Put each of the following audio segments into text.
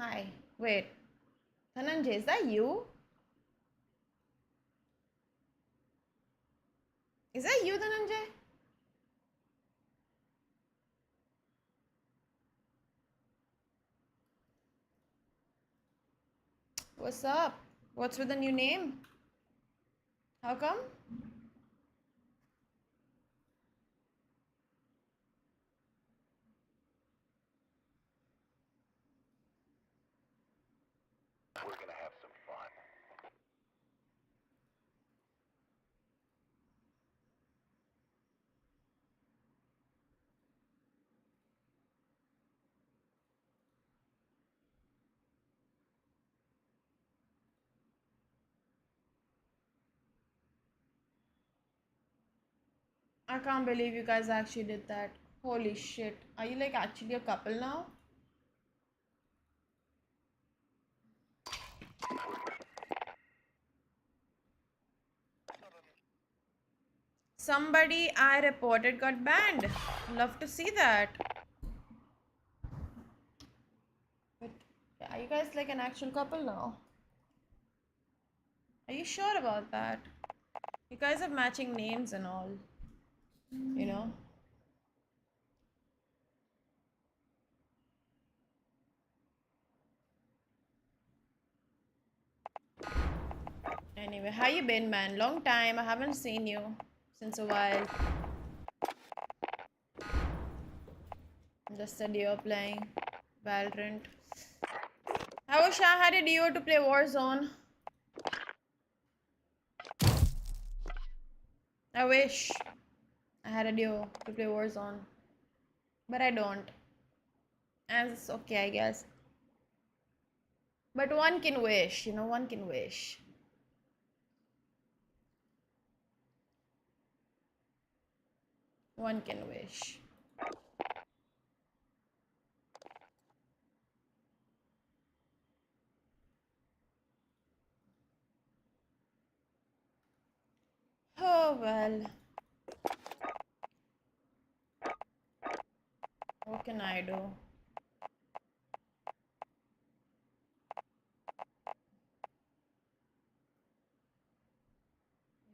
Hi. Wait. Dhananjay, is that you? Is that you, Dhananjay? What's up? What's with the new name? How come? We're gonna have some fun. I can't believe you guys actually did that. Holy shit. Are you like actually a couple now? Somebody I reported got banned. Love to see that. But are you guys like an actual couple now? Are you sure about that? You guys have matching names and all. You know? Anyway, how you been, man? Long time. I haven't seen you since a while. Just a duo playing Valorant. I wish I had a duo to play Warzone. I wish I had a duo to play Warzone. But I don't. And it's okay, I guess. But one can wish, you know, one can wish. One can wish. Oh well. What can I do?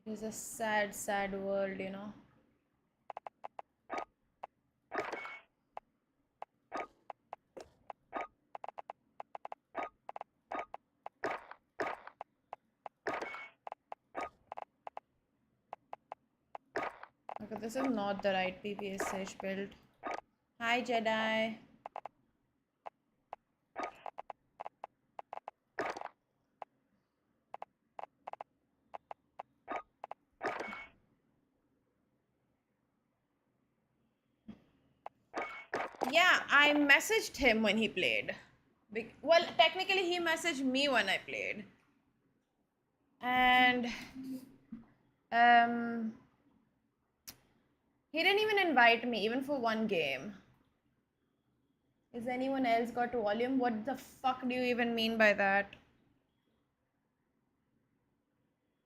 It is a sad, sad world, you know. Okay, this is not the right PPSH build. Hi, Jedi. Yeah, I messaged him when he played. Well, technically, he messaged me when I played. And um, he didn't even invite me, even for one game. Is anyone else got volume? What the fuck do you even mean by that?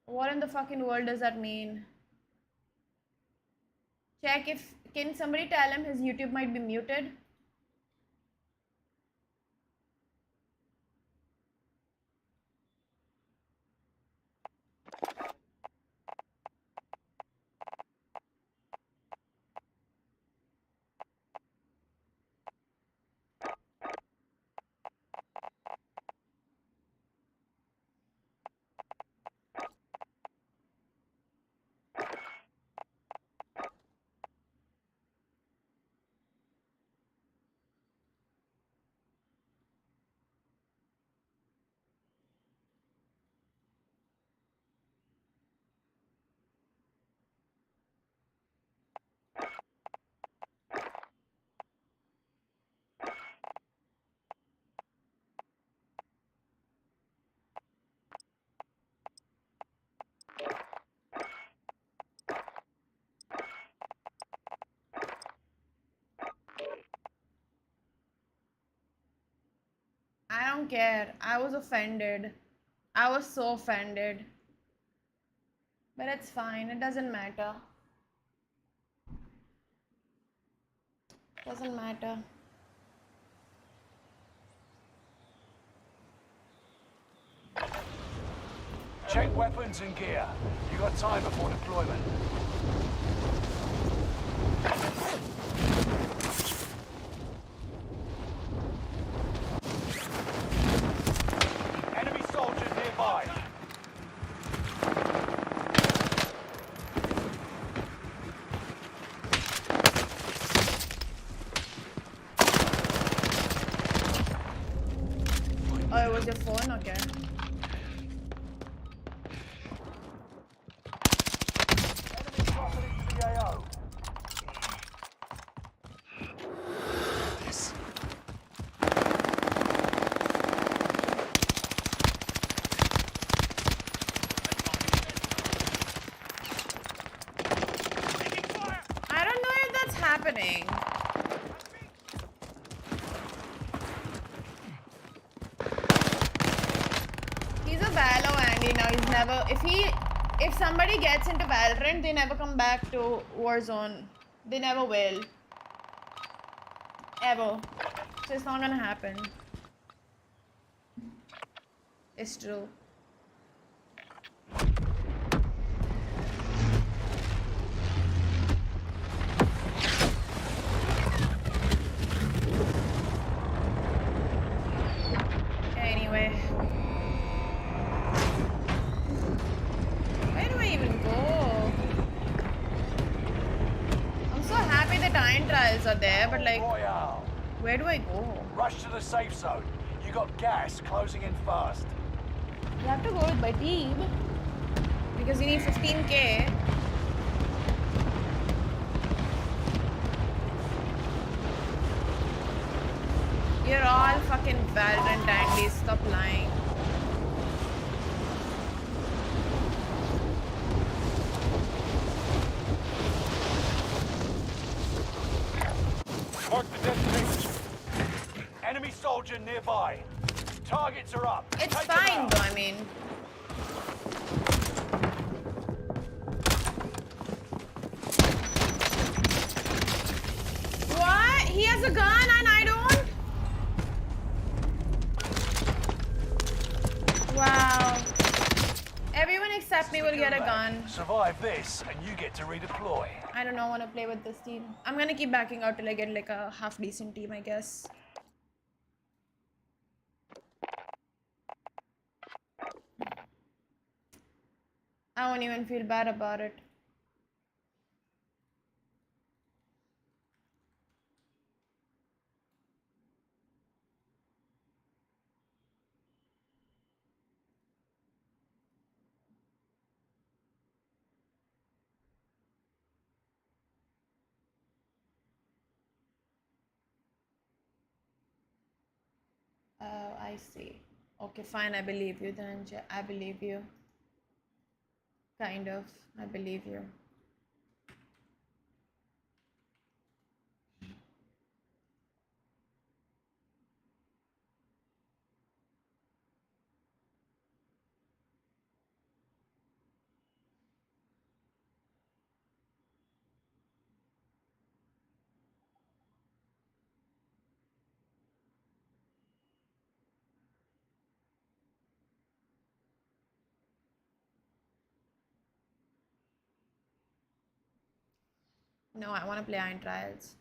What in the fucking world does that mean? Check if. Can somebody tell him his YouTube might be muted? I don't care. I was offended. I was so offended. But it's fine. It doesn't matter. Doesn't matter. Check weapons and gear. You got time before deployment. Enemy soldiers nearby. Oh, it was your phone? Okay. Enemy dropping into the AO. I don't know if that's happening. He's a Valo Andy now. He's never if somebody gets into Valorant, they never come back to Warzone. They never will. Ever. So it's not gonna happen. It's true. Anyway. Where do I even go? I'm so happy the time trials are there, but like, Royale. where do I go? Rush to the safe zone. You got gas closing in fast. You have to go with my team because you need 15k. You're all fucking Valorant Andy, stop lying. Mark the destination. Enemy soldier nearby. Targets are up. It's Take them fine out. though, I mean. What? He has a gun and I don't? Wow. Everyone except me will get a gun. Survive this and you get to redeploy. I don't know, want to play with this team. I'm gonna keep backing out till I get like a half decent team, I guess. I won't even feel bad about it. Oh, I see. Okay, fine, I believe you then. I believe you. Kind of. I believe you. No, I want to play Iron Trials.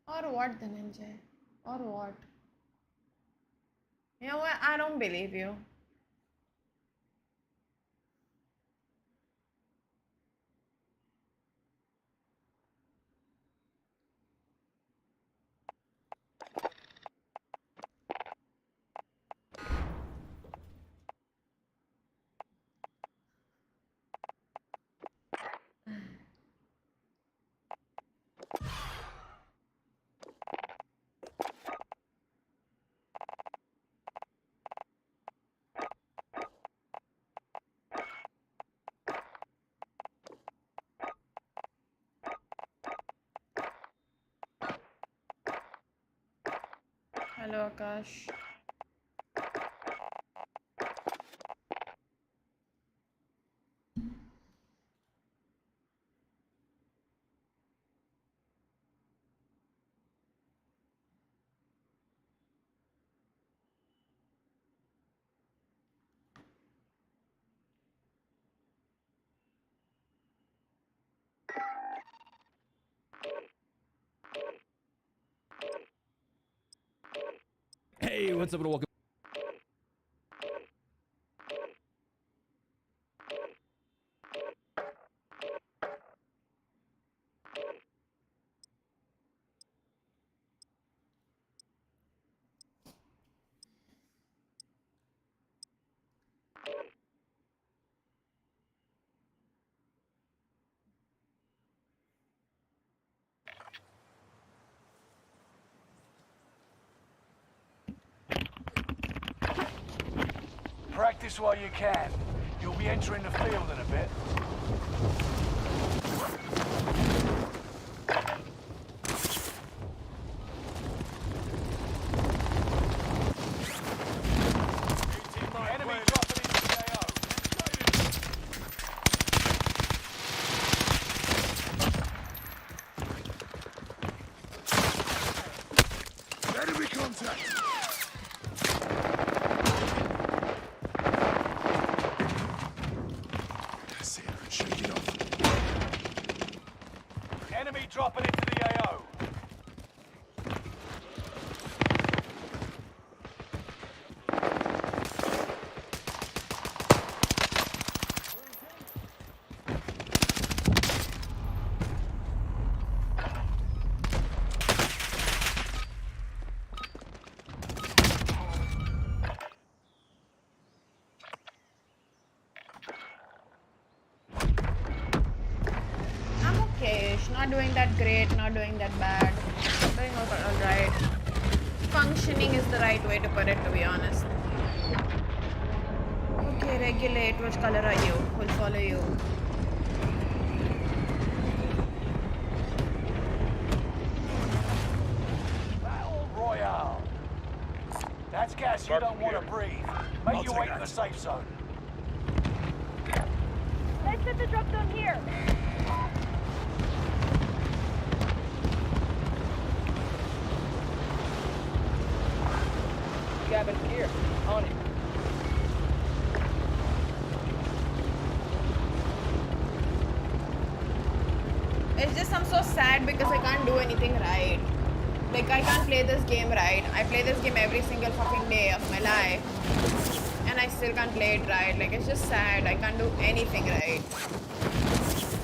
Or what, Dhananjay? Or what? You know what? I don't believe you. Hello, Akash. Hey, what's up and welcome. Practice while you can. You'll be entering the field in a bit. Enemy dropping into the AO. Enemy contact! That's it, shake it off. Enemy dropping into the AO. I'm okay-ish. Not doing that great, not doing that bad. Doing alright. Functioning is the right way to put it, to be honest. Okay, regulate. Which color are you? We'll follow you. Battle Royale. That's gas you don't want to breathe. Make your way to the safe zone. Let's set the drop zone here. Cabin here. On it. It's just I'm so sad because I can't do anything right. Like I can't play this game right. I play this game every single fucking day of my life. And I still can't play it right. Like it's just sad. I can't do anything right.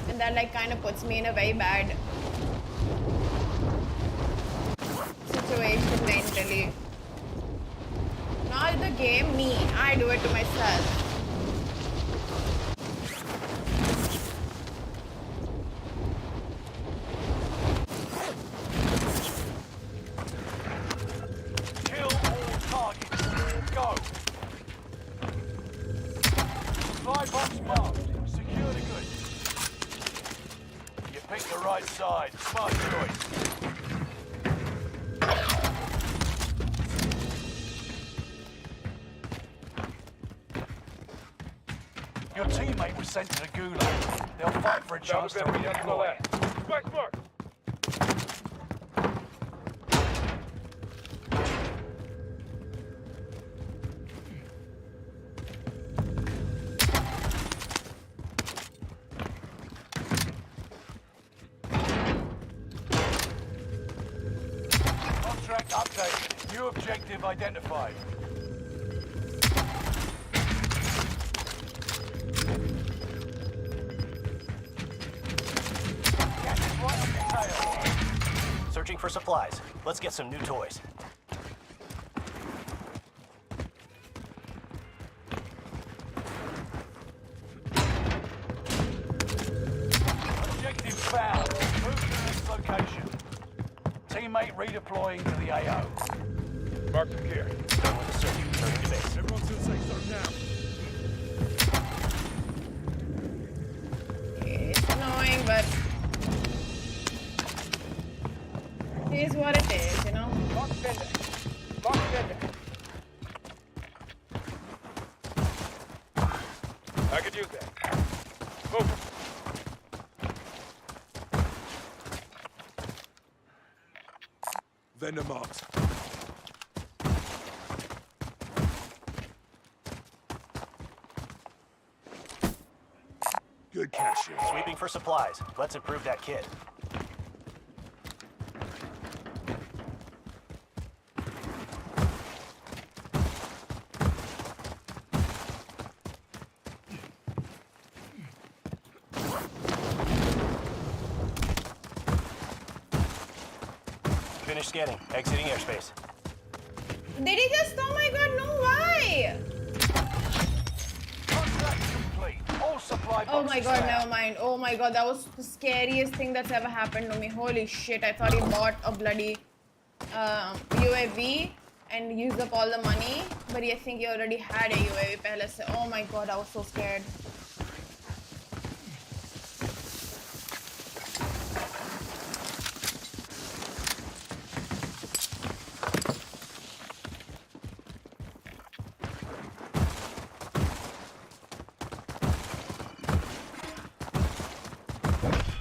And that like kind of puts me in a very bad situation mentally. Not the game, me. I do it to myself. Kill all targets. Go. Supply box marked. Secure the goods. You picked the right side. Smart choice. Your teammate was sent to the gulag. They'll fight for a chance to redeploy. Contract updated. New objective identified. Gas is right on your tail. Searching for supplies. Let's get some new toys. Objective found. Move to the next location. Teammate redeploying to the AO. Mark them here. Done with the search. Returning to base. Everyone to the safe zone now. It's annoying, but it is what it is, you know? Mark Bender. Mark I could use that. Move. Vendor marked. Good cash here. Sweeping for supplies. Let's improve that kit. Finish scanning. Exiting airspace. Did he just? Oh my god, no, why? Contract complete. All supply Oh my boxes god, down. never mind. Oh my god, that was the scariest thing that's ever happened to me. Holy shit, I thought he bought a bloody UAV and used up all the money. But I think he already had a UAV pehle se. Oh my god, I was so scared.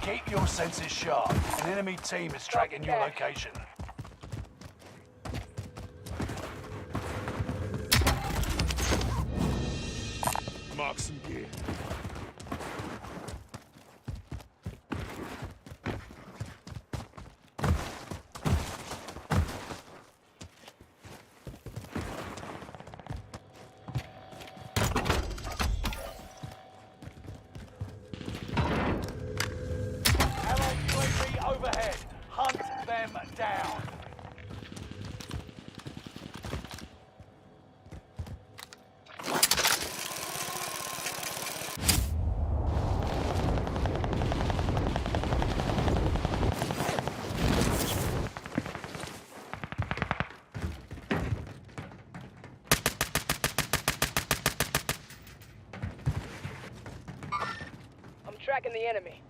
Keep your senses sharp. An enemy team is tracking your location. Mark some gear. Allied UAV overhead. Hunt them down. I'm tracking the enemy.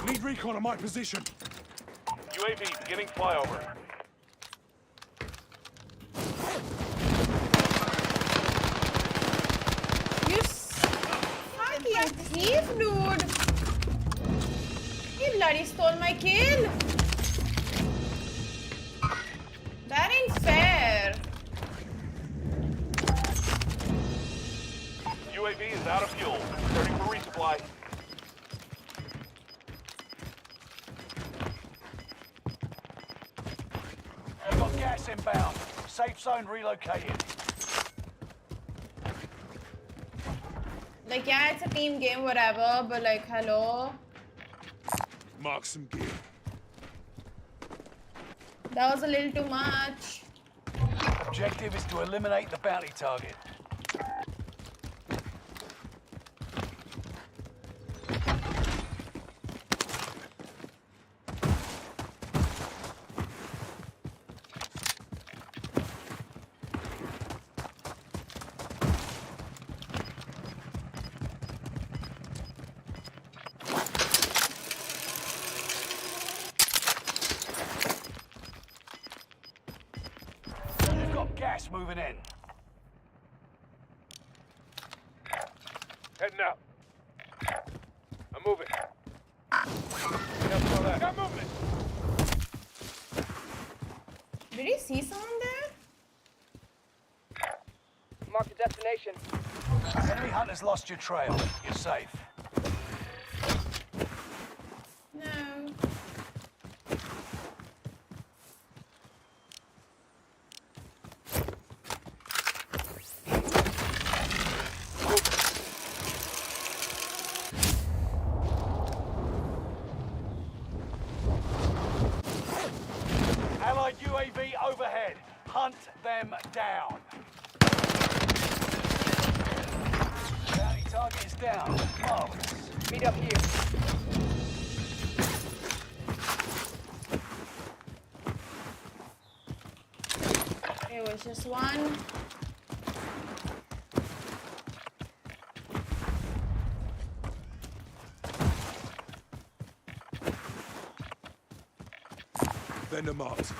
Need recon on my position. UAV beginning flyover. You fucking thief, dude! He bloody stole my kill! That ain't fair! UAV is out of fuel. Returning for resupply. You've got gas inbound. Safe zone relocated. Like, yeah, it's a team game, whatever, but like, hello? Mark some gear. That was a little too much. Objective is to eliminate the bounty target. You've got gas moving in. Heading out. I'm moving. Got movement. Did you see someone there? Mark the destination. Enemy hunters lost your trail. You're safe. No. Allied UAV overhead. Hunt them down. Bounty target is down. Marvelous. Meet up here. There's just one. Vendor marked.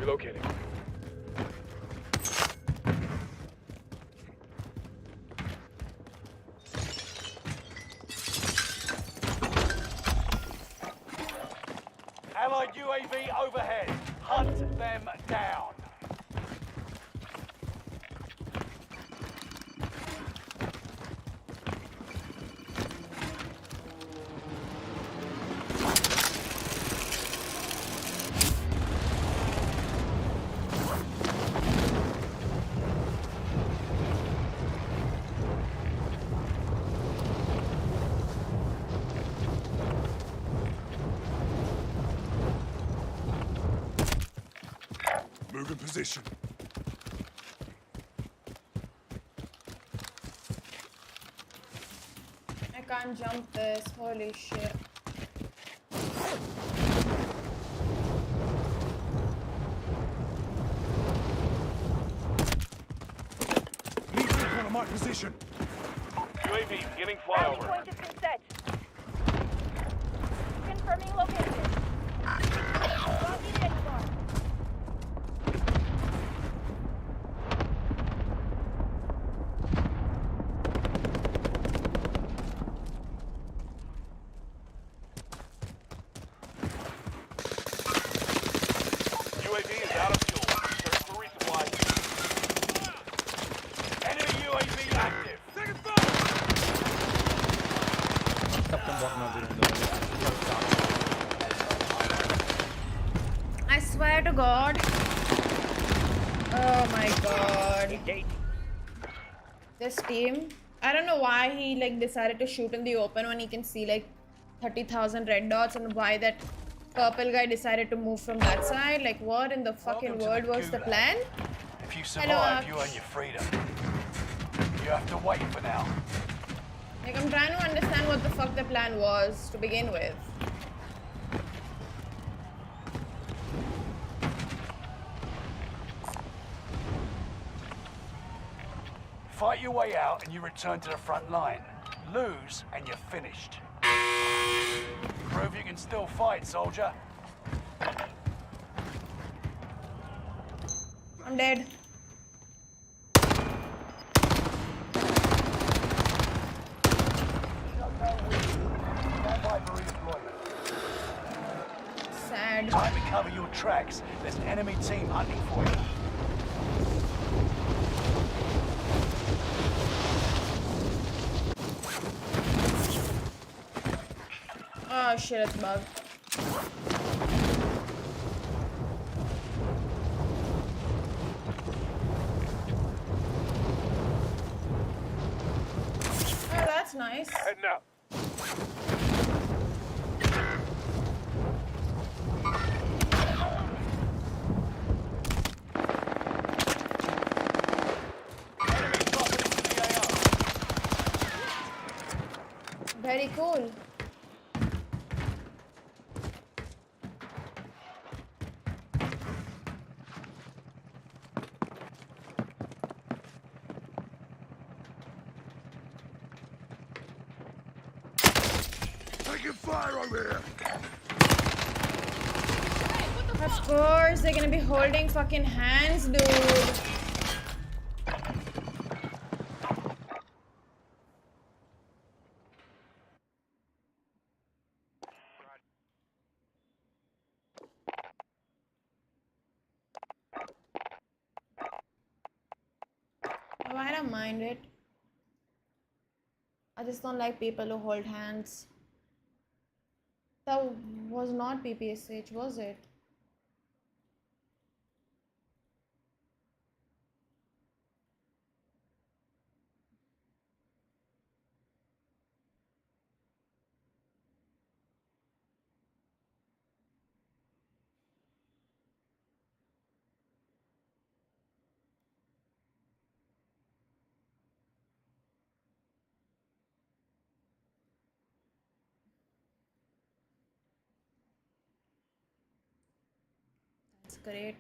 Relocating. Allied UAV overhead. Hunt them down. Move in position. I can't jump this. Holy shit. Need recon on my position. UAV beginning Rally flyover. point has been set. Confirming location. Don't need it anymore. UAV is out of fuel. Search for resupply. Enemy UAV active. Second fire! I swear to God. Oh my God. This team. I don't know why he like decided to shoot in the open when he can see like 30,000 red dots, and why that purple guy decided to move from that side. Like, what in the fucking Welcome to world was the Gulag. plan? If you Hello, survive, Akash. you earn your freedom. You have to wait for now. Like, I'm trying to understand what the fuck the plan was to begin with. Fight your way out and you return to the front line. Lose and you're finished. Prove you can still fight, soldier. I'm dead. Stand by for redeployment. Sad. Time to cover your tracks. There's an enemy team hunting for you. Oh shit, it's bug. Oh, that's nice. Heading out. Enemy dropping into the AO. Very cool. Taking fire over here! Of course, they're gonna be holding fucking hands, dude. Oh, I don't mind it. I just don't like people who hold hands. That was not PPSH, was it? great.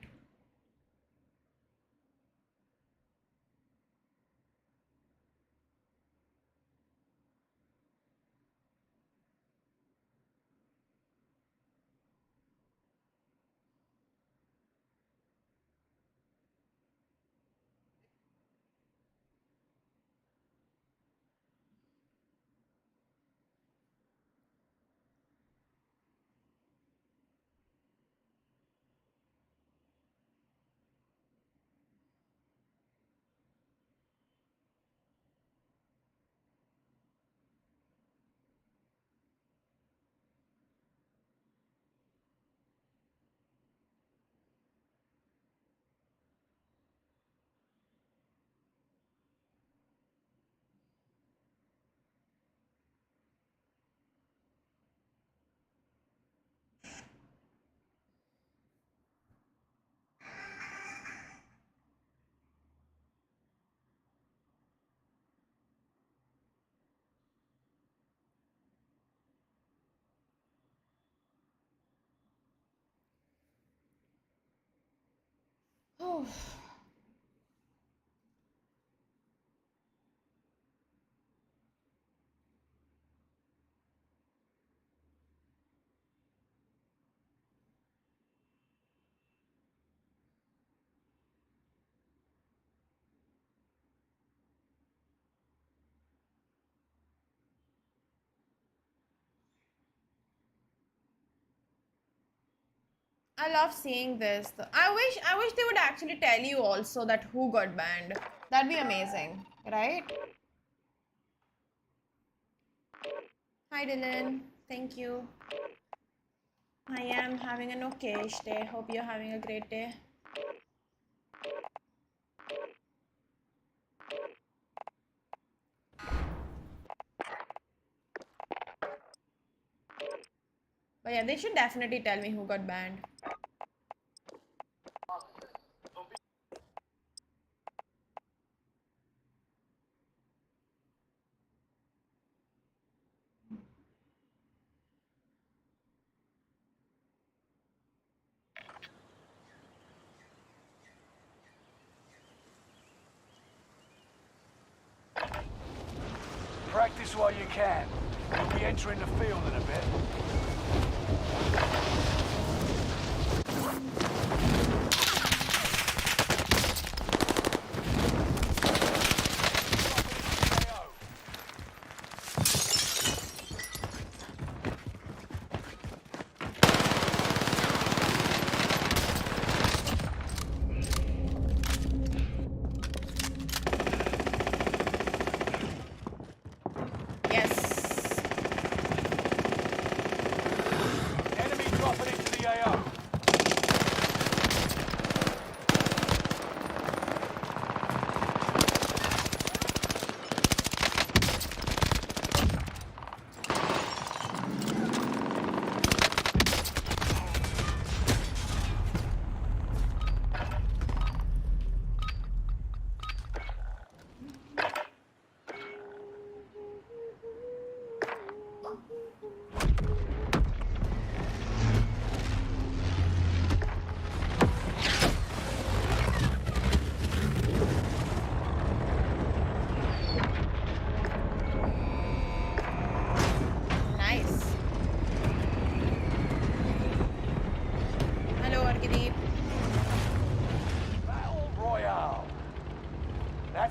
Oh. I love seeing this. I wish they would actually tell you also that who got banned. That'd be amazing, right? Hi Dylan, thank you. I am having an okayish day. Hope you're having a great day. But yeah, they should definitely tell me who got banned. Practice while you can. You'll be entering the field in a bit.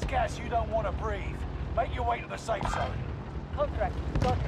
Gas you don't want to breathe. Make your way to the safe zone. Contract. Got it.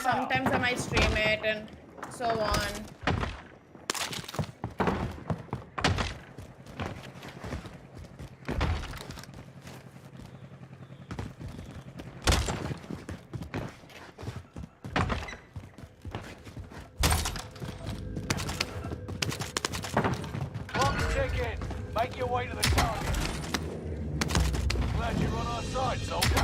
Sometimes I might stream it and so on. Clock's ticking. Make your way to the target. Glad you're on our side, soldier.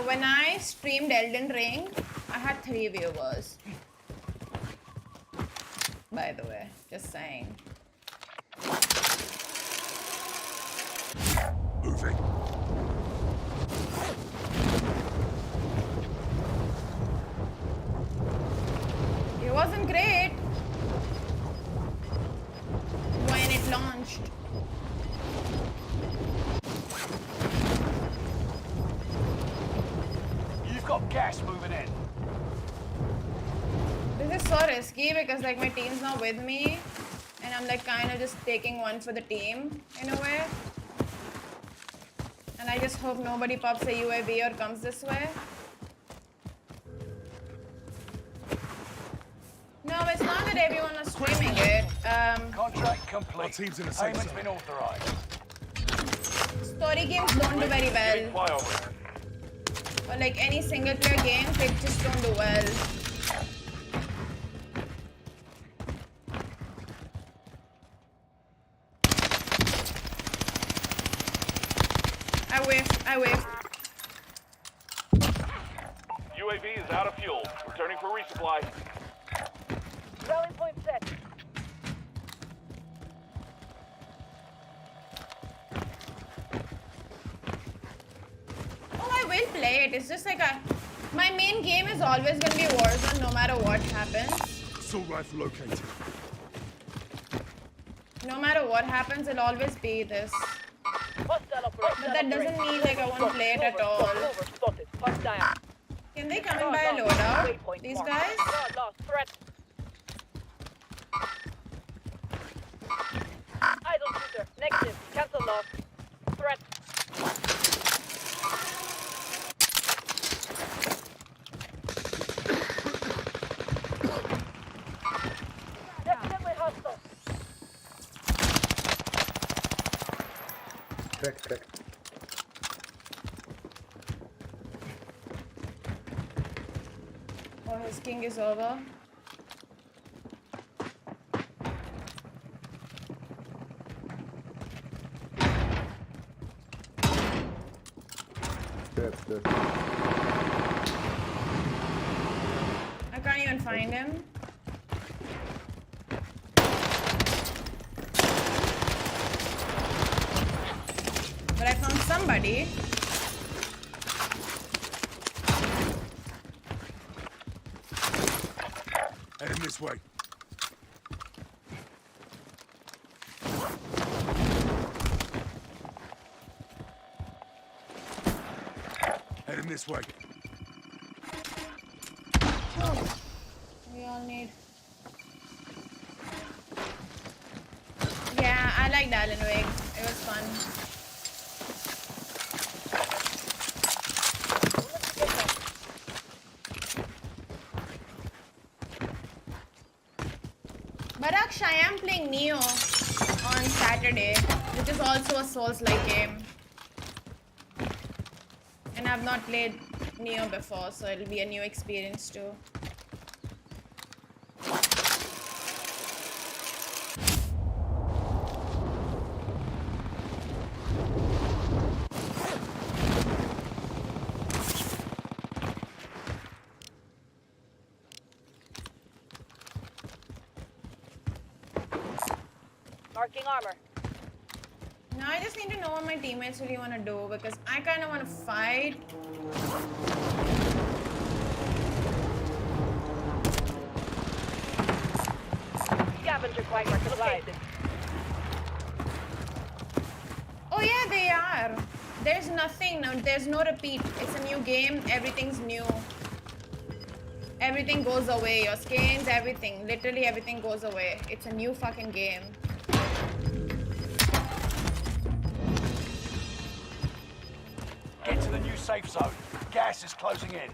When I streamed Elden Ring, I had 3 viewers. By the way, just saying. Moving. It wasn't great when it launched. You've got gas moving in. This is so risky because like my team's not with me and I'm like kind of just taking one for the team in a way. And I just hope nobody pops a UAV or comes this way. No, it's not that everyone was streaming it. Contract complete. Our team's in the safe Payment's zone. been authorized. Story games don't do very Getting well. flyover. Or like any single player game, they just don't do well. I whiffed. UAV is out of fuel. Returning for resupply. Rally point set. Oh, I will play it. It's just like my main game is always gonna be Warzone no matter what happens. Assault rifle located. No matter what happens, it'll always be this. Hostile operator. But that doesn't mean like I won't play it at all. Over, spotted. Hostile. Can they come and buy a loadout? Waypoint These marked. guys? Guard lost. Threat. Idle shooter. Negative. Cancel loss. Threat. Definitely hostile. Crack. Oh, his king is over. Dead. I can't even find him. But I found somebody. Heading this way. Heading this way. We all need. Yeah, I liked Alan Wake. It was fun. But Aksh, I am playing Neo on Saturday, which is also a Souls-like game. And I've not played Neo before, so it'll be a new experience too. Marking armor. Now I just need to know what my teammates really want to do because I kind of want to fight. Scavenger quagmire supplied. Oh yeah, they are. There's nothing now. There's no repeat. It's a new game. Everything's new. Everything goes away. Your skins, everything. Literally everything goes away. It's a new fucking game. Get to the new safe zone. Gas is closing in.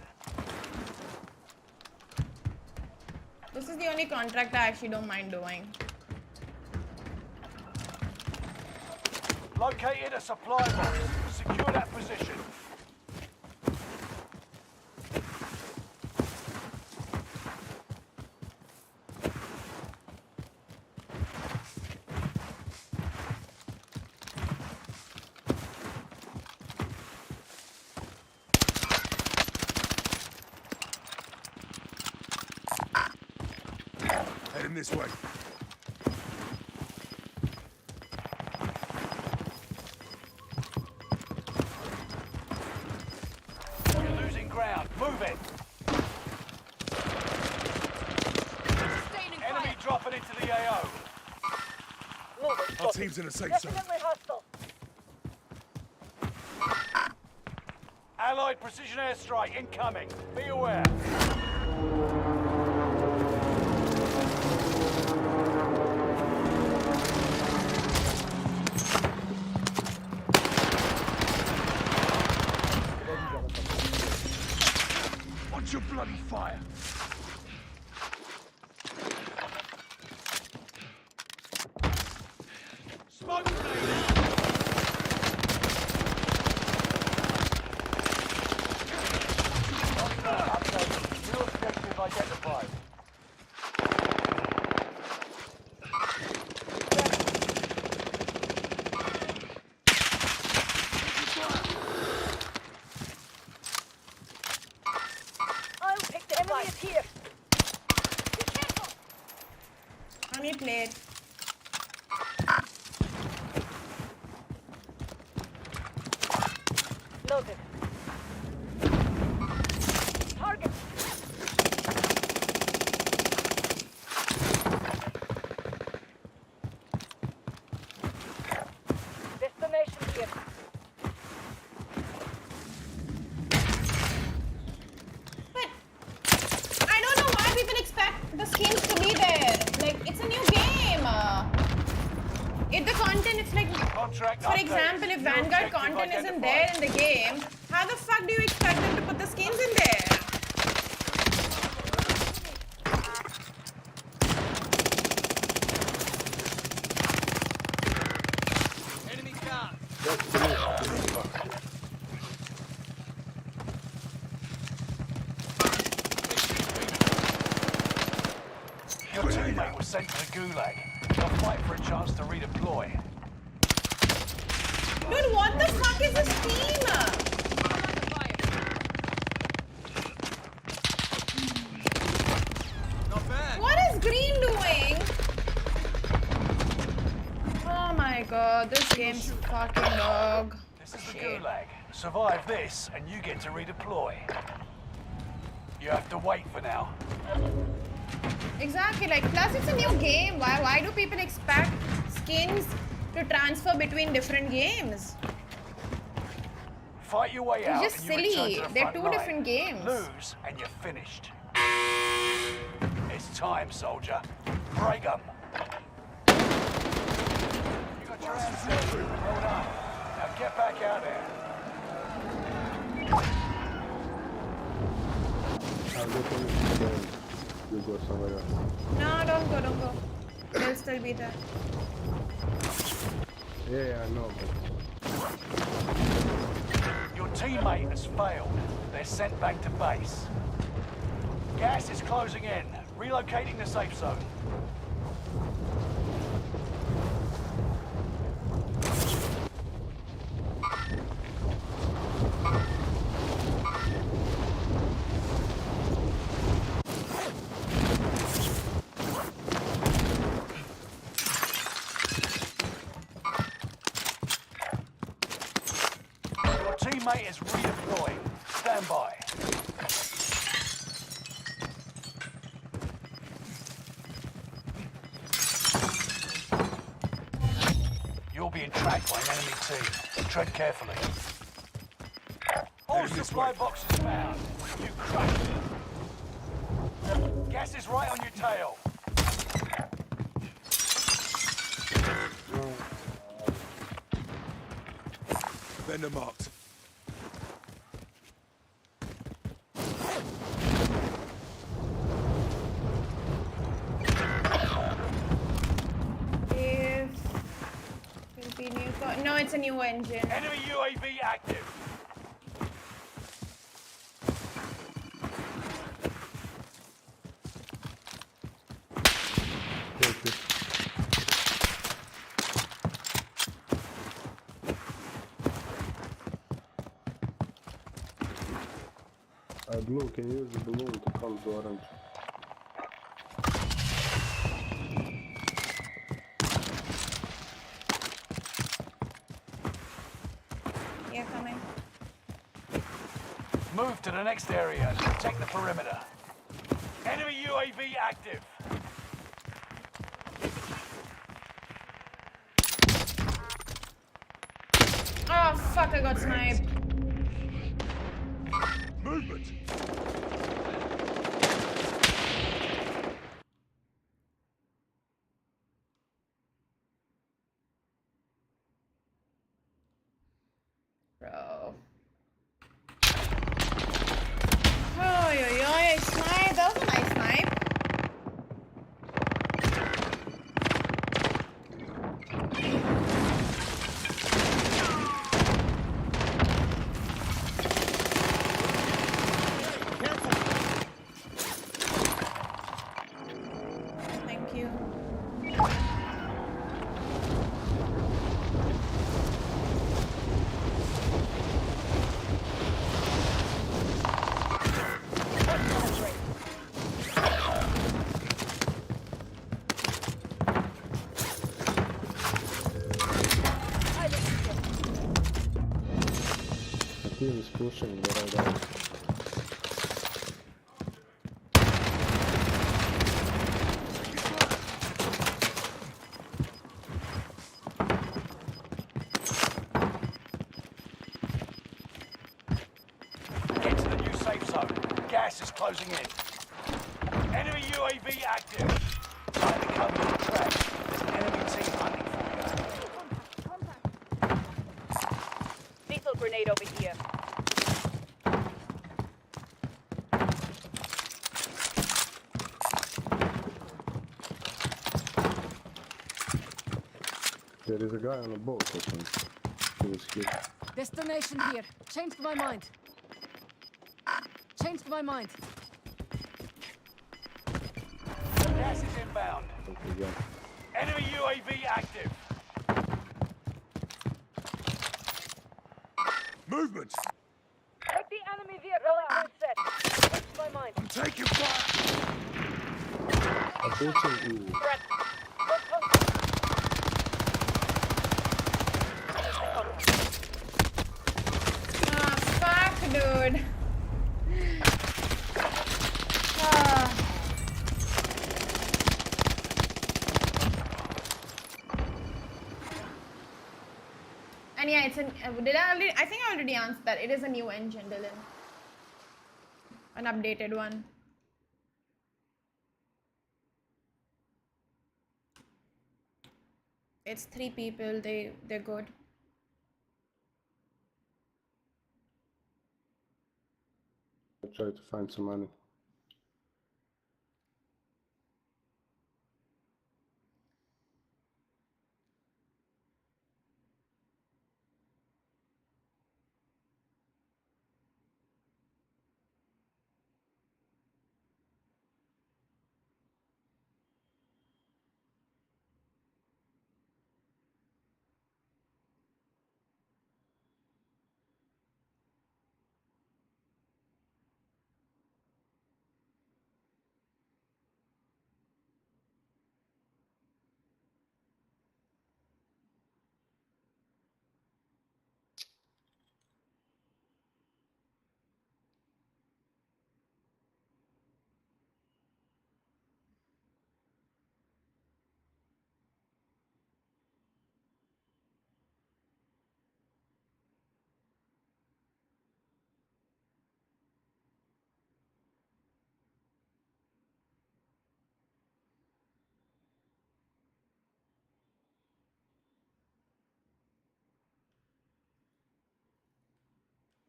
This is the only contract I actually don't mind doing. Located a supply box. Secure that position. Heading this way. You're losing ground. Move it. Enemy dropping into the AO. Moving. Our team's in a safe zone. Definitely hostile. Allied precision airstrike incoming. Be aware. Watch your bloody fire. Smoke grenade. New objective identified. I'll pick the enemy is here. Be careful. I need plate. Noted. Target. Destination here. But I don't know why people expect the skins to be there. Like, it's a new game. If the content, it's like, Contract for update. example, if New Vanguard objective content isn't identified. there in the game, how the fuck do you expect them to put the skins in there? Your teammate was sent to the gulag. They'll fight for a chance to redeploy. Dude, what the fuck is this team? What is green doing? Oh my god, this game's fucking dog. This is the Shit. gulag. Survive this, and you get to redeploy. You have to wait for now. Exactly, like, plus it's a new game. Why do people expect skins to transfer between different games? Fight your way out. just and you return silly. to the They're front two line. different games. Lose, and you're finished. It's time, soldier. Break 'em. You got your hands dirty. Well done. Now get back out there. I'll go for it, then you go somewhere else. No, don't go. They'll still be there. Yeah, I know, but Your teammate has failed. They're sent back to base. Gas is closing in. Relocating the safe zone. Your teammate is redeploying. Stand by. You're being tracked by an enemy team. Tread carefully. All Heading this supply way. boxes found. You crushed it. Gas is right on your tail. Vendor marked. it's a new engine. Enemy UAV active. Thank you. Blue, can you use the balloon to come to orange? Yeah, coming. Move to the next area and protect the perimeter. Enemy UAV active. Oh fuck, I got sniped. Movement! Bro. Oh, yo, I sniped. That was a nice snipe. Thank you. The team is pushing the right out. Get to the new safe zone. Gas is closing in. Enemy UAV active. Try to cover the track. There's an enemy team hunting for you. Lethal grenade over here. There is a guy on a boat, I think. He was here. Destination here. Changed my mind. Changed my mind. Gas is inbound. Okay, yeah. Enemy UAV active. Movement! Take the enemy vehicle out. Set. Changed my mind. I'm taking fire! Approaching you. Threat. Ah, fuck, dude. Ah. And yeah, it's an. Did I already? I think I already answered that. It is a new engine, Dylan. An updated one. It's 3 people. They're good. I try to find some money.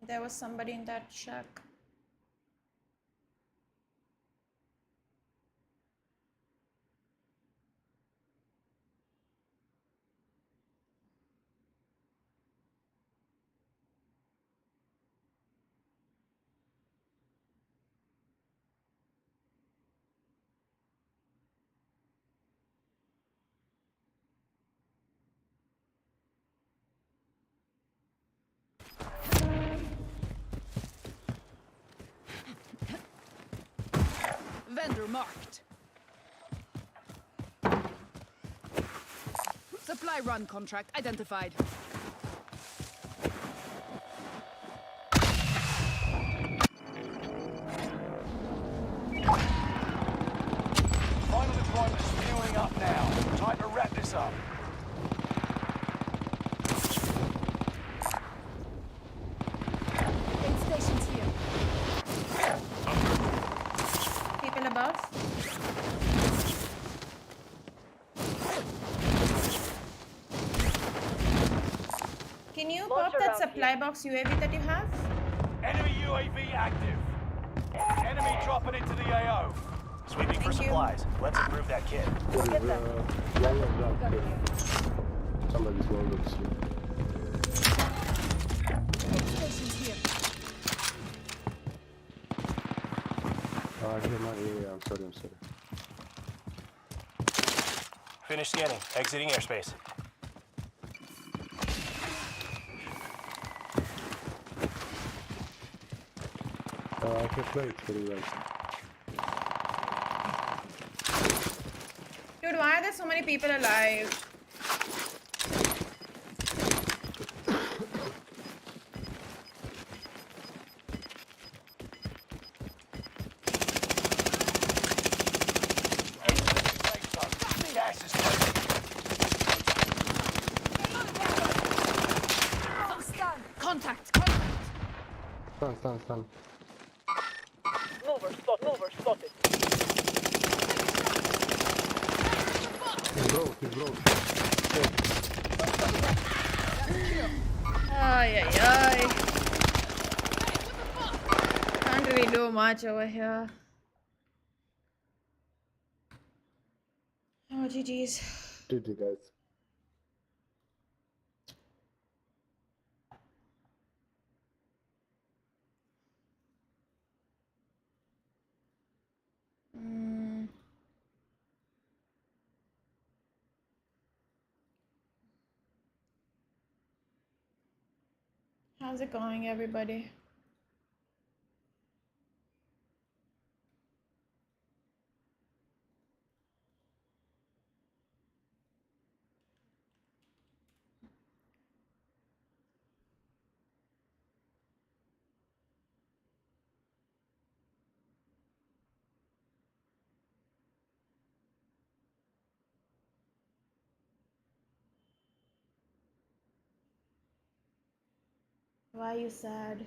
There was somebody in that shack. Vendor marked. Supply run contract identified. Final deployment's fueling up now. Time to wrap this up. Aid stations here. People above. Can you pop Launcher that out supply here. box UAV that you have? Enemy UAV active. Enemy dropping into the AO. Sweeping for Thank you. supplies. Let's improve that kit. What Get is, them. Lian drop Got kit? you. Somebody's going to see. Aid stations here. I hear my yeah, I'm sorry. Finish scanning. Exiting airspace. I can play it for you guys. Dude, why are there so many people alive? Safe zone. Gas is closing. Some stun. Contact. Stun. Mover spotted. He's broke. Ay, ay, ay. Can't really do much over here. Oh, GG's. GG guys. How's it going, everybody? Why are you sad?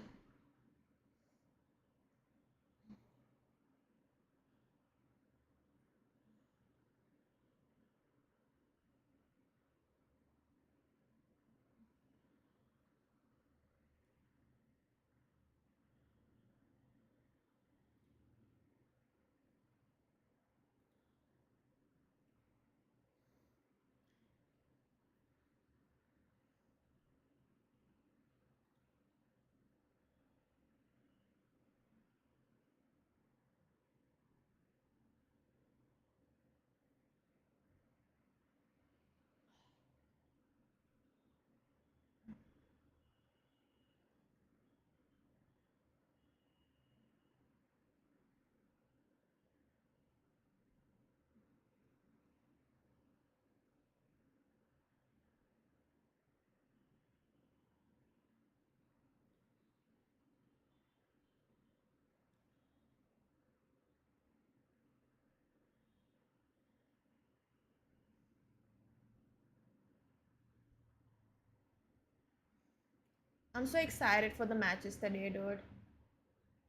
I'm so excited for the matches today, dude.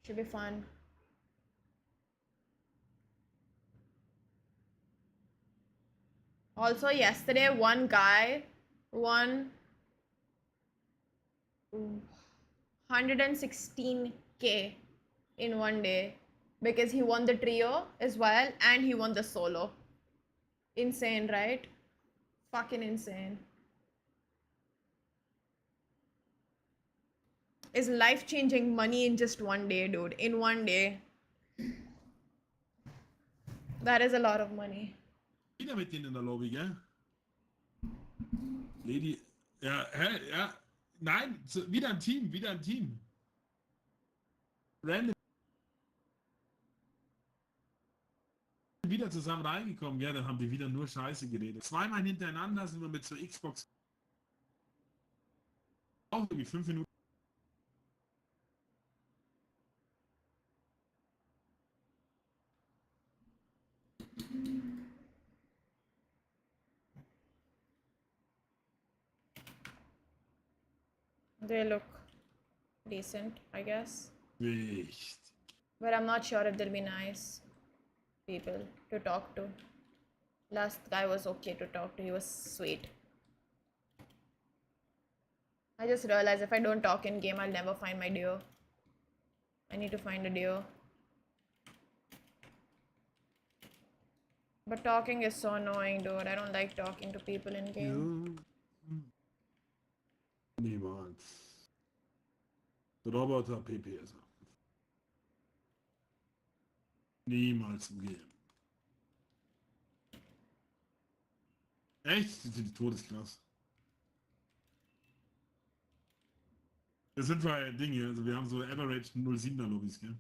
Should be fun. Also, yesterday, one guy won 116K in one day because he won the trio as well and he won the solo. Insane, right? Fucking insane. Is life-changing money in just one day, dude. In one day. That is a lot of money. Wieder mit denen in der Lobby, gell? Lady. Ja, hä? Ja. Nein, wieder ein Team. Random. wieder zusammen reingekommen, ja, dann haben die wieder nur Scheiße geredet. Zweimal hintereinander sind wir mit zur Xbox auch irgendwie 5 Minuten. They look decent, I guess. Nicht. But I'm not sure if they'll be nice people to talk to. Last guy was okay to talk to, he was sweet. I just realized if I don't talk in game, I'll never find my duo. I need to find a duo. But talking is so annoying, dude. I don't like talking to people in game. Niemals. Roboter PPS. Niemals im Game. Echt? Die Todesklasse. Das sind zwei Dinge, also wir haben so Average 07er Lobbys, gell?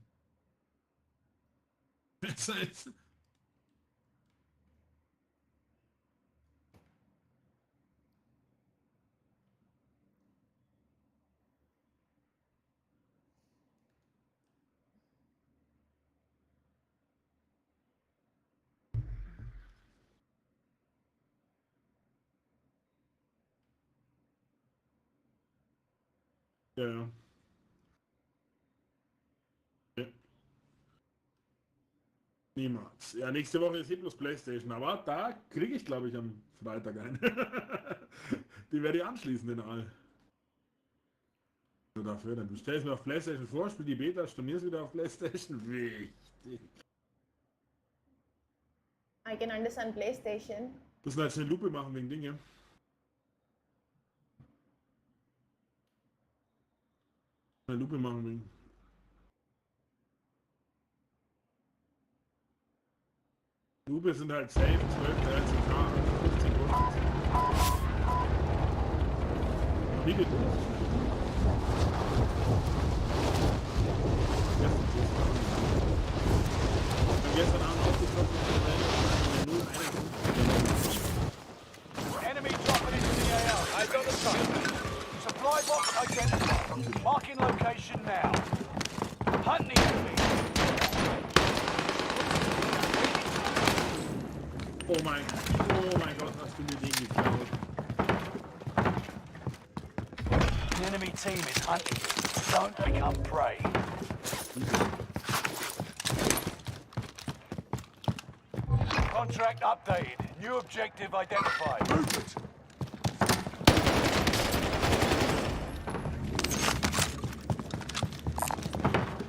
Besser als... Ja, ja. Ja. Niemals. Ja, nächste Woche ist plus PlayStation, aber da kriege ich, glaube ich, am Freitag eine. Die werde ich anschließen, den All. So dafür, dann du stellst mir auf PlayStation vor, spiel die Beta, stornierst wieder auf PlayStation. Wichtig. I can understand PlayStation. Müssen wir jetzt eine Lupe machen wegen Dinge. Eine Lupe machen wegen. Lupe sind halt safe 12, 13K, 15 Euro. Noch nie geduldet. Gestern Abend aufgetroffen und Enemy dropping into the AO. I got the sight. Supply box identified. Marking location now. Hunt the enemy. oh mein Gott, hast du mir den geklaut. The enemy team is hunting you. Don't become prey. Contract updated. New objective identified. Movement.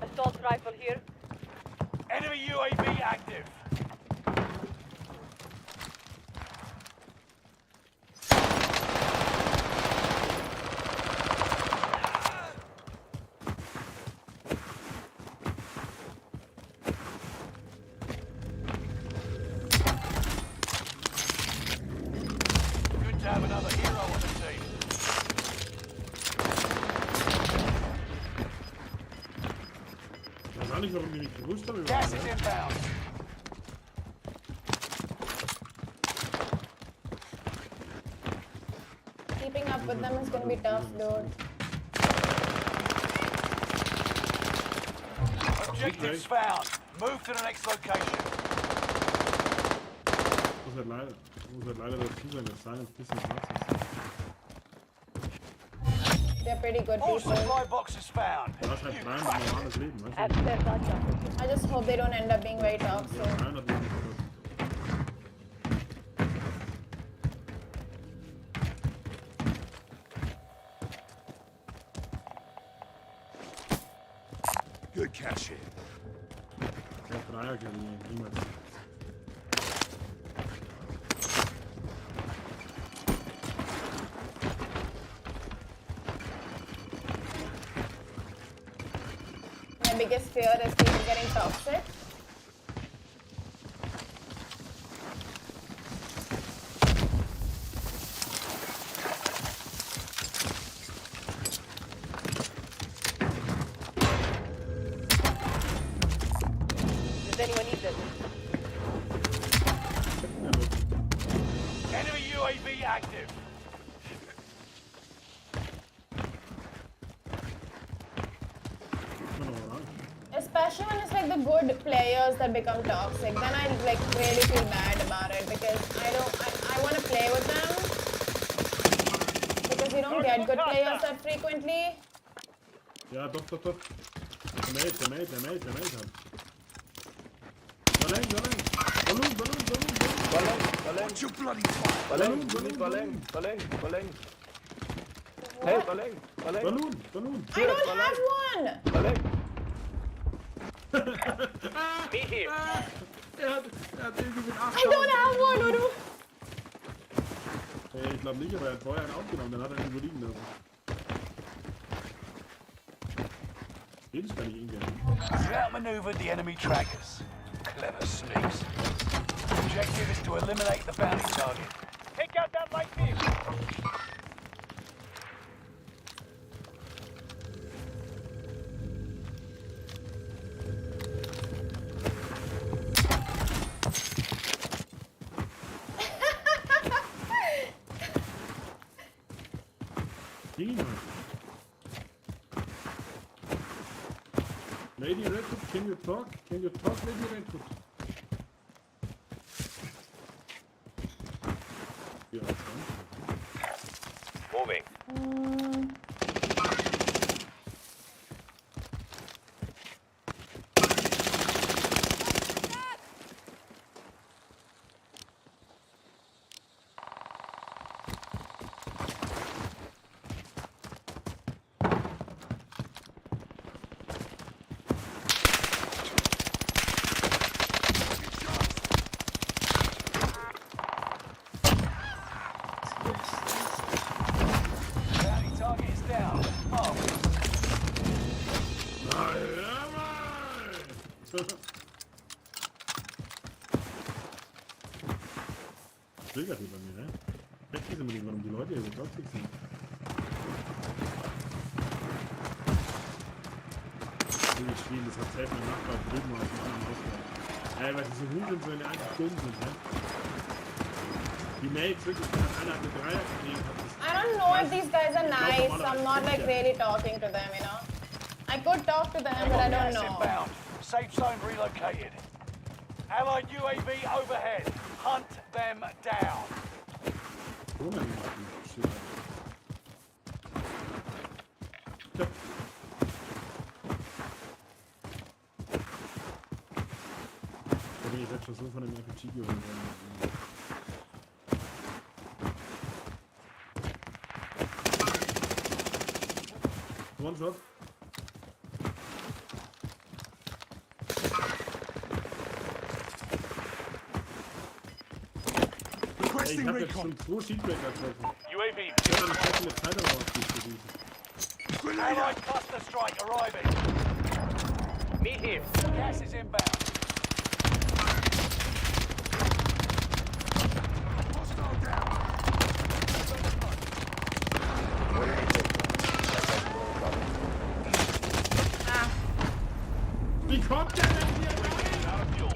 Assault rifle here. Enemy UAV active. Good to have another hero on the team. Ich weiß auch nicht, warum die mich gewusst haben. Gas is inbound. Keeping up with them is gonna be tough, dude. Objectives found. Move to the next location. Muss halt leider dazu sein, dass Silence ein bisschen krass ist. They're pretty good All people. supply boxes found. Du hast halt 300 normales Leben, weißt du? Access data. I just hope they don't end up being very toxic. Ja, 300 Leben. Good catch here. Ja, Dreier kann ich niemals. My biggest fear is people getting toxic. Does anyone need this? active. Immer noch orange. Especially when it's like the good players that become toxic, then I like really feel bad about it because I want to play with them because you don't get good players that frequently. Ja, doch. Der Mate hat. Ballen. Watch your bloody fire. Balloon. Hey, balloon. Balloon. I don't have one! Balloon. Meet here. Er hat irgendwie mit 8 I don't have one, Udu! Hey, ich glaube nicht, aber er hat vorher einen aufgenommen, dann hat er irgendwo liegen lassen. Jedes kann ich ihn gerne. You outmaneuvered the enemy trackers. Clever sneaks. Objective is to eliminate the bounty target. Take out that light vehicle. Lady Redhood, can you talk? Lady Redhood? Ja, Moving. Bounty target is down. Oh, triggert die bei mir, ne? Ich weiß nicht, warum die Leute hier so toxisch sind. Spielen, das hat selbst mein Nachbar drüben aus dem anderen Haus. Ey, weil diese Huren so einfach dumm sind, ne? Die Mates wirklich, einer hat eine Dreier gekriegt. I don't know if these guys are nice, so I'm not like really talking to them, you know? I could talk to them, but I don't gas know. inbound. Safe zone relocated. Allied UAV overhead. Hunt them down. Oh mein Gott, shit. Tja. Da bin ich jetzt schon so von dem RPG geholt worden. One shot. Ey, ich hab jetzt schon 2 Sheetbreaker getroffen. UAV. Ich hab eine passende Zeit aber auch nicht gewesen. Allied cluster strike arriving. Meet here. Gas is inbound. Hostile down. Wie kommt der denn hier rein? Out of fuel.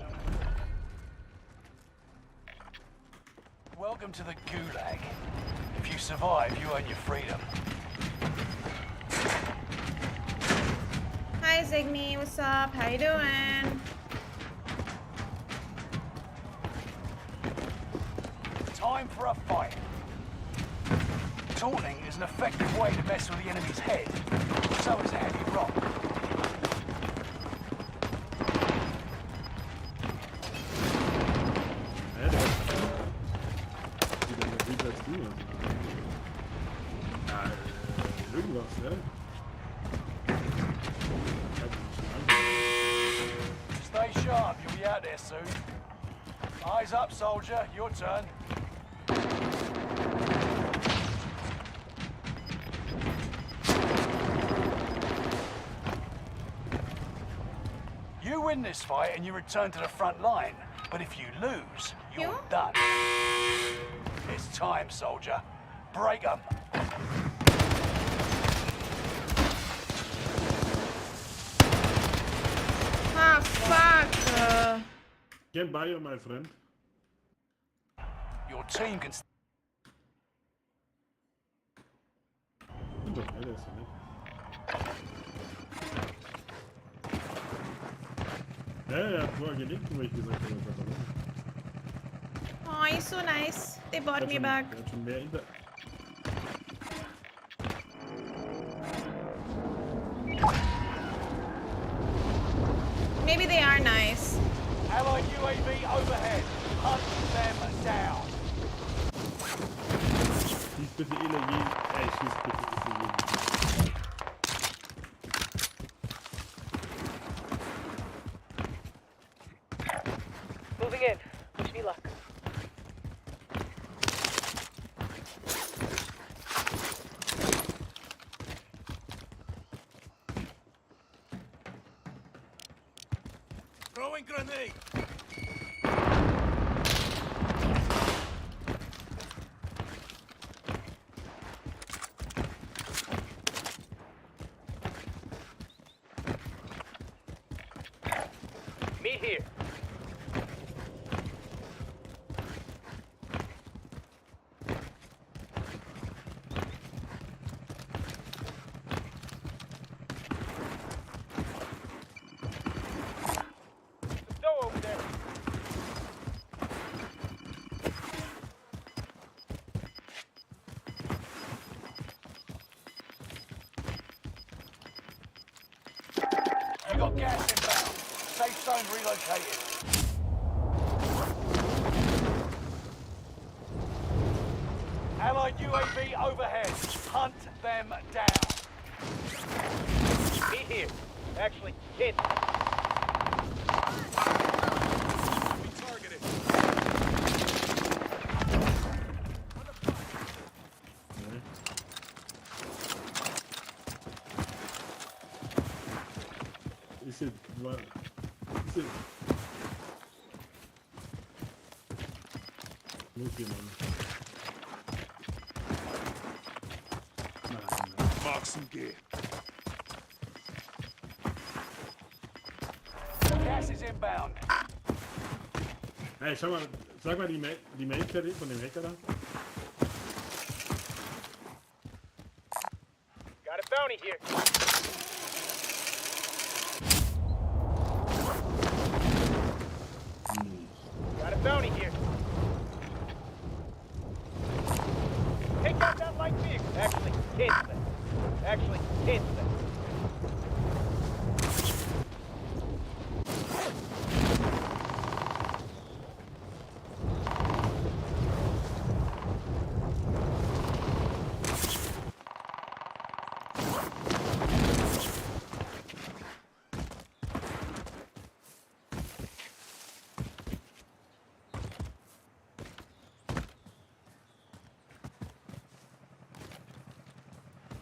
Welcome to the Gulag. If you survive, you earn your freedom. Hi Ziggy, what's up? How you doing? Time for a fight. Taunting is an effective way to mess with the enemy's head. So is a heavy rock. Hä, der ist wie denn der Typ als du? Ja, irgendwas, ne? Stay sharp, you'll be out there soon. Eyes up, soldier. Your turn. You win this fight and you return to the front line. But if you lose, you're You? done. It's time, soldier. Break them. Ah, fuck. Stand by you, my friend. Your team can ist ja nicht. Ja, er hat vorher genickt, wo ich gesagt habe, dass er verloren. Oh, he's so nice. They bought me Er back. hat schon mehr Inter... Maybe they are nice. Allied UAV overhead. Hunt them down. Schieß bitte schieß bitte jeden. Moving in. Wish me luck. Throwing grenade. Meet here. The door over there. You got gas inbound. Safe zone relocated. Allied UAV overhead. Hunt them down. Meet here. Actually, hit. Ist es... Ist es... Muss jemand. Nein. Mark some gear. Gas is inbound. Hey, schau mal, sag mal die Mail-Kette von dem Hacker da. Got a bounty here. Got a bounty here. Take out that light vehicle. Actually, hit them. Actually, hit them.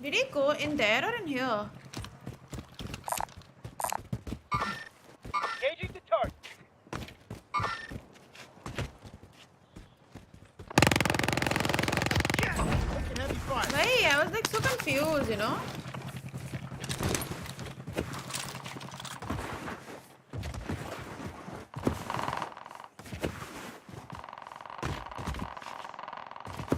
Did he go in there or in here? Engaging the target. Hey, I was like so confused, you know?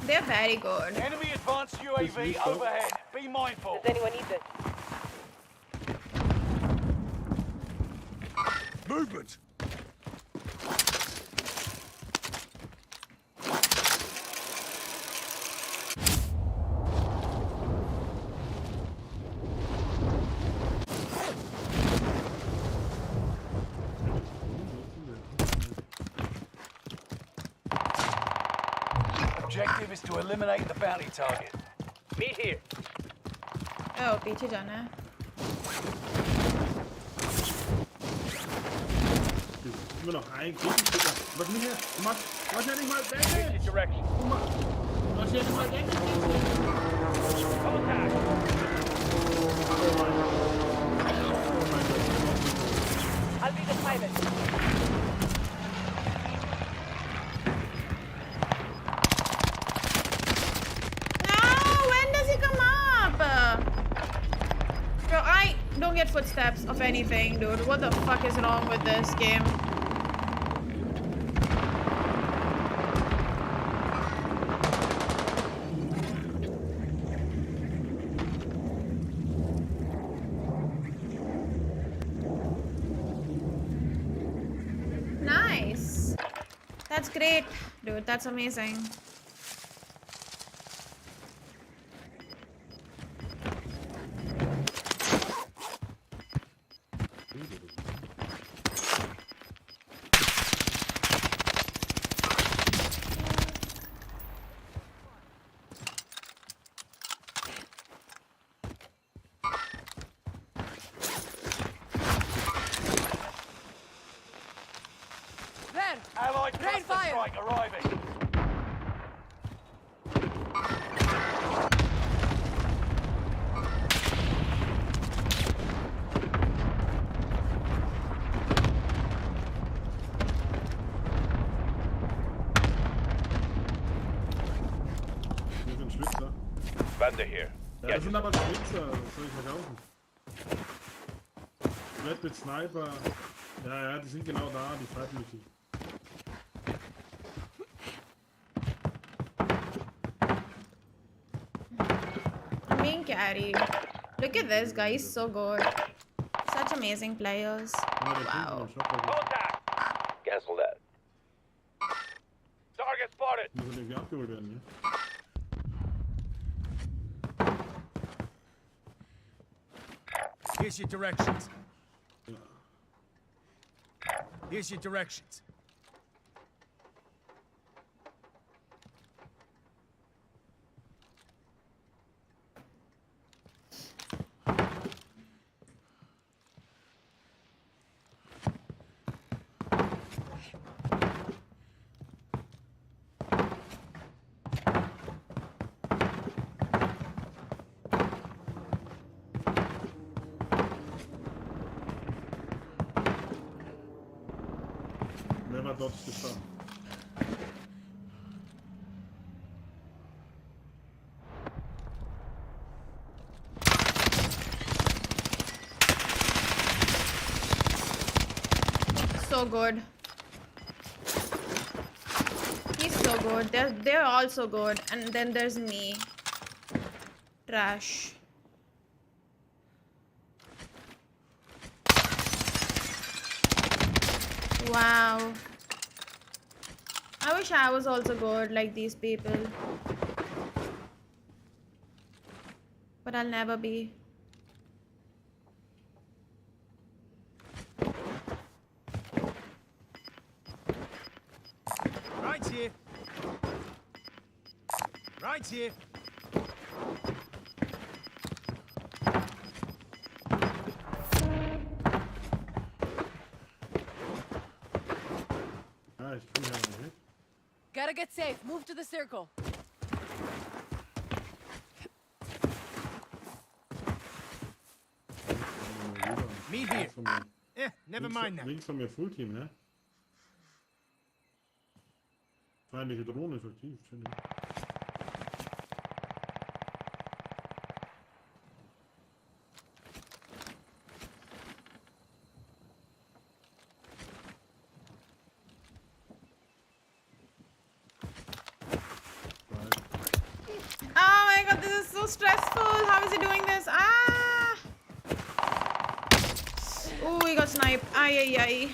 They're very good. Enemy advanced UAV overhead. Be mindful. Does anyone need this? Movement. Objective is to eliminate the bounty target. Meet here. Oh, पीछे जाना है. Immer noch ein Gegenspieler. Was mir hier? Mach ja nicht mal weg! Change direction. Mach ja nicht mal weg! Contact. I'll be the pilot. Bro, I don't get footsteps of anything, dude. What the fuck is wrong with this game? That's great, dude. That's amazing. There! Allied Rain cluster fire. strike arriving. Hier sind Schwitzer. Vendor here. Ja, das sind aber Schwitzer, das soll ich verkaufen. Red mit Sniper. Ja, die sind genau da, die fighten mich nicht. I'm being carried. Look at this guy, he's so good. Such amazing players. Wow. Contact! Cancel that. Target spotted! Muss irgendwie abgeholt werden, ne? Here's your directions. Here's your directions. Never dodge the sun. So good. He's so good. They're all so good. And then there's me. Trash. Wow. I wish I was also good like these people. But I'll never be. Right here. Right here. Ah, ich bin ja nicht. Gotta get safe. Move to the circle. Me here. Never mind that. Links von mir Fullteam, ne? Feindliche Drohne ist aktiv. Schön. Oh my god, this is so stressful. How is he doing this? Ah! Oh, he got sniped. Ay, ay, ay.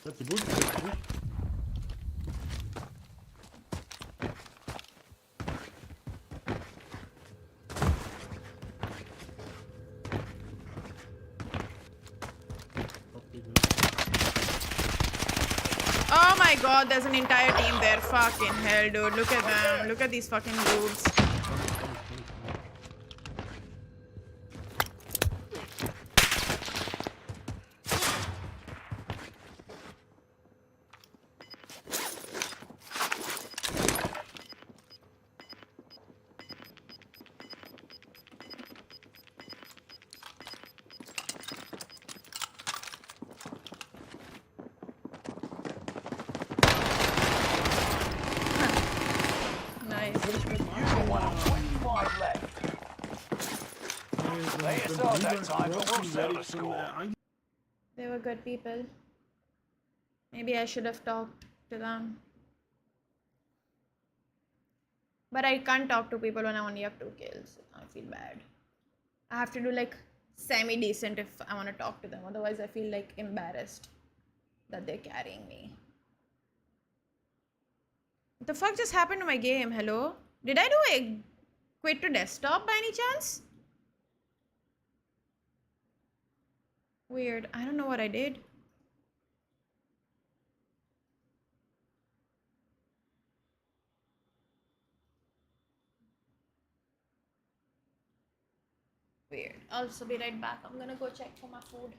That's die Boost, that's die Boost. Oh my god, there's an entire team there. Fucking hell, dude. Look at them. Look at these fucking dudes. Nice. User 1 of 25 left. Late us out that time, but we'll settle the score. They were good people. Maybe I should have talked to them. But I can't talk to people when I only have 2 kills. I feel bad. I have to do like semi-decent if I want to talk to them. Otherwise, I feel like embarrassed that they're carrying me. What the fuck just happened to my game? Hello? Did I do a quit to desktop by any chance? Weird. I don't know what I did. Weird. I'll also be right back. I'm gonna go check for my food.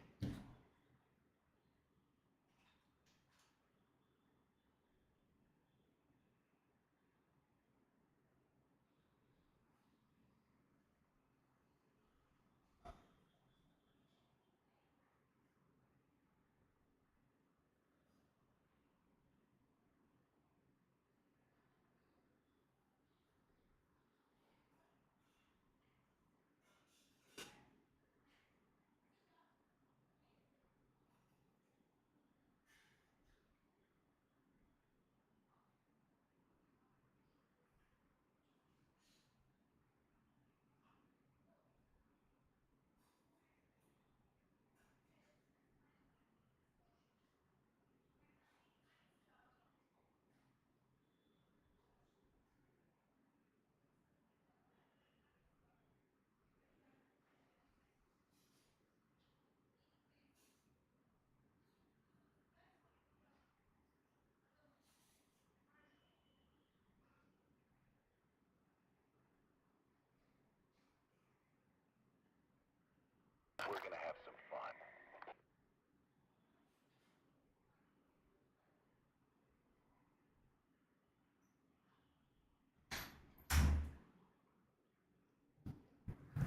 We're gonna have some fun.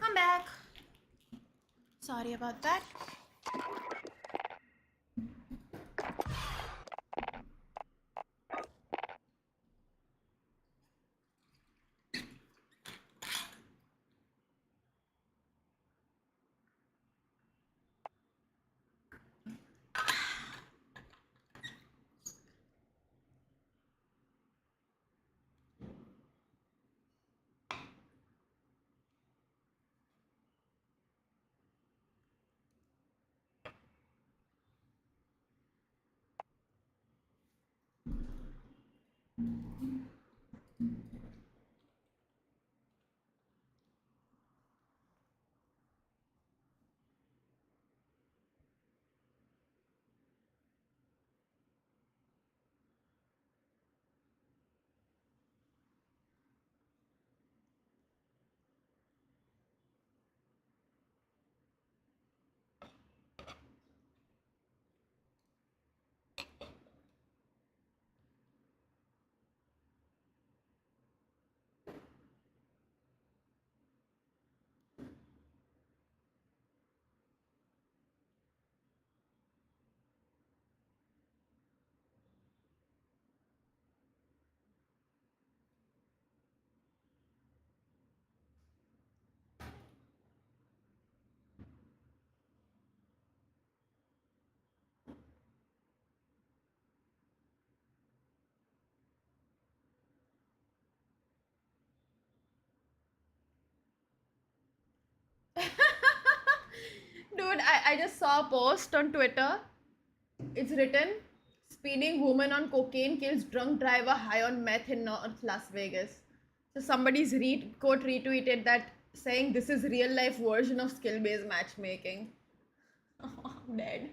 I'm back. Sorry about that. Dude, I just saw a post on Twitter. It's written, speeding woman on cocaine kills drunk driver high on meth in North Las Vegas. So somebody's quote retweeted that saying this is real life version of skill-based matchmaking. Oh, I'm dead.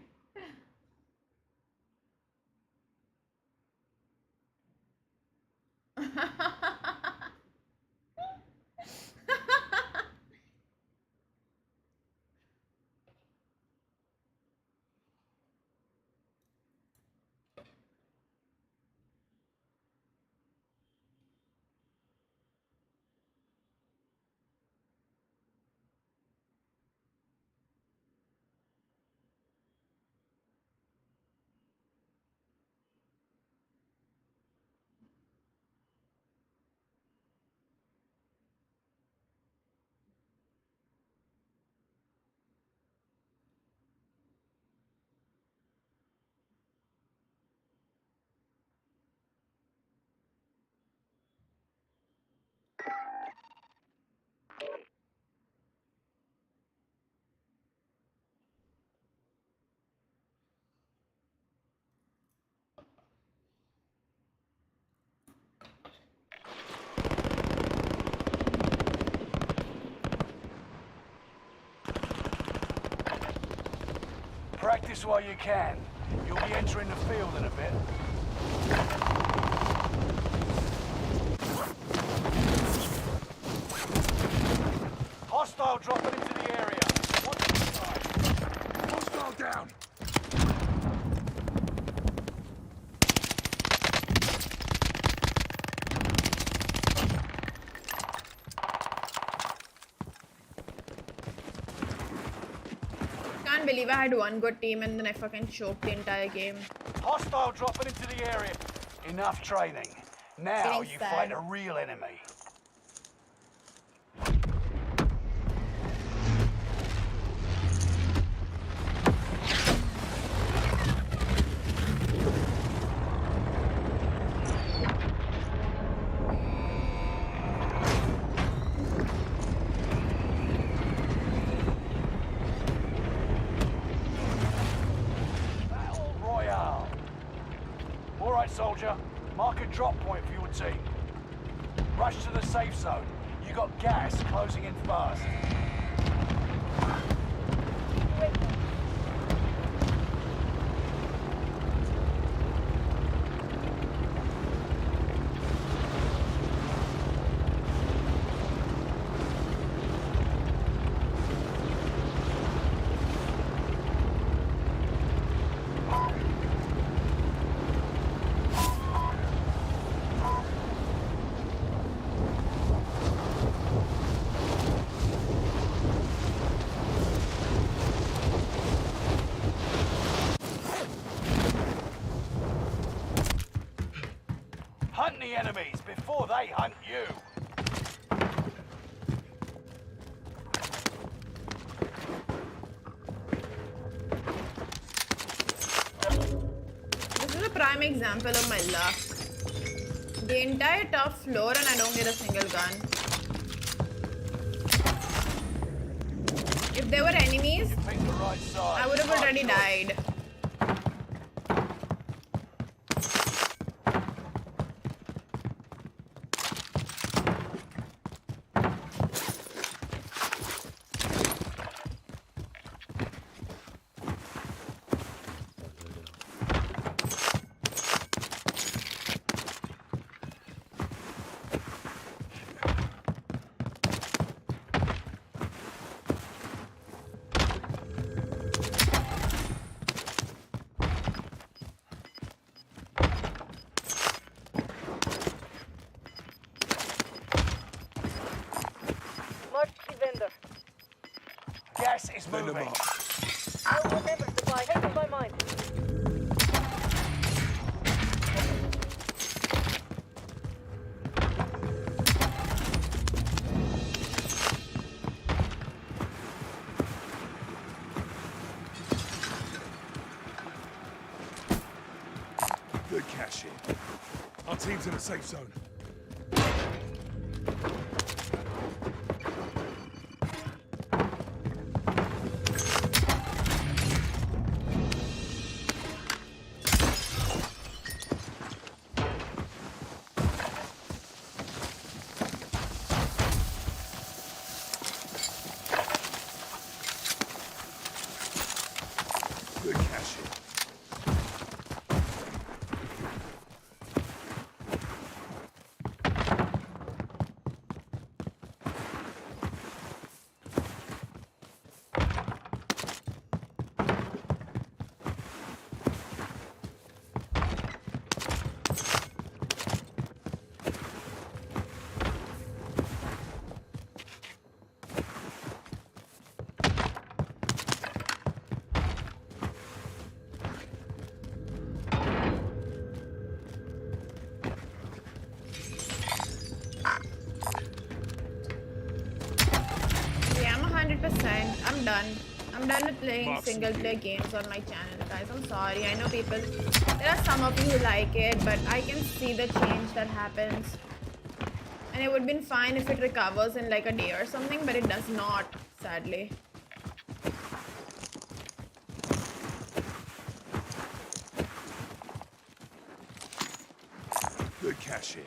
Practice while you can. You'll be entering the field in a bit. Hostile dropping into the area. Watch the side. Hostile down. Can't believe I had one good team and then I fucking choked the entire game. Hostile dropping into the area. Enough training. Now Getting you sad. fight a real enemy. Battle Royale. All right, soldier. Mark a drop point for your team. Rush to the safe zone. You got gas closing in fast. Hunt the enemies before they hunt you. This is a prime example of my luck. The entire top floor and I don't get a single gun. If there were enemies, You picked the right side. I would have already died. Gas is moving. I'll remember to buy. Taken by mine. Good cash in. Our team's in a safe zone. Good cash in. Yeah, I'm 100%. I'm done. I'm done with playing single player games on my channel, guys. I'm sorry. I know people, there are some of you who like it, but I can see the change that happens. And it would have been fine if it recovers in like a day or something, but it does not, sadly. Good cash in.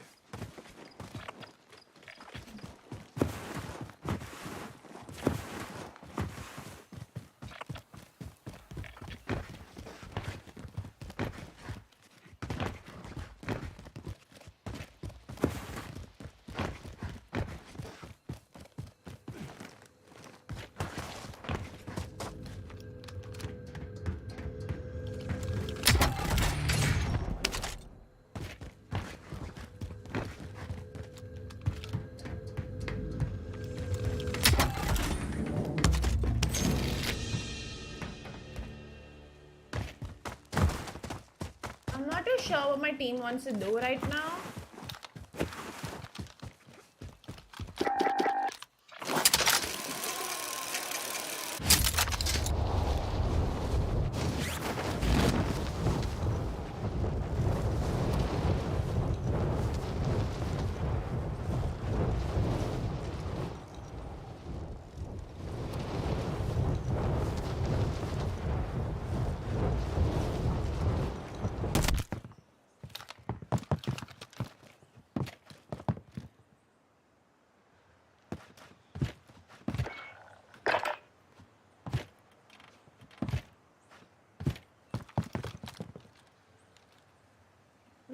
sure what my team wants to do right now.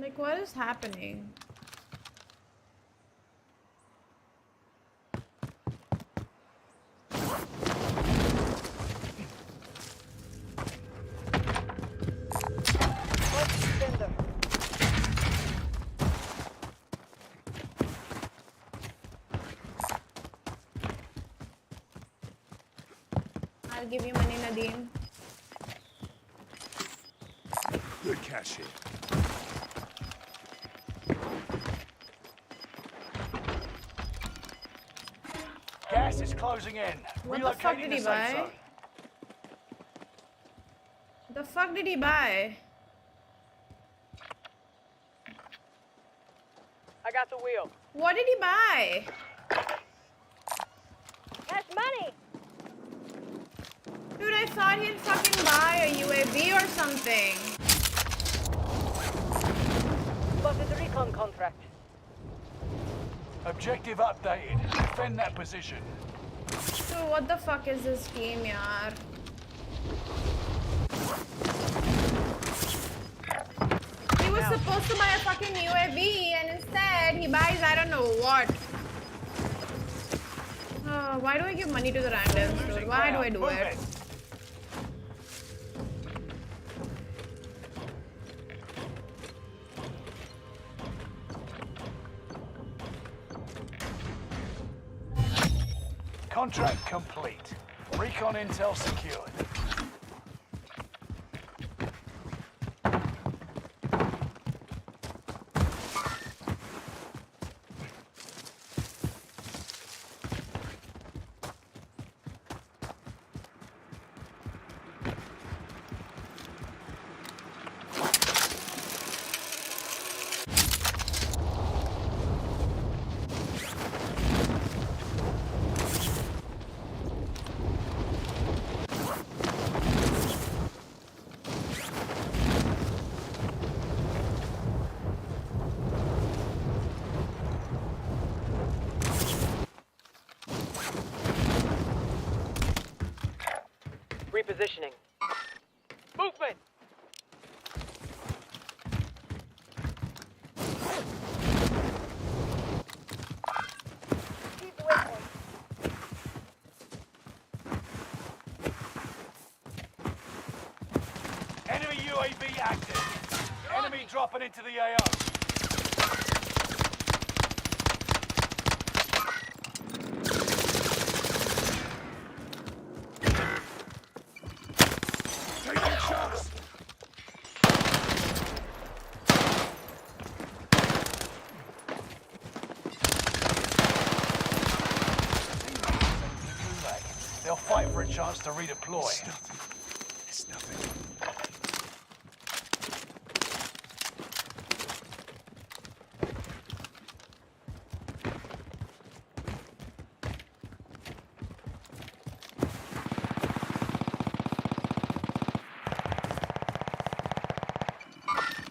Like, what is happening? I'll give you money, Nadeem. Good cash here. Gas is closing in. What the fuck did he buy? The fuck did he buy? I got the wheel. What did he buy? That's money. Dude, I thought he'd fucking buy a UAV or something. Spotted the recon contract. Objective updated. Defend that position. Dude, what the fuck is this game, yaar? He was supposed to buy a fucking UAV and instead he buys I don't know what. Why do I give money to the randoms, dude? Why do I do it? Contract complete. Recon intel secured. Repositioning. Movement! Keep the waypoint. Enemy UAV active. Enemy dropping into the AO. They'll fight for a chance to redeploy. It's nothing.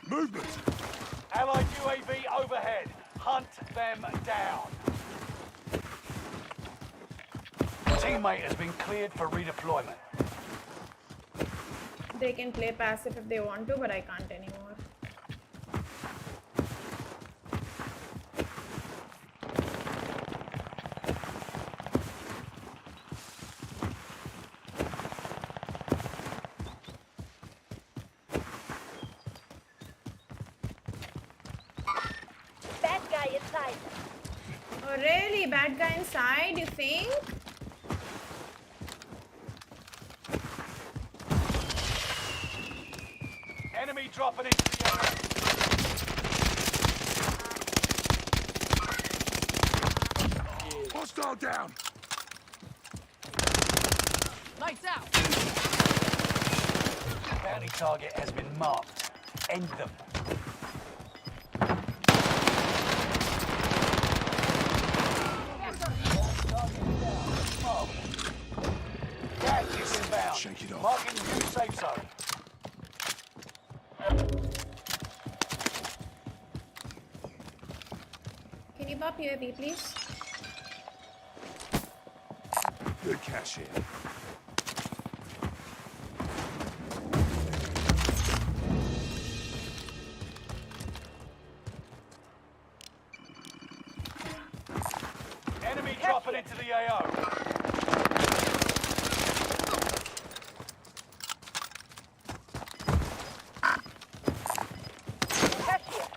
Movement! Allied UAV overhead. Hunt them down. Teammate has been cleared for redeployment. They can play passive if they want to, but I can't anymore. Bad guy inside. Oh really? Bad guy inside, you think? Enemy dropping into the area. Hostile down. Lights out. Bounty target has been marked. End them. Gas is inbound. Shake it off. Marking new safe zone. Can you pop UAV, please? Good cash here. Enemy dropping into the AO. Catch here.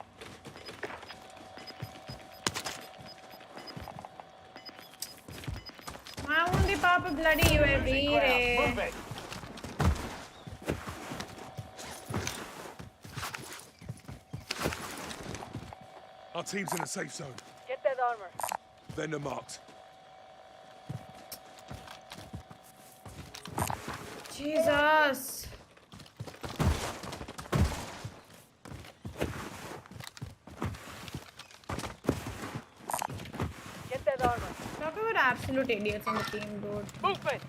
Why won't they pop a bloody UAV? Losing ground. Re? Move it. Our team's in a safe zone. Get that armor. Vendor marked. Jesus. Get that armor. Talk about absolute idiots on the team, dude. Movement!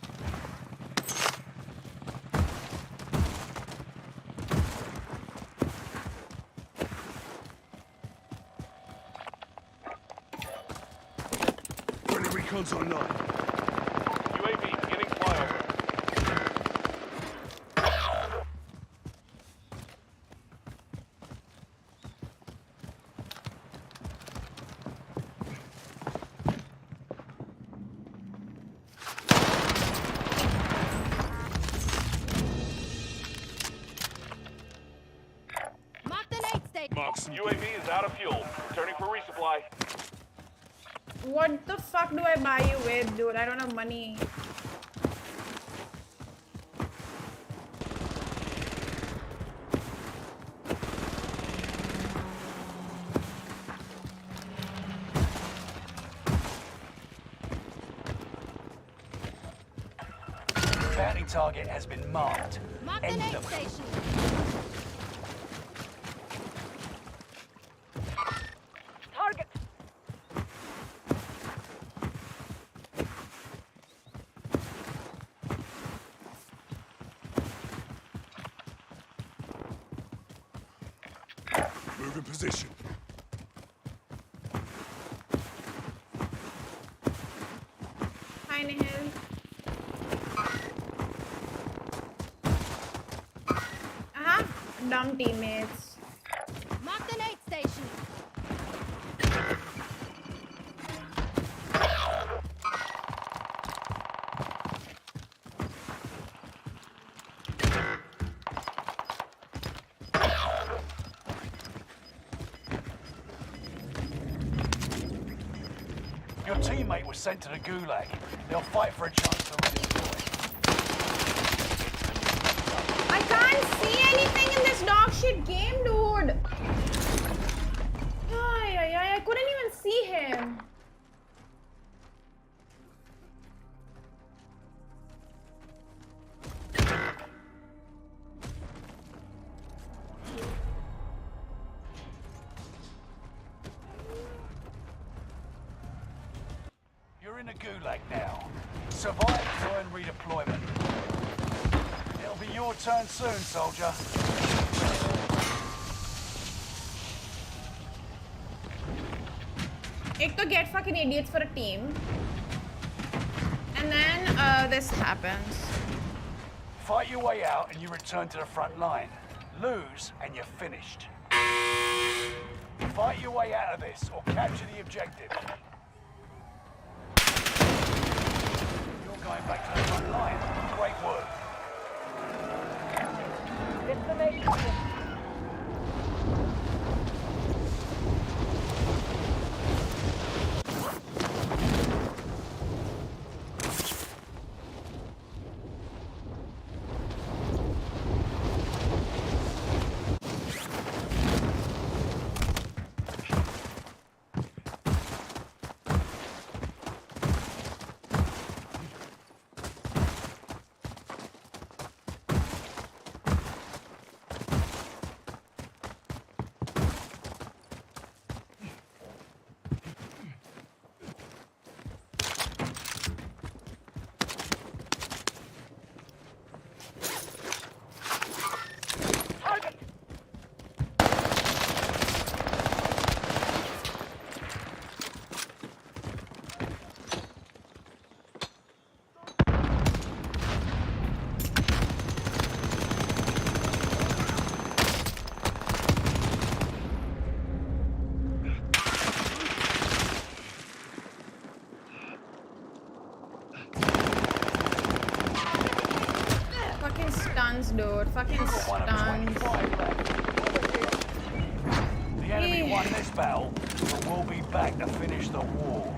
Friendly recon's online. UAV beginning flyover. Mark the aid station. Marks. UAV is out of fuel. Returning for resupply. What the fuck do I buy you with, dude? I don't have money. Bounty target has been marked. Mark the End aid them. station. Target. Move in position. Hi, Nihil. Dumb teammates. Mark the aid station. Your teammate was sent to the gulag. They'll fight for a chance to redeploy. I can't see anything in this dog shit game, dude. I couldn't even see him. You're in the gulag now. Survive to earn redeployment. It'll be your turn soon, soldier. Ek to get fucking idiots for a team. And then this happens. Fight your way out and you return to the front line. Lose and you're finished. Fight your way out of this or capture the objective. You're going back to the front line. Great work. Destination. stuns, dude. Fucking One of stuns. 25 left. The enemy won this battle, but we'll be back to finish the war.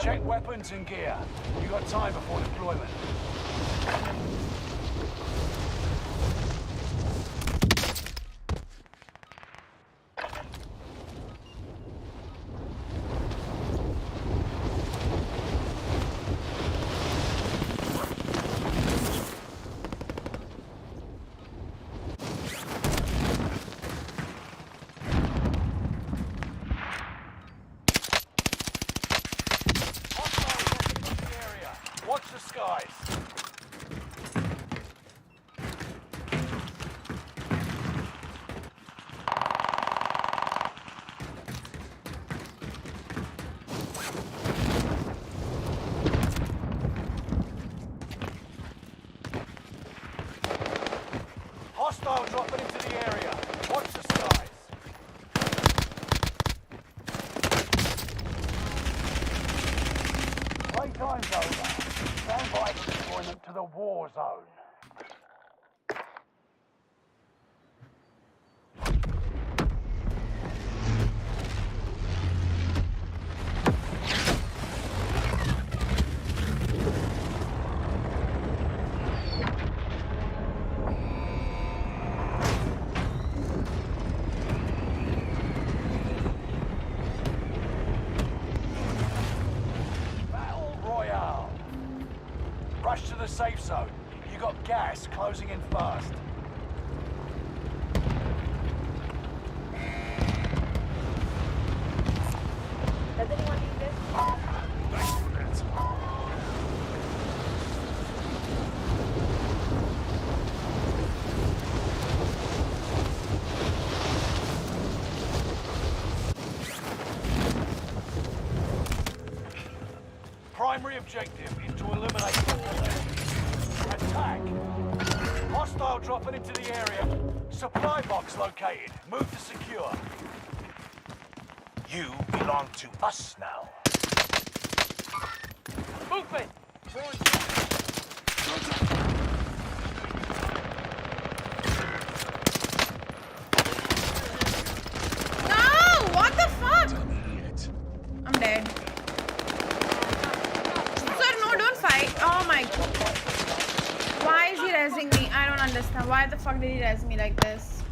Check weapons and gear. You got time before deployment. Watch the skies. Hostile dropping into the area. Watch the skies. Playtime's over. Stand by for deployment to the war zone. Rush to the safe zone. You got gas closing in fast. Does anyone need this? Thanks for that. Primary objective is to eliminate all enemies. Attack! Hostile dropping into the area. Supply box located. Move to secure. You belong to us now. Movement! No! What the fuck? Idiot. I'm dead. Sir, no, don't fight. Oh my god. Why is he rezzing me? I don't understand. Why the fuck did he res me like this?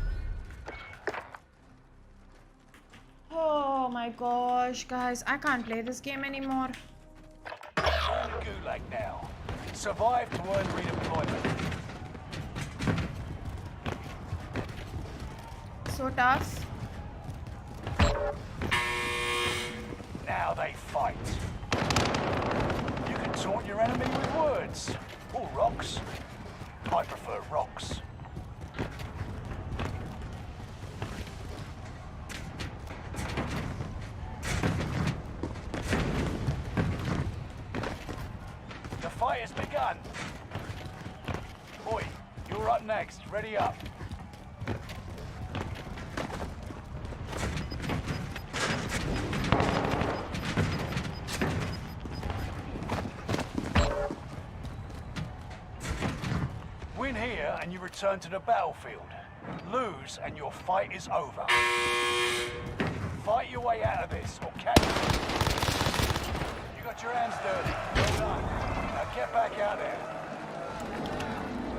Oh my gosh, guys. I can't play this game anymore. You're in the gulag now. Survive to earn redeployment. So tough. Now they fight. You can taunt your enemy with words. Or rocks. I prefer rocks. The fight has begun. Oi, you're up next. Ready up. Win here and you return to the battlefield. Lose and your fight is over. Fight your way out of this or catch you. You got your hands dirty. Well done. Now get back out there.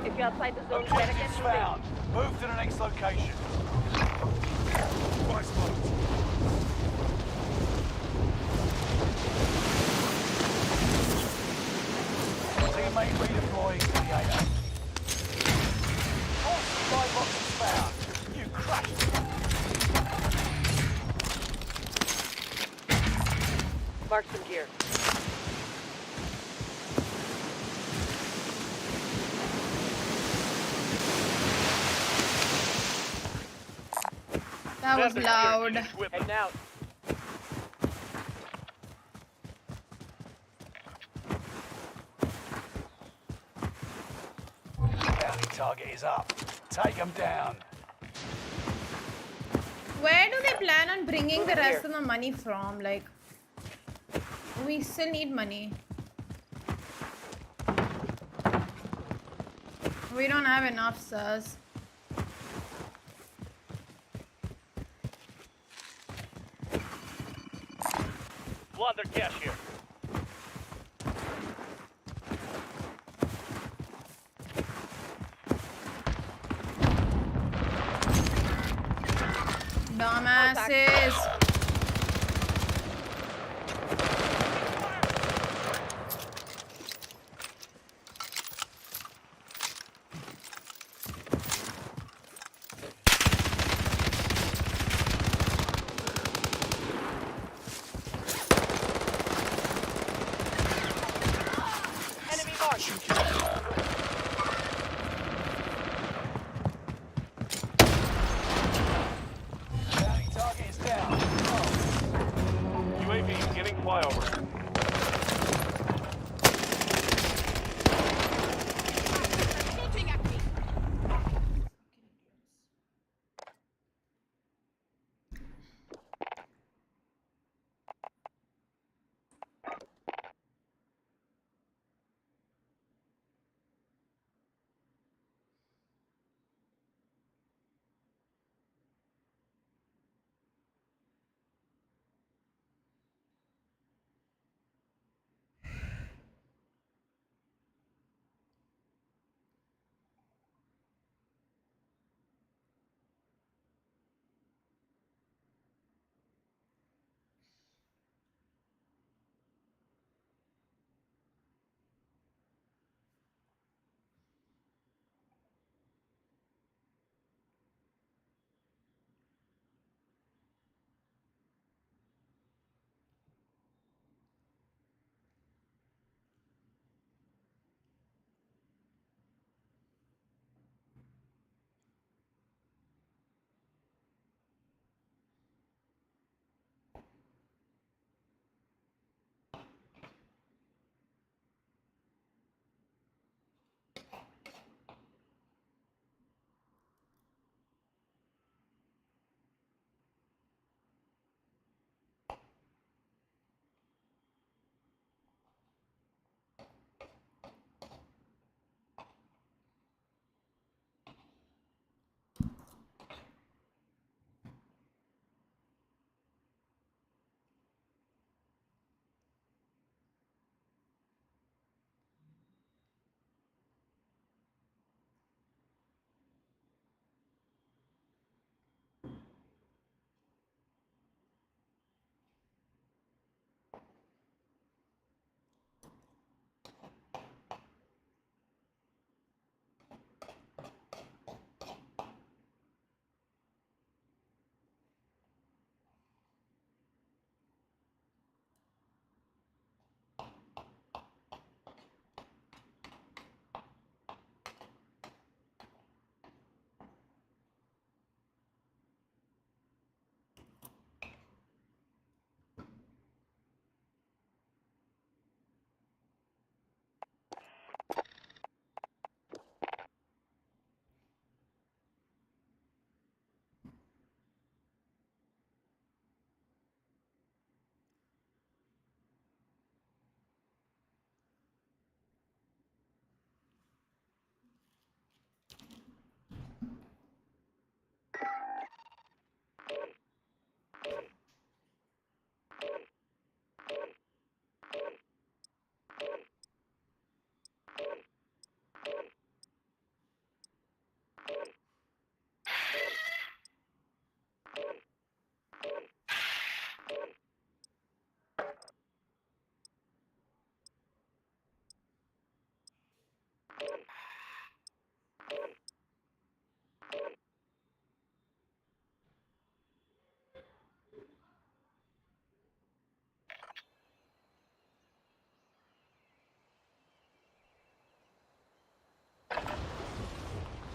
If you're outside the zone, you better get Objectives moving. found. Move to the next location. Right spot. Teammate redeploying to the AO. All supply boxes found. You crushed it. Mark some gear. That was loud. Heading out. Bounty target is up. Take them down. Where do they plan on bringing the rest of the money from? Like, we still need money. We don't have enough, sirs. Launder cash here. Dumbasses. Enemy marked. Bounty target is down. UAV getting flyover.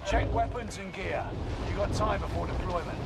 Check weapons and gear. You got time before deployment.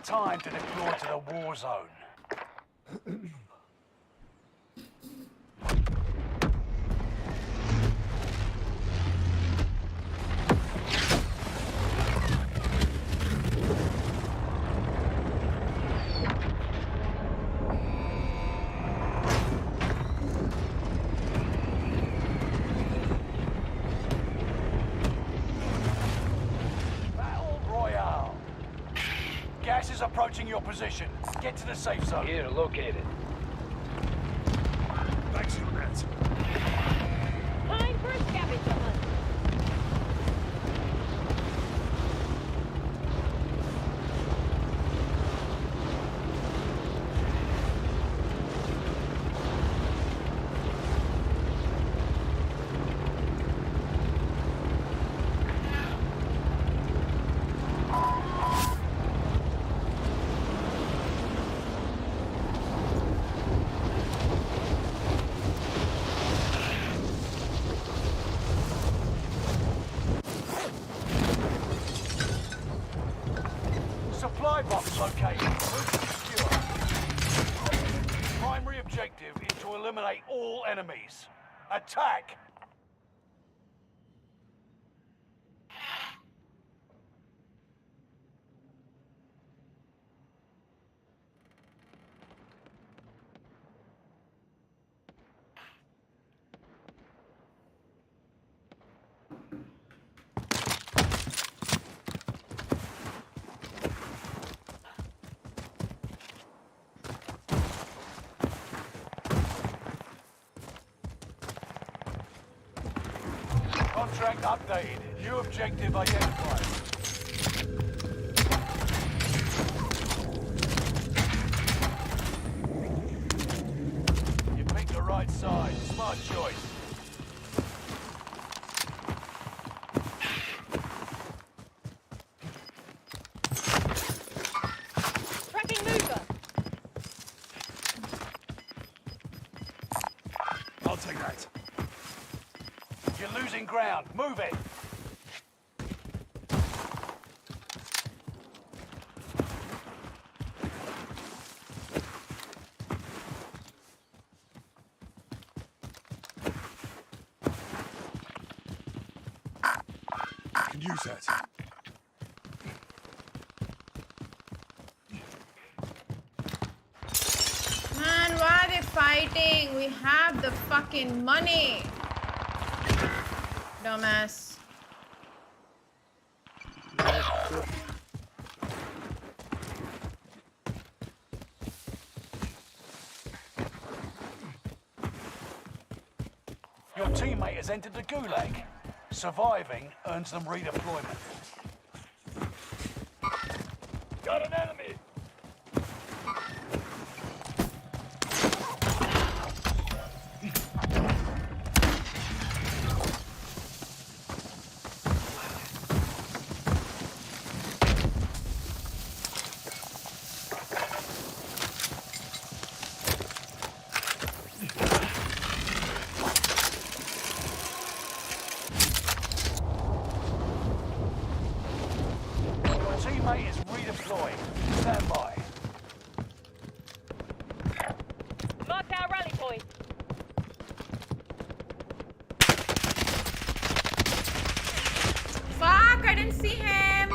Time to deploy to the war zone. Gas is approaching your position. Get to the safe zone. Here, located. Thanks for that. Time for a scavenger hunt. Supply box located. Route secure. Primary objective is to eliminate all enemies. Attack! Contract updated. New objective identified. You picked the right side. Smart choice. Tracking mover. I'll take that. You're losing ground. Move it. Can use that. Man, why are they fighting? We have the fucking money. Dumbass. Your teammate has entered the gulag. Surviving earns them redeployment. Got an enemy! Teammate is redeploying. Stand by. Marked our rally point. didn't see him.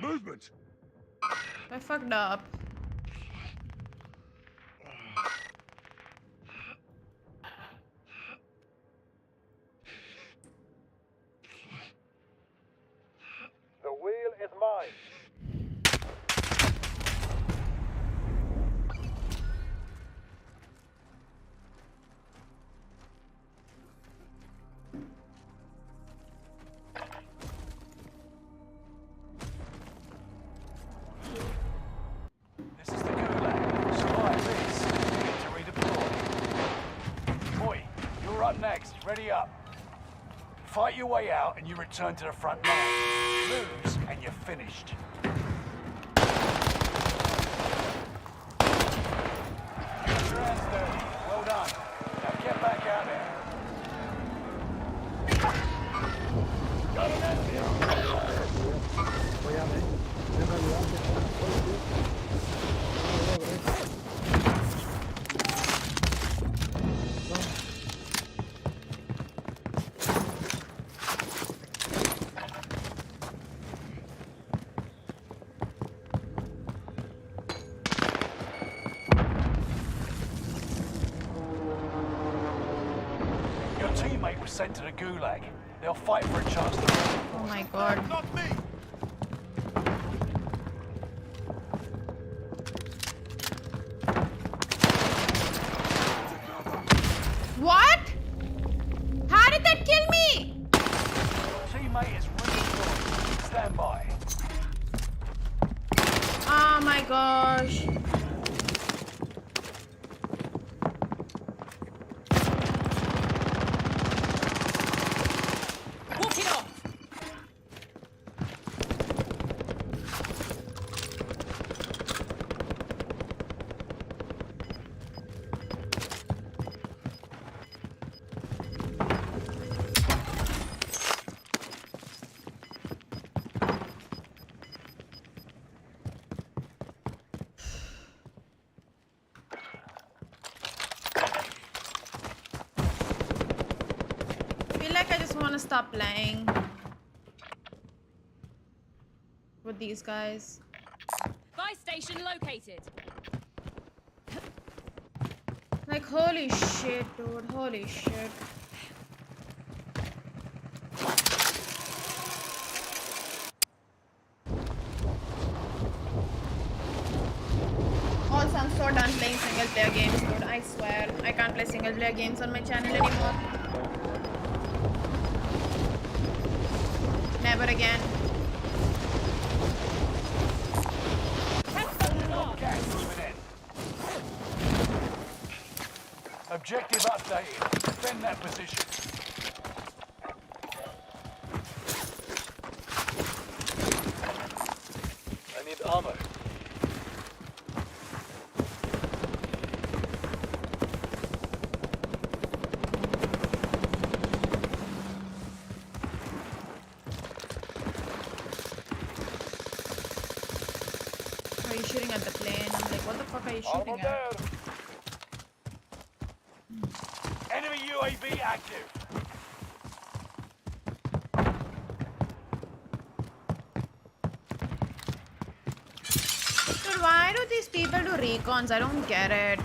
Movement. I fucked up. The wheel is mine. This is the gulag. Survive this. You need to redeploy. Boy, you're up next. Ready up. Fight your way out and you return to the front line. Lose and you're finished. Your hands dirty. Well done. Now get back out there. Got an enemy. Your teammate was sent to the gulag. They'll fight for a chance to win. Oh my god. Not me. What? How did that kill me? Teammate is redeployed. Stand by. Oh my gosh. Walk it off. I feel like I just want to stop playing with these guys. Buy station located. Like, holy shit, dude. Holy shit. Also, I'm so done playing single player games, dude. I swear. I can't play single player games on my channel anymore. Never again. Gas moving in. Objective updated. Defend that position. I need armor. Are you shooting at the plane? I'm like, what the fuck are you shooting at? Enemy UAV active. Dude, why do these people do recons? I don't get it.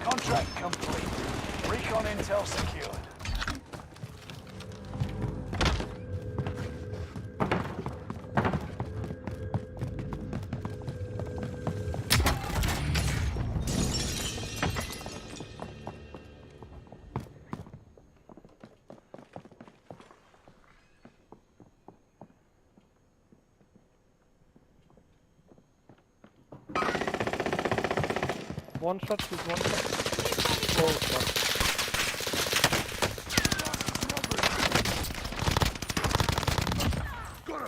Contract complete. Recon intel secured. One shot, he's one shot. Oh, fuck.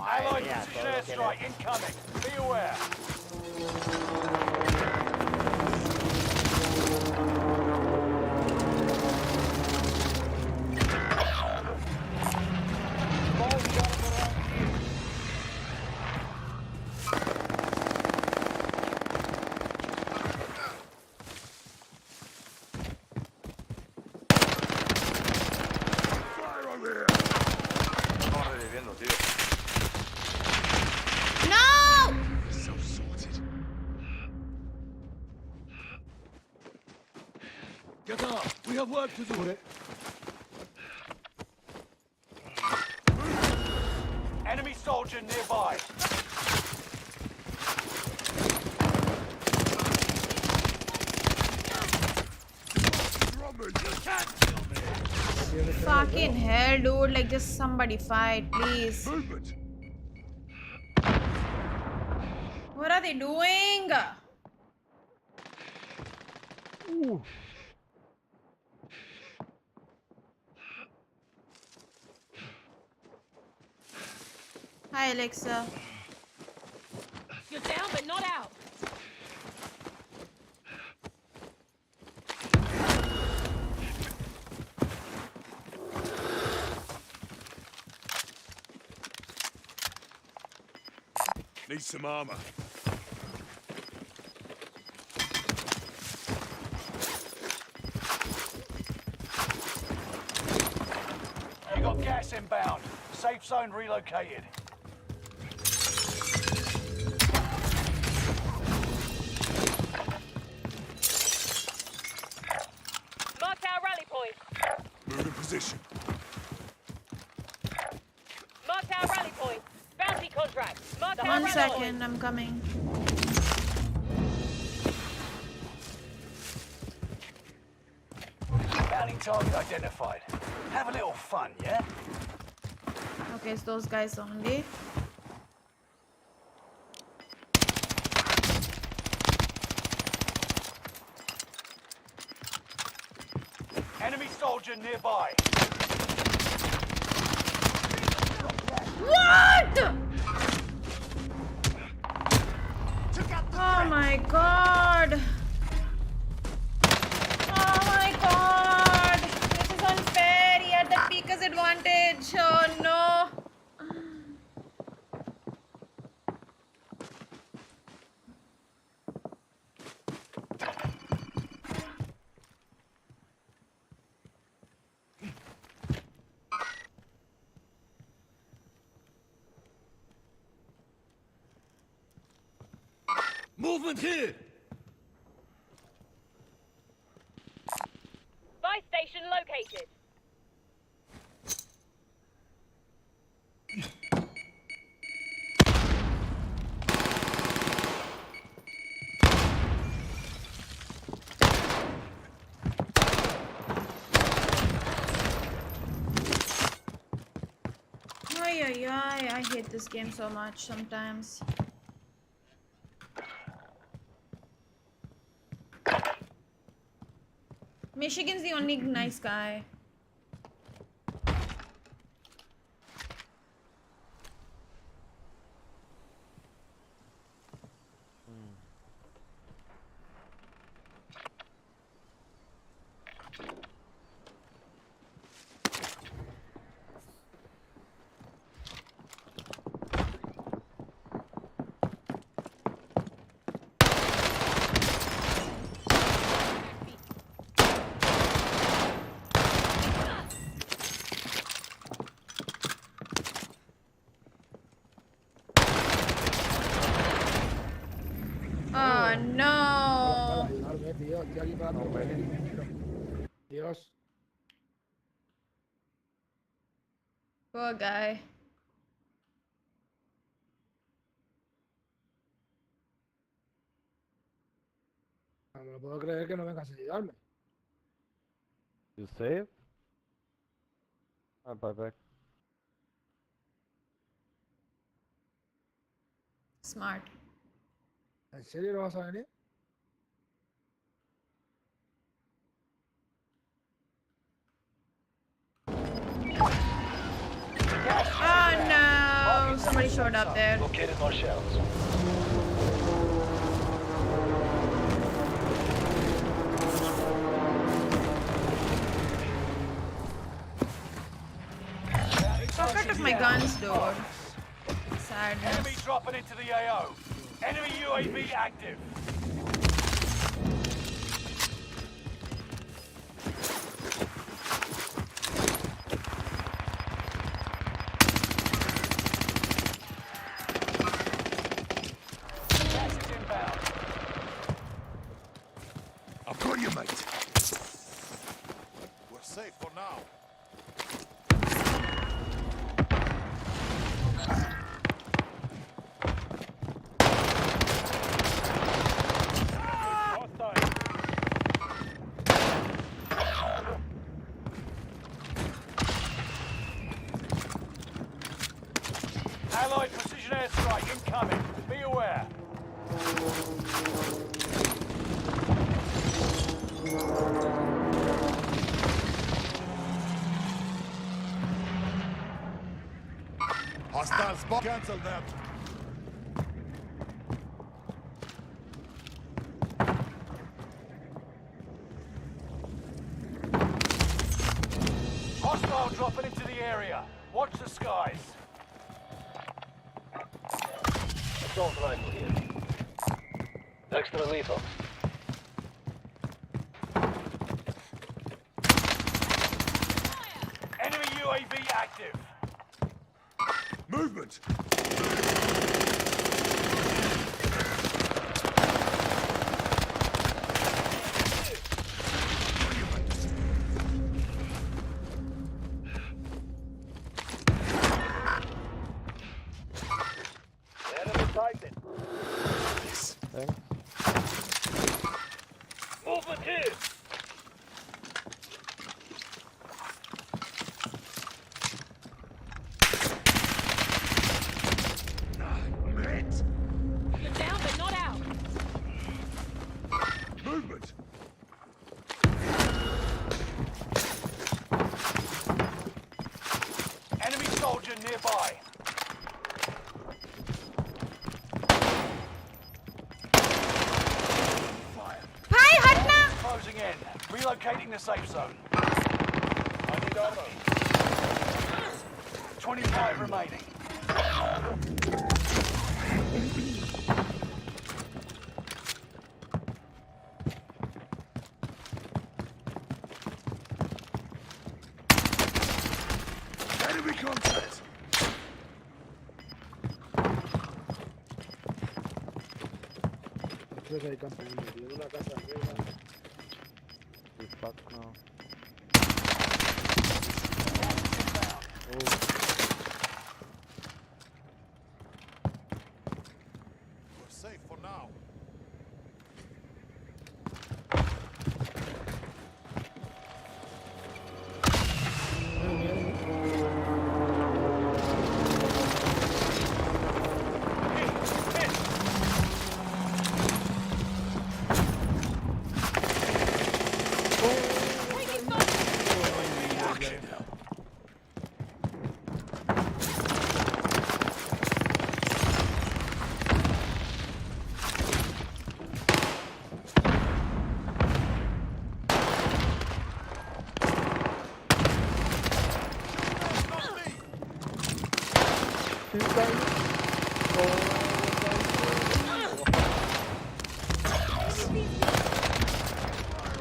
Allied precision airstrike incoming. Be aware. have work to do. Enemy soldier nearby. Fucking hell, dude. Like, just somebody fight, please. Movement. What are they doing? Ooh. Hi, Alexa. You're down, but not out. Need some armor. You got gas inbound. Safe zone relocated. Marked our rally point. Move in position. Marked our rally point. Bounty contract. Marked our 1 rally second, point. I'm coming. Bounty target identified. Have a little fun, yeah? Okay, it's those guys only. Enemy soldier nearby. What? Oh my god. Oh my god. This is unfair. He had the peeker's advantage. Oh no. Movement here. Buy station located. Ay, ay, ay. I hate this game so much sometimes. Michigan's the only nice guy. Oh no. Ayudarme, tío. Estoy aquí parando. Dios. Poor guy. No me lo puedo creer que no vengas a ayudarme. You save? I'll buy back. Smart. ¿En serio no vas a venir? Oh no. Somebody showed up there. Located more shells. Fucker took my guns, dude. Sadness. Enemy dropping into the AO. Enemy UAV active. Gas is inbound. I've got you, mate. airstrike incoming. Be aware. Hostile spot. Cancel that. Hostile dropping into the area. Watch the skies. Assault rifle here. Extra lethal. Enemy UAV active. Movement. Enemy Titan. Thanks. Movement here. You're down, but not out. Movement. Enemy soldier nearby. Hi, Hatna! Closing in. Relocating the safe zone. I need ammo. 25 remaining. Enemy contact. Creo que hay campeones. Tiene una casa arriba. We fuck now. We're safe for now.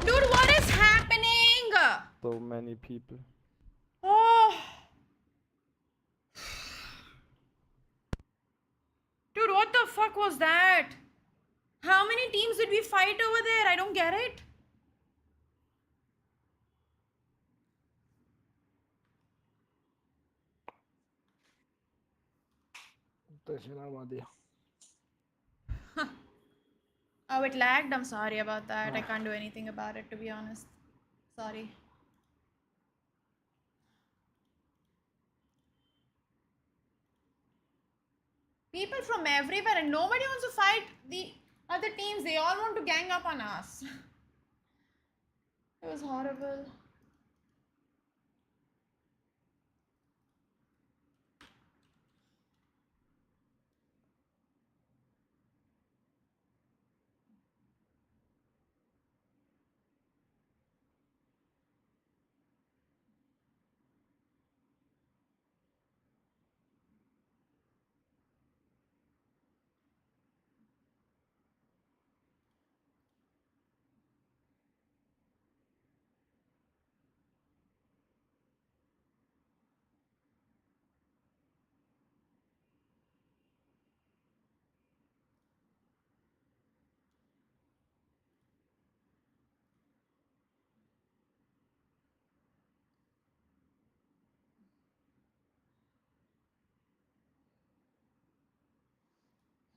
Dude, what is happening? So many people. Oh. Dude, what the fuck was that? How many teams did we fight over there? I don't get it. Oh, it lagged. I'm sorry about that. I can't do anything about it, to be honest. Sorry. People from everywhere, and nobody wants to fight the other teams. They all want to gang up on us. It was horrible.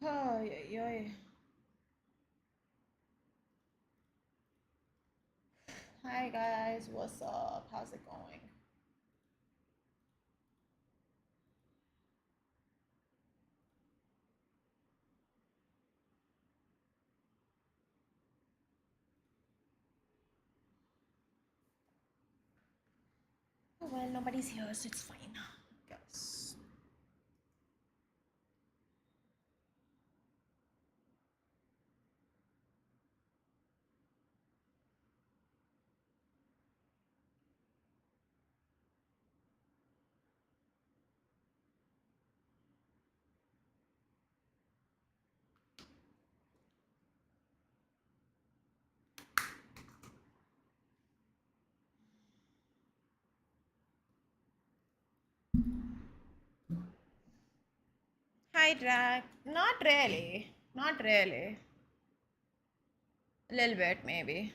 Ay, ay, ay. Hi guys, what's up? How's it going? well, nobody's here, so it's fine. Guess. Hi, Drag. Not really. Not really. A little bit, maybe.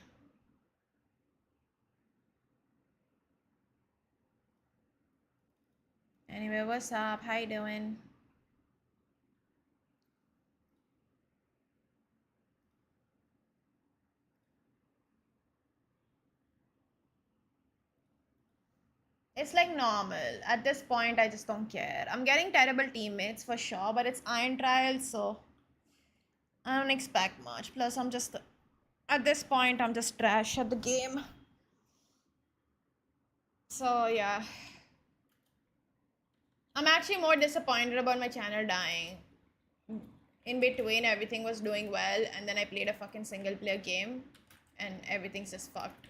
Anyway, what's up? How you doing? It's like normal. At this point, I just don't care. I'm getting terrible teammates for sure, but it's iron trials, so I don't expect much. Plus, I'm just, at this point, I'm just trash at the game. So, yeah. I'm actually more disappointed about my channel dying. In between, everything was doing well, and then I played a fucking single player game, and everything's just fucked.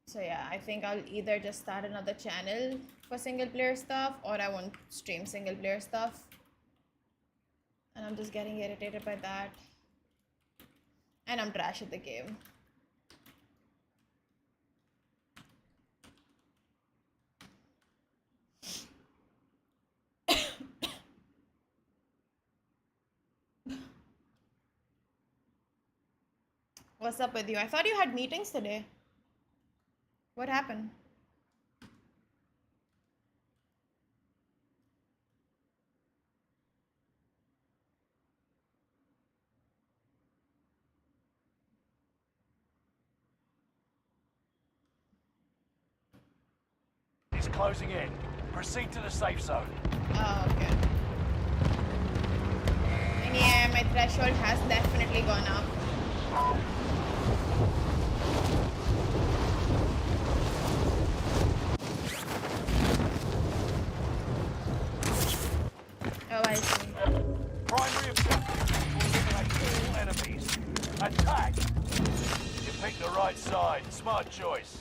So yeah, I think I'll either just start another channel for single player stuff, or I won't stream single player stuff. And I'm just getting irritated by that. And I'm trash at the game. What's up with you? I thought you had meetings today. What happened? It's closing in. Proceed to the safe zone. Oh, okay. And yeah, my threshold has definitely gone up. Oh, I see. Primary objective: eliminate all enemies. Attack! You picked the right side. Smart choice.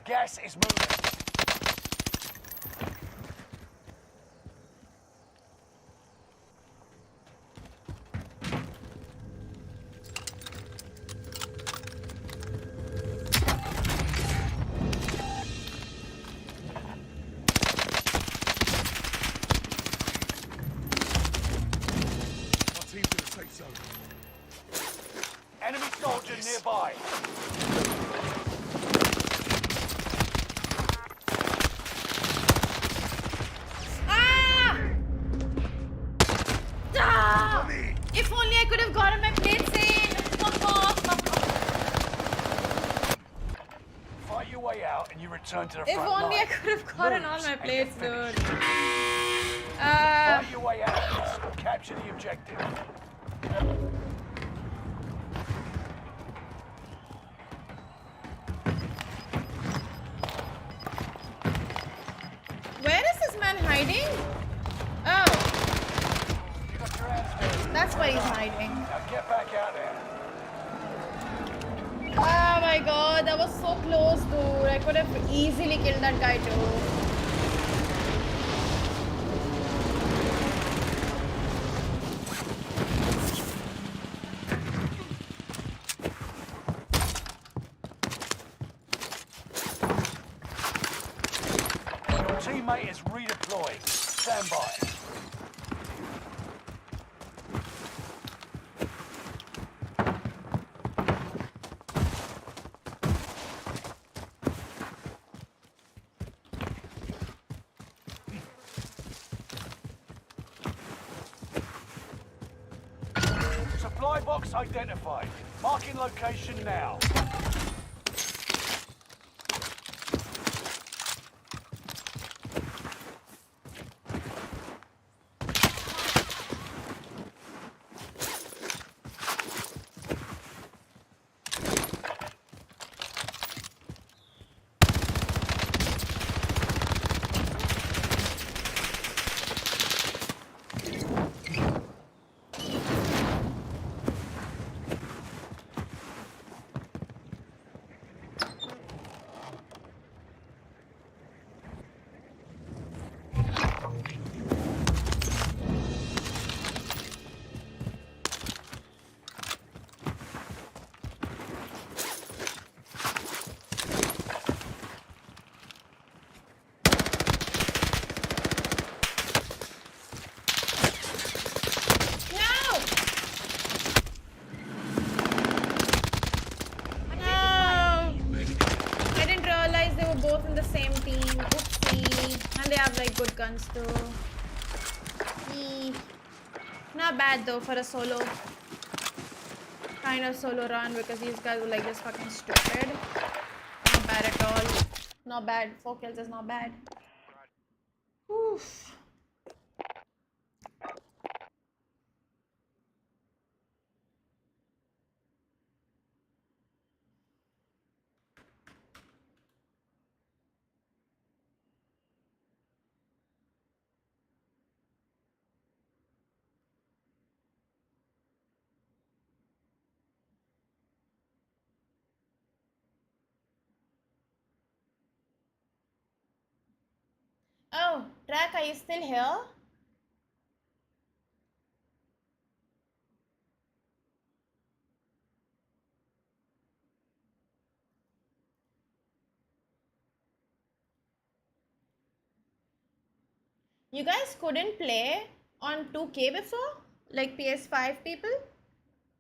Gas is moving. Our team's in the safe zone. Enemy soldier nearby. If only I could have gotten my plates in! Fight your way out and you return to the If front only line. I could have gotten all my plates, dude. Fight your way out and stop Capture the objective. Where is this man hiding? Oh. You got your hands dirty. That's where he's hiding. Now get back out there. Oh my god, that was so close, dude. I could have easily killed that guy too. Your teammate is redeploying. Stand by. Supply box identified. Marking location now. Good guns too. Not bad though for a solo kind of solo run because these guys were like just fucking stupid. Not bad at all. Not bad. 4 kills is not bad. Oof. Oh, Track, are you still here? You guys couldn't play on 2K before? Like PS5 people?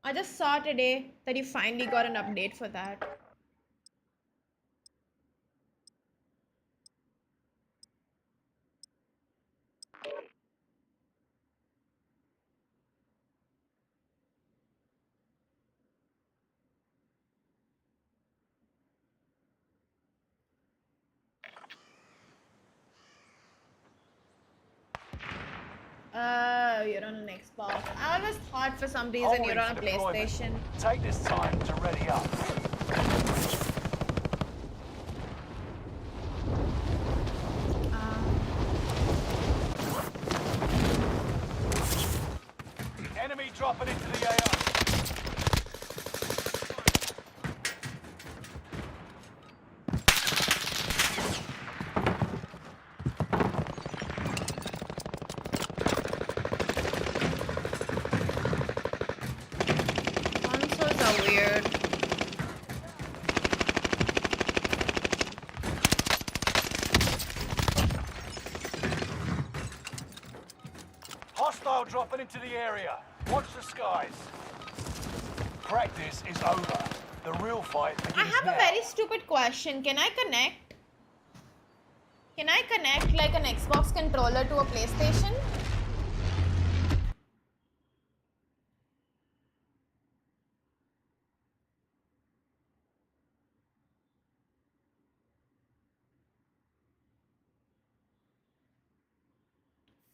I just saw today that you finally got an update for that. You're on an Xbox. I always thought for some reason you're on a PlayStation. Take this time to ready up. Enemy dropping into the AR. Dropping into the area. Watch the skies. Practice is over. The real fight begins now. I have a very stupid question. Can I connect? Can I connect like an Xbox controller to a PlayStation?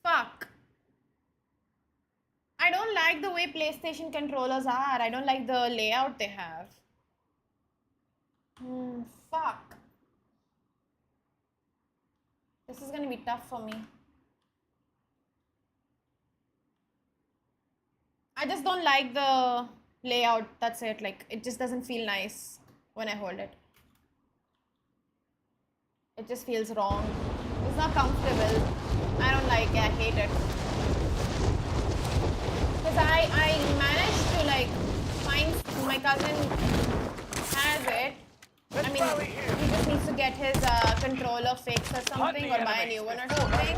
Fuck. I don't like the way PlayStation controllers are. I don't like the layout they have. Fuck. This is gonna be tough for me. I just don't like the layout. That's it. Like, it just doesn't feel nice when I hold it. It just feels wrong. It's not comfortable. I don't like it. I hate it. Because I managed to like find my cousin has it. I mean, he just needs to get his controller fixed or something, or buy a new one or something,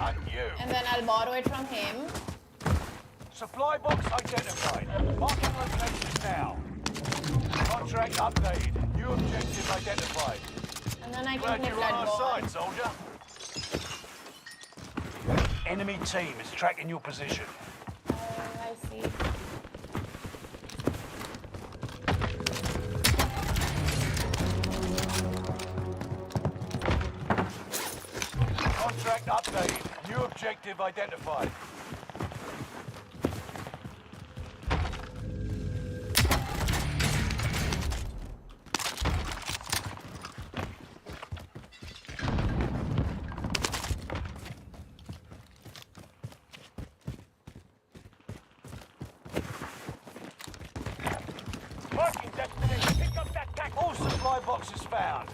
and then I'll borrow it from him. Supply box identified. Marking location now. Contract updated. New objective identified. And then I can Glad hit you're that on our ball. side, soldier. Enemy team is tracking your position. I see. Contract updated. New objective identified. Marking destination. Pick up that pack. All supply boxes found.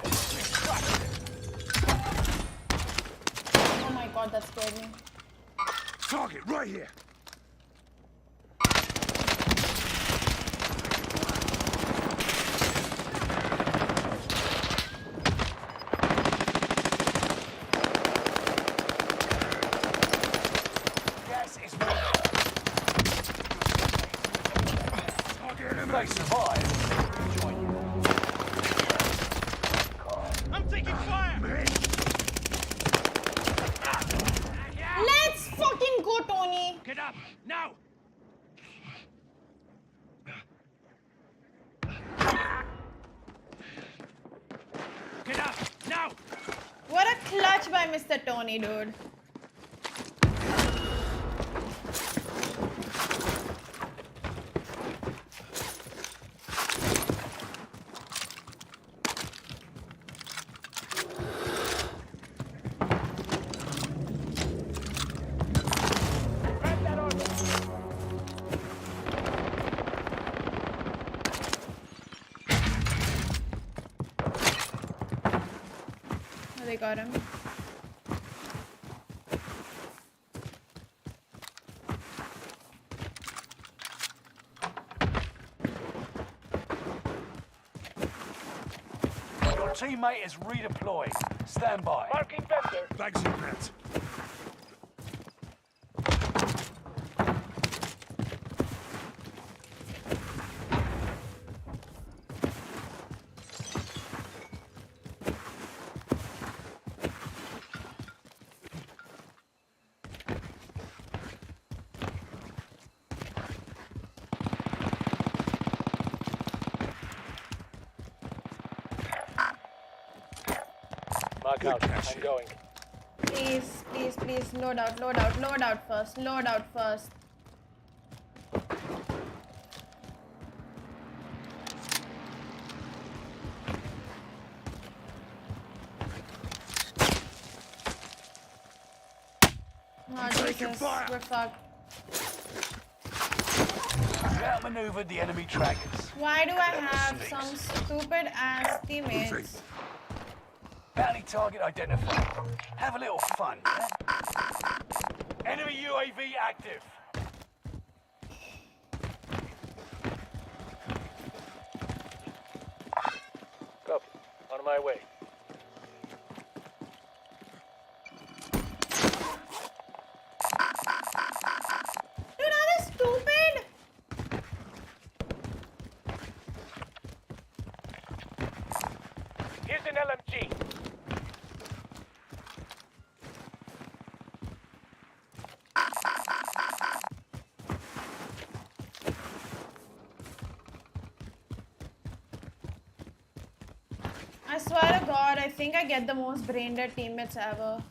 Oh my god, that scared me. Target right here. Gas is moving. They survive. Join you. I'm taking fire. Let's fucking go, Tony! Get up now. Get up now. What a clutch by Mr. Tony, dude. Grab that armor. Oh, they got him. Your teammate is redeployed. Stand by. Marking vector. Bags in that. Mark out. I'm going. Please, please, please, load out first, load out first. Oh, Jesus, we're fucked. You outmaneuvered the enemy trackers. Why do I have some stupid ass teammates? Bounty target identified. Have a little fun. Yeah? Enemy UAV active. Copy. On my way. Dude, are they stupid? Here's an LMG. I swear to God, I think I get the most brain dead teammates ever.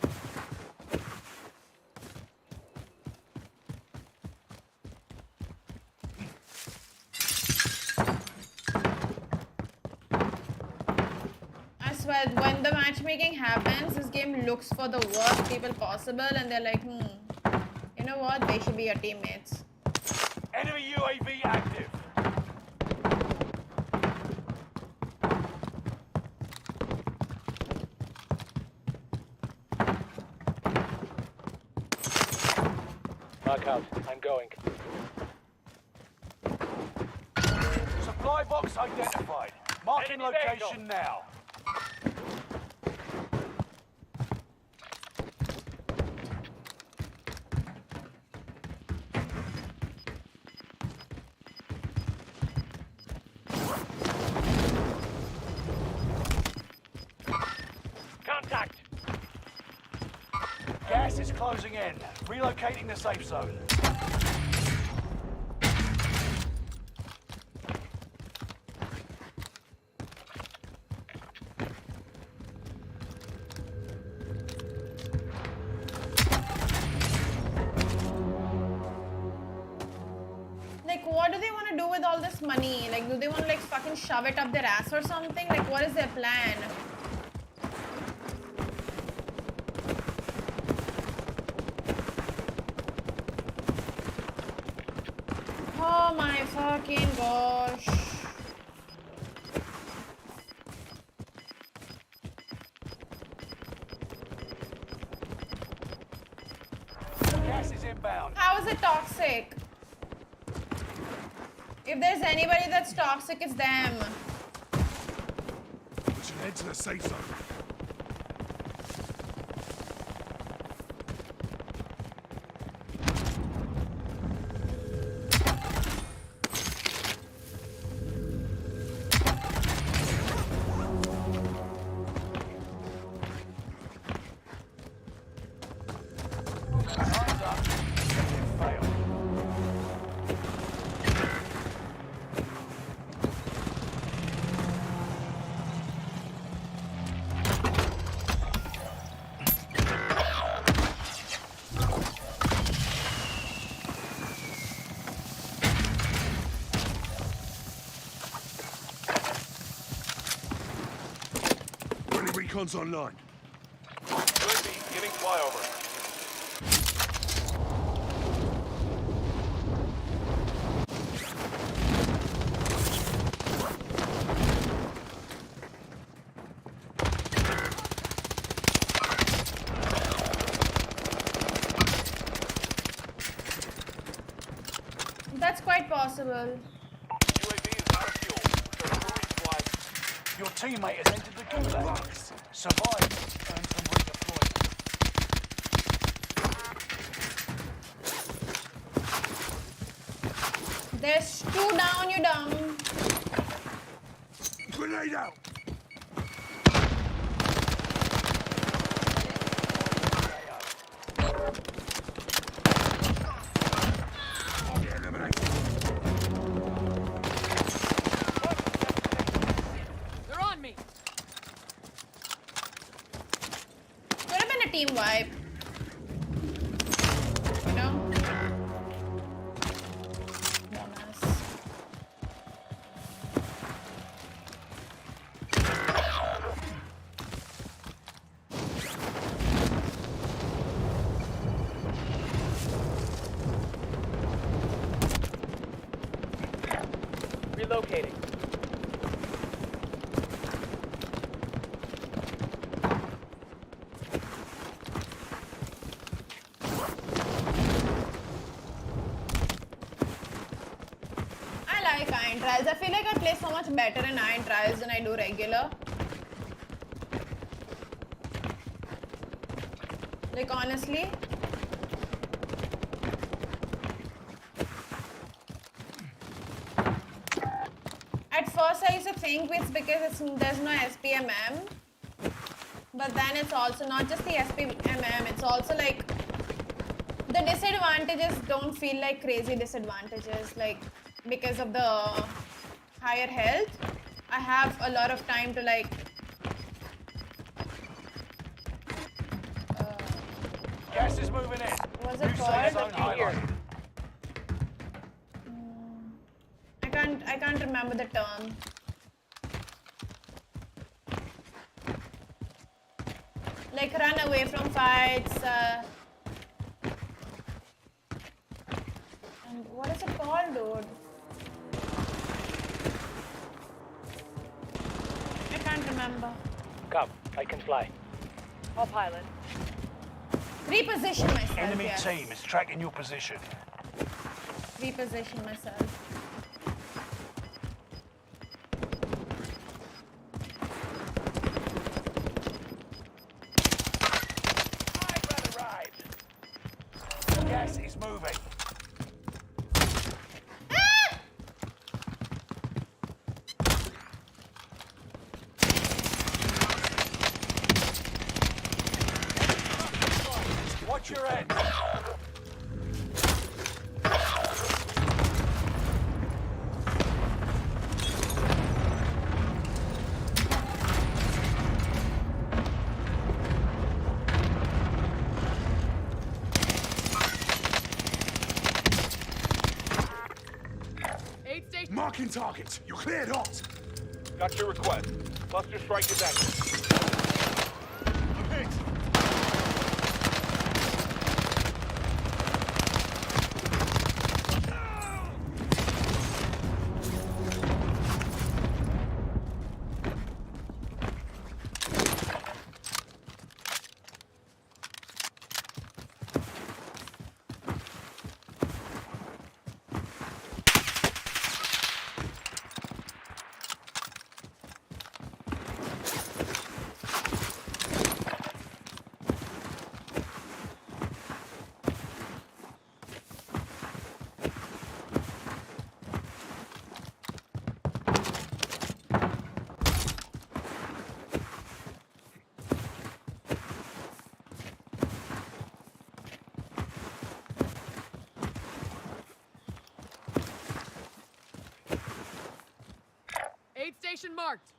why when the matchmaking happens, this game looks for the worst people possible and they're like, you know what? They should be your teammates. Enemy UAV active. Mark out. I'm going. Supply box identified. Marking Enemy location now. Contact. Gas is closing in. Relocating the safe zone. Like, what do they want to do with all this money? Like, do they want to like fucking shove it up their ass or something? Like, what is their plan? Oh my fucking gosh. Gas is inbound. How is it toxic? If there's anybody that's toxic, it's them. We should head to the safe zone. Time's up. Objective failed. Friendly recon's online. UAV getting flyover. That's quite possible. UAV is out of fuel. Return to flight. Your teammate has entered the gulag. Survive. Earn some redeployment. There's two down, you dumb. Grenade out! Target eliminated. They're on me. Could have been a team wipe. You know? Bonus. Relocating. I like Iron Trials. I feel like I play so much better in Iron Trials than I do regular. Like, honestly. At first I used to think it's because there's no SPMM. But then it's also not just the SPMM, it's also like the disadvantages don't feel like crazy disadvantages, like because of the higher health. I have a lot of time to like Gas is moving in. what's it New safe called? zone highlighted. I can't remember the term. Like run away from fights. And what is it called, dude? I can't remember. Come, I can fly. I'll pilot. Reposition myself. Enemy yes. team is tracking your position. Reposition myself. I've arrived. Gas is moving. Watch your head. Marking target. You're cleared hot. Got your request. Cluster strike is active. I'm hit. Station marked.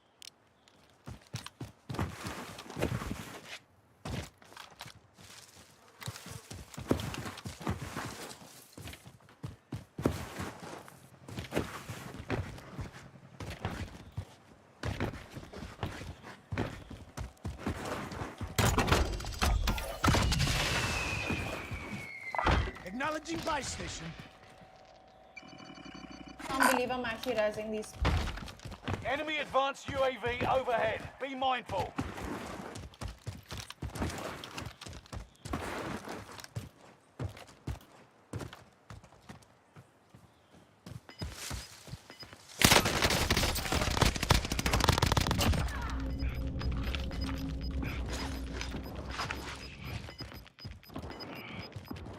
Acknowledging base station. Can't believe I'm actually rising these. Enemy advanced UAV overhead. Be mindful.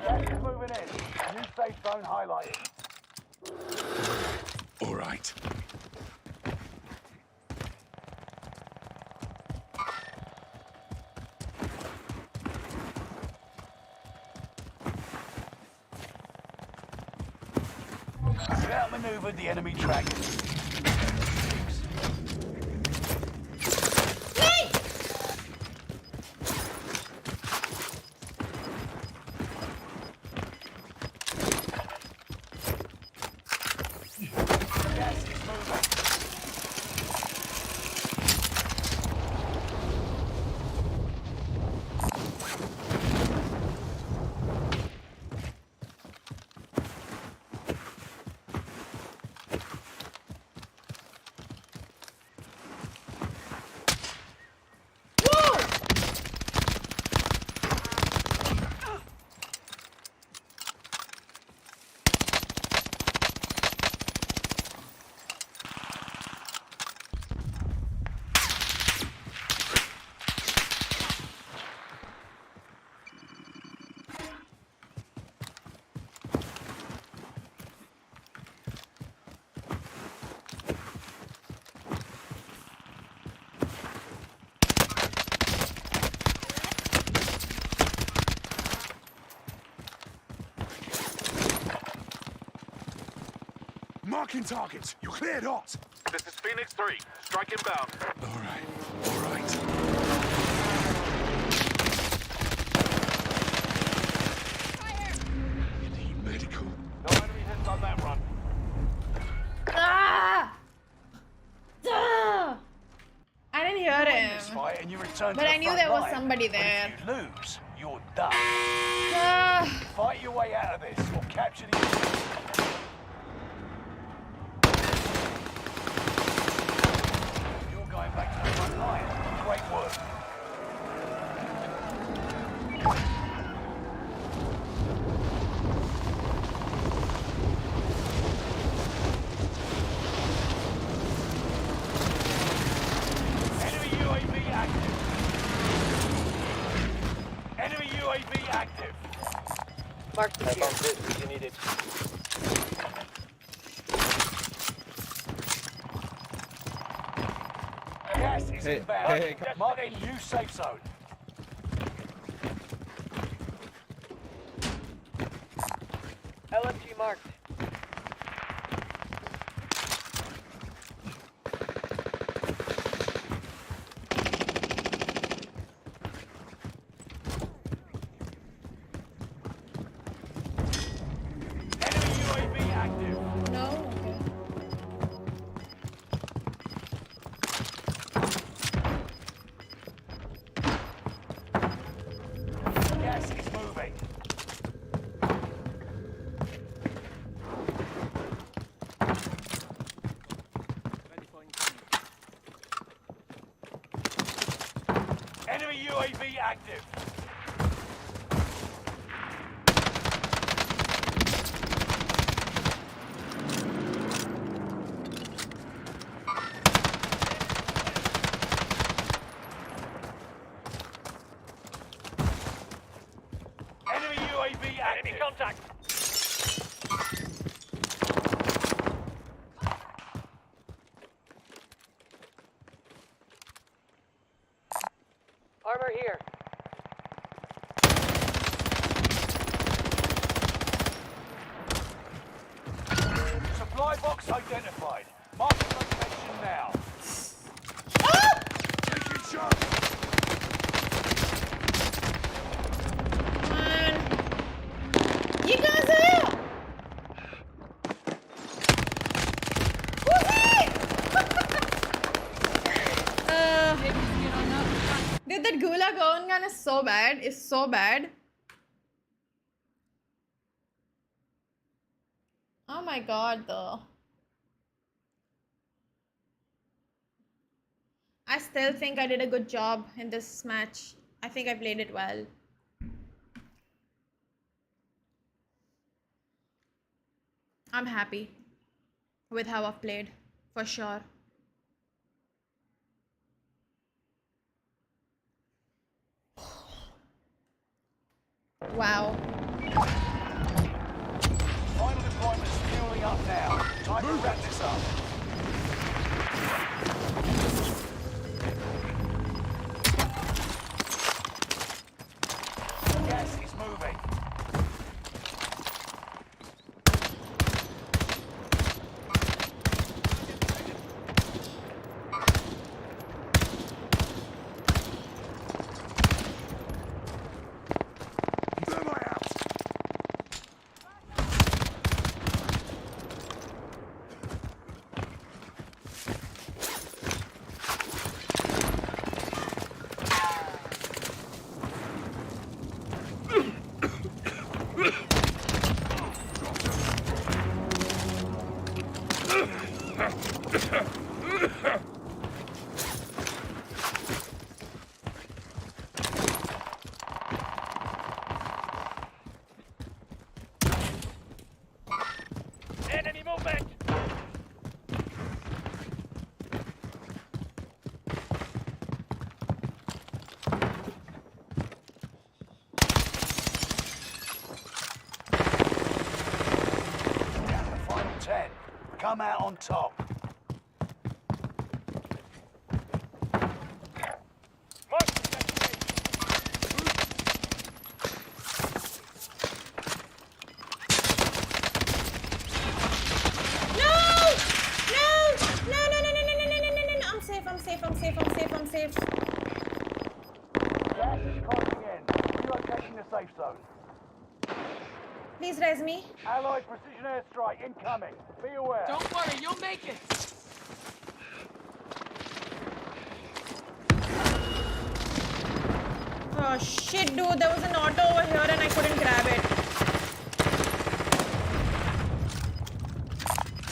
Gas is moving in. New safe zone highlighted. All right. Outmaneuvered the enemy track. Marking target. You're cleared hot. This is Phoenix 3. Strike inbound. All right. All right. You need medical. No enemy hits on that run. Ah! Ah! I didn't hear Win him. this fight and you return But to the I knew front there was line, somebody but there. if you lose, you're done. Ah. Fight your way out of this or capture the You're going back to the front line. Great work. Enemy UAV active. Enemy UAV active. Mark the found this if you need it. Gas is inbound. Marking new safe zone. LMG marked. Enemy UAV active. No. Okay. Gas is moving. Enemy UAV active. Enemy UAV active. Enemy contact. Armor here. Supply box identified. Marking location now. Taking shots! Man. You guys are here. Who's it? Dude, that Gulag own gun is so bad. It's so bad. Oh my god, though. I still think I did a good job in this match. I think I played it well. I'm happy with how I've played, for sure. Wow. Final deployment is fueling up now. Time to wrap this up. Gas is moving. Thermite out! Enemy movement. Down to the final 10. Come out on top. Mark the destination. No! I'm safe, I'm safe, I'm safe, I'm safe, I'm safe. Gas is closing in. Relocating the safe zone. Please res me. Allied precision airstrike incoming. Be aware. Don't worry, you'll make it. Oh shit, dude, there was an auto over here and I couldn't grab it.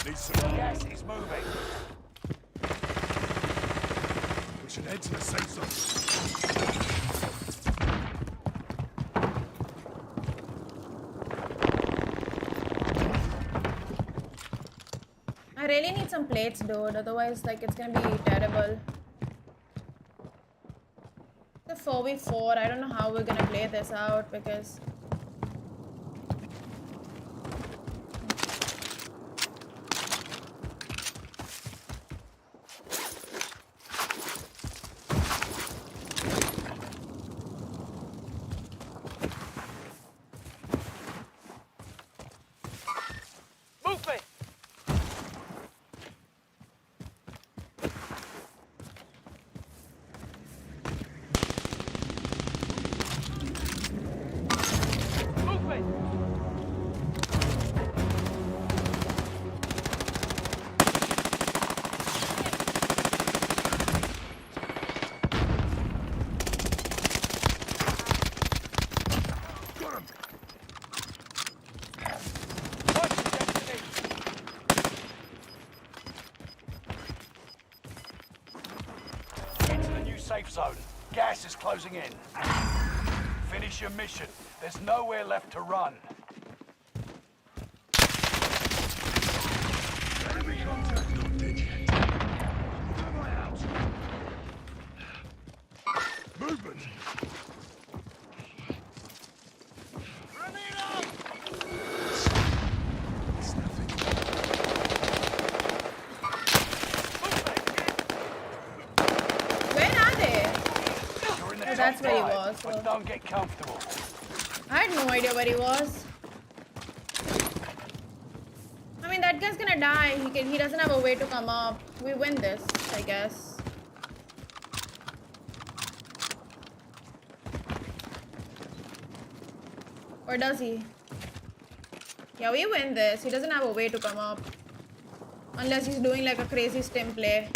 Gas is moving. We should head to the safe zone. I really need some plates, dude. Otherwise, like, it's gonna be terrible. The 4v4, I don't know how we're gonna play this out because... Movement! Safe zone. Gas is closing in. Finish your mission. There's nowhere left to run. Enemy contact not dead yet. Where am I out? Movement! It's nothing. Where are they? You're in the Oh, top that's where he five, was, but so- don't get comfortable. I had no idea where he was. I mean, that guy's gonna die. He doesn't have a way to come up. We win this, I guess. Or does he? Yeah, we win this. He doesn't have a way to come up. Unless he's doing like a crazy stim play.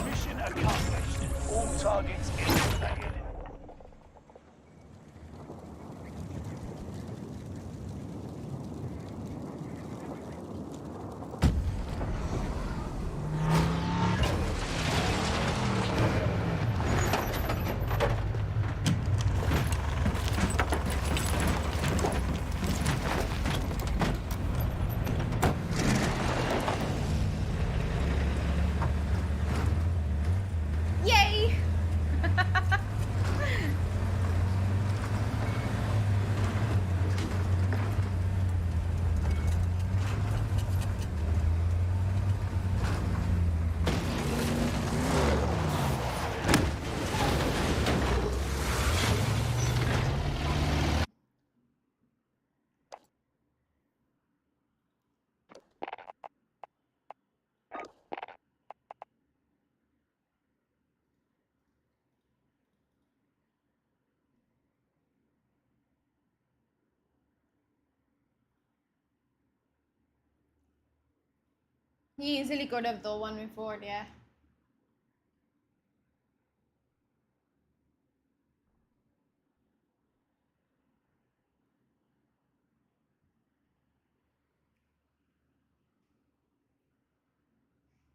Mission accomplished. All targets eliminated. Yay! He easily could have though, 1v4, yeah.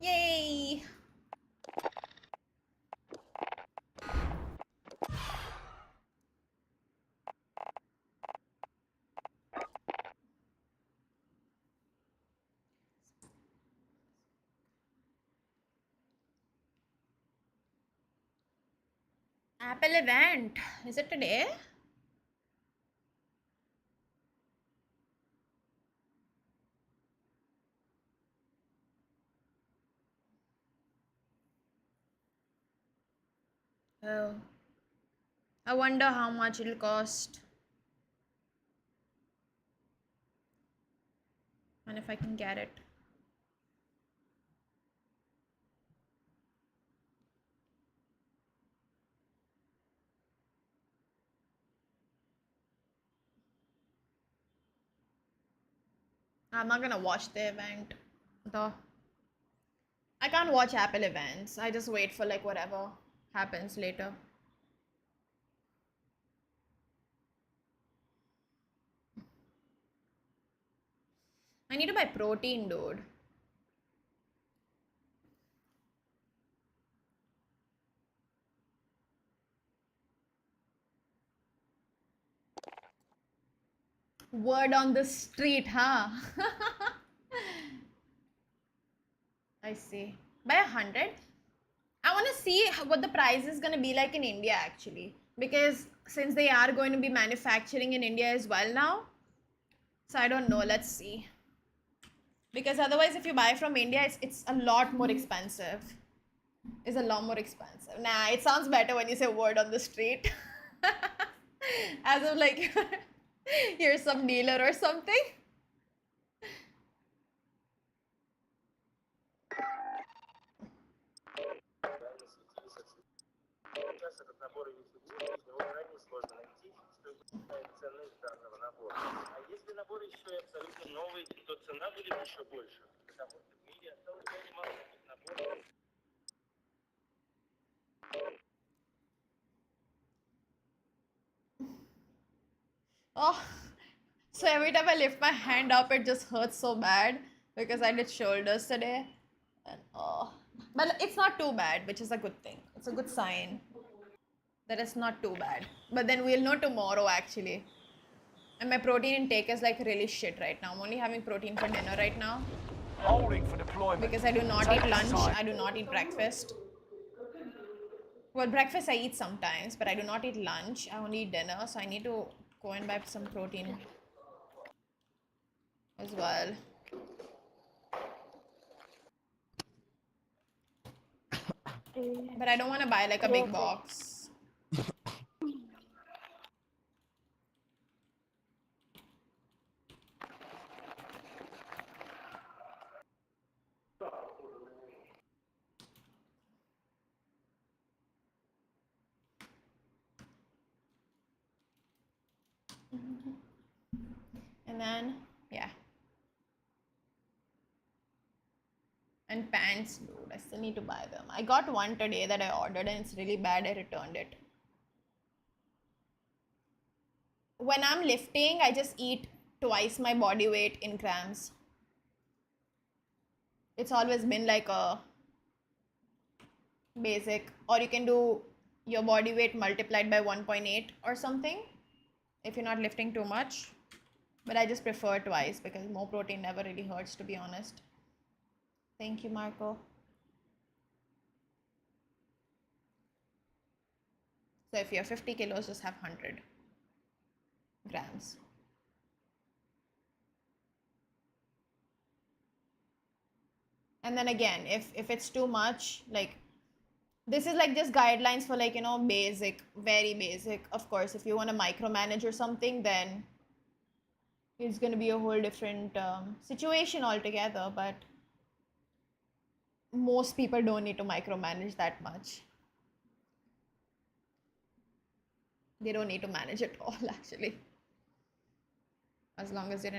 Yay! Apple event. Is it today? Oh. I wonder how much it'll cost. And if I can get it. I'm not gonna watch the event, though. I can't watch Apple events. I just wait for like whatever happens later. I need to buy protein, dude. Word on the street, huh? I see. By 100? I want to see what the price is going to be like in India actually. Because since they are going to be manufacturing in India as well now. So I don't know. Let's see. Because otherwise if you buy from India, it's a lot more expensive. It's a lot more expensive. Nah, it sounds better when you say word on the street. As of like, you're some dealer or something. Oh, so every time I lift my hand up, it just hurts so bad because I did shoulders today. And oh, but it's not too bad, which is a good thing. It's a good sign that it's not too bad. But then we'll know tomorrow actually. And my protein intake is like really shit right now. I'm only having protein for dinner right now. Holding for deployment. Because I do not eat lunch. I do not eat breakfast. Well, breakfast I eat sometimes, but I do not eat lunch. I only eat dinner, so I need to go and buy some protein as well. But I don't want to buy like a big box. And then, yeah. And pants, dude, I still need to buy them. I got one today that I ordered and it's really bad. I returned it. When I'm lifting, I just eat twice my body weight in grams. It's always been like a basic, or you can do your body weight multiplied by 1.8 or something if you're not lifting too much. But I just prefer twice because more protein never really hurts, to be honest. Thank you, Marco. So if you're 50 kilos, just have 100 grams. And then again, if it's too much, like, this is like just guidelines for like, you know, basic, very basic. Of course, if you want to micromanage or something, then it's going to be a whole different situation altogether. But most people don't need to micromanage that much. They don't need to manage at all, actually. As long as you're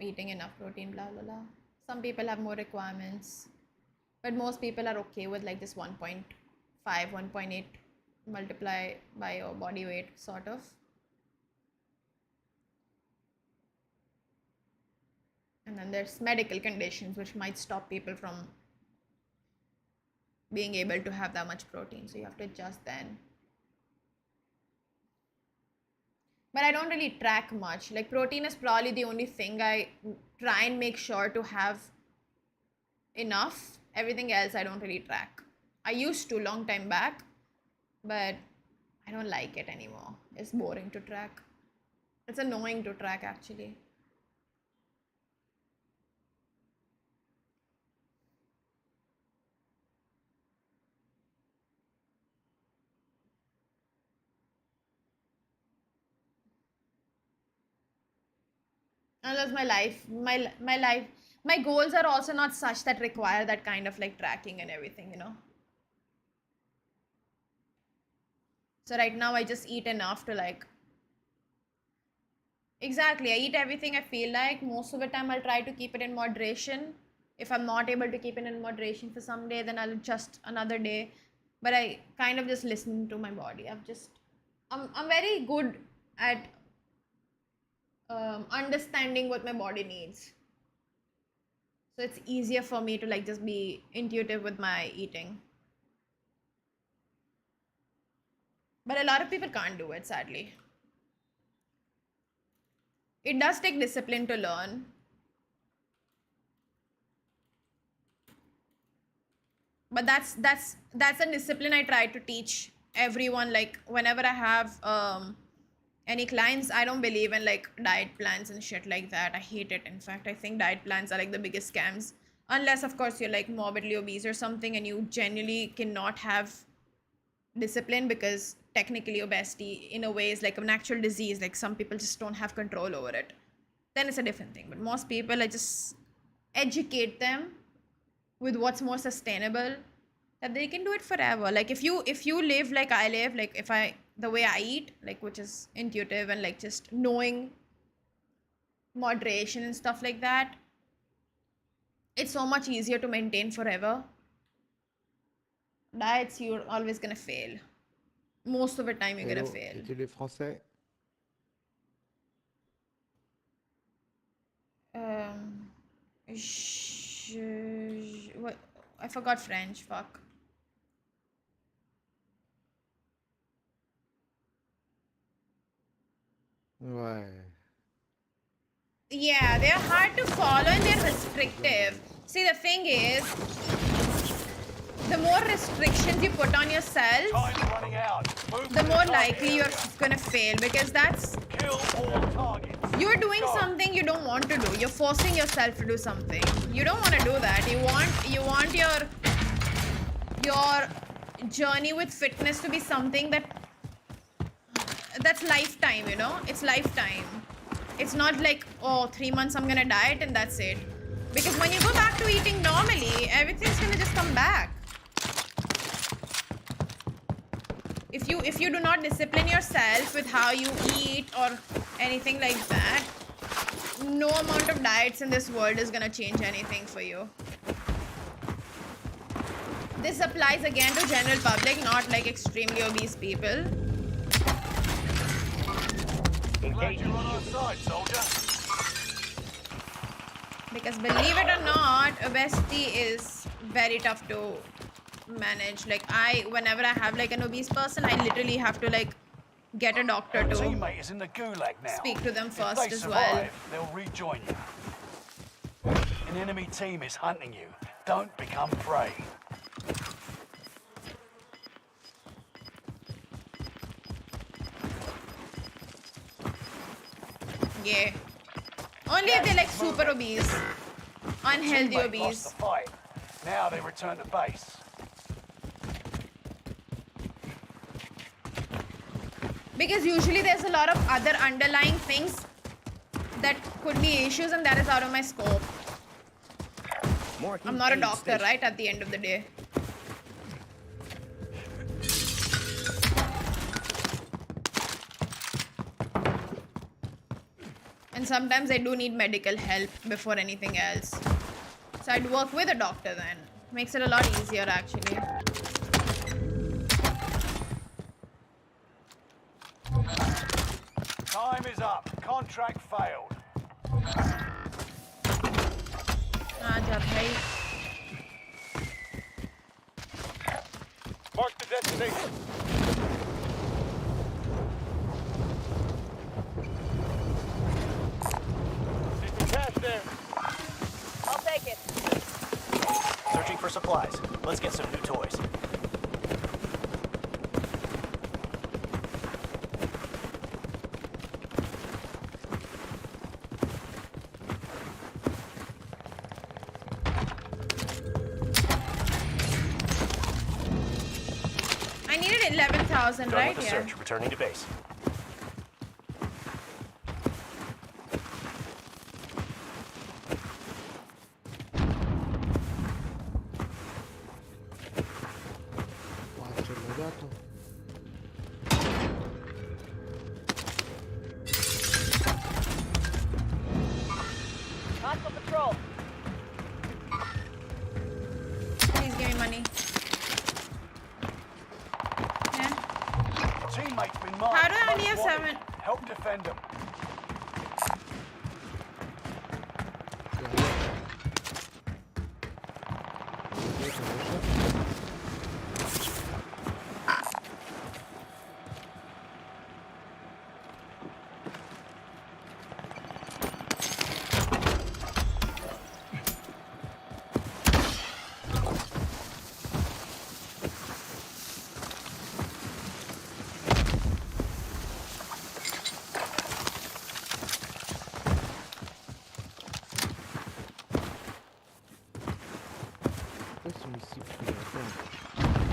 eating enough protein, blah, blah, blah. Some people have more requirements. But most people are okay with like this 1.5, 1.8 multiply by your body weight, sort of. And then there's medical conditions which might stop people from being able to have that much protein. So you have to adjust then. But I don't really track much. Like, protein is probably the only thing I try and make sure to have enough. Everything else I don't really track. I used to long time back, but I don't like it anymore. It's boring to track. It's annoying to track, actually. Unless my goals are also not such that require that kind of like tracking and everything, you know. So right now I just eat enough to like Exactly. I eat everything I feel like. Most of the time, I'll try to keep it in moderation. If I'm not able to keep it in moderation for some day, then I'll adjust another day. But I kind of just listen to my body. I'm very good at understanding what my body needs. So it's easier for me to like just be intuitive with my eating. But a lot of people can't do it, sadly. It does take discipline to learn. But that's a discipline I try to teach everyone. Like whenever I have any clients, I don't believe in like diet plans and shit like that. I hate it. In fact, I think diet plans are like the biggest scams. Unless of course you're like morbidly obese or something and you genuinely cannot have discipline, because technically obesity in a way is like an actual disease. Like some people just don't have control over it. Then it's a different thing. But most people, I just educate them with what's more sustainable, that they can do it forever. Like if you live like I live, like the way I eat, like which is intuitive and like just knowing moderation and stuff like that, it's so much easier to maintain forever. Diets, you're always gonna fail. Most of the time you're gonna fail. Les Français. What? I forgot French. Fuck. Ouais. Yeah, they're hard to follow and they're restrictive. See, the thing is, the more restrictions you put on yourself, the more likely you're gonna fail, because that's you're doing something you don't want to do. You're forcing yourself to do something. You don't want to do that. You want your journey with fitness to be something that's lifetime, you know? It's lifetime. It's not like, oh, 3 months I'm gonna diet and that's it. Because when you go back to eating normally, everything's gonna just come back. If you do not discipline yourself with how you eat or anything like that, no amount of diets in this world is gonna change anything for you. This applies again to general public, not like extremely obese people. Glad you're on our side, soldier. Because believe it or not, obesity is very tough to manage. Like whenever I have like an obese person, I literally have to like get a doctor to teammate is in the gulag now. Speak to them If first they as survive, well. They'll rejoin you. An enemy team is hunting you. Don't become prey. Yeah. Only if they're like super obese, unhealthy Teammate obese. lost the fight. Now they return to base. Because usually there's a lot of other underlying things that could be issues, and that is out of my scope. I'm not a doctor, right, at the end of the day. And sometimes I do need medical help before anything else. So I'd work with a doctor then. Makes it a lot easier actually. Time is up. Contract failed. Aaja bhai. Mark the destination. See some cash there. I'll take it. Searching for supplies. Let's get some new toys. I needed 11,000, Done right? with the search. Returning to base. mark How do I only most have wanted. 7? Help defend them.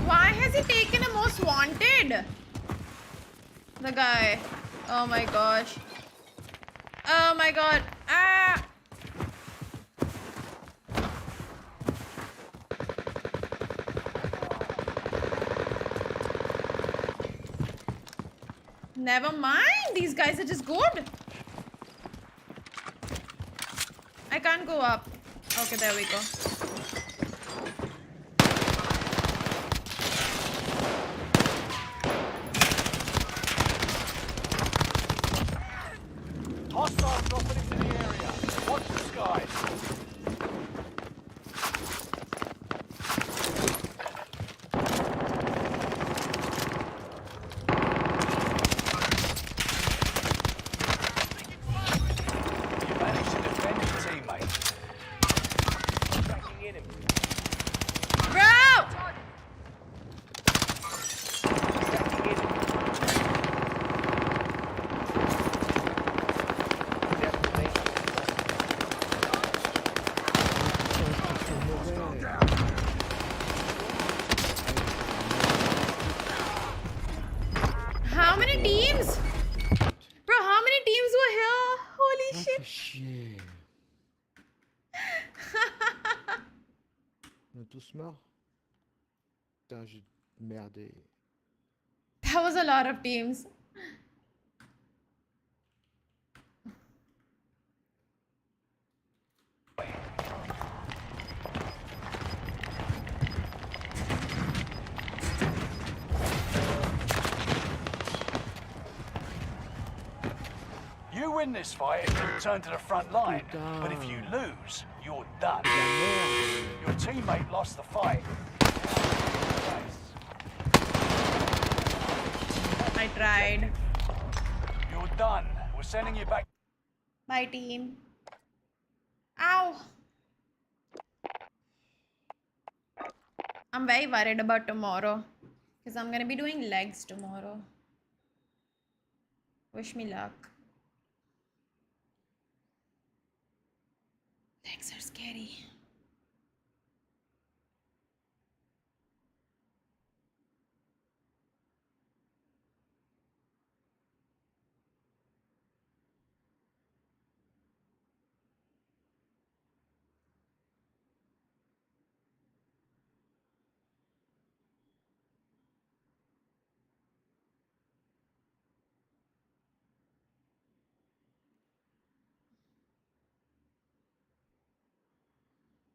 Why has he taken a most wanted? The guy. Oh my gosh. Oh my god. Ah! Never mind. These guys are just good. I can't go up. Okay, there we go. Hostiles dropping into the area. Watch the skies. You managed to defend your teammate. Tracking enemy. Bro! Tracking enemy. How many teams? Bro, how many teams were here? Holy shit. Chier. On est tous morts. Putain, j'ai merdé. That was a lot of teams. You win this fight and you return to the front line. But if you lose, you're done. Your teammate lost the fight. I tried. You're done. We're sending you back. Bye, team. Ow. I'm very worried about tomorrow. Because I'm going to be doing legs tomorrow. Wish me luck. Legs are scary.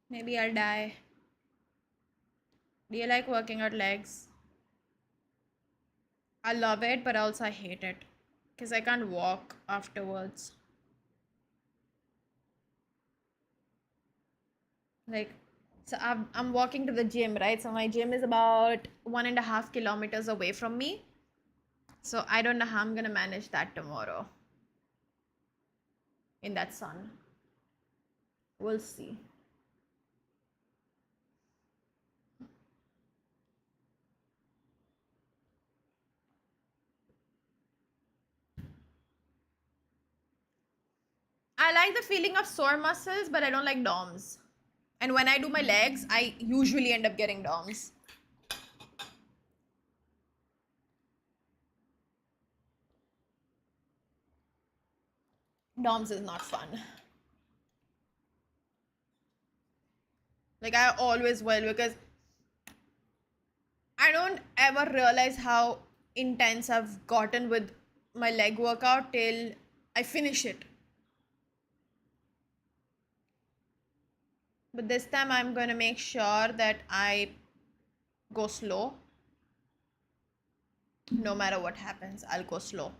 Maybe I'll die. Do you like working out legs? I love it, but also I hate it. Because I can't walk afterwards. Like, so I'm walking to the gym, right? So my gym is about 1.5 kilometers away from me. So I don't know how I'm going to manage that tomorrow. In that sun. We'll see. I like the feeling of sore muscles, but I don't like DOMs. And when I do my legs, I usually end up getting DOMs. DOMs is not fun. Like, I always will, because I don't ever realize how intense I've gotten with my leg workout till I finish it. But this time I'm going to make sure that I go slow. No matter what happens, I'll go slow.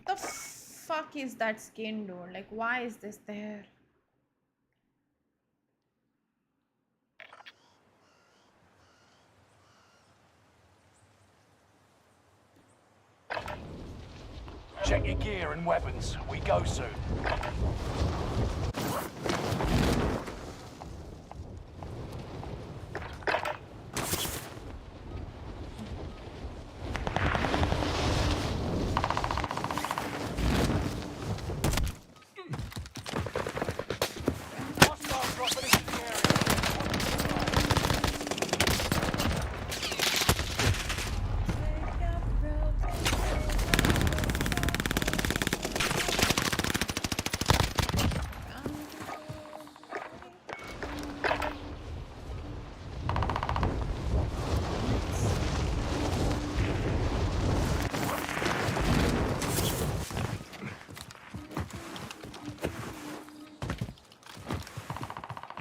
What the fuck is that skin, dude? Like, why is this there? Check your gear and weapons. We go soon. Hostiles dropping into the area.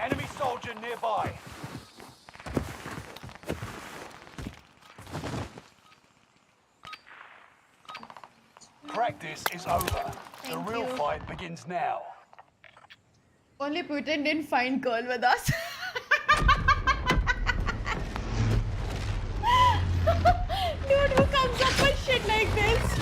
Enemy soldier nearby. Practice is over. The Thank real you. fight begins now. Only Putin didn't find girl with us. Dude, who comes up with shit like this?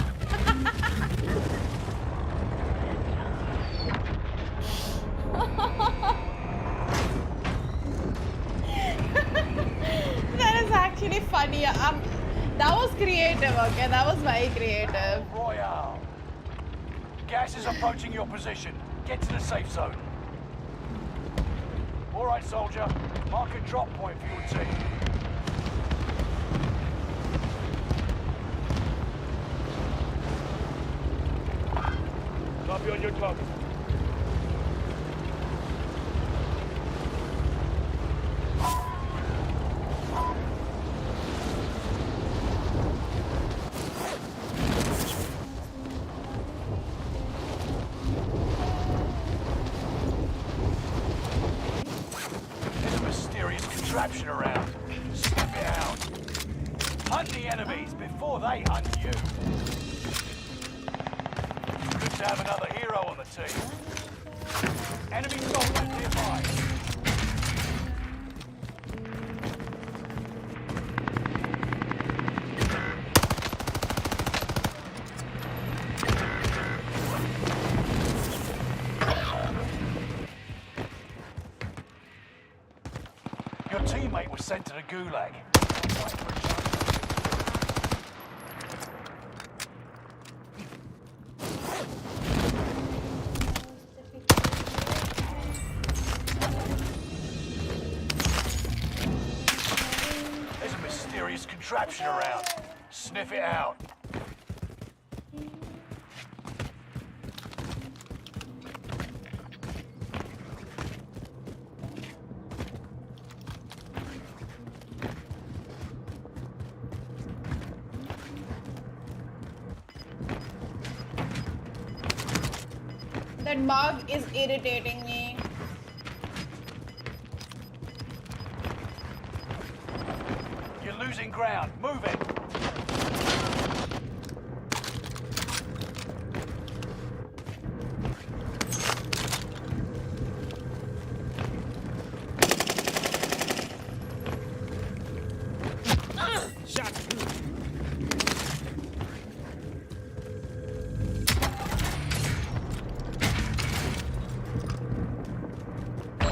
That is actually funny. That was creative, okay? That was very creative. Royale. Gas is approaching your position. Get to the safe zone. All right, soldier. Mark a drop point for your team. Copy on your target. There's a mysterious contraption around. Sniff it out. Hunt the enemies before they hunt you. Good to have another hero on the team. Enemy soldiers nearby. Your teammate was sent to the gulag. There's a mysterious contraption around. Sniff it out. That bug is irritating me. You're losing ground. Move it.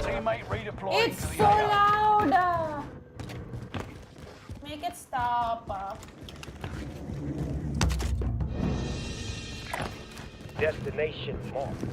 Teammate redeploying It's to the so AO. loud. Make it stop. Destination marked.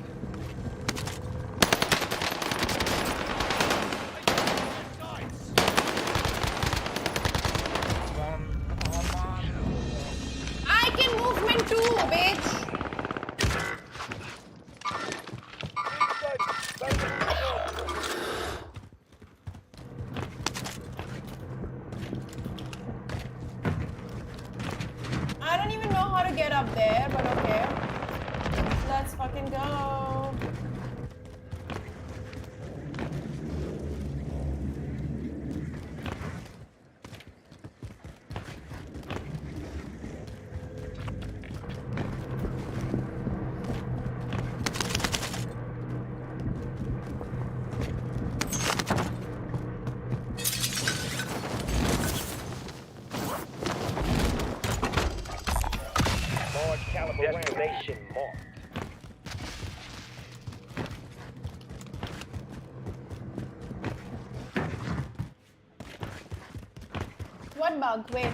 What bug? Wait.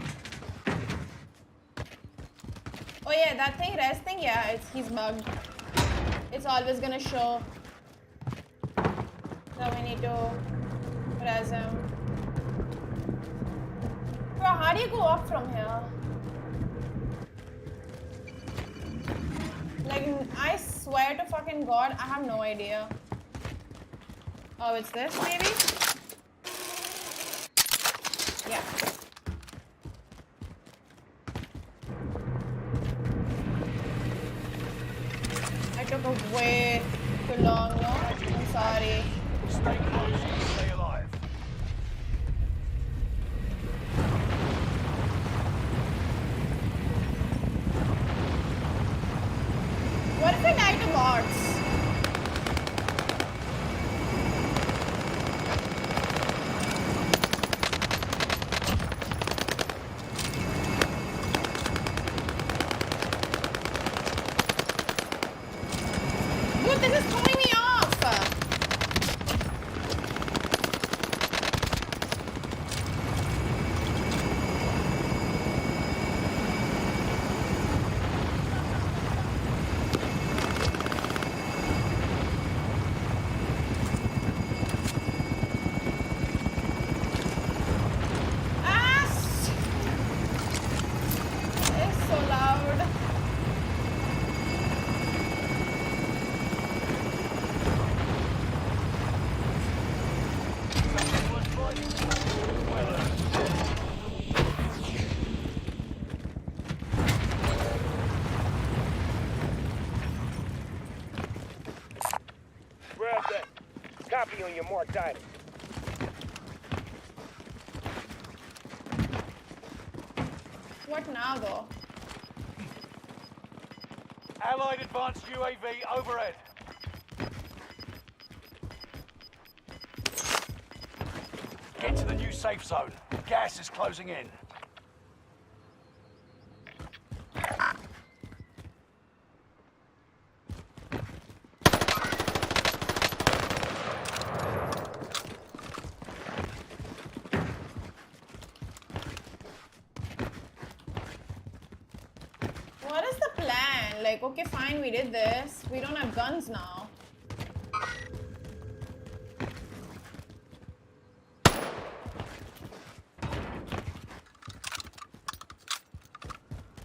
Oh yeah, that thing, rest thing, yeah, he's bugged. It's always gonna show. So we need to res him. Bro, how do you go up from here? Like, I swear to fucking God, I have no idea. Oh, it's this, maybe? Yeah. I took a way too long, no? I'm sorry. Stay close and stay alive. What if I die to bots? Dude, this is throwing me off! It's so loud. Grab that. Copy on your marked item. What now, though? Allied advanced UAV overhead. Get to the new safe zone. Gas is closing in. What is the plan? Like, okay, fine, we did this. We don't have guns now.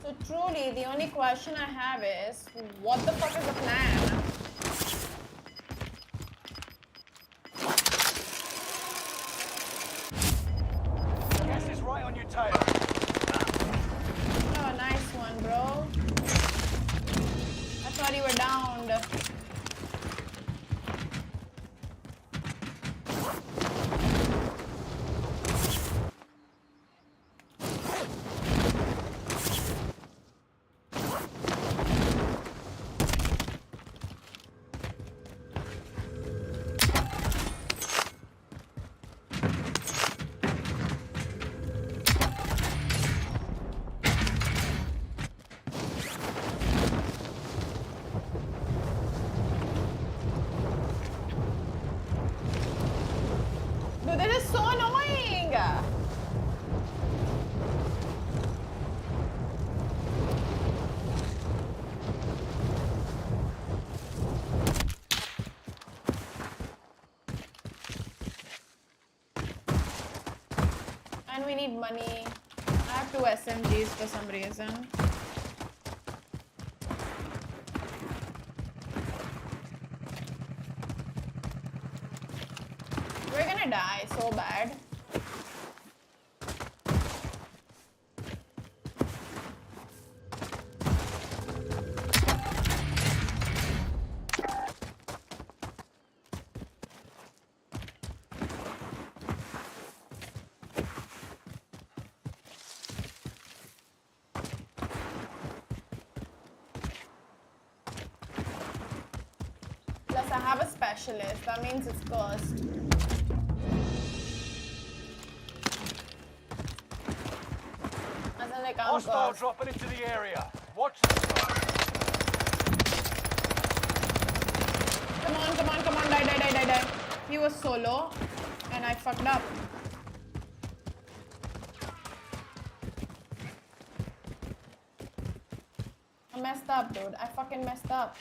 So truly, the only question I have is, what the fuck is the plan? Gas is right on your tail. Oh, nice one, bro. I thought you were downed. Dude, this is so annoying! And we need money. I have 2 SMGs for some reason. We're gonna die so bad. Plus, I have a specialist. That means it's cursed. As in, like, I'm Hostile cursed. dropping into the area. Watch the sky. Come on, come on, come on. Die, die, die, die, die. He was solo, and I fucked up. up, dude. I fucking messed up.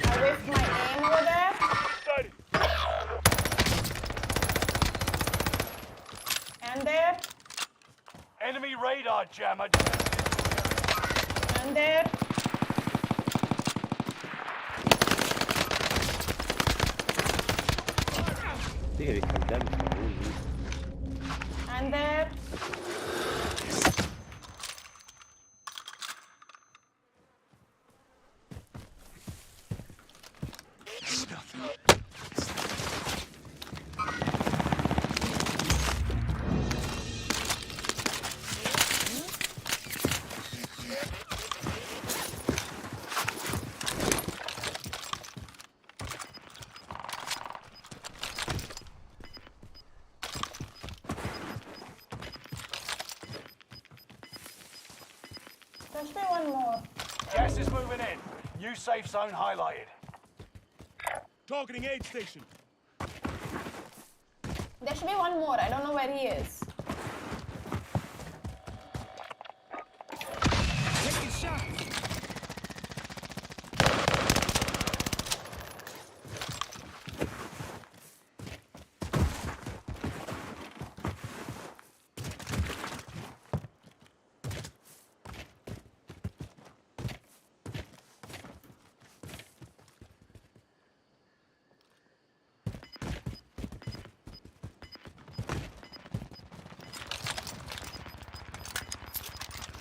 I whiffed my aim over there. And there. Enemy radar jammer. And there. Digga, vi kan dämpa det. And there. There should be one more. Gas is moving in. New safe zone highlighted. Targeting aid station. There should be one more. I don't know where he is. Taking shot.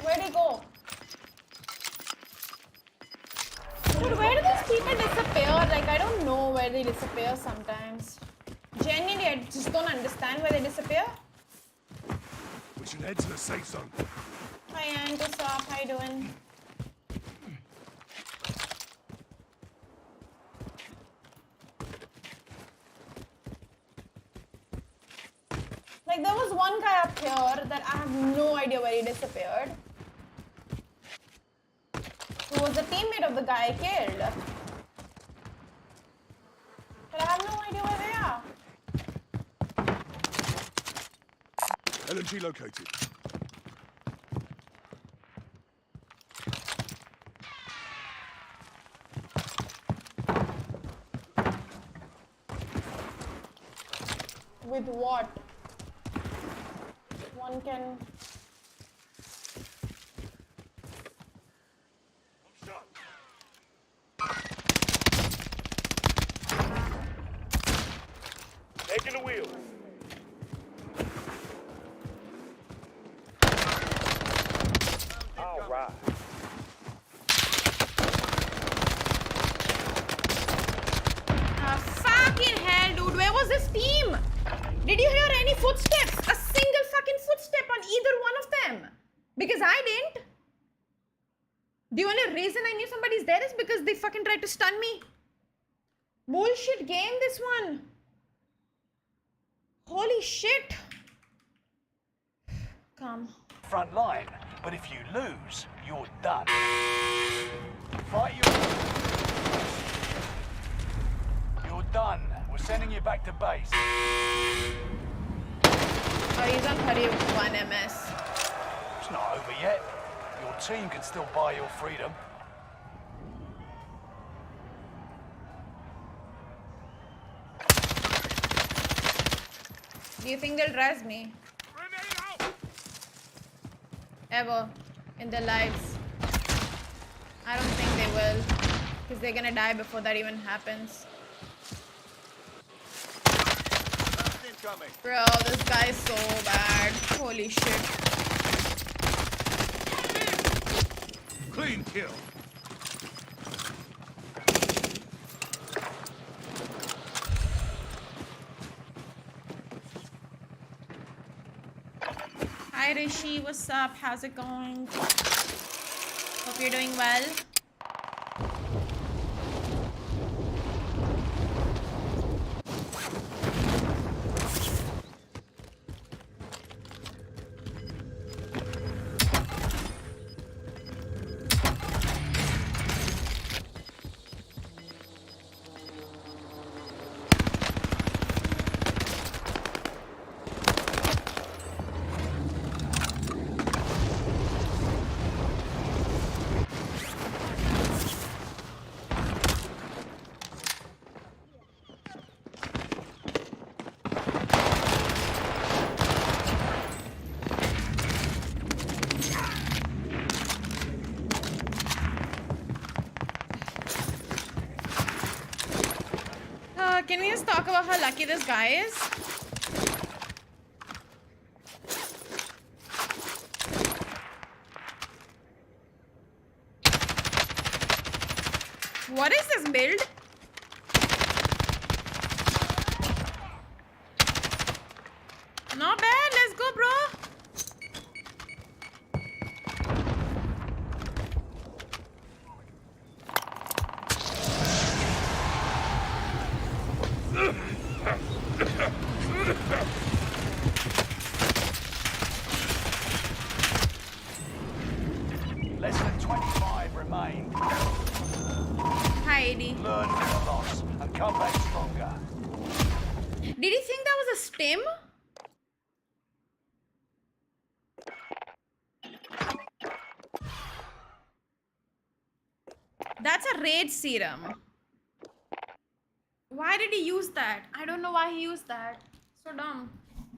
Where'd he go? Dude, where do these people disappear? Like, I don't know where they disappear sometimes. Genuinely, I just don't understand where they disappear. We should head to the safe zone. Hi, Ant. What's up? How you doing? Like, there was one guy up here that I have no idea where he disappeared. Who was a teammate of the guy I killed. But I have no idea where they are. LMG located. With what? One can... Taking the wheel. All right. Fucking hell, dude. Where was this team? Did you hear any footsteps? A single fucking footstep on either one of them. Because I didn't. The only reason I knew somebody's there is because they fucking tried to stun me. Bullshit game, this one. Holy shit. Come. Front line, but if you lose, you're done. Fight your... You're done. We're sending you back to base. Oh, he's on 31 MS. It's not over yet. Your team can still buy your freedom. Do you think they'll res me? Ever. In their lives. I don't think they will. Because they're gonna die before that even happens. Bro, this guy is so bad. Holy shit. Clean kill. Hi Rishi, what's up? How's it going? Hope you're doing well. can we just talk about how lucky this guy is? What is this build? Not bad, let's go, bro. Less than 25 remain. Heidi. Learn from the loss and come back stronger. Did he think that was a stim? That's a rage serum. Why did he use that? I don't know why he used that. So dumb.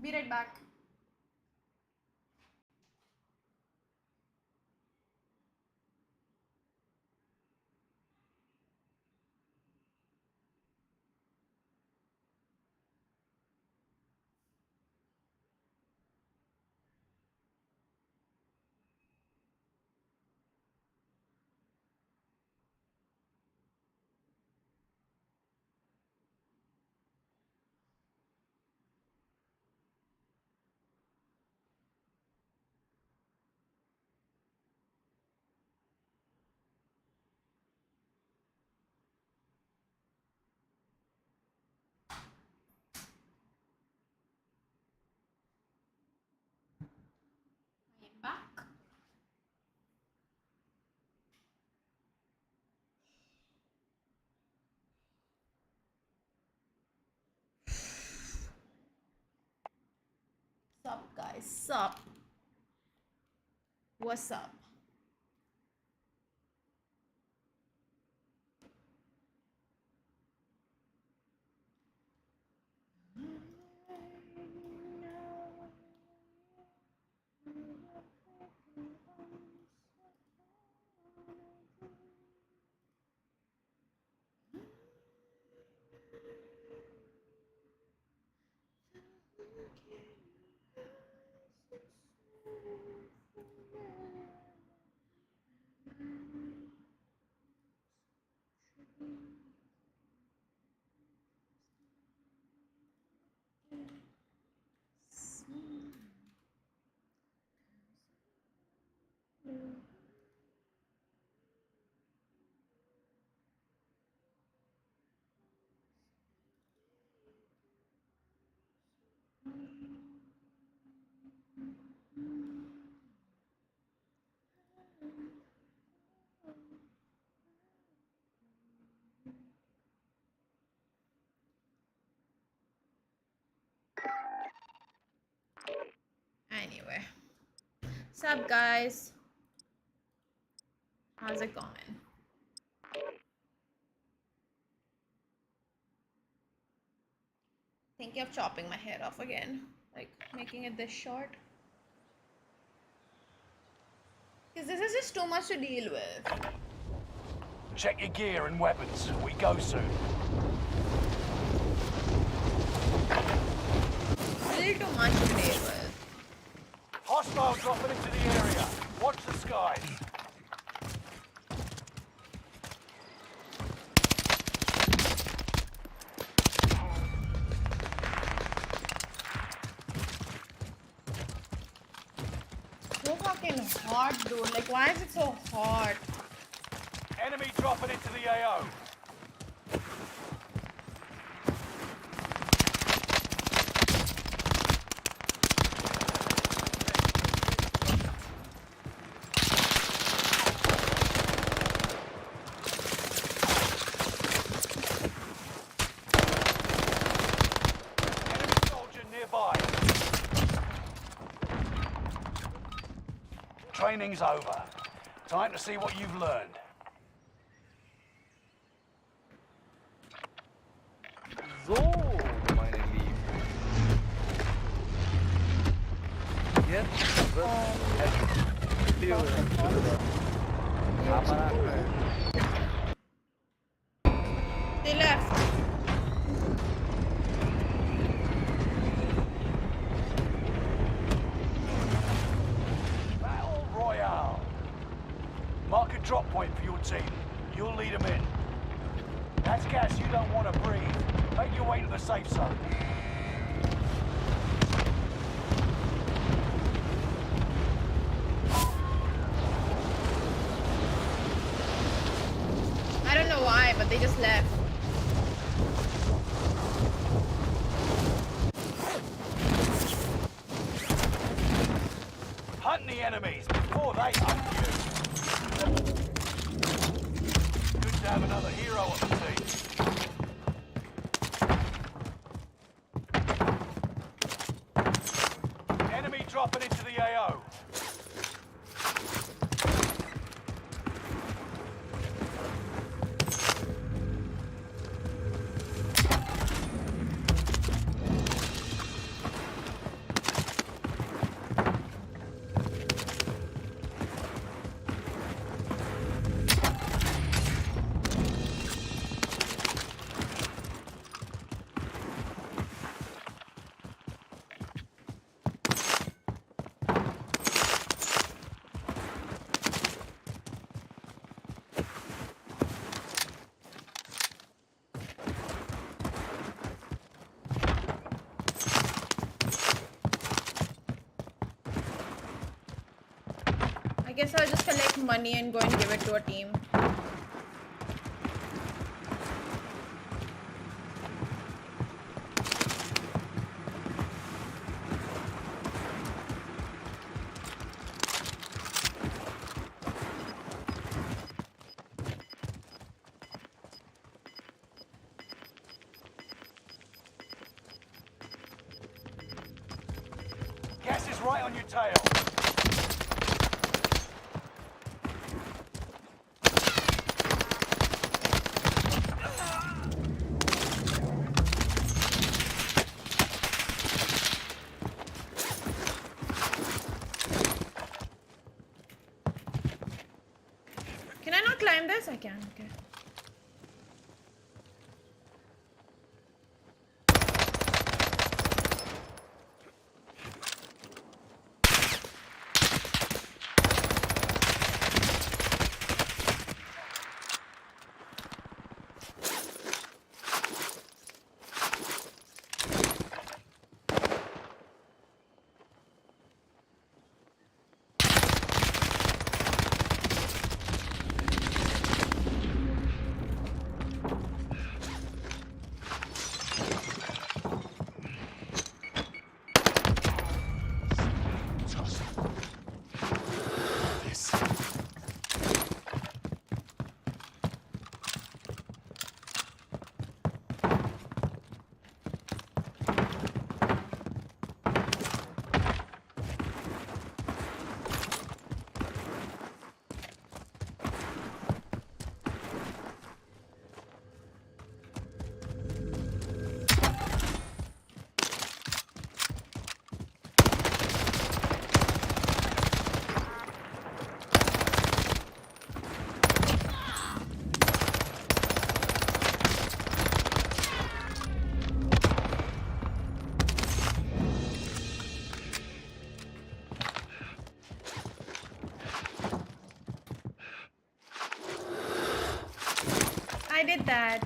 Be right back. Back. Sup guys, sup. What's up? Anyway. Sup guys? How's it going? Thinking of chopping my hair off again. Like making it this short. Because this is just too much to deal with. Check your gear and weapons. We go soon. A little too much to deal with. Hostiles dropping into the area. Watch the skies. So fucking hot, dude. Like, why is it so hot? Enemy dropping into the AO. Training's over. Time to see what you've learned. So, meine Lieben. Jetzt wird es theoretisch. Aber They left. drop point for your team. You'll lead them in. That's gas you don't want to breathe. Make your way to the safe zone. I don't know why, but they just left. Hunt the enemies before they hunt you. Good to have another hero on the team. Enemy dropping into the AO. I guess I'll just collect money and go and give it to a team. Gas is right on your tail. Can I not climb this? I can, okay. I did that.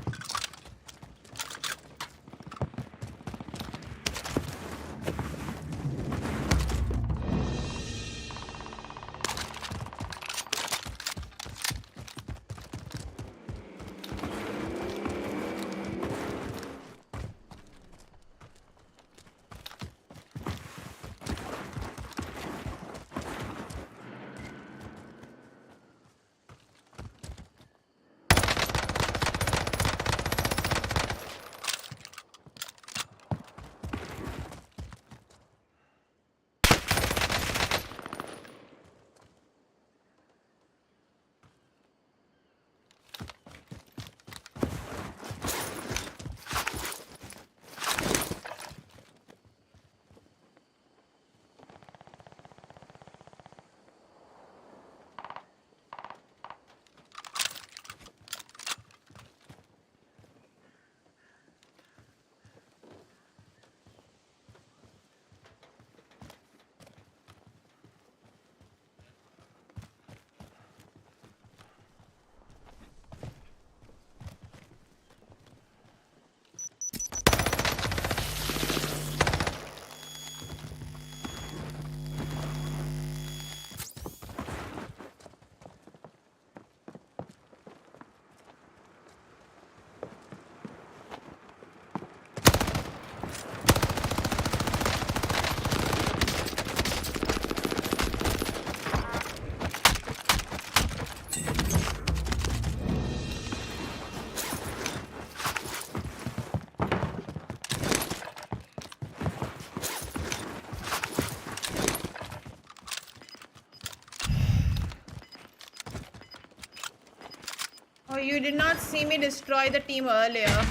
Oh, you did not see me destroy the team earlier.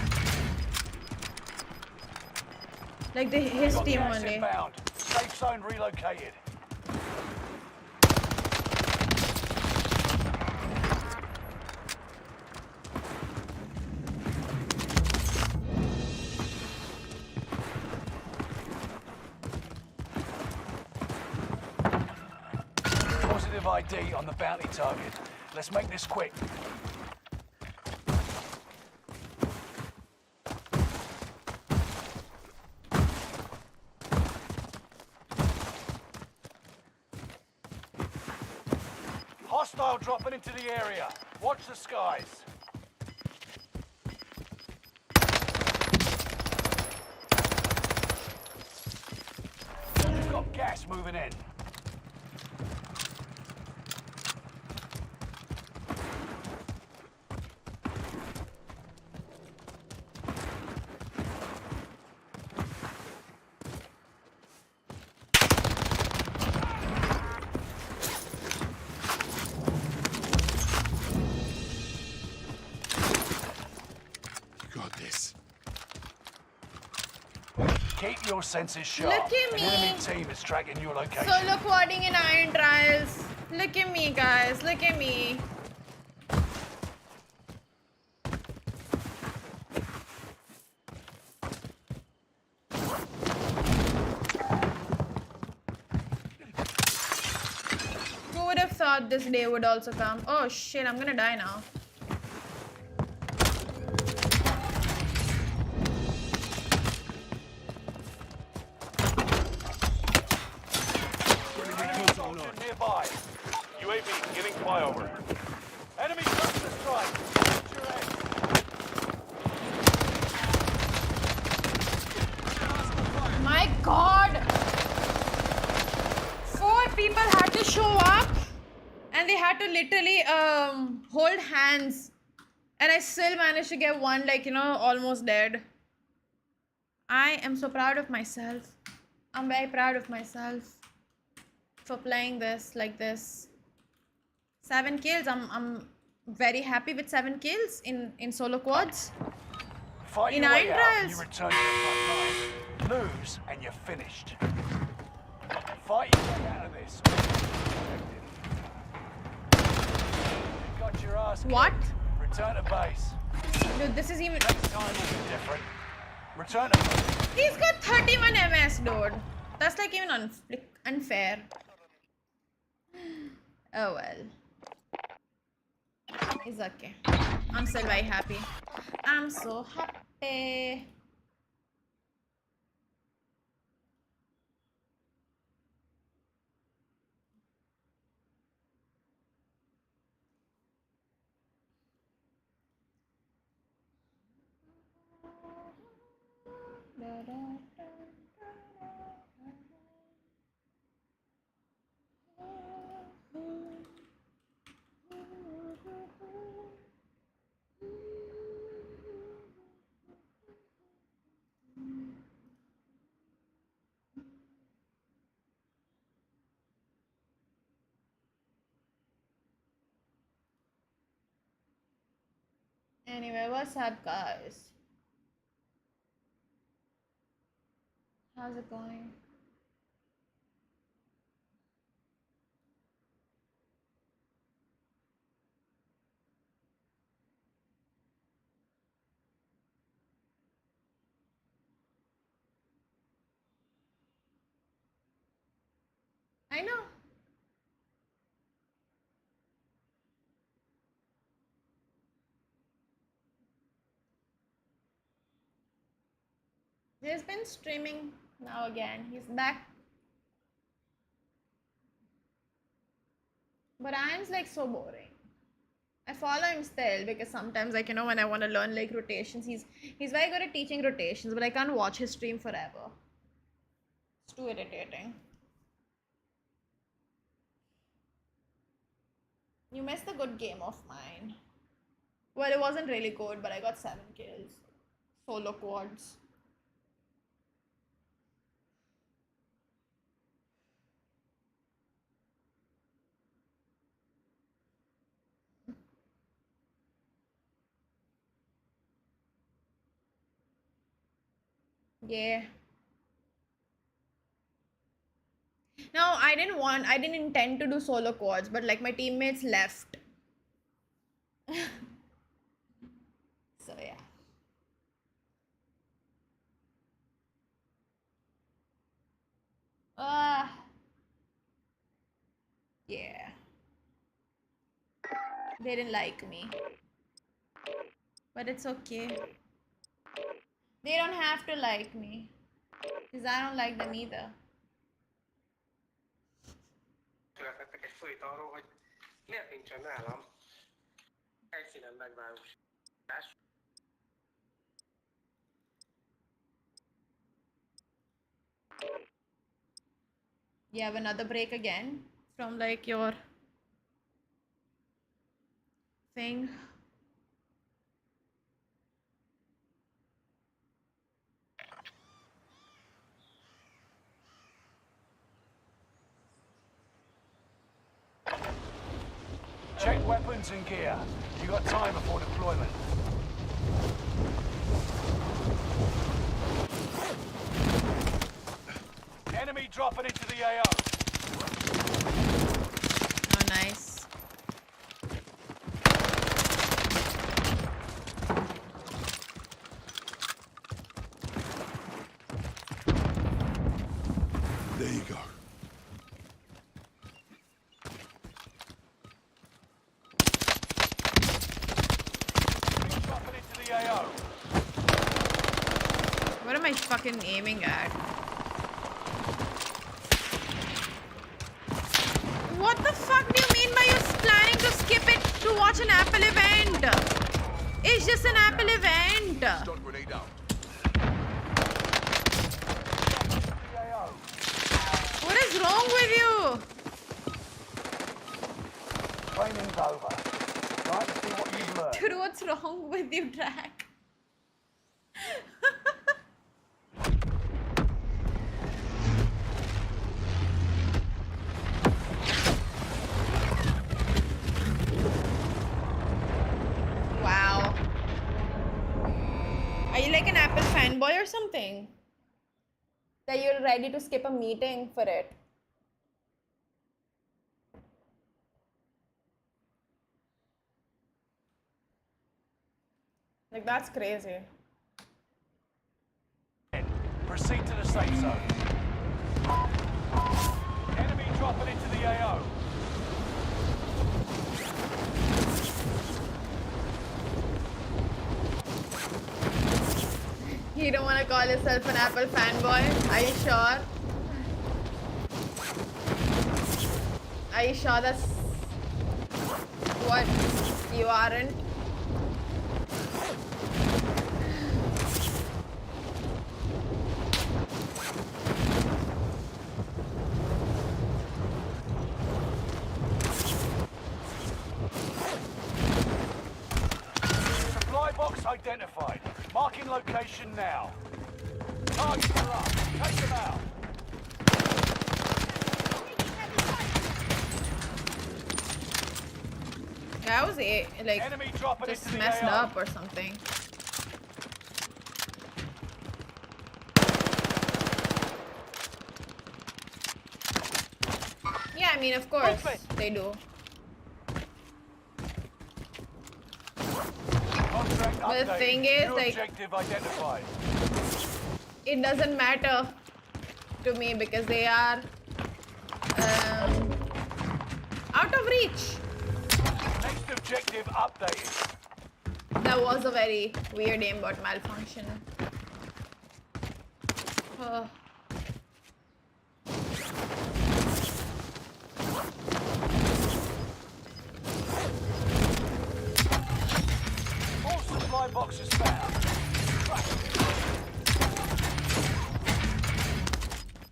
Like his Got team gas only. inbound. Safe zone relocated. Positive ID on the bounty target. Let's make this quick. Hostile dropping into the area. Watch the skies. We've got gas moving in. Keep your senses sharp. Look at An me. enemy team is tracking your location. Solo quadding in iron trials. Look at me, guys. Look at me. Who would have thought this day would also come? Oh shit, I'm gonna die now. Nearby. UAV getting flyover. Enemy cluster strike. Watch your head. My god! 4 people had to show up and they had to literally hold hands, and I still managed to get one, like, you know, almost dead. I am so proud of myself. I'm very proud of myself for playing this like this. 7 kills. I'm very happy with 7 kills in solo quads. Fight In your iron way out, trials. you return to the front line. Lose and you're finished. Fight your way out of this. You got your ass kicked. What? Return to base. Dude, this is even... Next time will be different. Return to base. He's got 31 MS, dude. That's like even unfair. Oh well. It's okay. I'm still very happy. I'm so happy. Anyway, what's up, guys? How's it going? I know. He's been streaming now again. He's back. But Iron's like so boring. I follow him still because sometimes, like, you know, when I want to learn like rotations, he's very good at teaching rotations, but I can't watch his stream forever. It's too irritating. You missed a good game of mine. Well, it wasn't really good, but I got 7 kills. Solo quads. Yeah. No, I didn't intend to do solo quads, but like my teammates left. So yeah. Yeah. They didn't like me. But it's okay. They don't have to like me. Because I don't like them either. You have another break again from like your thing. Check weapons and gear. You got time before deployment. Enemy dropping into the AO. Oh, nice. There you go. Dropping into the AO. What am I fucking aiming at? What the fuck do you mean by you planning to skip it to watch an Apple event? It's just an Apple event. Stun grenade out. What is wrong with you? Training's over. Right, see what you've learned. Dude, what's wrong with you, Drac? Wow. Are you like an Apple fanboy or something? That you're ready to skip a meeting for it? Like, that's crazy. Proceed to the safe zone. Enemy dropping into the AO. You don't want to call yourself an Apple fanboy? Are you sure? Are you sure that's what you aren't? Supply box identified. Marking location now. Targets are up. Take them out. Yeah, I was like Enemy dropping just into the messed AO. up or something. Yeah, I mean, of course they do. Contract But the updated. thing is, New like, objective identified. it doesn't matter to me because they are out of reach. Next objective updated. That was a very weird aimbot malfunction. Oh. All supply boxes found.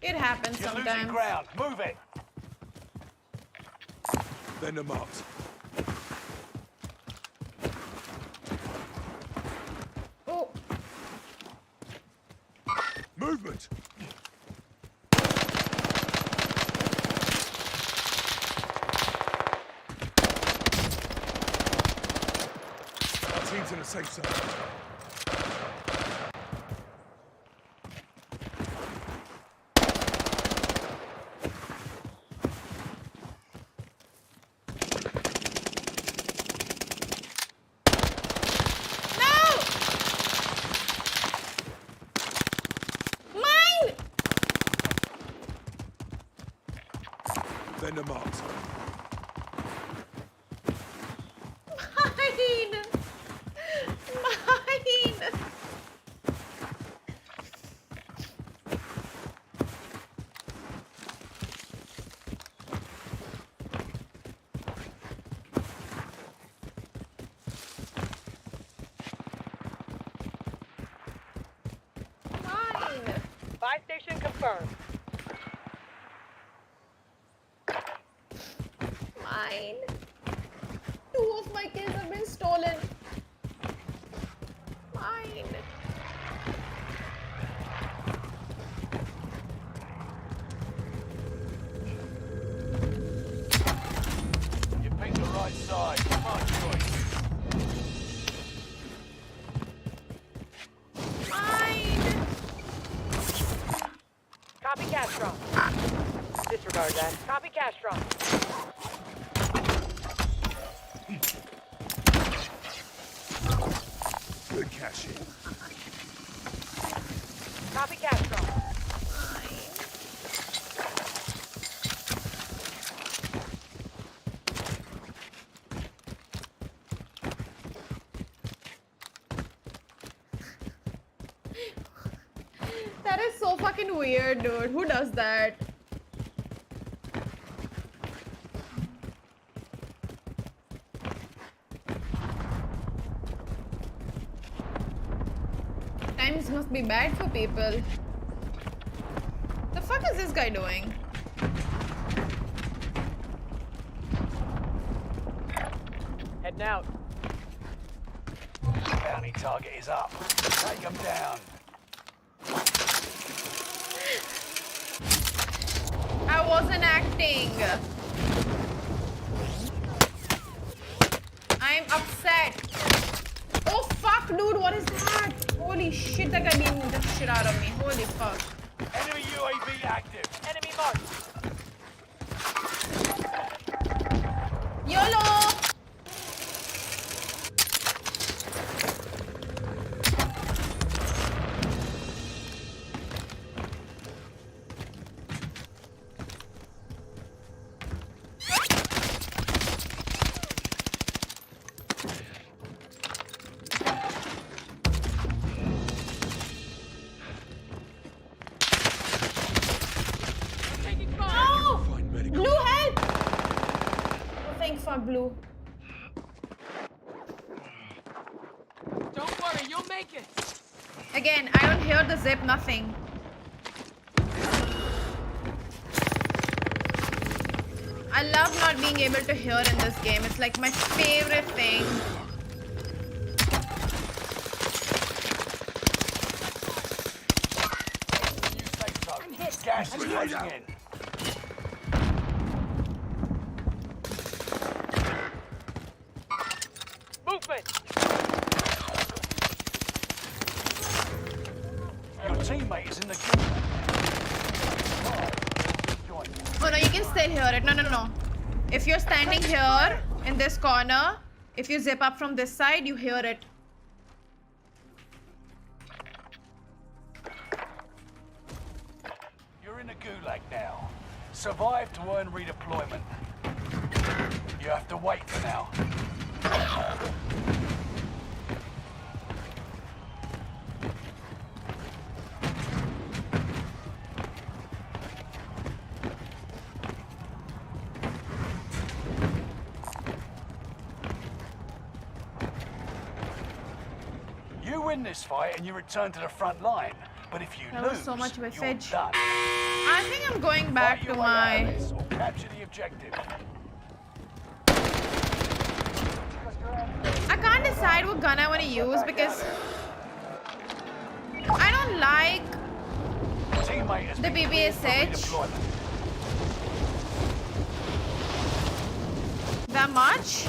It happens You're losing sometimes. ground. Move it. Bend them up. Oh, Movement. Our team's in a safe zone. the marks. Mine! Mine! Mine! Buy station confirmed. Mine! 2 of my kills have been stolen. Mine! You picked the right side. Smart choice. Mine! Copy Castron. Disregard that. Copy Castron. Good cashing. Copy Castron. That is so fucking weird, dude. Who does that? Times must be bad for people. The fuck is this guy doing? Heading out. Bounty target is up. Take them down. I wasn't acting. I'm upset. Oh fuck, dude, what is that? Holy shit, that guy beat the shit out of me. Holy fuck. Enemy UAV active. Enemy marked. YOLO! No! Blue, help! Oh, thank fuck, Blue. Don't worry, you'll make it. Again, I don't hear the zip, nothing. I love not being able to hear in this game. It's like my favorite thing. New safe zone. Gas is closing in. Movement. Your teammate is in the queue. Oh no, you can still hear it. No, no, no. If you're standing here in this corner, if you zip up from this side, you hear it. You're in a gulag now. Survive to earn redeployment. You have to wait for now. You win this fight and you return to the front line. But if you That lose, was so much you're message. done. I think I'm going back Fight to your way out of my... this or capture the objective. I can't decide what gun I want to use because I don't like Teammate has the been cleared for BBSH redeployment. that much.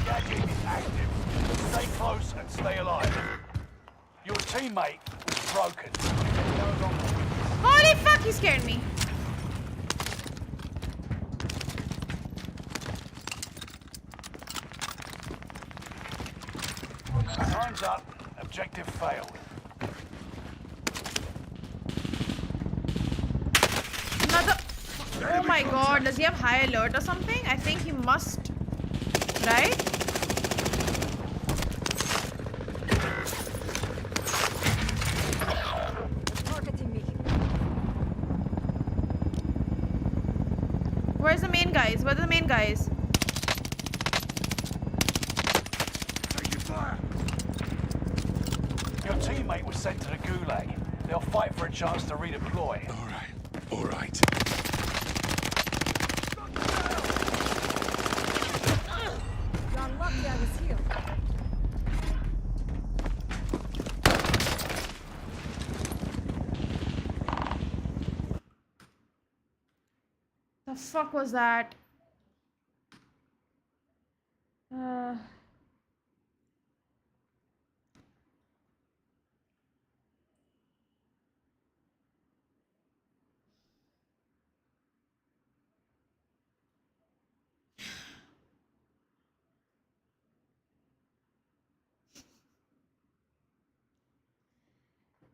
Gadget is active. Stay close and stay alive. Your teammate was broken. Holy fuck, he scared me. Time's up. Objective failed. my god, does he have high alert or something? I think he must, right? Targeting me. Where's the main guys? Where are the main guys? Your teammate was sent to the gulag. They'll fight for a chance to redeploy. All right. You're lucky I was here. The fuck was that?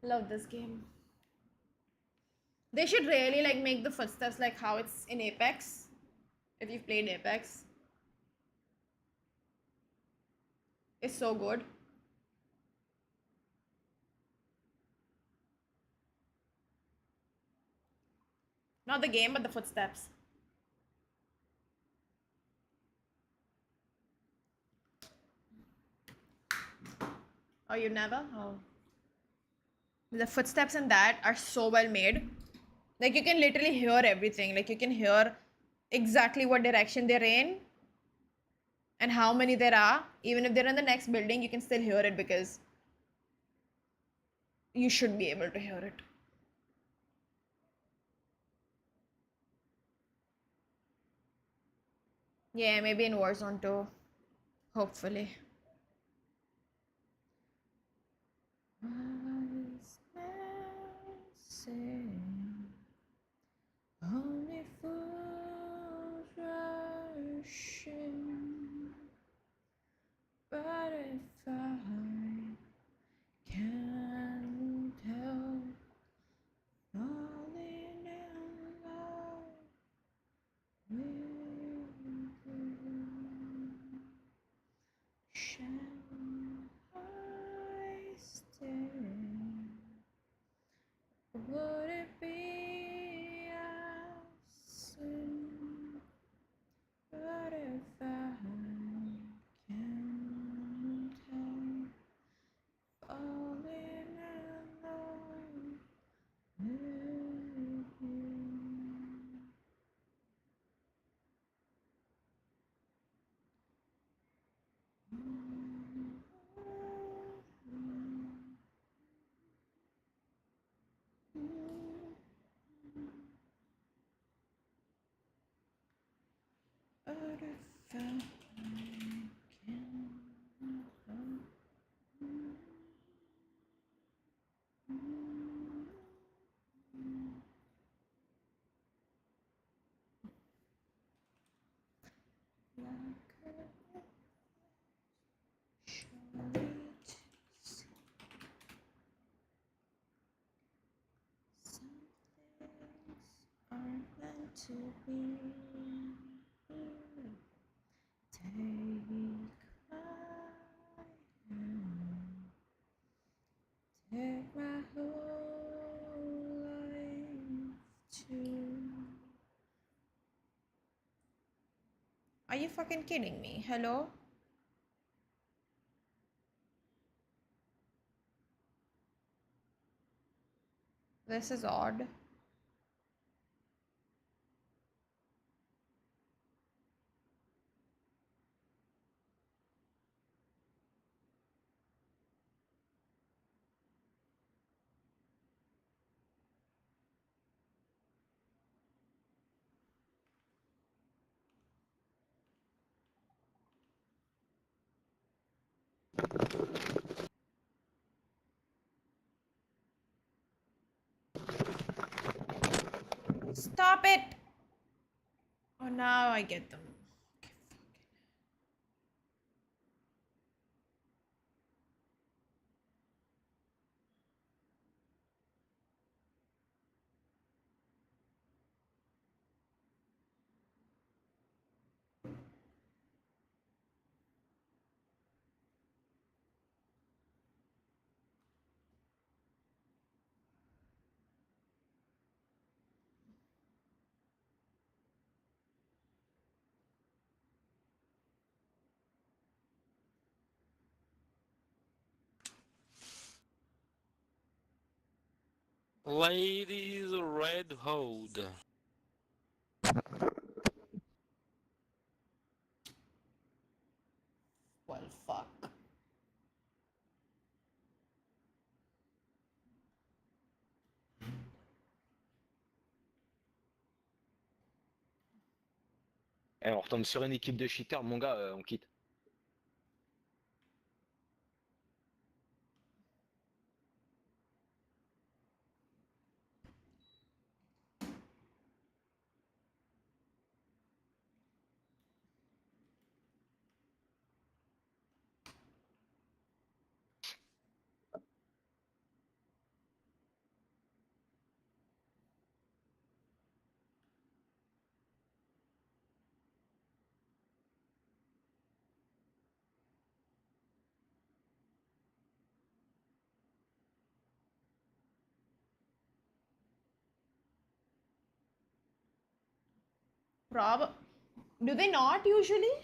Love this game. They should really like make the footsteps like how it's in Apex. If you've played Apex. It's so good. Not the game, but the footsteps. Oh, you never? Oh. The footsteps in that are so well made. Like you can literally hear everything. Like you can hear exactly what direction they're in and how many there are. Even if they're in the next building, you can still hear it because you should be able to hear it. Yeah, maybe in Warzone too. Hopefully. Only fools rushing, but if I can't help falling in love with you, shall I stay? Would it be a sin? But if I can't help falling in love with you. But if I can't help like a shortage, some things aren't meant to be. Take my hand, take my whole life too. Are you fucking kidding me? Hello? This is odd. Stop it! Oh, now I get them. Okay, Ladies Redhood. Well, fuck. Eh, on retombe sur une équipe de cheaters, mon gars, on quitte. Do they not usually?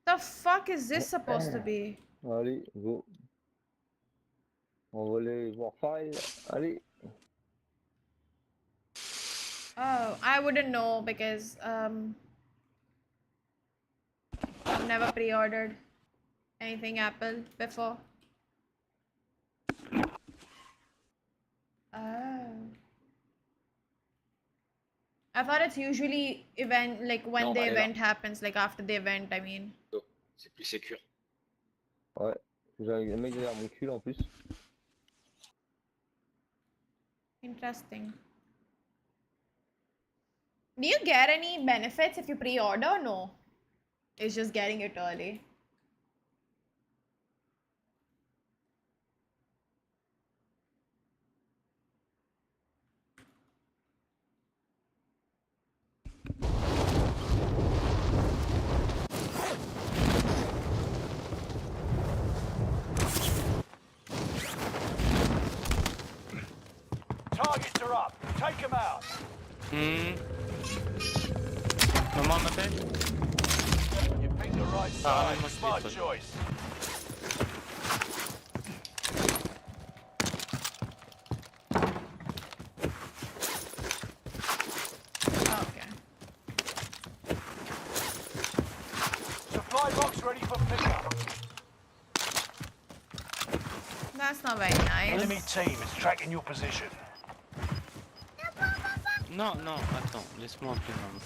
The fuck is this supposed to be? Allez, go. On va aller voir file. Allez. Oh, I wouldn't know because I've never pre-ordered anything Apple before. Oh. I thought it's usually event like when Non, the bah, event happens, like after the event, I mean. C'est plus sécure. Ouais. J'ai un mec derrière mon cul en plus. Interesting. Do you get any benefits if you pre-order or no? It's just getting it early. Targets are up. Take them out. Maman m'appelle? You picked the right Ah, side. moi, Smart je choice. Okay. Supply box ready for pickup. That's not very nice. Enemy team is tracking your position. Non, non, attends, laisse-moi appeler maman.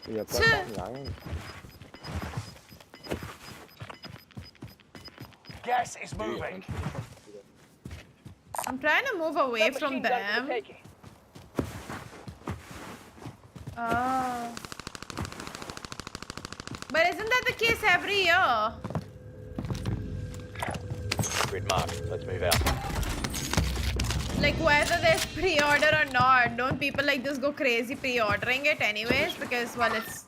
Il y a pas d'arme, il y a rien. Gas is moving. I'm trying to move away from them. Oh. But isn't that the case every year? Grid mark. Let's move out. Like whether there's pre-order or not, don't people like just go crazy pre-ordering it anyways? Because well, it's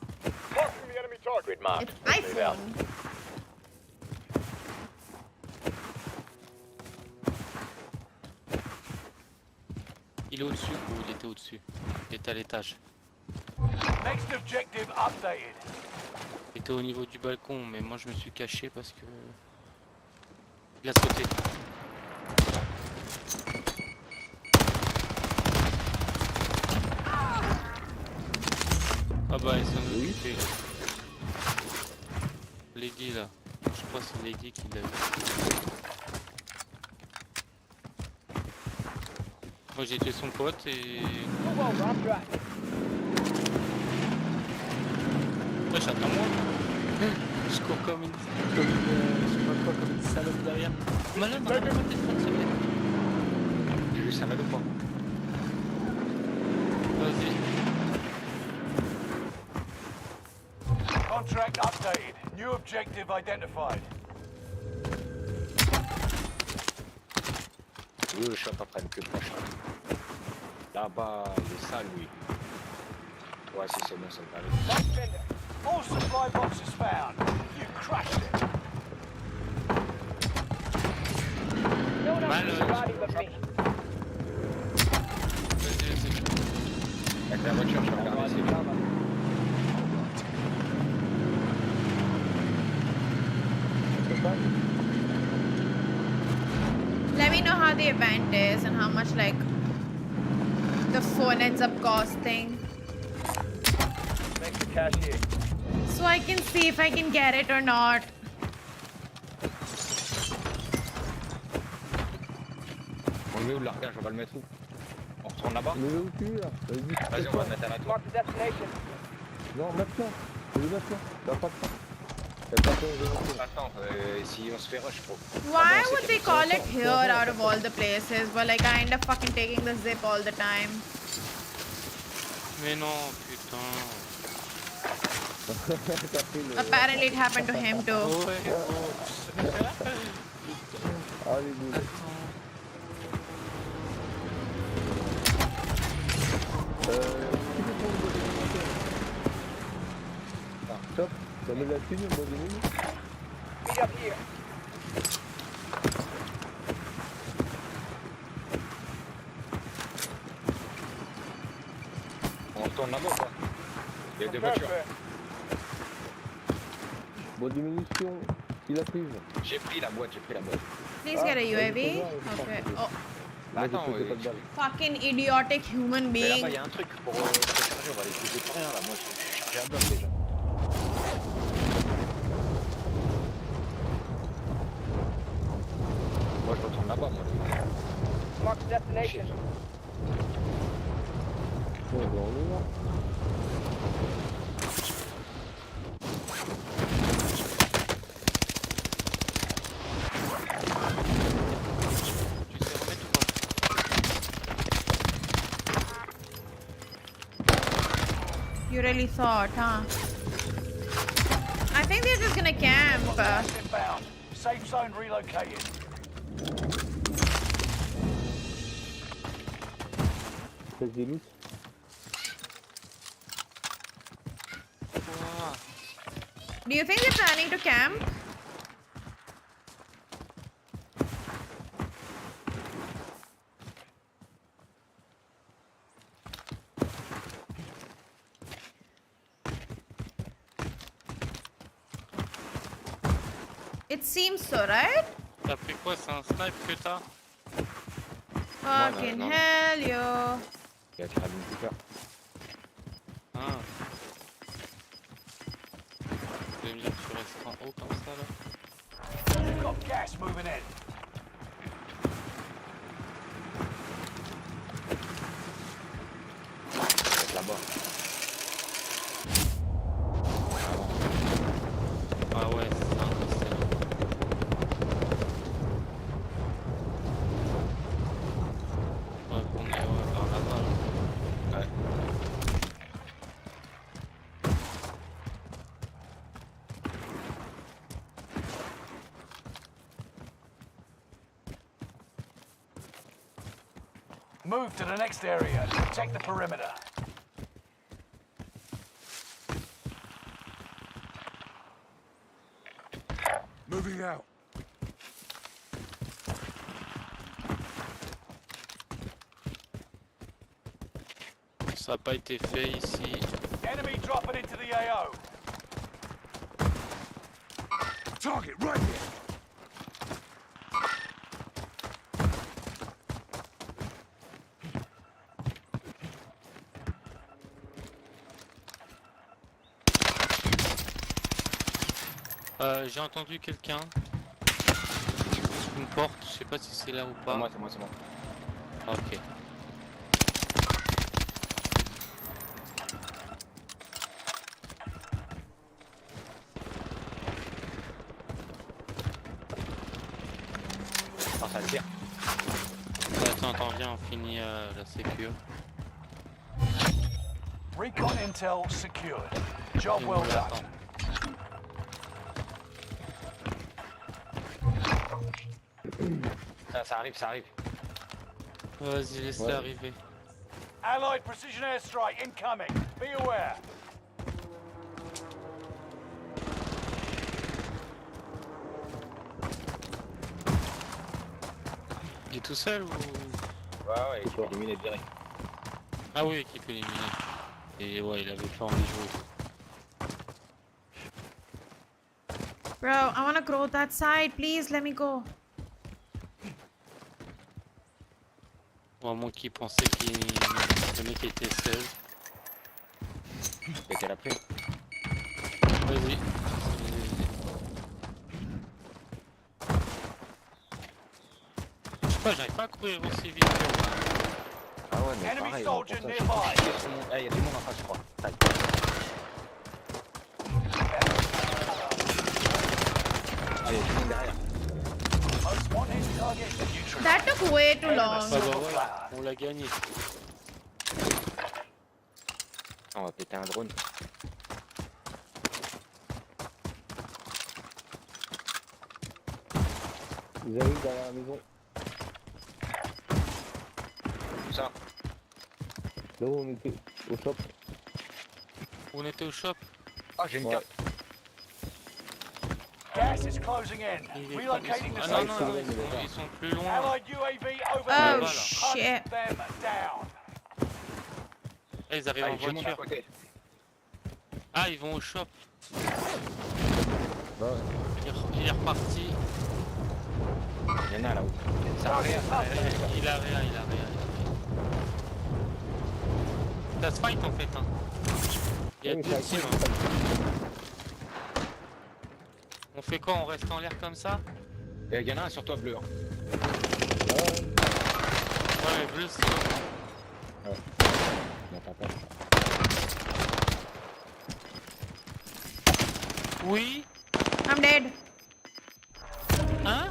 Marking the enemy target. Grid mark. it's Let's move out. iPhone. Il est au-dessus ou il était au-dessus? Il était à l'étage. Next objective updated. Il était au niveau du balcon, mais moi je me suis caché parce que... Il a sauté. Ah bah ils sont occupés. Lady là. Je crois que c'est Lady qui l'a vu. Moi j'ai tué son pote et... Ouais, j'attends moi. Je cours comme une... je sais pas quoi, comme une salope derrière. Malade, on a pas des 30 secondes. J'ai vu ça m'a ou pas? Vas-y. Contract updated. New objective identified. Oui, je suis en train de que prochain. Là-bas, il est sale, lui. Ouais, si c'est bon, ça va aller. All supply boxes found. You crushed it. No one else is body but me. Vas-y, vas-y. Avec la voiture, je vais regarder si c'est bon. how the event is and how much like the phone ends up costing. Thanks for cash here. So I can see if I can get it or not. On le met où le largage? On va le mettre où? On retourne là-bas? Mais où tu es là? Vas-y, on va le mettre à la tour. Mark the destination. Non, maintenant. Je vais le mettre là. T'as pas de temps. Attends, si on se fait rush, bro. Why would they call it here out of all the places? But like I end up fucking taking the zip all the time. Mais non, putain. Apparently it happened to him too. Allez, go. Top, t'as mis la thune, moi j'ai mis. Meet up here. On retourne là-bas ou pas? Il y a des voitures. Bon, des munitions, il a pris. J'ai pris la boîte, Please get a UAV. Okay. Oh. Bah attends, Fucking idiotic human mais là-bas, being. il y a un truc pour se charger, on va les utiliser pour rien là. Moi, je suis chargé à bloc déjà. Moi, je retourne là-bas, moi. Mark the destination. Ouais, bon, on est là. You really thought, huh? I think they're just gonna camp. Inbound. Safe zone relocated. T'as des loot? Do you think they're planning to camp? It seems so, right? T'as pris quoi? C'est un snipe que t'as? Fucking hell, yo. Il a tiré une Cooper. Ah. Vous allez me dire que tu restes en haut comme ça là? You've got gas moving in. Là-bas. Ah ouais, c'est ça. Ouais, on est par là-bas là. Ouais. Move to the next area. Protect the perimeter. Moving out. Ça n'a pas été fait ici. Enemy dropping into the AO. Target right here. J'ai entendu quelqu'un. Une porte, je sais pas si c'est là ou pas. C'est moi. Ok. Ah, ça tire. Attends, viens, on finit la sécure. Recon intel secured. Job well done. Ça arrive. Vas-y, laisse-les arriver. Allied precision airstrike incoming. Be aware. Il est tout seul ou... Ouais, il faut éliminer direct. Ah oui, équipe éliminée. Et ouais, il avait pas envie de jouer. Bro, I wanna grow that side. Please let me go. Ou à moins qu'il pensait qu'il le mec était seul. Et qu'elle a pris. Vas-y. Je sais pas, j'arrive pas à courir aussi vite. Ah ouais, mais Enemy pareil. soldier Pourtant, nearby. Ah, il y a du monde en face, je crois. Tac. Ah, il y a du monde derrière. Most wanted target neutralized. That took way too long. Bah voilà, on l'a gagné. On va péter un drone. Ils arrivent derrière la maison. Où ça? Là où on était, au shop. On était au shop. Ah, j'ai une carte. Gas is closing in. Il est Relocating the pas- Ah safe non, zone. ils sont plus loin. Allied UAV over Oh there. shit. Hunt them down. Ah, ils arrivent Ah, en j'ai mon à voiture. côté. Ah, ils vont au shop. Ouais. Il est reparti. Il y en a là-haut. Ça arrive. Il a rien. Ça se fight en fait. Hein. Il y a Oui, deux ça a teams. été- On fait quoi? On reste en l'air comme ça? Et il y en a un sur toi bleu. Hein. Ouais, mais bleu c'est... Ouais. On entend pas. Oui? I'm dead. Hein?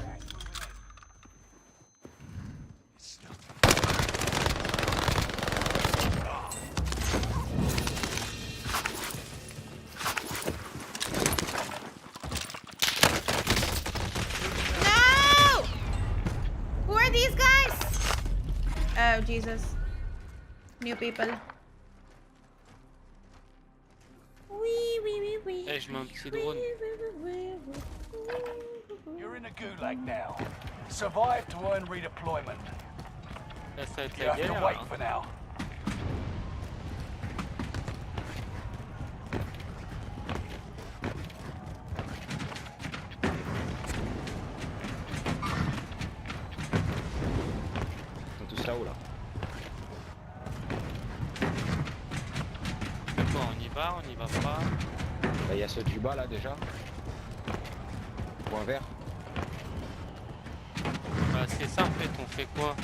No! Who are these guys? Oh Jesus. New people. Eh, je mets un petit drone. You're in a gulag now. Survive to earn redeployment. Là, ça va être You la have to galère. wait Hein. for now. Ils sont tous là-haut là. Quoi, on y va pas? Bah, il y a ceux du bas là déjà. Point vert. Bah, c'est ça en fait, on fait quoi?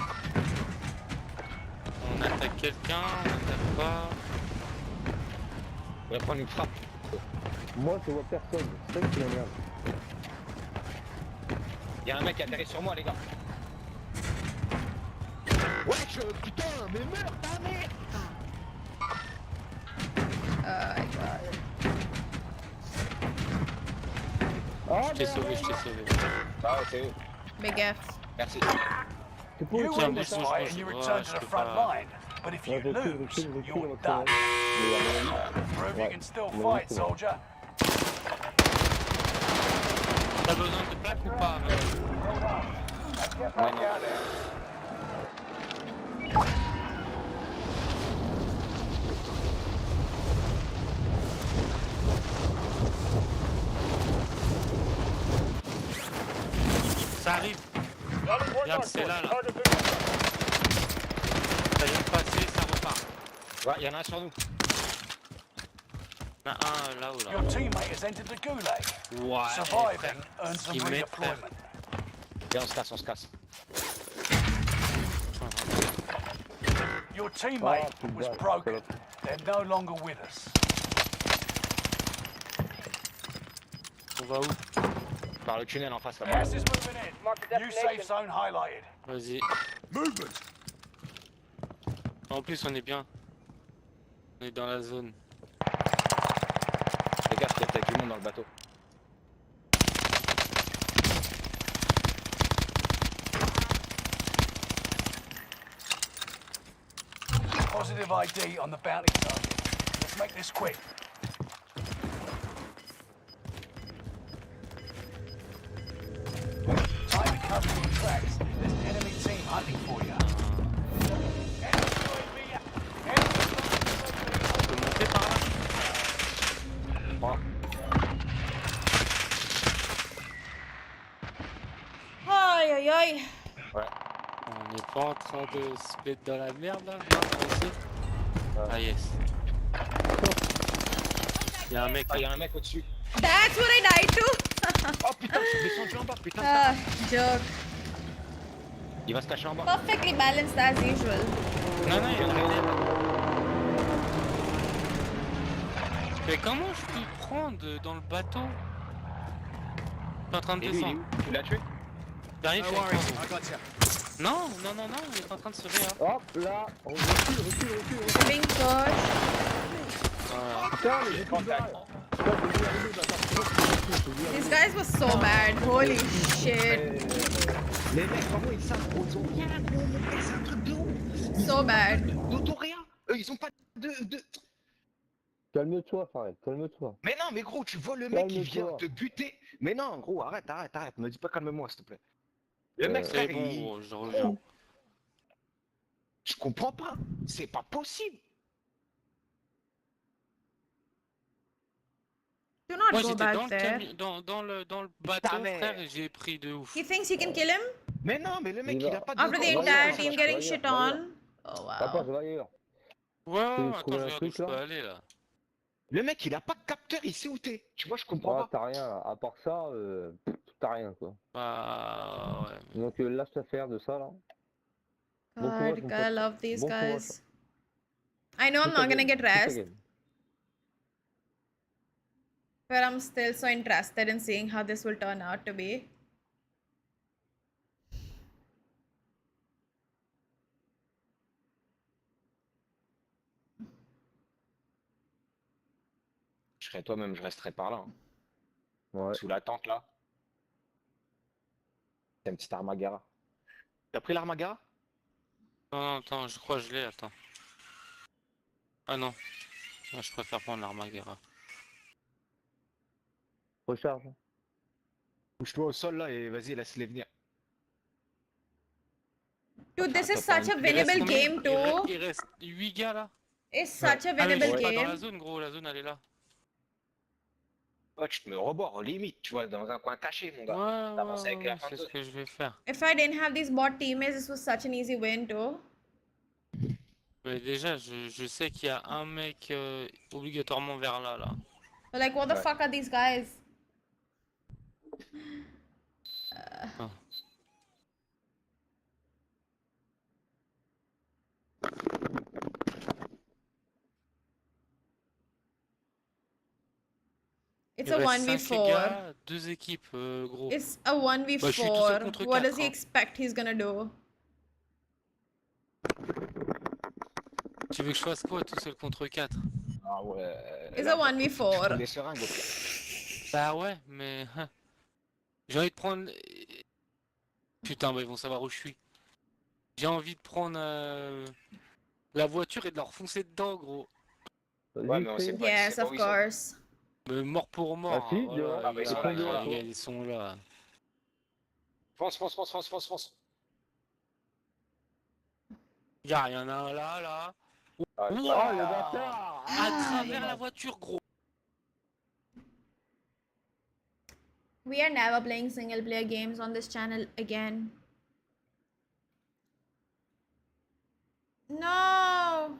On attaque quelqu'un, on attaque pas. On va prendre une frappe. Moi je vois personne, c'est ça qui m'énerve. Il y a un mec qui atterrit sur moi les gars. Wesh, putain, mais merde, ta merde. Oh my god. Ah, Je t'ai sauvé. Ah ouais, c'est eux. Big F. Merci. c'est pour You le win coup. this fight and you return to the front line. But if you Ouais, lose, you're recule, done. recule. Prove you Ouais. can still Mais fight, recule. soldier. T'as besoin de plaques ou pas? Get back out there. Ça arrive. Regarde, c'est là. Ça vient de passer, ça repart. Ouais, il y en a un sur nous. Il y en a un là-haut là. Your teammate has entered the gulag. Ouais. Surviving earns some Ils mettent, redeployment. Et on se casse. Your teammate Oh, was putain, broken. They're no longer with us. On va où? Par le tunnel en face là-bas. Gas is moving in. New safe zone highlighted. Vas-y. Movement! En plus, on est bien. On est dans la zone. Les gars, il y a peut-être du monde dans le bateau. Positive ID on the bounty target. Let's make this quick. Time to cover your tracks. There's an enemy team hunting for you. On peut monter par là? Oh. Aïe aïe aïe. Ouais. On est Pas en train de se mettre dans la merde là, non, aussi. Ah yes. Y'a un mec. Ah, y'a un mec au-dessus. That's what I died to. Oh putain, je suis descendu en bas, putain. Joke. Il va se cacher en bas. Perfectly balanced as usual. Non, non, il y en a un. Mais comment je peux prendre dans le bateau? Je suis en train de descendre. Tu l'as tué? Derrière, je suis en train de... Non, non, non, non, il est en train de se réa. Hop là, on recule. Being push. Putain, mais j'ai plus de balles. These guys were so bad. Holy shit. Les mecs, comment ils savent? Ils ont rien, gros, mon mec, c'est un truc de ouf. So bad. D'autoréa. Eux, ils ont pas de... Calme-toi, Farid, calme-toi. Mais non, mais gros, tu vois le mec qui vient te buter. Mais non, gros, arrête. Me dis pas calme-moi, s'il te plaît. Le mec, c'est frère, bon, gros, je reviens. Je comprends pas. C'est pas possible. Do not Moi go j'étais back there. dans le bateau, frère, et j'ai pris de ouf. He thinks he can kill him? Mais non, mais le mec, il a pas de... After the entire team getting shit on? Oh Papa, je wow. vais ailleurs. Ouais, attends, je trouvé un regarde où truc, je peux là aller là. Le mec, il a pas de capteur, il sait où t'es. Tu vois, je comprends pas. T'as rien, là. À part ça, t'as rien, quoi. Bah ouais. Donc lâche l'affaire de ça, là. Bon God, courage, mon I pote. love these Bon courage. guys. I know I'm Shoot not gonna again, get shoot rest, again. but I'm still so interested in seeing how this will turn out to be. Je serais toi-même, je resterais par là. Hein. Ouais. Sous la tente, là. T'as une petite armagara. T'as pris l'armagara? Non, non, attends, je crois que je l'ai, attends. Ah non. Moi, je préfère prendre l'armagara. Recharge. Bouge-toi au sol, là, et vas-y, laisse-les venir. Dude, this is such a winnable game too. Il reste 8 gars là. It's such a Ah mais je winnable suis pas dans la game. zone, gros, la zone elle est là. Ouais, tu te mets au rebord, limite, tu vois, dans un coin caché, mon gars. Ouais, T'avances avec la c'est ce que je vais faire. If I didn't have these bot teammates, this was such an easy win too. Mais déjà, je sais qu'il y a un mec obligatoirement vers là, là. But like, what the fuck are these guys? Ah. It's Il a reste 5 1v4. gars, 2 équipes, gros. It's a 1v4. Bah, je suis tout seul contre What 4, does he hein. expect he's gonna do? Tu veux que je fasse quoi tout seul contre 4? Ah ouais. It's a 1v4. Les seringues, au pire. Bah ouais, mais... J'ai envie de prendre... Putain, bah ils vont savoir où je suis. J'ai envie de prendre la voiture et de leur foncer dedans, gros. Ouais, mais on sait pas, Yes, of course. Mais mort pour mort. Ah si, hein, voilà, ah, bah, ils sont là, ils sont là. Fonce. Il y en a un là, là. Ah, Ouah, Oh, le bâtard! à travers la voiture, gros. We are never playing single player games on this channel again. No!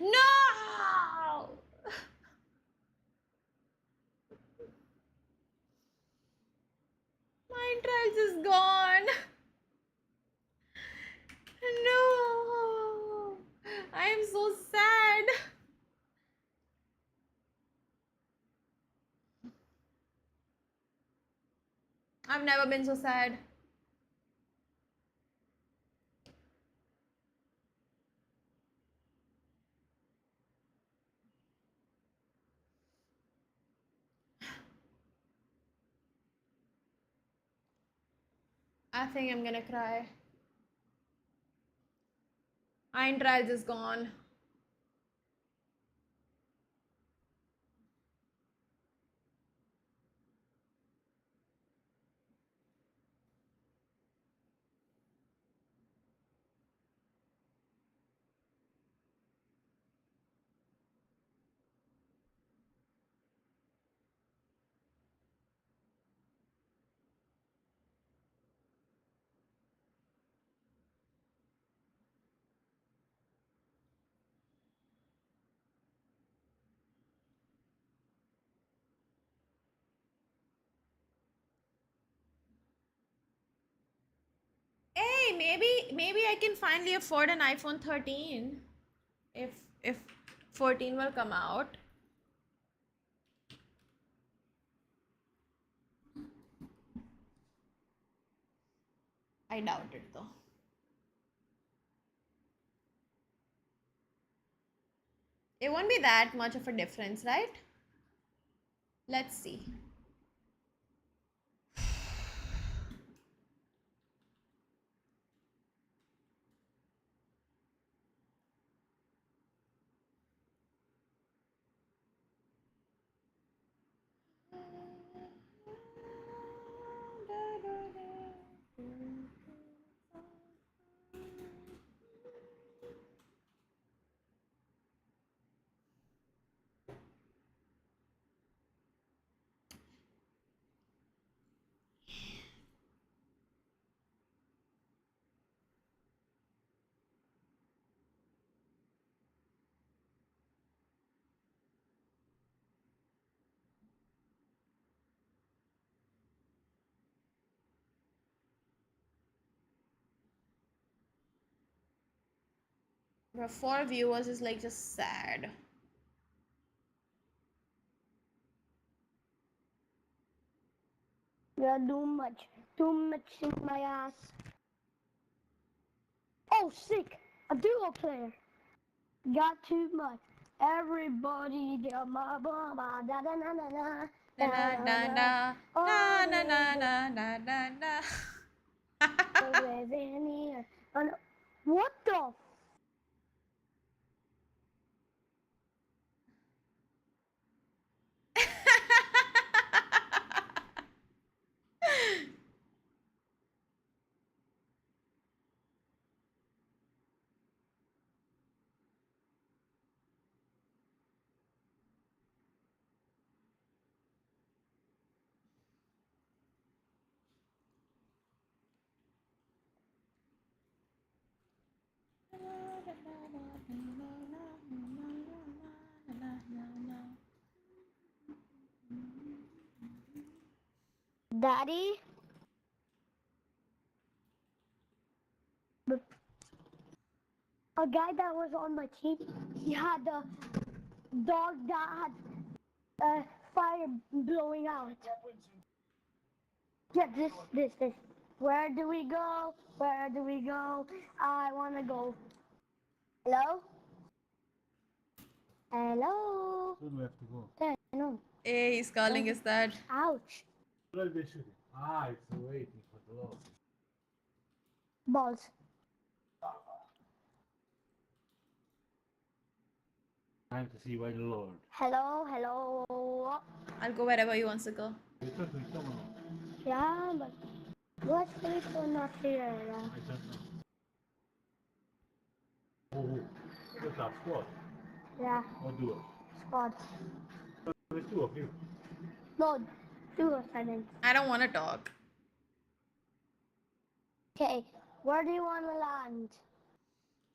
No! My trials is gone. No! I am so sad. I've never been so sad. I think I'm gonna cry. Iron Trials is gone. maybe I can finally afford an iPhone 13 if 14 will come out. I doubt it though. It won't be that much of a difference, right? Let's see. Bro, 4 viewers is like just sad. You're too much in my ass. Oh, sick! A duo player. Got too much. Everybody, da da da da da da Da da da da da da da da da da. What the? Daddy? A guy that was on my team, he had a dog that had fire blowing out. Yeah, this. Where do we go? Where do we go? I wanna go. Hello? Hello? Where do we have to go? There, no. Hey, he's calling his dad. Ouch. Where are they shooting? Ah, it's waiting for the Lord. Balls. Time to see why the Lord. Hello, hello. I'll go wherever he wants to go. Yeah, but what's people not here? I don't know. Oh, what's that squad? Yeah. Or duo? Squad. There's two of you. No, duo silence. I don't want to talk. Okay, where do you want to land?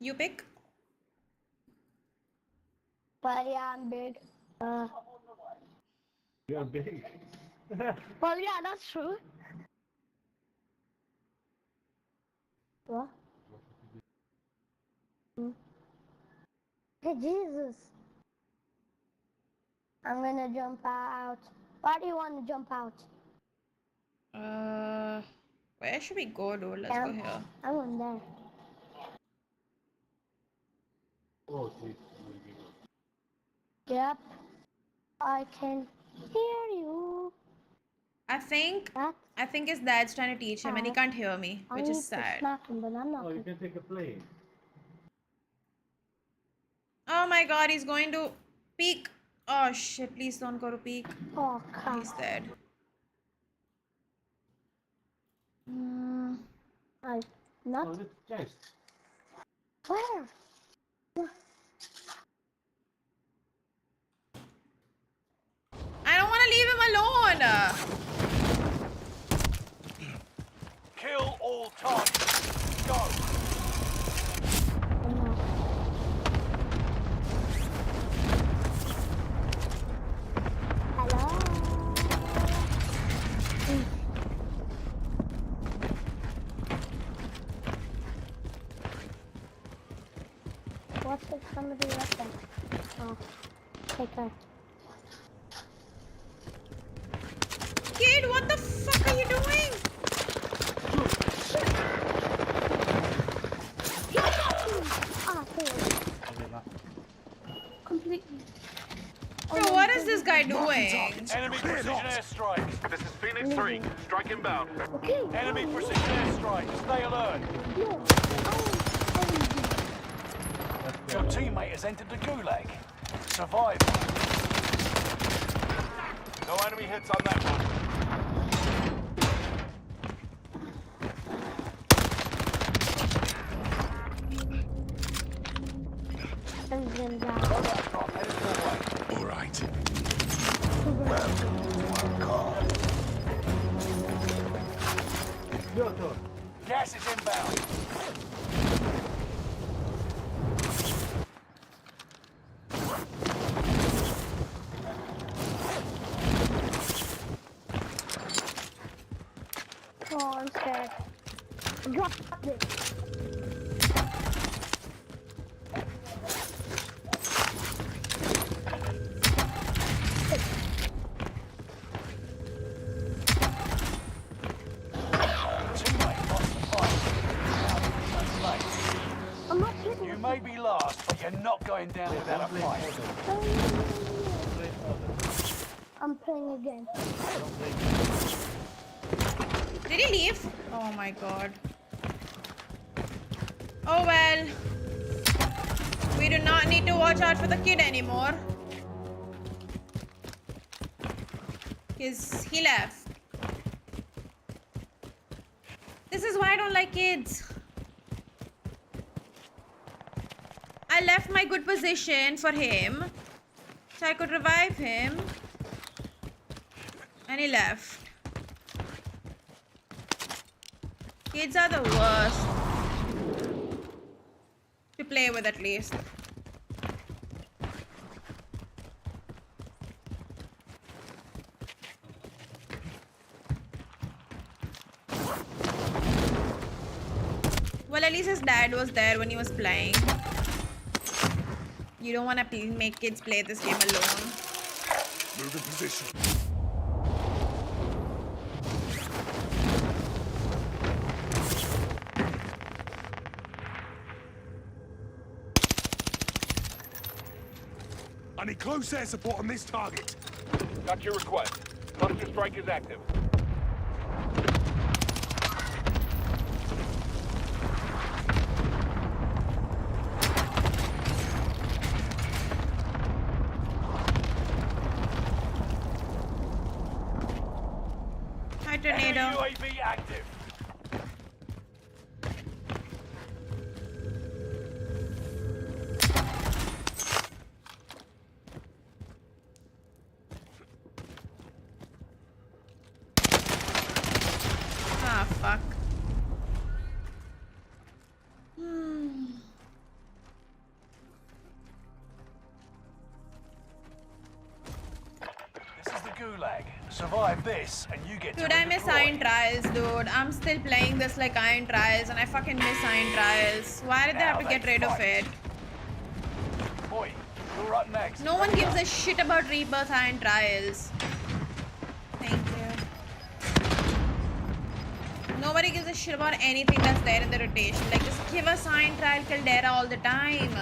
You pick. Well, yeah, I'm big. You're big. Well, yeah, that's true. What? Hey, Jesus. I'm gonna jump out. Why do you want to jump out? Where should we go, dude? Let's go here. I went there. Oh, geez. Yep. I can hear you. I think his dad's trying to teach him and he can't hear me, which is sad. Smack him, but I'm not. Oh, you can take a plane. Oh my god, he's going to peek. Oh shit, please don't go to peek. Oh, crap. He's dead. Not. Oh, this chest. Where? I don't want to leave him alone. Kill all targets. Go. Hello? what's it? Somebody left them. Oh, take that. Kid, what the fuck are you doing? Ah, completely. Bro, what is this guy doing? Enemy precision airstrike. This is Phoenix 3. Strike inbound. Okay. Enemy precision airstrike. Stay alert. Your teammate has entered the gulag. Survive. No enemy hits on that one. All right. Gas is inbound. Oh, I'm scared. Drop this. You may be last, but you're not going down without a fight. I'm playing again. Did he leave? Oh my god. Oh well. We do not need to watch out for the kid anymore. Because he left. This is why I don't like kids. I left my good position for him, so I could revive him, and he left. Kids are the worst to play with, at least. Well, at least his dad was there when he was playing. You don't want to make kids play this game alone. Move in position. I need close air support on this target. Got your request. Cluster strike is active. Hi, tornado. UAV active. Ah, fuck. This is the gulag. Survive this, and you get Dude, to I miss redeploy. Iron Trials, dude. I'm still playing this like Iron Trials, and I fucking miss Iron Trials. Why did they have to get rid of it? Boy, you're up next. No one gives a shit about Rebirth Iron Trials. Thank you. Nobody gives a shit about anything that's there in the rotation. Like, just give us Iron Trial Caldera all the time.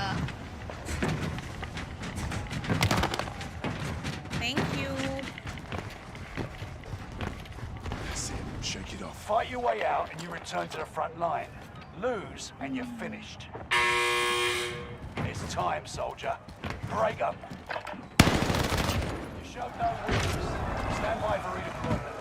Thank you. That's it. Shake it off. Fight your way out, and you return to the front line. Lose, and you're finished. It's time, soldier. Break up. You showed no weakness. Stand by for redeployment.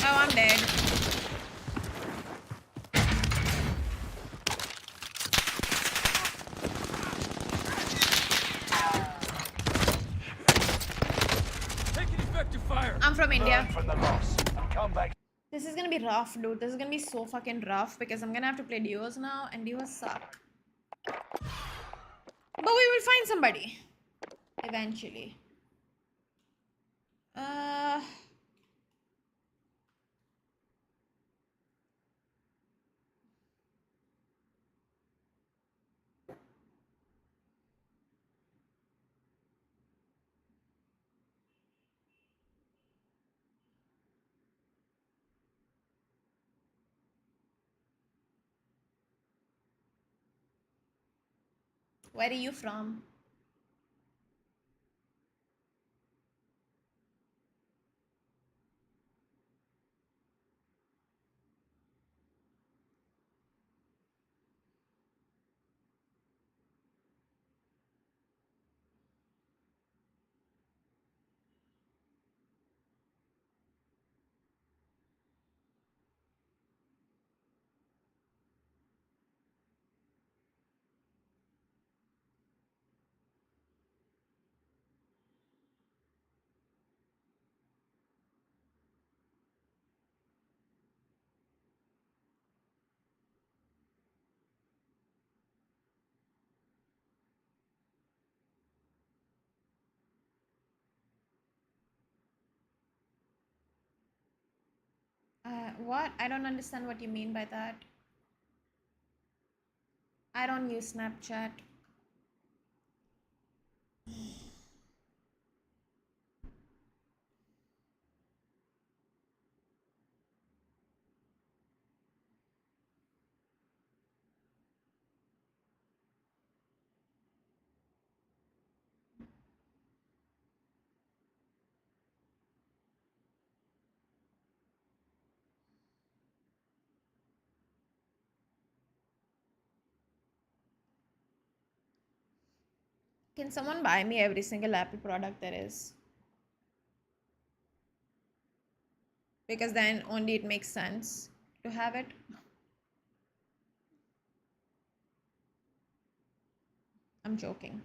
Oh, I'm dead. from India. Learn from the loss and come back. This is gonna be rough, dude. This is gonna be so fucking rough because I'm gonna have to play duos now, and duos suck. But we will find somebody eventually. Where are you from? What? I don't understand what you mean by that. I don't use Snapchat. Can someone buy me every single Apple product there is? Because then only it makes sense to have it. I'm joking.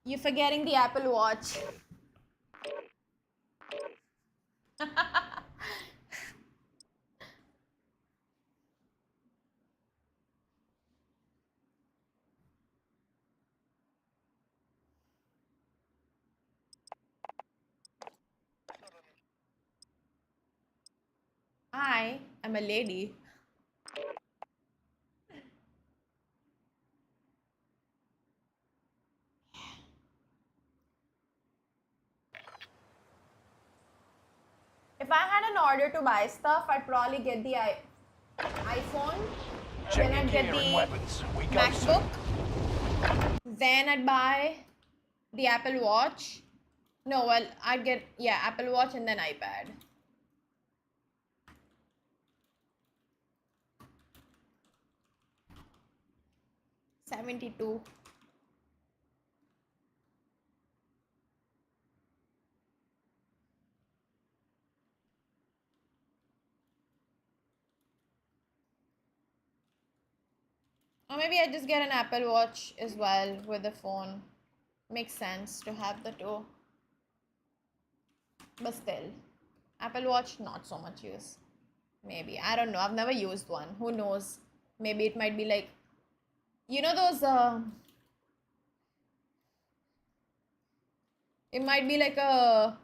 You're forgetting the Apple Watch. I am a lady. If I had an order to buy stuff, I'd probably get the iPhone, then I'd get the MacBook, then I'd buy the Apple Watch. No, well, I'd get, yeah, Apple Watch and then iPad. $72. Or maybe I just get an Apple Watch as well with the phone. Makes sense to have the two. But still, Apple Watch, not so much use. Maybe. I don't know. I've never used one. Who knows? Maybe it might be like, you know those, it might be like a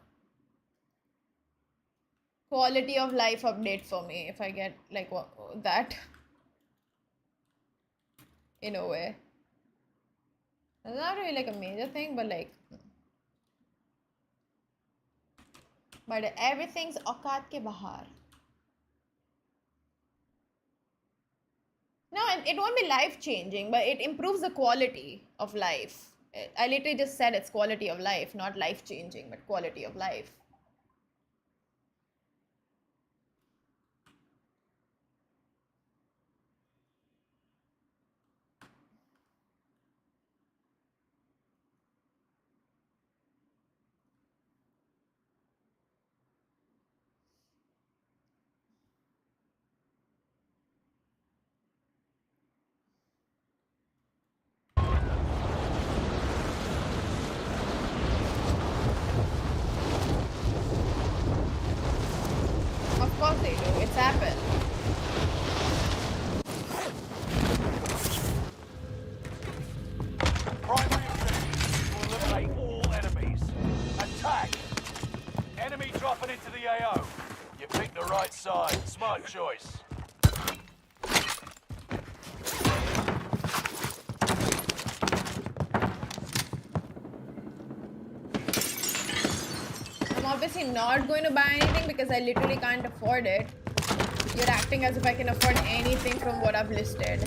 quality of life update for me if I get like that. In a way. It's not really like a major thing, but like, but everything's औकात के बाहर. No, it won't be life changing, but it improves the quality of life. I literally just said it's quality of life, not life changing, but quality of life. they do. It's happened. Primary objective to eliminate all enemies. Attack! Enemy dropping into the AO. You picked the right side. Smart choice. I'm obviously not going to buy anything because I literally can't afford it. You're acting as if I can afford anything from what I've listed.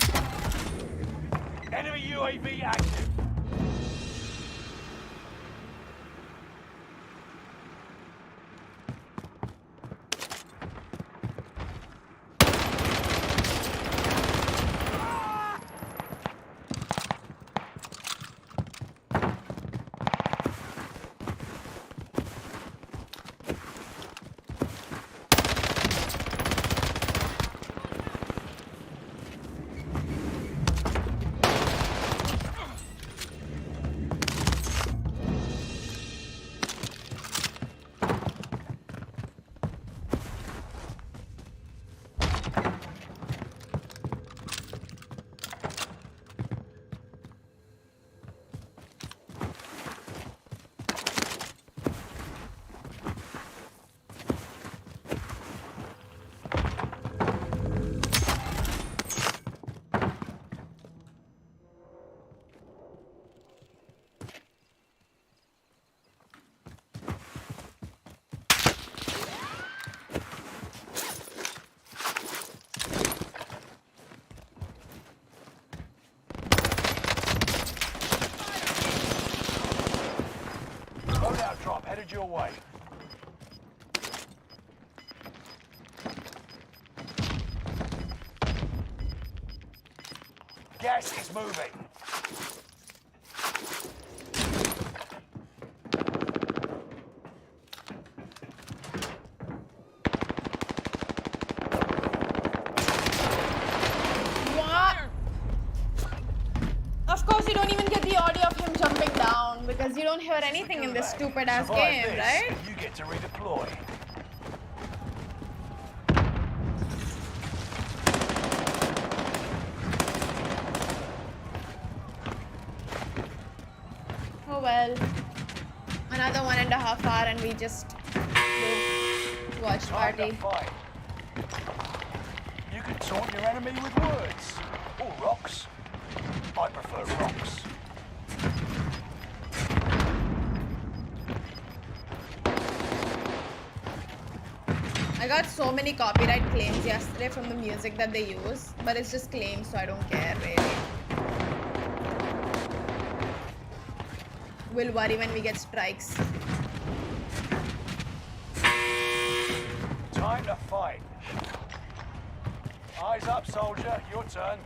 Enemy UAV active. Loadout drop headed your way. Gas is moving. Of course, you don't even get the audio of him jumping down because you don't hear anything in this stupid ass Survive game, this, right? and you get to redeploy. Oh well. Another 1.5 hour and we just watch Time to party. fight. You can taunt your enemy with words. Or rocks. I prefer rocks. I got so many copyright claims yesterday from the music that they use, but it's just claims, so I don't care really. We'll worry when we get strikes. Time to fight. Eyes up, soldier. Your turn.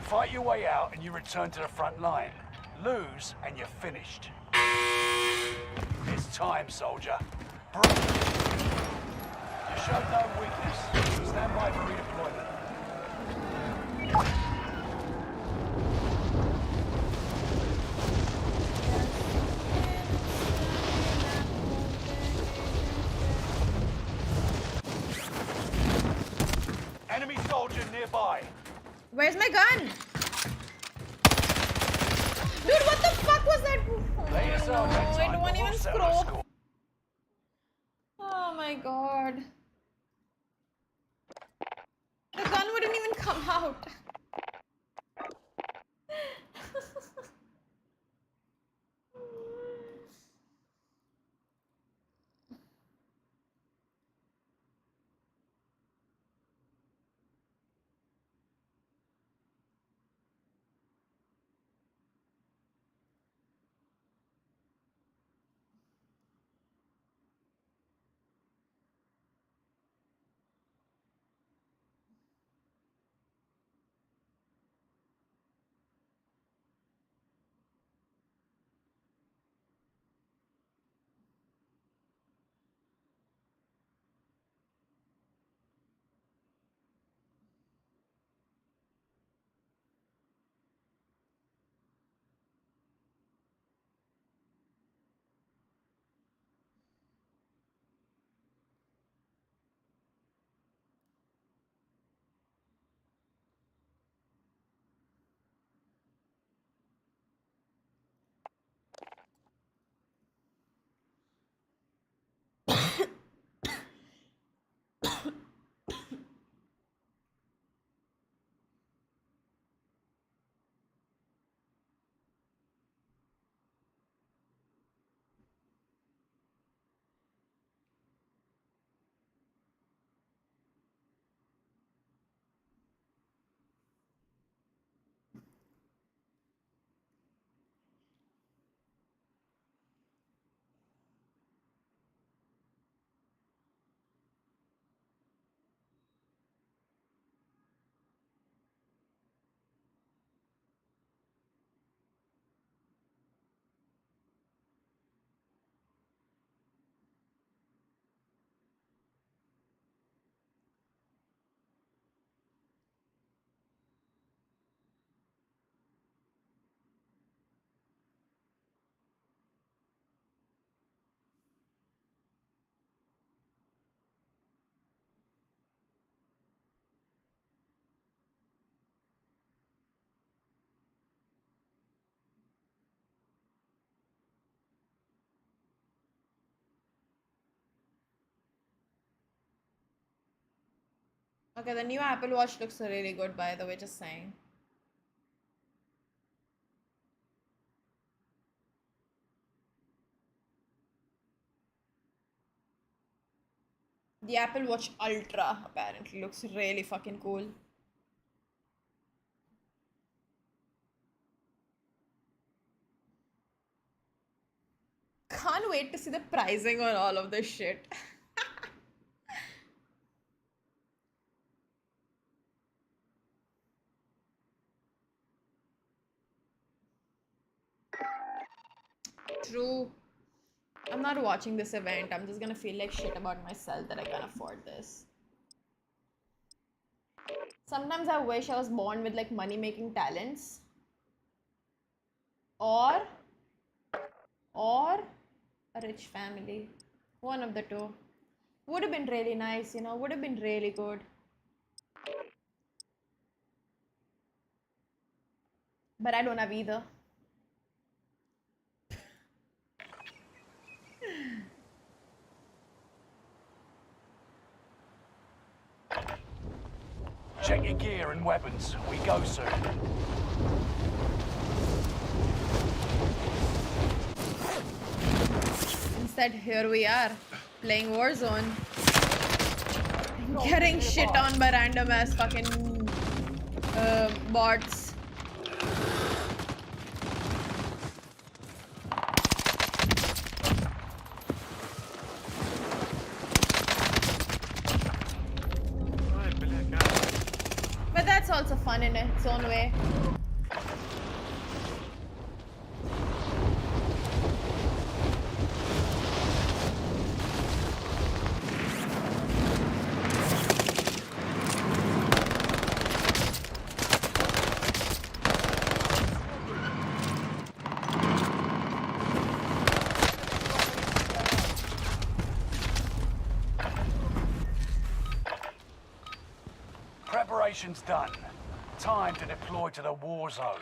Fight your way out and you return to the front line. Lose and you're finished. It's time, soldier. You showed no weakness. Stand by for redeployment. Enemy soldier nearby. Where's my gun? Dude, what the fuck was that? Oh, no, I don't want even scroll. Oh my god. The gun wouldn't even come out. Okay, the new Apple Watch looks really good, by the way, just saying. The Apple Watch Ultra apparently looks really fucking cool. Can't wait to see the pricing on all of this shit. True. I'm not watching this event. I'm just gonna feel like shit about myself that I can't afford this. Sometimes I wish I was born with like money making talents. Or a rich family. One of the two. Would have been really nice, you know, would have been really good. But I don't have either. Check your gear and weapons. We go soon. Instead, here we are, playing Warzone. Getting shit on by random ass fucking bots. But that's also fun in its own way. Preparation's done. Time to deploy to the war zone.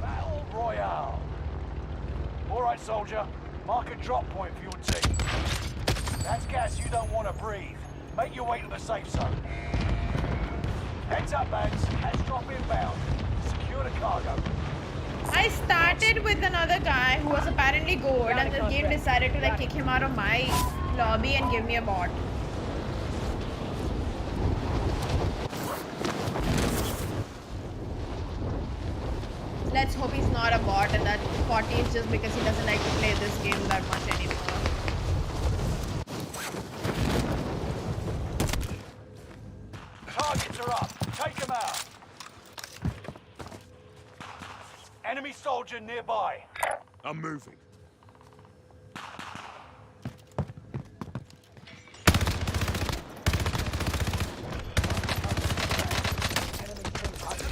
Battle Royale. All right, soldier. Mark a drop point for your team. That's gas you don't want to breathe. Make your way to the safe zone. Heads up, lads. Gas drop inbound. Secure the cargo. I started with another guy who was apparently good, and the game decided to like kick him out of my lobby and give me a bot. Let's hope he's not a bot and that bot is just because he doesn't like to play this game that much anymore. Targets are up. Take them out. Enemy soldier nearby. I'm moving.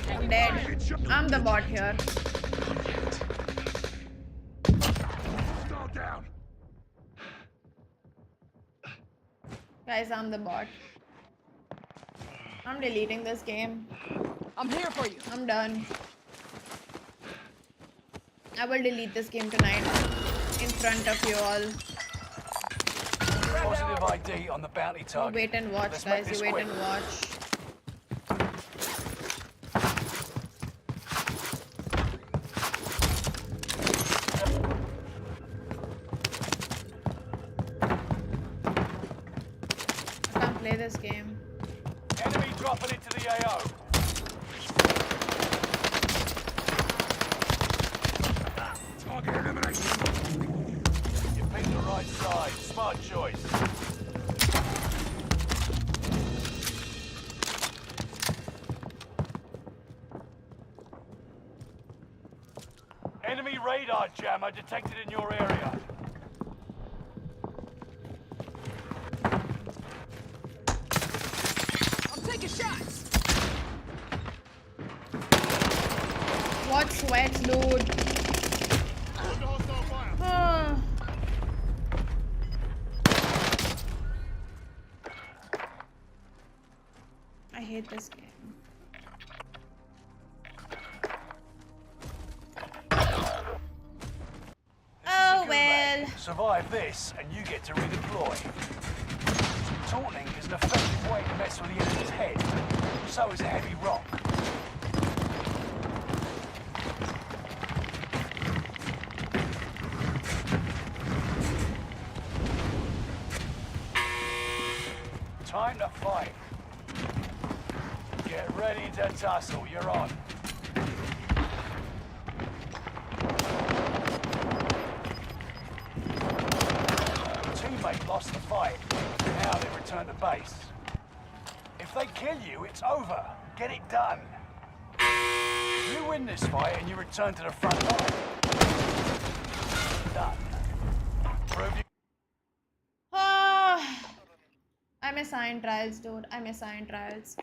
I'm dead. I'm the bot here. Down. Guys, I'm the bot. I'm deleting this game. I'm here for you. I'm done. I will delete this game tonight in front of you all. Positive ID on the bounty You target. wait and watch, Let's make guys. this You wait quick. and watch. I can't play this game. Enemy dropping into the AO. Target elimination. You picked the right side. Smart choice. Enemy radar jammer detected in your area. I'm taking shots. hot sweats, dude. I hate this game. Oh well. Survive this, and you get to redeploy. Taunting is an effective way to mess with the enemy's head. So is a heavy rock. Time to fight. Get ready to tussle. You're on. Teammate lost the fight. Now they return to base. If they kill you, it's over. Get it done. You win this fight and you return to the front line. Done. Prove you. I miss Iron Trials, dude. I miss Iron Trials.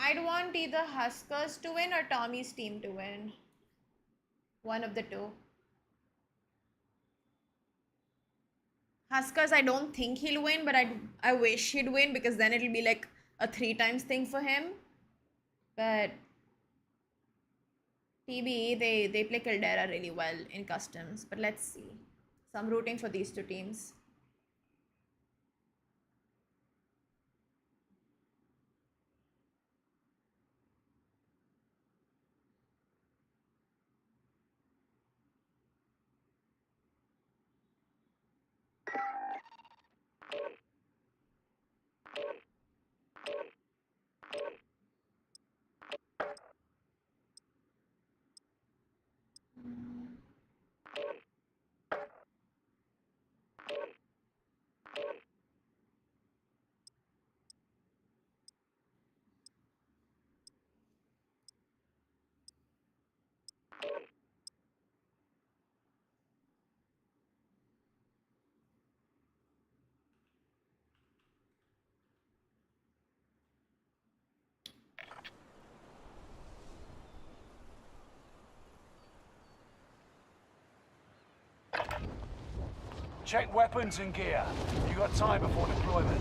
I'd want either Huskers to win or Tommy's team to win. One of the two. Huskers, I don't think he'll win, but I wish he'd win because then it'll be like a 3 times thing for him. But TBE, they play Caldera really well in customs. But let's see. So I'm rooting for these two teams. Check weapons and gear. You got time before deployment.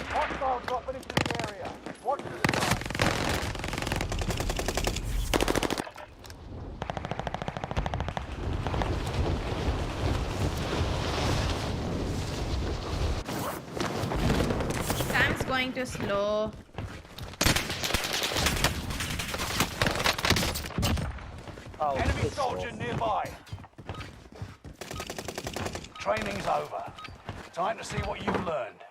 Hostile dropping into the area. Watch the going too slow. Oh, enemy soldier nearby. Training's over. Time to see what you've learned.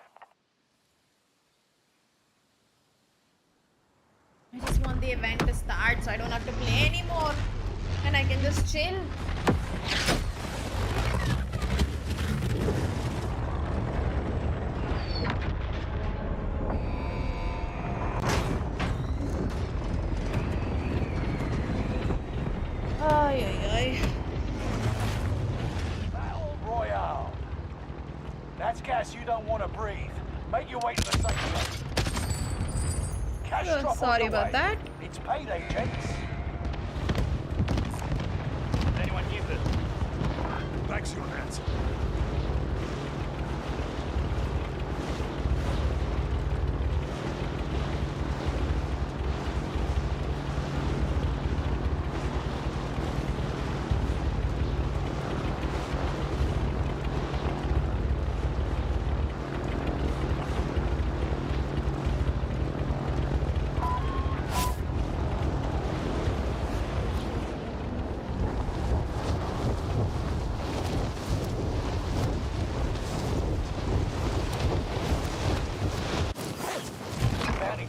I just want the event to start so I don't have to play anymore. And I can just chill. Ay, ay, ay. Battle Royale. That's gas you don't want to breathe. Make your way to the safe zone. Cash drop on Sorry the about way. that. It's payday, gents. Anyone use this? Bags your hands.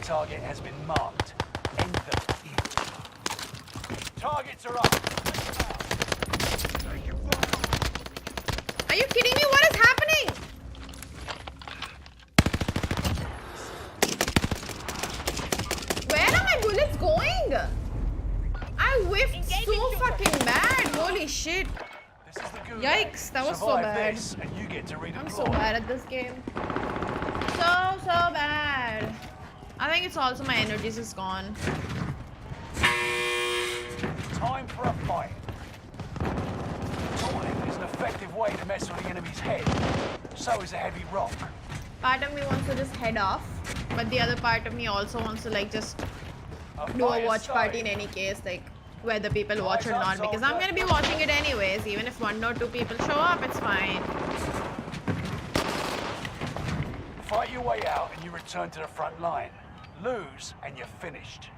Target has been marked. End them. Targets are up. Are you kidding me? What is happening? Where are my bullets going? I whiffed so fucking bad. Holy shit. Yikes, that was so bad. I'm so bad at this game. So bad. I think it's also my energies is gone. Time for a fight. Taunting is an effective way to mess with the enemy's head. So is a heavy rock. Part of me wants to just head off, but the other part of me also wants to like just do a watch party in any case, like whether people watch or not, because I'm gonna be watching it anyways. Even if 1 or 2 people show up, it's fine. Fight your way out and you return to the front line. Lose and you're finished.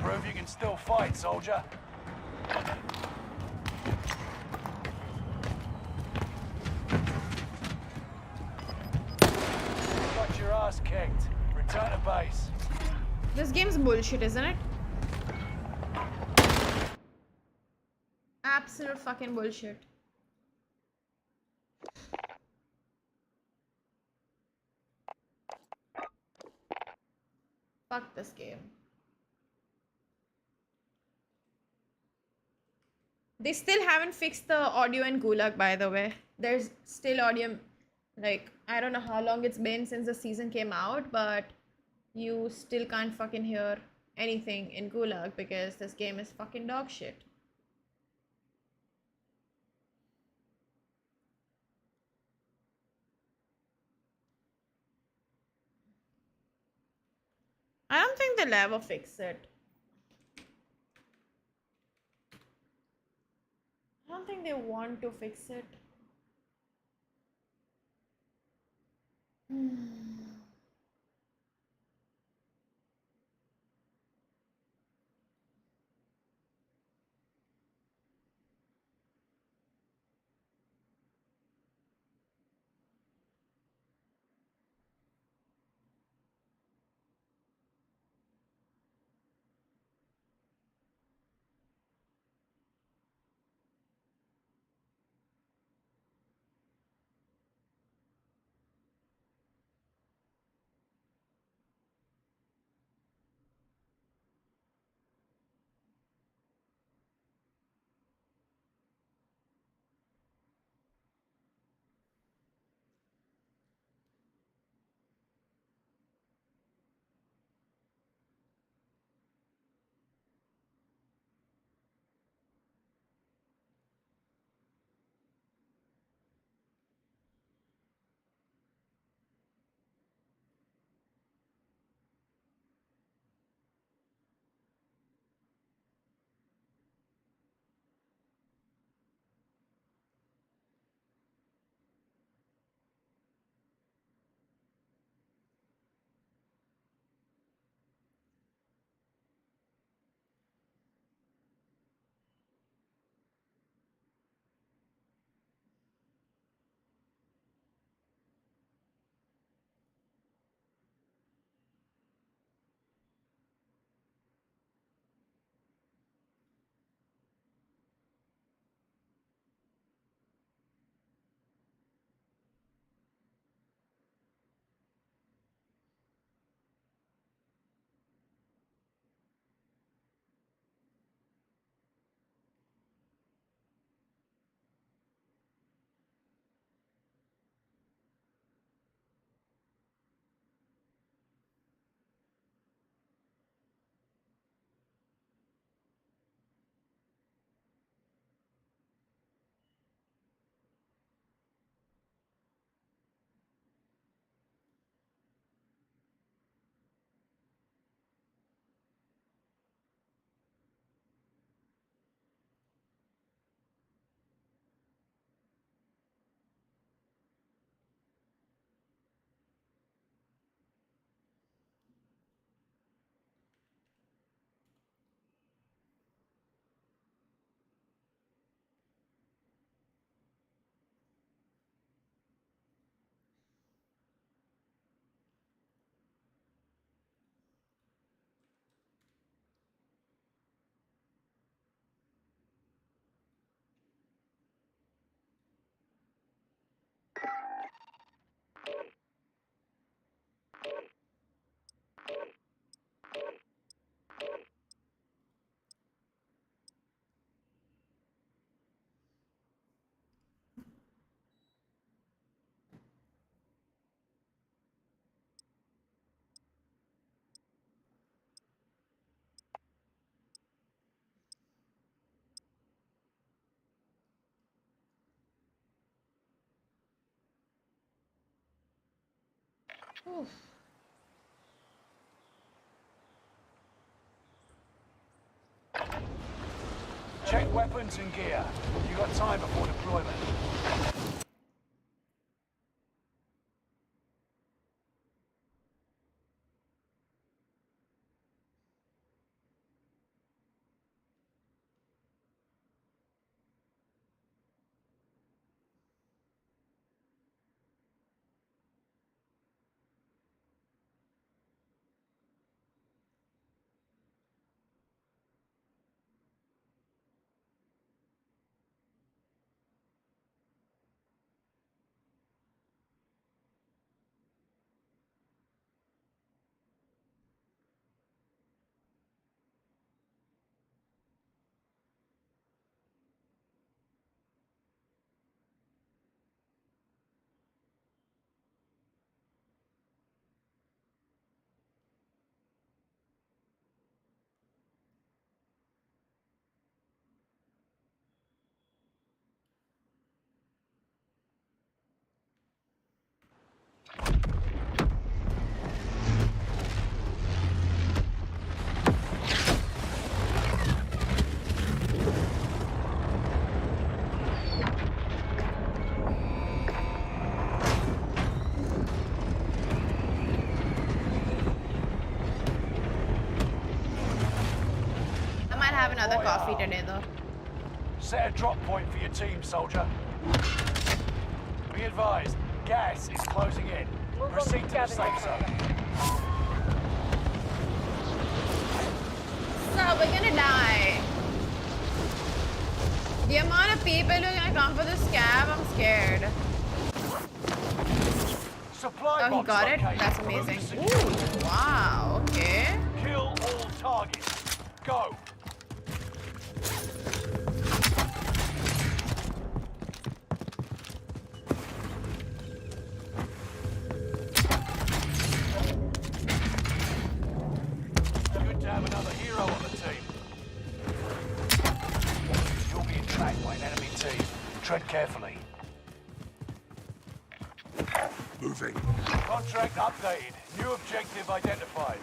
Prove you can still fight, soldier. Got your ass kicked. Return to base. This game's bullshit, isn't it? Absolute fucking bullshit. Fuck this game. They still haven't fixed the audio in Gulag, by the way. There's still audio, like, I don't know how long it's been since the season came out, but you still can't fucking hear anything in Gulag because this game is fucking dog shit. I don't think they'll ever fix it. I don't think they want to fix it. Oof. Check weapons and gear. You got time before deployment. Have another coffee today though. Set a drop point for your team, soldier. Be advised, gas is closing in. Proceed to the safe zone. So we're gonna die. The amount of people who are gonna come for this cab, I'm scared. Supply Oh, he got it? That's amazing. Ooh, wow, okay. Kill all targets. Go. Good to have another hero on the team. You're being tracked by an enemy team. Tread carefully. Moving. Contract updated. New objective identified.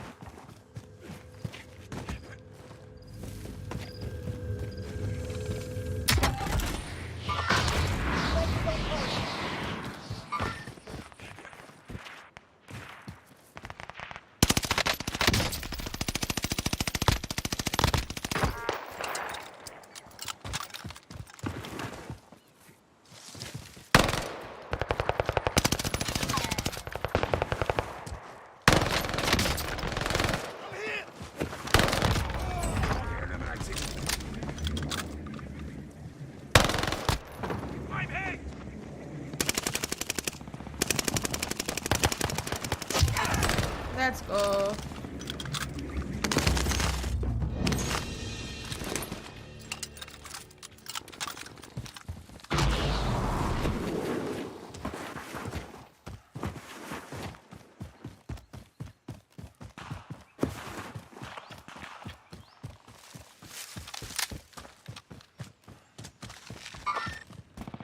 Let's go.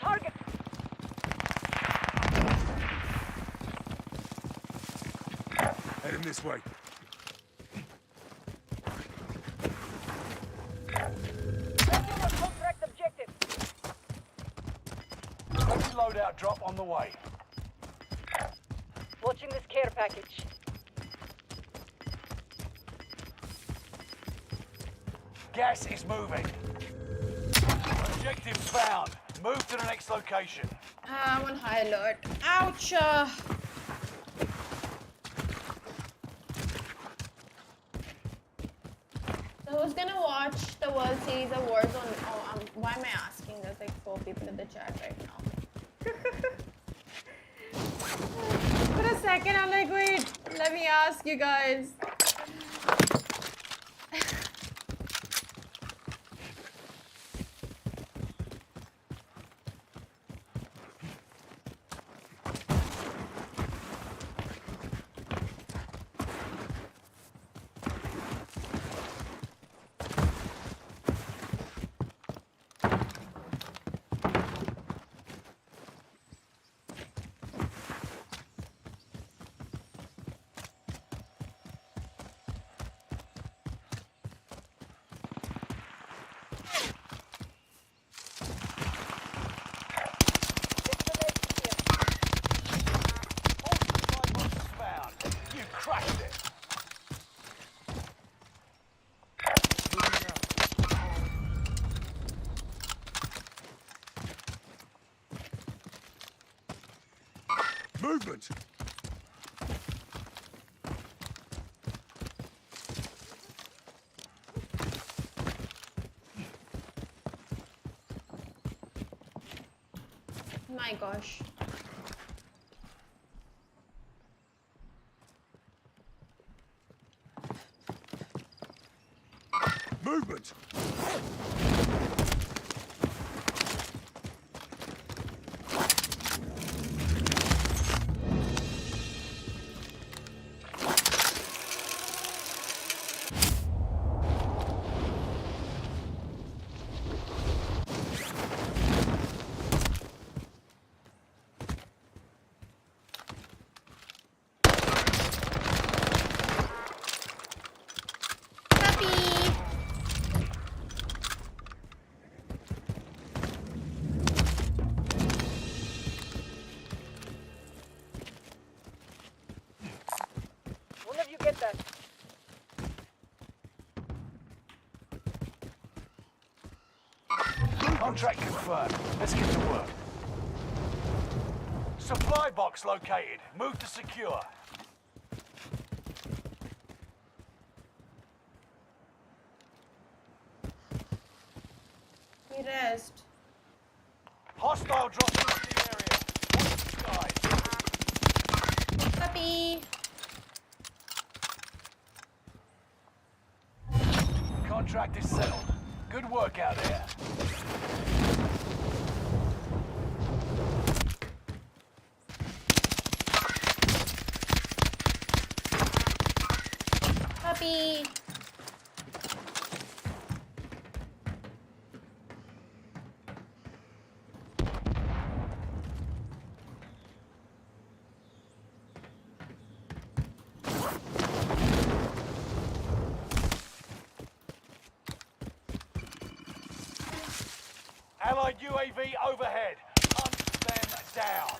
Target. Heading this way. Contract objective. Friendly loadout drop on the way. Watching this care package. Gas is moving. Objective found. Move to the next location. I'm on high alert. Ouch! So who's gonna watch the World Series of Warzone? Oh, why am I asking? There's like 4 people in the chat right now. For a second, I'm like, wait, let me ask you guys. Movement! My gosh. Movement! Whenever you get that. Contract confirmed. Let's get to work. Supply box located. Move to secure. He rest. Hostile dropping into the area. Watch the skies. Puppy. Contract is settled. Good work out there. Puppy. Allied UAV overhead. Hunt them down.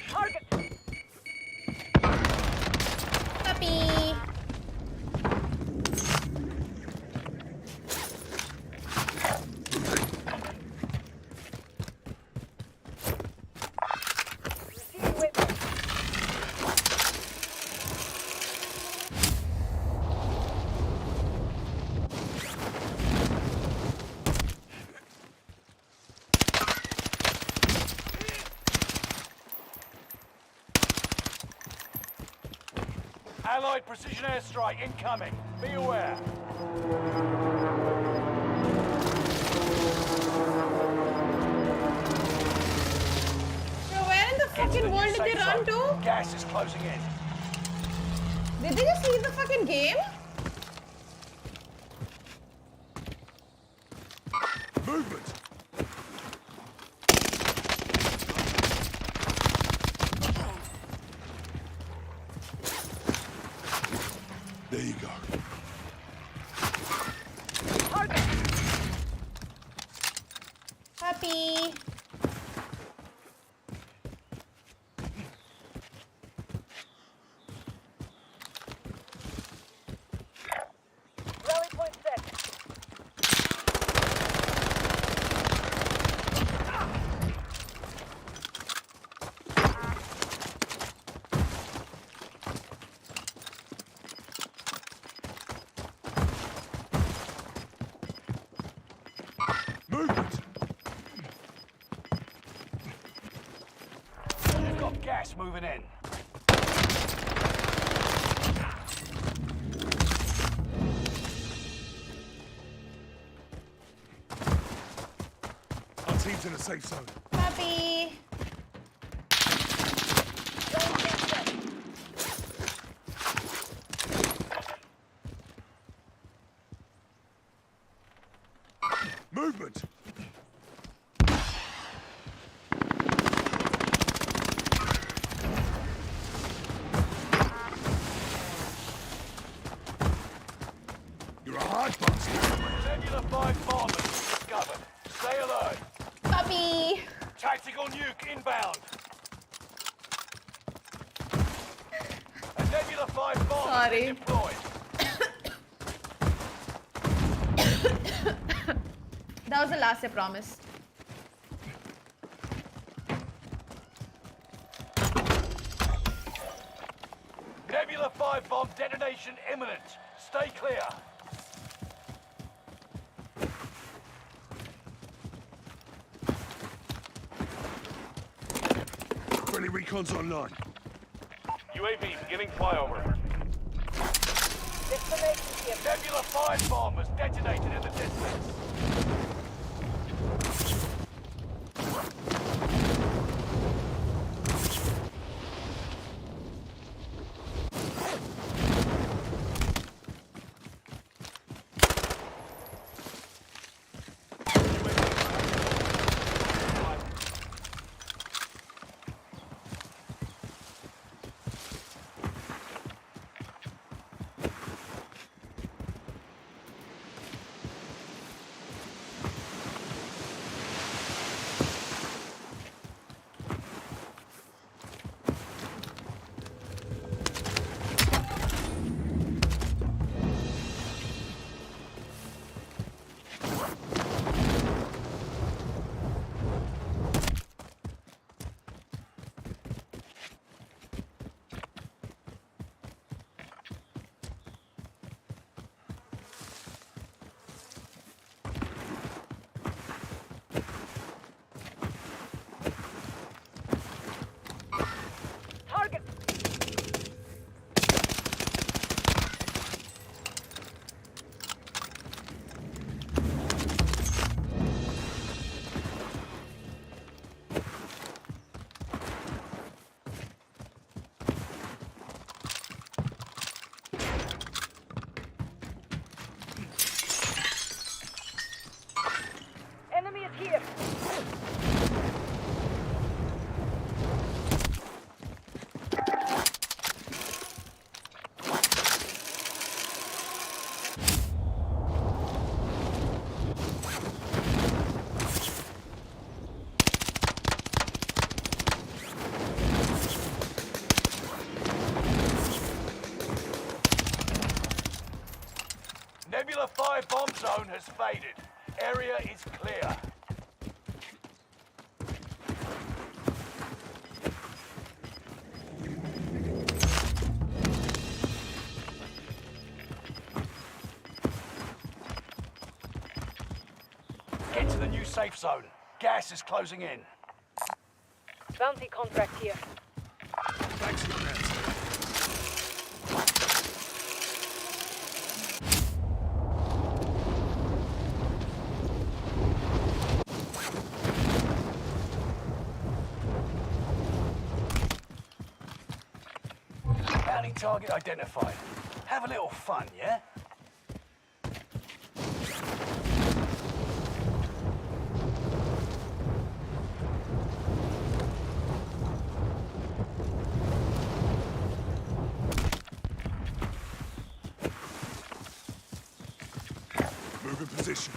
Target. Puppy. Receiving webcam. Allied precision airstrike incoming. Be aware. Bro, where in the fucking world did they run to? Gas is closing in. Did they just leave the fucking game? Movement! There you go. Target. Puppy. Rally point set. Movement! You've got gas moving in. Our team's in a safe zone. Puppy. Rally point set. Movement! You're a hard bastard. Nebula 5 bombers discovered. Stay alert. Puppy. Tactical nuke inbound. A Nebula 5 bomb Sorry. deployed. That was the last I promised. Nebula 5 bomb detonation imminent. Stay clear. Friendly recon's online. UAV beginning flyover. Destination here. Nebula 5 bomb was detonated in the distance. Target. Enemy is here. Nebula 5 bomb zone has faded. Area is clear. Get to the new safe zone. Gas is closing in. Bounty contract here. Thanks for that. Bounty target identified. Have a little fun, yeah? Move in position.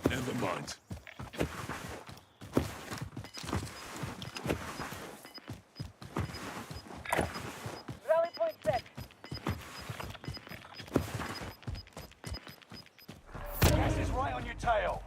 Never mind. Rally point set. Gas is right on your tail.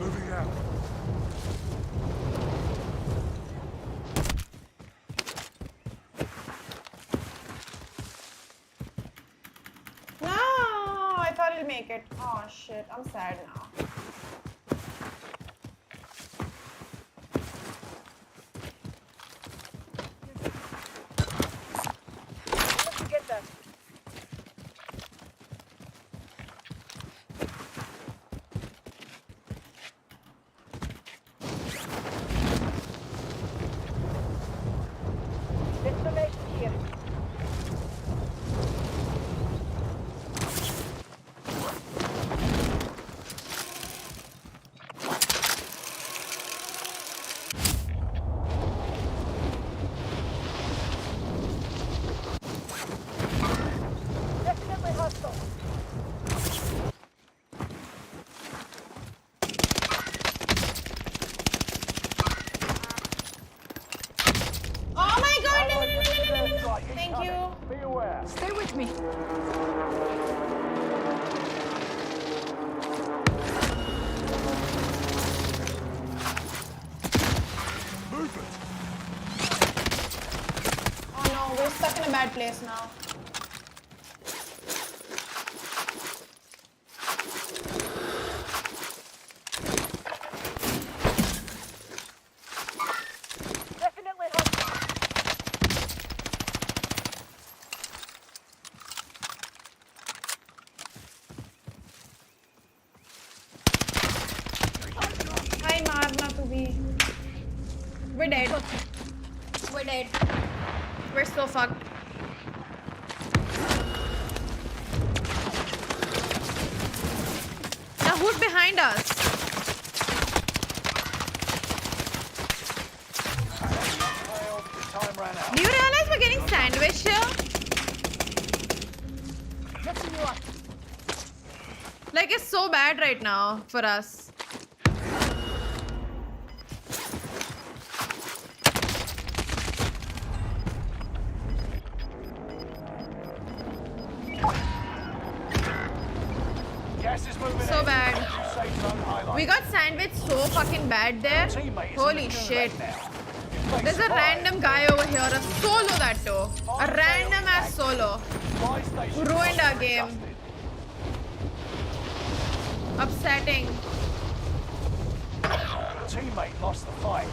Moving out. No, I thought it'll make it. Oh shit, I'm sad now. Let's get that. Destination here. me. Oh no, we're stuck in a bad place now. Definitely hostile. Hi, Marna to be. We're dead. We're dead. We're so fucked. The hood behind us. Time ran out. Do you realize we're getting sandwiched here? Like, it's so bad right now for us. Gas is moving So in. bad. Safe zone highlight. We got sandwiched so fucking bad there. Teammate is in Holy the shit. gulag now. If they There's a survive, random guy over here, a solo that too. A random ass solo. buy station Ruined our costs are game. adjusted. Upsetting. Your teammate lost the fight.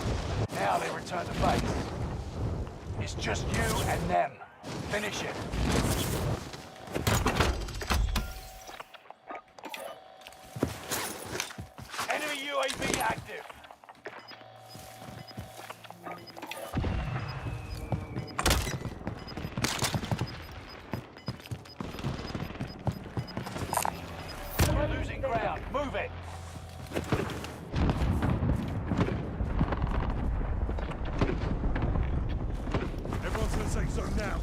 Now they return to base. It's just you and them. Finish it. Enemy UAV active. We're losing ground. Move it. Everyone's in the safe zone now.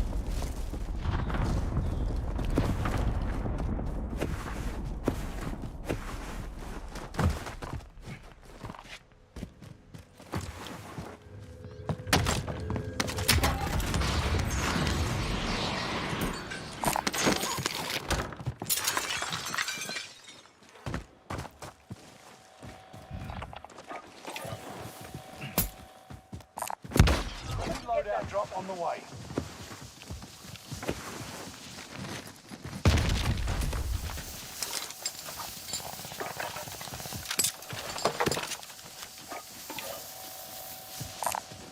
Loadout drop on the way.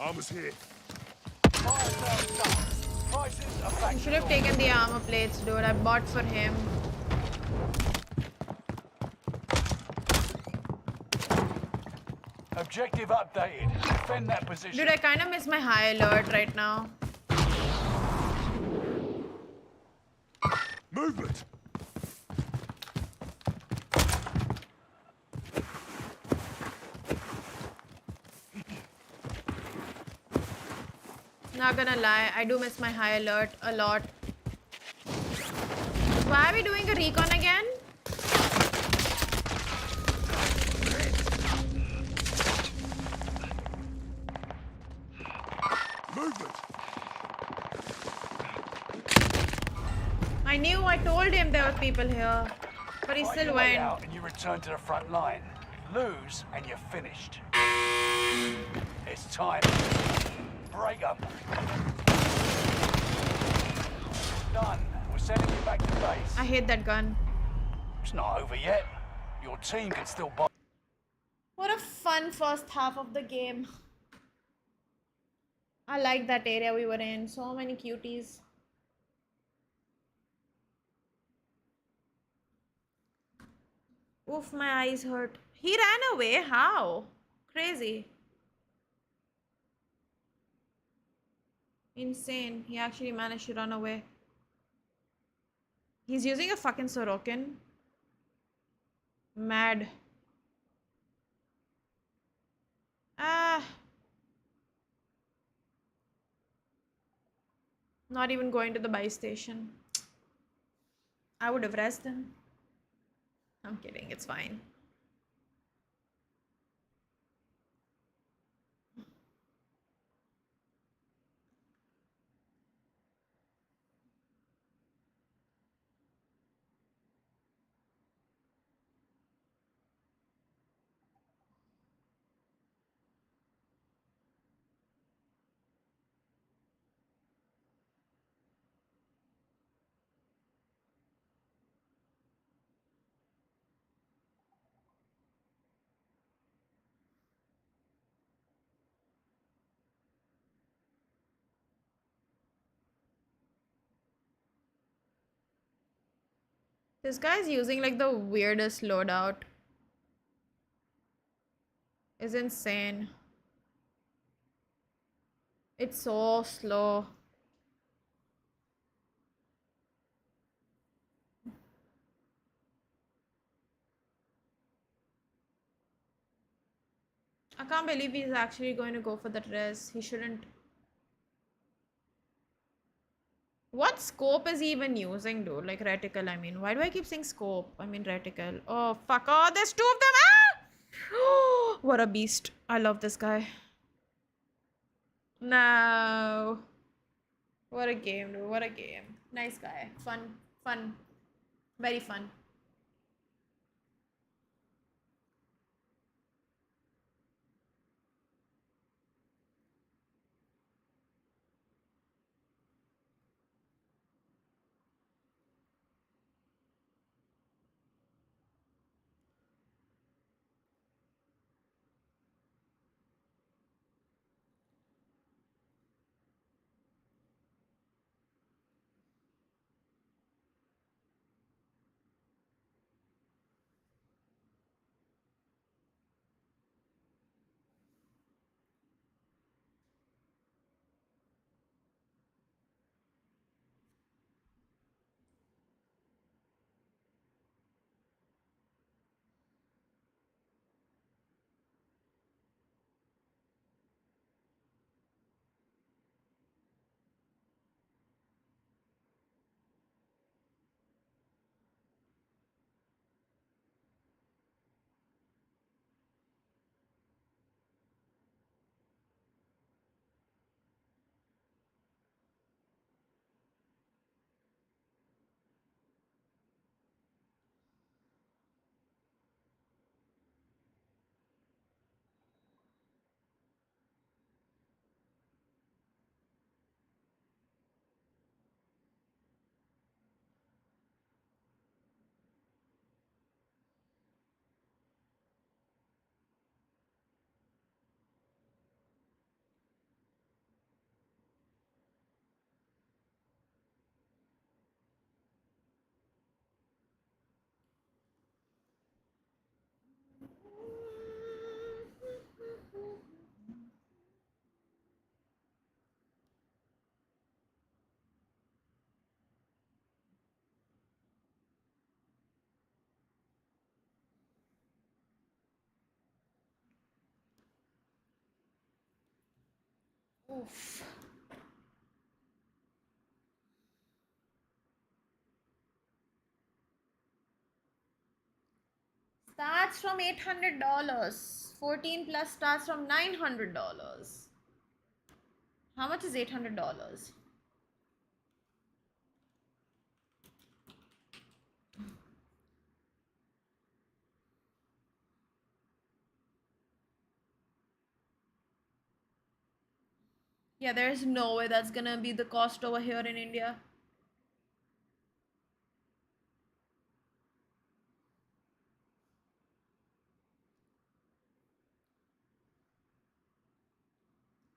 Armor's here. Fire sales done. Prices are back. You should have taken the armor plates, dude. I bought for him. Objective updated. Defend that position. Dude, I kind of miss my high alert right now. Movement. Not gonna lie, I do miss my high alert a lot. Why are we doing a recon again? Movement. I knew, I told him there were people here. But he Fight still your way went. out and you return to the front line. Lose and you're finished. It's time. Break them. Done. We're sending you back to base. I hate that gun. It's not over yet. Your team can still buy. What a fun first half of the game. I like that area we were in. So many cuties. Oof, my eyes hurt. He ran away? How? Crazy. Insane. He actually managed to run away. He's using a fucking Sorokin. Mad. Ah. Not even going to the buy station. I would have rested him. I'm kidding, it's fine. This guy's using like the weirdest loadout. It's insane. It's so slow. I can't believe he's actually going to go for that res. He shouldn't. What scope is he even using, dude? Like reticle, I mean. Why do I keep saying scope? I mean reticle. Oh, fuck. Oh, there's two of them. Ah! What a beast. I love this guy. No. What a game, dude. What a game. Nice guy. Fun. Fun. Very fun. Oof. Starts from $800. 14 plus starts from $900. How much is $800? Yeah, there's no way that's gonna be the cost over here in India.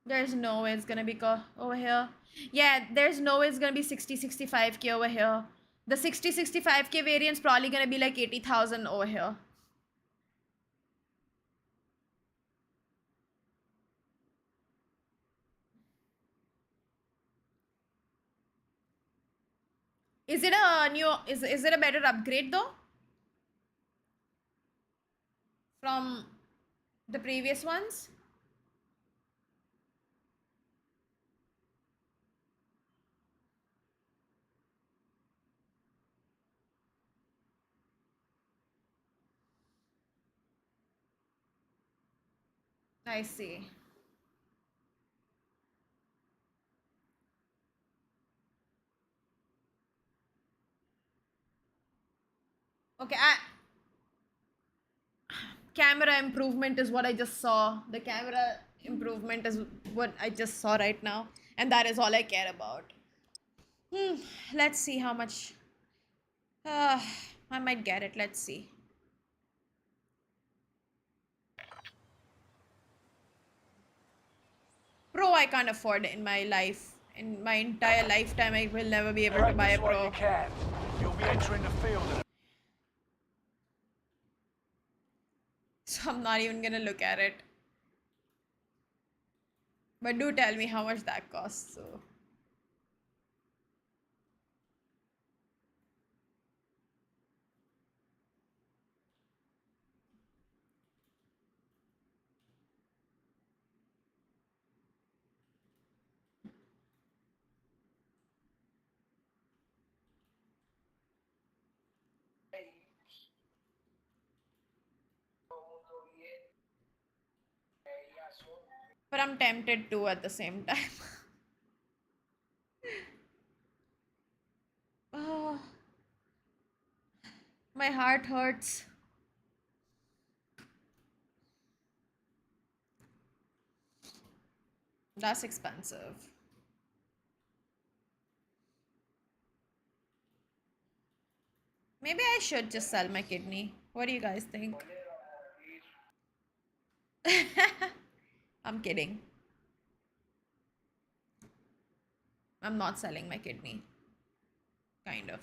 There's no way it's gonna be over here. Yeah, there's no way it's gonna be 65k over here. The 65k variant's probably gonna be like 80,000 over here. Is it a new, is it a better upgrade though? From the previous ones? I see. Okay, camera improvement is what I just saw. The camera improvement is what I just saw right now. And that is all I care about. Let's see how much. I might get it. Let's see. Pro, I can't afford it in my life. In my entire lifetime, I will never be able to buy a Pro. You'll be entering the field. I'm not even gonna look at it. But do tell me how much that costs, so. But I'm tempted to at the same time. Oh, my heart hurts. That's expensive. Maybe I should just sell my kidney. What do you guys think? I'm kidding. I'm not selling my kidney. Kind of.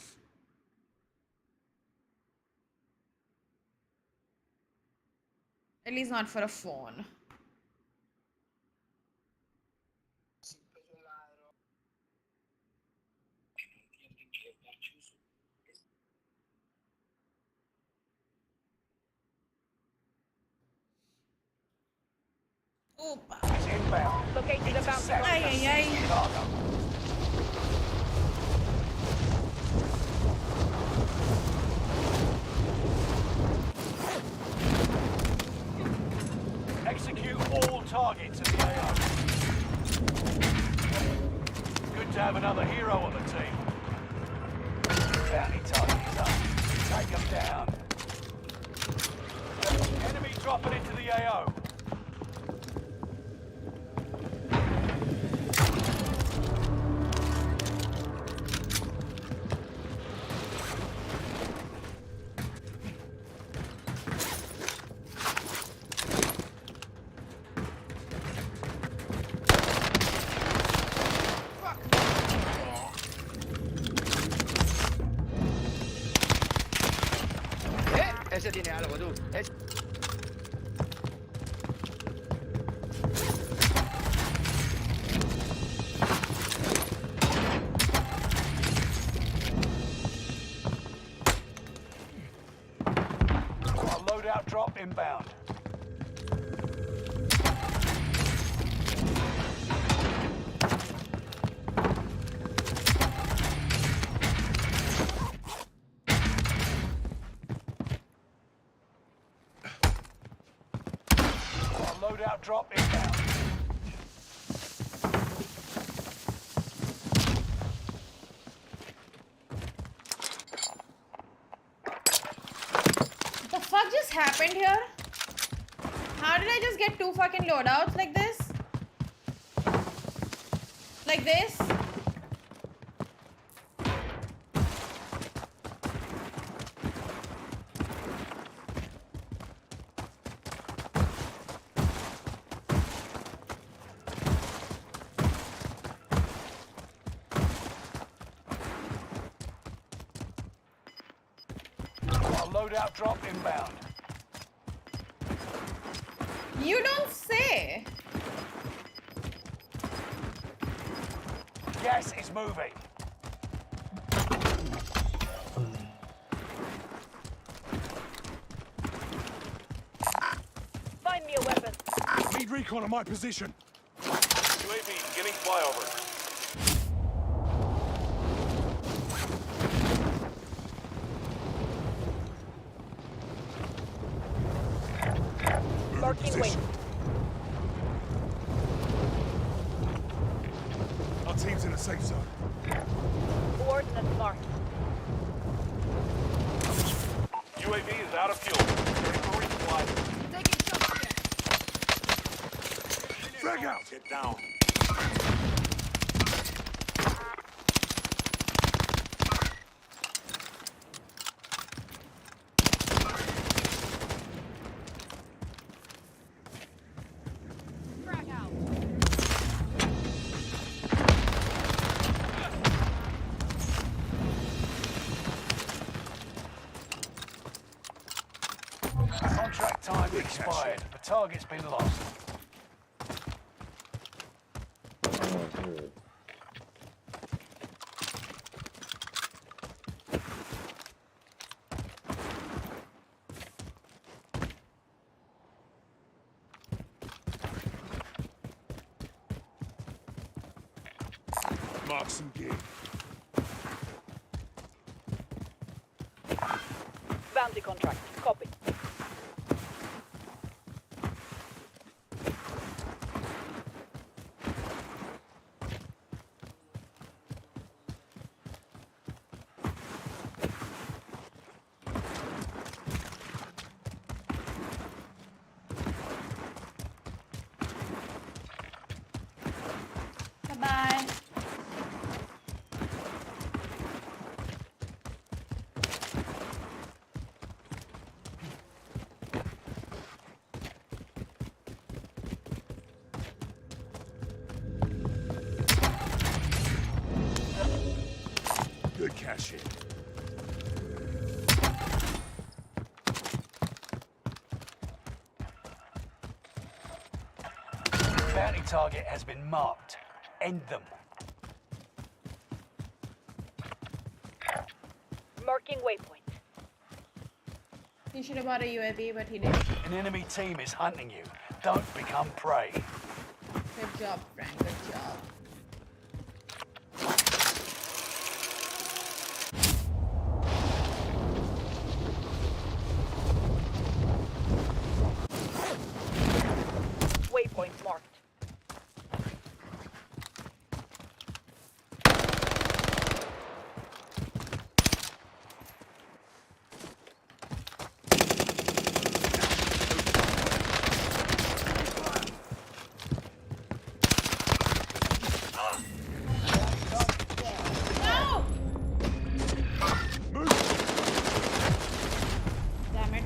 At least not for a phone. Opa. It's inbound. Located about to Ay, ay, ay. Execute all targets at the AO. Good to have another hero on the team. Bounty target is up. Take them down. Enemy dropping into the AO. Ese tiene algo, tú. A loadout drop inbound. Loadout drop inbound. What the fuck just happened here? How did I just get 2 fucking loadouts like this? Like this? Loadout drop inbound. You don't say. Gas is moving. Find me a weapon. Need recon on my position. UAV beginning flyover. Marking wing. Our team's in a safe zone. Coordinates marked. UAV is out of fuel. Ready for resupply. Frag out! Get down. Contract time expired. target's been lost. Mark some gear. Bounty contract. Copy. Bye-bye. Good cash in. Bounty target has been marked. End them. Marking waypoint. He should have bought a UAV, but he didn't. An enemy team is hunting you. Don't become prey. Good job, Frank. Good job. Waypoint marked. No! Damn it.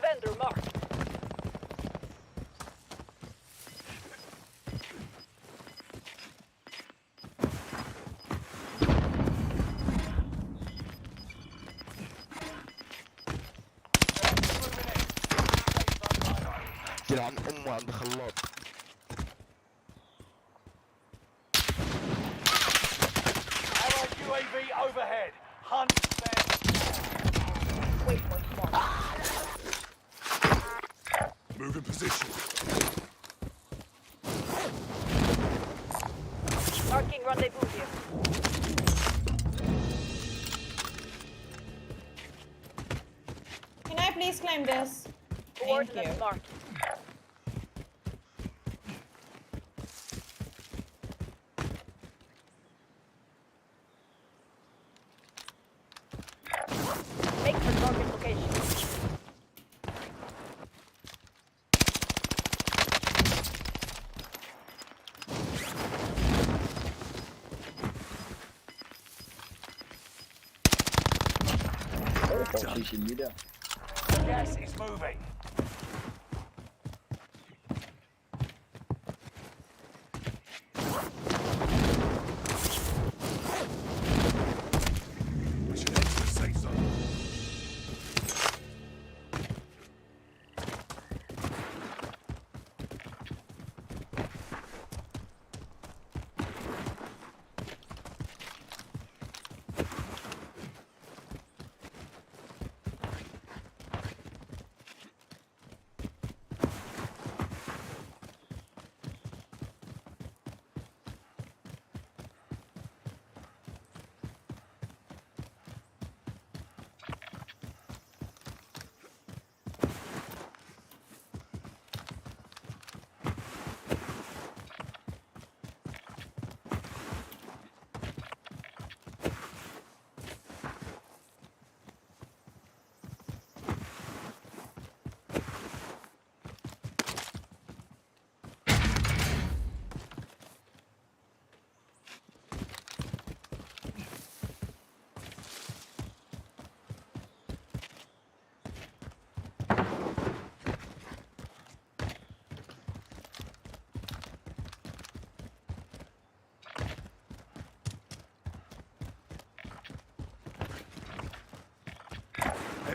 Vendor marked. يلعن امه عند خلاط. Allied UAV overhead. Hunt them. Waypoint marked. Move in position. Marking rendezvous here. Can I please climb this? Thank you. Coordinates marked. Make for target location. Gas is moving. We should head to the safe zone.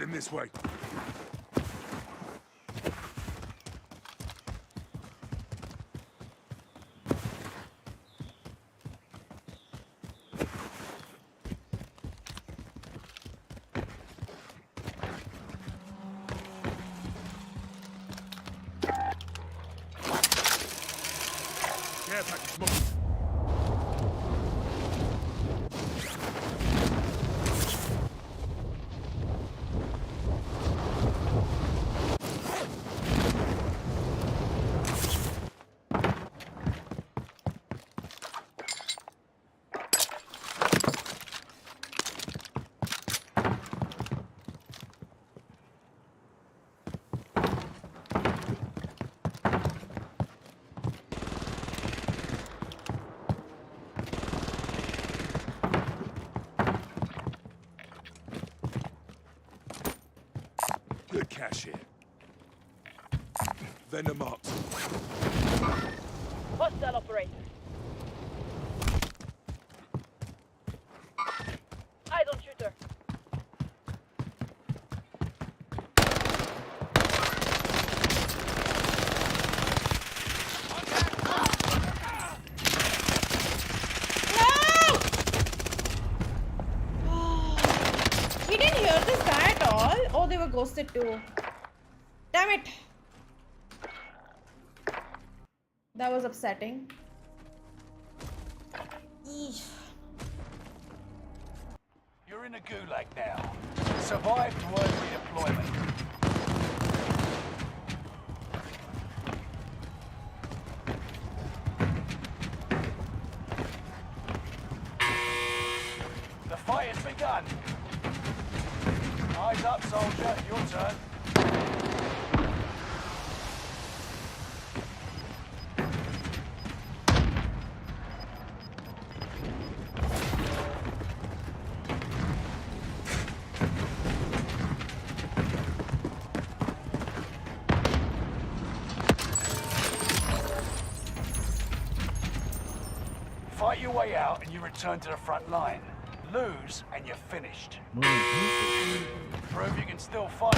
Heading this way. Care package moving. Good cash here. Vendor marked. Hostile operator. Eyes on shooter. We didn't hear this guy at all. Oh, they were ghosted too. Damn it. That was upsetting. Eesh. You're in a gulag now. Survive to earn redeployment. The fight has begun. Eyes up, soldier. Your turn. Fight your way out and you return to the front line. Lose and you're finished. Prove you can still fight.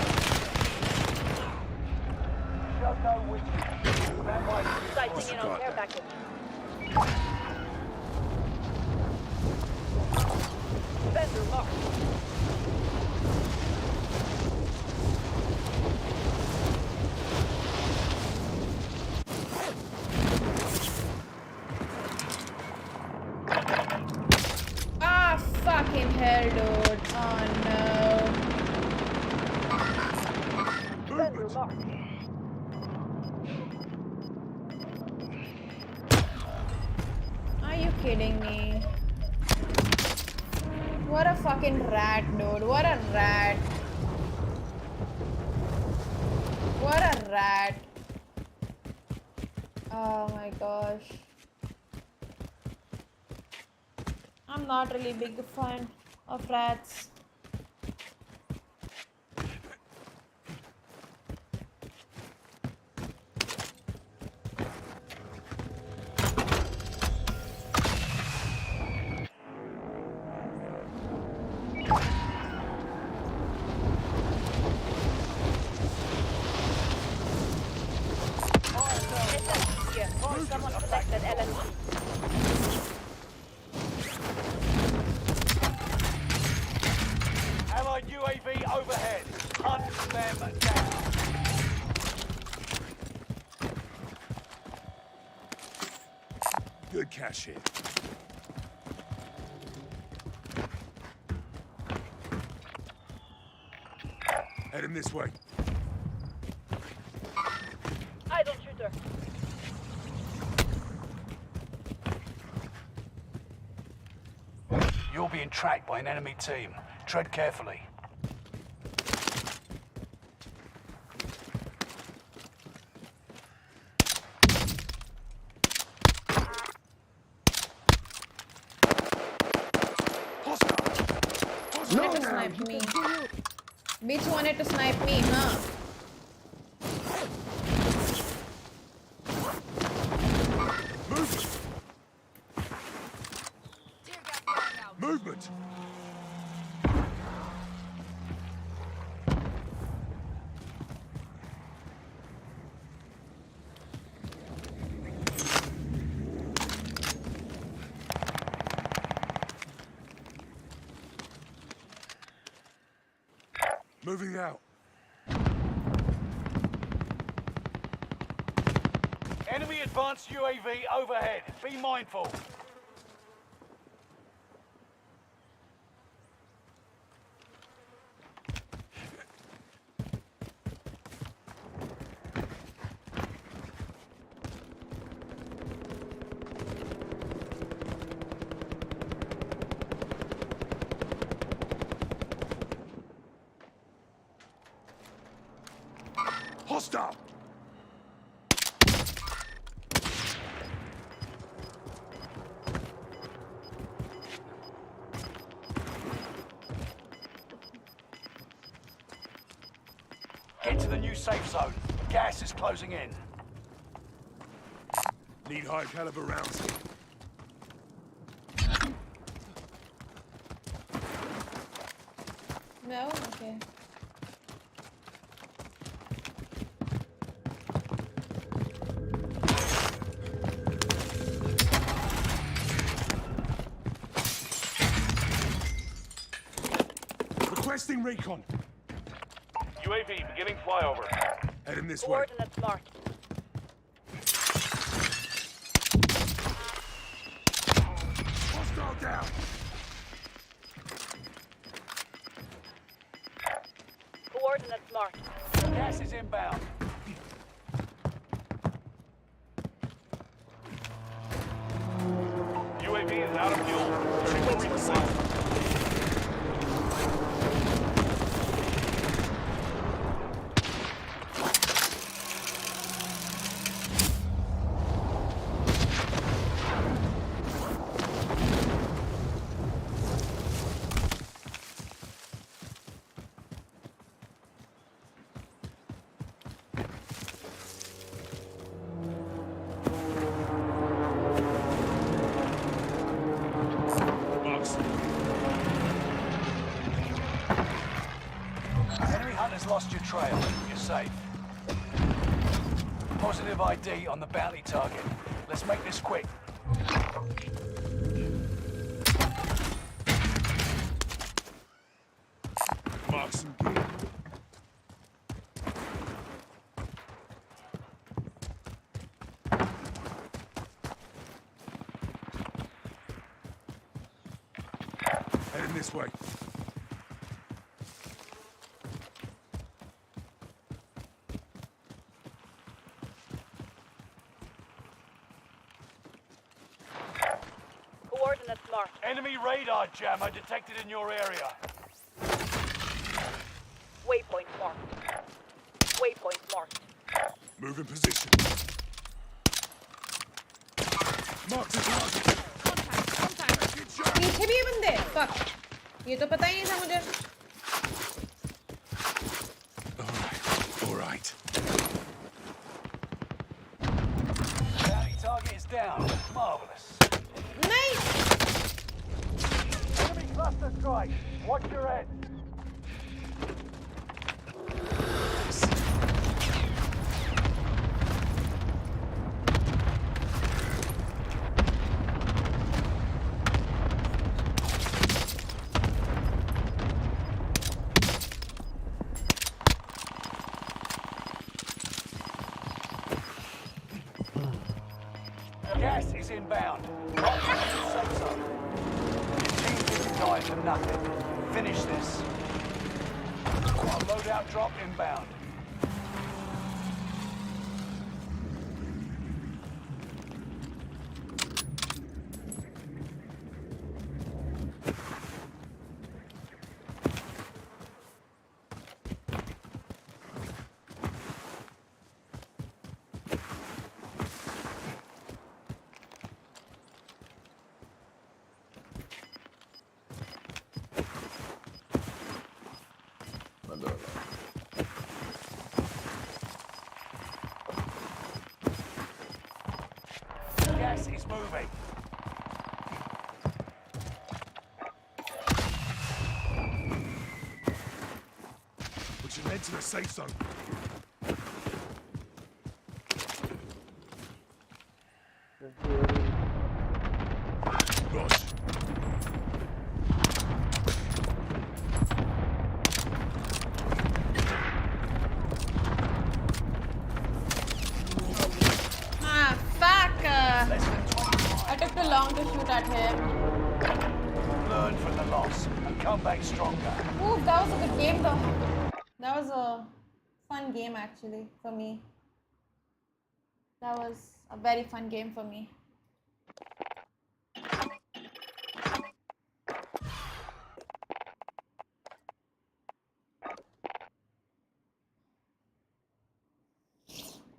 Show no weakness. Stand by for your Sighting in on care package. Vendor marked. Fucking hell, dude. Oh no. Vendor marked. Are you kidding me? What a fucking rat, dude. What a rat. What a rat. Oh my gosh. I'm not really big fan of rats. Someone selected LMG. Allied UAV overhead. Hunt them down. Good cash here. Head him this way. Eyes on shooter. You're being tracked by an enemy team. Tread carefully. Wanted to snipe me. Bitch wanted to snipe me, huh? Movement! Moving out. Enemy advanced UAV overhead. Be mindful. Hostile! Get to the new safe zone. Gas is closing in. Need high caliber rounds. No? Okay. Requesting recon. UAV beginning flyover. Heading this way. Coordinates marked. Hostile down. Coordinates marked. Gas is inbound. UAV is out of fuel. Ready for resupply. Enemy hunters lost your trail. You're safe. Positive ID on the bounty target. Let's make this quick. Mark some gear. Heading this way. Coordinates marked. Enemy radar jammer detected in your area. Waypoint marked. Waypoint marked. Move in position. Mark the target. पीछे भी है बंदे fuck ये तो पता ही नहीं था मुझे All right. Bounty target is down. Marvelous. नहीं Enemy cluster strike. Watch your head. Gas is inbound. Safe zone. Your team didn't die for nothing. Finish this. Loadout drop inbound. Gas is moving. We should head to the safe zone. Gosh. wrong to shoot at him. Learn from the loss and come back stronger. Ooh, that was a good game though. That was a fun game actually for me. That was a very fun game for me.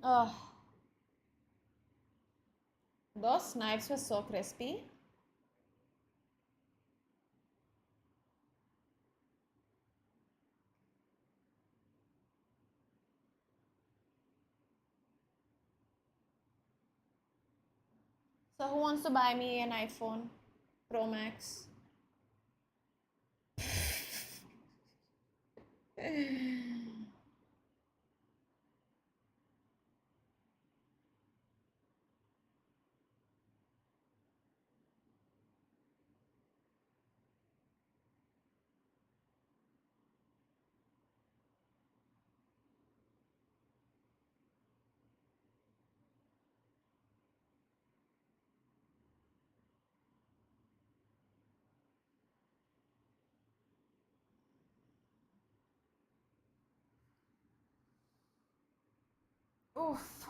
Oh. Those snipes were so crispy. So who wants to buy me an iPhone Pro Max? Oof.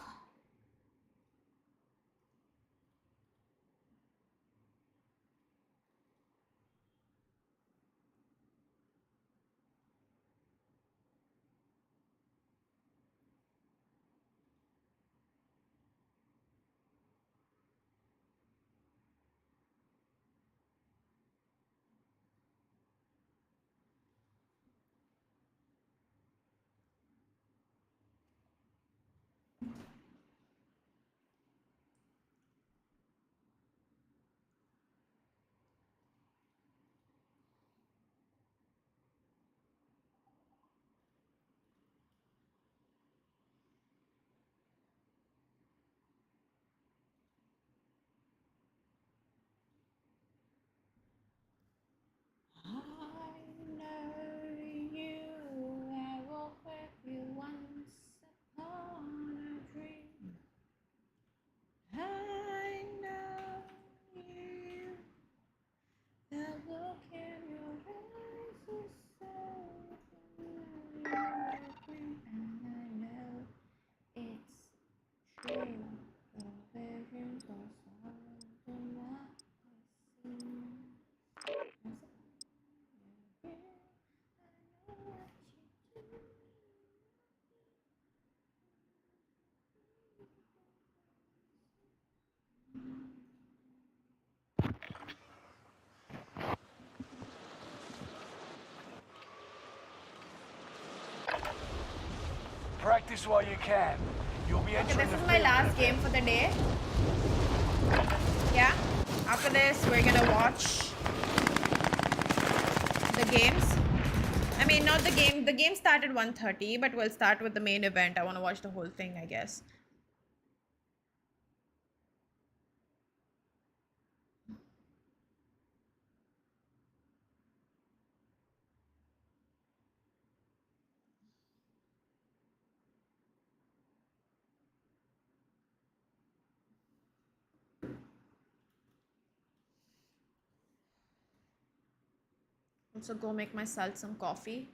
Practice while you can. You'll be Okay, entering this the is my field in a last bit. game for the day. Yeah. After this, we're gonna watch the games. I mean, not the game. The game started 1:30, but we'll start with the main event. I want to watch the whole thing, I guess. Also, go make myself some coffee.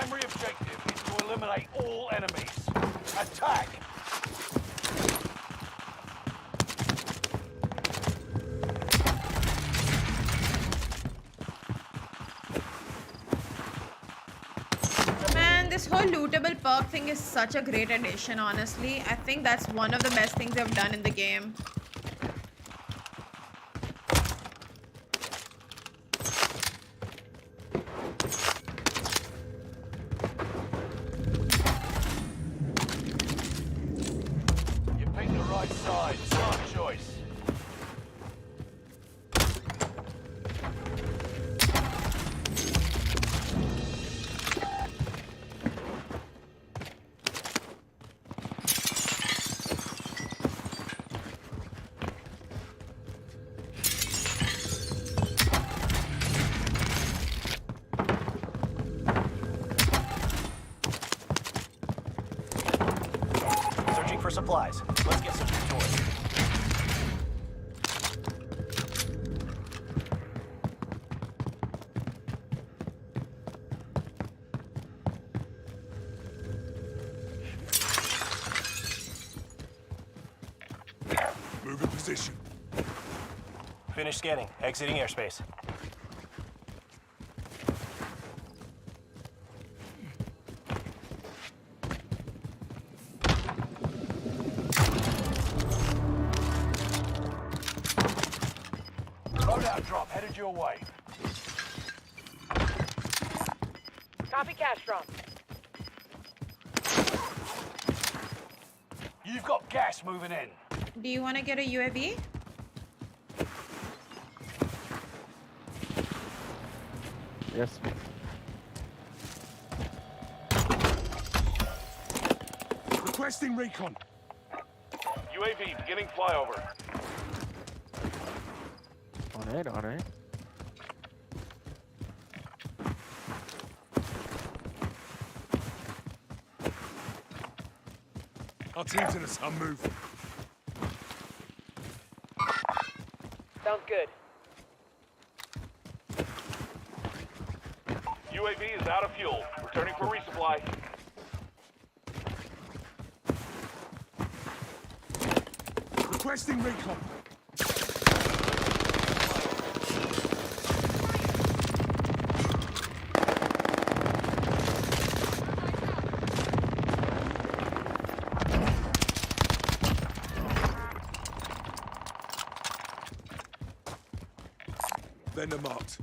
primary objective is to eliminate all enemies. Attack! Man, this whole lootable perk thing is such a great addition, honestly. I think that's one of the best things they've done in the game. You picked the right side. Smart choice. Searching for supplies. Let's get some new toys. Move in position. Finish scanning. Exiting airspace. Loadout drop headed your way. Copy cash drop. You've got gas moving in. Do you want to get a UAV? Yes. Requesting recon. UAV beginning flyover. On it, on it. Our team's in a sun move. Sounds good. UAV is out of fuel. Returning for resupply. Requesting recon. Vendor marked.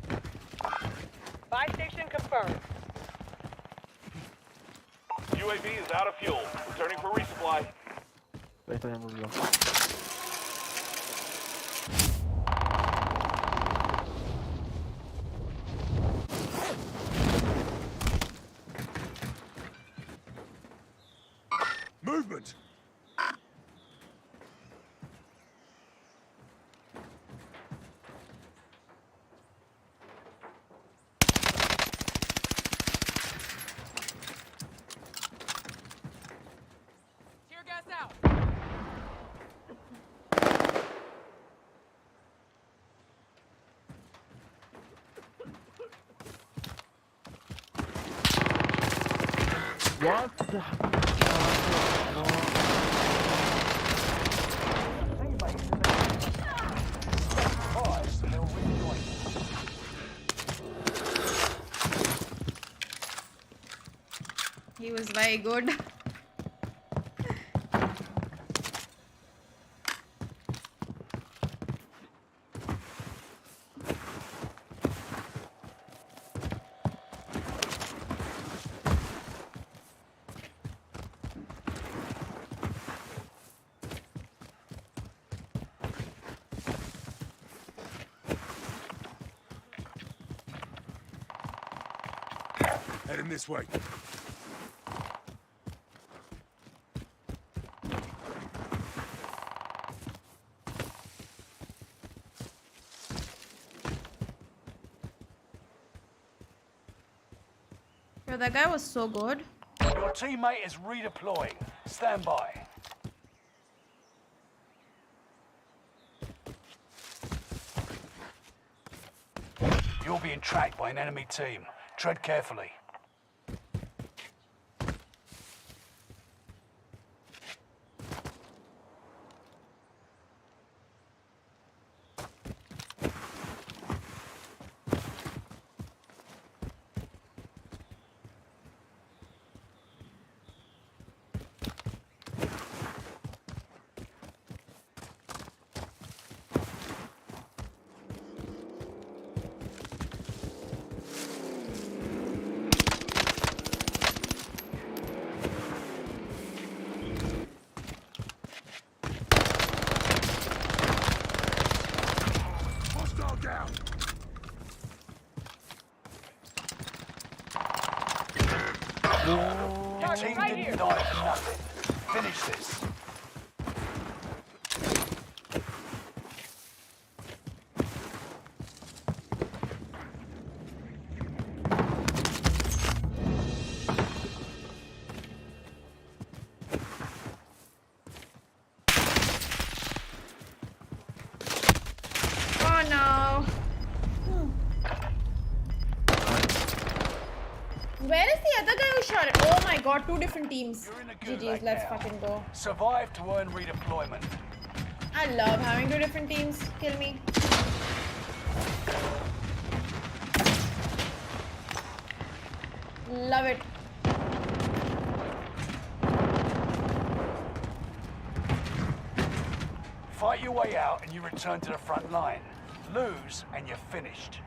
Buy station confirmed. UAV is out of fuel. Returning for resupply. Ahí está, ya me olvidó. Movement. Tear gas out. What the? He was very good. Heading this way. Bro, that guy was so good. Your teammate is redeploying. Stand by. You're being tracked by an enemy team. Tread carefully. Your team didn't die for nothing. Finish this. Oh no. Where is the other guy who shot it? Oh my god, two different teams. GG's, let's fucking go. Survive to earn redeployment. I love having two different teams kill me. Love it. Fight your way out and you return to the front line. Lose and you're finished.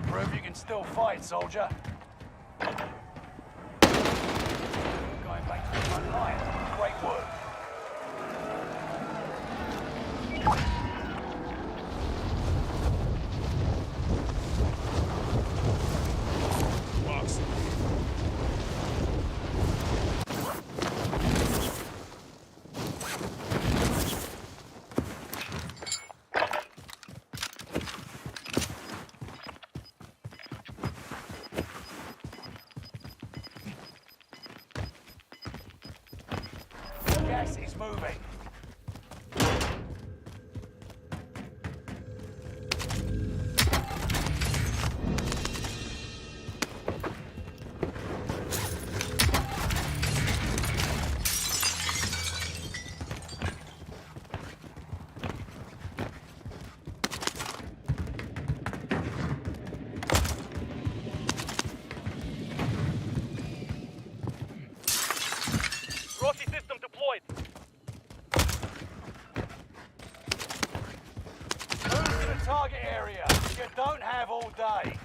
Prove you can still fight, soldier. Going back to the front line. Great work. Box. Gas is moving. Rossi system deployed. Move to the target area. You don't have all day.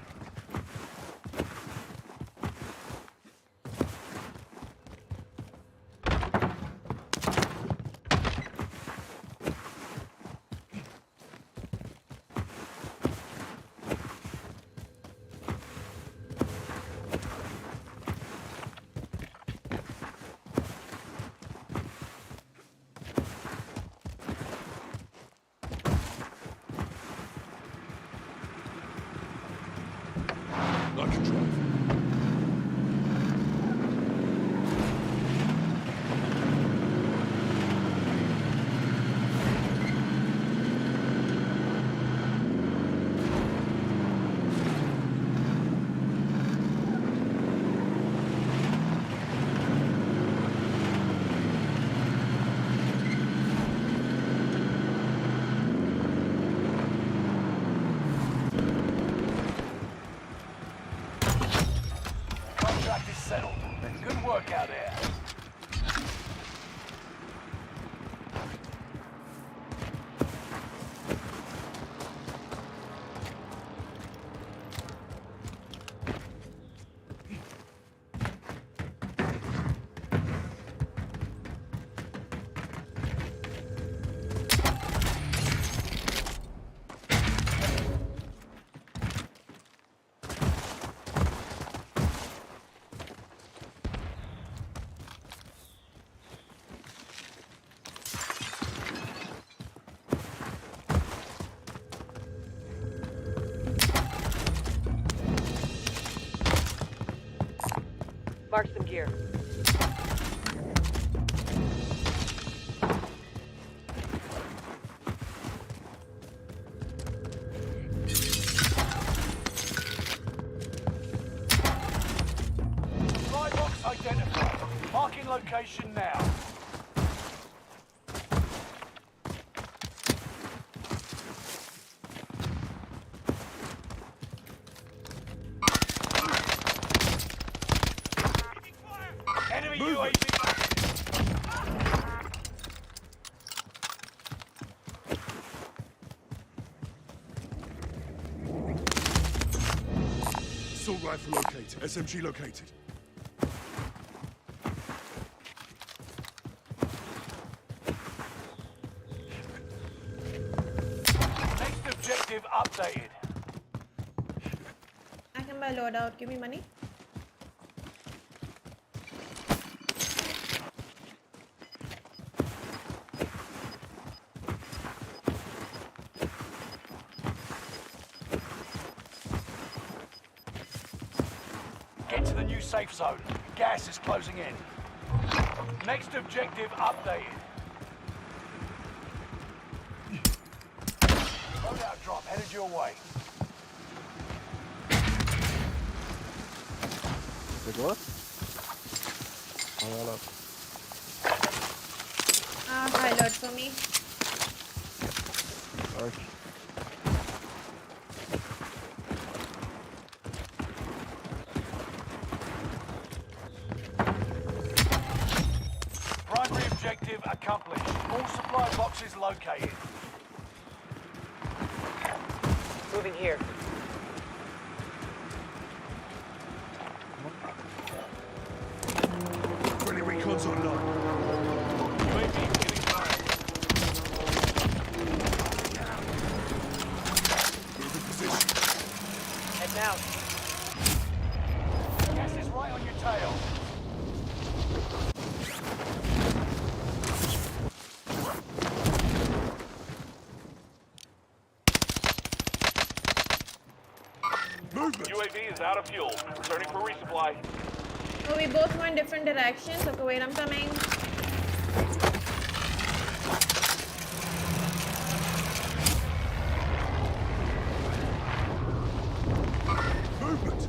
I can drive. Contract is settled. Good work out there. Mark some gear. Supply box identified. Marking location now. Enemy UAV. Assault rifle located. SMG located. Next objective updated. I can buy loadout. Give me money. Get to the new safe zone. Gas is closing in. Next objective updated. Loadout drop headed your way. C'est quoi? Voilà. Highlight for me. Okay. Primary objective accomplished. All supply boxes located. Moving here. Friendly recon's online. UAV beginning fire. Moving position. Head now. Gas is right on your tail. Movement. UAV is out of fuel. Returning for resupply. Oh, we both went different directions. Okay, wait, I'm coming. Movement.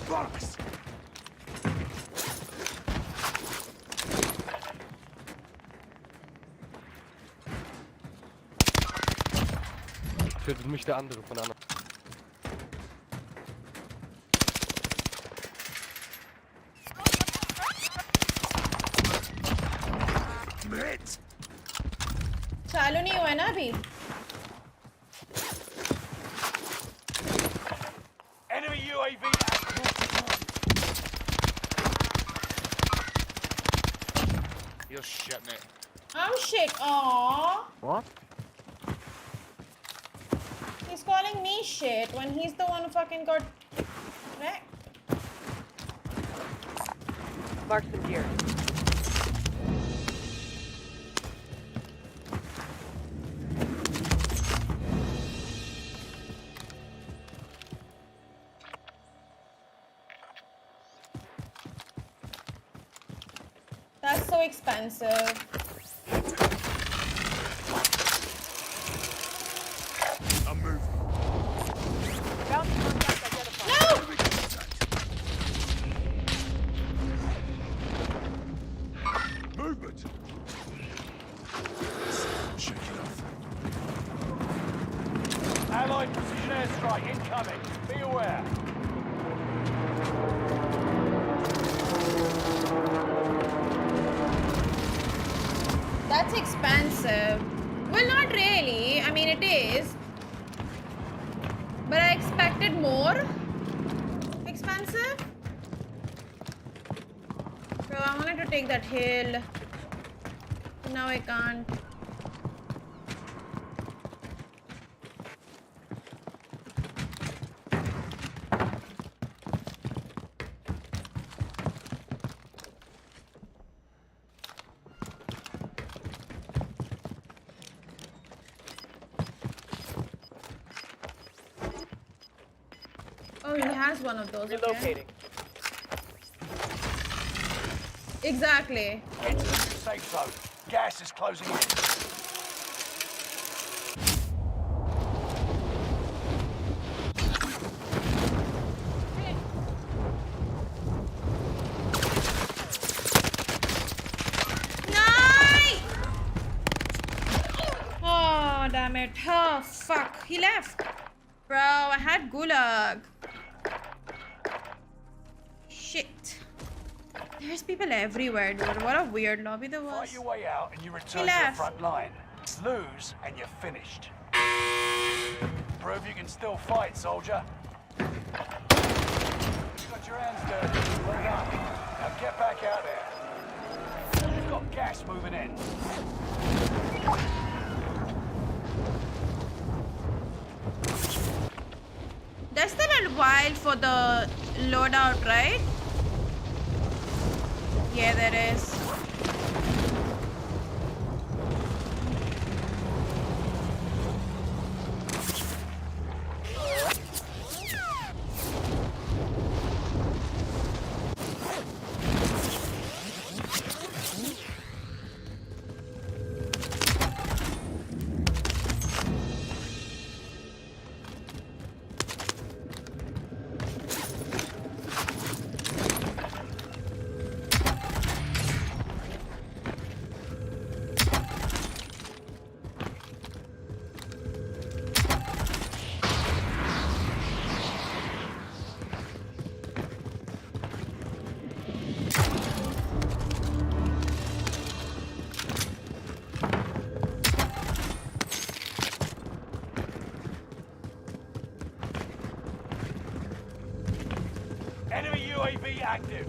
Box. Tötet mich der andere von der anderen. Hit. चालू नहीं हुआ ना अभी. Enemy UAV active. You're shitting it. I'm shit. Aww. What? He's calling me shit when he's the one who fucking got wrecked. Marksman here. That's so expensive. I'm moving. Bounty contact identified. No! Movement. Shake it off. Allied precision airstrike incoming. Be aware. That's expensive. Well, not really. I mean, it is. But I expected more expensive. Bro, I wanted to take that hill. Now I can't. Oh, he has one of those. Relocating. Okay. Exactly. Get to the new safe zone. Gas is closing in. Nice! Oh, damn it. Oh, fuck. He left. Bro, I had gulag. Shit. There's people everywhere, dude. What a weird lobby there was. Fight your way out and you return He to the left. front line. Lose and you're finished. Prove you can still fight, soldier. You got your hands dirty. Well done. Now get back out there. You've got gas moving in. That's still a while for the loadout, right? Yeah, there is. UAV active.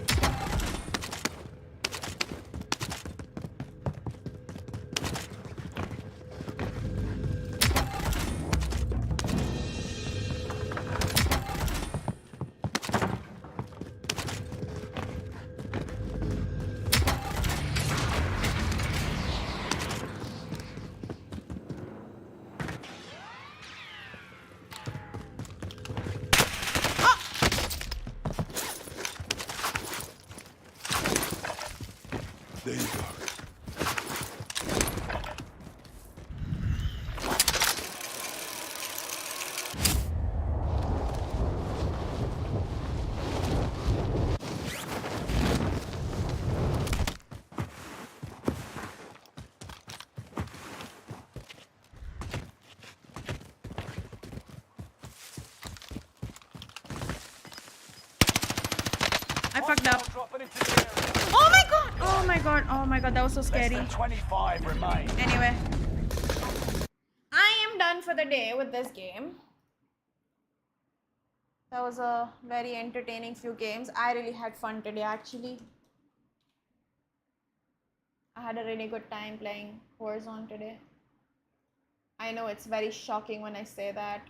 There you go. I fucked up. Oh my god! Oh my god! Oh my god! That was so scary. Less than 25 remain. Anyway, I am done for the day with this game. That was a very entertaining few games. I really had fun today, actually. I had a really good time playing Warzone today. I know it's very shocking when I say that.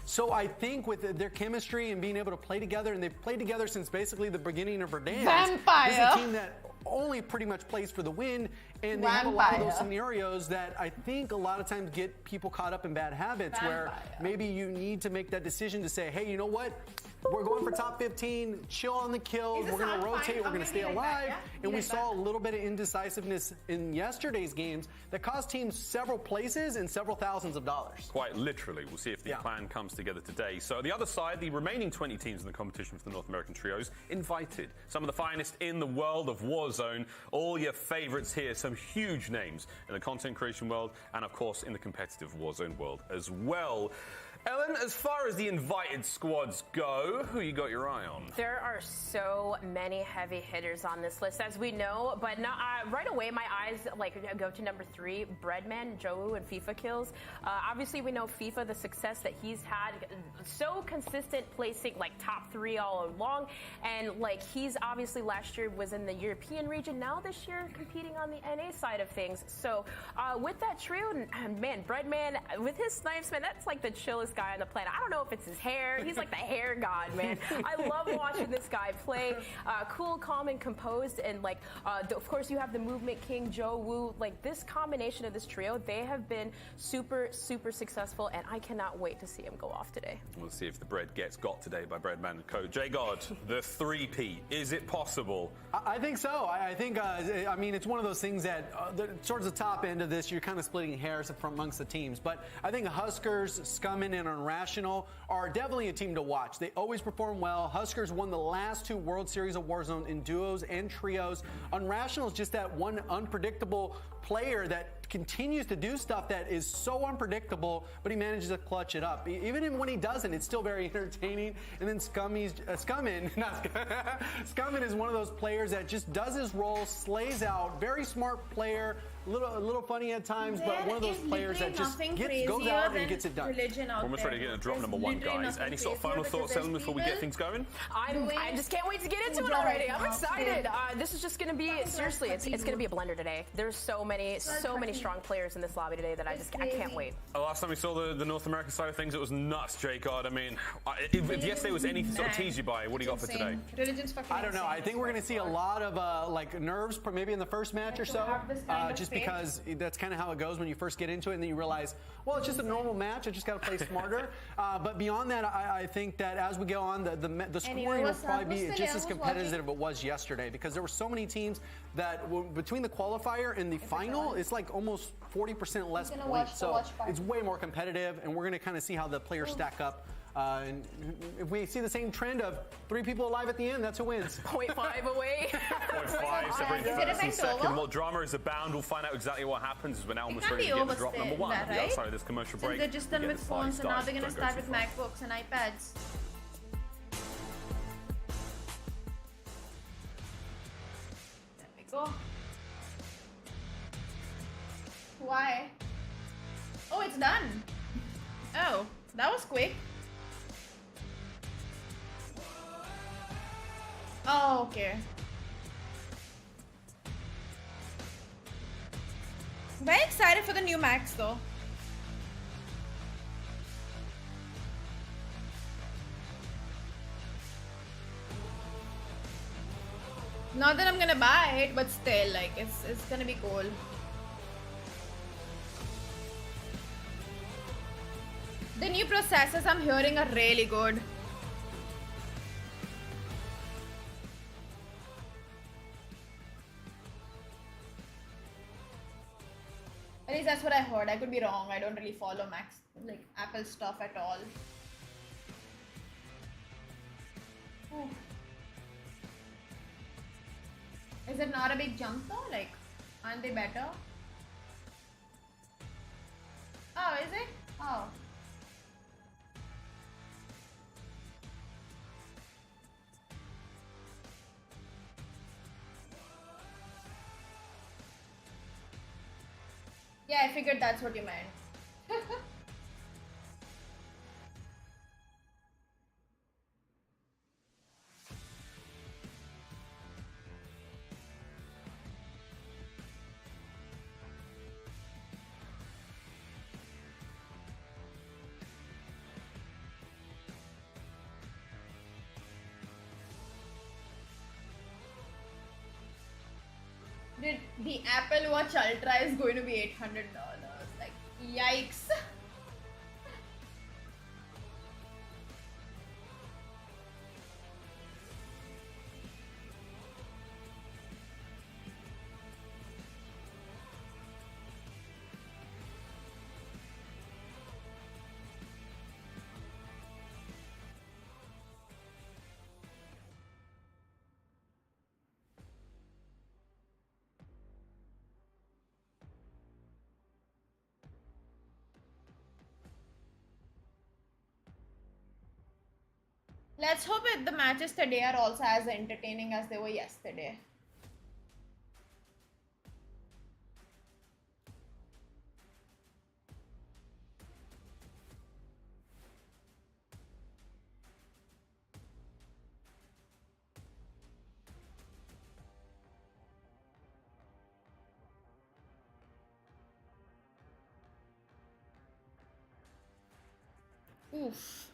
So I think with their chemistry and being able to play together, and they've played together since basically the beginning of Verdansk. Vampire. This is a team that only pretty much plays for the win, and they have a lot of those scenarios that I think a lot of times get people caught up in bad habits where maybe you need to make that decision to say, hey, you know what? We're going for top 15, chill on the kills, we're going to rotate, we're going to stay alive. And we saw a little bit of indecisiveness in yesterday's games that cost teams several places and several thousands of dollars. Quite literally. We'll see if the plan comes together today. So the other side, the remaining 20 teams in the competition for the North American Trios, invited some of the finest in the world of Warzone, all your favorites here, some huge names in the content creation world and, of course, in the competitive Warzone world as well. Ellen, as far as the invited squads go, who you got your eye on? There are so many heavy hitters on this list, as we know, but not, right away my eyes go to number 3, Breadman, Joe, and FIFA kills. Obviously, we know FIFA, the success that he's had, so consistent placing top 3 all along, and he's obviously last year was in the European region, now this year competing on the NA side of things. So with that trio, man, Breadman, with his snipes, man, that's like the chillest guy on the planet. I don't know if it's his hair. He's like the hair god, man. I love watching this guy play. Cool, calm, and composed. And of course, you have the movement king, Joe Wu. This combination of this trio, they have been super, super successful, and I cannot wait to see him go off today. We'll see if the bread gets got today by Breadman and Co. J God, the 3P. Is it possible? I think so. I think, I mean, it's one of those things that towards the top end of this, you're kind of splitting hairs from amongst the teams. But I think Huskers, Scummin, and Unrational are definitely a team to watch. They always perform well. Huskers won the last 2 World Series of Warzone in duos and trios. Unrational is just that one unpredictable player that continues to do stuff that is so unpredictable, but he manages to clutch it up. Even when he doesn't, it's still very entertaining. And then Scummin is one of those players that just does his role, slays out, very smart player, a little funny at times, but one of those players that just goes out and gets it done. Almost ready to get a drop number 1, guys. Any sort of final thoughts, Ellen, before we get things going? I just can't wait to get into it already. I'm excited. This is just going to be, seriously, it's going to be a blender today. There's so many strong players in this lobby today that I can't wait. Last time we saw the North American side of things, it was nuts, J God. I mean, if yesterday was any sort of tease you by, what do you got for today? I don't know. I think we're going to see a lot of nerves, maybe in the first match or so, just because that's kind of how it goes when you first get into it, and then you realize, well, it's just a normal match. I just got to play smarter. But beyond that, I think that as we go on, the scoring will probably be just as competitive as it was yesterday, because there were so many teams that between the qualifier and the final, it's like almost 40% less points. So it's way more competitive, and we're going to kind of see how the players stack up. And if we see the same trend of 3 people alive at the end, that's who wins. 0.5 away. 0.5 separating first and second. Well, drama is abound. We'll find out exactly what happens when Elmer's ready to get the drop number 1 at the outside of this commercial break. They're just done with phones, and now they're going to start with MacBooks and iPads. There we go. Why? Oh, it's done. Oh, that was quick. Oh, okay. Very excited for the new Max though. Not that I'm gonna buy it, but still, like, it's gonna be cool. The new processors I'm hearing are really good. At least that's what I heard. I could be wrong. I don't really follow like Apple stuff at all. Oh. Is it not a big jump though? Like, aren't they better? Oh, is it? Oh. Yeah, I figured that's what you meant. Dude, the Apple Watch Ultra is going to be $800. Like, yikes. Let's hope the matches today are also as entertaining as they were yesterday. Oof.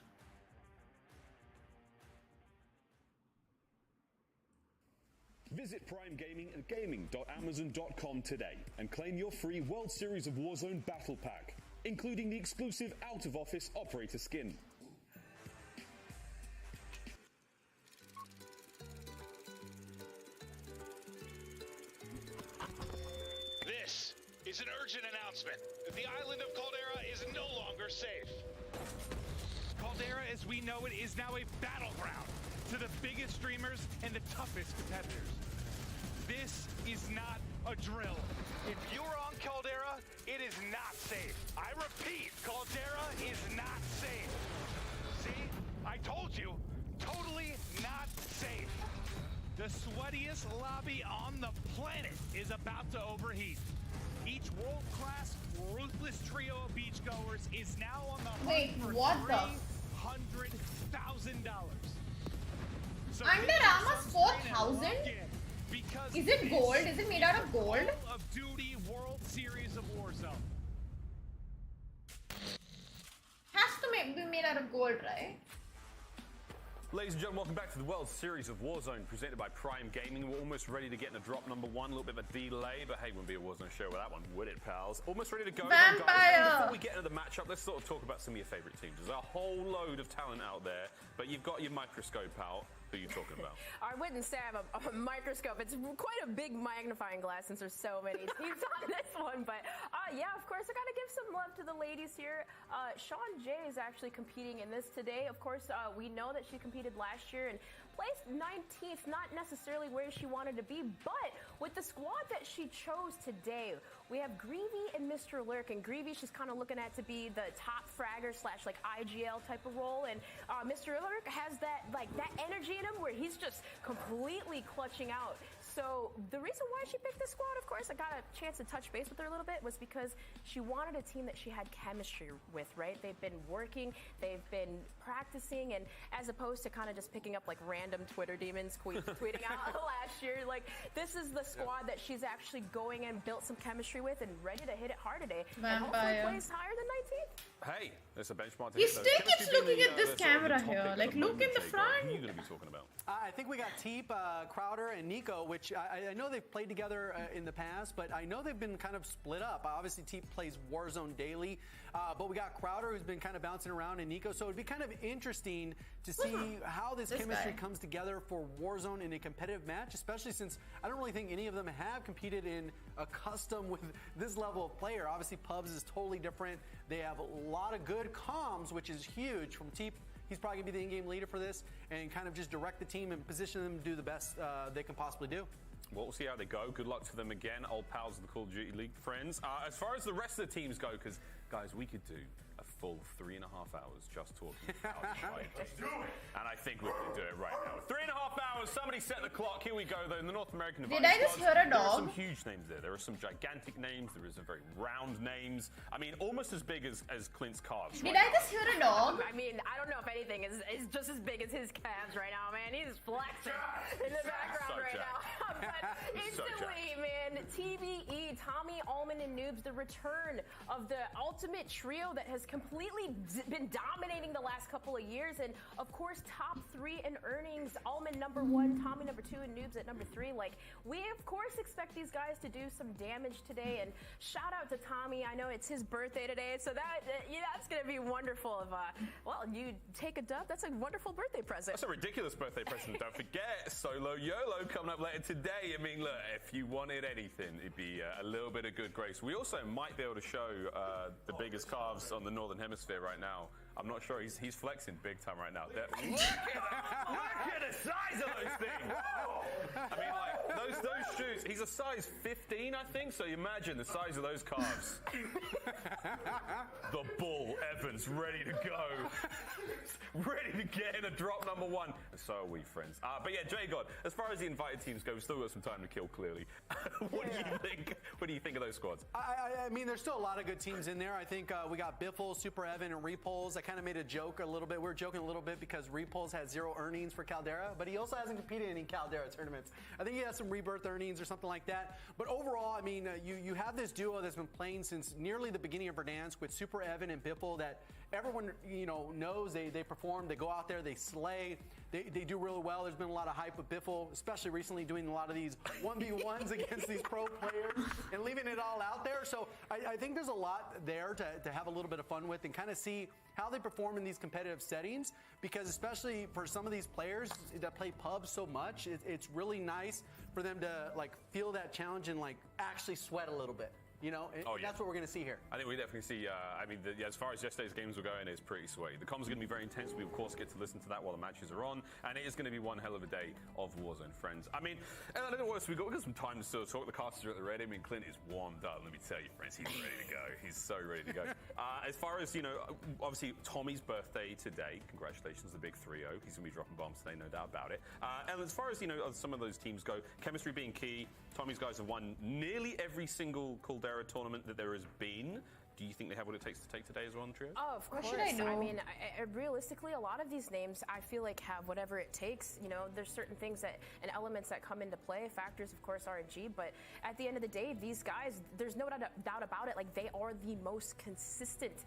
Visit Prime Gaming at gaming.amazon.com today and claim your free World Series of Warzone Battle Pack, including the exclusive out-of-office operator skin. This is an urgent announcement. The island of Caldera is no longer safe. Caldera, as we know it, is now a battleground to the biggest streamers and the toughest competitors. This is not a drill. If you're on Caldera, it is not safe. I repeat, Caldera is not safe. See? I told you. Totally not safe. The sweatiest lobby on the planet is about to overheat. Each world-class, ruthless trio of beachgoers is now on the hunt for $300,000. So Under Armour's 4,000? Is it gold? Is it made out of gold? Call of Duty World Series of Warzone. Has to be made out of gold, right? Ladies and gentlemen, welcome back to the World Series of Warzone presented by Prime Gaming. We're almost ready to get in a drop number one, a little bit of a delay, but hey, wouldn't be a Warzone show with that one, would it, pals? Almost ready to go. Vampire! Guys, before we get into the matchup, let's sort of talk about some of your favorite teams. There's a whole load of talent out there, but you've got your microscope out. Who are you talking about? I wouldn't say I have a microscope. It's quite a big magnifying glass since there's so many teams on this one. But yeah, of course, I got to give some love to the ladies here. Sean J is actually competing in this today. Of course, we know that she competed last year and placed 19th, not necessarily where she wanted to be, but with the squad that she chose today, we have Greavy and Mr. Lurk. And Greavy, she's kind of looking at to be the top fragger / like IGL type of role. And Mr. Lurk has that energy in him where he's just completely clutching out So the reason why she picked this squad, of course, I got a chance to touch base with her a little bit, was because she wanted a team that she had chemistry with, right? They've been working, they've been practicing, and as opposed to kind of just picking up like random Twitter demons tweeting out last year, like this is the squad that she's actually going and built some chemistry with and ready to hit it hard today. And hopefully plays higher than 19th. Hey, there's a benchmark to He hit, though. still keeps Chemistry looking being at this the sort of camera the here. topic Like, of the look moment, in the Jay. front. Who are you going to be talking about? I think we got Teep, Crowder, and Nico, which I know they've played together in the past, but I know they've been kind of split up. Obviously, Teep plays Warzone daily, but we got Crowder, who's been kind of bouncing around, and Nico. So it'd be kind of interesting to see how this chemistry comes together for Warzone in a competitive match, especially since I don't really think any of them have competed in a custom with this level of player. Obviously, Pubs is totally different. They have a lot of good comms, which is huge from Teep. He's probably going to be the in-game leader for this and kind of just direct the team and position them to do the best they can possibly do. Well, we'll see how they go. Good luck to them again, old pals of the Call of Duty League friends. As far as the rest of the teams go, because, guys, we could do a full 3.5 hours just talking about Let's do it! And I think we can do it right now. 3.5 hours, somebody set the clock. Here we go, though, in the North American Did I just hear a There are dog? some huge names there. There are some gigantic names. There is some very round names. I mean, almost as big as Clint's calves. Did I just hear a dog? I mean, I don't know if anything is just as big as his calves right now, man. He's flexing in the background right now. But instantly, man, TBE, Tommy, Allman, and Noobs, the return of the ultimate trio that has completely been dominating the last couple of years. And of course, top 3 in earnings, Allman #1, Tommy #2, and Noobs at #3. Like, we of course expect these guys to do some damage today. And shout out to Tommy. I know it's his birthday today, so that's gonna be wonderful. If well, you take a dub, that's a wonderful birthday present. That's a ridiculous birthday present. Don't forget, Solo YOLO coming up later today. I mean, look, if you wanted anything, it'd be a little bit of good grace. We also might be able to show the biggest calves on the Northern Hemisphere right now. I'm not sure. He's flexing big time right now. Look at the size of those things. I mean, like, those shoes. He's a size 15, I think, so you imagine the size of those calves. The Bull Evans ready to go. Ready to get in a drop #1. And so are we, friends. But yeah, J God, as far as the invited teams go, we've still got some time to kill, clearly. What do you think? What do you think of those squads? I mean, there's still a lot of good teams in there. I think we got Biffle, Super Evan, and Repulse. I kind of made a joke a little bit. We were joking a little bit because Repulse had 0 earnings for Caldera, but he also hasn't competed in any Caldera tournaments. I think he has some rebirth earnings or something like that. But overall, I mean, you have this duo that's been playing since nearly the beginning of Verdansk with Super Evan and Biffle that everyone knows they perform. They go out there, they slay. They do really well. There's been a lot of hype with Biffle, especially recently doing a lot of these 1v1s against these pro players and leaving it all out there. So I think there's a lot there to have a little bit of fun with and kind of see how they perform in these competitive settings, because especially for some of these players that play pubs so much, it's really nice for them to like feel that challenge and like actually sweat a little bit. That's what we're going to see here. I think we definitely see, I mean, as far as yesterday's games were going, it's pretty sweaty. The comms are going to be very intense. We, of course, get to listen to that while the matches are on, and it is going to be one hell of a day of Warzone, friends. I mean, I don't know what else we got. We've got some time to still talk. The casters are at the ready. I mean, Clint is warmed up. Let me tell you, friends, he's ready to go. He's so ready to go. As far as, obviously, Tommy's birthday today. Congratulations, the big 3-0. He's going to be dropping bombs today, no doubt about it. And as far as, some of those teams go, chemistry being key, Tommy's guys have won nearly every single Caldera tournament that there has been. Do you think they have what it takes to take today as well, Trio? Oh, of course. I mean, realistically, a lot of these names, I feel like have whatever it takes. There's certain things and elements that come into play. Factors, of course, RNG. But at the end of the day, these guys, there's no doubt about it. Like, they are the most consistent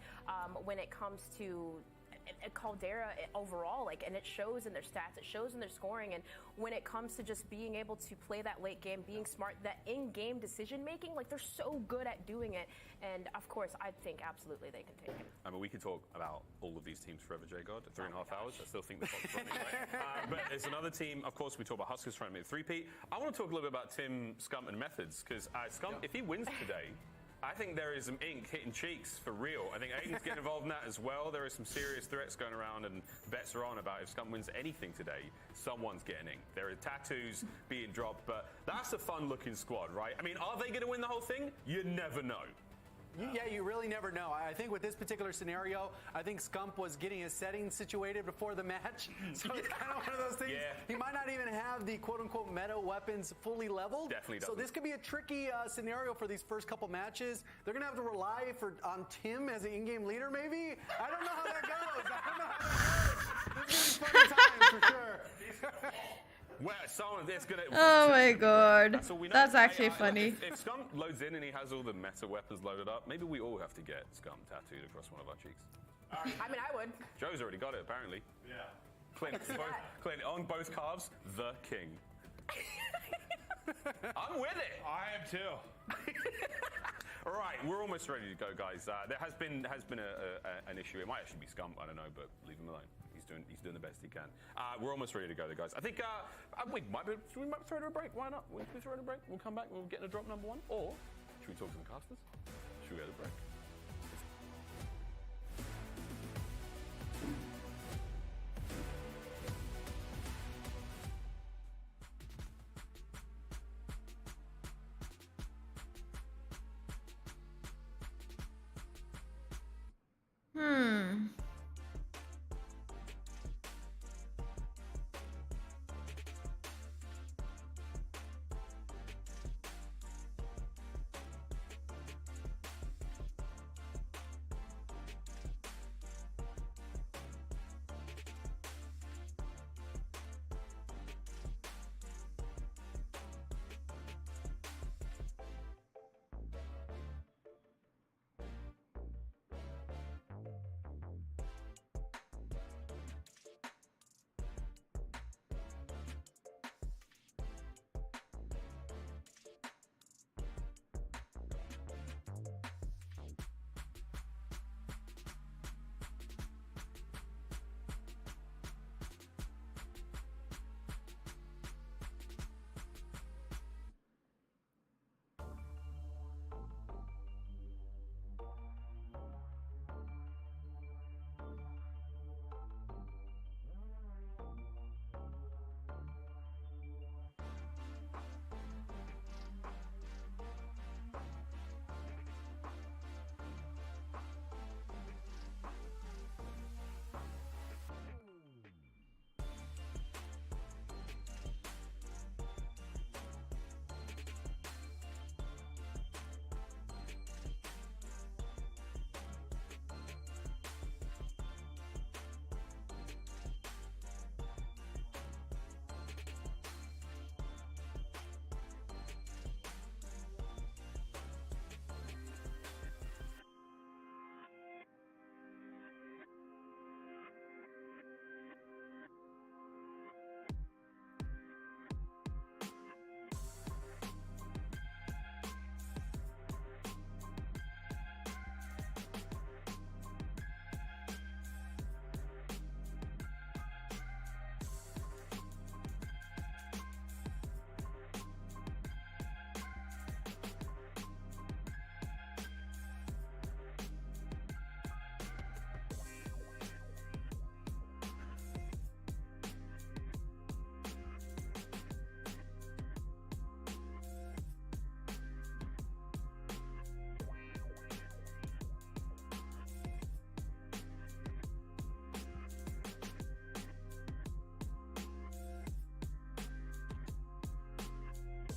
when it comes to Caldera overall, and it shows in their stats, it shows in their scoring, and when it comes to just being able to play that late game, being smart, that in-game decision making, they're so good at doing it, and of course, I think absolutely they can take it. I mean, we could talk about all of these teams forever, J God. 3.5 hours. I still think the clock's running, right? But there's another team. Of course, we talk about Huskers trying to make a three-peat. I want to talk a little bit about Tim Scump and Methods, because Scump, if he wins today, I think there is some ink hitting cheeks for real. I think Aiden's getting involved in that as well. There are some serious threats going around, and bets are on about if Scump wins anything today, someone's getting ink. There are tattoos being dropped, but that's a fun-looking squad, right? I mean, are they going to win the whole thing? You never know. Yeah, you really never know. I think with this particular scenario, I think Scump was getting his settings situated before the match. So it's kind of one of those things. Yeah. He might not even have the quote-unquote meta weapons fully leveled. Definitely So doesn't. this could be a tricky scenario for these first couple matches. They're going to have to rely on Tim as an in-game leader, maybe? I don't know how that goes. I don't know how that goes. This is going to be fun times for sure. Well, someone that's gonna. Oh my god. That's all we know. That's actually funny. If Scum loads in and he has all the meta weapons loaded up, maybe we all have to get Scum tattooed across one of our cheeks. I mean, I would. Joe's already got it, apparently. Yeah. Clint, Clint on both calves, the king. I'm with it. I am too. All right, we're almost ready to go, guys. There has been an issue. It might actually be Scum. I don't know, but leave him alone. He's doing the best he can. We're almost ready to go, guys. I think we might throw it a break. Why not? We throw it a break. We'll come back. We'll get in a drop number 1. Or should we talk to the casters? Should we go to break?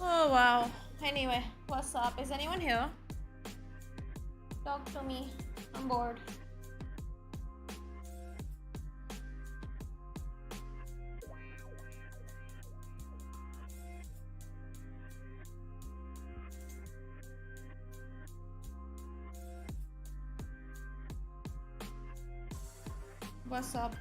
Oh wow. Anyway, what's up? Is anyone here? Talk to me. I'm bored. What's up?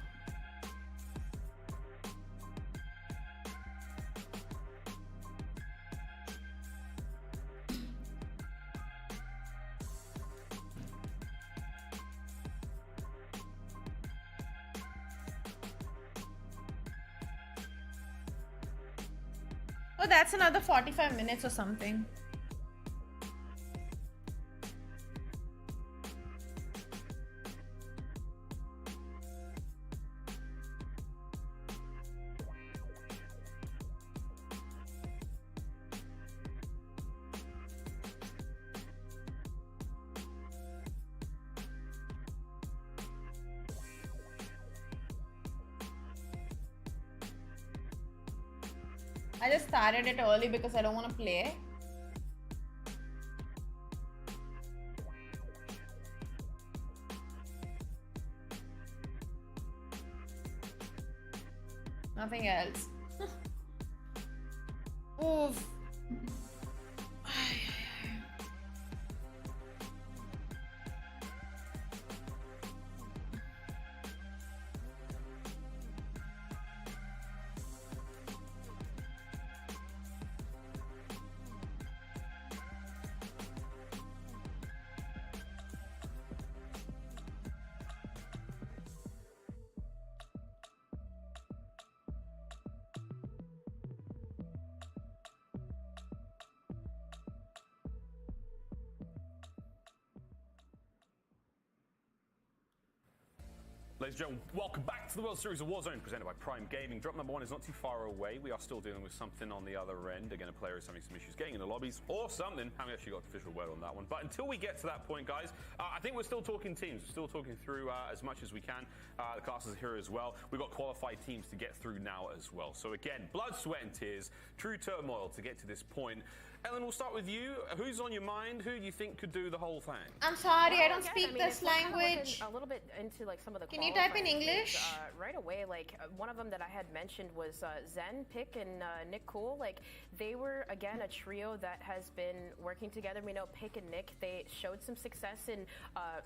Oh, that's another 45 minutes or something. I just started it early because I don't want to play. Nothing else. Oof. Ladies and gentlemen, welcome back to the World Series of Warzone, presented by Prime Gaming. Drop number 1 is not too far away. We are still dealing with something on the other end. Again, a player is having some issues getting in the lobbies or something. Haven't actually got official word on that one. But until we get to that point, guys, I think we're still talking teams. We're still talking through as much as we can. The classes are here as well. We've got qualified teams to get through now as well. So again, blood, sweat, and tears, true turmoil to get to this point. Ellen, we'll start with you. Who's on your mind? Who do you think could do the whole thing? I'm sorry, I don't speak this language. A little bit into like some of the. Can you type in English? Right away, like one of them that I had mentioned was Zen, Pick, and Nick Cool. Like they were again a trio that has been working together. We know Pick and Nick, they showed some success in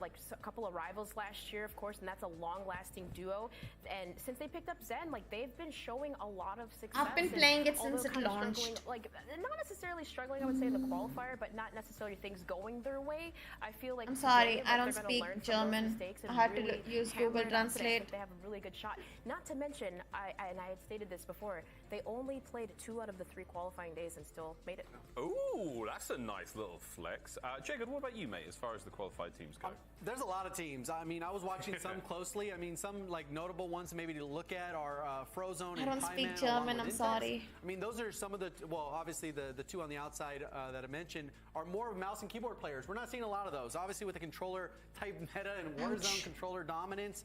like a couple of rivals last year, of course, and that's a long-lasting duo. And since they picked up Zen, like they've been showing a lot of success. I've been playing it since it launched. Like not necessarily struggling, I would say, in the qualifier, but not necessarily things going their way. I feel like I'm sorry, today, I don't speak German. I had to use Google Translate. They have a really good shot. Not to mention, I had stated this before, they only played 2 out of the 3 qualifying days and still made it. Ooh, that's a nice little flex. Jacob, what about you, mate, as far as the qualified teams go? There's a lot of teams. I mean, I was watching some closely. I mean, some like notable ones maybe to look at are Frozone and I don't speak German, I'm sorry. I mean, those are some of the, well, obviously the 2 on the outside that I mentioned are more mouse and keyboard players. We're not seeing a lot of those. Obviously with the controller type meta and Warzone controller dominance,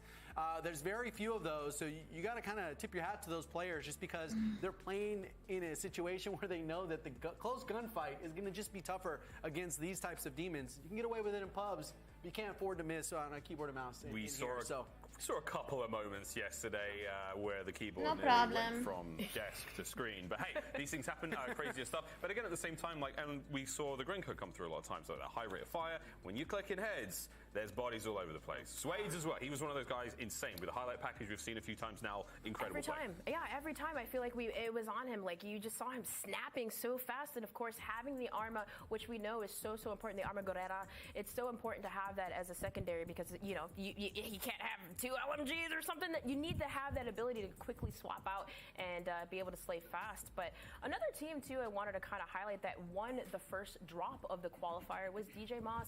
there's very few of those. So you got to kind of tip your hat to those players just because they're playing in a situation where they know that the close gunfight is going to just be tougher against these types of demons. You can get away with it in pubs, but you can't afford to miss on a keyboard and mouse. We saw a couple of moments yesterday where the keyboard went from desk to screen. But hey, these things happen, crazier stuff. But again, at the same time, like, and we saw the Grinko come through a lot of times, like that high rate of fire. When you click in heads, there's bodies all over the place. Swades as well. He was one of those guys, insane. With the highlight package we've seen a few times now, incredible Every time. play. Yeah, every time I feel like it was on him. Like you just saw him snapping so fast. And of course, having the Arma, which we know is so important, the Arma Gorera, it's so important to have that as a secondary because, you know, you can't have 2 LMGs or something. That you need to have that ability to quickly swap out and be able to slay fast. But another team, too, I wanted to kind of highlight that won the first drop of the qualifier was DJ Moss,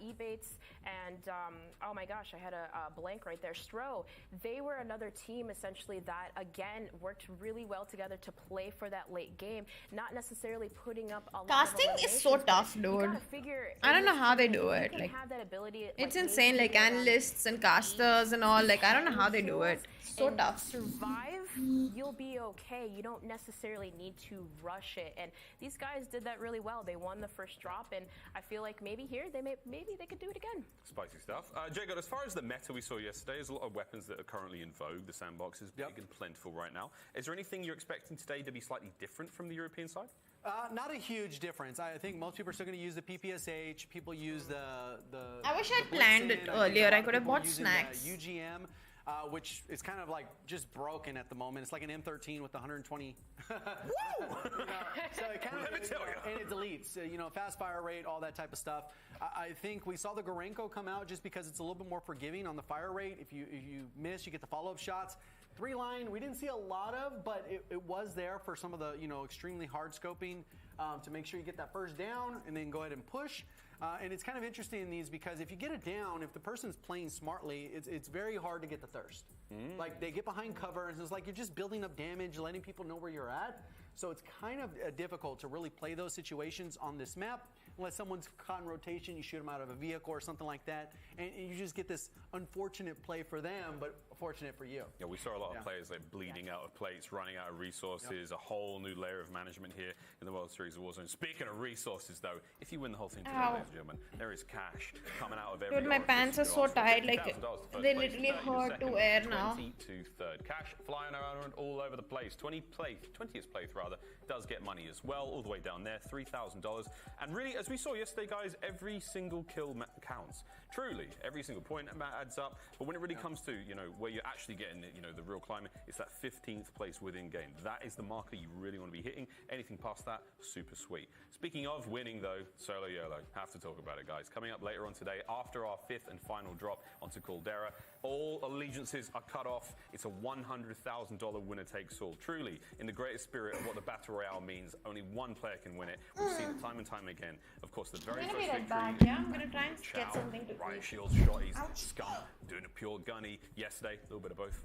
Ebates, and oh my gosh, I had a blank right there. Stro. They were another team essentially that again worked really well together to play for that late game, not necessarily putting up a lot Casting of is so tough, dude. I don't know how they do it. Like, it's insane. Like analysts and casters and all. Like I don't know how they do it. So tough. Survive, you'll be okay. You don't necessarily need to rush it. And these guys did that really well. They won the first drop, and I feel like maybe here maybe they could do it again. Spicy stuff. Jacob, as far as the meta we saw yesterday, there's a lot of weapons that are currently in vogue. The sandbox is big and plentiful right now. Is there anything you're expecting today to be slightly different from the European side? Not a huge difference. I think most people are still going to use the PPSH. People use the I wish I'd planned it earlier. I could have bought snacks. UGM. Which is kind of like just broken at the moment. It's like an M13 with 120. Woo! So it kind of, and it deletes, fast fire rate, all that type of stuff. I think we saw the Gorenko come out just because it's a little bit more forgiving on the fire rate. If you miss, you get the follow-up shots. 3-line, we didn't see a lot of, but it was there for some of the extremely hard scoping to make sure you get that first down and then go ahead and push. And it's kind of interesting in these because if you get it down, if the person's playing smartly, it's very hard to get the thirst. Like they get behind cover and it's like you're just building up damage, letting people know where you're at. So it's kind of difficult to really play those situations on this map. unless someone's caught in rotation, you shoot them out of a vehicle or something like that, and you just get this unfortunate play for them, but fortunate for you. Yeah, we saw a lot of players like bleeding out of plates, running out of resources, a whole new layer of management here in the World Series of Warzone. Speaking of resources, though, if you win the whole thing today, ladies and gentlemen, there is cash coming out of every. Dude, my pants are so tight, like they literally hurt to wear now. 20 to third. Cash flying around all over the place. 20th place rather, does get money as well, all the way down there, $3,000. And really, as we saw yesterday, guys, every single kill counts. Truly, every single point adds up. But when it really comes to, you know, where you're actually getting, you know, the real climbing, it's that 15th place within game. That is the marker you really want to be hitting. Anything past that, super sweet. Speaking of winning, though, solo YOLO, have to talk about it, guys. Coming up later on today, after our 5th and final drop onto Caldera, all allegiances are cut off. It's a $100,000 winner takes all. Truly, in the greatest spirit of what the Battle Royale means, only one player can win it. We've seen it time and time again. Of course, the very first victory. Back, yeah? I'm gonna try and get something to Riot Shields, Shotties, Scum, doing a pure gunny yesterday. A little bit of both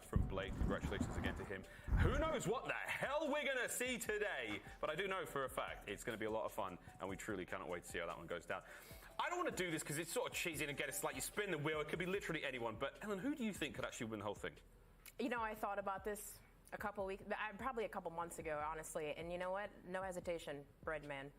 from Blake. Congratulations again to him. Who knows what the hell we're gonna see today? But I do know for a fact it's gonna be a lot of fun, and we truly cannot wait to see how that one goes down. I don't want to do this because it's sort of cheesy, and again, it's like you spin the wheel. It could be literally anyone. But Ellen, who do you think could actually win the whole thing? You know, I thought about this a couple weeks, probably a couple months ago, honestly. And you know what? No hesitation, Breadman.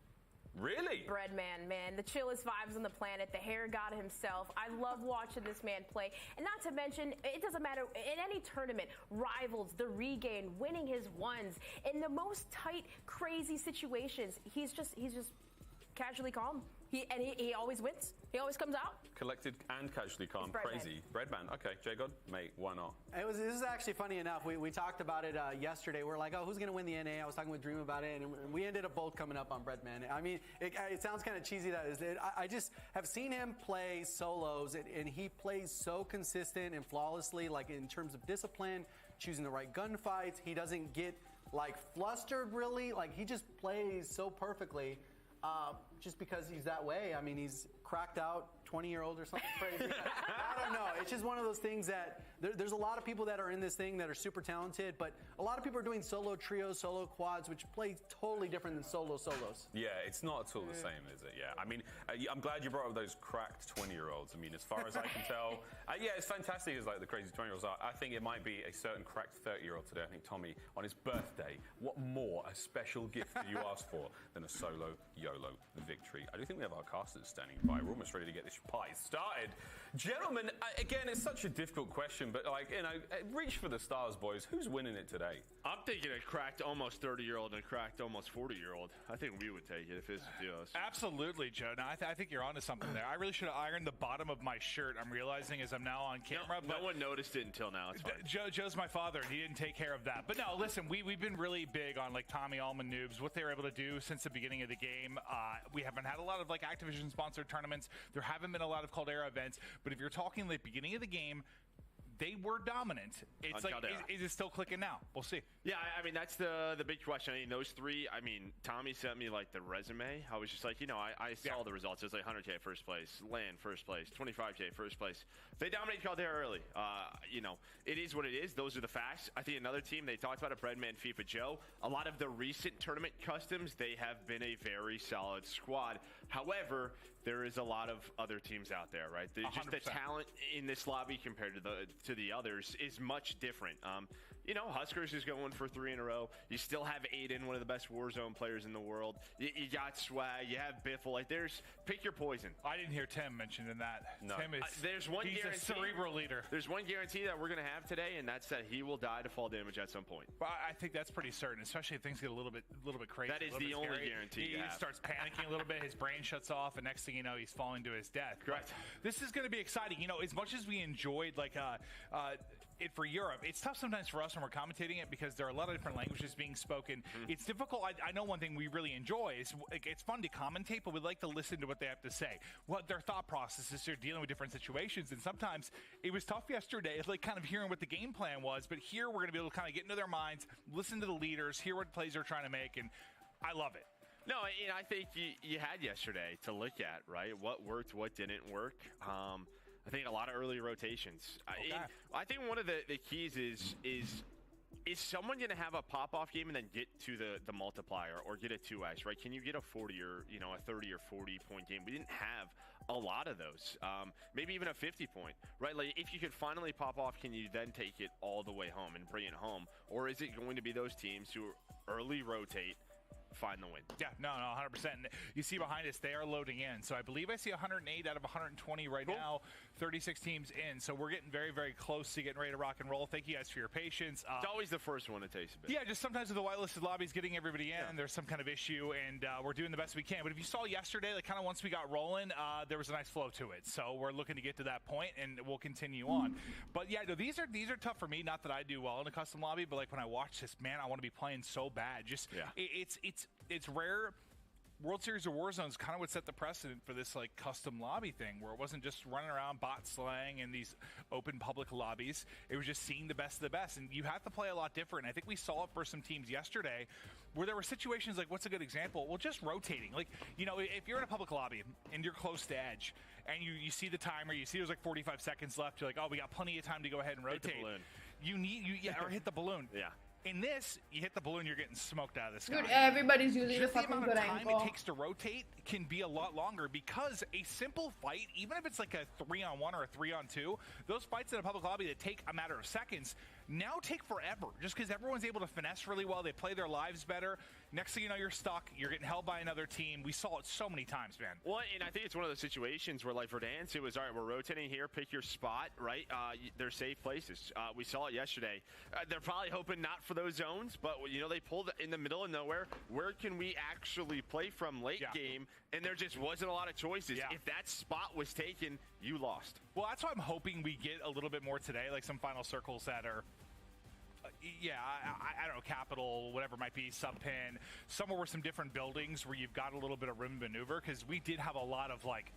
Really? Breadman, man. The chillest vibes on the planet, the hair god himself. I love watching this man play. And not to mention, it doesn't matter, in any tournament, rivals, the regain, winning his ones, in the most tight, crazy situations, he's just casually calm. He always wins. He always comes out. Collected and casually calm. Crazy. Breadman. Okay, J-God, mate, why not? This is actually funny enough. We talked about it yesterday. We're like, oh, who's going to win the NA? I was talking with Dream about it, and we ended up both coming up on Breadman. I mean, it sounds kind of cheesy. I just have seen him play solos, and he plays so consistent and flawlessly, like in terms of discipline, choosing the right gunfights. He doesn't get like flustered, really. Like, he just plays so perfectly. Just because he's that way. I mean, he's cracked out 20-year-old or something crazy. I don't know. It's just one of those things that there's a lot of people that are in this thing that are super talented, but a lot of people are doing solo trios, solo quads, which play totally different than solos. Yeah, it's not at all the same, is it? Yeah. I mean, I'm glad you brought up those cracked 20-year-olds. I mean, as far as I can tell, yeah, it's fantastic as like the crazy 20-year-olds are. I think it might be a certain cracked 30-year-old today. I think Tommy, on his birthday, what more a special gift could you ask for than a solo YOLO victory? I do think we have our casters standing by. We're almost ready to get this pie started. Gentlemen, again, it's such a difficult question, but like, you know, reach for the stars, boys. Who's winning it today? I'm thinking a cracked almost 30-year-old and a cracked almost 40-year-old. I think we would take it if it's us. Absolutely, Joe. Now, I think you're onto something there. I really should have ironed the bottom of my shirt. I'm realizing as I'm now on camera. No one noticed it until now. It's fine. Joe's my father, and he didn't take care of that. But no, listen, we've been really big on like Tommy Allman Noobs, what they were able to do since the beginning of the game. We haven't had a lot of like Activision-sponsored tournaments. There haven't been a lot of Caldera events. But if you're talking the beginning of the game, they were dominant. It's like, is it still clicking now? We'll see. Yeah, I mean, that's the big question. I mean, those three, I mean, Tommy sent me, like, the resume. I was just like, you know, I saw the results. It was like 100K first place, Lian first place, 25K first place. They dominated Caldera early. You know, it is what it is. Those are the facts. I think another team, they talked about it, Breadman, FIFA Joe. A lot of the recent tournament customs, they have been a very solid squad. However, there is a lot of other teams out there, right? Just the talent in this lobby compared to the others is much different. You know, Huskers is going for 3 in a row. You still have Aiden, one of the best Warzone players in the world. You got Swag. You have Biffle. Like, pick your poison. I didn't hear Tim mentioned in that. No. Tim is he's a cerebral leader. There's one guarantee that we're going to have today, and that's that he will die to fall damage at some point. Well, I think that's pretty certain, especially if things get a little bit crazy. That is the only guarantee. He starts panicking a little bit. His brain shuts off, and next thing you know, he's falling to his death. Correct. But this is going to be exciting. You know, as much as we enjoyed like it for Europe, it's tough sometimes for us when we're commentating it because there are a lot of different languages being spoken. It's difficult. I know one thing we really enjoy is like, it's fun to commentate, but we like to listen to what they have to say, what their thought process is. They're dealing with different situations, and sometimes it was tough yesterday. It's like kind of hearing what the game plan was, but here we're going to be able to kind of get into their minds, listen to the leaders, hear what plays they're trying to make, and I love it. No, and I think you had yesterday to look at, right? What worked, what didn't work. I think a lot of early rotations. I think one of the keys is is someone going to have a pop-off game and then get to the multiplier or get a 2x, right? Can you get a 40 or, you know, a 30 or 40-point game? We didn't have a lot of those. Maybe even a 50-point, right? Like, if you could finally pop off, can you then take it all the way home and bring it home? Or is it going to be those teams who early rotate, find the win? Yeah, no, 100%. You see behind us, they are loading in. So I believe I see 108 out of 120 right now, 36 teams in. So we're getting very, very close to getting ready to rock and roll. Thank you guys for your patience. It's always the first one that takes a bit. Yeah, just sometimes with the whitelisted lobbies, getting everybody in, there's some kind of issue, and we're doing the best we can. But if you saw yesterday, like kind of once we got rolling, there was a nice flow to it. So we're looking to get to that point, and we'll continue on. But yeah, no, these are tough for me. Not that I do well in a custom lobby, but like when I watch this, man, I want to be playing so bad. Just it's rare. World Series of Warzone kind of would set the precedent for this like custom lobby thing, where it wasn't just running around bot slang in these open public lobbies. It was just seeing the best of the best, and you have to play a lot different. I think we saw it for some teams yesterday, where there were situations like, what's a good example? Well, just rotating. Like, you know, if you're in a public lobby and you're close to edge, and you see the timer, you see there's like 45 seconds left. You're like, oh, we got plenty of time to go ahead and rotate. Hit the balloon. Or hit the balloon. Yeah. In this, you hit the balloon, you're getting smoked out of the sky. Dude, everybody's using Just the fucking amount of good time angle. it takes to rotate can be a lot longer, because a simple fight, even if it's like a 3-on-1 or a 3-on-2, those fights in a public lobby that take a matter of seconds now take forever, just because everyone's able to finesse really well. They play their lives better. Next thing you know, you're stuck. You're getting held by another team. We saw it so many times, man. Well, and I think it's one of those situations where, like, for Dance, it was, all right, we're rotating here, pick your spot, right? They're safe places. We saw it yesterday. They're probably hoping not for those zones, but, you know, they pulled in the middle of nowhere. Where can we actually play from late game? And there just wasn't a lot of choices. Yeah. If that spot was taken, you lost. Well, that's why I'm hoping we get a little bit more today, like some final circles that are, I don't know, capital, whatever it might be, sub-pin, somewhere with some different buildings where you've got a little bit of room to maneuver, because we did have a lot of, like,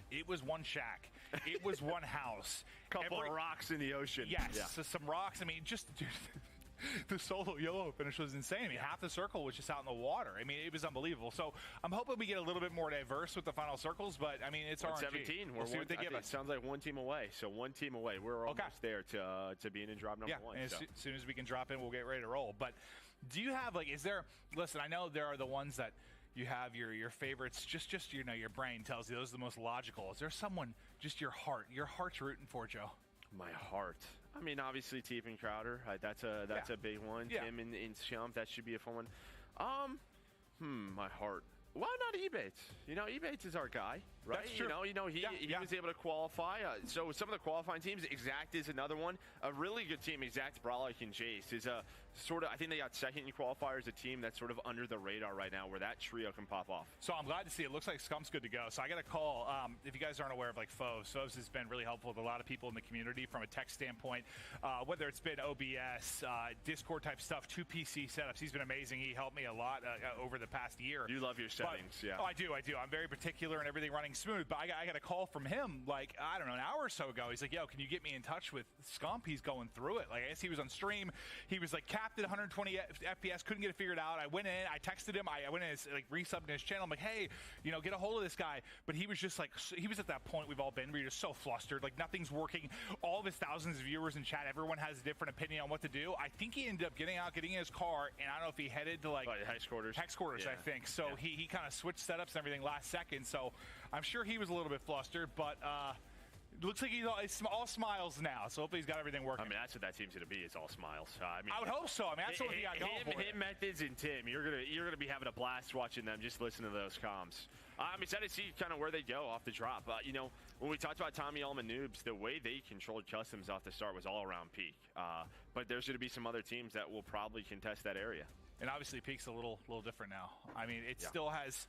it was one shack. It was one house. Couple of rocks in the ocean. Yes, Yeah. so some rocks. I mean, just, dude, the solo YOLO finish was insane. I mean, half the circle was just out in the water. I mean, it was unbelievable. So I'm hoping we get a little bit more diverse with the final circles, but, I mean, it's RNG. 17. We'll see what they give us. It sounds like one team away. So one team away. We're almost there to being in drop number one. And so. as soon as we can drop in, we'll get ready to roll. But do you have, like, is there, listen, I know there are the ones that you have your favorites, just you know, your brain tells you those are the most logical. Is there someone, just your heart's rooting for, Joe? My heart. I mean, obviously, Teep and Crowder. That's a big one. Yeah. Tim and Chump. That should be a fun one. My heart. Why not Ebates? You know, Ebates is our guy, right? That's true. You know, he was able to qualify. So some of the qualifying teams, Exact is another one. A really good team, Exact, Brolic, and Jace, is a sort of, I think they got second in qualifiers, a team that's sort of under the radar right now, where that trio can pop off. So I'm glad to see it. Looks like Scump's good to go. So I got a call. If you guys aren't aware of like Foves has been really helpful with a lot of people in the community from a tech standpoint, whether it's been OBS, Discord type stuff, 2 PC setups. He's been amazing. He helped me a lot over the past year. You love your settings, yeah. Oh, I do. I'm very particular and everything running smooth. But I got a call from him, like, I don't know, an hour or so ago. He's like, yo, can you get me in touch with Scump? He's going through it. Like, I guess he was on stream. He was like capped at 120 FPS, couldn't get it figured out. I went in, I texted him, I went in, like, resubbed in his channel. I'm like, hey, you know, get a hold of this guy. But he was just like, he was at that point we've all been where you're just so flustered, like nothing's working. All of his thousands of viewers in chat, everyone has a different opinion on what to do. I think he ended up getting in his car, and I don't know if he headed to like Hex quarters, yeah. I think. So he kind of switched setups and everything last second. So I'm sure he was a little bit flustered, but looks like he's all smiles now, so hopefully he's got everything working. I mean, that's what that team's going to be. It's all smiles. I mean, I would hope so. I mean, that's what he got going for him, Methods, and Tim. You're gonna be having a blast watching them. Just listen to those comms. I'm excited to see kind of where they go off the drop. You know, when we talked about Tommy Elman Noobs, the way they controlled customs off the start was all around peak. But there's going to be some other teams that will probably contest that area. And obviously, peak's a little different now. I mean, it still has.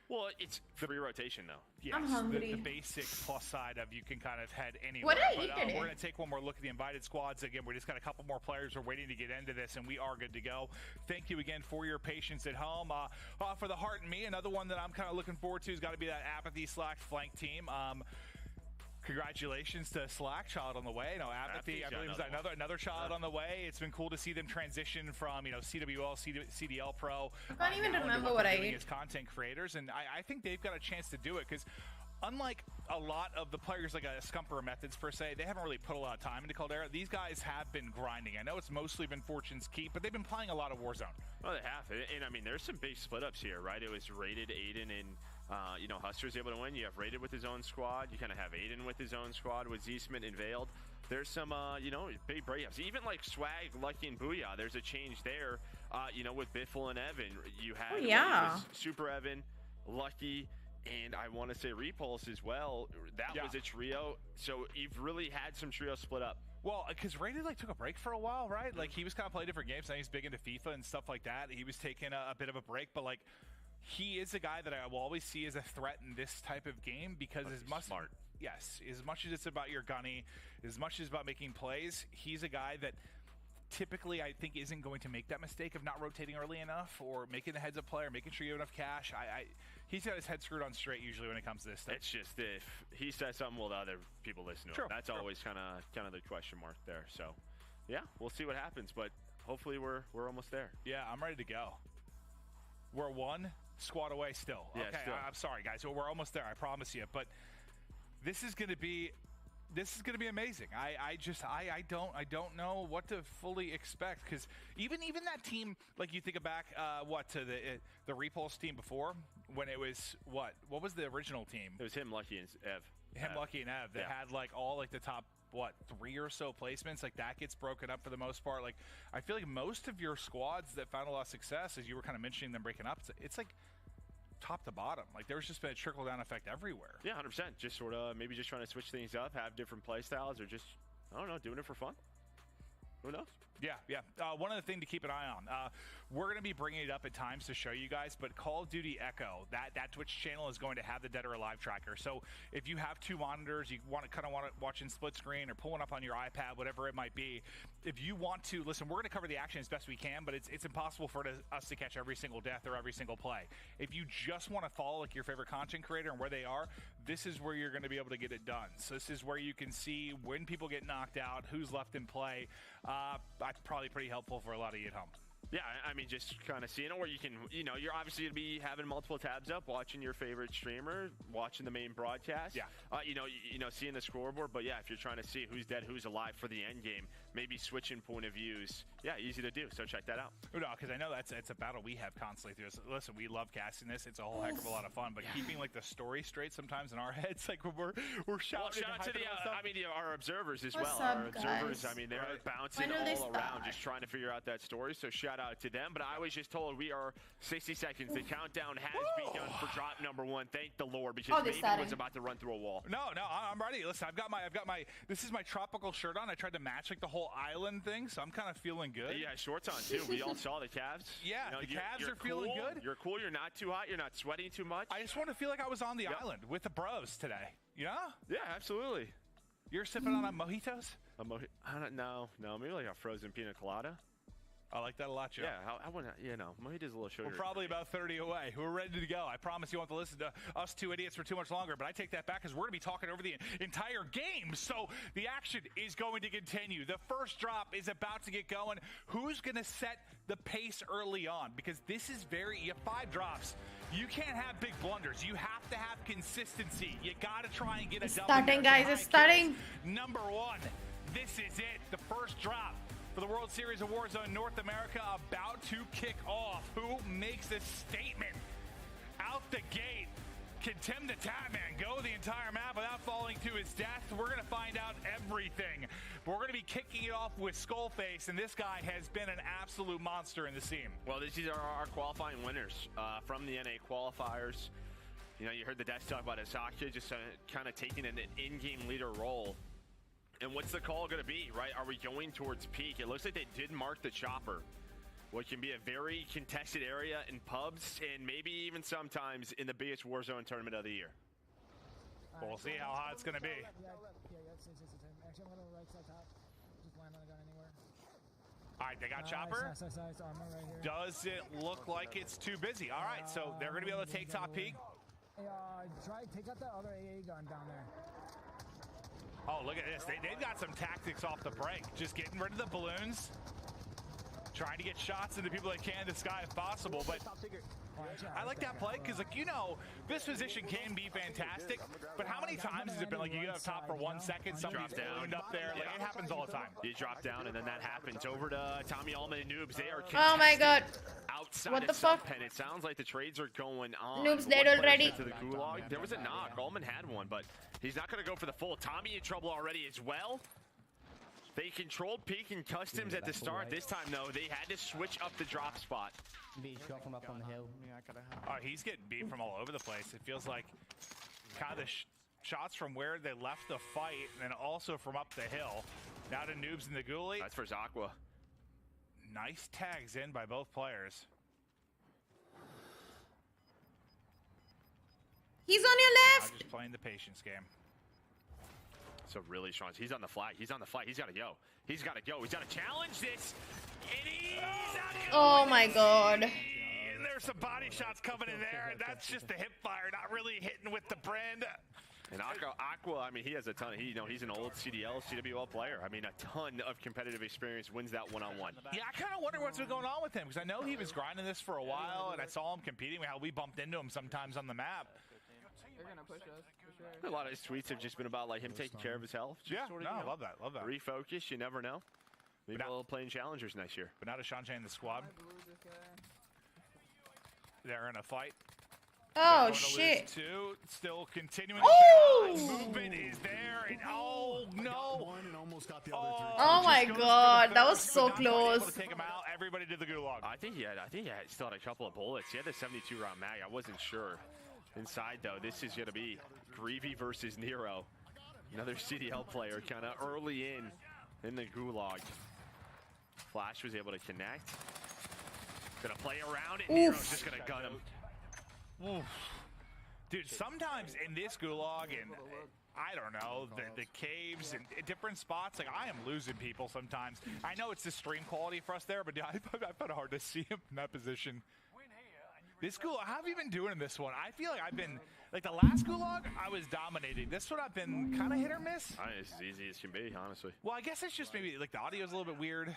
Well, it's free rotation, though. Yes, I'm hungry. The basic plus side of you can kind of head anywhere. What I but, eat today? we're going to take one more look at the invited squads. Again, we just got a couple more players. We're waiting to get into this, and we are good to go. Thank you again for your patience at home. For the Heart and Me, another one that I'm kind of looking forward to has got to be that Apathy Slack flank team. Congratulations to Slack, child on the way. No, Apathy, I believe, is another child on the way. It's been cool to see them transition from, you know, CWL, CDL Pro. I can't even remember what I ate. As content creators, and I think they've got a chance to do it because unlike a lot of the players like Scumper Methods per se, they haven't really put a lot of time into Caldera. These guys have been grinding. I know it's mostly been Fortune's Keep, but they've been playing a lot of Warzone. Well, they have, and I mean, there's some big split ups here, right? It was Rated, Aiden, and you know, Huster's able to win. You have Rated with his own squad. You kind of have Aiden with his own squad with Zsmith and Veiled. There's some, you know, big breakups. Even like Swag, Lucky, and Booyah, there's a change there. You know, with Biffle and Evan, you had Super Evan, Lucky, and I want to say Repulse as well. That was a trio. So you've really had some trio split up. Well, because Rated like took a break for a while, right? Like he was kind of playing different games. Now he's big into FIFA and stuff like that. He was taking a bit of a break, but like he is a guy that I will always see as a threat in this type of game because as much smart. Yes, as much as it's about your gunny, as much as it's about making plays, he's a guy that typically I think isn't going to make that mistake of not rotating early enough or making the heads up play or making sure you have enough cash. He's got his head screwed on straight usually when it comes to this stuff. It's just if he says something, will the other people listen to him? That's always kind of the question mark there. So, yeah, we'll see what happens, but hopefully we're almost there. Yeah, I'm ready to go. We're one squad away still. Yeah, okay, still. I'm sorry, guys. We're almost there. I promise you. But this is going to be amazing. I don't know what to fully expect because even that team, like you think back to the Repulse team before when it was what was the original team? It was him, Lucky, and Ev. Lucky, and Ev that had like all like the top 3 or so placements. Like that gets broken up for the most part. Like I feel like most of your squads that found a lot of success, as you were kind of mentioning them breaking up, it's like top to bottom. Like there's just been a trickle down effect everywhere. Yeah, 100%. Just sort of maybe just trying to switch things up, have different play styles, or just, I don't know, doing it for fun. Who knows? Yeah. One other thing to keep an eye on. We're going to be bringing it up at times to show you guys, but Call of Duty Echo, that Twitch channel is going to have the Dead or Alive tracker. So if you have two monitors, you want to watch in split screen or pulling up on your iPad, whatever it might be. If you want to, listen, we're going to cover the action as best we can, but it's impossible for us to catch every single death or every single play. If you just want to follow like your favorite content creator and where they are, this is where you're going to be able to get it done. So this is where you can see when people get knocked out, who's left in play. That's probably pretty helpful for a lot of you at home. Yeah, I mean, just kind of seeing it where you can, you know, you're obviously going to be having multiple tabs up, watching your favorite streamer, watching the main broadcast. Yeah. You know, seeing the scoreboard. But yeah, if you're trying to see who's dead, who's alive for the end game, maybe switching point of views. Yeah, easy to do. So check that out. No, because I know it's a battle we have constantly through this. Listen, we love casting this. It's a whole heck of a lot of fun. But keeping like the story straight sometimes in our heads, like when we're shouting. Well, shout out to our observers as well. Up, our observers, guys? I mean, they're bouncing all around, just trying to figure out that story. So shout out to them. But I was just told we are 60 seconds. The countdown has begun for drop number 1. Thank the Lord, because Maven was about to run through a wall. No, I'm ready. Listen, I've got my. This is my tropical shirt on. I tried to match like the whole island thing, so I'm kind of feeling good. Yeah, shorts on too. We all saw the calves. Yeah, you know, the calves are feeling good. You're cool. You're not too hot. You're not sweating too much. I just want to feel like I was on the island with the bros today. You know? Yeah, absolutely. You're sipping on a mojitos? I don't know. No, maybe like a frozen pina colada. I like that a lot, Joe. Yeah, I wouldn't, you know, mojito's a little sugar. We're probably about 30 away. We're ready to go. I promise you won't have to listen to us two idiots for too much longer, but I take that back because we're going to be talking over the entire game. So the action is going to continue. The first drop is about to get going. Who's going to set the pace early on? Because this is you have 5 drops. You can't have big blunders. You have to have consistency. You got to try and get a double. Starting, guys. It's starting. Number 1. This is it. The first drop for the World Series of Warzone North America about to kick off. Who makes a statement out the gate? Can Tim the Tatman go the entire map without falling to his death? We're going to find out everything. But we're going to be kicking it off with Skullface, and this guy has been an absolute monster in the scene. Well, these are our qualifying winners from the NA qualifiers. You know, you heard the Death talk about Asaka just kind of taking an in-game leader role. And what's the call going to be, right? Are we going towards peak? It looks like they did mark the chopper, what can be a very contested area in pubs and maybe even sometimes in the biggest Warzone tournament of the year. We'll see how hot it's going to be. All right, they got chopper. Does it look like it's too busy? All right, so they're going to be able to take top peak. Take out that other AA gun down there. Oh, look at this. They've got some tactics off the break. Just getting rid of the balloons. Trying to get shots into people that can in the sky if possible. But I like that play because, like, you know, this position can be fantastic, but how many times has it been like you get up top for 1 second, somebody's ballooned up there? Like, it happens all the time. You drop down, and then that happens. Over to Tommy Allman and Noobs. They are Oh my god. outside What of the fuck? Pen. It sounds like the trades are going on. Noobs One dead player already. sent to the gulag. There was a knock. Allman had one, but he's not going to go for the full. Tommy in trouble already as well. They controlled peak and customs at the start. This time, though, they had to switch up the drop spot. Beach got from up on the hill. Oh, he's getting beat from all over the place. It feels like kind of shots from where they left the fight, and then also from up the hill. Now to Noobs in the ghoulie. That's for Zakwa. Nice tags in by both players. He's on your left. I'm just playing the patience game. So really strong. He's on the flag. He's on the flag. He's got to go. He's got to go. He's got to challenge this. And he's not going. Oh my god. And there's some body shots coming in there. And that's just the hip fire, not really hitting with the brand. And Aqua, I mean, he has a ton. He's an old CDL, CWL player. I mean, a ton of competitive experience. Wins that one-on-one. Yeah, I kind of wonder what's been going on with him because I know he was grinding this for a while, and I saw him competing. How we bumped into him sometimes on the map. They're gonna push us for sure. A lot of his tweets have just been about like him taking care of his health. Just Yeah, sort of, no, you I know, love that. Love that. Refocus. You never know. Maybe we'll playing challengers next year. But now to Shanjay and the squad. They're in a fight. Oh shit. Two, still continuing. Oh! Movement is there, and oh no! Oh my god, that was so close. Take him out. Everybody did the gulag. I think he still had a couple of bullets. He had the 72 round mag. I wasn't sure. Inside though, this is gonna be Greavy versus Nero. Another CDL player, kind of early in the gulag. Flash was able to connect. Gonna play around it. Nero's just gonna gun him. Oof. Dude, sometimes in this gulag and I don't know, the caves and different spots, like I am losing people sometimes. I know it's the stream quality for us there, but I find it hard to see him in that position. This gulag, how have you been doing in this one? I feel like I've been, like the last gulag, I was dominating. This one I've been kind of hit or miss. It's as easy as can be, honestly. Well, I guess it's just maybe like the audio's a little bit weird.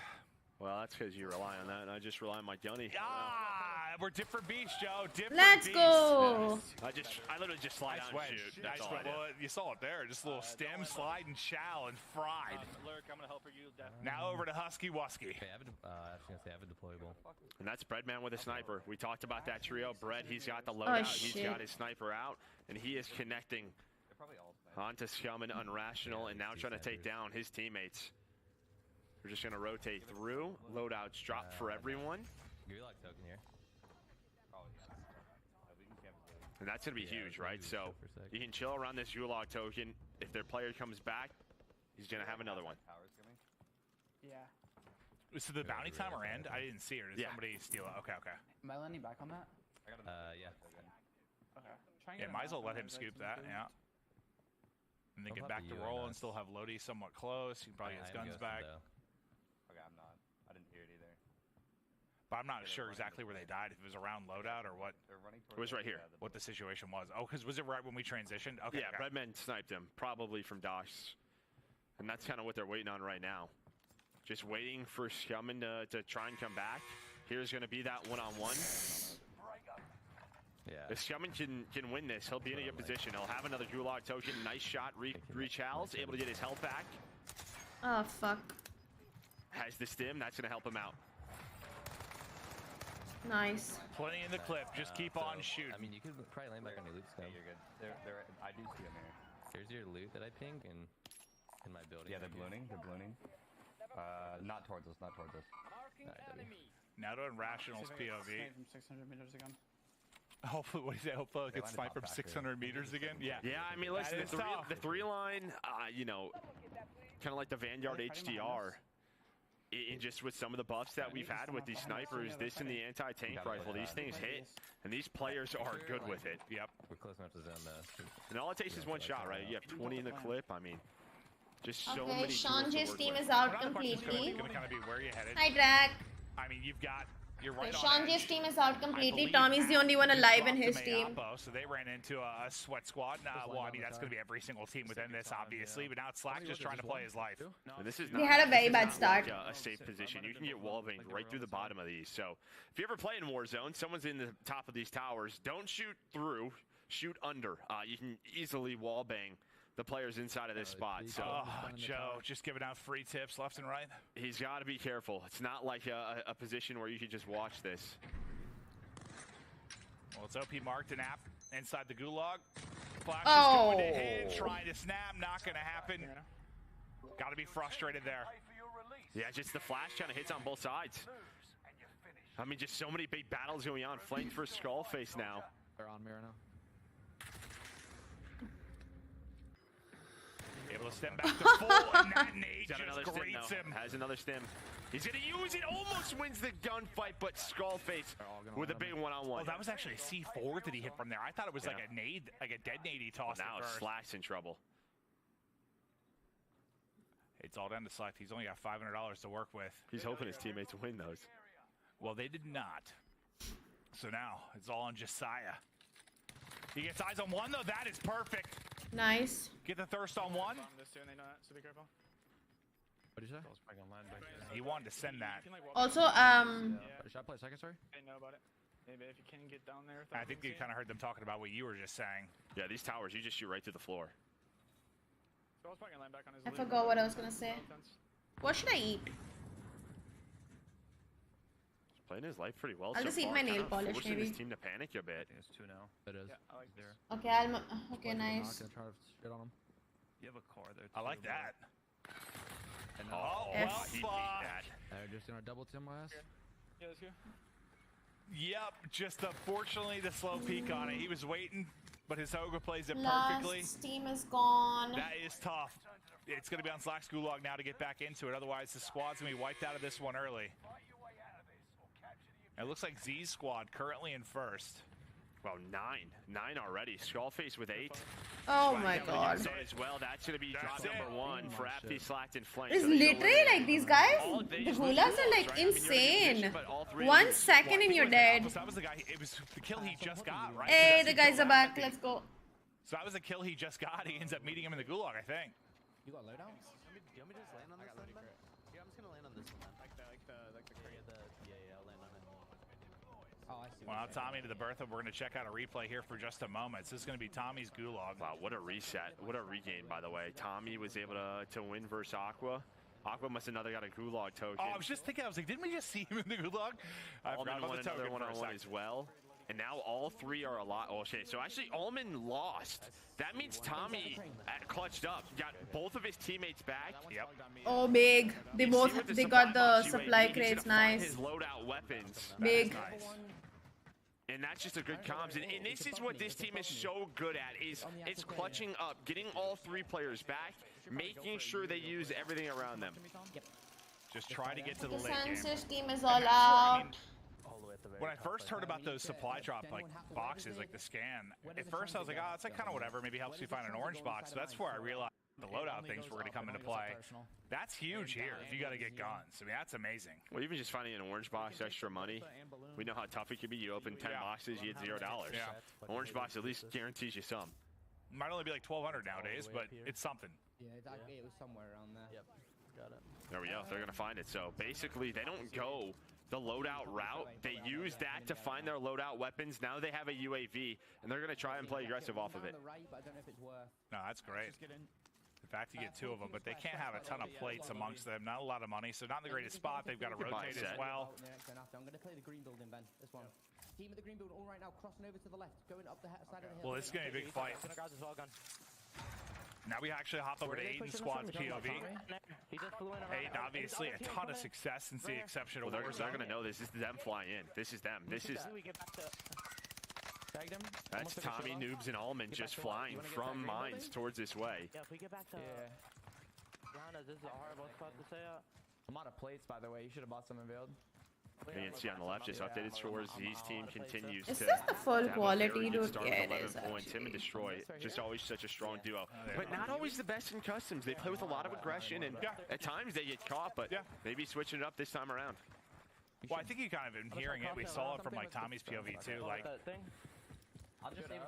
Well, that's because you rely on that, and I just rely on my gunny. Ah, we're different beasts, Joe. Different Let's beasts. go. I literally just slide out and shoot. That's all I do. Well, you saw it there. Just a little stem, slide, and chow, and fried. Lurk, I'm gonna help you. Definitely. Now over to Husky Wusky. Okay, I was gonna say I have a deployable. And that's Breadman with a sniper. We talked about that trio. Bread, he's got the loadout. He's got his sniper out, and he is connecting onto Scum and Unrational, and now trying to take down his teammates. We're just going to rotate through. Loadouts drop for everyone. Gulag token here. And that's going to be huge, right? So you can chill around this Gulag token. If their player comes back, he's going to have another one. Yeah. So the bounty timer end? I didn't see her. Did somebody steal it? Okay, okay. Am I landing back on that? Yeah. Okay. Yeah, might as well let him scoop that, yeah. And then get back to roll and still have Lodi somewhat close. He can probably get his guns back. Okay, I'm not. I didn't hear it either. But I'm not sure exactly where they died, if it was around loadout or what. It was right here. What the situation was. Oh, because was it right when we transitioned? Okay. Yeah, Redman sniped him, probably from Dosh. And that's kind of what they're waiting on right now. Just waiting for Scummin to try and come back. Here's going to be that one-on-one. Yeah. If Scummin can win this, he'll be in a good position. He'll have another Gulag token. Nice shot. Reach Al's, able to get his health back. Oh, fuck. Has the stim. That's going to help him out. Nice. Plenty in the clip. Just keep on shooting. I mean, you could probably land back on your loot stuff. You're good. I do see them here. Here's your loot that I pinged in my building. Yeah, they're ballooning. They're ballooning. Not towards us. Not towards us. Now to Irrational's POV. From 600 meters again. Hopefully, what do you say? Hopefully, it gets sniped from 600 meters again. Yeah. Yeah, I mean, listen, the three line, you know, kind of like the Vanguard HDR. And just with some of the buffs that we've had with these snipers, this and the anti-tank rifle, these things hit, and these players are good with it. Yep. We're close enough to zone though. And all it takes is one shot, right? You have 20 in the clip. I mean, just so many. Okay, Shanjay's team is out completely. Going to kind of be where you headed. Hi, Drag. I mean, you've got You're right. Shanji's team is out completely. Tommy's the only one alive in his team. So they ran into a sweat squad. Well, I mean, that's going to be every single team within this, obviously. But now it's Slack just trying to play his life. This is He had a very bad start. Like a safe position. You can get wall banged right through the bottom of these. So if you ever play in Warzone, someone's in the top of these towers. Don't shoot through. Shoot under. You can easily wall bang the players inside of this spot. So, Joe, just giving out free tips left and right. He's got to be careful. It's not like a position where you can just watch this. Well, it's OP marked an app inside the gulag. Flash is going to hit, trying to snap, not going to happen. Got to be frustrated there. Yeah, just the flash kind of hits on both sides. I mean, just so many big battles going on. Flanked for Skullface now. They're on me right now. Able to stem back to full, and that nade just greets him. Has another stem. He's going to use it. Almost wins the gunfight, but Skullface with a big one-on-one. Oh, that was actually a C4 that he hit from there. I thought it was like a nade, like a dead nade he tossed. Now Slack's in trouble. It's all down to Slack. He's only got $500 to work with. He's hoping his teammates win those. Well, they did not. So now it's all on Josiah. He gets eyes on one, though. That is perfect. Nice. Get the thirst on one. So be careful. What did you say? He wanted to send that. Also, Should I play second story? I know about it. Maybe if you can get down there. I think you kind of heard them talking about what you were just saying. Yeah, these towers, you just shoot right through the floor. So I was probably line back on his I forgot what I was gonna say. What should I eat? Playing his life pretty well. I'll just eat my nail polish, forcing maybe. his team to panic a bit. It's 2 now. It is. Yeah, I like there. Okay, okay, nice. I'm gonna try to shit on him. You have a car there. I like that. And well, he beat that. They're just gonna double team my ass. Yeah, let's go. Yep, just unfortunately the slow peek on it. He was waiting, but his Hoga plays it perfectly. Last team is gone. That is tough. It's going to be on Slack's gulag now to get back into it. Otherwise, the squad's going to be wiped out of this one early. It looks like Z's squad currently in first. Well, 9 already. Skullface with 8. Oh my god. As well, that's going to be drop number 1 for Apti, Slacked, and Flank. It's literally like these guys, the Gulas are like insane. 1 second and you're dead. So that was the guy, it was the kill he just got, right? Hey, the guys are back. Let's go. So that was the kill he just got. He ends up meeting him in the gulag, I think. You got loadouts? Do you want me to just land on this one? Yeah, I'm just gonna land on this one. Like the crate. Yeah, I'll land on it. Oh, I see. Well, now Tommy to the Bertha. We're going to check out a replay here for just a moment. This is going to be Tommy's gulag. Wow, what a reset. What a regain, by the way. Tommy was able to win versus Aqua. Aqua must have another got a gulag token. Oh, I was just thinking, I was like, didn't we just see him in the gulag? I forgot about the token one-on-one as well. And now all 3 are alive. Oh, shit. So actually, Allman lost. That means Tommy clutched up, got both of his teammates back. Yep. Oh, big. They got the supply crates. Nice. His loadout weapons. Big. Nice. And that's just a good comms. And this is what this team is so good at, is it's clutching up, getting all 3 players back, making sure they use everything around them. Just try to get to the The late game. Census team is all out. When I first heard about those supply drop like boxes, like the scan, at first I was like, oh, it's like kind of whatever. Maybe helps you find an orange box. So that's where I realized the loadout things were going to come into play. That's huge here if you got to get guns. I mean, that's amazing. Well, even just finding an orange box, extra money. We know how tough it can be. You open 10 boxes, you get $0. Yeah. Orange box at least guarantees you some. Might only be like 1,200 nowadays, but it's something. Yeah, it was somewhere around there. Yep, got it. There we go. They're going to find it. So basically, they don't go the loadout route. They use that to find their loadout weapons. Now they have a UAV, and they're going to try and play aggressive off of it. No, that's great. In fact, you get 2 of them, but they can't have a ton of plates amongst them. Not a lot of money, so not in the greatest spot. They've got to rotate as well. I'm going to play the green building, Ben. This one. Team of the green building all right now, crossing over to the left, going up the side of the hill. Well, this is going to be a big fight. Now we actually hop over to Aiden's squad's POV. Aiden, obviously, a ton of success since the exception of Warzone. They're going to know this. This is them flying in. This is them. This is... That's Tommy, Noobs, and Allman just flying from mines towards this way. Yeah, if we get back to... this is a horrible spot to say out. I'm out of plates, by the way. You should have bought some in build. And you can see on the left, just updated scores. Z's team continues to... Is this the full quality, dude? Yeah, it is, Tim and Destroy. Just always such a strong duo. But not always the best in customs. They play with a lot of aggression, and at times they get caught, but maybe switching it up this time around. Well, I think you kind of been hearing it. We saw it from like Tommy's POV too. Like,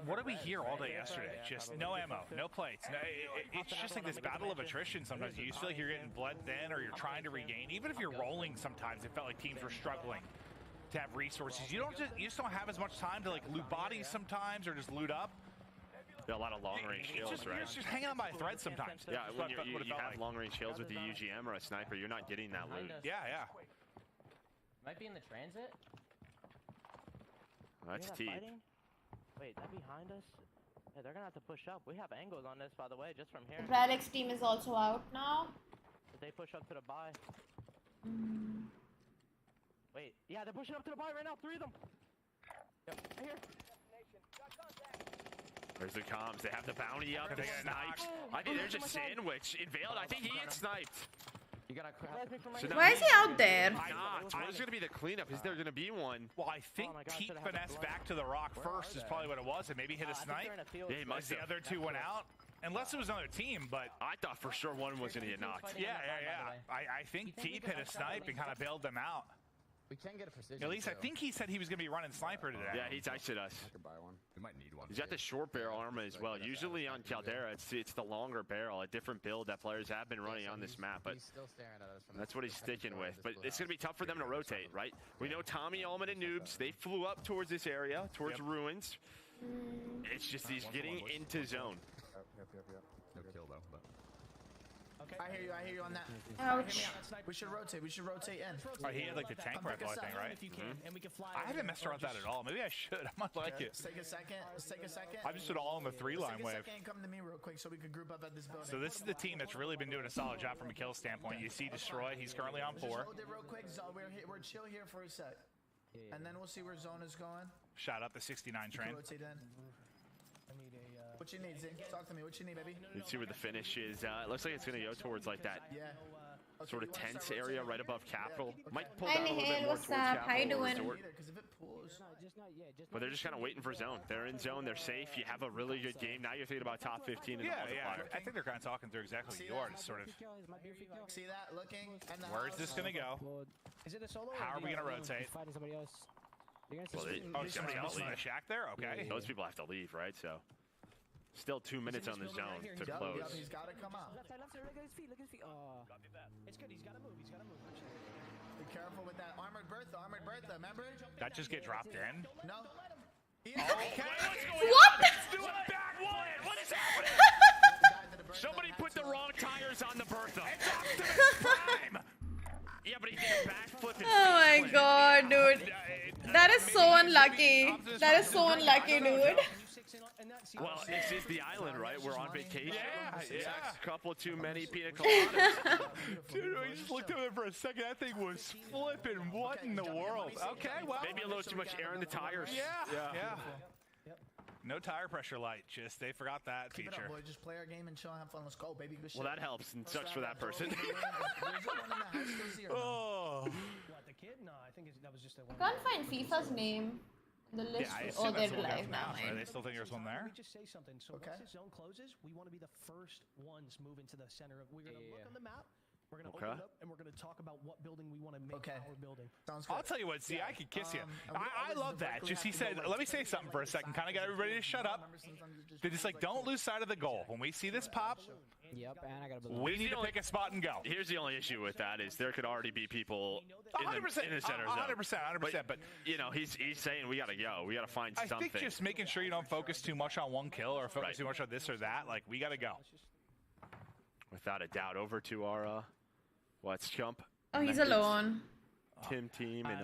what did we hear all day yesterday? Just no ammo, no plates. No, it's just like this battle of attrition. Sometimes you just feel like you're getting bled thin, or you're trying to regain. Even if you're rolling, sometimes it felt like teams were struggling to have resources. You just don't have as much time to like loot bodies sometimes, or just loot up. There are a lot of long-range kills, right? You're just hanging on by a thread sometimes. Yeah, when you have long-range kills with the UGM or a sniper, you're not getting that loot. Yeah. Might be in the transit. That's T. Wait, that behind us? Yeah, they're gonna have to push up. We have angles on this, by the way, just from here. The Pralex team is also out now. Did they push up to the buy? Wait, yeah, they're pushing up to the buy right now. 3 of them. Yep, right here. There's the comms. They have the bounty up. The snipes. I think there's a sandwich in Veiled. I think he gets sniped. You gotta Why is he out there? Where's going to be the cleanup? Is there going to be one? Well, I think Teat finessed back to the rock first is probably what it was, and maybe hit a snipe. Yeah, he must The have. other 2 went out. Unless it was another team, but... I thought for sure one was going to get knocked. Yeah. I think Teat hit a snipe and kind of bailed them out. We can get a precision. At least I think he said he was going to be running sniper today. Yeah, he texted us. I could buy one. We might need one. He's got the short barrel armor as well. Usually on Caldera, it's the longer barrel, a different build that players have been running on this map, but He's still staring at us from that's what he's sticking with. But it's going to be tough for them to rotate, right? We know Tommy, Allman, and Noobs, they flew up towards this area, towards ruins. It's just he's getting into zone. No kill though, but... Okay. I hear you on that. Ouch. We should rotate in. Oh, he had like the tank rifle, I think, right? If you can, and we can fly. I haven't messed around with that at all. Maybe I should. I might like it. Let's take a second. I'm just all on the 3-line wave. Take a second and come to me real quick so we can group up at this building. So this is the team that's really been doing a solid job from a kill standpoint. You see Destroy, he's currently on 4. Just hold it real quick. We're chill here for a sec. And then we'll see where zone is going. Shout out the 69 train. Rotate in. What you need, Zing? Talk to me. What you need, baby? Let's see where the finish is. It looks like it's going to go towards like that sort of tense area right above Capital. Might pull down a little bit more towards Capital. How you doing? But they're just kind of waiting for zone. They're in zone. They're safe. You have a really good game. Now you're thinking about top 15 and the multiplier. I think they're kind of talking through exactly what you are. To sort of. See that? Looking. Where's this going to go? Is it a solo? How are we going to rotate? Fighting somebody else. Somebody else in the shack there? Okay. Those people have to leave, right? So. Still 2 minutes on the zone to close. He's got to come out. Left side, look at his feet, Oh. It's good, he's got to move, Be careful with that armored Bertha, remember? That just get dropped in? No. Okay. What? Let's do it back one. What is happening? Somebody put the wrong tires on the Bertha. It's Optimus Prime. Yeah, but he did a backflip. Oh my god, dude. That is so unlucky. That is so unlucky, dude. Well, this is the island, right? We're on vacation. Yeah. A couple too many pina coladas. Dude, we just looked over there for a second. That thing was flipping. What in the world? Okay, well. Maybe a little too much air in the tires. Yeah. No tire pressure light. Just, they forgot that Keep feature. it up, boy. Just play our game and chill and have fun. Let's go, baby. Good shit. Well, that helps and sucks for that person. Oh. What, the kid? No, I think that was just a one. Can't find FIFA's name. The list. Oh, they're live now. They still think there's one there? Let me just say something. So once this zone closes, we want to be the first ones moving to the center of. We're gonna look on the map. We're gonna open it up and we're gonna talk about what building we want to make our building. Sounds good. I'll tell you what, see, I could kiss you. I love that. Just he said, let me say something for a second. Kind of got everybody to shut up. They're just like, don't lose sight of the goal. When we see this pop, Yep, and I gotta we need to pick a spot and go. Here's the only issue with that is there could already be people in the center zone. 100%. But you know, he's saying we gotta go. We gotta find something. I think just making sure you don't focus too much on one kill or focus too much on this or that. Like, we gotta go. Without a doubt, over to our what's Chump? Oh, he's alone. Tim team and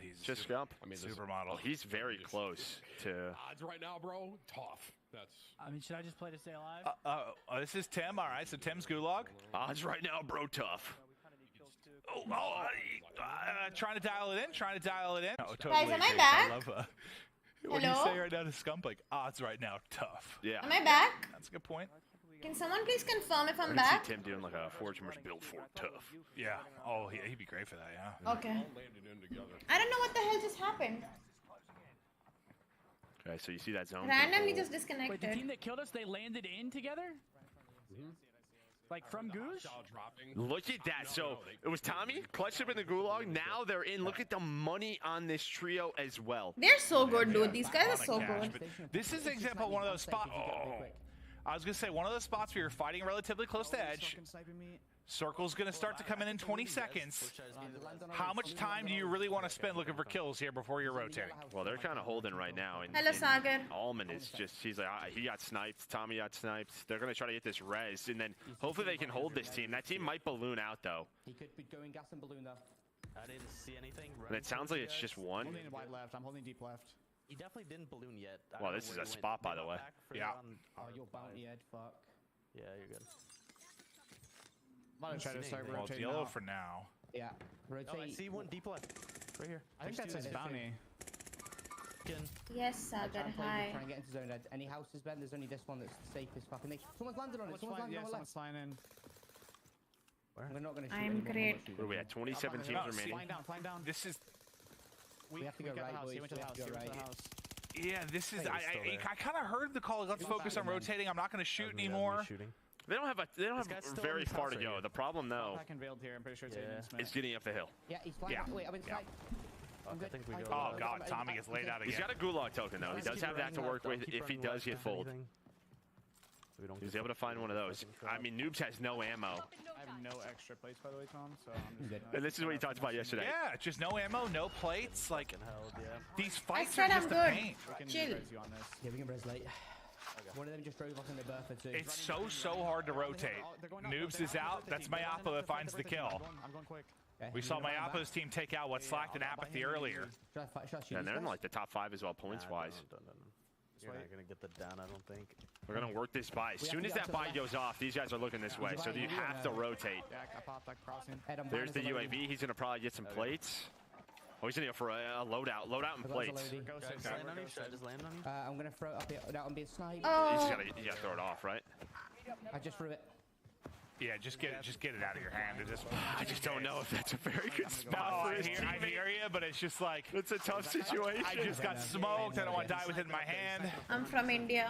he's just Scump. I mean, supermodel. Oh, he's very close to. Odds right now, bro. Tough. That's. I mean, should I just play to stay alive? This is Tim. All right, so Tim's Gulag. Odds right now, bro. Tough. Trying to dial it in. Oh, totally. Guys, am I back? I love what do you say right now to Scump? Like, odds right now, tough. Yeah. Am I back? That's a good point. Can someone please confirm if I'm I back? see Tim doing like a Forge Merge build for tough. Yeah. Oh, he'd be great for that. Yeah. Okay. I don't know what the hell just happened. Okay, so you see that zone. Randomly just disconnected. Wait, the team that killed us, they landed in together? Like from Goose? Look at that. So it was Tommy, clutched up in the gulag. Now they're in. Look at the money on this trio as well. They're so good, dude. These guys are so good. This is an example of one of those spots. Oh, I was going to say, one of those spots where you're fighting relatively close to edge. Circle's going to start to come in 20 seconds. How much time do you really want to spend looking for kills here before you're rotating? Well, they're kind of holding right now. And, Hello, Sagar. Almond is just, he's like, he got sniped. Tommy got sniped. They're going to try to get this res, and then hopefully they can hold this team. That team might balloon out, though. He could be going gas and balloon though. I didn't see anything. And it sounds like it's just one. I'm holding wide left. I'm holding deep left. He definitely didn't balloon yet. Well, this is a spot, by the way. Yeah. Oh, your bounty head, fuck. Yeah, you're good. I'm gonna try to start Well, it's rotating yellow now. for now. Yeah. Rotate. Oh, I see one deep left. Right here. I think that's his bounty. Yes, Sagar. Hi. Try and get into zone. Any houses, Ben? There's only this one that's the safest fucking thing. Someone's landed on it. Someone's landed on it. Someone's flying in. We're not gonna shoot I'm anyone, great. we're not What are we at? 27 teams remaining. Flying down. This is... We have to go right, boys. He went to the house. He went to the house. Yeah, this is... I kind of heard the call. Let's focus on rotating. I'm not going to shoot anymore. They don't have very far to go. The problem, though, Back and veiled here. I'm pretty sure it's is getting up the hill. Yeah, he's flying. Wait, I'm inside. I'm good. Oh, God. Tommy gets laid out again. He's got a gulag token, though. He does have that to work with if he does get fooled. He's able to find one of those. I mean, Noobs has no ammo. I have no extra plates, by the way, Tom. So I'm just And this is what you talked about yesterday. Yeah, just no ammo, no plates. Like, these I fights said are I'm just a good. pain. Chill. Yeah, we can res late. One of them just drove off in the Bertha too. It's so hard to rotate. Noobs is out. That's Mayapa that finds the kill. I'm going quick. We saw Mayapa's team take out what slacked in apathy earlier. And they're in like the top 5 as well, points-wise. You're not going to get the down, I don't think. We're going to work this buy. As soon as that buy goes off, these guys are looking this way, so you have to rotate. I popped that crossing. There's the UAV. He's going to probably get some plates. Oh, he's going to go for a loadout. Loadout and plates. Should I just land on you? I'm going to throw it up here. I'm being sniped. Oh. You got to throw it off, right? I just threw it. Yeah, just get it out of your hand. I just don't know if that's a very good spot. No, for I his hear teammate. you, but it's just like It's a tough situation. I just got smoked. I don't want to die with it in my hand. I'm from India.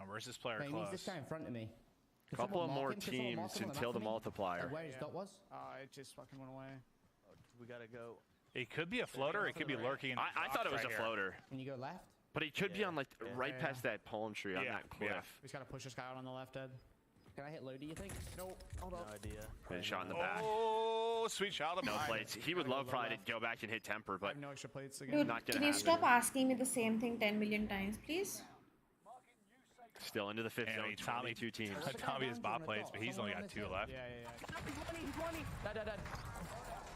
Oh, where's this player Wait, close? this guy in front of me. A couple of more teams until the multiplier. Where his dot was? It just fucking went away. We gotta go. It could be a floater. It could be lurking in the I thought it was right a floater. Can you go left? But he could be on like right past that palm tree on that cliff. We just gotta push this guy out on the left, Ed. Can I hit low, do you think? No, hold up. No idea. And shot in the back. Oh, sweet shot of No plates. He would love probably to go back and hit temper, I but have no extra plates again. Dude, not gonna can you happen. stop asking me the same thing 10 million times, please? Still into the 5th Yeah, I zone. mean, Tommy 22 teams. Tommy has bot plates, but he's only got 2 left. Yeah. Dead.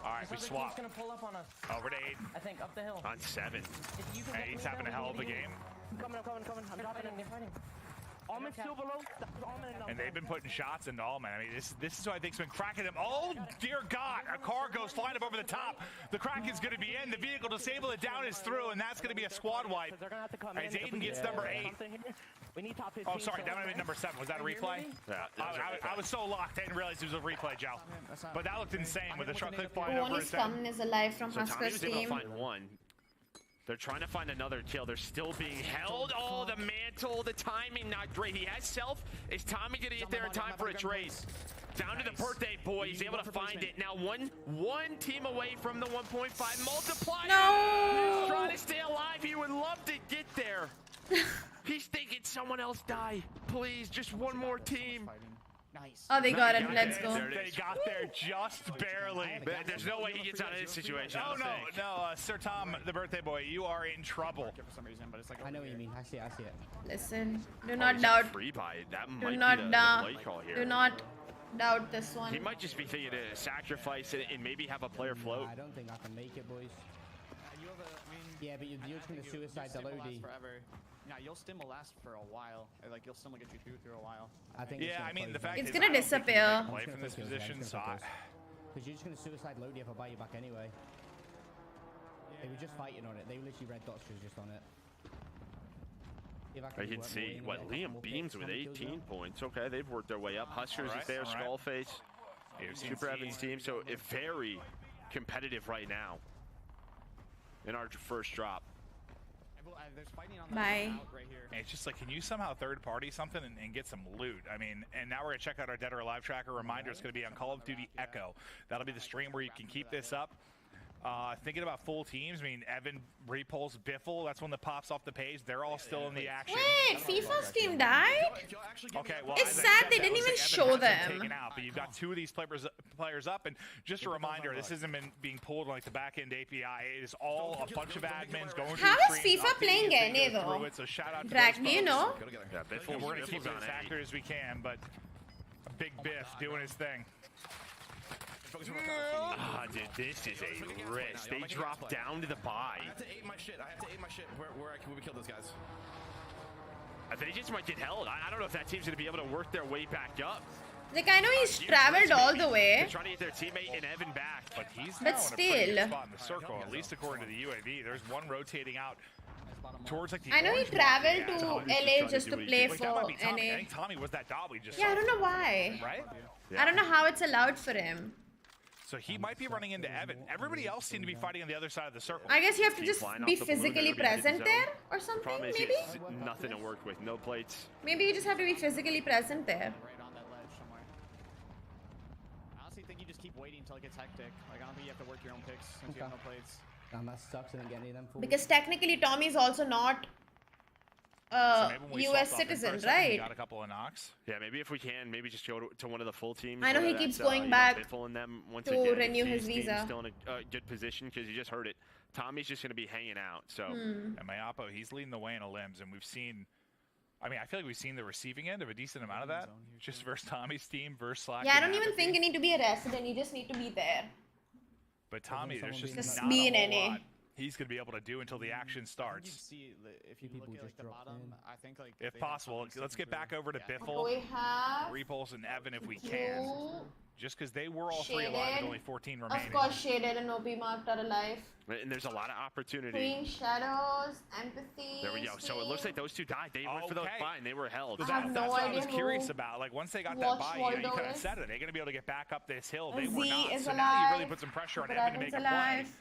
All right, we swap. He's gonna pull up on us. Over to Aiden. I think up the hill. On 7. Hey, he's having a hell of a game. I'm coming. I'm dropping in. They're fighting. Almond's still below. And they've been putting shots into Allman. I mean, this is what I think's been cracking them. Oh, dear God. A car goes flying up over the top. The crack is going to be in. The vehicle disabled it down is through, and that's going to be a squad wipe. They're gonna have to come As in. Aiden gets number 8. We need top 15. Oh, sorry. That might have been number 7. Was that a replay? Yeah. I was so locked, I didn't realize it was a replay, Joe. But that looked insane with the truck clip flying One over is his head. coming is alive from So Tommy Husker's was able to team. find one. They're trying to find another kill. They're still being held. Oh, the mantle, the timing, not great. He has self. Is Tommy going to get there in time for a trade? Down to the birthday boy. He's able to find it. Now one team away from the 1.5 multiplier. No! He's trying to stay alive. He would love to get there. He's thinking someone else die. Please, just one more team. Nice. Oh, they got it. Let's go. They got there just barely. There's no way he gets out of this situation. Oh, no, Sir Tom, the birthday boy, you are in trouble. For some reason, but it's like I know what you mean. I see it. Listen, do not doubt. Free buy. That Do might not be the doubt. play call here. Do not doubt this one. He might just be thinking to sacrifice it and maybe have a player float. I don't think I can make it, boys. Yeah, but you're just gonna suicide the Lodi. Forever. Yeah, your stim will last for a while. Like, you'll still get you through a while. I think. Yeah, I mean, the fact It's is, gonna I don't think he disappear. can play from this position, so Because you're just gonna suicide Lodi if I buy you back anyway. They were just fighting on it. They were literally red dots was just on it. I can see what Liam Beams with 18 points. Okay, they've worked their way up. Huskers is there, Skullface, Super Evans team. So it's very competitive right now in our first drop. There's fighting on the Bye. out right here. And it's just like, can you somehow third party something and get some loot? I mean, and now we're gonna check out our Dead or Alive tracker. Reminder, it's gonna be on Call of Duty Echo. That'll be the stream where you can keep this up. Thinking about full teams, I mean, Evan, Repulse, Biffle, that's one that pops off the page. They're all still in the action. Wait, FIFA's team died? Okay, well, It's as I sad said, they that didn't looks even like Evan show has been them. taken out, but you've got two of these players up, and just a reminder, this isn't being pulled on like the back-end API. It is all a bunch of admins going through How the is streams, FIFA updating playing as they Gene go though? through it, so shout out to Drag, those do you folks. know? Yeah, And we're going to keep it as accurate as we can, but Big Biff doing his thing. Ah, dude, this is a risk. They drop down to the buy. I have to aim my shit. Where we kill those guys. They just might get held. I don't know if that team's going to be able to work their way back up. Like, I know he's traveled all the way. They're trying to get their teammate and Evan back. But he's But now in a pretty still. good spot in the circle, at least according to the UAV. There's one rotating out towards like the I know he orange block. traveled Yeah, to Tommy's LA just just to trying do play what he can. Wait, that for might be Tommy. I NA. think Tommy was that dot we just Yeah, I saw. don't know why. Right? I don't know how it's allowed for him. So he might be running into Evan. Everybody else seemed to be fighting on the other side of the circle. I guess you have to just flying be off the balloon, physically they're gonna be present hitting there zone. or something, Problem is, maybe? it's nothing to work with. No plates. Maybe you just have to be physically present there. Right on that ledge somewhere. I honestly think you just keep waiting until it gets hectic. Like, I don't think you have to work your own picks since you have no plates. That sucks. I didn't get any of them fools. Because technically Tommy's also not So maybe when we US swapped off in citizen, for a second, we right? Got a couple of knocks. Yeah, maybe if we can, maybe just go to one of the full teams. I know he whether keeps that's, going you know, back Biffle and them once to again, renew if his G's team's visa. Still in a good position because you just heard it. Tommy's just going to be hanging out. So Hmm. And Mayapo, he's leading the way in a limbs, and we've seen. I mean, I feel like we've seen the receiving end of a decent amount of that, just versus Tommy's team versus Slack. Yeah, I and don't even Apathy. think you need to be a resident, you just need to be there. But Tommy, there's just Just not be a in whole NA. lot he's going to be able to do until the action You starts. see, if you look at like the bottom, I think like If they have possible, something let's get sticking back through. over to Yeah. Biffle, We have Repulse, and Evan if we can. Blue, Just because they were all three alive with Shaded. only 14 remaining. of course Shaded and OP Marked are alive. and there's a lot of opportunity. Queen Shadows, Empathy. There we go. So it looks like those two died. They went for those Okay. buy and they were held. I have That's no what I was idea curious who about. Like once they got that Watch buy, you know, you Waldo kind of is. said it. They're going to be able to get back up this hill. They Z were not. is So now you really alive. put some pressure on But Evan to make Evan's a play. alive.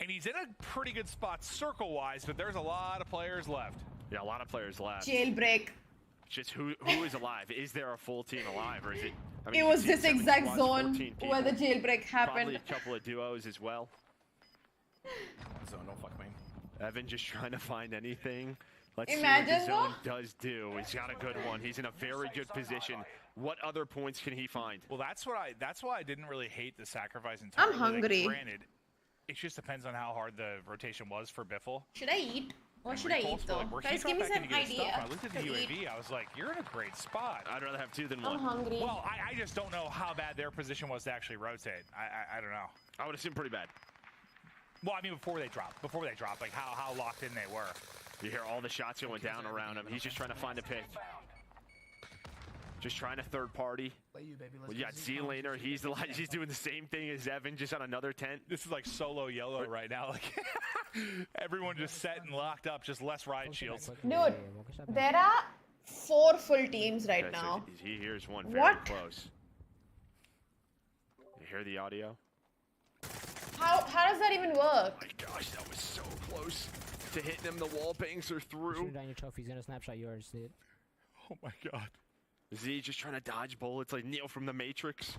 And he's in a pretty good spot circle-wise, but there's a lot of players left. Yeah, a lot of players left. Jailbreak. Just who is alive? Is there a full team alive, or is it? I mean, It you was see this 7 exact squads, zone 14 where the people. jailbreak Probably happened. a couple of duos as well. Zone, don't fuck me. Evan just trying to find anything. Let's Imagine see what the zone though. does do. He's got a good one. He's in a very good position. What other points can he find? Well, that's why I didn't really hate the sacrifice I'm entirely. Like, hungry. granted, it just depends on how hard the rotation was for Biffle. Should I eat? What And should I Repulse eat were though? like, where he Guys, dropped give me back in some to get his stuff, idea. and I looked at the to eat. UAV. I was like, you're in a great spot. I'd rather have two than I'm one. hungry. Well, I just don't know how bad their position was to actually rotate. I don't know. I would assume pretty bad. Well, I mean, before they dropped, like how locked in they were. You hear all the shots going down around him. He's just trying to find a pick. Just trying to third party. Play you, baby. Let's Well, you go got see Z-Laner. He's doing the same thing as Evan, just on another tent. This is like solo yellow right now. Like everyone just set and locked up, just less riot shields. Dude, there are 4 full teams right Okay, so now. he hears one very What? close. You hear the audio? How does that even work? Oh my gosh, that was so close to hitting him. The wall bangs are through. Shoot down your trophies. Gonna snapshot yours, dude. Oh my god. Z just trying to dodge bullets like Neo from the Matrix.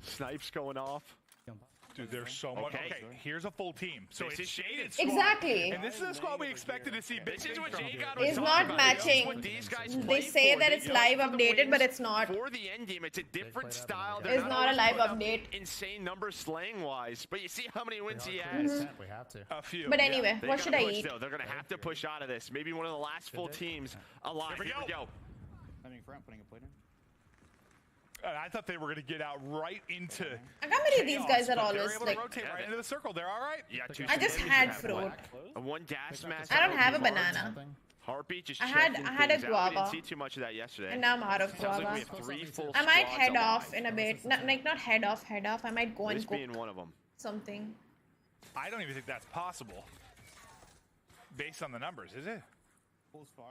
Snipes going off. Dude, there's so much. Okay, here's a full team. So This it's is shaded squad. Exactly. And this is the squad we expected to see. This is what Jay got It's was not talking about. matching. This is what these guys They play say for. that They it's go live for the updated, but wins. it's not. For the end game, it's a different style. It's not a live always putting up update. Insane numbers slaying-wise, but you see how many wins he has. We have to. A few. But anyway, They what gotta should I push, eat? though. They're going to have to push out of this. Maybe one of the last full teams alive. Here we go. I mean, front putting a plate in. I thought they were going to get out right into. I can't believe these chaos, guys are but always they're able like. to rotate right into the circle. They're all right. Yeah, two I just civilians, had you have fruit. one gas mask. I don't have a banana. Heartbeat just I had checking a things out. We guava. didn't see too much of that yesterday. And now I'm out of Sounds like guava. we have 3 full I might squads head alive. off in a bit. Not head off. I might go and This cook being one of them. something. I don't even think that's possible. Based on the numbers, is it? Pulls far.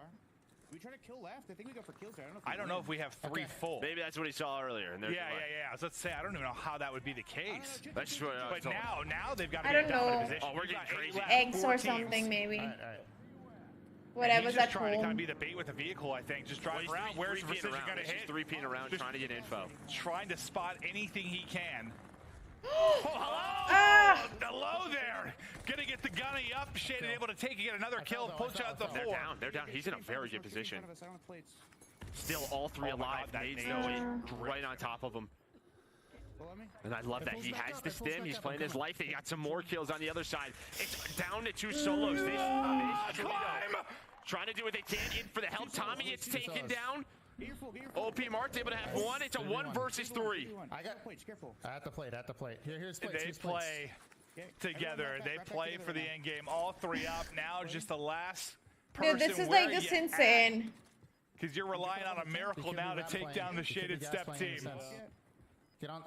we try to kill left? I think we go for kills there. I don't know if we have 3 full. Maybe that's what he saw earlier. And yeah. I was about to say, I don't even know how that would be the case. That's just what I was But told. now they've got to I be in don't a dominant know. position. Oh, we're getting crazy. Eggs or 4 teams. something, maybe. All right. Whatever's He's just at trying to kind of home. be the bait with the vehicle, I think. Just drive Well, around. Where's the three-peeing precision around. going to He's hit? just 3-peeing around, Just trying to get info. Trying to spot anything he can. Ah! Hello there. Gonna get the gunny up. Shaded able to take and get another kill. Push out the 4. They're down. They're down. He's in a very good position. Still all 3 Oh my alive. God, that Nades nade. right on top of him. And I love that. He has the stim. He's playing his life. They got some more kills on the other side. It's down to 2 solos. Trying to do what they can in for the help. Tommy, it's taken down. OP Mark's able to have 1. It's a 1 versus 3. I got plates. Careful. At the plate. Here's plates. They play together. They play for the end game. All 3 up. Now just the last person. Dude, this is like just insane. Because you're relying on a miracle now to take down the shaded step team.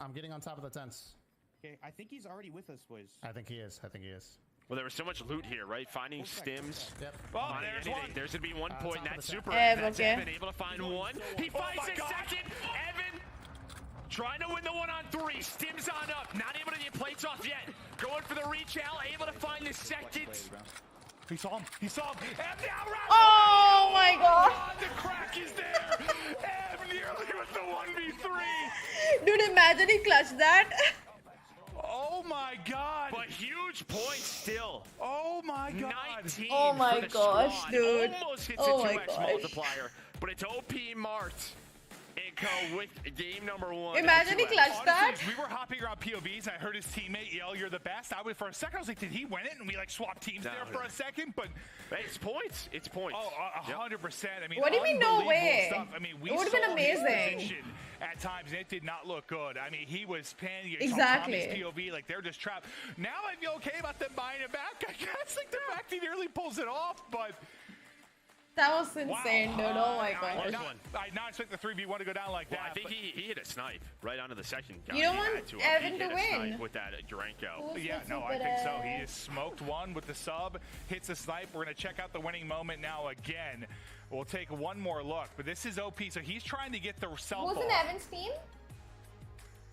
I'm getting on top of the tents. Okay, I think he's already with us, boys. I think he is. Well, there was so much loot here, right? Finding stims. Yep. Oh, there's one. There's going to be 1 point. That's super. Ev, That's okay. Evan able to find 1. He finds a second. Evan trying to win the 1-on-3. Stims on up. Not able to get plates off yet. Going for the reach out. Able to find the second. He saw him. And now Oh my god. the crack is there. Ev nearly with the 1v3. Dude, imagine he clutched that. Oh my god. But huge points still. Oh my god. 19 Oh my for the gosh, squad. dude. Almost hits Oh a my 2x gosh. multiplier. But it's OP Mart and Co with game number 1. Imagine he clutched that. Honestly, we were hopping around POVs and I heard his teammate yell, "You're the best." For a second, I was like, did he win it? And we like swapped teams there for a second. But hey, it's points. It's points. Oh, 100%. I mean, What do you mean, no way? Stuff. I mean, we It would've been saw his amazing. position at times, and it did not look good. I mean, he was panicking. Exactly. Tommy's POV, like they're just trapped. Now I feel okay about them buying it back. I guess like the fact he nearly pulls it off, but. That was insane, dude. Oh my I gosh. did not expect the 3v1 to go down like Well, that. I think he hit a snipe right onto the second guy. You don't He want had to. Evan He to hit a win. snipe with that Duranko. Who's Yeah, the no, I think so. He super- has smoked 1 with the sub, hits a snipe. We're going to check out the winning moment now again. We'll take 1 more look, but this is OP, so he's trying to get the self Who's in off. Evan's team?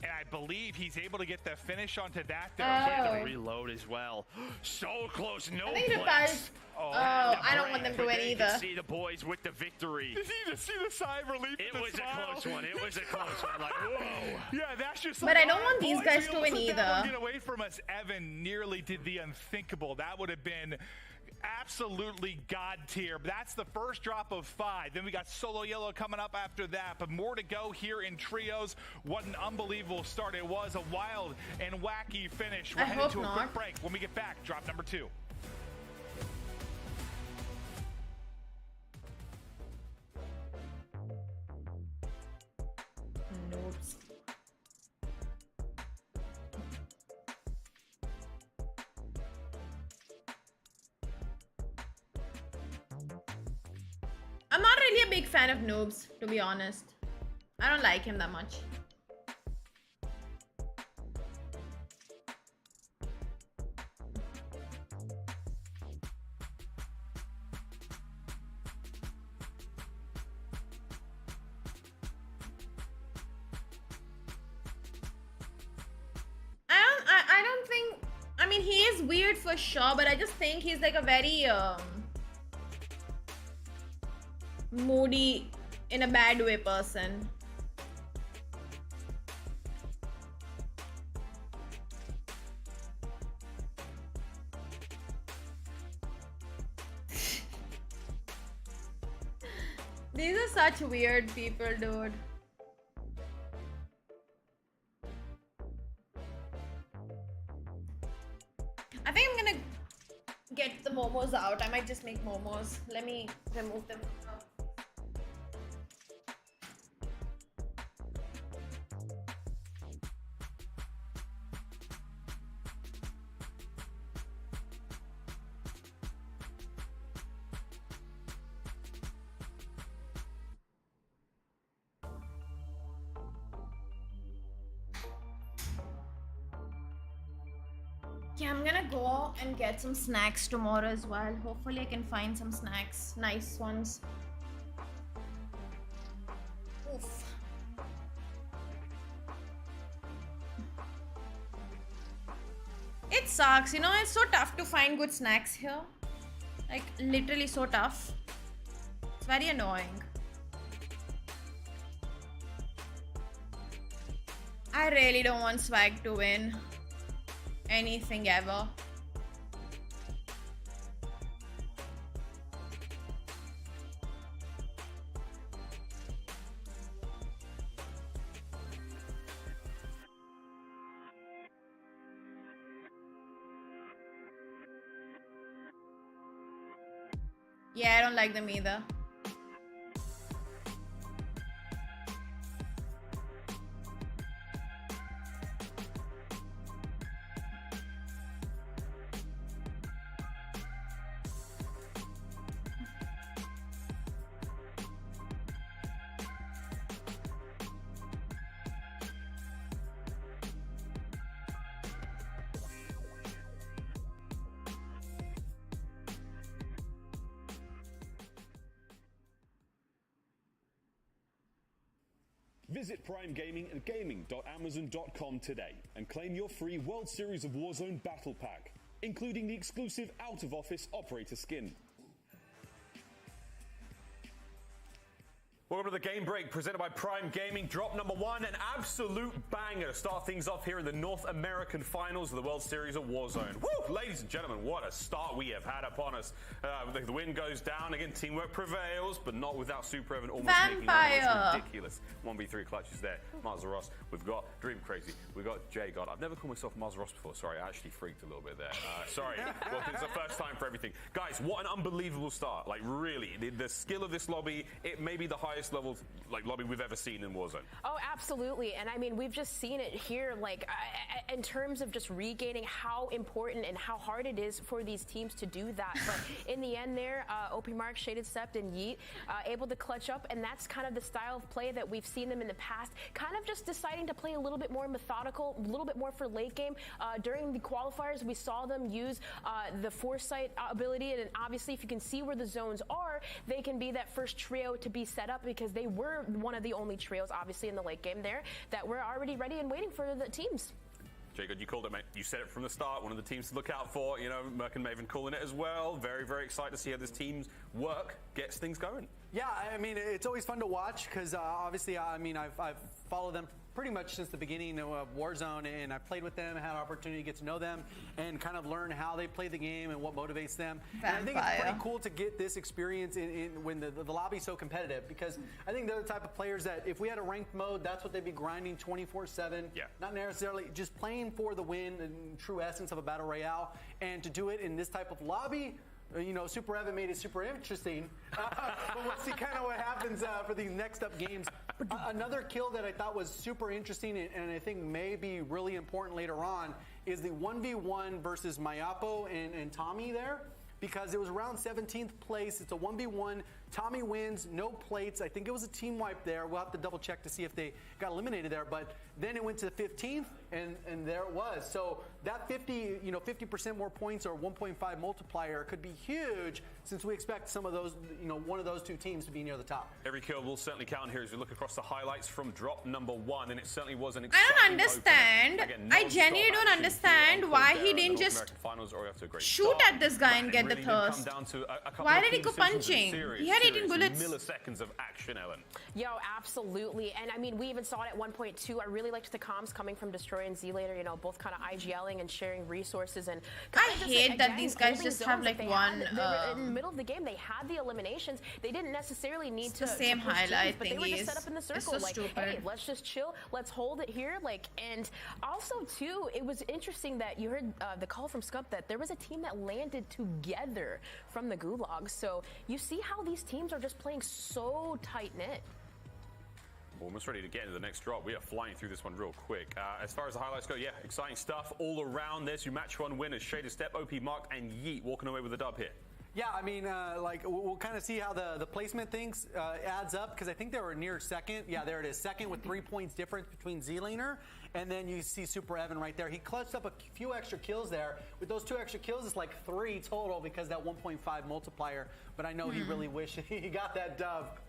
And I believe he's able to get the finish onto that Oh. there. Reload as well. So close, no I think the plays. guys. Oh, I don't want them to But win they either. can see the boys with the victory. Did you just see the sigh of relief? It and the was a smile? close one. It was a close one. Like, whoa. Yeah, that's just. But I don't want these boys, guys we to almost win let that one either. Get away from us. Evan nearly did the unthinkable. That would have been absolutely god tier. That's the first drop of 5. Then we got solo yellow coming up after that, but more to go here in trios. What an unbelievable start it was. A wild and wacky finish. We're I headed hope to a not. quick break. When we get back, drop number 2. Noobs. I'm not really a big fan of noobs, to be honest. I don't like him that much. I don't think. I mean, he is weird for sure, but I just think he's like a very moody, in a bad way person. These are such weird people, dude. I think I'm gonna get the momos out. I might just make momos. Let me remove them. Yeah, I'm gonna go and get some snacks tomorrow as well. Hopefully I can find some snacks, nice ones. it sucks. You know, it's so tough to find good snacks here. Like, literally so tough. It's very annoying. I really don't want Swag to win anything ever. Yeah, I don't like them either. Visit Prime Gaming at gaming.amazon.com today and claim your free World Series of Warzone Battle Pack, including the exclusive out-of-office operator skin. Welcome to the Game Break, presented by Prime Gaming. Drop number 1, an absolute banger to start things off here in the North American Finals of the World Series of Warzone. Woo! Ladies and gentlemen, what a start we have had upon us. The win goes down. Again, teamwork prevails, but not without Super Evan almost making it ridiculous. 1v3 clutches there. Mars Ross, we've got Dream Crazy, we've got J God. I've never called myself Mars Ross before. Sorry, I actually freaked a little bit there. Sorry. Well, it's the first time for everything. Guys, what an unbelievable start. Like, really, the skill of this lobby, it may be the highest level lobby we've ever seen in Warzone. Oh, absolutely. And I mean, we've just seen it here, like, in terms of just regaining how important and how hard it is for these teams to do that. But in the end there, OP Mark, Shaded Sept, and Yeet able to clutch up, and that's kind of the style of play that we've seen them in the past, kind of just deciding to play a little bit more methodical, a little bit more for late game. During the qualifiers, we saw them use the foresight ability, and obviously if you can see where the zones are, they can be that first trio to be set up, because they were one of the only trios, obviously, in the late game there that were already ready and waiting for the teams. Jacob, you called it, mate. You said it from the start. One of the teams to look out for. You know, Merc and Maven calling it as well. Very, very excited to see how this team's work gets things going. Yeah, I mean, it's always fun to watch because obviously, I mean, I've followed them pretty much since the beginning of Warzone, and I've played with them, had an opportunity to get to know them and kind of learn how they play the game and what motivates them. And I think it's pretty cool to get this experience in when the lobby's so competitive, because I think they're the type of players that if we had a ranked mode, that's what they'd be grinding 24/7. Yeah. Not necessarily just playing for the win and true essence of a battle royale, and to do it in this type of lobby. You know, Super Evan made it super interesting, but we'll see kind of what happens for these next up games. Another kill that I thought was super interesting and I think may be really important later on is the 1v1 versus Mayapo and Tommy there, because it was around 17th place. It's a 1v1. Tommy wins, no plates. I think it was a team wipe there. We'll have to double check to see if they got eliminated there, but then it went to the 15th and there it was. So that 50% more points or 1.5 multiplier could be huge, since we expect some of those, one of those two teams to be near the top. Every kill will certainly count here as we look across the highlights from drop number 1, and it certainly was an exciting I don't understand. Again, I genuinely don't understand why he didn't just shoot at this guy and get the thirst. Why did he go punching? He had 18 bullets. Milliseconds of action, Ellen. Yo, absolutely. And I mean, we even saw it at 1.2. I really liked the comms coming from Destroy and Z later, both kind of IGLing and sharing resources. And I hate that these guys just have like one. They were in the middle of the game. They had the eliminations. They didn't necessarily need to. The same highlight but thing they were just is. set up in the circle. It's so like, stupid. Hey, let's just chill. Let's hold it here. And also too, it was interesting that you heard the call from Scup that there was a team that landed together from the Gulag. So you see how these teams are just playing so tight-knit. Almost ready to get into the next drop. We are flying through this one real quick. As far as the highlights go, yeah, exciting stuff all around. There's your match 1 winners, Shaded Step, OP Mark, and Yeet walking away with a dub here. Yeah, I mean, we'll kind of see how the placement things adds up, because I think they were near second. Yeah, there it is. Second with 3 points difference between Z-Laner. And then you see Super Evan right there. He clutched up a few extra kills there. With those 2 extra kills, it's like 3 total because that 1.5 multiplier. But I know he really wished he got that dub.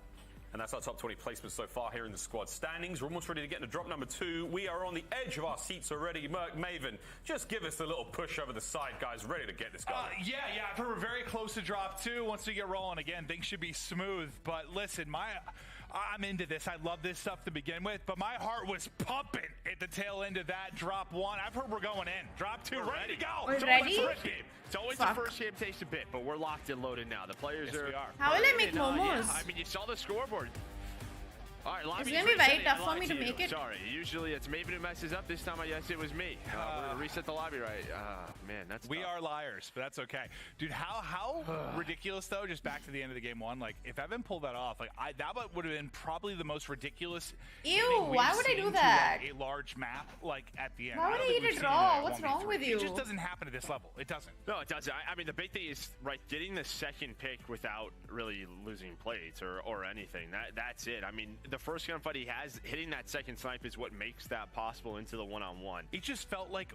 And that's our top 20 placement so far here in the squad standings. We're almost ready to get into drop number 2. We are on the edge of our seats already. Merc, Maven, just give us a little push over the side, guys. Ready to get this going. Yeah. I've heard we're very close to drop 2. Once we get rolling again, things should be smooth. But listen, I'm into this. I love this stuff to begin with, but my heart was pumping at the tail end of that drop 1. I've heard we're going in. Drop 2, ready to go. We're ready? It's always the first game takes a bit, but we're locked and loaded now. The players are. How will I make momos? Yeah, I mean, you saw the scoreboard. All right, it's gonna be very tough for me to make it. Sorry, usually it's Maven who messes up. This time I guess it was me. We're gonna reset the lobby, right? Man, that's we are liars, but that's okay, dude. How ridiculous though? Just back to the end of the game 1. Like if Evan pulled that off, like that would have been probably the most ridiculous. Ew! Why would I do that? A large map, like at the end. Why would I eat a draw? What's wrong with you? It just doesn't happen at this level. It doesn't. No, it doesn't. I mean, the big thing is getting the second pick without really losing plates or anything. That's it. I mean, the first gunfight he has, hitting that second snipe is what makes that possible into the one-on-one. It just felt like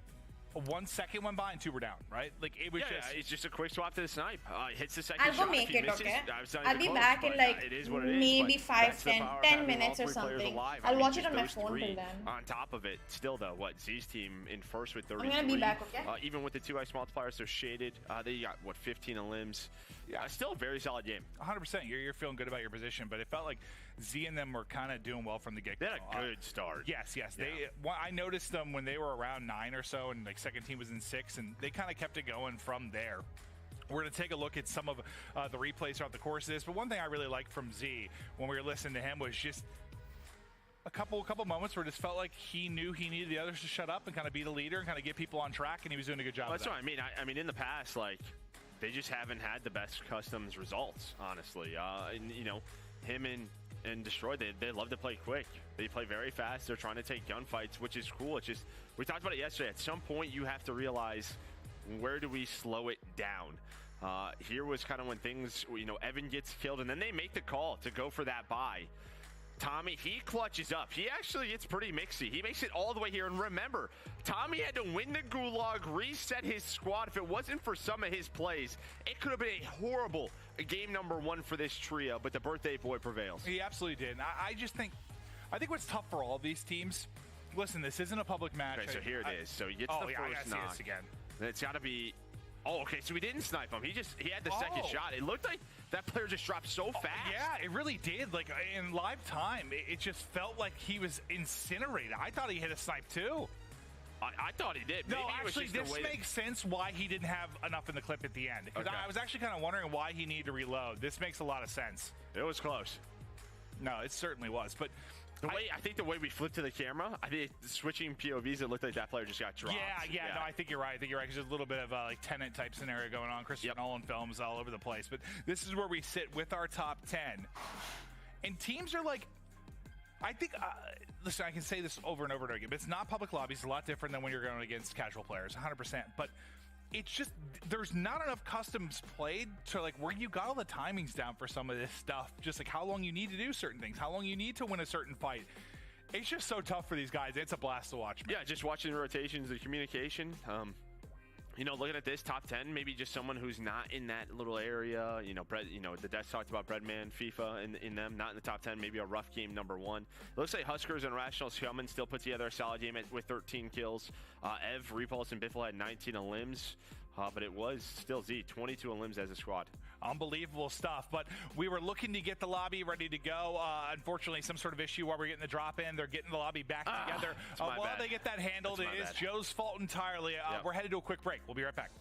1 second went by and 2 were down, right? Like it was it's just a quick swap to the snipe. Hits the second I'll shot. go make it, misses, okay? I'll be back in like maybe 5, 10 minutes or something. I'll watch it on my phone till then. On top of it, still though, Z's team in first with 33. I'm gonna be back, okay? Even with the 2x multipliers, they're shaded. They got 15 in limbs. Yeah, still a very solid game. 100%. You're feeling good about your position, but it felt like Z and them were kind of doing well from the get-go. They had a good start. Yes. Yeah. I noticed them when they were around 9 or so, and like second team was in 6, and they kind of kept it going from there. We're going to take a look at some of the replays throughout the course of this, but one thing I really liked from Z when we were listening to him was just a couple moments where it just felt like he knew he needed the others to shut up and kind of be the leader and kind of get people on track, and he was doing a good job of that. That's what I mean. I mean, in the past, they just haven't had the best customs results, honestly. And him and Destroy, they love to play quick. They play very fast. They're trying to take gunfights, which is cool. It's just, we talked about it yesterday. At some point, you have to realize, where do we slow it down? Here was kind of when things, Evan gets killed, and then they make the call to go for that buy. Tommy, he clutches up. He actually gets pretty mixy. He makes it all the way here. And remember, Tommy had to win the gulag, reset his squad. If it wasn't for some of his plays, it could have been a horrible game number 1 for this trio, but the birthday boy prevails. He absolutely did. And I think what's tough for all of these teams, listen, this isn't a public match. Okay, so here it is. So he gets the first knock. See this again. And it's got to be... Oh, okay, so he didn't snipe him. He had the second shot. It looked like that player just dropped so fast. Yeah, it really did. Like, in live time, it just felt like he was incinerated. I thought he hit a snipe, too. I thought he did. No, Maybe actually, it was just this makes sense why he didn't have enough in the clip at the end. Because I was actually kind of wondering why he needed to reload. This makes a lot of sense. It was close. No, it certainly was. But I think the way we flipped to the camera, I think switching POVs, it looked like that player just got dropped. Yeah. No, I think you're right. Because there's a little bit of a Tenet type scenario going on. Christopher Nolan films all over the place. But this is where we sit with our top 10. And teams are like, I think, listen, I can say this over and over again, but it's not public lobbies. It's a lot different than when you're going against casual players, 100%. But it's just, there's not enough customs played to where you got all the timings down for some of this stuff. Just how long you need to do certain things, how long you need to win a certain fight. It's just so tough for these guys. It's a blast to watch, man. Yeah, just watching the rotations, the communication. Looking at this top 10, maybe just someone who's not in that little area. The desk talked about Breadman, FIFA, in them, not in the top 10. Maybe a rough game number 1. It looks like Huskers and Rational Scummins still put together a solid game with 13 kills. Ev, Repulse, and Biffle had 19 on limbs. But it was still Z, 22 on limbs as a squad. Unbelievable stuff. But we were looking to get the lobby ready to go. Unfortunately, some sort of issue while we're getting the drop in. They're getting the lobby back together. While they get that handled, it is Joe's fault entirely. We're headed to a quick break. We'll be right back.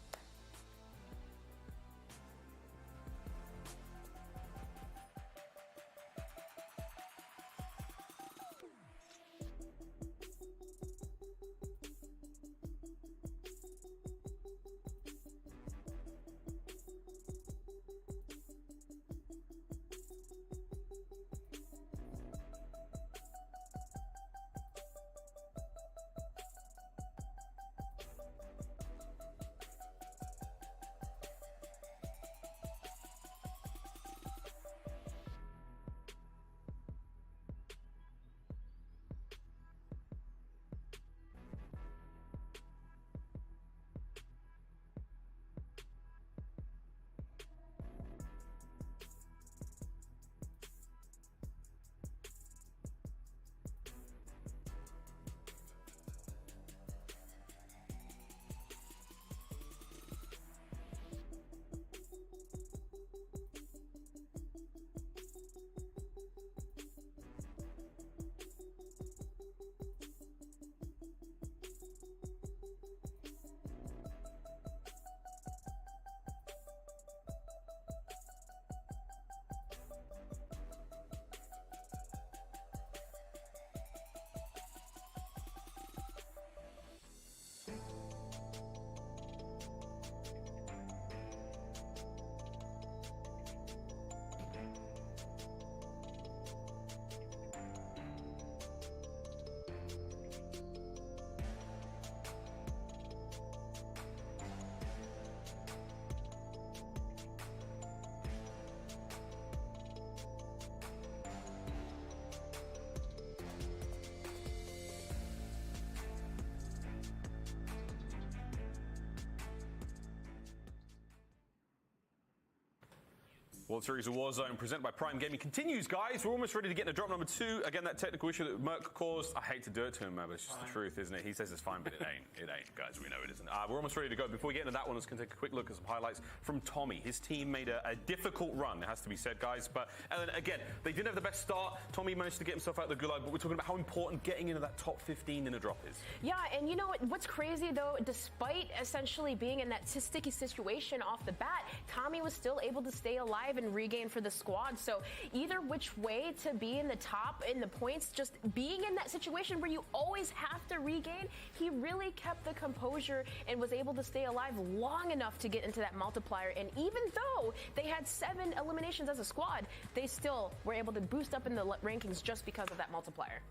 World Series of Warzone presented by Prime Gaming continues, guys. We're almost ready to get into drop number 2. Again, that technical issue that Merc caused. I hate to do it to him, man, but it's just the truth, isn't it? He says it's fine, but it ain't. It ain't, guys. We know it isn't. We're almost ready to go. Before we get into that one, let's take a quick look at some highlights from Tommy. His team made a difficult run, it has to be said, guys. But again, they didn't have the best start. Tommy managed to get himself out of the gulag, but we're talking about how important getting into that top 15 in a drop is. Yeah, and you know what's crazy, though? Despite essentially being in that sticky situation off the bat, Tommy was still able to stay alive and regain for the squad. So either which way to be in the top in the points, just being in that situation where you always have to regain, he really kept the composure and was able to stay alive long enough to get into that multiplier. And even though they had 7 eliminations as a squad, they still were able to boost up in the rankings just because of that multiplier.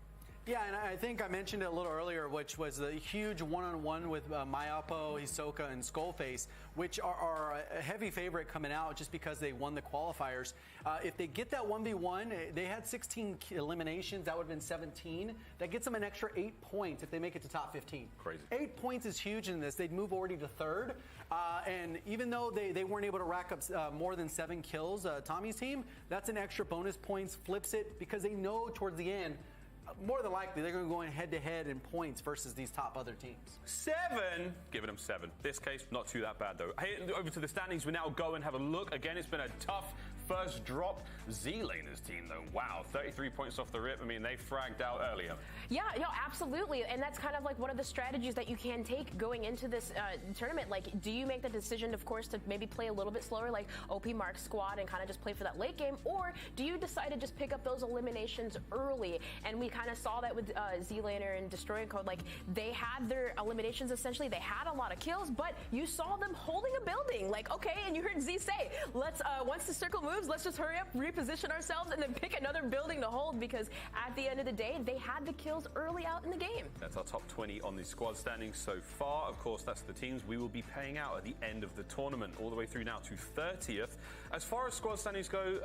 Yeah, and I think I mentioned it a little earlier, which was the huge one-on-one with Mayapo, Hisoka, and Skullface, which are a heavy favorite coming out just because they won the qualifiers. If they get that 1v1, they had 16 eliminations. That would have been 17. That gets them an extra 8 points if they make it to top 15. Crazy. 8 points is huge in this. They'd move already to 3rd. And even though they weren't able to rack up more than 7 kills, Tommy's team, that's an extra bonus points, flips it, because they know towards the end, more than likely, they're going to go in head-to-head in points versus these top other teams. 7? Giving them 7. This case, not too that bad, though. Hey, over to the standings. We now go and have a look. Again, it's been a tough first drop. Z-Laner's team, though. Wow, 33 points off the rip. I mean, they fragged out earlier. Yeah, no, absolutely. And that's kind of like one of the strategies that you can take going into this tournament. Like, do you make the decision, of course, to maybe play a little bit slower, like OP Mark's squad, and kind of just play for that late game? Or do you decide to just pick up those eliminations early? And we kind of saw that with Z-Laner and Destroying Code. Like, they had their eliminations, essentially. They had a lot of kills, but you saw them holding a building. Like, okay, and you heard Z say, let's, once the circle moves, let's just hurry up, reposition ourselves, and then pick another building to hold, because at the end of the day, they had the kills early out in the game. That's our top 20 on the squad standings so far. Of course, that's the teams we will be paying out at the end of the tournament, all the way through now to 30th. As far as squad standings go,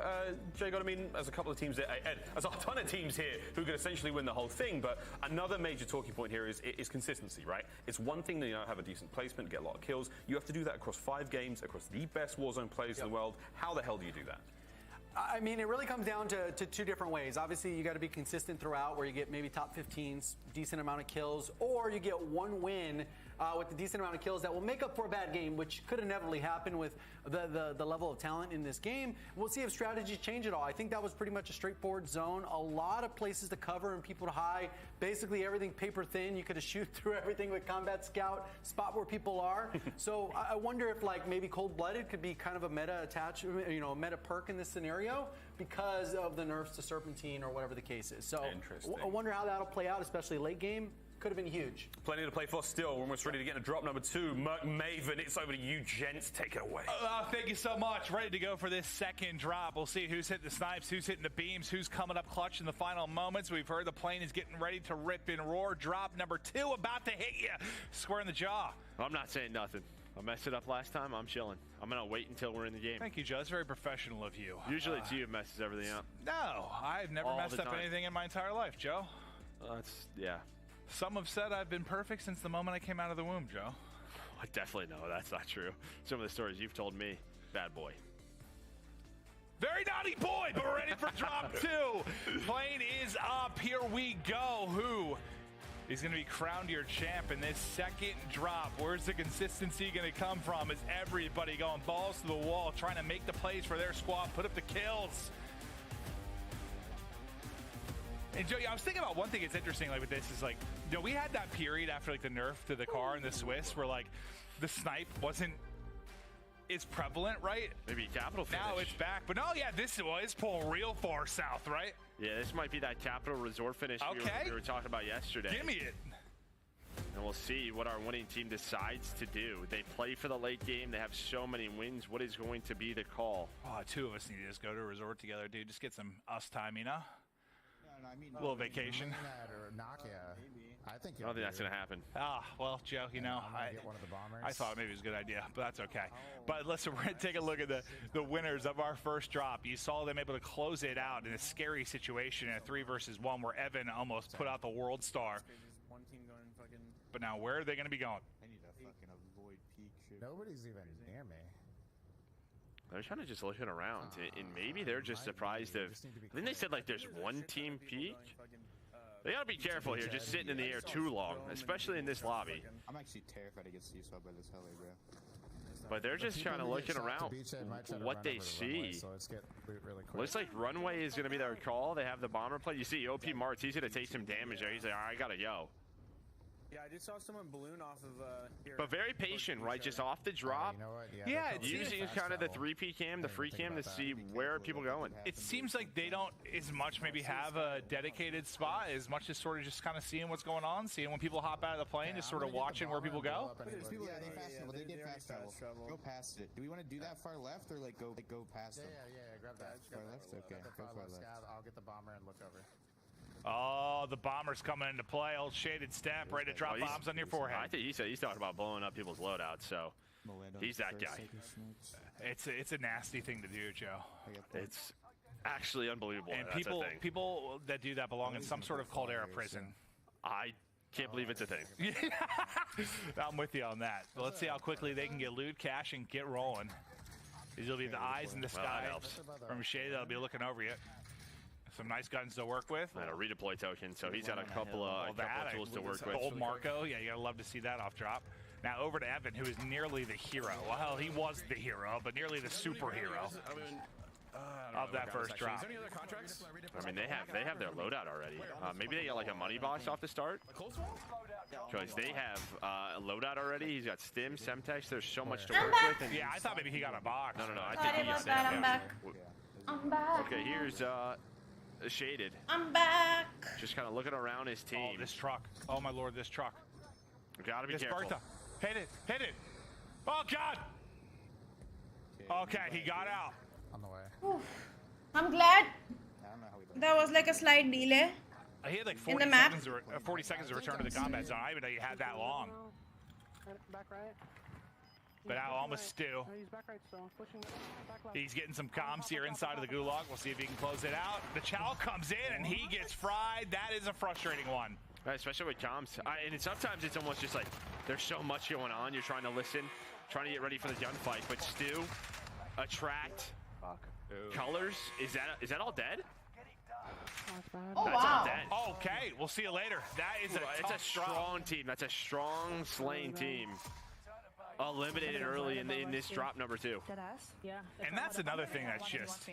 Jay, I mean, there's a couple of teams there, there's a ton of teams here who could essentially win the whole thing, but another major talking point here is consistency, right? It's one thing to have a decent placement, get a lot of kills. You have to do that across 5 games, across the best Warzone players in the world. How the hell do you do that? I mean, it really comes down to 2 different ways. Obviously, you got to be consistent throughout, where you get maybe top 15s, decent amount of kills, or you get 1 win with a decent amount of kills that will make up for a bad game, which could inevitably happen with the level of talent in this game. We'll see if strategies change at all. I think that was pretty much a straightforward zone. A lot of places to cover and people to hide. Basically, everything paper thin. You could shoot through everything with Combat Scout, spot where people are. So I wonder if, like, maybe Cold-Blooded could be kind of a meta attachment, you know, a meta perk in this scenario because of the nerfs to Serpentine or whatever the case is. So I wonder how that'll play out, especially late game. Could have been huge. Plenty to play for still. We're almost ready to get into drop number 2. Merc Maven, it's over to you, gents. Take it away. Thank you so much. Ready to go for this second drop. We'll see who's hitting the snipes, who's hitting the beams, who's coming up clutch in the final moments. We've heard the plane is getting ready to rip and roar. Drop number 2 about to hit you. Square in the jaw. I'm not saying nothing. I messed it up last time. I'm chilling. I'm going to wait until we're in the game. Thank you, Joe. That's very professional of you. Usually it's you who messes everything up. No, I've never messed up anything in my entire life, Joe. Yeah. Some have said I've been perfect since the moment I came out of the womb, Joe. I definitely know that's not true. Some of the stories you've told me, bad boy. Very naughty boy, but we're ready for drop 2. Plane is up. Here we go. Who is going to be crowned your champ in this second drop? Where's the consistency going to come from? Is everybody going balls to the wall, trying to make the plays for their squad, put up the kills? And Joey, I was thinking about one thing that's interesting, like with this is like, you know, we had that period after like the nerf to the car and the Swiss where like the snipe wasn't as prevalent, right? Maybe Capital finish. Now it's back, but no, yeah, this is pulling real far south, right? Yeah, this might be that Capital Resort finish we were talking about yesterday. Give me it. And we'll see what our winning team decides to do. They play for the late game. They have so many wins. What is going to be the call? Oh, 2 of us need to just go to a resort together, dude. Just get some us time, you know? I mean, a little vacation. I think I don't think that's going to happen. Well, Joe, you know, get one of the bombers. I thought maybe it was a good idea, but that's okay. But listen, we're going to take a look at the winners of our first drop. You saw them able to close it out in a scary situation in a 3 versus 1 where Evan almost put out the World Star. But now, where are they going to be going? I need to fucking avoid peak shit. Nobody's even near me. They're kind of just looking around, and maybe they're just surprised if. I think they said like there's one team peak. They gotta be careful here, just sitting in the air too long, especially in this lobby. I'm actually terrified to get C-swapped by this heli, bro. But they're just kind of looking around what they see. Looks like runway is gonna be their call. They have the bomber play. You see OP Martz, he's gonna take some damage there. He's like, all right, I gotta go. Yeah, I just saw someone balloon off of here. But very patient, right? Just off the drop. You know what? Yeah, using kind of the 3P cam, the free cam to see where are people going. It seems like they don't as much maybe have a dedicated spot as much as sort of just kind of seeing what's going on, seeing when people hop out of the plane, just sort of watching where people go. Yeah, they fast travel. They did fast travel. Go past it. Do we want to do that far left or like go past them? Yeah, grab that. Far left? Okay, go far left. I'll get the bomber and look over. Oh, the bomber's coming into play. Old shaded step, ready to drop bombs on your forehead. I think he's talking about blowing up people's loadouts, so he's that guy. It's a nasty thing to do, Joe. It's actually unbelievable. And that's people that do that belong in some sort of Caldera prison. I can't believe it's a thing. I'm with you on that. But let's see how quickly they can get loot, cash, and get rolling. These will be the eyes in the sky from Shade that'll be looking over you. Some nice guns to work with. And a redeploy token, so he's got a couple of tools to work with. Old Marco, yeah, you gotta love to see that off drop. Now over to Evan, who is nearly the hero. Well, he was the hero, but nearly the superhero of that first drop. Is there any other contracts? I mean, they have their loadout already. Maybe they got like a money box off the start. Because they have a loadout already. He's got Stim, Semtex. There's so much to work with. Yeah, I thought maybe he got a box. No. I think he got I'm back. I'm back. Okay, here's Shaded. I'm back. Just kind of looking around his team. Oh, this truck. Oh my lord, this truck. Gotta be careful. Bertha. Hit it. Oh god. Okay, he got out. On the way. Oof. I'm glad that was like a slight delay. He had like in the map. 40 seconds to return to the combat zone. I didn't even know you had that long. Back right. But now almost stew. He's back right still. Pushing back left. He's getting some comms here inside of the gulag. We'll see if he can close it out. The Chow comes in and he gets fried. That is a frustrating one. Right, especially with comms. And sometimes it's almost just like there's so much going on. You're trying to listen, trying to get ready for the gunfight. But stew, attract, colors. Is that all dead? Oh, that's wow. all dead. Okay, we'll see you later. That is it's a strong team. That's a strong slaying team. Eliminated early in this drop number 2. Yeah. And that's another thing that's just...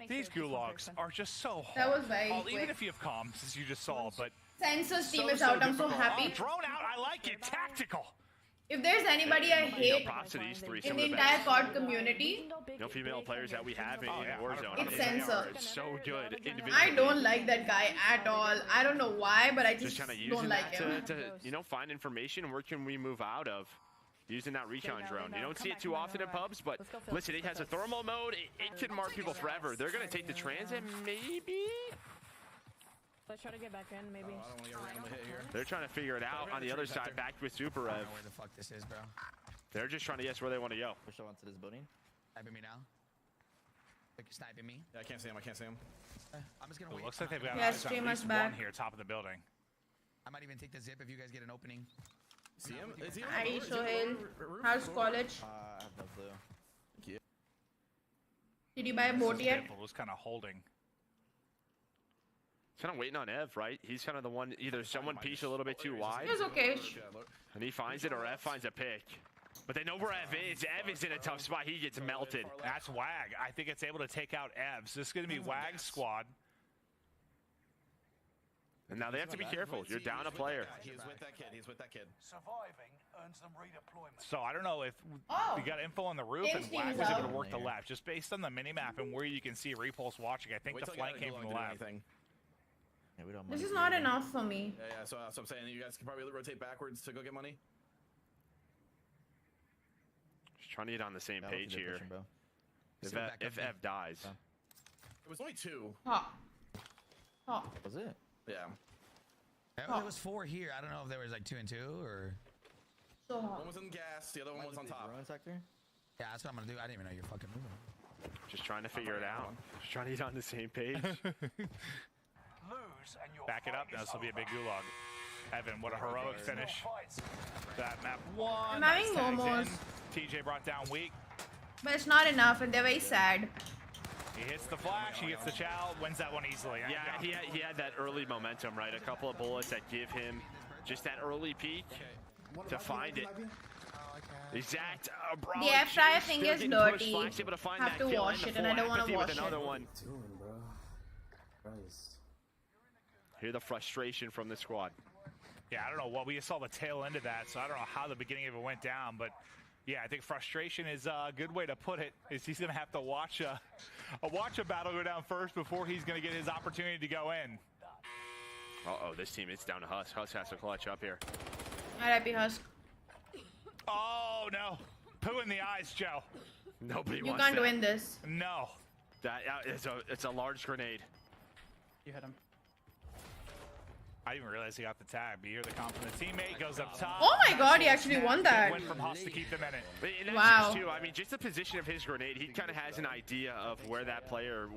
These gulags are just so hard. That was very even quick. if you have comms, as you just saw, but... Sensors team is out. I'm so happy. Drone out, I like it. Tactical. If there's anybody I hate props to these three. in the entire COD community, no female players that we have in Warzone. it's Sensor. It's so good individually. I don't like that guy at all. I don't know why, but I just kind of don't using like that him. to find information. Where can we move out of? Using that recon drone. You don't see it too often in pubs, but listen, it has a thermal mode. It can mark people forever. They're going to take the transit, maybe? Let's try to get back in, maybe. I don't want to get random hit here. They're trying to figure it out on the other side, back with Super Rev. I don't know where the fuck this is, bro. They're just trying to guess where they want to go. Push on to this building. Sniping me now. Like sniping me. Yeah, I can't see him. I'm just gonna wait. It looks like they've got Yeah, at streamer's least back. one here, top of the building. I might even take the zip if you guys get an opening. See him? Is he Hi, Sohail. How's college? I have no clue. Did you buy a boat yet? Was kind of holding. Kind of waiting on Ev, right? He's kind of the one, either someone peeks a little bit too wide. It's okay. And he finds it, or Ev finds a pick. But they know where Ev is. Ev is in a tough spot. He gets melted. That's WAG. I think it's able to take out Evs. This is going to be WAG's squad. And now they have to be careful. You're down a player. He is with that kid. Surviving earns them redeployment. So I don't know if we got info on the roof and WAG was able to work the left. Just based on the minimap and where you can see Repulse watching, I think the flank came from the left. Yeah, we don't This is not enough for me. Yeah, so I'm saying you guys can probably rotate backwards to go get money. Just trying to get on the same page here. If Ev dies. It was only 2. Oh. Was it? Yeah. There was 4 here. I don't know if there was like 2 and 2 or. So one was in gas, the other one was on top. Sector? Yeah, that's what I'm gonna do. I didn't even know you're fucking moving. Just trying to figure it out. Just trying to get on the same page. Back it up. This will be a big gulag. Evan, what a heroic finish. That map 1. I'm having momos. TJ brought down Weak. But it's not enough, and they're very sad. He hits the flash, he gets the chow, wins that one easily. Yeah, he had that early momentum, right? A couple of bullets that give him just that early peak to find it. Exact. The air fryer thing is dirty. Have to wash it, and I don't want to wash it. Hear the frustration from the squad. Yeah, I don't know what we saw the tail end of that, so I don't know how the beginning of it went down, but yeah, I think frustration is a good way to put it. Is he's gonna have to watch a battle go down first before he's gonna get his opportunity to go in. Uh-oh, this team, it's down to Husk. Husk has to clutch up here. R.I.P. Husk. Oh no, poo in the eyes, Joe. Nobody You wants can't that. win this. No. That it's a large grenade. You hit him. I didn't realize he got the tag, but you hear the comp from the teammate, goes up top. Oh my god, he actually won that. Win from Husk to keep them in it. And that's Wow. just too, I mean, just the position of his grenade, he kind of has an idea of where that player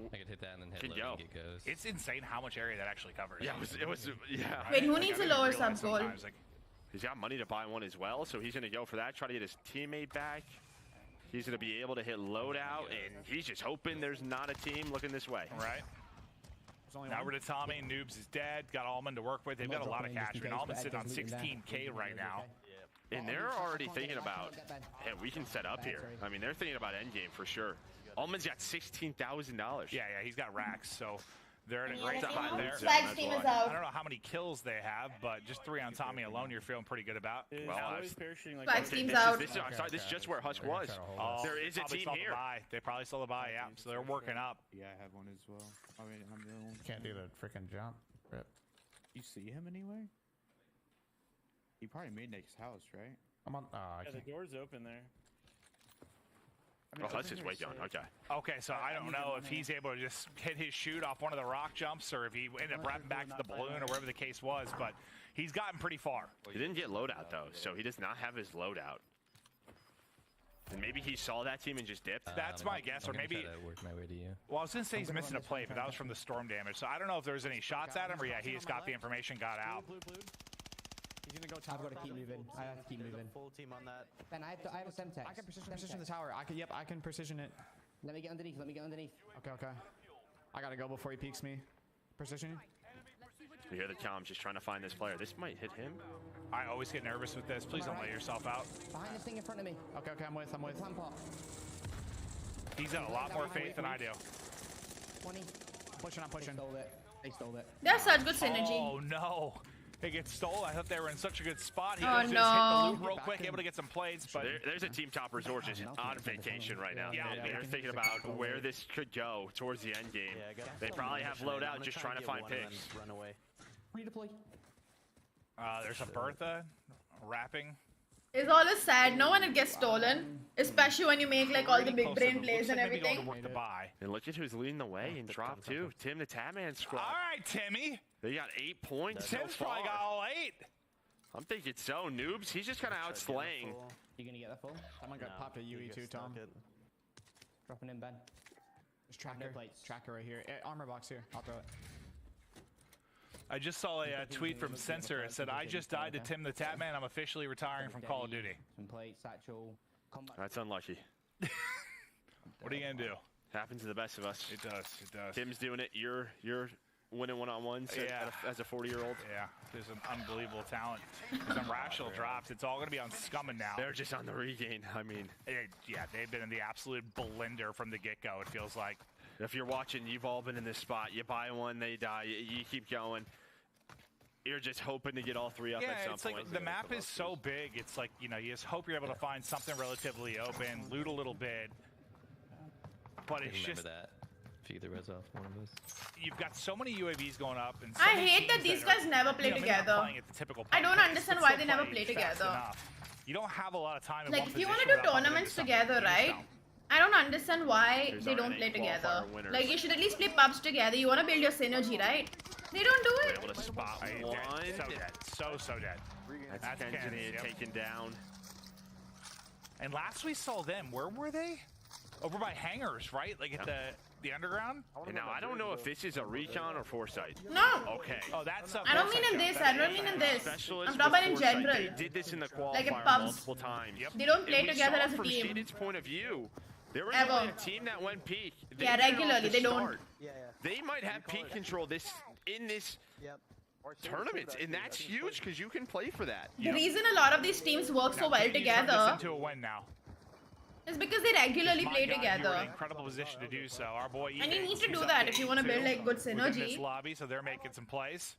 can go. It's insane how much area that actually covers. Yeah, it was yeah. Wait, who needs a lower sub goal? He's got money to buy one as well, so he's going to go for that, try to get his teammate back. He's going to be able to hit loadout, and he's just hoping there's not a team looking this way. Right. Now we're to Tommy. Noobs is dead. Got Almond to work with. They've got a lot of cash. I mean, Almond's sitting on 16K right now. And they're already thinking about, hey, we can set up here. I mean, they're thinking about endgame for sure. Almond's got $16,000. Yeah, he's got racks, so they're in a great spot there. Swag's team is out. I don't know how many kills they have, but just 3 on Tommy alone, you're feeling pretty good about. Swag's team's out. This is just where Husk was. There is a team here. They probably saw the buy, yeah. So they're working up. Yeah, I have one as well. I mean, I'm the only one. Can't do the freaking jump. Rip. You see him anywhere? He probably made next house, right? I'm on. The door's open there. Oh, Husk is way down. Okay. Okay, so I don't know if he's able to just hit his shoot off one of the rock jumps or if he ended up wrapping back to the balloon or whatever the case was, but he's gotten pretty far. He didn't get loadout, though, so he does not have his loadout. And maybe he saw that team and just dipped. That's my guess, or maybe. Work my way to you. Well, I was gonna say he's missing a play, but that was from the storm damage. So I don't know if there's any shots at him, or yeah, he just got the information, got out. He's gonna go top. I've got to keep moving. I have to keep moving. Full team on that. Ben, I have a Semtex. I can precision the tower. I can precision it. Let me get underneath. Okay. I gotta go before he peeks me. Precision. You hear the comms just trying to find this player. This might hit him. I always get nervous with this. Please don't let yourself out. Behind this thing in front of me. Okay, I'm with. Plant pot. He's got a lot more faith than I do. 20. I'm pushing. They stole it. That's such good synergy. Oh no. It gets stolen. I thought they were in such a good spot. He Oh, just hit no. the loop real quick, able to get some plays. But There's a team top resort just on vacation right now. Yeah, They're thinking about where this could go towards the end game. They probably have loadout just trying to find picks. Run away. Redeploy. There's a Bertha wrapping. It's always sad. No one it gets stolen, especially when you make like all the big brain plays and everything. And look at who's leading the way in drop two. Tim the Tatman squad. All right, Timmy. They got 8 points so Tim's far. probably got all 8. I'm thinking so. Noobs, he's just kind of out slaying. You gonna get that full? Someone got popped a UE too, Tom. Dropping in, Ben. There's tracker. Tracker right here. Armor box here. I'll throw it. I just saw a tweet from Sensor. It said, "I just died to Tim the Tatman. I'm officially retiring from Call of Duty." Some plates, satchel. That's unlucky. What are you gonna do? Happens to the best of us. It does. Tim's doing it. You're winning one-on-ones as a 40-year-old. Yeah, there's an unbelievable talent. Some rational drops. It's all going to be on Scummin now. They're just on the regain. I mean, yeah, they've been in the absolute blender from the get-go, it feels like. If you're watching, you've all been in this spot. You buy one, they die. You keep going. You're just hoping to get all 3 up at some it's like point. the map is so big. It's like, you just hope you're able to find something relatively open, loot a little bit. But it's just that. If you get the res off one of us. You've got so many UAVs going up, and so I many hate that teams these guys never play maybe not together. playing at the typical I don't pace, understand but why still they never play play fast together. enough. You don't have a lot of time in Like one if you want to position do without bumping tournaments into together, something. right? I don't understand why There's they don't already play together. qualifier winners. Like you should at least play pubs together. You want to build your synergy, right? They don't do it. Able to spot one. So dead. So dead. That's Kenjini taken down. And last we saw them, where were they? Over by hangars, right? Like at the underground? And now I don't know if this is a recon or foresight. No. Okay. Oh, that's I don't mean in this. I don't mean in this. I'm talking about in general. They did this in the qualifier Like in pubs. multiple times. They don't play And we together saw as a from team. Shaded's point of view, There was Ever. only a team that went peak. They Yeah, did it off regularly, the they don't. start. They might have peak control in this tournament, and that's huge because you can play for that. The reason a lot of these teams work so well together Into a win now. is because they regularly My play God, you're in together. an incredible position to do so. Our boy, And you Ethan, need to he's do up that if you want to 82 build like good within this synergy. lobby, so they're making some plays.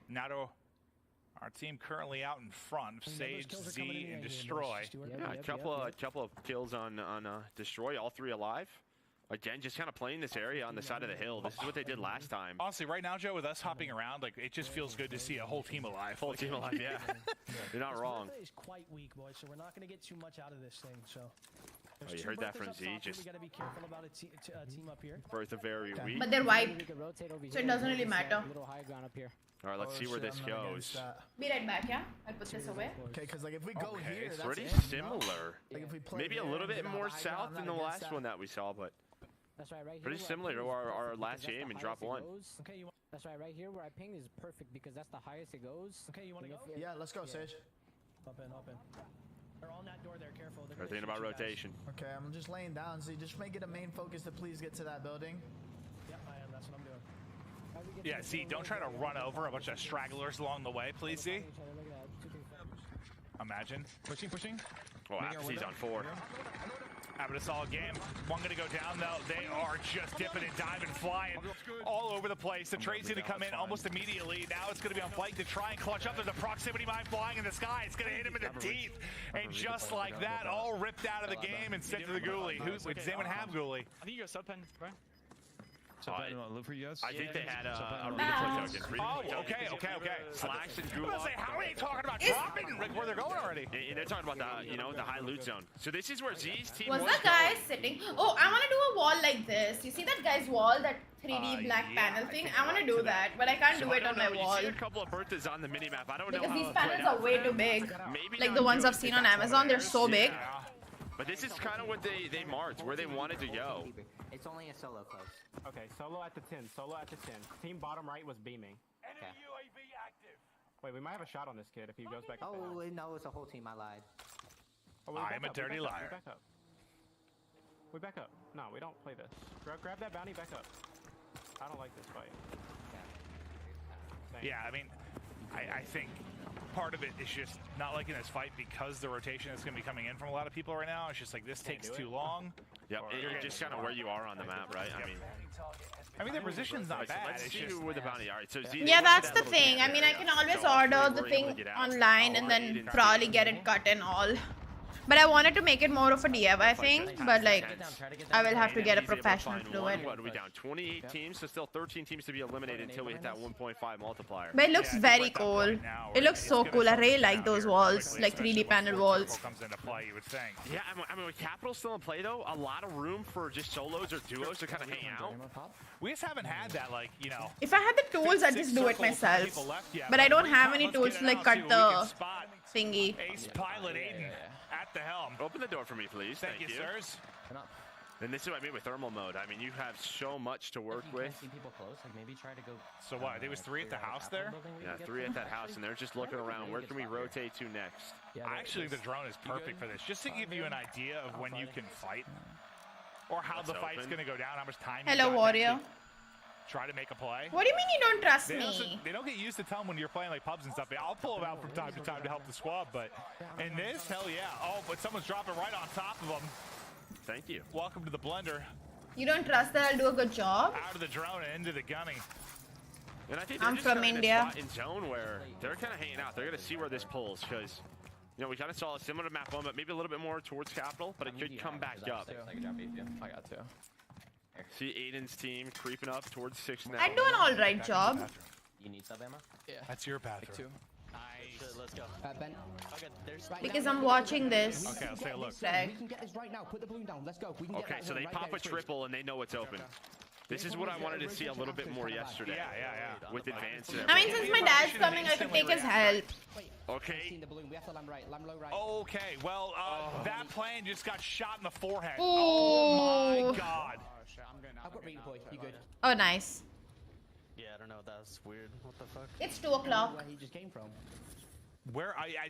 Now to our team currently out in front, Sage, Z, and Destroy. Yeah, a couple of kills on Destroy, all 3 alive. Again, just kind of playing this area on the side of the hill. This is what they did last time. Honestly, right now, Joe, with us hopping around, like it just feels good to see a whole team alive. Whole team alive, yeah. You're not wrong. Is quite weak, boys, so we're not going to get too much out of this thing. So. Oh, you heard that from Z. Just we got to be careful about a team up here. Bertha very weak. But they're wiped, so it doesn't really matter. All right, let's see where this goes. Be right back, yeah? I'll put this away. Okay, because like if we go here, It's that's pretty it, similar. Like, if we play Maybe a there little and bit get more high south ground, than that the against last that. one that we saw, but That's right, right here. pretty where I similar pinged to is our perfect last because game in that's the drop highest 1. it goes. Okay, you want? That's right, right here where I pinged is perfect because that's the highest it goes. Okay, you want to go? Yeah, let's go, Sage. Hop in, hop in. They're on that door there. Careful. They're We're gonna thinking about shoot you guys. rotation. Okay, I'm just laying down. So you just make it a main focus to please get to that building. Yep, I am. That's what I'm doing. Yeah, Z, don't try to run over a bunch of stragglers along the way, please, Z. Imagine. Pushing, pushing. Oh, Apathy's on 4. Having a solid game. One going to go down, though. They are just dipping and diving, flying all over the place. The trade's going to come in almost immediately. Now it's going to be on flight to try and clutch up. There's a proximity mine flying in the sky. It's going to hit him in the teeth. And just like that, all ripped out of the game and sent to the ghoulie. Does anyone have ghoulie? I think you got sub pen, right? Look for you guys. I think they had a redeploy token. Oh, okay. Slacks and I was Gulag. gonna say, how are they talking about dropping like where they're going already? And they're talking about the high loot zone. So this is where Z's team Was was that guy sitting? Oh, I want to do a wall like this. You see that guy's wall, that 3D black panel thing? I want to do that, but I can't do it on my wall. You see a couple of Berthas on the minimap. I don't know Because how these it panels played are out. way too big. Maybe Like not the ones good. I've seen on Amazon, they're so big. But this is kind of what they marked, where they wanted to go. It's only a solo close. Okay, solo at the 10. Solo at the 10. Team bottom right was beaming. Enemy UAV active. Wait, we might have a shot on this kid if he goes back. Oh, no, it's a whole team. I lied. Oh, I'm a dirty liar. We back up. We back up. No, we don't play this. Grab that bounty, back up. I don't like this fight. Yeah, I mean, I think part of it is just not liking this fight because the rotation that's going to be coming in from a lot of people right now. It's just like this takes too long. Yep, it's just kind of where you are on the map, right? I mean, their position's not bad. Let's It's see just who with the bounty. All right, so Z, Yeah, that's the thing. I mean, I can always order the thing online and then probably get it cut and all. But I wanted to make it more of a DIY thing, but like, I will have to get a professional to do it. What are we down? 28 teams, so still 13 teams to be eliminated until we hit that 1.5 multiplier. But it looks very cool. It looks so cool. I really like those walls, like 3D panel walls. comes into play, you would think. Yeah, I mean, with Capital still in play though, a lot of room for just solos or duos to kind of hang out. We just haven't had that, like, you know. If I had the tools, I'd just do it myself. But I don't have any tools to like cut the thingy. Ace Pilot Aiden at the helm. Open the door for me, please. Thank you, sirs. And this is what I mean with thermal mode. I mean, you have so much to work with. So what? There was 3 at the house there? Yeah, 3 at that house, and they're just looking around. Where can we rotate to next? I actually think the drone is perfect for this, just to give you an idea of when you can fight, or how the fight's going to go down, how much time. Hello, warrior. Try to make a play. What do you mean you don't trust me? They don't get used to telling when you're playing like pubs and stuff. I'll pull them out from time to time to help the squad, but in this, hell yeah. Oh, but someone's dropping right on top of them. Thank you. Welcome to the blender. You don't trust that I'll do a good job? Out of the drone and into the gunny. And I think I'm just from kind of India. In zone where they're kind of hanging out. They're going to see where this pulls because, you know, we kind of saw a similar to map 1, but maybe a little bit more towards Capital, but it could come back up. I got 2. See Aiden's team creeping up towards 6 now. I do an alright job. You need sub ammo? Yeah. That's your bathroom. Nice. Let's go. Ben. Okay, there's Because I'm watching this. Okay, I'll take a look. We can get this right now. Put the balloon down. Let's go. We can get Okay, that so they right pop there, a triple and they know it's open. This is what I wanted to see a little bit more yesterday. Yeah. With advance. I mean, since my dad's coming, I could take his help. Okay. We have to land right. Land low right. Okay, well, that plane just got shot in the forehead. Ooh. Oh my god. I've got redeploy. You good? Oh, nice. Yeah, I don't know. That's weird. What the fuck? It's 2 o'clock. Where he just came from. Where I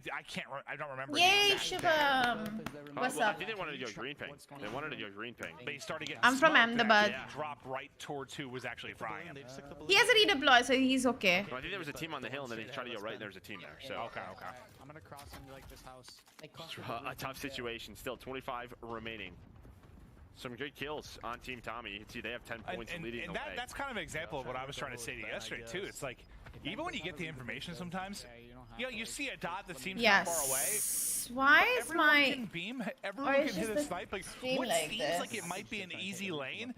don't remember. Yay, Shubham! What's well, up? I think they wanted to go green ping. They wanted to go green ping. They started getting I'm from smoked and Ahmedabad. actually dropped right towards who was actually frying him. He has a redeploy, so he's okay. Well, I think there was a team on the hill, and then they tried to go right, and there was a team there. So okay. I'm gonna cross into like this house. A tough situation. Still 25 remaining. Some good kills on Team Tommy. You can see they have 10 points leading the way. That's kind of an example of what I was trying to say to you yesterday too. It's like even when you get the information, sometimes you see a dot that seems far away. Why is everyone my can beam? Everyone can hit a snipe. Like what like seems this? like it might be an easy lane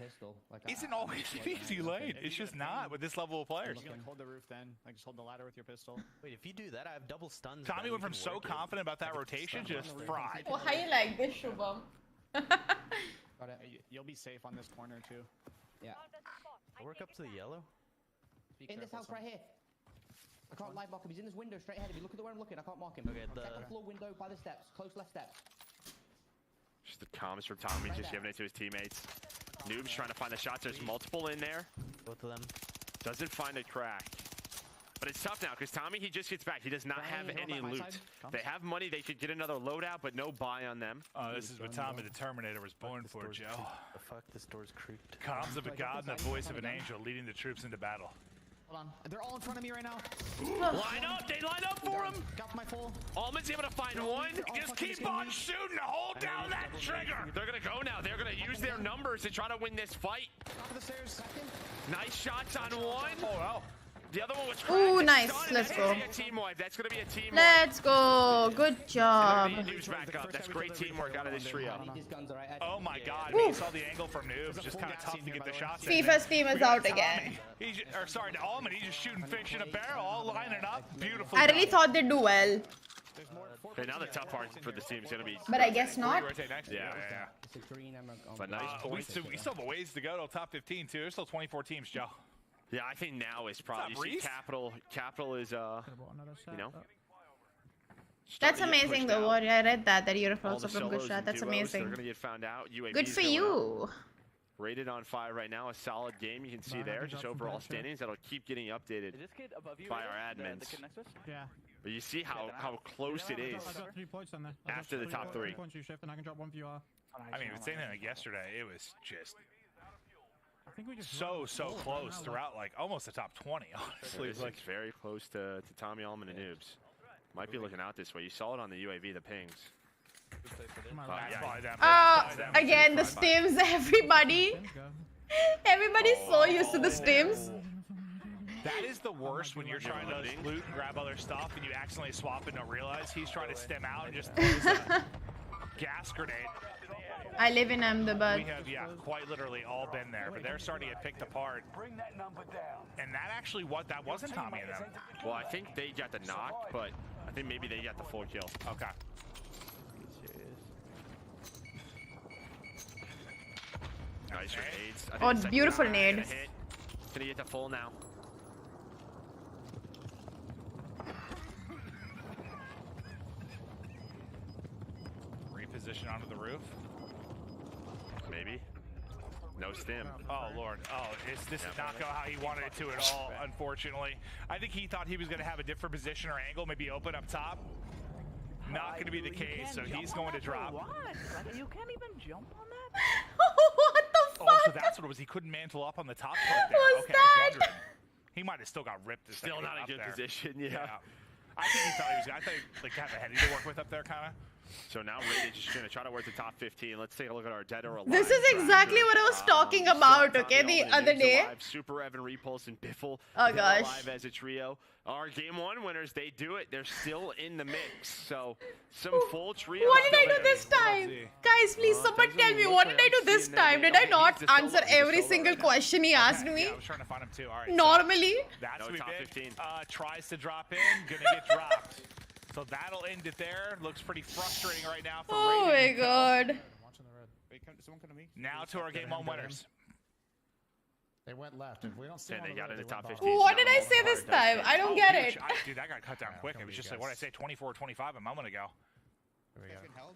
isn't always an easy lane. It's just not with this level of players. Like, hold the roof then. Like just hold the ladder with your pistol. Wait, if you do that, I have double stuns. Tommy went from so confident about that rotation, just fried. Oh, how you like this, Shubham? Got it. You'll be safe on this corner too. Yeah. I'll work up to the yellow. In this house right here. I can't live mark him. He's in this window straight ahead of me. Look at the way I'm looking. I can't mark him. Okay, Second floor window by the steps. Close left steps. Just the comms from Tommy, just giving it to his teammates. Noob's trying to find the shots. There's multiple in there. Both of them. Doesn't find a crack. But it's tough now, because Tommy, he just gets back. He does not have any loot. They have money. They could get another loadout, but no buy on them. Oh, this is what Tommy the Terminator was born for, Joe. The fuck, this door's creaked. Comms of a god and the voice of an angel leading the troops into battle. Hold on. They're all in front of me right now. Line up! They line up for him! Got my full. Almond's able to find one. Just keep on shooting. Hold down that trigger. They're going to go now. They're going to use their numbers to try to win this fight. Top of the stairs. Nice shots on one. Oh, no. The other one was Ooh, nice. stunned. Let's That's go. gonna be a team wipe. That's going to be a team Let's go. Good job. Noobs back up. That's great teamwork out of this trio. Oh my god, I mean, you saw the angle from Noobs. Just kind of tough to get the shots in. FIFA's team is out again. Sorry, to Almond, he's just shooting fish in a barrel, all lining up. Beautiful. I really thought they'd do well. Okay, now the tough part for this team is going to be... But I guess not. Yeah. But nice we still have a ways to go till top 15, too. There's still 24 teams, Joe. Yeah, I think now is probably... You see Capital is, you know... That's amazing though, Warrior. I read that you're also from solos Gujarat. and That's duos, amazing. They're going to get found out. UAV Good is for going you. up. Rated on 5 right now. A solid game. You can see there. Just overall standings. That'll keep getting updated by our admins. Yeah. But you see how close it is I got 3 points on there. after the top 3. Points you shift and I can drop 1 for you. I mean, same thing like yesterday. It was just... I think we just so close throughout, like, almost the top 20, honestly. It's like very close to Tommy Allman and Noobs. Might be looking out this way. You saw it on the UAV, the pings. Again, the stims, everybody. Everybody's so used to the stims. That is the worst when you're trying to loot and grab other stuff and you accidentally swap and don't realize he's trying to stem out and just throws a gas grenade. I live in Ahmedabad. We have, quite literally all been there, but they're starting to get picked apart. Bring that number down. And that actually, that wasn't Tommy and them. Well, I think they got the knock, but I think maybe they got the full kill. Okay. Nice grenades. Oh, beautiful nade. Gonna get the full now. Reposition onto the roof. Maybe. No stim. Oh, Lord. Oh, this did not go how he wanted it to at all, unfortunately. I think he thought he was going to have a different position or angle, maybe open up top. Not going to be the case, so he's going to drop. What? You can't even jump on that? What the fuck? Oh, so that's what it was. He couldn't mantle up on the top part there. What's okay, that? I was wondering. He might have still got ripped. Still not in good position, yeah. I think he thought he was. I thought like have a heady to work with up there, kind of. So now Rated just going to try to work the top 15. Let's take a look at our dead or alive. This is exactly what I was talking about, okay, the other day. Alive, Super Evan, Repulse, and Biffle. Oh, gosh. Alive as a trio. Our game 1 winners, they do it. They're still in the mix. So some full trio. What did I do this time? Guys, please, someone tell me, what did I do this time? Did I not answer every single question he asked me? Yeah, I was trying to find him too. All right. Normally? That's what we top did. 15. Tries to drop in, gonna get dropped. So that'll end it there. Looks pretty frustrating right now for Oh my god. Now to our game 1 winners. They went left. If we don't see they got in the top 15. What did I say this time? I don't get it. Dude, that got cut down quick. It was just like, what did I say, 24-25 a moment ago. Here we go.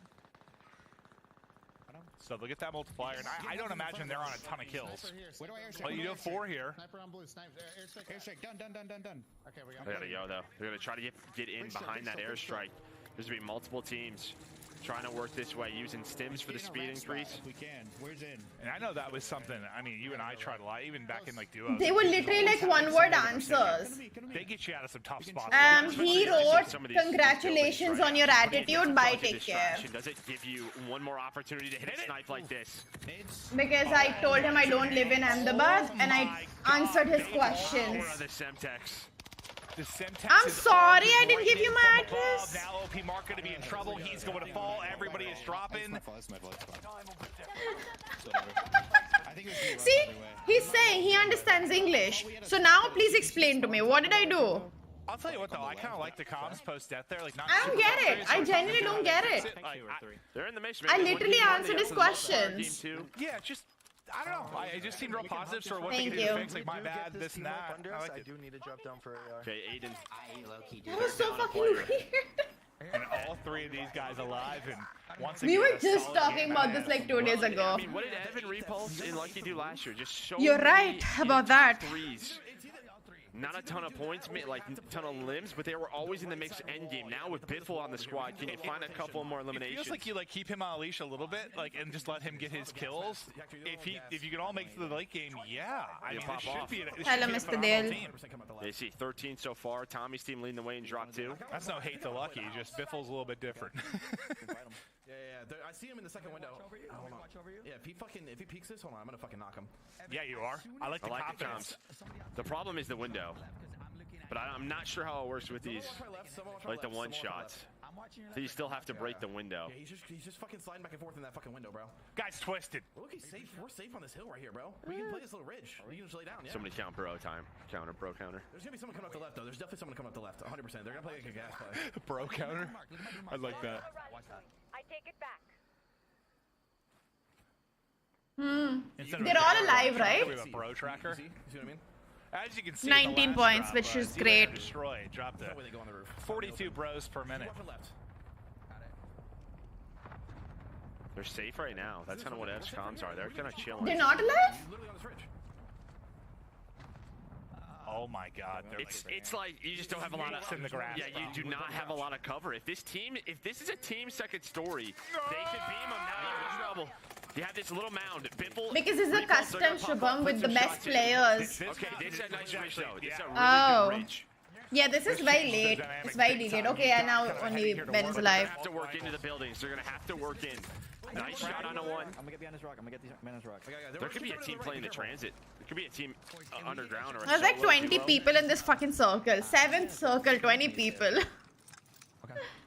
So they'll get that multiplier, and I don't imagine they're on a ton of kills. Where do I airstrike? Well, you do have 4 here. Sniper on blue. Airstrike. Done. Okay, we got They gotta go though. They're gonna try to get in behind that airstrike. There's gonna be multiple teams trying to work this way, using stims for the speed increase. If we can. Where's in? And I know that was something. I mean, you and I tried a lot, even back in like duos. They were literally like one-word answers. They get you out of some tough spots. He wrote, "Congratulations on your attitude. Bye, take care." Does it give you one more opportunity to hit a snipe like this? Because I told him I don't live in Ahmedabad, and I answered his questions. The Semtex. I'm sorry I didn't give you my address. Now OP Mark going to be in trouble. He's going to fall. Everybody is dropping. See, he's saying he understands English. So now please explain to me, what did I do? I'll tell you what though, I kind of like the comms post-death there. Like, not I don't get it. I genuinely don't get it. They're in the mix. I literally answered his questions. Yeah, just I don't know. It just seemed real positive. Sort of what Thank they can do you. to fix, like my bad, this and that. I like it. do need to drop down for AR. Okay, Aiden. That was so fucking weird. And all 3 of these guys alive, and once We again, were a just solid talking game about at this it. like 2 days ago. I mean, what did Evan Repulse in Lucky do last year? Just so You're many right about that. threes. Not a ton of points, like a ton of limbs, but they were always in the mix end game. Now with Biffle on the squad, can you find a couple more It eliminations? feels like you keep him on a leash a little bit, and just let him get his kills. If you can all make it to the late game, yeah. I mean, this should be a Hello, Mr. Dale. team. They see 13 so far. Tommy's team leading the way in drop 2. That's no hate to Lucky, just Biffle's a little bit different. Yeah. I see him in the second window. Hold on. Yeah, if he peeks this, hold on, I'm gonna fucking knock him. Yeah, you are. I like the confidence. The problem is the window. But I'm not sure how it works with these, like the one shots. So you still have to break the window. Yeah, he's just fucking sliding back and forth in that fucking window, bro. Guy's twisted. Look, he's safe. We're safe on this hill right here, bro. We can play this little ridge. We can just lay down, yeah. Somebody count bro time. Bro counter. There's gonna be someone coming up the left, though. There's definitely someone coming up the left. 100%. They're gonna play like a gas play. Bro counter? I like that. I take it back. They're all alive, right? We have a bro tracker. See what I mean? As you can see, 19 points, which is great. Destroy. Drop the 42 bros per minute. They're safe right now. That's kind of what F's comms are. They're kind of chilling. They're not alive? Oh my God! It's like you just don't have a lot of in the grass. Yeah, you do not have a lot of cover. If this is a team second story, they could beam them. Now you're in trouble. You have this little mound. Biffle, Because it's a custom Shubham with the best players. Okay, this is a nice ridge though. This is a really good ridge. Yeah, this is very late. It's very delayed. Okay, and now only Ben is alive. They have to work into the buildings. They're gonna have to work in. Nice shot on a 1. I'm gonna get behind this rock. behind this rock. There could be a team playing the transit. There could be a team underground or a There's like solo 20 duo. people in this fucking circle. 7th circle, 20 people. Okay.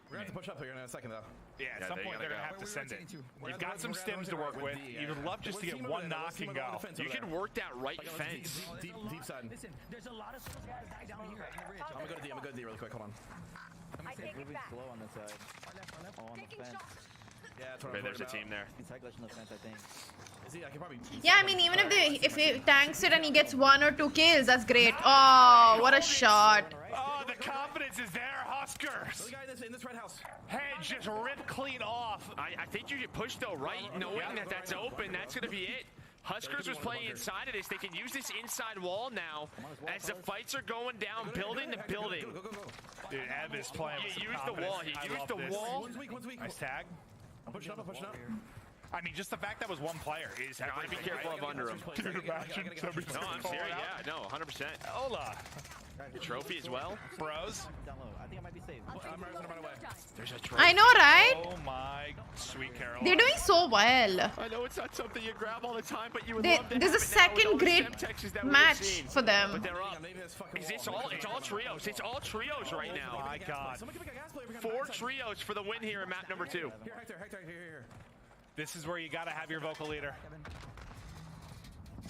We're gonna have to push up here in a second, though. Yeah, at some point they're gonna have to send it. You've got some stims to work with. You would love just to get one knock and go. You can work that right fence. Deep side. Listen, there's a lot of stuff that die down here. I'm gonna go to D really quick. Hold on. I'm gonna say really slow on this side. On the fence. Yeah, that's what Okay, I'm there's a worried team there. He's tag glitching the fence, I think. Is he? I can probably. Yeah, I mean, even if he tanks it and he gets 1 or 2 kills, that's great. Oh, what a shot. Oh, the confidence is there, Huskers. The guy in this red house. Head just ripped clean off. I think you get pushed though, right? Knowing that that's open, that's gonna be it. Huskers was playing inside of this. They can use this inside wall now as the fights are going down, building to building. Dude, Ev is playing with some He used the wall. confidence. He I used love the this. wall. One's weak. Nice tag. I'm pushing up. I mean, just the fact that was one player is Gotta be careful of under him. Dude, imagine somebody No, I'm serious. Yeah, no, 100%. Hola. The trophy as well. Bros. Down low. I think I might be safe. I'm right away. There's a trophy. I know, right? Oh my sweet Caroline. They're doing so well. I know it's not something you grab all the time, but you would They, love to there's a have it now with all second the great Semtexes that we've match seen. for them. But they're up. Is this all? It's all trios. It's all trios right Oh now. my God. 4 trios for the win here in map number 2. Here, Hector, here. This is where you gotta have your vocal leader.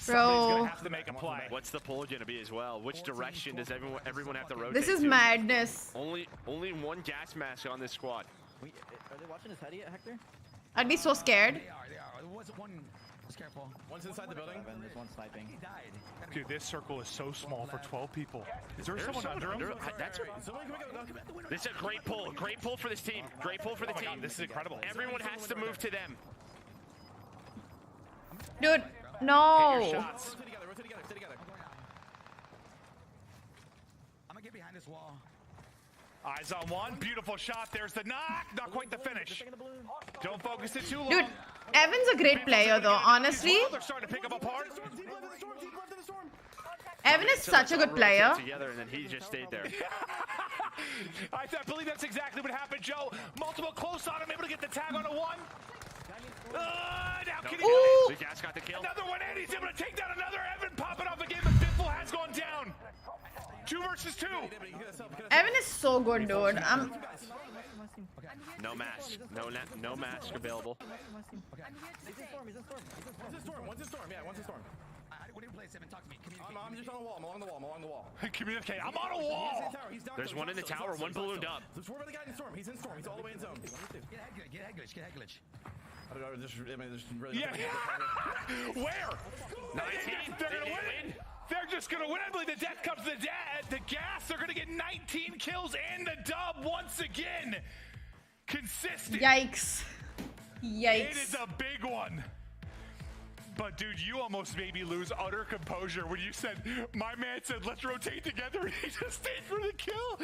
Bro. Somebody's gonna have to make a play. What's the pull gonna be as well? Which direction does everyone have to rotate? This is to? madness. Only one gas mask on this squad. Wait, are they watching his head yet, Hector? I'd be so scared. They are. There was one. Just careful. One's inside the building. There's one sniping. He died. Dude, this circle is so small for 12 people. Is there someone under him? That's this is a great pull. Great pull for this team. Great pull for the team. This is incredible. Everyone has to move to them. Dude, no. Rotate together, rotate together, stay together. I'm gonna get behind this wall. Eyes on one. Beautiful shot. There's the knock. Not quite the finish. Don't focus it too long. Dude, Evan's a great player though, honestly. They're starting to pick up apart. Evan is such a good player. Together and then he just stayed there. I believe that's exactly what happened, Joe. Multiple close on him, able to get the tag on a one. Now Kitty Ooh. got got the kill. Another one, and he's able to take down another. Evan popping off again, but Pitbull has gone down. 2 versus 2. Evan is so good, dude. No mask. No mask available. One's in storm. Yeah, one's in storm. What do you play, Simon? Talk to me. Communicate. I'm just on the wall. I'm along the wall. Communicate. I'm on a wall. There's one in the tower, one ballooned up. There's 4 by the guy in storm. He's in storm. He's all the way in zone. Get head glitch. Get head glitch. Get head glitch. I don't know. There's really Where? 19. They're gonna win. They're just gonna win. I believe the death comes to the gas. They're gonna get 19 kills and the dub once again. Consistent. Yikes. Yikes. It is a big one. But dude, you almost made me lose utter composure when you said, my man said, let's rotate together. He just stayed for the kill.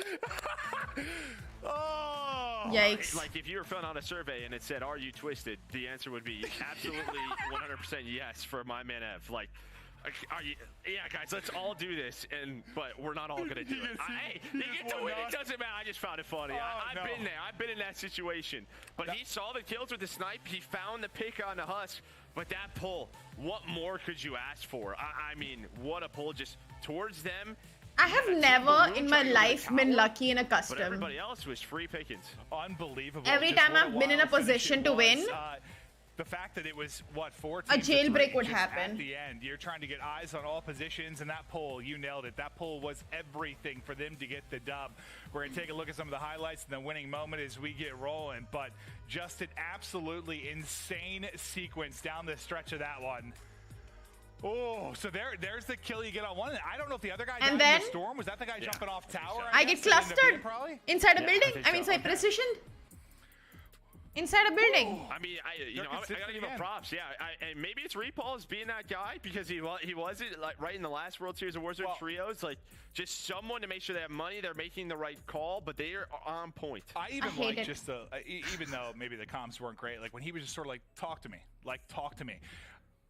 Oh. Yikes. Like if you were filling out a survey and it said, are you twisted? The answer would be absolutely 100% yes for my man Ev. Like, yeah, guys, let's all do this, but we're not all gonna do it. Hey, you get to win, it doesn't matter. I just found it funny. I've been there. I've been in that situation. But he saw the kills with the snipe. He found the pick on the husk. But that pull, what more could you ask for? I mean, what a pull just towards them. I have never in my life been lucky in a But custom. everybody else was free pickings. Unbelievable. Every Just time what I've been in a wild finish position it to was. win, The fact that it was, what, 4 a teams to jailbreak 3 would just happen. At the end, you're trying to get eyes on all positions, and that pull, you nailed it. That pull was everything for them to get the dub. We're going to take a look at some of the highlights and the winning moment as we get rolling, but just an absolutely insane sequence down the stretch of that one. Oh, so there's the kill you get on one. I don't know if the other guy got in then the storm. Was that the guy jumping off tower? I get clustered inside a building. I mean, sorry, precision. Inside a building. I mean, I gotta give him props. Yeah, and maybe it's Repulse being that guy because he was it like right in the last World Series of Warzone trios. Like just someone to make sure they have money, they're making the right call, but they are on point. I even like just the even though maybe the comms weren't great. Like when he was just sort of like talk to me.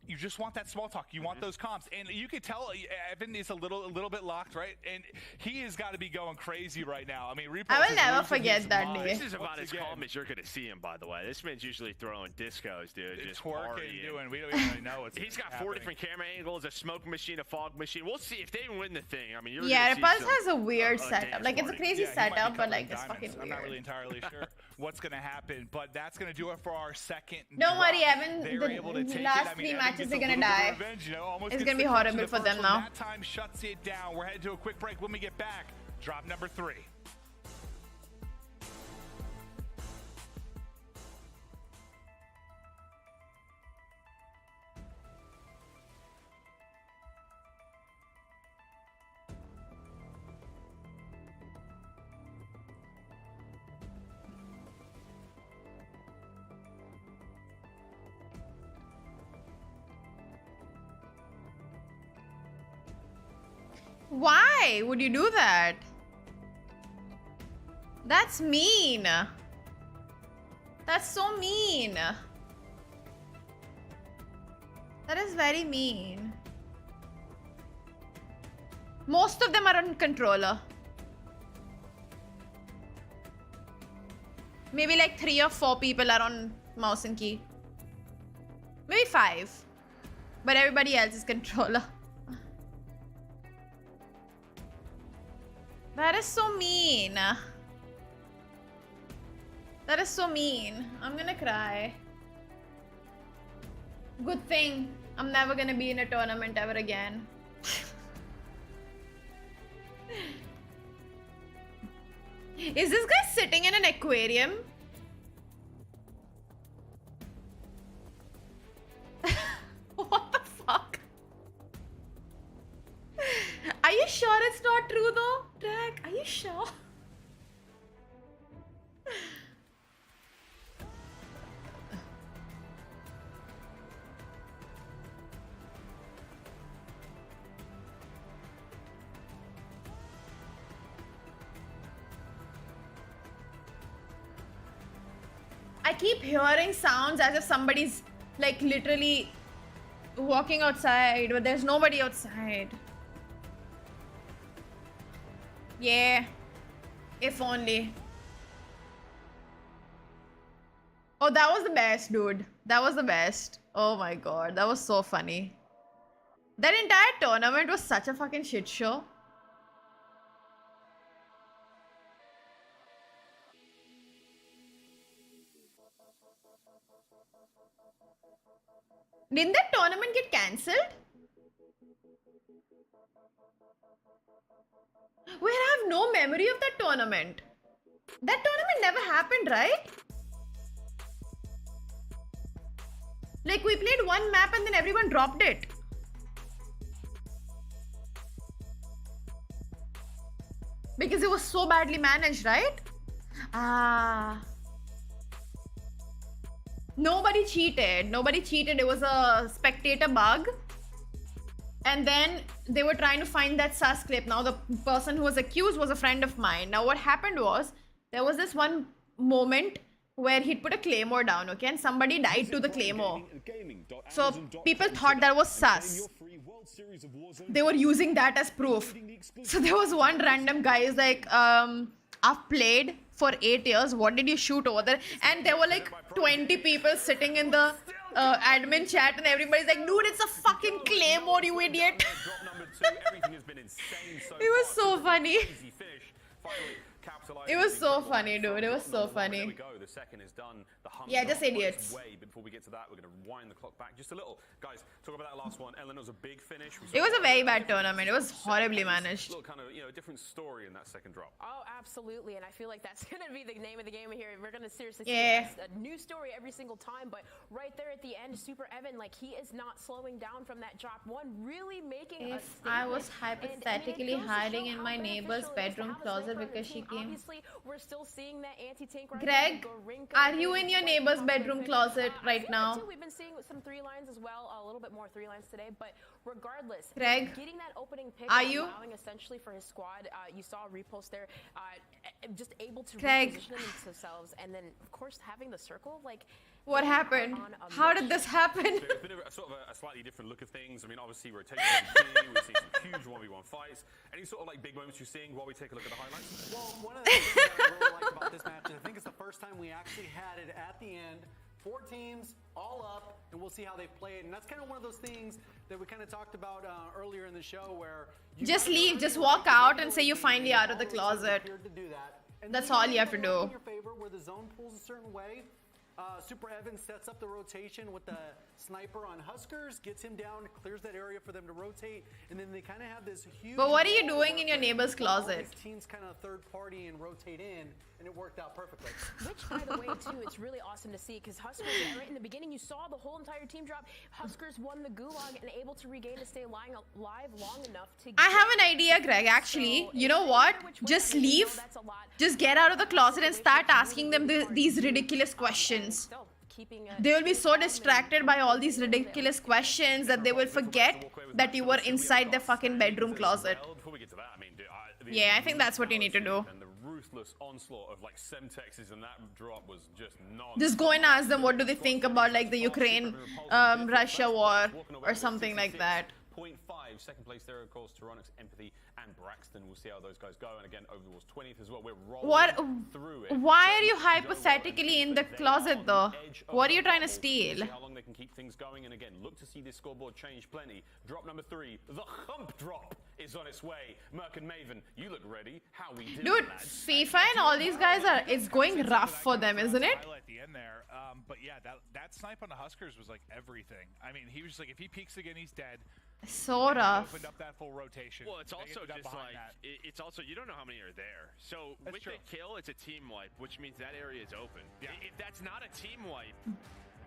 You just want that small talk. You want those comps, and you could tell Evan is a little bit locked, right? And he has got to be going crazy right now. I mean, I will never forget that day. This is about as calm as you're gonna see him. By the way, this man's usually throwing discos, dude. Just twerking, doing. We don't even really know what's. He's got 4 different camera angles, a smoke machine, a fog machine. We'll see if they win the thing. I mean, you're Repulse has a weird setup. Like it's a crazy setup, but like it's fucking weird. I'm not really entirely sure what's gonna happen, but that's gonna do it for our second. Don't worry, Evan. The last 3 matches are gonna die. It's gonna be horrible for them now. That time shuts it down. We're headed to a quick break. When we get back, drop number 3. Why would you do that? That's mean. That's so mean. That is very mean. Most of them are on controller. Maybe like 3 or 4 people are on mouse and key. Maybe 5. But everybody else is controller. That is so mean. That is so mean. I'm gonna cry. Good thing I'm never gonna be in a tournament ever again. Is this guy sitting in an aquarium? What the fuck? Are you sure it's not true though, Drag? Are you sure? I keep hearing sounds as if somebody's like literally walking outside, but there's nobody outside. Yeah. If only. Oh, that was the best, dude. That was the best. Oh my god, that was so funny. That entire tournament was such a fucking shit show. Didn't that tournament get cancelled? Wait, I have no memory of that tournament. That tournament never happened, right? Like, we played one map and then everyone dropped it. Because it was so badly managed, right? Ah. Nobody cheated. Nobody cheated. It was a spectator bug. And then they were trying to find that sus clip. Now, the person who was accused was a friend of mine. Now, what happened was, there was this one moment where he'd put a claymore down, okay? And somebody died to the claymore. So, people thought that was sus. They were using that as proof. So, there was one random guy who's like, I've played for 8 years. What did you shoot over there? And there were like 20 people sitting in the admin chat and everybody's like, dude, it's a fucking claymore, you idiot. It was so funny. It was so funny, dude. It was so funny. There we go. The second is done. The hump Yeah, just idiots. way. Before we get to that, we're going to wind the clock back just a little. Guys, talk about that last one. Ellen, it was a big finish. It was a very bad tournament. It was horribly managed. A little kind of, you know, a different story in that second drop. Oh, absolutely. And I feel like that's going to be the name of the game here. We're going to seriously Yeah. see a new story every single time. But right there at the end, Super Evan, like, he is not slowing down from that drop one, really making a If statement. I was And, I mean, it hypothetically goes to hiding show in how my beneficial neighbor's it is to bedroom have a closet sniper on because the she team. came. Obviously, we're still seeing that anti-tank right Greg, now. Gorinka, are you in your neighbor's bedroom closet right now? We've been seeing some 3 lines as well, a little bit more 3 lines today, but regardless, Greg, getting that opening pick, are and you? allowing essentially for his squad, you saw a repost there, just able to Greg. reposition themselves, and then of course having the circle, like. What happened? How did this happen? So it's been a sort of a slightly different look of things. I mean, obviously, rotation is key. We've seen some huge 1v1 fights. Any sort of like big moments you're seeing while we take a look at the highlights? Well, one of the things that I really like about this match, and I think it's the first time we actually had it at the end. 4 teams, all up, and we'll see how they play it. And that's kind of one of those things that we kind of talked about earlier in the show where... Just leave, just walk out and say you're finally out of the closet. That's all you have to do. In your favor, where the zone pulls a certain way. Super Evan sets up the rotation with the sniper on Huskers, gets him down, clears that area for them to rotate, and then they kind of have this huge... But what are you doing in your neighbor's closet? All these teams kind of third party and rotate in, and it worked out perfectly. Which, by the way, too, it's really awesome to see because Huskers, right in the beginning, you saw the whole entire team drop. Huskers won the gulag and able to regain to stay alive long enough to... I have an idea, Greg, actually. You know what? Just leave. Just get out of the closet and start asking them these ridiculous questions. They will be so distracted by all these ridiculous questions that they will forget that you were inside their fucking bedroom closet. Yeah, I think that's what you need to do. And the ruthless onslaught of like Semtexes and that drop was just Just go and ask them what do they think about like the Ukraine-Russia war or something like that. 0.5. Second place there, of course, Tyronix, Empathy, and Braxton. We'll see how those guys go. And again, Overwatch 20th as well. We're rolling through it. Why are you hypothetically in the closet though? What are you trying to steal? See how long they can keep things going. And again, look to see this scoreboard change plenty. Drop number 3, the hump drop is on its way. Merc and Maven, you look ready. How we do, Dude, FIFA and all these guys are, it's going rough for them, isn't it? At the end there, but yeah, that snipe on the Huskers was like everything. I mean, he was just like, if he peeks again, he's dead. So rough. Opened up that full rotation. Well, it's also just like it's also you don't know how many are there. So with the kill, it's a team wipe, which means that area is open. Yeah. If that's not a team wipe,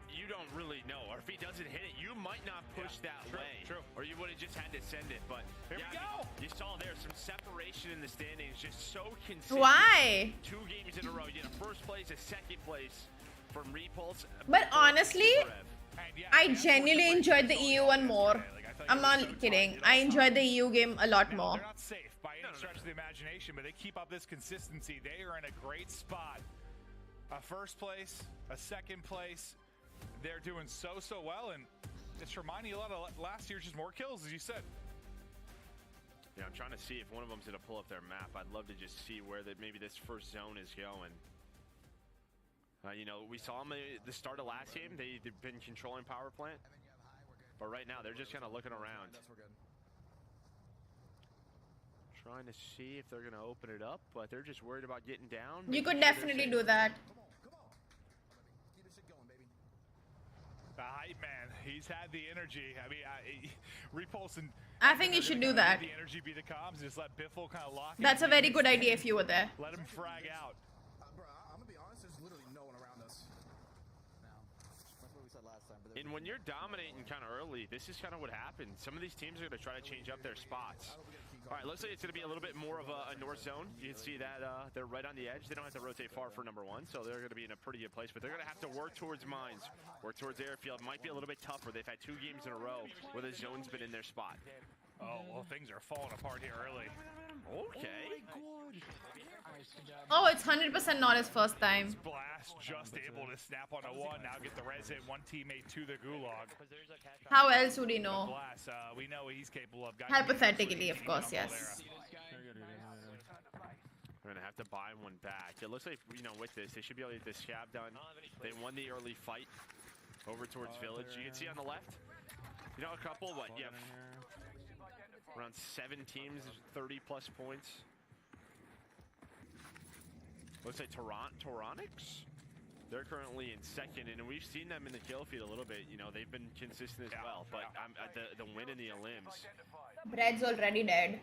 you don't really know. Or if he doesn't hit it, you might not push that way. True. Or you would have just had to send it. But here we go. You saw there some separation in the standings, just so consistent. Why? 2 games in a row. You get a first place, a second place from Repulse. But honestly, I genuinely enjoyed the EU one more. I'm not kidding. I enjoyed the EU game a lot more. They're not safe by any stretch of the imagination, but they keep up this consistency. They are in a great spot. a first place, a second place. They're doing so well, and it's reminding you a lot of last year's just more kills, as you said. Yeah, I'm trying to see if one of them's going to pull up their map. I'd love to just see where maybe this first zone is going. You know, we saw them at the start of last game. They've been controlling power plant. But right now, they're just kind of looking around. Trying to see if they're going to open it up, but they're just worried about getting down. You could definitely do that. The hype man, he's had the energy. I mean, Repulse and I think you should do that. The energy be the comms. Just let Biffle kind of lock. That's a very good idea if you were there. Let him frag out. Bro, I'm gonna be honest. There's literally no one around us. That's what we said last time. And when you're dominating kind of early, this is kind of what happens. Some of these teams are going to try to change up their spots. All right, looks like it's going to be a little bit more of a north zone. You can see that they're right on the edge. They don't have to rotate far for number one, so they're going to be in a pretty good place. But they're going to have to work towards mines, work towards airfield. Might be a little bit tougher. They've had 2 games in a row where the zone's been in their spot. Oh, well, things are falling apart here early. Okay. Oh, it's 100% not his first time. Blast just able to snap on a 1. Now get the res hit. 1 teammate to the gulag. How else would he know? Blast, we know what he's capable of. Hypothetically, of course, yes. We're going to have to buy one back. It looks like, you know, with this, they should be able to get this scab done. They won the early fight over towards Village. You can see on the left, you know, a couple, what, you have around 7 teams, 30-plus points. Looks like Toronix. They're currently in second, and we've seen them in the kill feed a little bit. You know, they've been consistent as well, but the win in the limbs. Bread's already dead.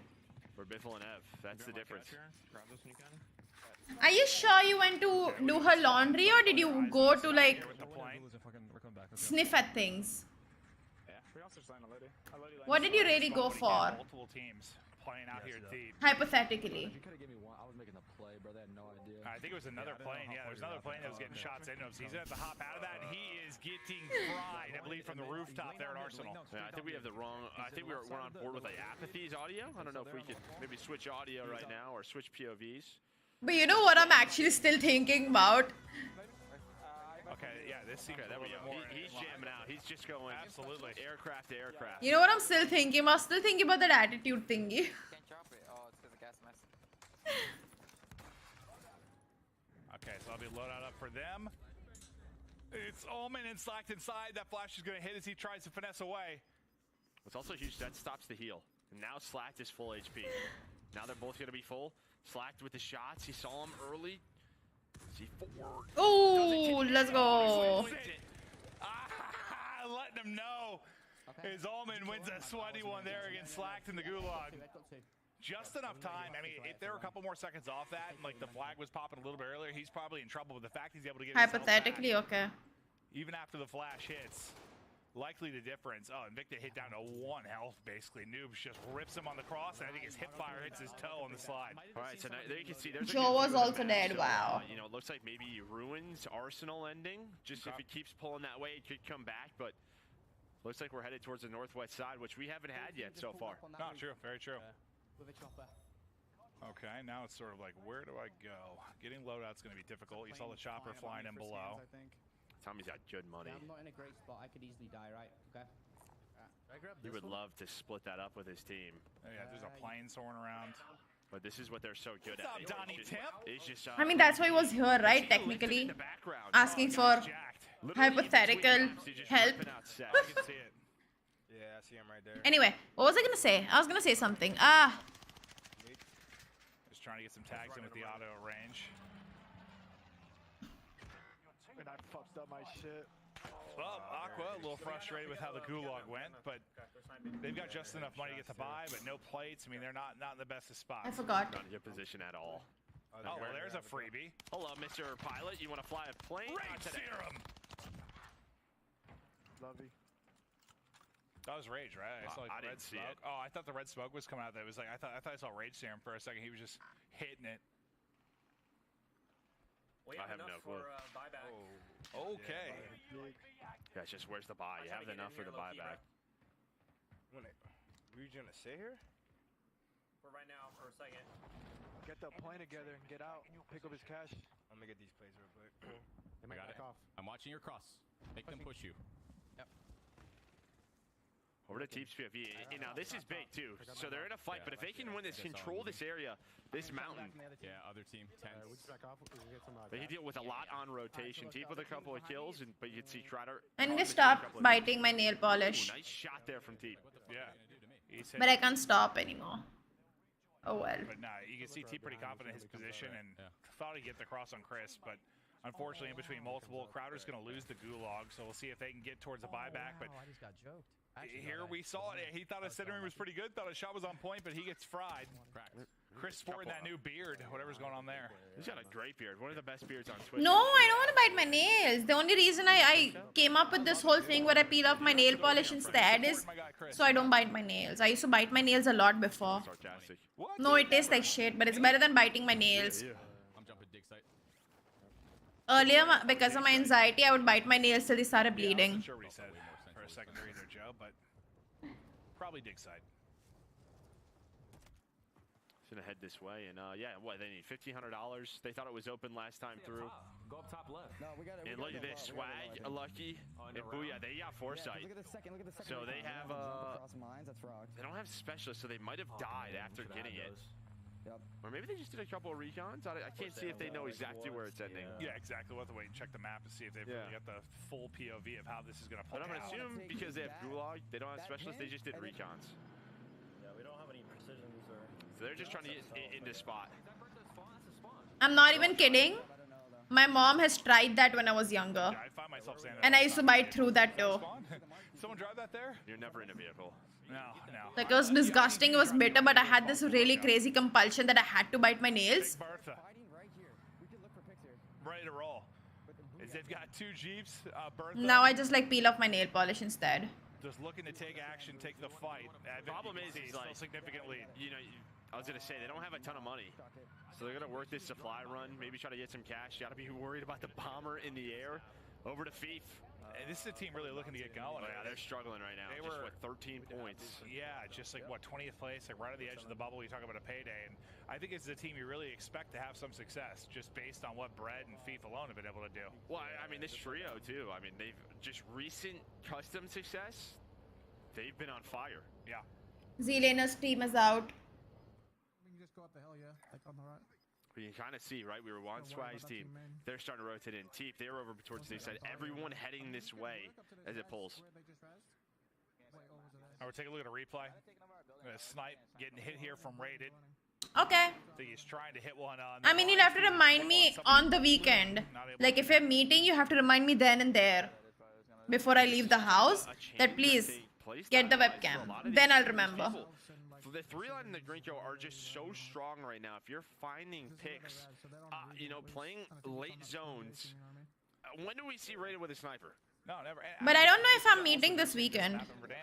For Biffle and Ev, that's the difference. Are you sure you went to do her laundry, or did you go to, like, sniff at things? What did you really go for? Multiple teams playing out here deep. Hypothetically. You could have given me one. I was making a play, bro. They had no idea. I think it was another plane. Yeah, there was another plane that was getting shots into him. So he's going to have to hop out of that, and he is getting fried, I believe, from the rooftop there at Arsenal. Yeah, I think we have the wrong. I think we're on board with like Apathy's audio. I don't know if we could maybe switch audio right now or switch POVs. But you know what I'm actually still thinking about? Okay, yeah, this seems there we go. He's jamming out. He's just going absolutely aircraft to aircraft. You know what I'm still thinking? I'm still thinking about that attitude thingy. Can't drop it. Oh, it's because the gas mask. Okay, so I'll be loadout up for them. It's Omen and Slacked inside. That flash is going to hit as he tries to finesse away. It's also huge. That stops the heal. And now Slacked is full HP. Now they're both going to be full. Slacked with the shots. He saw him early. Oh, let's go. Letting him know. His Omen wins a sweaty one there against Slacked in the gulag. Just enough time. I mean, if there were a couple more seconds off that, and like the flag was popping a little bit earlier, he's probably in trouble. With the fact he's able to get hypothetically, okay. Even after the flash hits, likely the difference. Oh, Invicta hit down to 1 health, basically. Noobs just rips him on the cross, and I think his hip fire hits his toe on the slide. All right, so now there you can see there's Joe was also dead. Wow. You know, it looks like maybe Ruins Arsenal ending. Just if it keeps pulling that way, it could come back, but looks like we're headed towards the northwest side, which we haven't had yet so far. No, true. Very true. Okay, now it's sort of like, where do I go? Getting loadout's going to be difficult. You saw the chopper flying in below. Tommy's got good money. I'm not in a great spot. I could easily die, right? Okay. He would love to split that up with his team. Oh, yeah, there's a plane soaring around. But this is what they're so good at. What's up, Donnie Temp? I mean, that's why he was here, right? Technically. Asking for hypothetical help. I can see it. Yeah, I see him right there. Anyway, what was I gonna say? I was gonna say something. Just trying to get some tags in with the auto range. And I fucked up my shit. Well, Aqua a little frustrated with how the gulag went, but they've got just enough money to get to buy, but no plates. I mean, they're not in the best of spots. I forgot. Not in good position at all. Oh, well, there's a freebie. Hello, Mr. Pilot. You want to fly a plane? Rage Serum! Lovey. That was Rage, right? I saw like I red didn't see smoke. it. Oh, I thought the red smoke was coming out. That was like I thought I saw Rage Serum for a second. He was just hitting it. I have no clue. Buyback. Oh, okay. Yeah, it's just where's the buy? You have enough for the buyback. We're gonna sit here? For right now, for a second. Get the plane together and get out. Pick up his cash. I'm gonna get these plays real quick. I got it. I'm watching your cross. Make them push you. Yep. Over to Teep's POV. And now this is big too. So they're in a fight, but if they can win this, control this area, this mountain. Yeah, other team. 10. They can deal with a lot on rotation. Teep with a couple of kills, but you can see Trotter. I need to stop biting my nail polish. Nice shot there from Teep. Yeah. But I can't stop anymore. Oh well. But nah, you can see Teep pretty confident in his position and thought he'd get the cross on Chris, but unfortunately in between multiple, Crowder's going to lose the gulag, so we'll see if they can get towards the buyback. But I just got joked. here we saw it. He thought his centering was pretty good, thought his shot was on point, but he gets fried. Chris sporting that new beard, whatever's going on there. He's got a great beard. One of the best beards on Twitch. No, I don't want to bite my nails. The only reason I came up with this whole thing where I peel off my nail polish instead is so I don't bite my nails. I used to bite my nails a lot before. Sarcastic. No, it tastes like shit, but it's better than biting my nails. I'm jumping dig site. Earlier, because of my anxiety, I would bite my nails till they started bleeding. I'm not sure what he said for a secondary there, Joe, but probably dig side. He's gonna head this way, and yeah, what they need $1,500. They thought it was open last time through. Go up top left. No, we got it. And look at this, Swag, Lucky, and Booyah. They got foresight. Look at the second. Look at the second. So they have across mines. That's rocked. they don't have specialists, so they might have died after getting it. Yep. Or maybe they just did a couple of recons. I can't see if they know exactly where it's ending. Yeah, exactly. We'll have to wait and check the map and see if they've really got the full POV of how this is going to play But I'm out. gonna assume because they have Gulag, they don't have specialists. They just did recons. Yeah, we don't have any precisions or. So they're just trying to get into spot. I'm not even kidding. My mom has tried that when I was younger. I find myself saying that. And I used to bite through that too. Someone drive that there? You're never in a vehicle. No. Like, it was disgusting, it was bitter, but I had this really crazy compulsion that I had to bite my nails. Bertha. Ready to roll. They've got 2 Jeeps. Bertha. Now I just like peel off my nail polish instead. Just looking to take action, take the fight. The problem is still like, significant lead. You know, I was gonna say they don't have a ton of money, so they're gonna work this supply run. Maybe try to get some cash. You gotta be worried about the bomber in the air. Over to Fief. This is a team really looking to get going. Yeah, they're struggling right now. They just were, what, 13 points. Yeah, just like what, 20th place, like right on the edge of the bubble. You talk about a payday, and I think it's a team you really expect to have some success, just based on what Brett and Fief alone have been able to do. Well, I mean, this trio too. I mean, they've just recent custom success. They've been on fire. Yeah. Z-Laner's team is out. We can just go up the hill, yeah, like on the right. But you can kind of see, right? We were on Swag's team. They're starting to rotate in. Teep, they were over towards the side. Everyone heading this way as it pulls. All right, we're taking a look at a replay. Snipe getting hit here from Rated. Okay. I think he's trying to hit one on. I mean, you'll have to remind me on the weekend. Like, if you're meeting, you have to remind me then and there. Before I leave the house, that please get the webcam. Then I'll remember. The 3-line and the Grinko are just so strong right now. If you're finding picks, you know, playing late zones, when do we see Rated with a sniper? No, never. But I don't know if I'm meeting this weekend.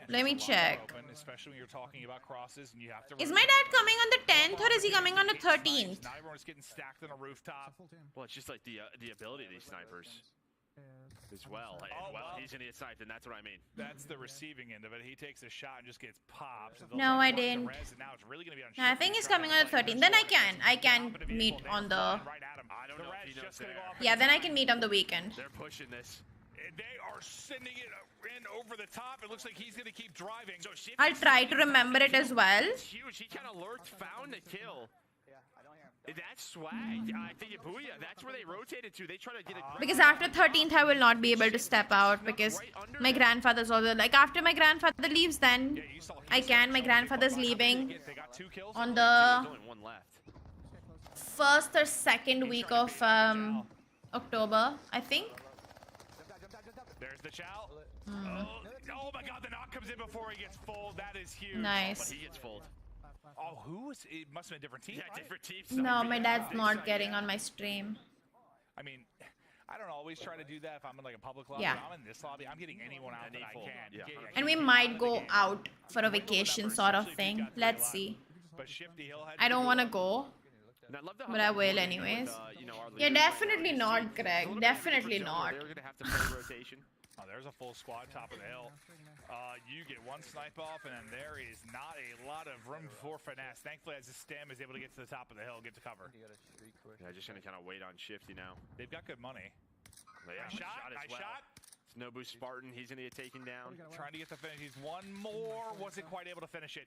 Let me check. Open, especially when you're talking about crosses and you have to. Is my dad coming on the 10th or is he coming on the 13th? Not everyone's getting stacked on a rooftop. Well, it's just like the ability of these snipers as well. And, well, he's gonna get sniped, and that's what I mean. That's the receiving end of it. He takes a shot and just gets popped. No, I didn't. Now it's really gonna be on. I think he's coming on the 13th. Then I can meet on the. I don't know if he knows there. Yeah, then I can meet on the weekend. They're pushing this. They are sending it in over the top. It looks like he's gonna keep driving. So I'll try to remember it as well. It's huge. He kind of lurked, found the kill. That's Swag. I think Booyah. That's where they rotated to. They try to get a. Because after 13th, I will not be able to step out because my grandfather's also like after my grandfather leaves, then I can. My grandfather's leaving on the 1st or 2nd week of October, I think. There's the chow. Oh my God! The knock comes in before he gets full. That is huge. Nice. But he gets full. Oh, who was? It must have been a different team. Yeah, different teams. No, my dad's not getting on my stream. I mean, I don't always try to do that if I'm in like a public lobby. Yeah. If I'm in this lobby, I'm getting anyone out that I can. Yeah. And we might go out for a vacation sort of thing. Let's see. But Shifty Hill had I don't want to go, but I will anyways. Yeah, definitely not, Greg. Definitely not. They're gonna have to play rotation. Oh, there's a full squad top of the hill. You get one snipe off, and then there is not a lot of room for finesse. Thankfully, as the stem is able to get to the top of the hill, get to cover. Yeah, just gonna kind of wait on Shifty now. They've got good money. Yeah, Nice shot. Nobu Spartan, he's gonna get taken down. Trying to get the finish. He's one more. Wasn't quite able to finish it.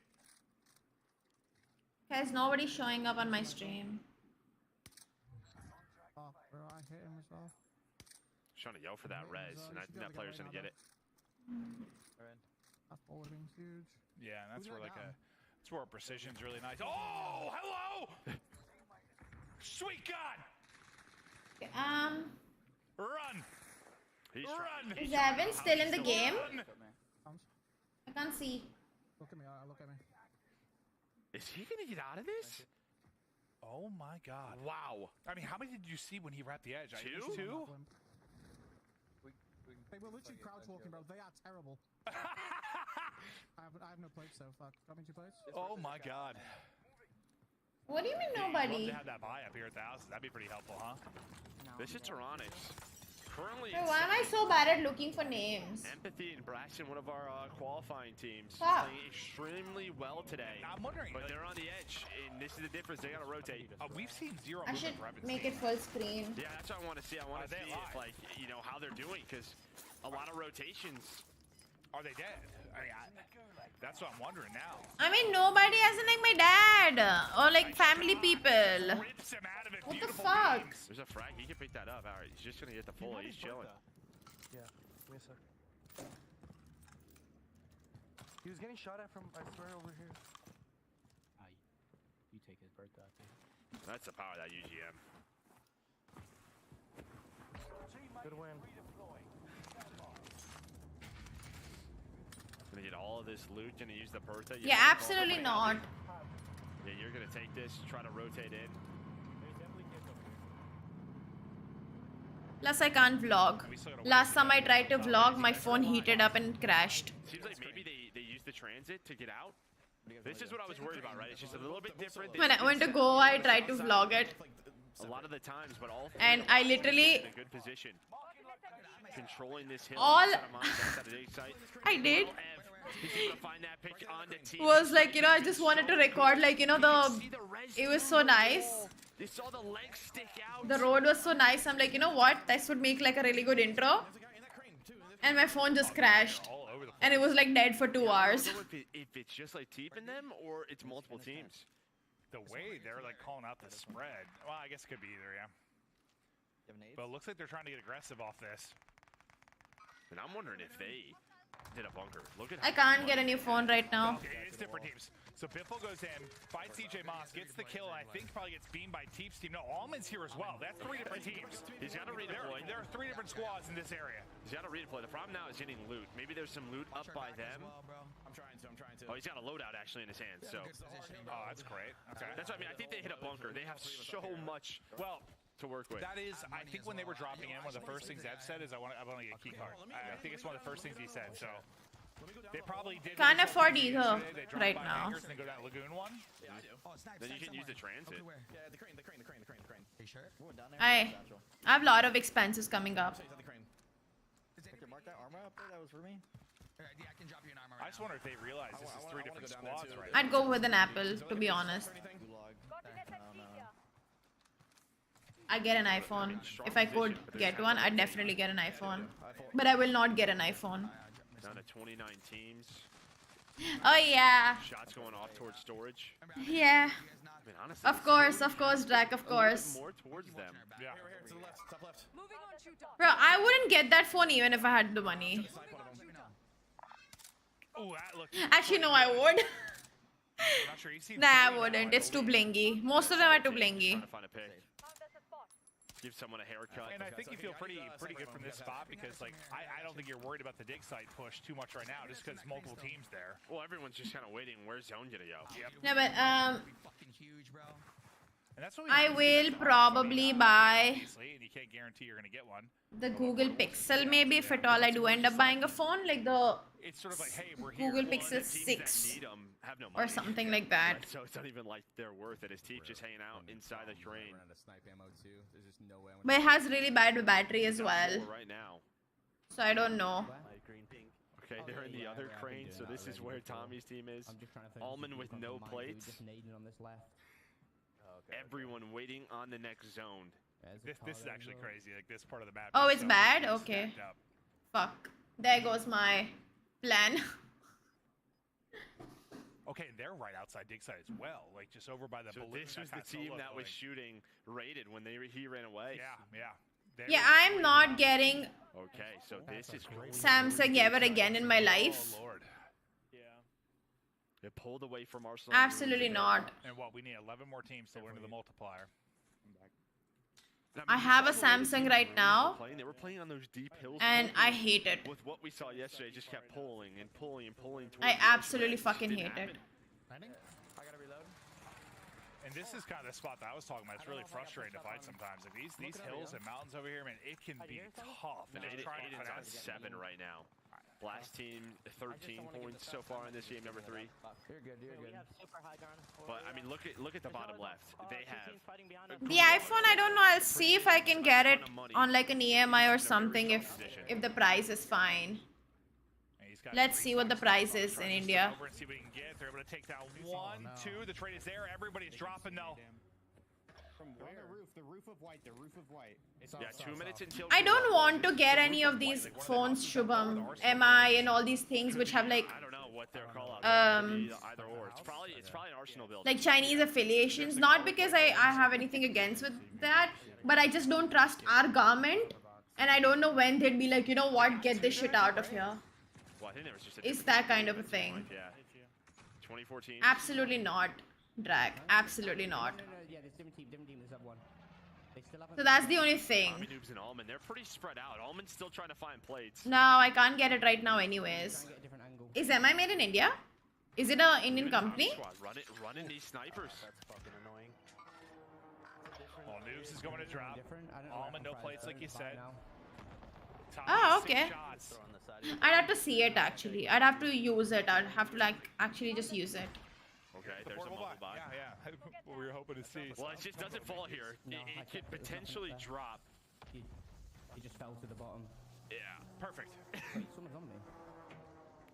Guys, nobody's showing up on my stream. Oh, bro, I hit him as well. Trying to yell for that res, and I think that player's gonna get it. That forward being huge. Yeah, and that's where that's where precision's really nice. Oh, hello! Sweet God! Run! Run! Is Evan still in the game? Run. I can't see. Look at me, look at me. Is he gonna get out of this? Oh my God! Wow! I mean, how many did you see when he wrapped the edge? Two? They were literally crouch walking, bro. They are terrible. I have no plates, so fuck. Got me 2 plates? Oh my God! What do you mean Love nobody? to have that buy up here at the house. That'd be pretty helpful, huh? This is Tyrannics. Currently, Bro, why am I so bad at looking for names? Empathy and Braxton, one of our qualifying teams, Fuck. playing extremely well today. I'm wondering, but they're on the edge, and this is the difference. They gotta rotate. We've seen zero I should movement for make it full screen. Yeah, that's what I want to see. I want to see if, like, you know, how they're doing, because a lot of rotations. Are they dead? I mean, that's what I'm wondering now. I mean, nobody as in like my dad or like family people. Rips him out of it. What the Beautiful fuck? beams. There's a frag. He can pick that up. All right, he's just gonna get the full. He's chilling. Yeah, give me a sec. He was getting shot at from, I swear, over here. You take his birthday, I think. That's the power of that UGM. Good win. Gonna get all of this loot. Gonna use the Bertha. Yeah, absolutely not. Yeah, you're gonna take this, try to rotate in. Plus, I can't vlog. Last time I tried to vlog, my phone heated up and crashed. Seems like maybe they use the transit to get out. This is what I was worried about, right? It's just a little bit different. When I went to go, I tried to vlog it. A lot of the times, but all And I literally... in a good position. Controlling this hill. I did. He's able to find that pitch on the tee. Was like, you know, I just wanted to record, like, you know, it was so nice. They saw the legs stick out. The road was so nice. I'm like, you know what? This would make like a really good intro. And my phone just crashed. And it was like dead for 2 hours. I don't know if it's just like teeping them or it's multiple teams. The way they're like calling out the spread. Well, I guess it could be either, yeah. But it looks like they're trying to get aggressive off this. And I'm wondering if they did a bunker. Look at I can't get a new phone right now. Okay, it's different teams. So Biffle goes in, fights CJ Moss, gets the kill, and I think probably gets beamed by Teep's team. No, Almond's here as well. That's 3 different teams. He's got to redeploy. There are 3 different squads in this area. He's got to redeploy. The problem now is getting loot. Maybe there's some loot up by them. I'm trying to. Oh, he's got a loadout actually in his hands. So. Oh, that's great. Okay. That's what I mean. I think they hit a bunker. They have so much. Well. To work with. That is, I think when they were dropping in, one of the first things Ev said is I want to get a key card. I think it's one of the first things he said. So they probably did. Can't afford either right now. And then go down Lagoon one. Yeah, I do. Then you can use the transit. Yeah, the crane. Are you sure? Down there. I have a lot of expenses coming up. Mark that armor up there. That was for me. Yeah, I can drop you an armor. I just wonder if they realize this is 3 different squads right I'd go with an apple, to be honest. I get an iPhone. If I could get one, I'd definitely get an iPhone. But I will not get an iPhone. Down to 29 teams. Oh yeah. Shots going off towards storage. Yeah. I mean, honestly, Of course, Drac, of course. More towards them. Yeah. Here, to the left, top left. Bro, I wouldn't get that phone even if I had the money. Oh, that looks. Actually, no, I would. I'm not sure. Nah, I wouldn't. It's too blingy. Most of them are too blingy. Trying to find a pick. Give someone a haircut. And I think you feel pretty good from this spot because, like, I don't think you're worried about the dig site push too much right now just because multiple teams there. Well, everyone's just kind of waiting. Where's zone gonna go? Yep. No, but Fucking huge, bro. And that's what I will probably buy and you can't guarantee you're gonna get one. the Google Pixel maybe if at all I do end up buying a phone, like the It's sort of like, hey, we're here. Google Pixel 6 have no or money. something like that. So it's not even like they're worth it. His teeth just hanging out inside the crane. Snipe ammo too. There's just no way. But it has really bad battery as well. Right now. So I don't know. Okay, they're in the other crane, so this is where Tommy's team is. Almond with no plates. Everyone waiting on the next zone. This is actually crazy. Like this part of the map. Oh, is it's so bad? stacked Okay. up. Fuck. There goes my plan. Okay, and they're right outside dig site as well, like just over by the So balloon. this was the team that was shooting raided when he ran away. Yeah. Yeah, I'm not getting Okay, so this is crazy. Samsung ever again in my life. Oh Lord. They pulled away from Arsenal. Absolutely not. And what? We need 11 more teams to win to the multiplier. I have a Samsung right now, They were playing on those deep hills. and I hate it. With what we saw yesterday, just kept pulling and pulling and pulling. I absolutely fucking hate it. And this is kind of the spot that I was talking about. It's really frustrating to fight sometimes. Like these hills and mountains over here, man, it can be tough. And Just trying to Aiden's on finesse. 7 right now. Blast team 13 points so far in this game, number 3. You're good. But I mean, look at the bottom left. They have The iPhone, I don't know. I'll see if I can get it on like an EMI or something if the price is fine. Let's see what the price is in India. Over and see what we can get. They're able to take down 1, 2. The trade is there. Everybody's dropping though. From where? The roof of white. The roof of white. Yeah, 2 minutes until. I don't want to get any of these phones, Shubham, MI, and all these things which have like I don't know what their call out. Either or. It's probably an Arsenal build. like Chinese affiliations. Not because I have anything against with that, but I just don't trust our government, and I don't know when they'd be like, you know what, get this shit out of here. Well, I think there was just It's that kind of a thing. Yeah. 2014. Absolutely not, Drag. Absolutely not. Yeah, there's different team. There's that one. They still have So that's the only thing. Tommy Noobs and Almond, they're pretty spread out. Almond's still trying to find plates. No, I can't get it right now anyways. Is MI made in India? Is it an Indian company? Running these snipers. That's fucking annoying. Well, Noobs is going to drop. Almond, no plates like you said. Oh, okay. I'd have to see it actually. I'd have to use it. I'd have to like actually just use it. Okay, there's a mobile buy. Yeah. What we were hoping to see. Well, it just doesn't fall here. It could potentially drop. He just fell to the bottom. Yeah, perfect. Wait, someone's on me.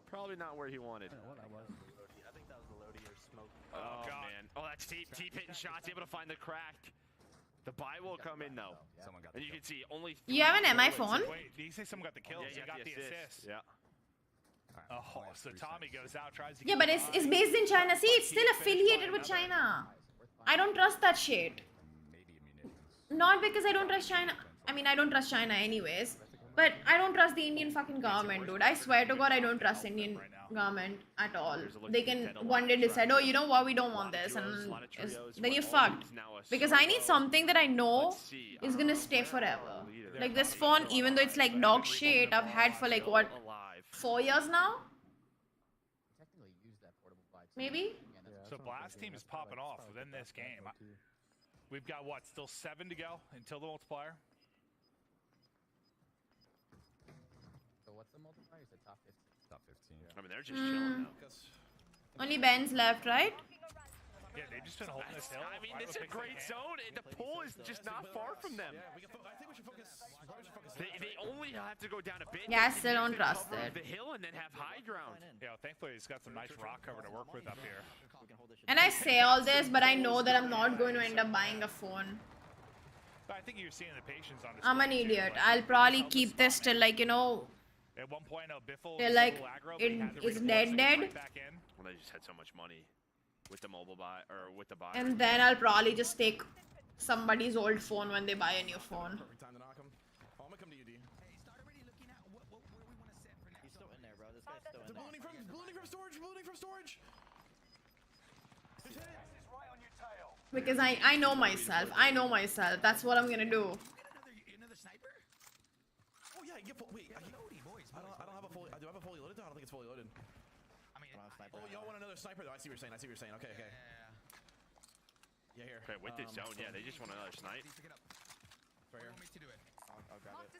Probably not where he wanted. I don't know what that was. I think that was the Lodi or smoke. Oh man. Oh, that's Teep hitting shots, able to find the crack. The buy will come in though. And you can see only. You have an MI phone? Wait, did you say someone got the kills? Yeah, you got the assist. Yeah. Oh, so Tommy goes out, tries to. Yeah, but it's based in China. See, it's still affiliated with China. I don't trust that shit. Not because I don't trust China. I mean, I don't trust China anyways. But I don't trust the Indian fucking government, dude. I swear to God, I don't trust Indian government at all. They can one day decide, oh, you know what, we don't want this, and then you're fucked. Because I need something that I know is gonna stay forever. Like this phone, even though it's like dog shit, I've had for like what, 4 years now? Maybe? So Blast team is popping off within this game. We've got what, still 7 to go until the multiplier? So what's the multiplier? It's a top 15. Top 15. I mean, they're just chilling now. Only Ben's left, right? Yeah, they've just been holding this hill. I mean, it's a great zone. And the pool is just not far from them. I think we should focus. They only have to go down a bit. Yeah, I still don't trust it. The hill and then have high ground. Yeah, thankfully it's got some nice rock cover to work with up here. And I say all this, but I know that I'm not going to end up buying a phone. But I think you're seeing the patience on this. I'm an idiot. I'll probably keep this till like, you know, At one point, Biffle till was like a little aggro, but it he had to is redeploy dead some dead. right back in. Well, they just had so much money with the mobile buy or with the buy. And then I'll probably just take somebody's old phone when they buy a new phone. Perfect time to knock him. I'm gonna come to you, D. He's still in there, bro. This guy's still in They're there. ballooning from storage. Ballooning from storage. Because I know myself. I know myself. That's what I'm gonna do. Another sniper? Oh yeah, you get full. Wait, I don't have a fully. I do have a fully loaded. I don't think it's fully loaded. I mean, oh, y'all want another sniper though? I see what you're saying. I see what you're saying. Okay, okay. Yeah, here. Okay, with this zone, yeah, they just want another snipe. Right here. I'll grab it.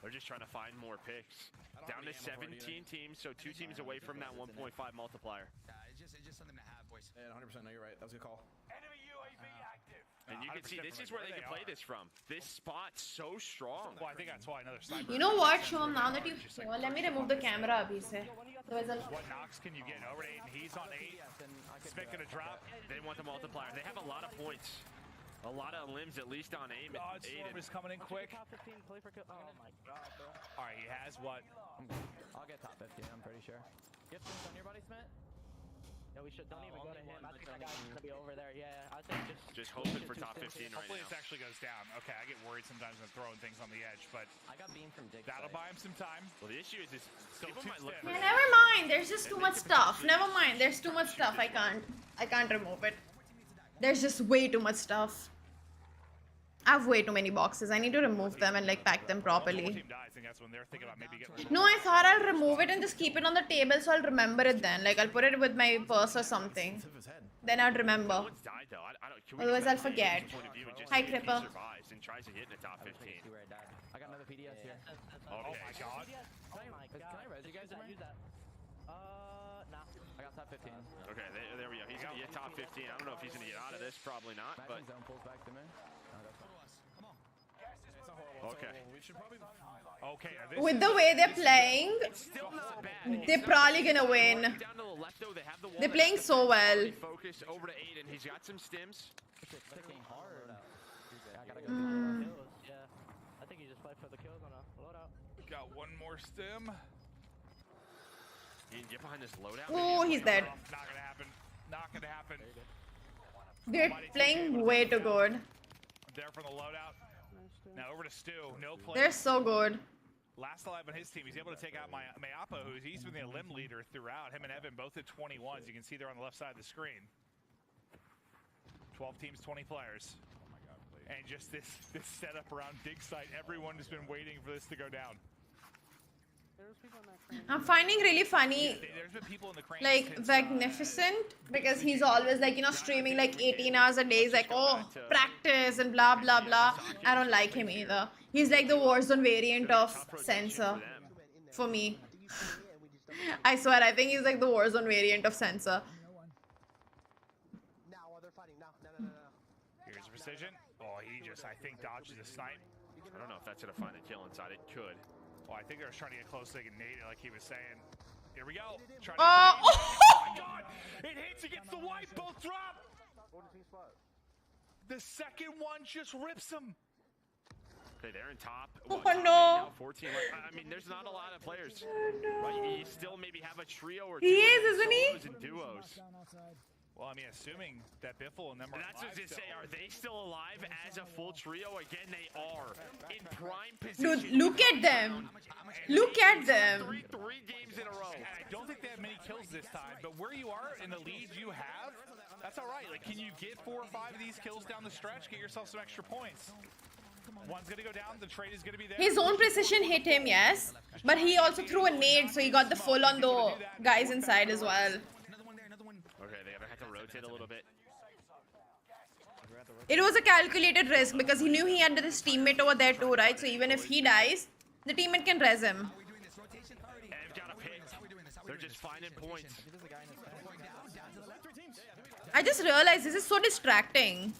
They're just trying to find more picks. Down to 17 teams, so 2 teams away from that 1.5 multiplier. Yeah, it's just something to have, boys. Yeah, 100%. No, you're right. That was a good call. Enemy UAV active. And you can see this is where they can play this from. This spot's so strong. Well, I think that's why another sniper. You know what, Shom? Now that you let me remove the camera abhi se. What knocks can you get over to 8? And he's on 8. Spit gonna drop. They want the multiplier. They have a lot of points. A lot of limbs, at least on aim. Storm is coming in quick. Top 15, play for kill. Oh my god, bro. All right, he has what? I'll get top 15, I'm pretty sure. Get some on your body, Smith? Yeah, we should. Don't even go to him. I think that guy's gonna be over there. Yeah, I think just hoping for top 15 right Hopefully now. this actually goes down. Okay, I get worried sometimes when throwing things on the edge, but I got beam from Dig. that'll buy him some time. Well, the issue is Still people too might look stiff. for Yeah, never mind. There's just too much stuff. Never mind. There's too much stuff. I can't remove it. There's just way too much stuff. I have way too many boxes. I need to remove them and like pack them properly. Team dies, I think that's when they're thinking about maybe getting. No, I thought I'll remove it and just keep it on the table so I'll remember it then. Like I'll put it with my purse or something. Then I'll remember. Died, though. Can we Otherwise get I'll that forget. point of view and just Hi, see if he Cripper. survives and tries to hit in the top 15. I got another PDS here. Oh my god. Oh my god. Can I res you guys somewhere? Use that. Nah. I got top 15. Okay, there we go. He's gonna get top 15. I don't know if he's gonna get out of this. Probably not. But Zone pulls back to me. okay. We should probably. Okay. With the way they're playing, Still not bad. they're probably gonna win. Down to the left, though, they have the wall. They're playing so well. Focus over to 8, and he's got some stims. It's clicking hard. I gotta go get kills. Yeah. I think you just play for the kills on a loadout. Got one more stim. You can get behind this loadout. Oh, he's dead. Not gonna happen. Not gonna happen. They're playing way too good. There for the loadout. Now over to Stu. No play. They're so good. Last alive on his team, he's able to take out Mayapo, he's been the limb leader throughout. Him and Evan both at 21s. You can see there on the left side of the screen. 12 teams, 20 players. Oh my god, please. And just this setup around dig site, everyone has been waiting for this to go down. I'm finding really funny, There's been people in the crane like since, Magnificent, because he's always like, you know, streaming like 18 hours a day. He's like, oh, practice and blah blah blah. I don't like him either. He's like the Warzone variant of Sensor for me. I swear, I think he's like the Warzone variant of Sensor. Here's precision. Oh, he just, I think, dodges a snipe. I don't know if that's gonna find a kill inside. It could. Well, I think they're trying to get close so they can nade it, like he was saying. Here we go. Trying to Oh! oh my god! It hits against the white. Both drop. The second one just rips him. Okay, they're in top. Oh, top no. Now, 14. I mean, there's not a lot of players. Right? You still maybe have a trio or two. He is, isn't he? Solos and duos. Well, I mean, assuming that Biffle and them are That's what I was alive gonna say. still. Are they still alive as a full trio? Again, they are in prime Dude, position. look at them. Look at them. Three games in a row. And I don't think they have many kills this time, but where you are in the lead you have, that's all right. Like, can you get 4 or 5 of these kills down the stretch? Get yourself some extra points. One's gonna go down. The trade is gonna be there. His own precision hit him, yes, but he also threw a nade, so he got the full on the guys inside as well. Okay, they're gonna have to rotate a little bit. It was a calculated risk because he knew he had this teammate over there too, right? So even if he dies, the teammate can res him. They've got a pick. They're just finding points. I just realized this is so distracting.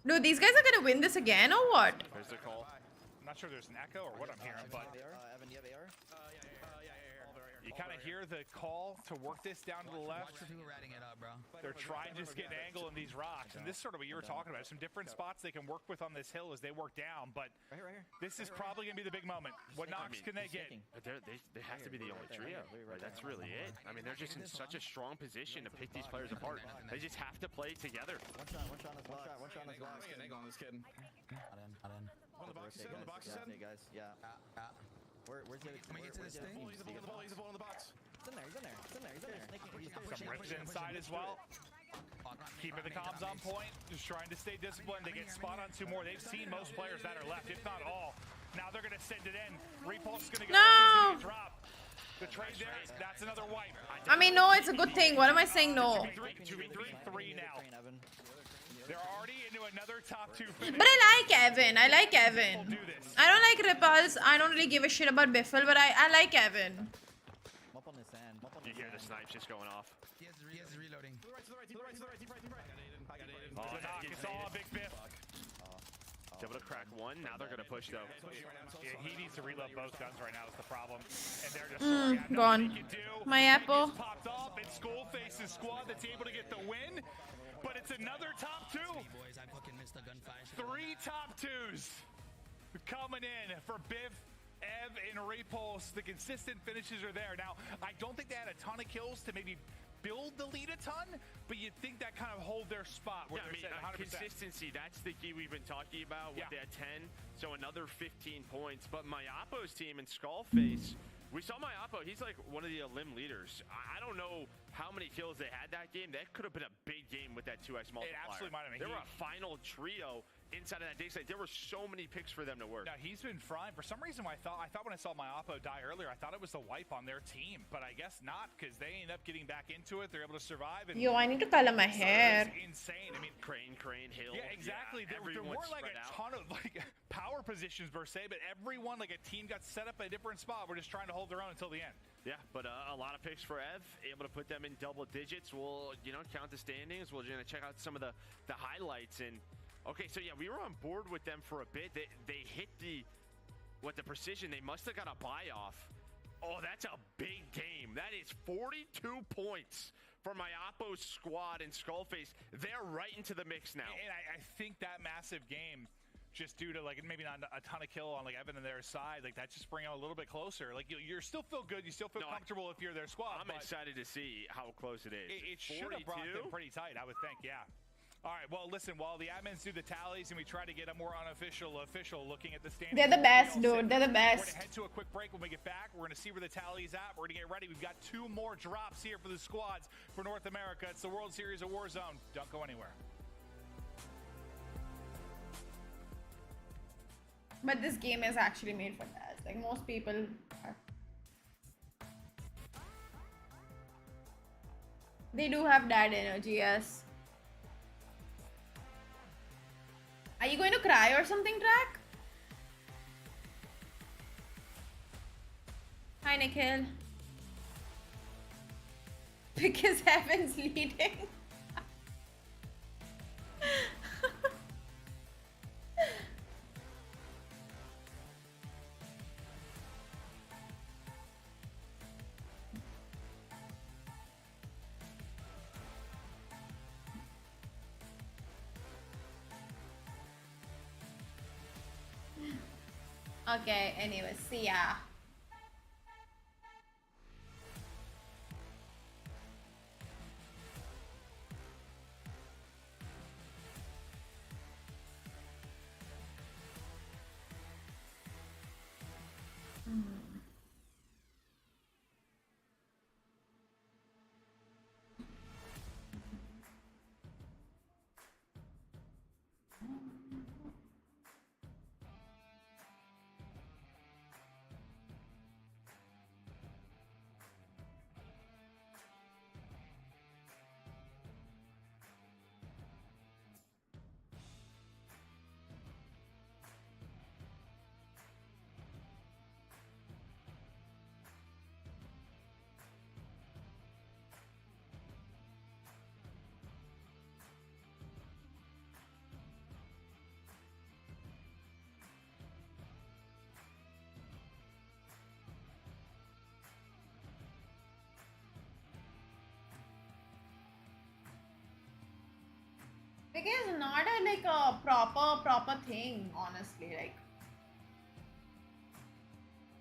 Dude, these guys are gonna win this again or what? There's the call. I'm not sure there's an echo or what I'm hearing, but Evan, you have AR? you kind of hear the call to work this down to the left. People ratting it up, bro. They're trying to just get an angle in these rocks, and this is sort of what you were talking about. Some different spots they can work with on this hill as they work down, but this is probably gonna be the big moment. What knocks can they get? But they have to be the only trio. Right? That's really it. I mean, they're just in such a strong position to pick these players apart. They just have to play together. One shot on his block. I'm getting an angle on this kid. Not in. On the box, on the box, Hey guys, yeah. Where's the? Can we get to this thing? He's the ball, he's the ball in the box. He's in there. Some rips inside as well. Keeping the comms on point, just trying to stay disciplined. They get spot on 2 more. They've seen most players that are left, if not all. Now they're gonna send it in. Repulse is gonna go. No! Drop. The trade there, that's another wipe. I mean, no, it's a good thing. What am I saying no? 2v3 now. They're already into another top 2 finish. But I like Evan. I like Evan. I don't like Repulse. I don't really give a shit about Biffle, but I like Evan. You hear the snipe's just going off. He has reloading. To the right, deep right. I got aided. It's a knock. It's all a big biff. He's able to crack one. Now they're gonna push though. Yeah, he needs to reload both guns right now. Is the problem. And they're just Gone. My apple. Popped off. It's Skullface's squad that's able to get the win. But it's another top two. Boys, I fucking missed the gunfire. 3 top twos coming in for Biff, Ev, and Repulse. The consistent finishes are there. Now, I don't think they had a ton of kills to maybe build the lead a ton, but you'd think that kind of hold their spot. Where Yeah, I mean, consistency, that's the key we've been talking about with that 10. So another 15 points. But Mayapo's team and Skullface, we saw Mayapo, he's like one of the Elim leaders. I don't know how many kills they had that game. That could have been a big game with that 2x multiplier. It absolutely might have been. They were a final trio inside of that dig site. There were so many picks for them to work. Now, he's been frying. For some reason, I thought when I saw Mayapo die earlier, I thought it was the wipe on their team, but I guess not, because they end up getting back into it. They're able to survive. And Yo, I need to color my hair. Insane. I mean, Crane, Hill. Yeah, exactly. There weren't like a ton of like power positions per se, but everyone, like a team, got set up at a different spot. We're just trying to hold their own until the end. Yeah, but a lot of picks for Ev, able to put them in double digits. We'll, count the standings. We're going to check out some of the highlights. And okay, so yeah, we were on board with them for a bit. They hit the precision. They must have got a buy off. Oh, that's a big game. That is 42 points for Mayapo's squad and Skullface. They're right into the mix now. And I think that massive game, just due to like maybe not a ton of kill on like Evan and their side, like that's just bringing them a little bit closer. Like you still feel good, you still feel comfortable if you're their squad. I'm excited to see how close it is. It should have brought them pretty tight, I would think. Yeah. All right. Well, listen. While the admins do the tallies and we try to get a more unofficial looking at the standings, They're the best, dude. They're the best. We're gonna head to a quick break. When we get back, we're gonna see where the tally's at. We're gonna get ready. We've got 2 more drops here for the squads for North America. It's the World Series of Warzone. Don't go anywhere. But this game is actually made for that. Like most people are. They do have dad energy, yes. Are you going to cry or something, Track? Hi, Nikhil. Because Heaven's leading. Okay, anyway, see ya. Because not a proper thing, honestly. Like,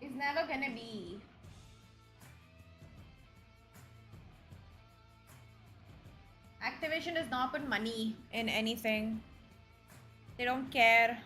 it's never gonna be. Activision does not put money in anything. They don't care.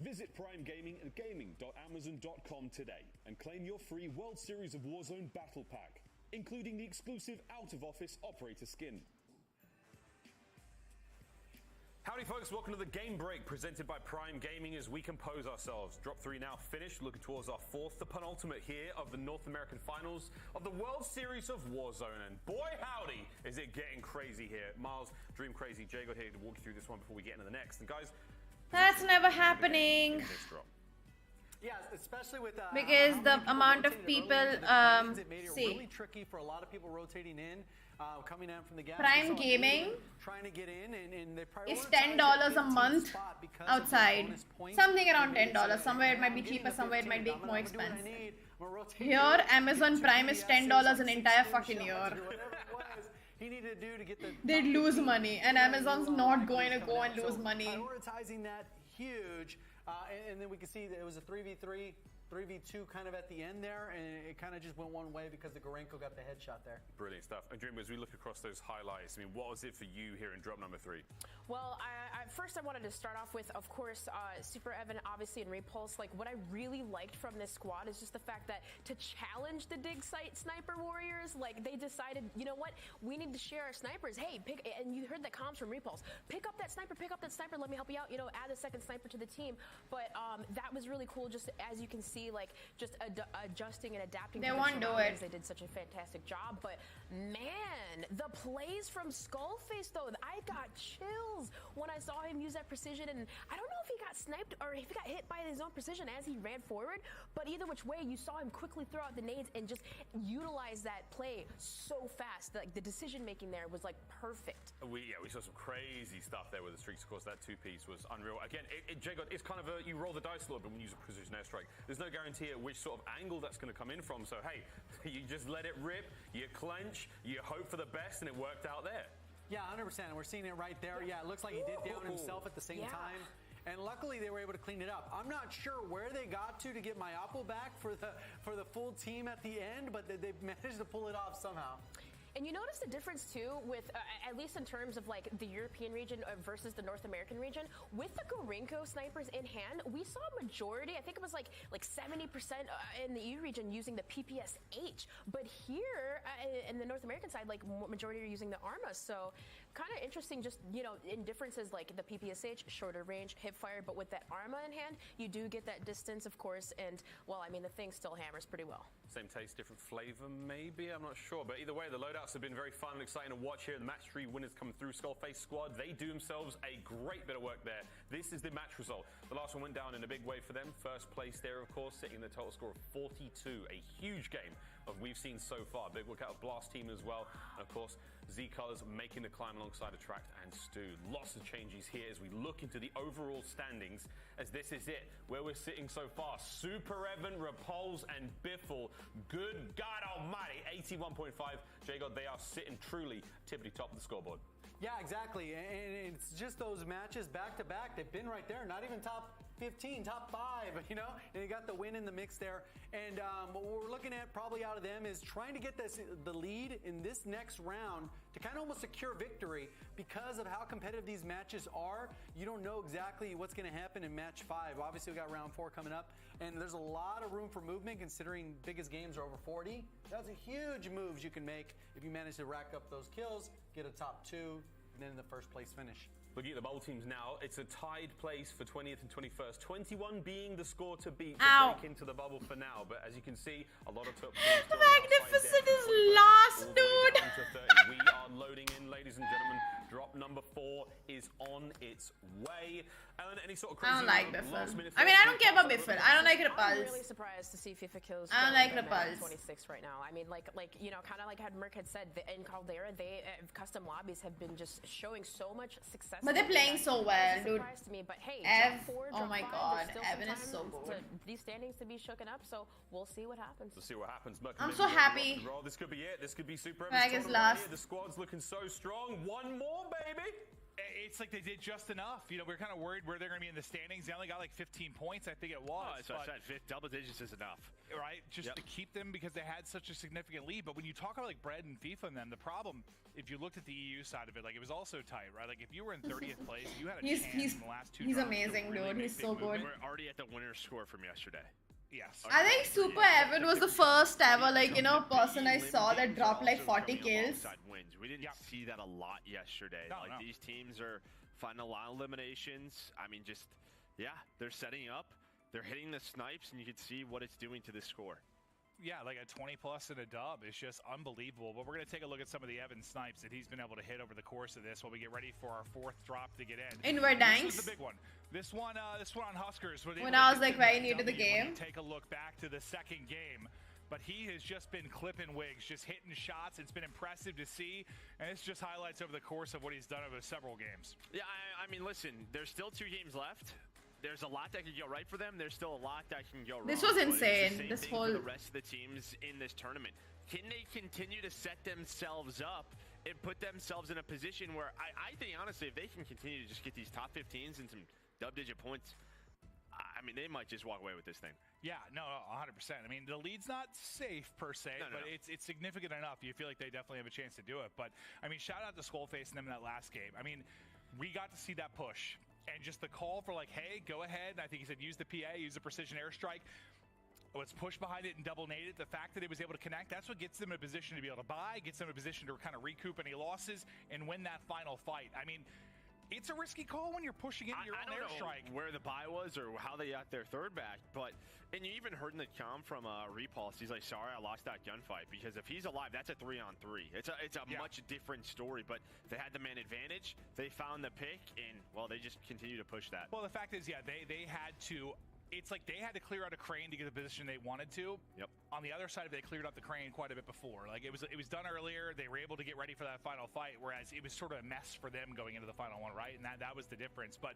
Visit Prime Gaming at gaming.amazon.com today and claim your free World Series of Warzone Battle Pack, including the exclusive out-of-office operator skin. Howdy folks, welcome to the Game Break presented by Prime Gaming as we compose ourselves. Drop 3 now finished, looking towards our fourth, the penultimate here of the North American Finals of the World Series of Warzone. And boy howdy, is it getting crazy here. Miles, Dream Crazy, Jay got here to walk you through this one before we get into the next. And guys, that's never happening. Yeah, especially with because the amount of people it made it really tricky for a lot of people rotating in, coming in from the gas. Prime Gaming trying to get in, and they is $10 a month outside. Something around $10. Somewhere it might be cheaper, somewhere it might be more expensive. Here, Amazon Prime is $10 an entire fucking year. They'd lose money, and Amazon's not going to go and lose money. Prioritizing that huge, and then we can see that it was a 3v3, 3v2 kind of at the end there, and it kind of just went one way because the Gorenko got the headshot there. Brilliant stuff. And Dream, as we look across those highlights, I mean, what was it for you here in drop number 3? Well, first I wanted to start off with, of course, Super Evan, obviously, and Repulse. Like, what I really liked from this squad is just the fact that to challenge the dig site sniper warriors, like, they decided, you know what, we need to share our snipers. Hey, and you heard the comms from Repulse. Pick up that sniper, let me help you out, you know, add a second sniper to the team. But that was really cool, just as you can see, like, just adjusting and adapting. They won't do it. They did such a fantastic job. But, man, the plays from Skullface, though, I got chills when I saw him use that precision, and I don't know if he got sniped or if he got hit by his own precision as he ran forward, but either which way, you saw him quickly throw out the nades and just utilize that play so fast. Like, the decision making there was like perfect. We saw some crazy stuff there with the streaks. Of course, that 2-piece was unreal. Again, Jacob, it's kind of you roll the dice a little bit when you use a precision airstrike. There's no guarantee at which sort of angle that's going to come in from. So hey, you just let it rip, you clench, you hope for the best, and it worked out there. Yeah, 100%. We're seeing it right there. Yeah, it looks like he did down himself at the same time. And luckily, they were able to clean it up. I'm not sure where they got to get my Oppo back for the full team at the end, but they managed to pull it off somehow. And you notice the difference too with, at least in terms of like the European region versus the North American region, with the Gorenko snipers in hand, we saw a majority, I think it was like 70% in the EU region using the PPS-H, but here in the North American side, like majority are using the Arma, so kind of interesting, just, you know, in differences like the PPS-H, shorter range, hip fire, but with that Arma in hand, you do get that distance, of course, and, well, I mean, the thing still hammers pretty well. Same taste, different flavor, maybe? I'm not sure. But either way, the loadouts have been very fun and exciting to watch here. The match 3 winners come through. Skullface squad, they do themselves a great bit of work there. This is the match result. The last one went down in a big way for them. First place there, of course, sitting in the total score of 42. A huge game of we've seen so far. Big work out of Blast team as well. And of course, Z Colors making the climb alongside Attract and Stu. Lots of changes here as we look into the overall standings, as this is it, where we're sitting so far. Super Evan, Repulse, and Biffle. Good God almighty, 81.5. J-God, they are sitting truly tippity top of the scoreboard. Yeah, exactly. And it's just those matches back to back. They've been right there, not even top 15, top 5, you know, and you got the win in the mix there. And what we're looking at probably out of them is trying to get the lead in this next round to kind of almost secure victory because of how competitive these matches are. You don't know exactly what's going to happen in match 5. Obviously, we got round 4 coming up, and there's a lot of room for movement considering biggest games are over 40. That's a huge moves you can make if you manage to rack up those kills, get a top 2, and then the first place finish. Looking at the bowl teams now, it's a tied place for 20th and 21st. 21 being the score to beat to break into the bubble for now. But as you can see, a lot of top teams. The Magnificent is last, dude. We are loading in, ladies and gentlemen. Drop number 4 is on its way. Ellen, any sort of crazy I don't like Biffle. I mean, I don't care about Biffle. I don't like Repulse. I'm really surprised to see FIFA kills. I don't like Repulse. 26 right now. I mean, like you know, kind of like how Merc had said, in Caldera, they custom lobbies have been just showing so much success. But they're playing so well, dude. Surprised to me, but hey, Ev, drop 4, oh drop my 5, God, there's still Evan some is so time good. to these standings to be shooken up, so we'll see what happens. We'll see what happens. Merc, I'm so happy. This could be it. This could be Super Mag is last. The squad's looking so strong. One more, baby. It's like they did just enough. You know, we were kind of worried where they're going to be in the standings. They only got like 15 points, I think it was. So I said double digits is enough. Right? Just to keep them because they had such a significant lead. But when you talk about like Bread and FIFA and them, the problem, if you looked at the EU side of it, like it was also tight, right? Like if you were in 30th place, you had a chance in the last 2 He's drops to amazing, really dude. make He's big so moves. good. We're already at the winner's score from yesterday. Yes. I think Super Evan was the first ever, like, you know, person I saw that dropped like 40 kills. Wins. We didn't see that a lot yesterday. These teams are finding a lot of eliminations. I mean, just, they're setting up. They're hitting the snipes, and you can see what it's doing to this score. Yeah, like a 20+ and a dub is just unbelievable. But we're going to take a look at some of the Evan snipes that he's been able to hit over the course of this while we get ready for our 4th drop to get in. In Verdansk. This is the big one. This one on Huskers. When I was like very new to the game. Take a look back to the second game. But he has just been clipping wigs, just hitting shots. It's been impressive to see. And it's just highlights over the course of what he's done over several games. Yeah, I mean, listen, there's still 2 games left. There's a lot that could go right for them. There's still a lot that can go wrong. This was insane. This whole for the rest of the teams in this tournament. Can they continue to set themselves up and put themselves in a position where I think honestly, if they can continue to just get these top 15s and some double-digit points, I mean, they might just walk away with this thing. Yeah, no, 100%. I mean, the lead's not safe per se, but it's significant enough. You feel like they definitely have a chance to do it. But I mean, shout out to Skullface and them in that last game. I mean, we got to see that push. And just the call for like, hey, go ahead. And I think he said use the PA, use the precision airstrike. Let's push behind it and double nade it. The fact that it was able to connect, that's what gets them in a position to be able to buy, gets them in a position to kind of recoup any losses and win that final fight. I mean, it's a risky call when you're pushing into your own airstrike. I don't know where the buy was or how they got their third back, but and you even heard in the comm from Repulse, he's like, sorry, I lost that gunfight, because if he's alive, that's a 3-on-3. It's a much different story, but they had the man advantage, they found the pick, and well, they just continue to push that. Well, the fact is, they had to. It's like they had to clear out a crane to get the position they wanted to. Yep. On the other side of it, they cleared out the crane quite a bit before. Like it was done earlier. They were able to get ready for that final fight, whereas it was sort of a mess for them going into the final one, right? And that was the difference. But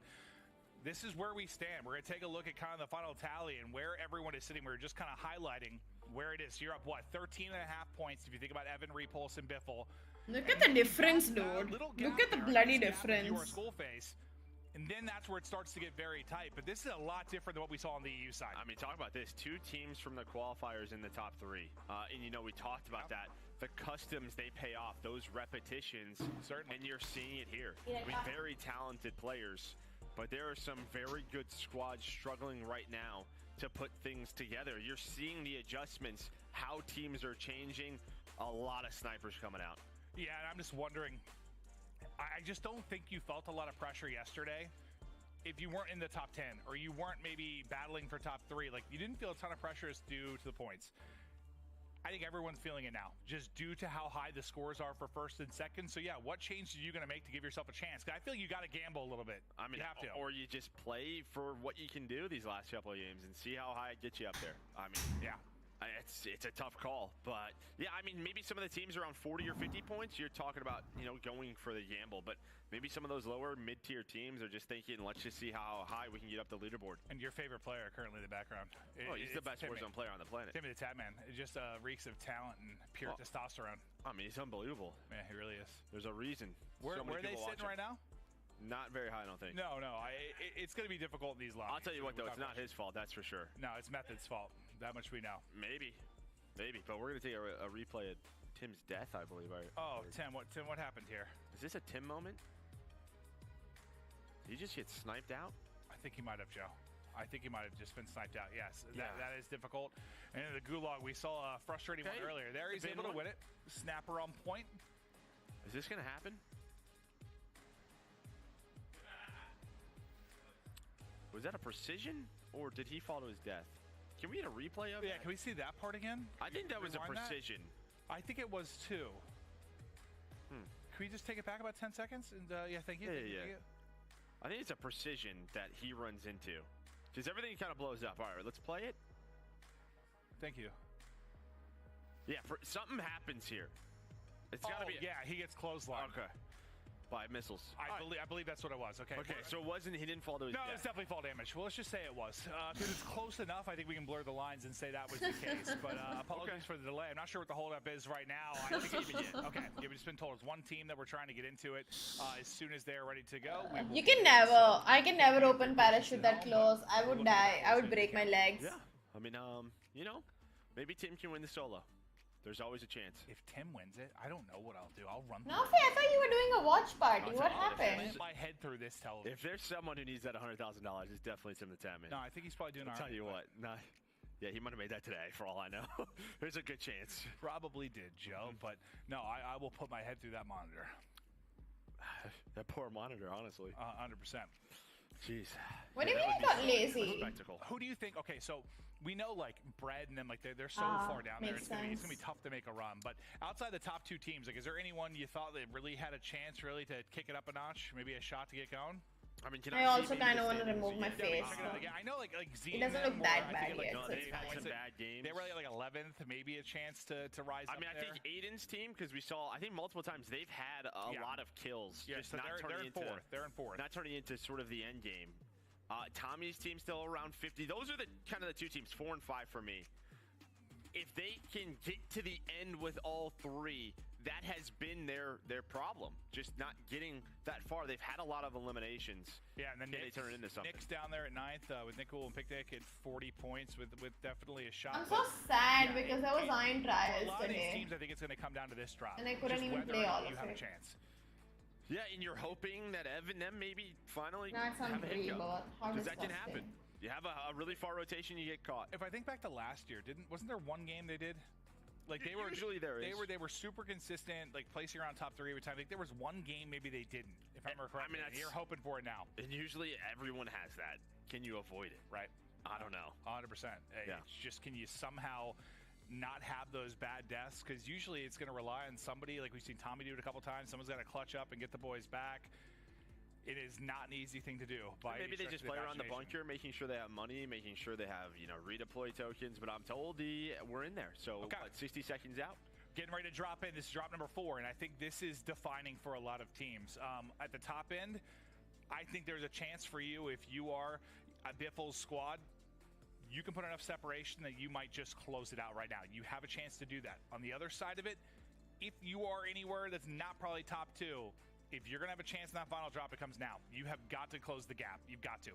this is where we stand. We're going to take a look at kind of the final tally and where everyone is sitting. We're just kind of highlighting where it is. You're up, what, 13.5 points if you think about Evan, Repulse, and Biffle. Look at the difference, dude. Look at the bloody difference. Your school face. And then that's where it starts to get very tight. But this is a lot different than what we saw on the EU side. I mean, talk about this. 2 teams from the qualifiers in the top 3. And, you know, we talked about that. The customs, they pay off. Those repetitions. Certainly. And you're seeing it here. I mean, very talented players. But there are some very good squads struggling right now to put things together. You're seeing the adjustments, how teams are changing. A lot of snipers coming out. Yeah, and I'm just wondering... I just don't think you felt a lot of pressure yesterday if you weren't in the top 10 or you weren't maybe battling for top 3. Like, you didn't feel a ton of pressure due to the points. I think everyone's feeling it now, just due to how high the scores are for first and second. So, yeah, what change are you going to make to give yourself a chance? I feel you got to gamble a little bit. I mean, you have to. Or you just play for what you can do these last couple of games and see how high it gets you up there. I mean, yeah. It's a tough call, but yeah, I mean, maybe some of the teams around 40 or 50 points, you're talking about, you know, going for the gamble, but maybe some of those lower mid-tier teams are just thinking, let's just see how high we can get up the leaderboard. And your favorite player currently in the background. He's the best Warzone player on the planet. Timmy the Tatman. It just reeks of talent and pure testosterone. I mean, he's unbelievable. Yeah, he really is. There's a reason. Where are they sitting right now? Not very high, I don't think. No. It's going to be difficult in these lobbies. I'll tell you what, though, it's not his fault, that's for sure. No, it's Method's fault. That much we know. Maybe, but we're going to take a replay of Tim's death, I believe. Oh, Tim, what happened here? Is this a Tim moment? Did he just get sniped out? I think he might have, Joe. I think he might have just been sniped out. Yes, that is difficult. And in the gulag, we saw a frustrating one earlier. There, he's able to win it. Snapper on point. Is this going to happen? Was that a precision, or did he fall to his death? Can we get a replay of it? Yeah, can we see that part again? I think that was a precision. I think it was too. Can we just take it back about 10 seconds? And yeah, thank you. Yeah. I think it's a precision that he runs into. Because everything kind of blows up. All right, let's play it. Thank you. Yeah, something happens here. It's got to be. Yeah, he gets clothesline. Okay. by missiles. I believe that's what it was. Okay. Okay, so it wasn't. He didn't fall to his No, death. it's definitely fall damage. Well, let's just say it was. Because it's close enough, I think we can blur the lines and say that was the case. But apologies for the delay. I'm not sure what the holdup is right now. I think even yet. Okay. Yeah, we just been told it's one team that we're trying to get into it. As soon as they're ready to go, we will You can never. I can never open parachute that close. I would die. I would break my legs. Yeah. I mean, you know, maybe Tim can win the solo. There's always a chance. If Tim wins it, I don't know what I'll do. I'll run. No, I thought you were doing a watch party. What happened? Slant my head through this television. If there's someone who needs that $100,000, it's definitely Tim the Tatman. No, I think he's probably doing. I'll tell you what. Nah. Yeah, he might have made that today, for all I know. There's a good chance. Probably did, Joe. But no, I will put my head through that monitor. That poor monitor, honestly. 100%. Jeez. What do you mean you got lazy? Who do you think? Okay, so we know like Bread and them, like they're so far down there. It's gonna be tough to make a run. But outside the top two teams, like, is there anyone you thought that really had a chance, really, to kick it up a notch? Maybe a shot to get going? I mean, I also kind of want to remove my face. I know, like Z. It doesn't look that bad yet. No, they've had some bad games. They were like 11th, maybe a chance to rise. I mean, I think Aiden's team, because we saw, I think multiple times they've had a lot of kills. Yeah, just so not they're in fourth. They're in fourth. Not turning into sort of the end game. Tommy's team still around 50. Those are the kind of the two teams, 4 and 5 for me. If they can get to the end with all three, that has been their problem. Just not getting that far. They've had a lot of eliminations. Yeah, and then they turn it into something. Nick's down there at 9th with Lancool and Picnic at 40 points with definitely a shot. I'm so sad because there was Iron Trials a lot of these today. teams, I think it's going to come down to this drop. And I couldn't Just even whether play or not all you of have it. a chance. Yeah, and you're hoping that Ev and them maybe finally That's have a hiccup. How Because that can disgusting. happen. You have a really far rotation, you get caught. If I think back to last year, wasn't there one game they did? Like they were usually they were super consistent, like placing around top 3 every time. I think there was one game maybe they didn't, if I remember correctly. I mean, you're hoping for it now. And usually everyone has that. Can you avoid it? Right. I don't know. 100%. Yeah. It's just, can you somehow not have those bad deaths? Because usually it's going to rely on somebody, like we've seen Tommy do it a couple times. Someone's got to clutch up and get the boys back. It is not an easy thing to do. Maybe they just play around the bunker, making sure they have money, making sure they have, redeploy tokens. But I'm told we're in there. So, okay. 60 seconds out? Getting ready to drop in. This is drop number 4, and I think this is defining for a lot of teams. At the top end, I think there's a chance for you if you are a Biffle's squad. You can put enough separation that you might just close it out right now. You have a chance to do that. On the other side of it, if you are anywhere that's not probably top 2, if you're going to have a chance in that final drop, it comes now. You have got to close the gap. You've got to.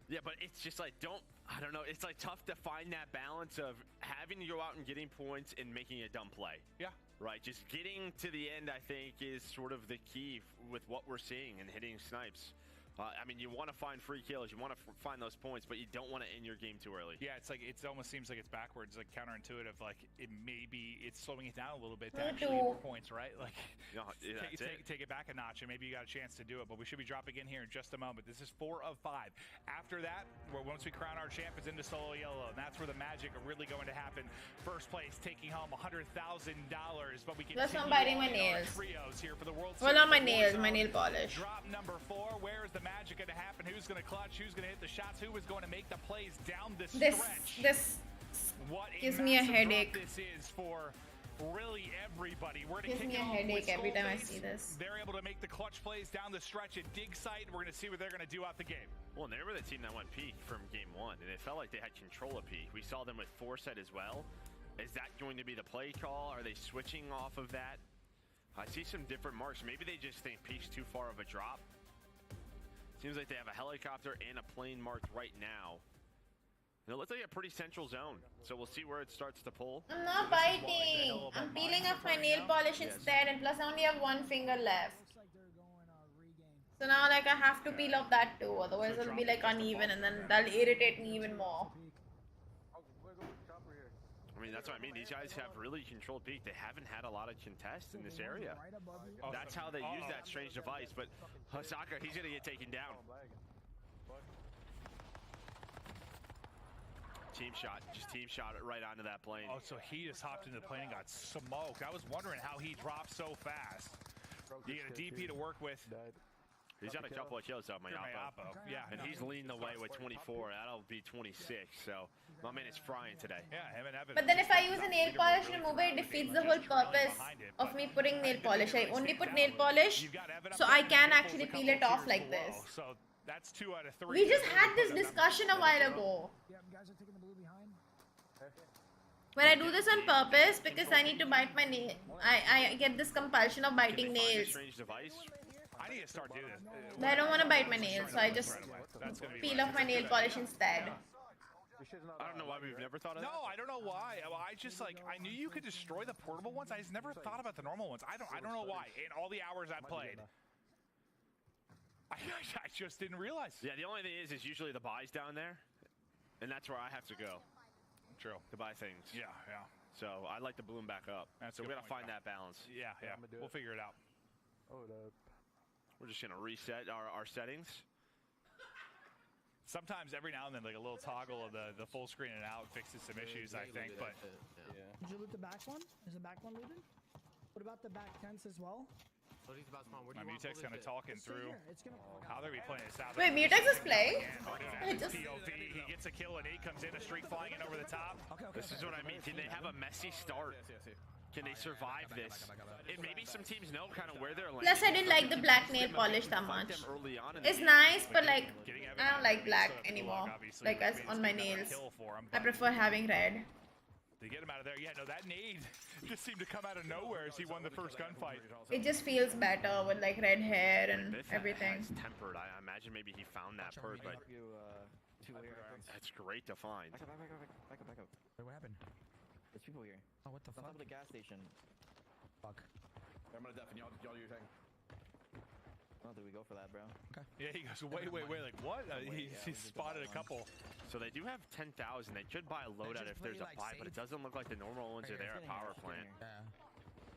Yeah, but it's just like, I don't know. It's like tough to find that balance of having to go out and getting points and making a dumb play. Yeah. Right. Just getting to the end, I think, is sort of the key with what we're seeing and hitting snipes. I mean, you want to find free kills, you want to find those points, but you don't want to end your game too early. Yeah, it's like it almost seems like it's backwards, like counterintuitive. Like it's slowing it down a little bit to actually get more points, right? Like take it back a notch, and maybe you got a chance to do it. But we should be dropping in here in just a moment. This is 4 of 5. After that, once we crown our champ, it's into solo yellow, and that's where the magic are really going to happen. First place taking home $100,000, but we can. That's not biting my nails. Trios here for the World Well, not my nails, my nail polish. Drop number 4. Where is the magic going to happen? Who's going to clutch? Who's going to hit the shots? Who is going to make the plays down the stretch? This gives me a headache. This is for really everybody. We're gives me a headache every time I see this. They're able to make the clutch plays down the stretch at dig site. We're going to see what they're going to do out the game. Well, they were the team that went peak from game 1, and it felt like they had control of peak. We saw them with foresight as well. Is that going to be the play call? Are they switching off of that? I see some different marks. Maybe they just think peak's too far of a drop. Seems like they have a helicopter and a plane marked right now. And it looks like a pretty central zone, so we'll see where it starts to pull. I'm not biting. I'm peeling off my nail polish instead, and plus I only have 1 finger left. So now, like, I have to peel off that too, otherwise it'll be like uneven, and then that'll irritate me even more. I mean, that's what I mean. These guys have really controlled peak. They haven't had a lot of contests in this area. That's how they use that strange device. But Hasaka, he's going to get taken down. Team shot. Just team shot it right onto that plane. Oh, so he just hopped into the plane and got smoked. I was wondering how he dropped so fast. You get a DP to work with. He's got a couple of kills out, Mayapo. Yeah. And he's leading the way with 24. That'll be 26. So my man is frying today. Yeah, him and Evan. But then if I use a nail polish remover, it defeats the whole purpose of me putting nail polish. I only put nail polish so I can actually peel it off like this. So that's 2 out of 3. We just had this discussion a while ago. Yeah, guys are taking the blue behind. When I do this on purpose because I need to bite my nail. I get this compulsion of biting nails. Strange device. I need to start doing this. But I don't want to bite my nails, so I just peel off my nail polish instead. I don't know why we've never thought of that. No, I don't know why. I just like I knew you could destroy the portable ones. I just never thought about the normal ones. I don't know why. In all the hours I played, I just didn't realize. Yeah, the only thing is usually the buys down there, and that's where I have to go. True. To buy things. Yeah, yeah. So I'd like to bloom back up. So we gotta find that balance. Yeah, yeah. We'll figure it out. We're just gonna reset our settings. Sometimes every now and then, like a little toggle of the full screen and out fixes some issues, I think. But Did you loot the back one? Is the back one looted? What about the back tents as well? My Mutech's kind of talking through how they're be playing this out. Wait, Mutex is playing? POV, he gets a kill and 8 comes in, a streak flying in over the top. This is what I mean. Can they have a messy start? Can they survive this? And maybe some teams know kind of where they're landing. Plus, I didn't like the black nail polish that much. It's nice, but like, I don't like black anymore. Like as on my nails. I prefer having red. They get him out of there. Yeah, no, that nade just seemed to come out of nowhere as he won the first gunfight. It just feels better with like red hair and everything. It's tempered. I imagine maybe he found that perk, but that's great to find. Back up. Wait, what happened? There's people here. Oh, what the fuck? On top of the gas station. Fuck. I'm gonna deafen y'all do your thing. Oh, did we go for that, bro? Okay. Yeah, he goes, wait, like what? He spotted a couple. So they do have 10,000. They could buy a loadout if there's a buy, but it doesn't look like the normal ones are there at power plant. Yeah.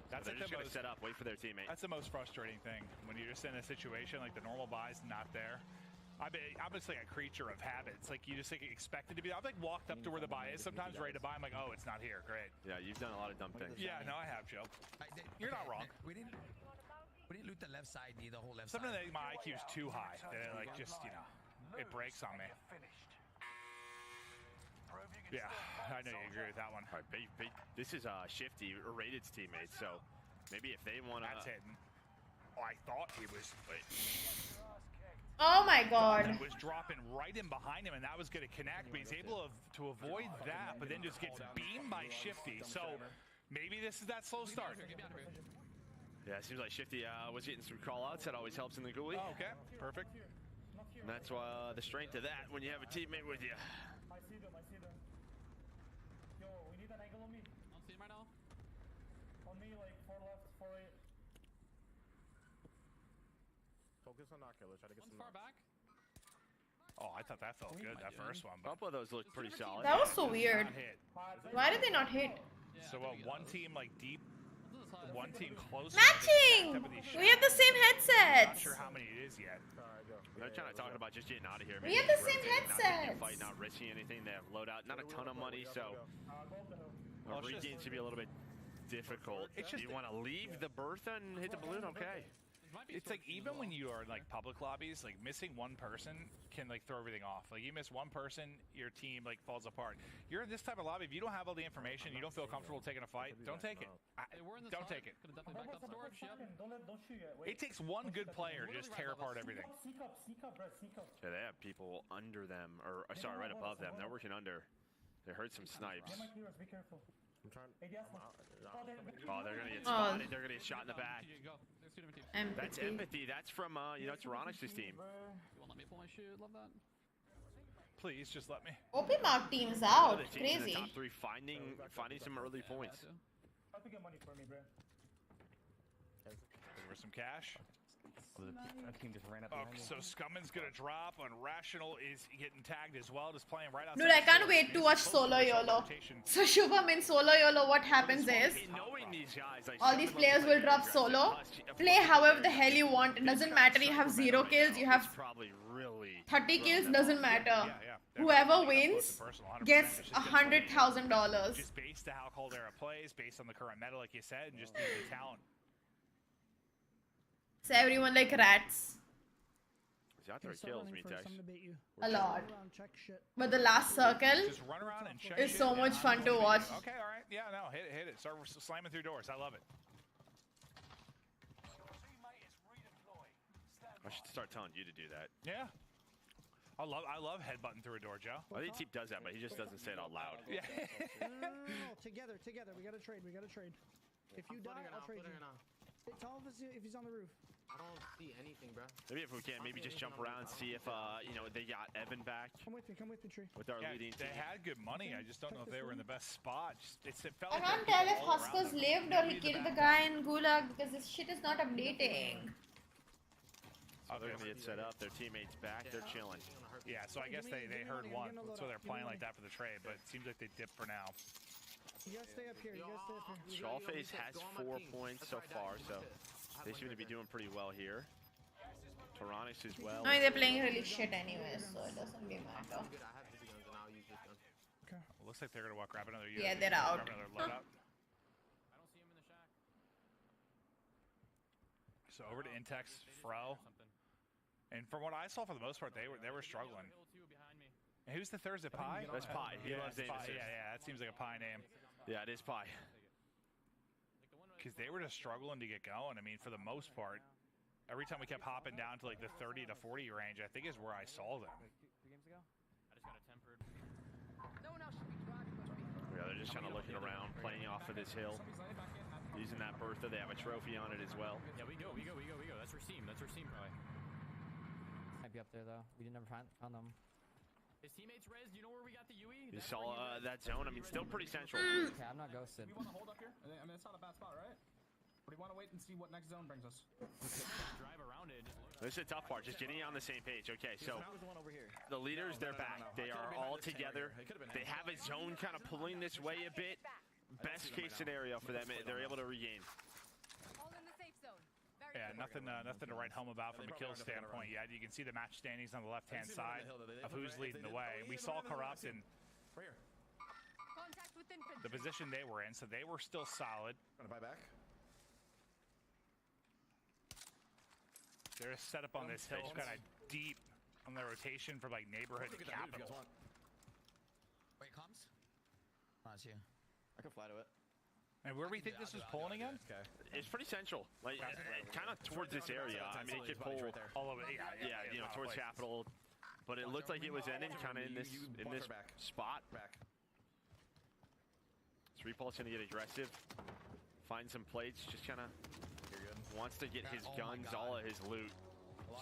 That's so they're just gonna set up, wait for their teammate. That's the most frustrating thing when you're just in a situation like the normal buy's not there. I'm just like a creature of habits. Like you just like expect it to be. I've like walked up to where the buy is, sometimes ready to buy. I'm like, oh, it's not here. Great. Yeah, you've done a lot of dumb things. Yeah, no, I have, Joe. You're not wrong. We didn't loot the left side, the whole left Sometimes side. my IQ's too high. That it like just, you know, it breaks on me. Yeah, I know you agree with that one. All right, this is Shifty, Rated's teammate, so maybe if they want to... That's hidden. Oh, I thought he was... Wait. Oh my god. He was dropping right in behind him, and that was going to connect, but he's able to avoid that, but then just gets beamed by Shifty. So maybe this is that slow start. Yeah, it seems like Shifty was getting some call-outs. That always helps in the GUI. Oh, okay, perfect. And that's the strength of that when you have a teammate with you. I see them. Yo, we need an angle on me. Don't see him right now. On me, like 4 left, 4 right. Focus on knock killer. Try to get some far back. Oh, I thought that felt good, that first one. A couple of those looked pretty solid. That was so weird. Why did they not hit? So one team like deep, one team close. Matching! We have the same headsets. Not sure how many it is yet. They're trying to talk about just getting out of here. We have the same headsets. Fight, not risking anything. They have loadout, not a ton of money, so regain should be a little bit difficult. Do you want to leave the Bertha and hit the balloon? Okay. It's like even when you are in like public lobbies, like missing one person can like throw everything off. Like you miss one person, your team like falls apart. You're in this type of lobby, if you don't have all the information, you don't feel comfortable taking a fight, don't take it. Don't take it. It takes one good player to just tear apart everything. Yeah, they have people under them, or sorry, right above them. They're working under. They heard some snipes. I'm trying. Oh, they're gonna get spotted. They're gonna get shot in the back. Empathy. That's empathy. That's from it's Ronix's team. You won't let me pull my shoe? Love that. Please just let me. OP Mark team's out. The teams in the Crazy. top 3 finding some early points. Have to get money for me, bro. There was some cash. That team just ran up. So Scumman's gonna drop, and Rational is getting tagged as well, just playing right outside. Dude, I can't wait to watch Solo YOLO. So Shubham, in Solo YOLO, what happens is all these players will drop solo, play however the hell you want. It doesn't matter. You have 0 kills, you have 30 kills, doesn't matter. Whoever wins gets $100,000. Just based to how Caldera plays, based on the current meta, like you said, and just the talent. So everyone like rats. He's out there kills me, Tex. A lot. Check shit. But the last circle Just run around and check is shit, so man. much fun to watch. Okay, all right. Yeah, no, hit it. Start slamming through doors. I love it. I should start telling you to do that. Yeah. I love headbutting through a door, Joe. I think Teep does that, but he just doesn't say it out loud. Yeah. No, together. We gotta trade. If you die, I'll trade you. Tell us if he's on the roof. I don't see anything, bro. Maybe if we can, maybe just jump around and see if they got Evan back. Come with me, Tree. With our leading team. They had good money. I just don't know if they were in the best spot. It felt I like can't tell if Huskers lived or he killed the guy in Gulag because this shit is not updating. So they're gonna get set up. Their teammates back. They're chilling. Yeah, so I guess they heard one, so they're playing like that for the trade. But it seems like they dipped for now. You gotta stay up here. Skullface has 4 points so far, so they seem to be doing pretty well here. Tyranix as well. I mean, they're playing really shit anyways, so it doesn't really matter. Okay. Well, looks like they're gonna grab another UAV. Yeah, they're out. Grab another loadout. So over to Intex, Fro. And from what I saw, for the most part, they were struggling. And who's the third? Is it Pie? That's Pie. He loves Pie. Yeah, that seems like a Pie name. Yeah, it is Pie. Because they were just struggling to get going. I mean, for the most part, every time we kept hopping down to like the 30 to 40 range, I think is where I saw them. 2 games ago? I just got a tempered. No one else should be driving with me. Yeah, they're just kind of looking around, playing off of this hill. Using that Bertha, they have a trophy on it as well. Yeah, we go. That's Rasim, probably. Might be up there, though. We didn't ever found them. His teammates res, you know where we got the UE? You saw that zone? I mean, still pretty central. Okay, I'm not ghosted. We want to hold up here? I mean, it's not a bad spot, right? Or do you want to wait and see what next zone brings us? Drive around it. This is the tough part, just getting on the same page. Okay, so the leaders, they're back. They are all together. They have a zone kind of pulling this way a bit. Best case scenario for them, they're able to regain. Yeah, nothing to write home about from a kill standpoint yet. You can see the match standings on the left-hand side of who's leading the way. We saw Corrupt in the position they were in, so they were still solid. Trying to buy back. They're set up on this hill, kind of deep on the rotation from like neighborhood to capital. Wait, comms? Oh, it's you. I could fly to it. And where we think this was pulling again? Okay. It's pretty central, like kind of towards this area. I mean, it could pull all over. Yeah, you know, towards capital. But it looked like it was ending kind of in this spot. So Repulse gonna get aggressive, find some plates, just kind of wants to get his guns, all of his loot.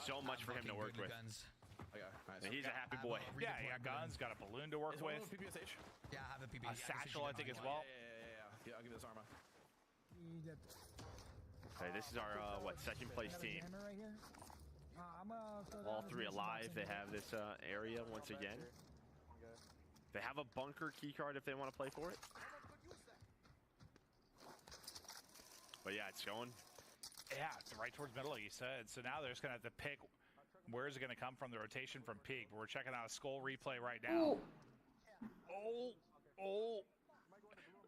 So much for him to work with. And he's a happy boy. Yeah, he got guns, got a balloon to work with. Yeah, I have a PPSH. A satchel, I think, as well. Yeah, I'll give you this armor. Okay, this is our second place team. All three alive. They have this area once again. They have a bunker key card if they want to play for it. But yeah, it's going. Yeah, it's right towards middle, like you said. So now they're just gonna have to pick where is it gonna come from, the rotation from peak. But we're checking out a skull replay right now. Oh.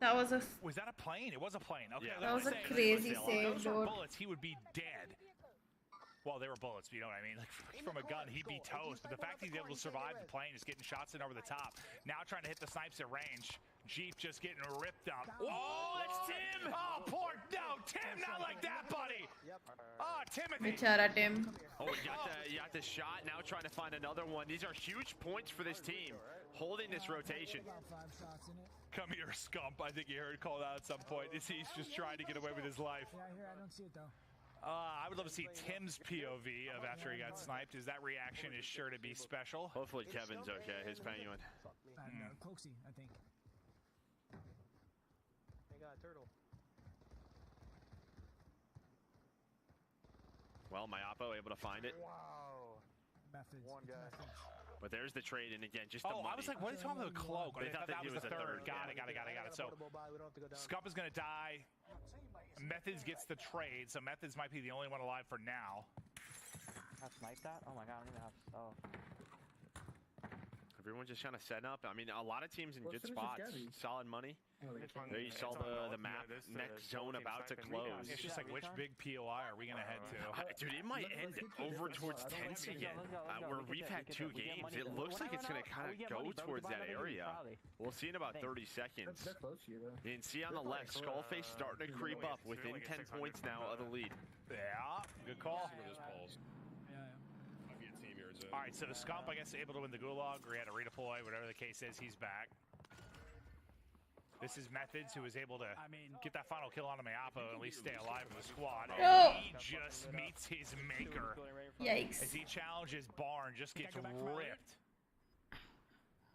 That was a... Was that a plane? It was a plane. Okay. Yeah, that was a crazy save, dude. Those were bullets, he would be dead. Well, they were bullets, but you know what I mean? Like, from a gun, he'd be toast. But the fact he's able to survive the plane, just getting shots in over the top. Now trying to hit the snipes at range. Jeep just getting ripped up. Oh, it's Tim! Oh, poor... No, Tim, not like that, buddy! Oh, Timothy! Bichara Tim. Oh, you got the shot. Now trying to find another one. These are huge points for this team. Holding this rotation. Come here, Scump. I think you heard called out at some point. He's just trying to get away with his life. Yeah, here, I don't see it, though. I would love to see Tim's POV of after he got sniped, as that reaction is sure to be special. Hopefully Kevin's okay, his penguin. Coxie, I think. They got a turtle. Well, my Oppo able to find it. Wow. Methods. One guy. But there's the trade, and again, just the money. I was like, what is wrong with the cloak? They I thought that was the third. Got it. So, Scump is going to die. Methods gets the trade, so Methods might be the only one alive for now. I sniped that? Oh my god, I don't even have stuff. Everyone just kind of setting up. I mean, a lot of teams in good spots. Solid money. There you saw the map. Next zone about to close. It's just like, which big POI are we going to head to? Dude, it might end over towards tents again, where we've had 2 games. It looks like it's going to kind of go towards that area. We'll see in about 30 seconds. You can see on the left, Skullface starting to creep up within 10 points now of the lead. Yeah, good call. All right, so the Scump, I guess, able to win the Gulag, or he had to redeploy, whatever the case is, he's back. This is Methods, who was able to get that final kill on Mayapo and at least stay alive in the squad. And he just meets his maker. Yikes. As he challenges Barn, just gets ripped.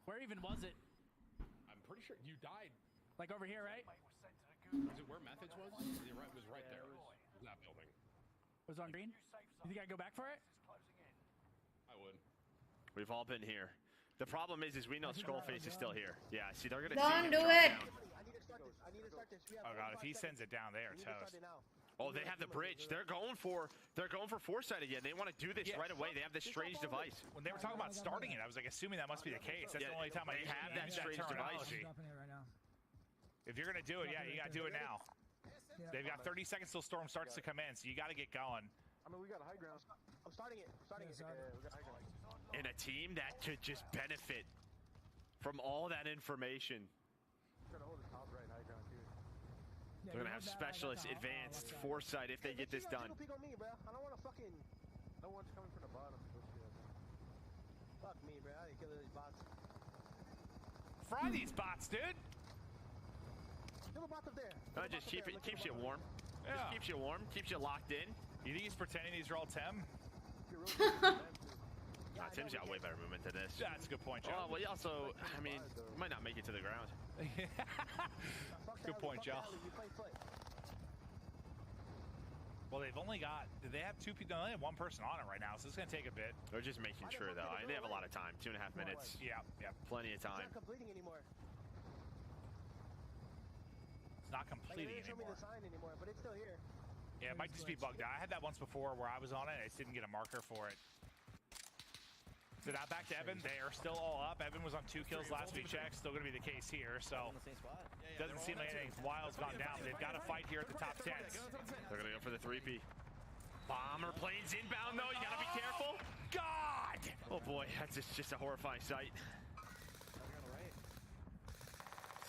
Where even was it? I'm pretty sure you died. Like over here, right? Is it where Methods was? It was right there. It was that building. Was it on green? You think I'd go back for it? I would. We've all been here. The problem is we know Skullface is still here. Yeah, see, they're gonna Don't see do him it. drop down. Oh god, if he sends it down, they are toast. Oh, they have the bridge. They're going for Foresight again. They want to do this right away. They have this strange device. When they were talking about starting it, I was like assuming that must be the case. That's the only time I have that strange device. If you're gonna do it, yeah, you gotta do it now. They've got 30 seconds till Storm starts to come in, so you gotta get going. I mean, we got a high ground. I'm starting it. Okay, we got high ground. And a team that could just benefit from all that information. Trying to hold the top right high ground too. They're gonna have specialists, advanced Foresight if they get this done. Peek on me, bro. I don't want to fucking. No one's coming from the bottom. Fuck me, bro. I didn't kill these bots. Fry these bots, dude. Kill the bots up there. No, just keeps you warm. Yeah. Just keeps you warm, keeps you locked in. You think he's pretending these are all Tem? Tim's got way better movement than this. That's a good point, Joe. Oh, well, he also, I mean, he might not make it to the ground. Good point, Joe. Well, they've only got, they have 2 people, they only have 1 person on it right now, so it's going to take a bit. They're just making sure, though. I mean, they have a lot of time, 2.5 minutes. Yeah. Plenty of time. It's not completing anymore. It's not completing Like, they didn't show me the sign anymore, but it's still here. Yeah, it might just be bugged out. I had that once before where I was on it, I just didn't get a marker for it. So now back to Evan. They are still all up. Evan was on 2 kills last we checked. Still going to be the case here. So doesn't seem like anything wild's gone down. They've got to fight here at the top 10s. They're going to go for the 3P. Bomber planes inbound, though. You got to be careful. God! Oh, boy. That's just a horrifying sight.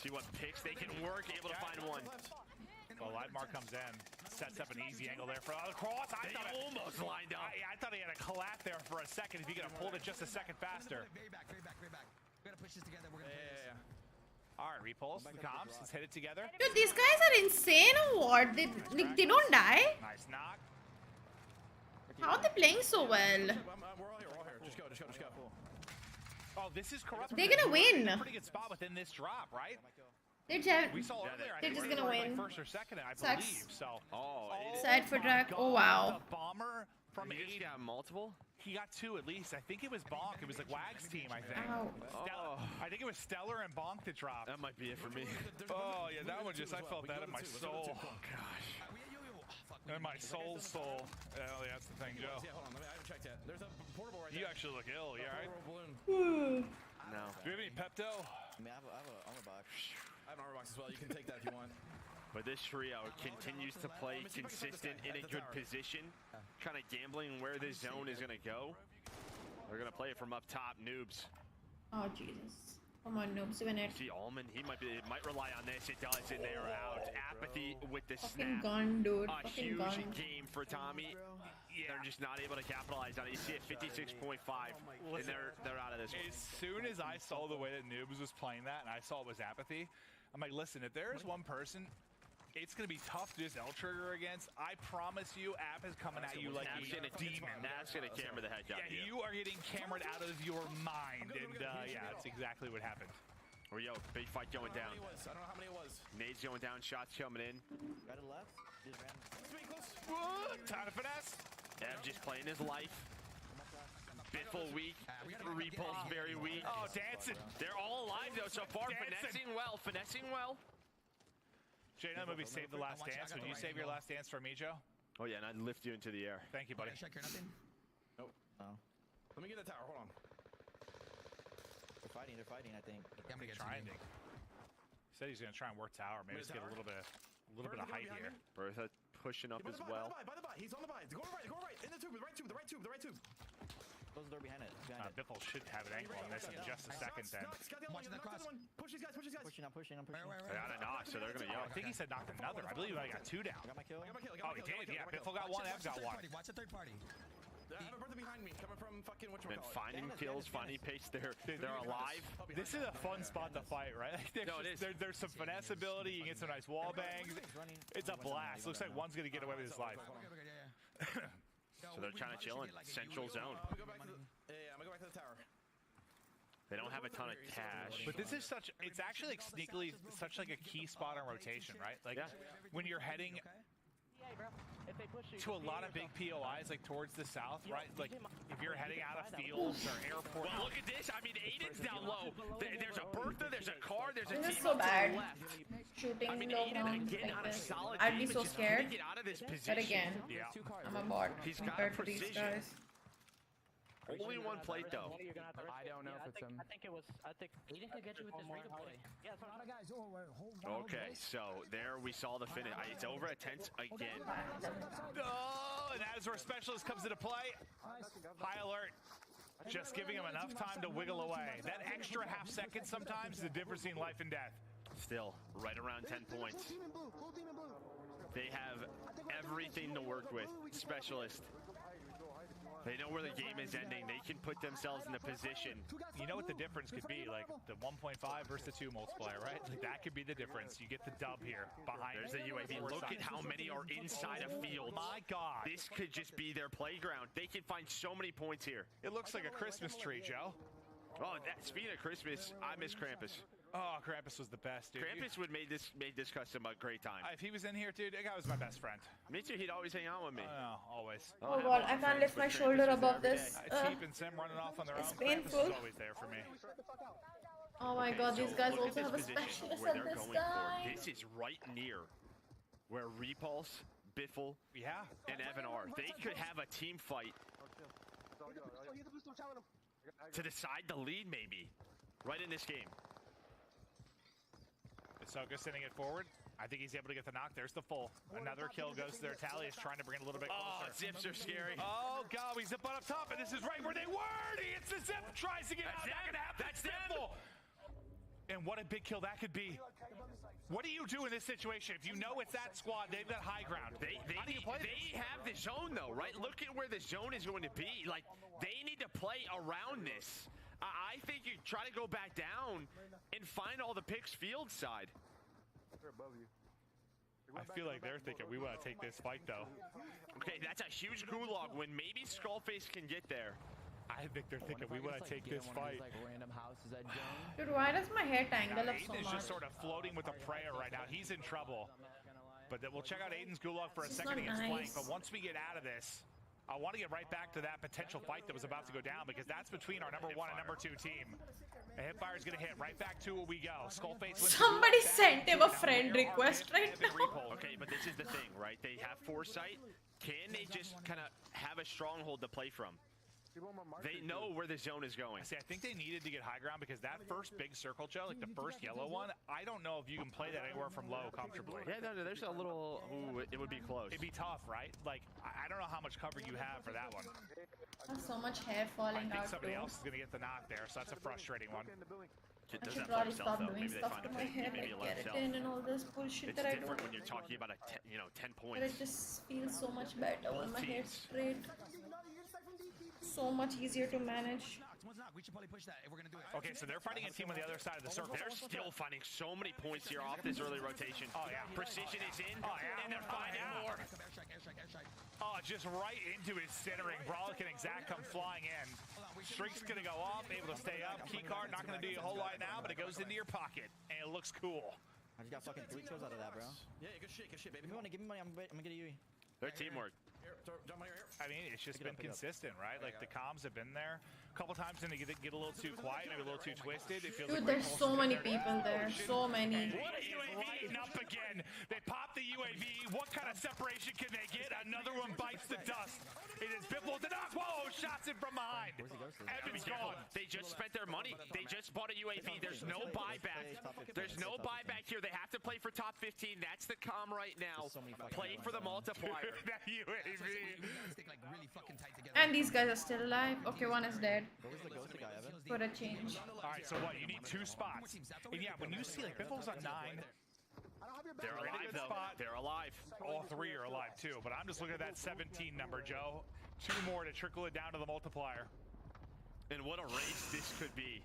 See what picks they can work. Able to find one. Well, Lightmark comes in, sets up an easy angle there for the cross. They almost lined up. I thought he had a collapse there for a second. If he could have pulled it just a second faster. Way back. We gotta push this together. We're gonna play this. All right, repulse. The comps. Let's hit it together. Dude, these guys are insane or what? They don't die? Nice knock. How are they playing so well? We're all here. Just go. Oh, this is corrupt. They're gonna win. Pretty good spot within this drop, right? They're just, We saw earlier, they're just gonna win. Like first or second, I Sucks. believe. So. Side for drag. Oh wow. The bomber from He got multiple? He got 2 at least. I think it was Bonk. It was like Wag's team, I think. I think it was Stellar and Bonk that dropped. That might be it for me. Oh yeah, that one just, I felt that in my soul. Oh gosh. In my soul. Yeah, that's the thing, Joe. Yeah, hold on. I haven't checked yet. There's a portable right You there. actually look ill. You alright? No. Do you have any Pepto? I mean, I have a armor box. I have an armor box as well. You can take that if you want. But this trio continues to play consistent in a good position, kind of gambling where this zone is going to go. They're going to play it from up top, noobs. Oh Jesus. Come on, noobs, win it. See Allman, he might rely on this. It does, and they're out. Apathy with the Fucking snap. gun, dude. A Fucking huge gun. game for Tommy. They're just not able to capitalize on it. You see it 56.5, and they're out of this one. As soon as I saw the way that Noobs was playing that, and I saw it was Apathy, I'm like, listen, if there's one person it's going to be tough to just L-trigger against. I promise you, App is coming at you like a demon. That's going to camera the heck out of you. You are getting cameraed out of your mind, and yeah, that's exactly what happened. Or yo, big fight going down. I don't know how many it was. Nades going down, shots coming in. Right to left. Just ran. Time to finesse. Ev just playing his life. Biffle weak. Repulse very weak. Oh, dancing. They're all alive though so far. Finessing well. Finessing well. Jay, that movie Save the Last Dance. Would you save your last dance for me, Joe? Oh yeah, and I'd lift you into the air. Thank you, buddy. Check here, nothing? Nope. Oh. Let me get the tower. Hold on. They're fighting, I think. Yeah, I'm gonna get Trying to. Said he's gonna try and work tower. Maybe just get a little bit of height here. Bertha pushing up as well. By the by, he's on the by. Go right. In the tube, the right tube. Close the door behind it. Biffle should have an angle on this in just a second then. Push these guys. I'm pushing. They got a knock, so they're gonna yell. I think he said knocked another. I believe I got 2 down. I got my kill. Oh, he did. Yeah, Biffle got 1. Ev got 1. Watch the third party. I have a brother behind me coming from fucking Been finding kills, finding pace. They're alive. This is a fun spot to fight, right? No, it is. There's some finesse ability. You can get some nice wall bangs. It's a blast. Looks like one's gonna get away with his life. So they're trying to chill in central zone. I'm gonna go back to the tower. They don't have a ton of cash. But this is it's actually like sneakily such like a key spot on rotation, right? Like when you're heading to a lot of big POIs like towards the south, right? Like if you're heading out of fields or airports. Well, look at this. I mean, Aiden's down low. There's a Bertha, there's a car, there's a This is team so up to bad. the left. Shooting I mean, low Aiden ground again on like a this. solid I'd be team, so just scared. Get out of this position. But again, I'm a bot He's got compared to these precision. guys. Only one plate though. I don't know if it's him. I think Aiden could get you with this replay. Yeah, A lot of guys. Hold Okay, so there we saw the finish. It's over at 10 again. Oh, and that is where Specialist comes into play. High alert. Just giving him enough time to wiggle away. That extra half second sometimes is the difference between life and death. Still, right around 10 points. They have everything to work with. Specialist. They know where the game is ending. They can put themselves in the position. You know what the difference could be? Like the 1.5 versus the 2 multiplier, right? Like that could be the difference. You get the dub here behind. There's the UAV. Look at how many are inside a field. My God. This could just be their playground. They can find so many points here. It looks like a Christmas tree, Joe. Oh, speaking of Christmas, I miss Krampus. Oh, Krampus was the best, dude. Krampus would made this custom a great time. If he was in here, dude, that guy was my best friend. Me too. He'd always hang out with me. Always. Oh god, I can't lift my shoulder above this. Cheap and Sim running off on their It's own. painful. Krampus is always there for me. Oh my god, these guys also have a specialist where at they're this going time. for. This is right near where Repulse, Biffle, and Evan are. They could have a team fight to decide the lead, maybe, right in this game. Ahsoka sending it forward. I think he's able to get the knock. There's the full. Another kill goes to their tally. Is trying to bring it a little bit closer. Oh, zips are scary. Oh, God. We zip on up top, and this is right where they were. He hits the zip. Tries to get out. Not going to happen. That's Biffle. And what a big kill that could be. What do you do in this situation? If you know it's that squad, they've got high ground. How do you play They have the zone, though, right? Look at where the zone is going to be. Like, they need to play around this. I think you try to go back down and find all the picks field side. I feel like they're thinking we want to take this fight, though. Okay, that's a huge gulag when maybe Skullface can get there. I think they're thinking we want to take this fight. Dude, why does my hair tangle up so Aiden is much? just sort of floating with a prayer right now. He's in trouble. But we'll check out Aiden's gulag for a This is second not against Flank. nice. But once we get out of this, I want to get right back to that potential fight that was about to go down because that's between our number 1 and number 2 team. The hipfire is going to hit. Right back to where we go. Skullface wins. Somebody sent him a friend request right now. Okay, but this is the thing, right? They have foresight. Can they just kind of have a stronghold to play from? They know where the zone is going. See, I think they needed to get high ground because that first big circle, Joe, like the first yellow one, I don't know if you can play that anywhere from low comfortably. Yeah, no, there's a little... Ooh, it would be close. It'd be tough, right? Like, I don't know how much cover you have for that one. There's so much hair falling I think out somebody too. else is going to get the knock there, so that's a frustrating one. I should probably stop doing stuff to my hair like keratin and all this bullshit It's that I do. different when you're talking about 10 But points. it just feels so much better when my hair's straight. So much easier to manage. We should probably push that if we're gonna do it. Okay, so they're fighting a team on the other side of the circle. They're still finding so many points here off this early rotation. Oh, yeah. Precision is in, and they're finding more. Oh, just right into his centering. Brolic and Exact come flying in. Streak's going to go off, able to stay up. Keycard not going to do you a whole lot now, but it goes into your pocket, and it looks cool. I just got fucking 3 kills out of that, bro. Yeah, good shit, baby. If you want to give me money, I'm gonna get a UE. Their teamwork. I mean, it's just been consistent, right? Like, the comms have been there. A couple times and they get a little too quiet, maybe a little too twisted. It feels Dude, like there's so many people there. So many. What a UAV eating up again. They pop the UAV. What kind of separation can they get? Another one bites the dust. It is Biffle to knock. Whoa, shots in from behind. Evan's gone. They just spent their money. They just bought a UAV. There's no buyback. There's no buyback here. They have to play for top 15. That's the comm right now. Play for the multiplier. That UAV. And these guys are still alive. Okay, one is dead. For a change. All right, so what? You need 2 spots. And yeah, when you see like Biffle's on 9. They're alive, though. They're alive. All 3 are alive, too. But I'm just looking at that 17 number, Joe. 2 more to trickle it down to the multiplier. And what a race this could be.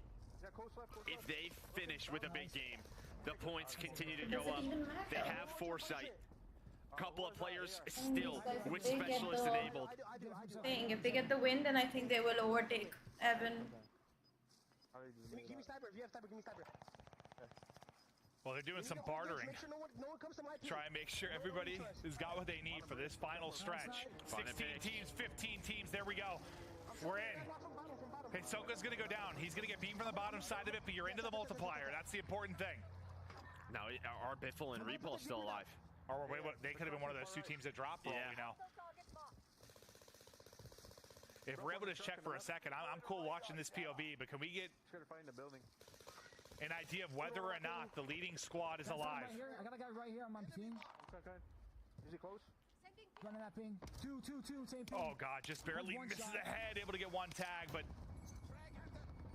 If they finish with a big game, the points continue to go up. They have foresight. Couple of players still with specialists enabled. If they get the win, then I think they will overtake Evan. Give me sniper. If you have sniper, give me sniper. Well, they're doing some bartering. Try and make sure everybody has got what they need for this final stretch. 16 teams, 15 teams. There we go. We're in. Okay, Soka's going to go down. He's going to get beaten from the bottom side of it, but you're into the multiplier. That's the important thing. Now, are Biffle and Repulse still alive? Or wait, they could have been one of those 2 teams that dropped, for all we know. If we're able to check for a second, I'm cool watching this POV, but can we get an idea of whether or not the leading squad is alive? I got a guy right here on my ping. Okay. Is he close? Running that ping. Two, same ping. Oh god, just barely misses the head, able to get 1 tag, but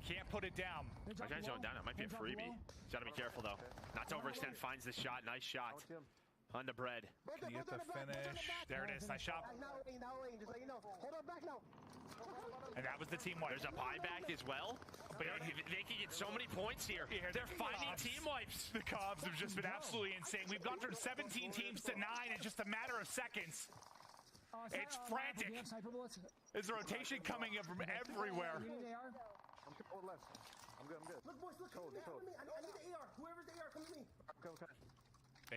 can't put it down. My guy's going down. It might be a freebie. Gotta be careful though. Not to overextend. Finds the shot. Nice shot. On the bread. Can you get the finish? There it is. Nice shot. Just let you know. Hold on back now. And that was the team wipe. There's a buyback as well. But they can get so many points here. They're finding team wipes. The Cubs have just been absolutely insane. We've gone from 17 teams to 9 in just a matter of seconds. It's frantic. There's a rotation coming in from everywhere. I'm left. I'm good. Look, boys, look. Come with me. I need the AR. Whoever's the AR, come with me. Okay.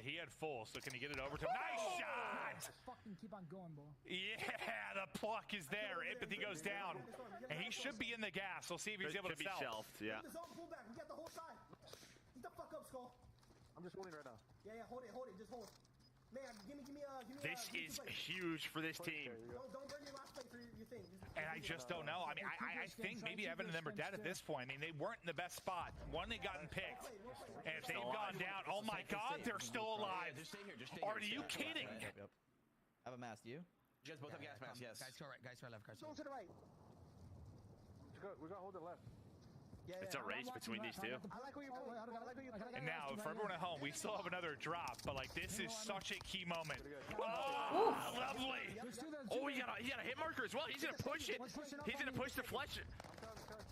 He had full, so can he get it over to him? Nice shot! Fucking keep on going, boy. Yeah, the pluck is there. Empathy goes down. And he should be in the gas. We'll see if he's able to sell. Shelved, yeah. The zone, pull back. We got the whole side. Get the fuck up, Skull. I'm just holding right now. Yeah, hold it. Just hold. Man, give me This is huge for this team. Don't burn your last play for your thing. And I just don't know. I mean, I think maybe Evan and them are dead at this point. I mean, they weren't in the best spot. One, they gotten picked. And if they've gone down, oh my god, they're still alive. Are you kidding? Yep. I have a mask. You? You guys both have gas masks, yes. Guys to right, left. Zone to the right. We got hold it left. Yeah, it's a race between these 2. I like where you're playing. And now, for everyone at home, we still have another drop, but like this is such a key moment. Oh, lovely! Oh, he got a hit marker as well. He's gonna push it. He's gonna push the fletch.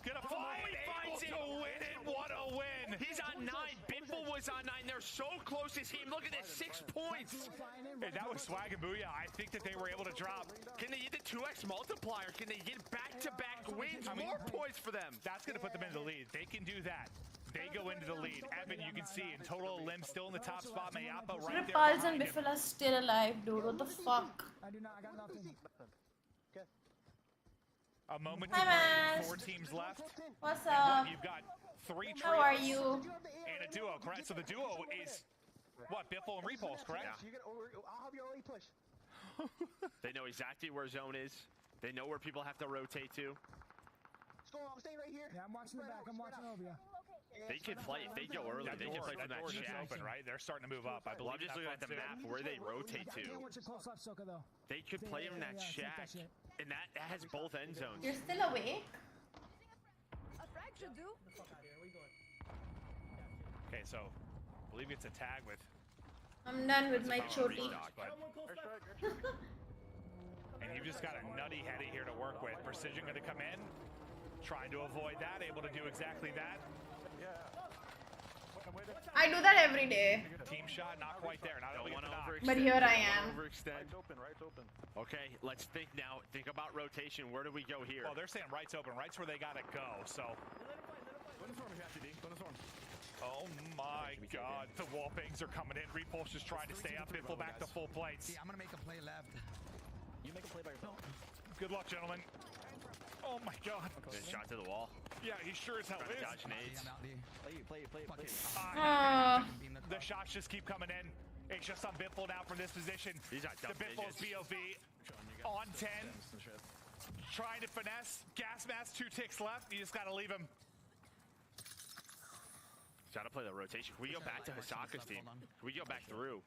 Gonna finally finds it. Win it! What a win! He's on 9. Biffle was on 9. They're so close to team. Look at this, 6 points. And that was swag and booyah. I think that they were able to drop. Can they get the 2x multiplier? Can they get back-to-back wins? More points for them. That's gonna put them in the lead. They can do that. They go into the lead. Evan, you can see in total limb still in the top spot. Mayapa right there. Peripherals and Biffle are still alive, dude. What the fuck? I got nothing. A moment Hi, to man. 4 teams left. What's And up? you've got 3 trios. How are you? And a duo, correct? So the duo is what? Biffle and Repulse, correct? Yeah. I'll have your early push. They know exactly where zone is. They know where people have to rotate to. I'm staying right here. Yeah, I'm watching the back. I'm watching over you. They can play. If they go early, they can play from that door just shack. open, right? They're starting to move up. I Well, believe I'm just looking at the map where they rotate to. They could play from that shack, and that has both end zones. You're still awake? A frag should do. Okay, so I believe it's a tag with. I'm done with my choti. And you've just got a nutty heady here to work with. Precision going to come in, trying to avoid that, able to do exactly that. I do that every day. Team shot, not quite there. Not able to get the knock. But here I am. Overextend. Right's open. Okay, let's think now. Think about rotation. Where do we go here? Well, they're saying right's open. Right's where they got to go, so. Oh my god, the wall bangs are coming in. Repulse just trying to stay up. Biffle back to full plates. Yeah, I'm gonna make a play left. You make a play by yourself. Good luck, gentlemen. Oh my god. Good shot to the wall. Yeah, he sure as hell Trying to is. dodge nades. Play. The shots just keep coming in. It's just on Biffle now from this position. He's got the Biffle's BOV on 10. Trying to finesse. Gas mask, 2 ticks left. You just got to leave him. Got to play the rotation. Can we go back to Hisaka's team? Can we go back through?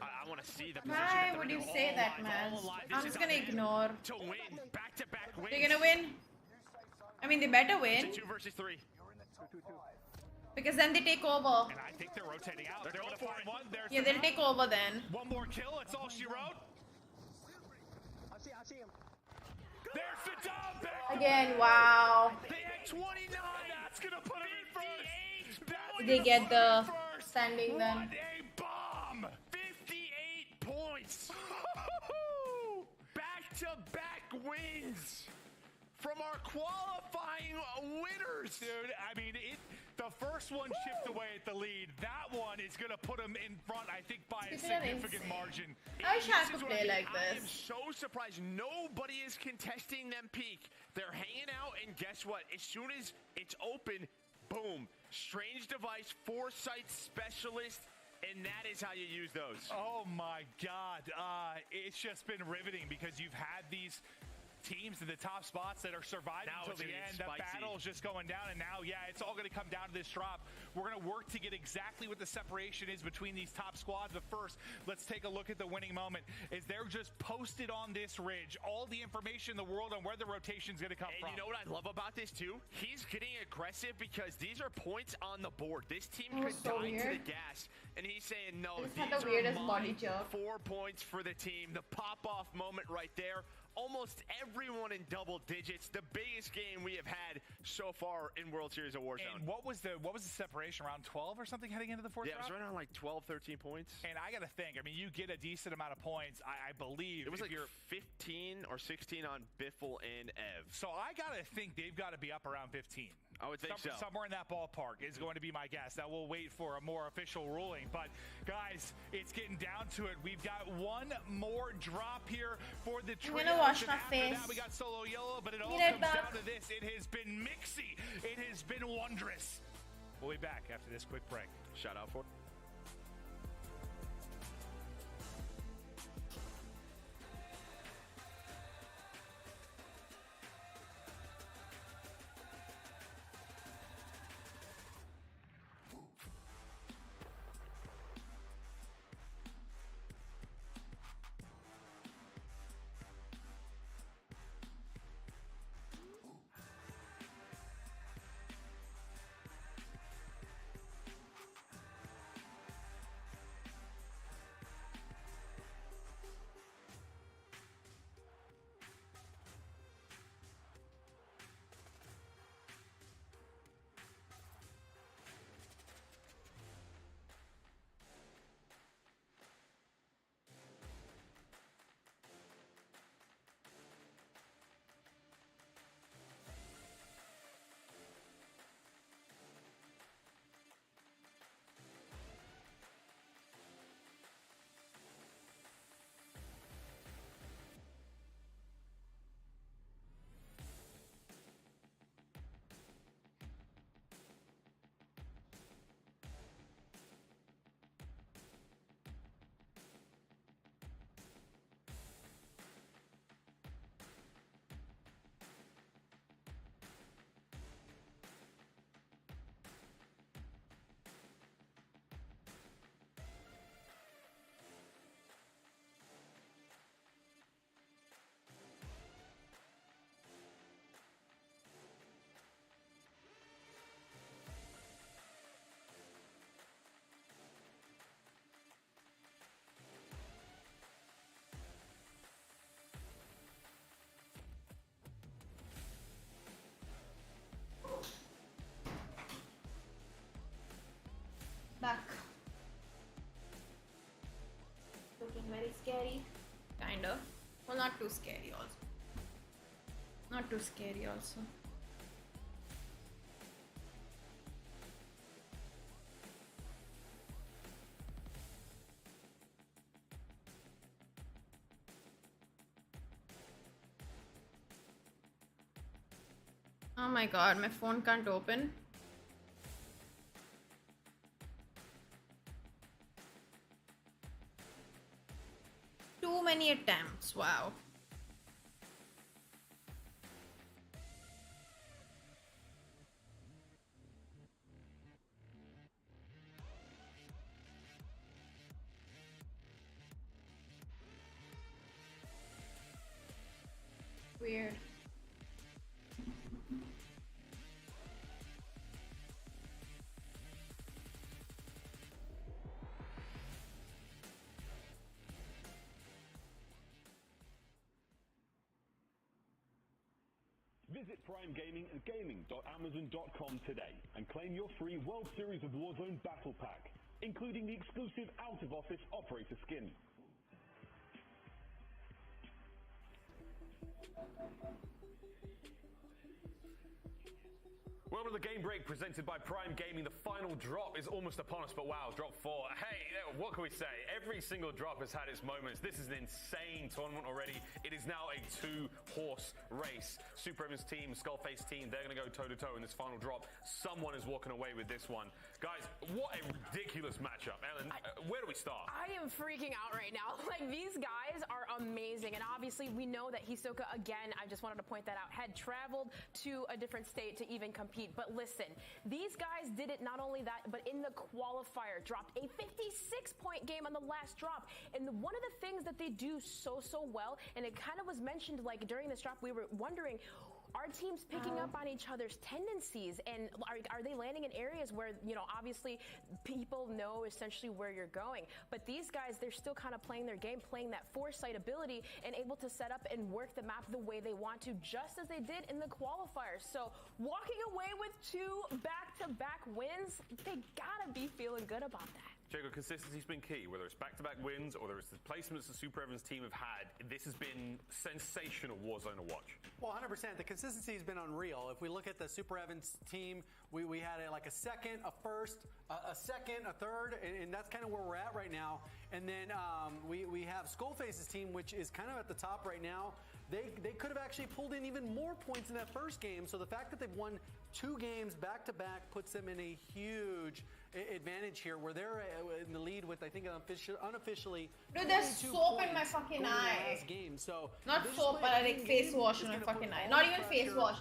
I want to see the position. Why would you say that, man? I'm just gonna ignore. To win. Back-to-back wins. They're gonna win. I mean, they better win. It's a 2 versus 3. Because then they take over. And I think they're rotating out. They're going to find one. Yeah, they'll take over then. One more kill. That's all she wrote. I see him. There's the dub. Again, wow. They had 29. That's going to put him in first. They get the standing then. What a bomb. 58 points. Back-to-back wins from our qualifying winners. Dude, I mean, the first one chipped away at the lead. That one is going to put him in front, I think, by a significant margin. I wish I could play like I am this. so surprised nobody is contesting them peak. They're hanging out, and guess what? As soon as it's open, boom. Strange device, foresight specialist, and that is how you use those. Oh, my God. It's just been riveting because you've had these teams in the top spots that are surviving until the end. The battle's just going down, and now, yeah, it's all going to come down to this drop. We're going to work to get exactly what the separation is between these top squads. But first, let's take a look at the winning moment. Is they're just posted on this ridge all the information in the world on where the rotation's going to come from. And you know what I love about this, too? He's getting aggressive because these are points on the board. This team could die to the gas, and he's saying, no, This these had the are weirdest mine. body jerk. 4 points for the team. The pop-off moment right there. Almost everyone in double digits. The biggest game we have had so far in World Series of Warzone. And what was the separation, around 12 or something heading into the fourth Yeah, round? it was around like 12, 13 points. And I got to think, I mean, you get a decent amount of points, I believe. It was like 15 or 16 on Biffle and Ev. So I got to think they've got to be up around 15. I would think so. Somewhere in that ballpark is going to be my guess. Now we'll wait for a more official ruling. But guys, it's getting down to it. We've got one more drop here for the trio. I'm gonna wash my face. That we got solo yellow, but it all Right comes back. down to this. It has been mixy. It has been wondrous. We'll be back after this quick break. Shout out for Back. Looking very scary. Kind of. Well, not too scary also. Not too scary also. Oh my god, my phone can't open. months. Wow. Weird. Visit Prime Gaming at gaming.amazon.com today and claim your free World Series of Warzone Battle Pack, including the exclusive out-of-office operator skin. Welcome to the Game Break presented by Prime Gaming. The final drop is almost upon us, but wow, drop 4. Hey, what can we say? Every single drop has had its moments. This is an insane tournament already. It is now a 2-horse race. Super Evans team, Skullface team, they're going to go toe-to-toe in this final drop. Someone is walking away with this one. Guys, what a ridiculous matchup. Ellen, where do we start? I am freaking out right now. Like, these guys are amazing. And obviously, we know that Hisoka, again, I just wanted to point that out, had traveled to a different state to even compete. But listen, these guys did it not only that, but in the qualifier, dropped a 56-point game on the last drop. And one of the things that they do so well, and it kind of was mentioned like during this drop, we were wondering, are teams picking up on each other's tendencies, and are they landing in areas where, you know, obviously people know essentially where you're going, but these guys, they're still kind of playing their game, playing that foresight ability and able to set up and work the map the way they want to, just as they did in the qualifiers. So walking away with 2 back-to-back wins, they gotta be feeling good about that. Jacob, consistency's been key, whether it's back-to-back wins or whether it's the placements the Super Evans team have had. This has been sensational Warzone to watch. Well, 100%. The consistency has been unreal. If we look at the Super Evans team, we had like a second, a first, a second, a third, and that's kind of where we're at right now. And then we have Skullface's team, which is kind of at the top right now. They could have actually pulled in even more points in that first game. So the fact that they've won 2 games back-to-back puts them in a huge advantage here, where they're in the lead with, I think, unofficially. Dude, there's soap in my fucking eye. Game. So not soap, but like face wash in my fucking eye. Not even face wash.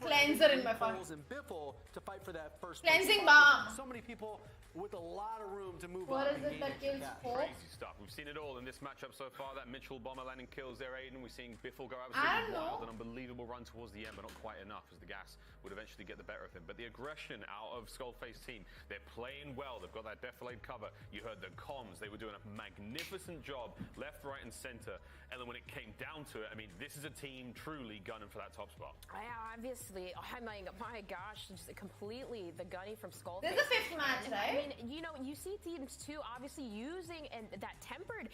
Cleanser in my fucking. And Biffle to fight for that first. Cleansing balm. So many people with a lot of room to move what on. What is it that kills hope? Crazy stuff. We've seen it all in this matchup so far. That Mitchell bomber landing kills there, Aiden. We're seeing Biffle go absolutely wild. An unbelievable run towards the end, but not quite enough, as the gas would eventually get the better of him. But the aggression out of Skullface team, they're playing well. They've got that defilade cover. You heard the comms. They were doing a magnificent job, left, right, and center. And then when it came down to it, I mean, this is a team truly gunning for that top spot. Obviously, I'm like, my gosh, just completely the gunny from Skullface. This is the 5th match, right? I mean, you know, you see teams too, obviously using that tempered.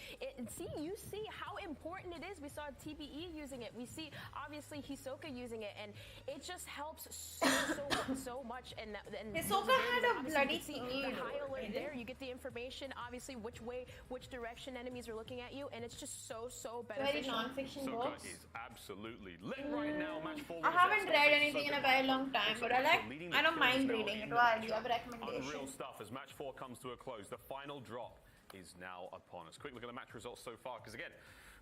You see how important it is. We saw TBE using it. We see obviously Hisoka using it, and it just helps so much. And Hisoka had a bloody the high alert there. You get the information, obviously, which direction enemies are looking at you, and it's just so beneficial. Very non-fiction books. Is absolutely lit right now. Match 4. I haven't read anything in a very long time, but I don't mind reading it. Why? Do you have a recommendation? Unreal stuff as match 4 comes to a close. The final drop is now upon us. Quick look at the match results so far, because again,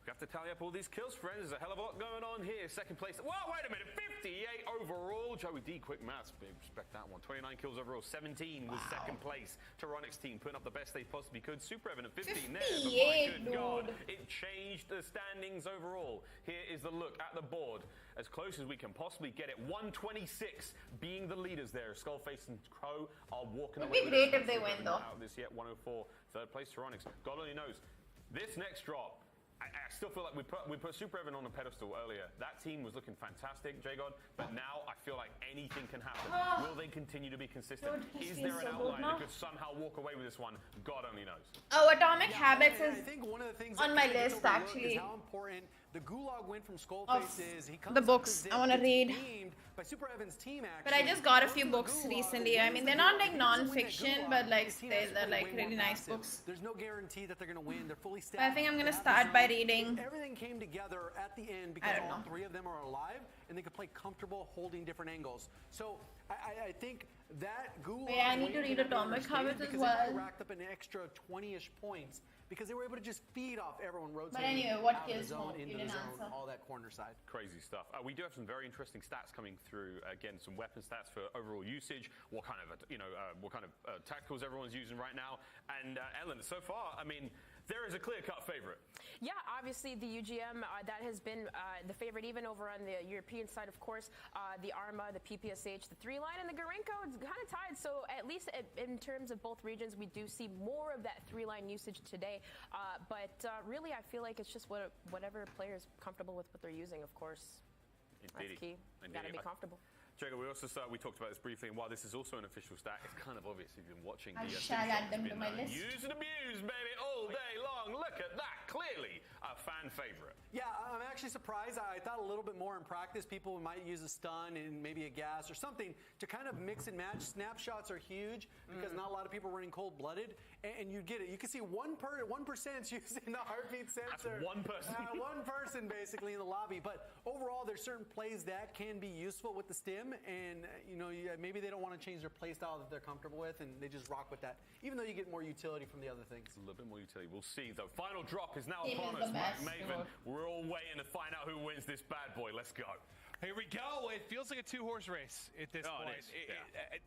we have to tally up all these kills, friends. There's a hell of a lot going on here. Second place. Whoa, wait a minute. 58 overall. Joey D, quick maths. Big respect that one. 29 kills overall. 17 was second place. Tyronix team putting up the best they possibly could. Super Evan at 15 there. But my good God, it changed the standings overall. Here is the look at the board. As close as we can possibly get it. 126 being the leaders there. Skullface and Crow are walking away. It would be great if they win, though. Out of this yet. 104. Third place, Tyronix. God only knows. This next drop, I still feel like we put Super Evan on a pedestal earlier. That team was looking fantastic, J-God, but now I feel like anything can happen. Will they continue to be consistent? Is there an outlier that could somehow walk away with this one? God only knows. Oh, Atomic Habits is I think one of the things on my list, actually. Is how important the Gulag win from Skullface is. He comes the books I want to read. By Super Evan's team, actually. But I just got a few books recently. I mean, they're not like non-fiction, but like they're like really nice books. There's no guarantee that they're going to win. They're fully staffed. But I think I'm going to start by reading. Everything came together at the end because all 3 of them are alive and they could play comfortable holding different angles. So I think that Gulag I need to read Atomic Habits as well. They racked up an extra 20-ish points. because they were able to just feed off everyone rotating. But anyway, what out of the kills zone, Smoke? You into the didn't zone, answer. all that corner side. Crazy stuff. We do have some very interesting stats coming through. Again, some weapon stats for overall usage. What kind of tacticals everyone's using right now. And Ellen, so far, I mean, there is a clear-cut favorite. Yeah, obviously the UGM, that has been the favorite even over on the European side, of course. The Arma, the PPSH, the 3-line, and the Garenko, it's kind of tied. So at least in terms of both regions, we do see more of that 3-line usage today. But really, I feel like it's just whatever player is comfortable with what they're using, of course. Indeed. That's key. You gotta be comfortable. Jacob, we talked about this briefly, and while this is also an official stat, it's kind of obvious if you've been watching I'll the share add them to my list. use and abuse, baby, all day long. Look at that. Clearly a fan favorite. Yeah, I'm actually surprised. I thought a little bit more in practice. People might use a stun and maybe a gas or something to kind of mix and match. Snapshots are huge because not a lot of people are running cold-blooded, and you get it. You can see 1% using the heartbeat sensor. That's one person. One person basically in the lobby. But overall, there's certain plays that can be useful with the stim, and maybe they don't want to change their play style that they're comfortable with, and they just rock with that. Even though you get more utility from the other things. A little bit more utility. We'll see. The final drop is now Team upon is us. the best. Maven, we're all waiting to find out who wins this bad boy. Let's go. Here we go. It feels like a two-horse race at this point. It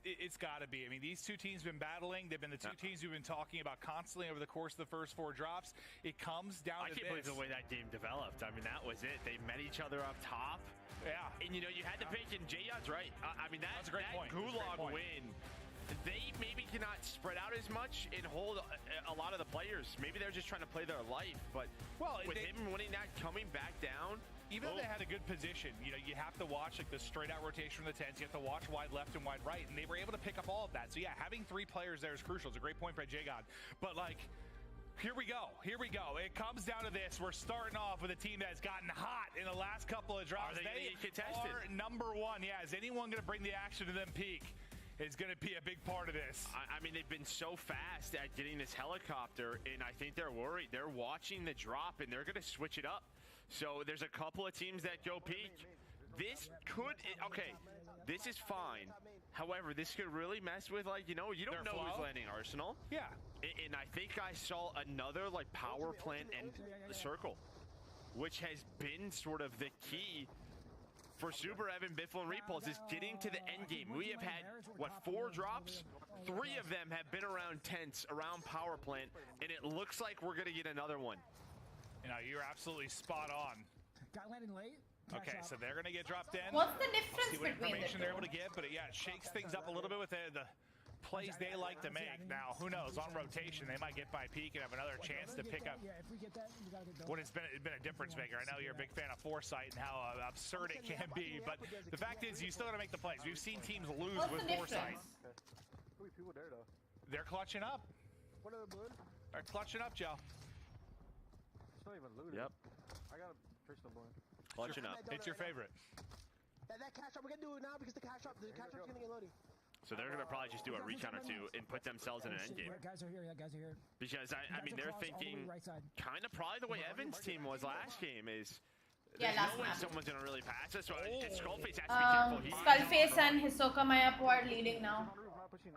is. It's got to be. I mean, these two teams have been battling. They've been the two teams we've been talking about constantly over the course of the first 4 drops. It comes down to this. I can't believe the way that game developed. I mean, that was it. They met each other up top. Yeah. And, you had to pick, and Jayon's right. I mean, that's a great point. Gulag win. They maybe cannot spread out as much and hold a lot of the players. Maybe they're just trying to play their life. But with him winning that, coming back down, even though they had a good position, you have to watch like the straight out rotation from the 10s. You have to watch wide left and wide right, and they were able to pick up all of that. So yeah, having 3 players there is crucial. It's a great point by J-God. But here we go. It comes down to this. We're starting off with a team that's gotten hot in the last couple of drops. They contested. are number 1. Yeah, is anyone going to bring the action to them peak? Is going to be a big part of this. I mean, they've been so fast at getting this helicopter, and I think they're worried. They're watching the drop, and they're going to switch it up. So there's a couple of teams that go peak. This could, okay, this is fine. However, this could really mess with, you don't know who's landing Arsenal. Yeah. And I think I saw another, power plant and circle, which has been sort of the key for Super Evan, Biffle, and Repulse is getting to the end game. We have had, 4 drops? 3 of them have been around tents, around power plant, and it looks like we're going to get another one. You're absolutely spot on. Got landing late. Okay, so they're going to get dropped in. What's the difference See what between information the they're two? able to get, but it shakes things up a little bit with the plays they like to make. Now, who knows? On rotation, they might get by peak and have another chance to pick up. Yeah, if we get that, we gotta get done. When it's been a difference maker. I know you're a big fan of foresight and how absurd it can be, but the fact is you still got to make the plays. We've seen teams lose What's with the foresight. How many people there, though? They're clutching up. What are the balloon? They're clutching up, Joe. It's not even looted. Yep. I got a personal balloon. Clutching up. It's your favorite. That cash up, we're gonna do it now because the cash up's gonna get loading. So they're going to probably just do a recon or 2 and put themselves in an end game. Guys are here. Guys are here. Because, I mean, they're thinking kind of probably the way Evan's team was last game is there's last no way map. someone's going to really pass us. So Skullface has to be careful. Skullface and Hisoka Maya are leading now. Not pushing.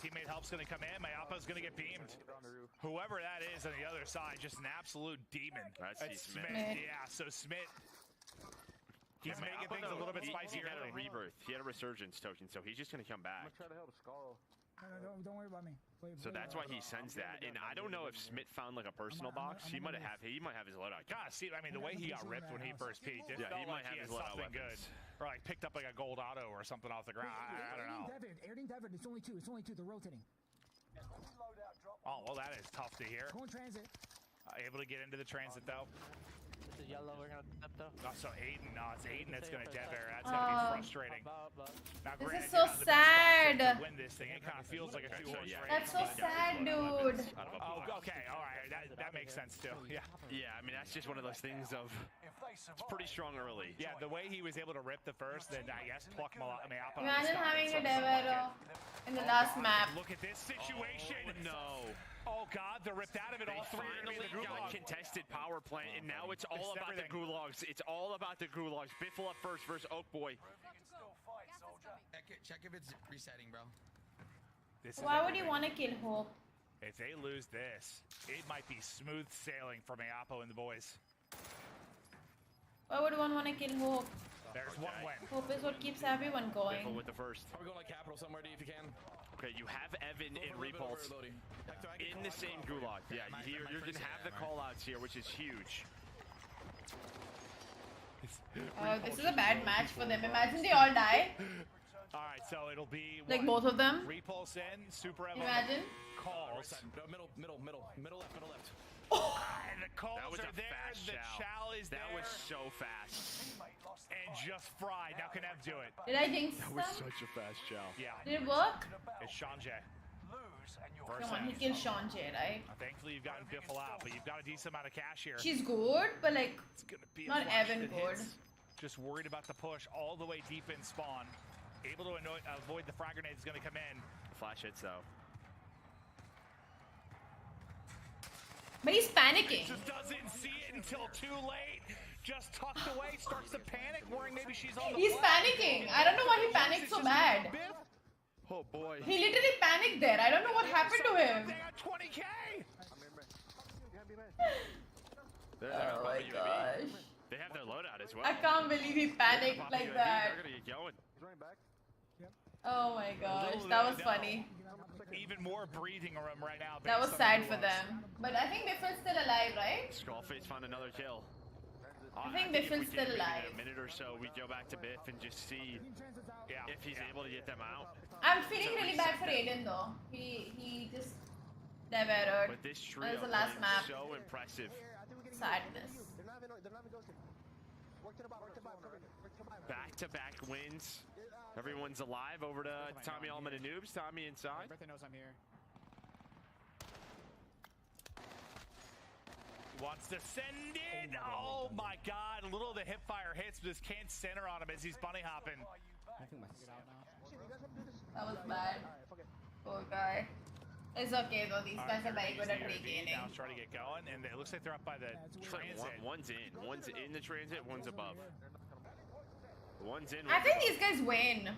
Teammate help's going to come in. Mayapa's going to get beamed. Whoever that is on the other side, just an absolute demon. That's Smith. Yeah, so Smith. He's making things a little bit spicier. He had a rebirth. He had a resurgence token, so he's just going to come back. I'm gonna try to help Skull. No, don't worry about me. So that's why he sends that. And I don't know if Smith found a personal box. He might have his loadout. God, see, I mean, the way he got ripped when he first peaked, it felt he might like have he had his loadout something good. weapons. Or picked up a gold auto or something off the ground. I don't know. Airting David, it's only 2. They're rotating. Oh, well, that is tough to hear. Go in transit. Able to get into the transit, though. This is yellow, we're gonna step though. Oh, so Aiden, it's Aiden that's gonna dead bear. That's gonna be frustrating. Now, This granted, is so you're not the best sad. to win this thing. It kind of feels like a 2-horse race. That's so sad, dude. Oh, okay, all right, that makes sense too. Yeah. Yeah, I mean that's just one of those things of it's pretty strong early. Yeah, the way he was able to rip the first, then I guess pluck Mayapa. Imagine having a Devero in the last map. Look at this situation. Oh, no. Oh God, they're ripped out of it. All 3 are in the got gulag. contested power plant, and now it's all about the gulags. It's all about the gulags. Biffle up first versus Oak Boy. Check if it's resetting, bro. This is Why would you everything. want to kill Hope? If they lose this, it might be smooth sailing for Mayapo and the boys. Why would one want to kill Hope? There's one win. Hope is what keeps everyone going. With the first. Are we going like capital somewhere, D, if you can? Okay, you have Evan and Repulse in the same gulag. Yeah, you're going to have the call-outs here, which is huge. This is a bad match for them. Imagine they all die. Alright, so it'll be Like what? both of them? Repulse in, Super Evo Imagine. calls. Middle left. And the calls That was are a there, fast the chow. chow is That there. was so fast. And just fried. Now can Ev do it? Did I jinx That was them? such a fast chow. Yeah. Did it work? It's Sanjay. Come on, he killed Sean J, right? Thankfully, you've gotten Biffle out, but you've got a decent amount of cash here. She's good, but like, It's gonna be a not flash Evan that good. hits. Just worried about the push all the way deep in spawn. Able to avoid the frag grenade is going to come in. Flash hits, though. But he's panicking. Just doesn't see it until too late. Just tucked away, starts to panic, worrying maybe she's on the He's flank. panicking. I don't know why he panicked so bad. Oh boy. He literally panicked there. I don't know what happened to him. They got 20K. Oh my gosh. They have their loadout as well. I can't believe he panicked like that. They're gonna get going. Oh my gosh, that was funny. Even more breathing room right now. That was based on sad who for was. them. But I think Biffle's still alive, right? Skullface found another kill. I think if we Biffle's gave still maybe alive. a minute or so, we'd go back to Biff and just see if he's able to get them out. I'm feeling really bad for Aiden though. He just diverted. But this trio That was the last playing map. so impressive. Sadness. Back-to-back wins. Everyone's alive. Over to Tommy Allman and Noobs. Tommy inside. Birthday knows I'm here. Wants to send it. Oh my god. A little of the hip fire hits, but just can't center on him as he's bunny hopping. I think my out now. That was bad. Poor guy. It's okay though, these guys are very good at regaining. Now trying to get going, and it looks like they're up by the transit. One's in the transit, one's above. One's in. I one's think above. these guys win.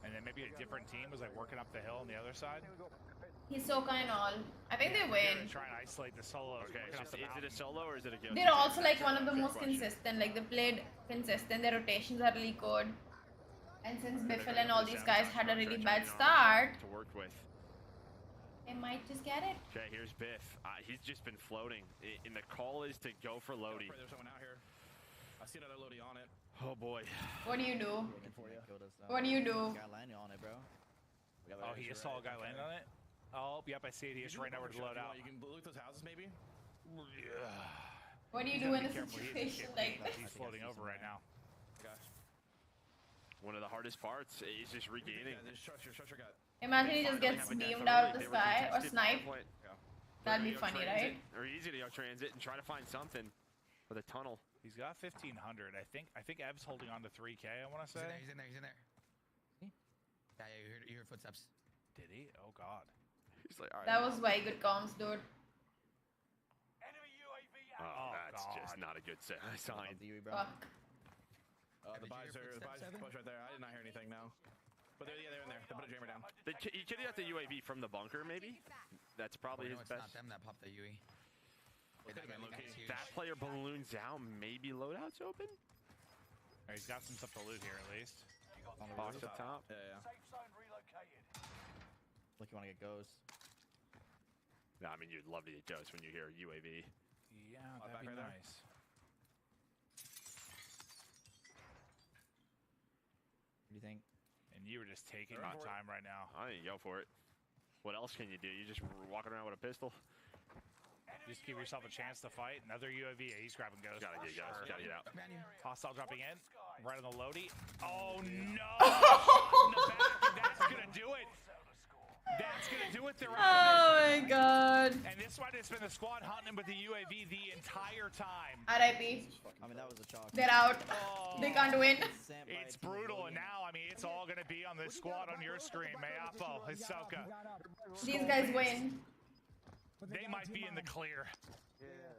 And then maybe a different team was like working up the hill on the other side. He's so kind all. I think they win. Try and isolate the solos. Okay, working up so the is it mountain. a solo or is it a guild? They're also like one of the most consistent. Like they played consistent. Their rotations are really good. And since Biffle and all these guys had a really bad start, to work with. they might just get it. Okay, here's Biff. He's just been floating. And the call is to go for Lodi. There's someone out here. I see another Lodi on it. Oh boy. What do you do? For you. What do you do? Got landing on it, bro. Oh, he just saw a guy land on it? Oh, yep, I see it. He just ran over to load out. You can loot those houses, maybe? What do you He's do gotta in a be careful. situation like this? He's floating over right now. One of the hardest parts is just regaining. Imagine he just gets beamed out of the sky or sniped. That'd be funny, right? Or easy to go transit and try to find something for the tunnel. He's got 1,500. I think Ev's holding on to 3K, I want to say. He's in there. See? Yeah, you heard footsteps. Did he? Oh, God. He's like, all right. That was very good comms, dude. Oh, that's just not a good sign. Fuck. The buys right there. I did not hear anything now. But they're in there. They put a jammer down. You could have got the UAV from the bunker, maybe? That's probably his It's best. not them that popped the UE. That player balloons out, maybe loadout's open? He's got some stuff to loot here, at least. Box up top. Yeah. Look, you want to get ghosts. No, I mean, you'd love to get ghosts when you hear UAV. Yeah, that'd be nice. What do you think? And you were just taking your time right now. I think go for it. What else can you do? You just walking around with a pistol? Just give yourself a chance to fight. Another UAV. He's grabbing ghosts. Gotta get ghosts. Gotta get out. Hostile dropping in. Right on the Lodi. Oh, no! In the back, and that's gonna do it. That's gonna do it. They're Oh my god. And this might have been the squad hunting him with the UAV the entire time. RIP. I mean, that was a chalk. They're out. They can't win. It's brutal, and now, I mean, it's all gonna be on the squad on your screen. Mayapo, Hisoka. These guys win. They might be in the clear.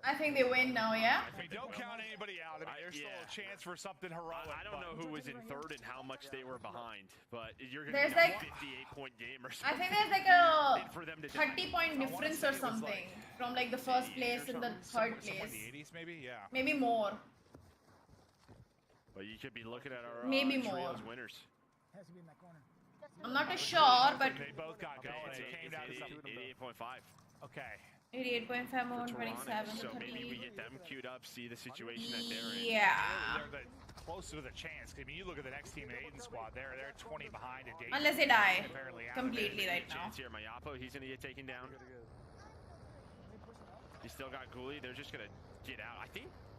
I think they win now, yeah? I mean, don't count anybody out. I mean, there's still a chance for something heroic. I don't know who was in third and how much they were behind, but you're going There's to get like- a 58-point game or I something. think there's like a For them to 30-point difference or something from like the first place and the third place. The 80s, maybe? Yeah. Maybe more. But you could be looking at our Maybe trios more. winners. Has to be in that corner. I'm not too sure, but They both got going. It came down to something. 88.5. Okay. 88.5 more, For 27 Toronto, to so maybe we 30. get them queued up, see the situation that they're in. Yeah. They're closer to the chance. I mean, you look at the next team in Aiden's squad. They're 20 behind. And Dayton Unless they die apparently out of it. completely right now. Chance here, Mayapo, he's gonna get taken down. He's still got Ghoulie. They're just gonna get out.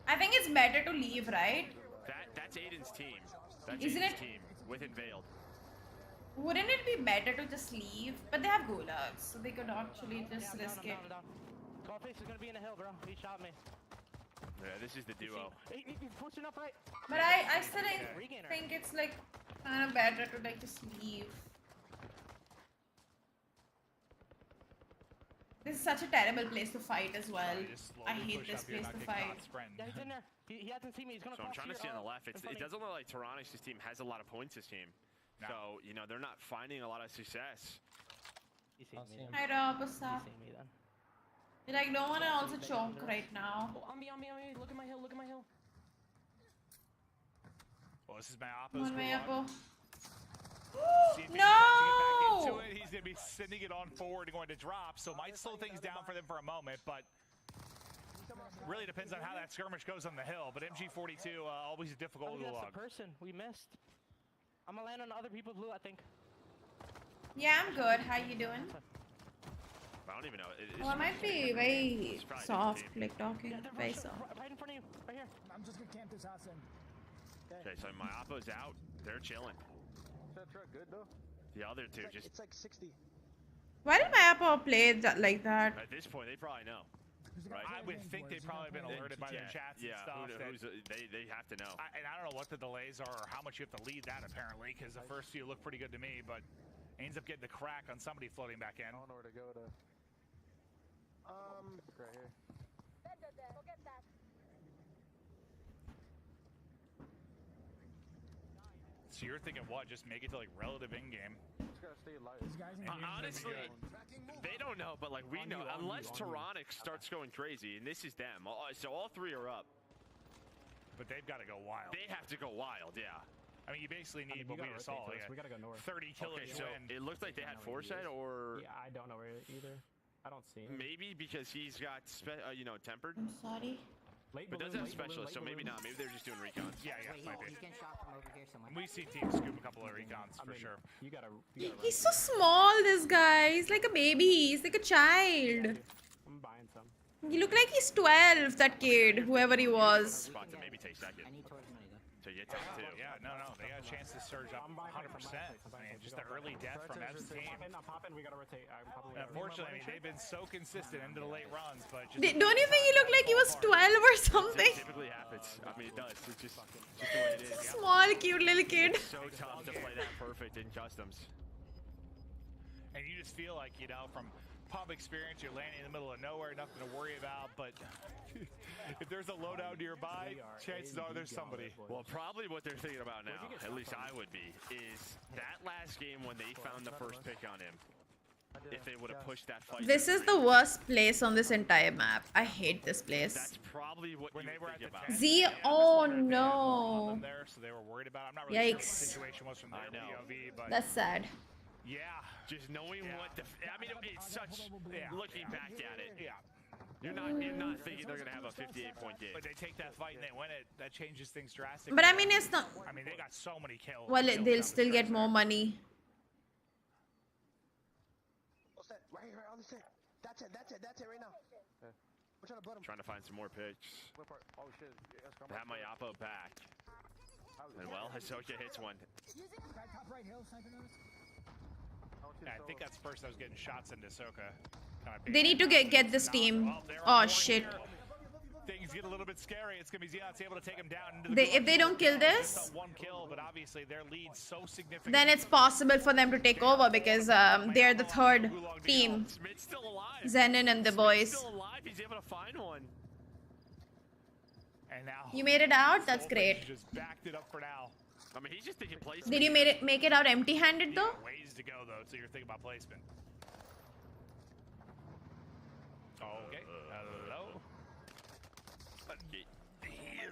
I think it's better to leave, right? That's Aiden's team. That's Isn't Aiden's it? team with Unveiled. Wouldn't it be better to just leave? But they have gulags, so they could actually just risk it. Scarface is gonna be in the hill, bro. He shot me. Yeah, this is the duo. He's pushing up right. But I still think it's like kind of better to like just leave. This is such a terrible place to fight as well. I hate this place to fight. Yeah, he's in there. He hasn't seen me. He's gonna So I'm cross trying to see here, on the left. in It front of doesn't look like Tyrannic's team has a lot of points this team. So, you know, they're not finding a lot of success. You see me. Hi Rob, what's up? You see me then. Like, don't want to also choke right now. Oh, on me. Look at my hill. Well, this is Come Mayapo's on, squad. Mayapo. See if he No! can get back into it. He's going to be sending it on forward and going to drop, so might slow things down for them for a moment, but really depends on how that skirmish goes on the hill. But MG42, always a difficult Oh, that's log. the person we missed. I'm gonna land on other people's blue, I think. Yeah, I'm good. How you doing? I don't even know. Well, I might be very It's probably soft, the team. like talking, very soft. Right in front of you, right here. I'm just gonna camp this house in. Okay, so Mayapo's out. They're chilling. Is that truck good though? The other two just... It's like 60. Why did Mayapo play that like that? At this point, they probably know. Right? I would think they've probably been alerted by their chats and stuff. They have to know. And I don't know what the delays are or how much you have to lead that, apparently, because the first few look pretty good to me, but ends up getting the crack on somebody floating back in. I don't know where to go to. Right here. Go get that. So you're thinking what? Just make it to like relative in-game. Just gotta stay alive. Honestly, they don't know, but like we know, unless Tyrannic starts going crazy, and this is them. So all three are up. But they've got to go wild. They have to go wild, yeah. I mean, you basically need what we just saw. Like we gotta go north. 30 killers so win. it looks like they had foresight, or Yeah, I don't know where either. I don't see him. maybe because he's got tempered. I'm sorry. But doesn't have specialist, so maybe not. Maybe they're just doing recons. Yeah, might be. He's getting shot from over here somewhere. We see teams scoop a couple of recons for sure. You gotta He's so small, this guy. He's like a baby. He's like a child. I'm buying some. He looked like he's 12, that kid, whoever he was. Spot to maybe take second. To get top two. Yeah, no, they got a chance to surge up 100%. I mean, just the early death from Ev's team. I'm popping. We gotta rotate. I'm probably Unfortunately, they've been so consistent into the late runs, but just Don't you think he looked like he was 12 or something? It typically happens. I mean, it does. It's just the way it is. Small, cute little kid. It's so tough to play that perfect in customs. and you just feel like, you know, from pub experience, you're landing in the middle of nowhere, nothing to worry about, but if there's a loadout nearby, chances are there's somebody. Well, probably what they're thinking about now, at least I would be, is that last game when they found the first pick on him. If they would have pushed that fight. This is the worst place on this entire map. I hate this place. That's probably what when you they were think at about. Z, oh no. There, so they were worried about. I'm not really sure what the Yikes. situation was from their POV, but That's sad. yeah, just knowing what the. I mean, it's such. Looking back at it, yeah. You're not thinking they're gonna have a 58-point game. But they take that fight and they win it. That changes things drastically. But I mean, it's not. I mean, they got so many kills. Well, they'll still get more money. What's that? Right here, on the set. That's it right now. We're trying to blood him. Trying to find some more picks. What part? Oh shit. Have my Oppo back. And well, Hisoka hits one. Top right hill, sniper notice. Yeah, I think that's the person that was getting shots into Soka. They need to get this team. Oh shit. Things get a little bit scary. It's gonna be Xeon's able to take him down. Into If they don't kill this, just one kill, but obviously their lead's so significant. then it's possible for them to take over because they're the third team. Smith's still alive. Zenon and the boys. Still alive. He's able to find one. And now You made it out? That's great. just backed it up for now. I mean, he's just thinking placement. Did you make it out empty-handed though? Ways to go though, so you're thinking about placement. Okay. Hello. But he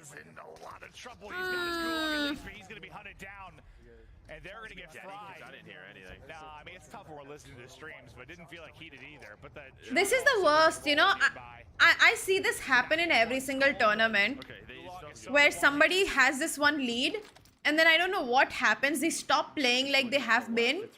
is in a lot of trouble. He's got his cool on release, but he's going to be hunted down. And they're going to get fried. I didn't hear anything. Nah, I mean, it's tough when we're listening to the streams, but it didn't feel like he did either. But This is the worst, you know. I see this happen in every single tournament where somebody has this one lead and then I don't know what happens. They stop playing like they have been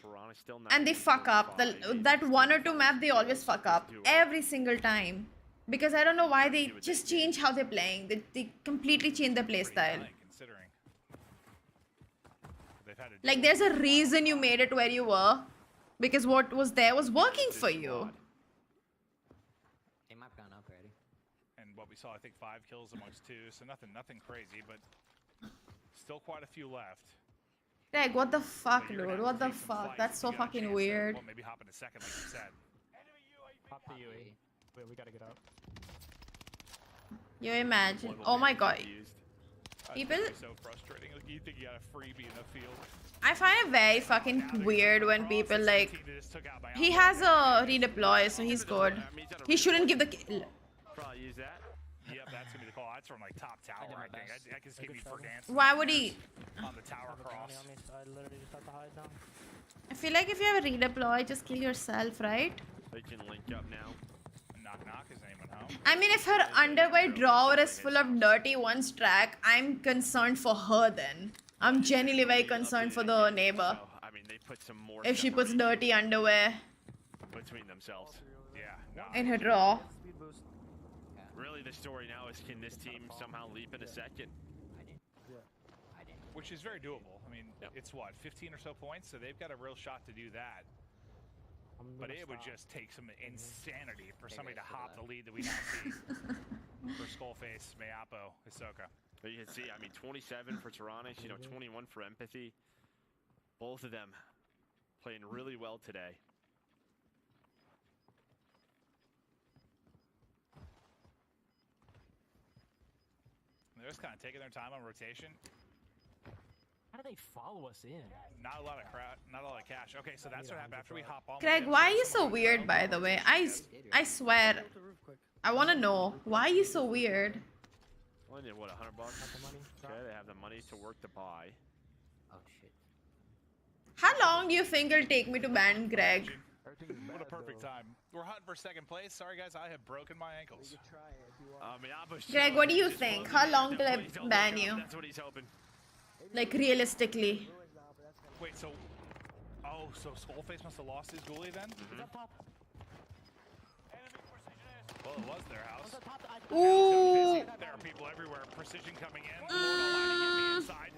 and they fuck up. That one or two map, they always fuck up every single time. Because I don't know why they just change how they're playing. They completely change their play style. Like there's a reason you made it where you were. Because what was there was working for you. They might have gone up already. And what we saw, I think 5 kills amongst 2, so nothing crazy, but still quite a few left. Like what the fuck, dude? What the fuck? That's so fucking weird. Well, maybe hop in a second, like you said. Pop the UE. Wait, we gotta get up. You imagine. Oh my god. People. So frustrating. Like you think you got a freebie in the field. I find it very fucking weird when people like. He has a redeploy, so he's good. He shouldn't give the kill. Probably use that. Yep, that's gonna be the call. That's from like top tower, I think. I can skip you for dance. Why would he? On the tower cross. I literally just have to hide now. I feel like if you have a redeploy, just kill yourself, right? They can link up now. Knock knock. Is anyone home? I mean, if her underwear drawer is full of dirty ones track, I'm concerned for her then. I'm genuinely very concerned for the neighbor. I mean, they put some more. If she puts dirty underwear between themselves. Yeah. in her drawer. Really, the story now is can this team somehow leap in a second? Which is very doable. I mean, it's what, 15 or so points, so they've got a real shot to do that. But it would just take some insanity for somebody to hop the lead that we now see for Skullface, Mayapo, Hisoka. But you can see, I mean, 27 for Tyrannus, 21 for Empathy. Both of them playing really well today. They're just kind of taking their time on rotation. How do they follow us in? Not a lot of cash. Okay, so that's what happened after we hop on. Craig, why are you so weird, by the way? I swear. I want to know. Why are you so weird? Only did, what, $100? Okay, they have the money to work to buy. Oh, shit. How long do you think it'll take me to ban Greg? What a perfect time. We're hunting for second place. Sorry, guys, I have broken my ankles. Greg, what do you think? How long till I ban you? That's what he's hoping. Like, realistically. Wait, so... Oh, so Skullface must have lost his ghoulie then? Well, it was their house. Ooh. There are people everywhere. Precision coming in. Lord Almighty, get me inside.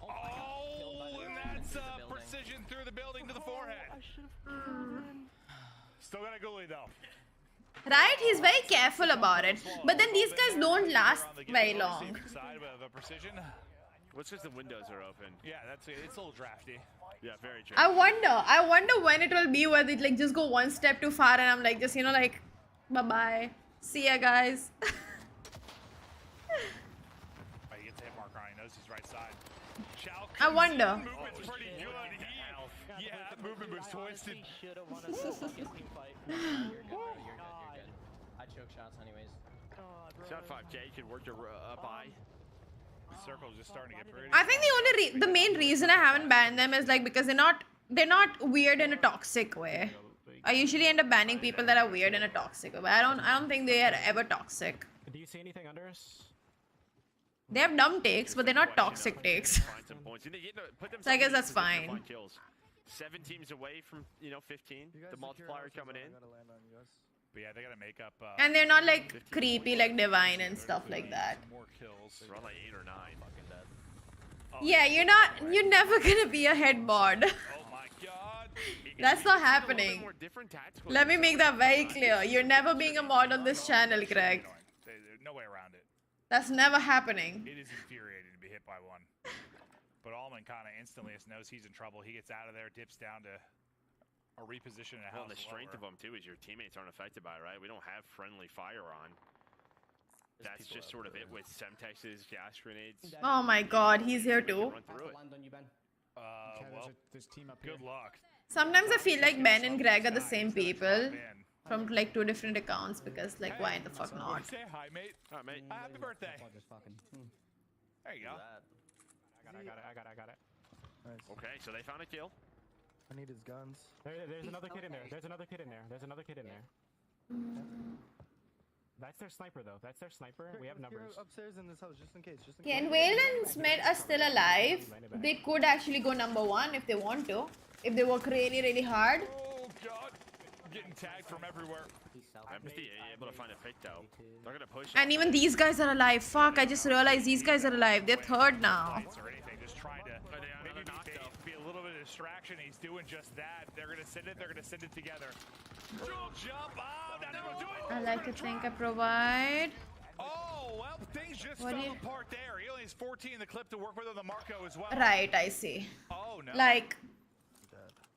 Oh, and that's Precision through the building to the forehead. Still got a ghoulie, though. Right? He's very careful about it. But then these guys don't last very long. Precision. What's because the windows are open? Yeah, it's a little drafty. Yeah, very drafty. I wonder when it will be where they like just go one step too far and I'm like just like bye-bye. See ya, guys. He gets a hit marker on. He knows he's right side. I wonder. Movement's pretty good. Yeah, that movement was twisted. Should have won a fucking team fight. You're good. I choke shots anyways. Shot 5K, you could work your buy. The circle's just starting to get pretty. I think the main reason I haven't banned them is like because they're not weird in a toxic way. I usually end up banning people that are weird in a toxic way. But I don't think they are ever toxic. Do you see anything under us? They have dumb takes, but they're not toxic takes. So I guess that's fine. 7 teams away from 15. The multiplier coming in. But yeah, they gotta make up. And they're not like creepy like Divine and stuff like that. More kills. We're on like 8 or 9. Fucking dead. Yeah, you're never gonna be a head mod. Oh my god. That's not happening. Let me make that very clear. You're never being a mod on this channel, Greg. no way around it. That's never happening. It is infuriating to be hit by one. But Allman kind of instantly knows he's in trouble. He gets out of there, dips down to a reposition in a house. Well, the strength of them too is your teammates aren't affected by it, right? We don't have friendly fire on. That's just sort of it with Semtex's gas grenades. Oh my god, he's here too. Run through it. Well, good luck. Sometimes I feel like Ben and Greg are the same people from like 2 different accounts because like why the fuck not? Say hi, mate. All right, mate. Happy birthday. There you go. I got it. Nice. Okay, so they found a kill. I need his guns. There's another kid in there. There's another kid in there. That's their sniper, though. That's their sniper. We have numbers. Upstairs in this house, just in case. Can Whale and Smith are still alive? They could actually go #1 if they want to. If they work really, really hard. Oh god, getting tagged from everywhere. MSI able to find a pick though. They're gonna push. And even these guys are alive. Fuck, I just realized these guys are alive. They're 3rd now. Or anything, just trying to maybe be a little bit of distraction. He's doing just that. They're gonna send it. They're gonna send it together. Jump! Oh, not everyone do it. I like to think I provide. Oh well, things just fell apart there. He only has 14 in the clip to work with on the Marco as well. Right, I see. Oh no. Like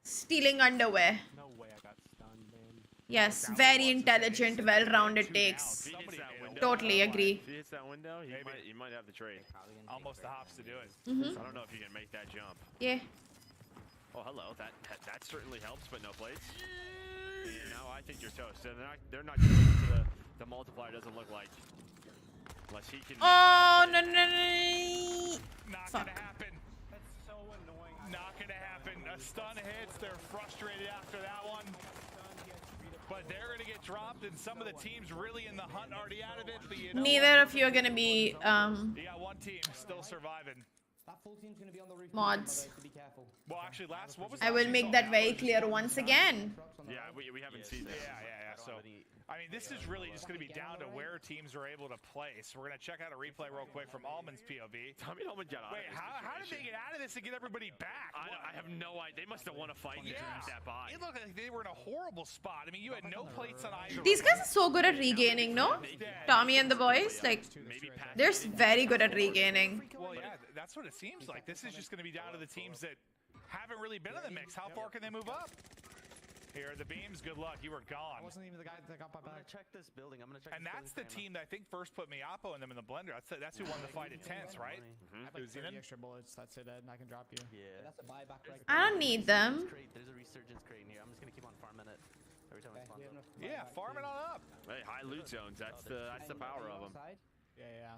stealing underwear. No way I got stunned, man. Yes, very intelligent, well-rounded takes. Totally agree. If he hits that window, you might have the trade. Almost the hops to do it. I don't know if you can make that jump. Yeah. Oh, hello. That certainly helps, but no plates. Now I think you're toast. They're not going to the multiplier doesn't look like. Unless he can. Oh no. Not gonna happen. That's so annoying. Not gonna happen. A stun hits. They're frustrated after that one. But they're gonna get dropped, and some of the teams really in the hunt already out of it. But you know Neither of you are gonna be Yeah, one team still surviving. That full team's gonna be on the roof. mods. Well, actually, what was I will make that very clear once again. Yeah, we haven't seen that. Yeah. So, I mean, this is really just going to be down to where teams are able to place. We're going to check out a replay real quick from Allman's POV. Tommy Allman got out. Wait, how did they get out of this and get everybody back? I have no idea. They must have won a fight and just that by. It looked like they were in a horrible spot. I mean, you had no plates on either. These guys are so good at regaining, no? Tommy and the boys, like, they're very good at regaining. Well, yeah, that's what it seems like. This is just going to be down to the teams that haven't really been in the mix. How far can they move up? Here are the beams. Good luck. You were gone. I wasn't even the guy that got my back. I'm gonna check this building. And that's the team that I think first put Miapo and them in the blender. That's who won the fight at tense, right? I have like 30 extra bullets. That's it, Ed, and I can drop you. Yeah. That's a buyback right I don't need them. There's a resurgence crate in here. I'm just gonna keep on farming it every time I spawn. Yeah, farm it on up. Hey, high loot zones. That's the power of them. Yeah.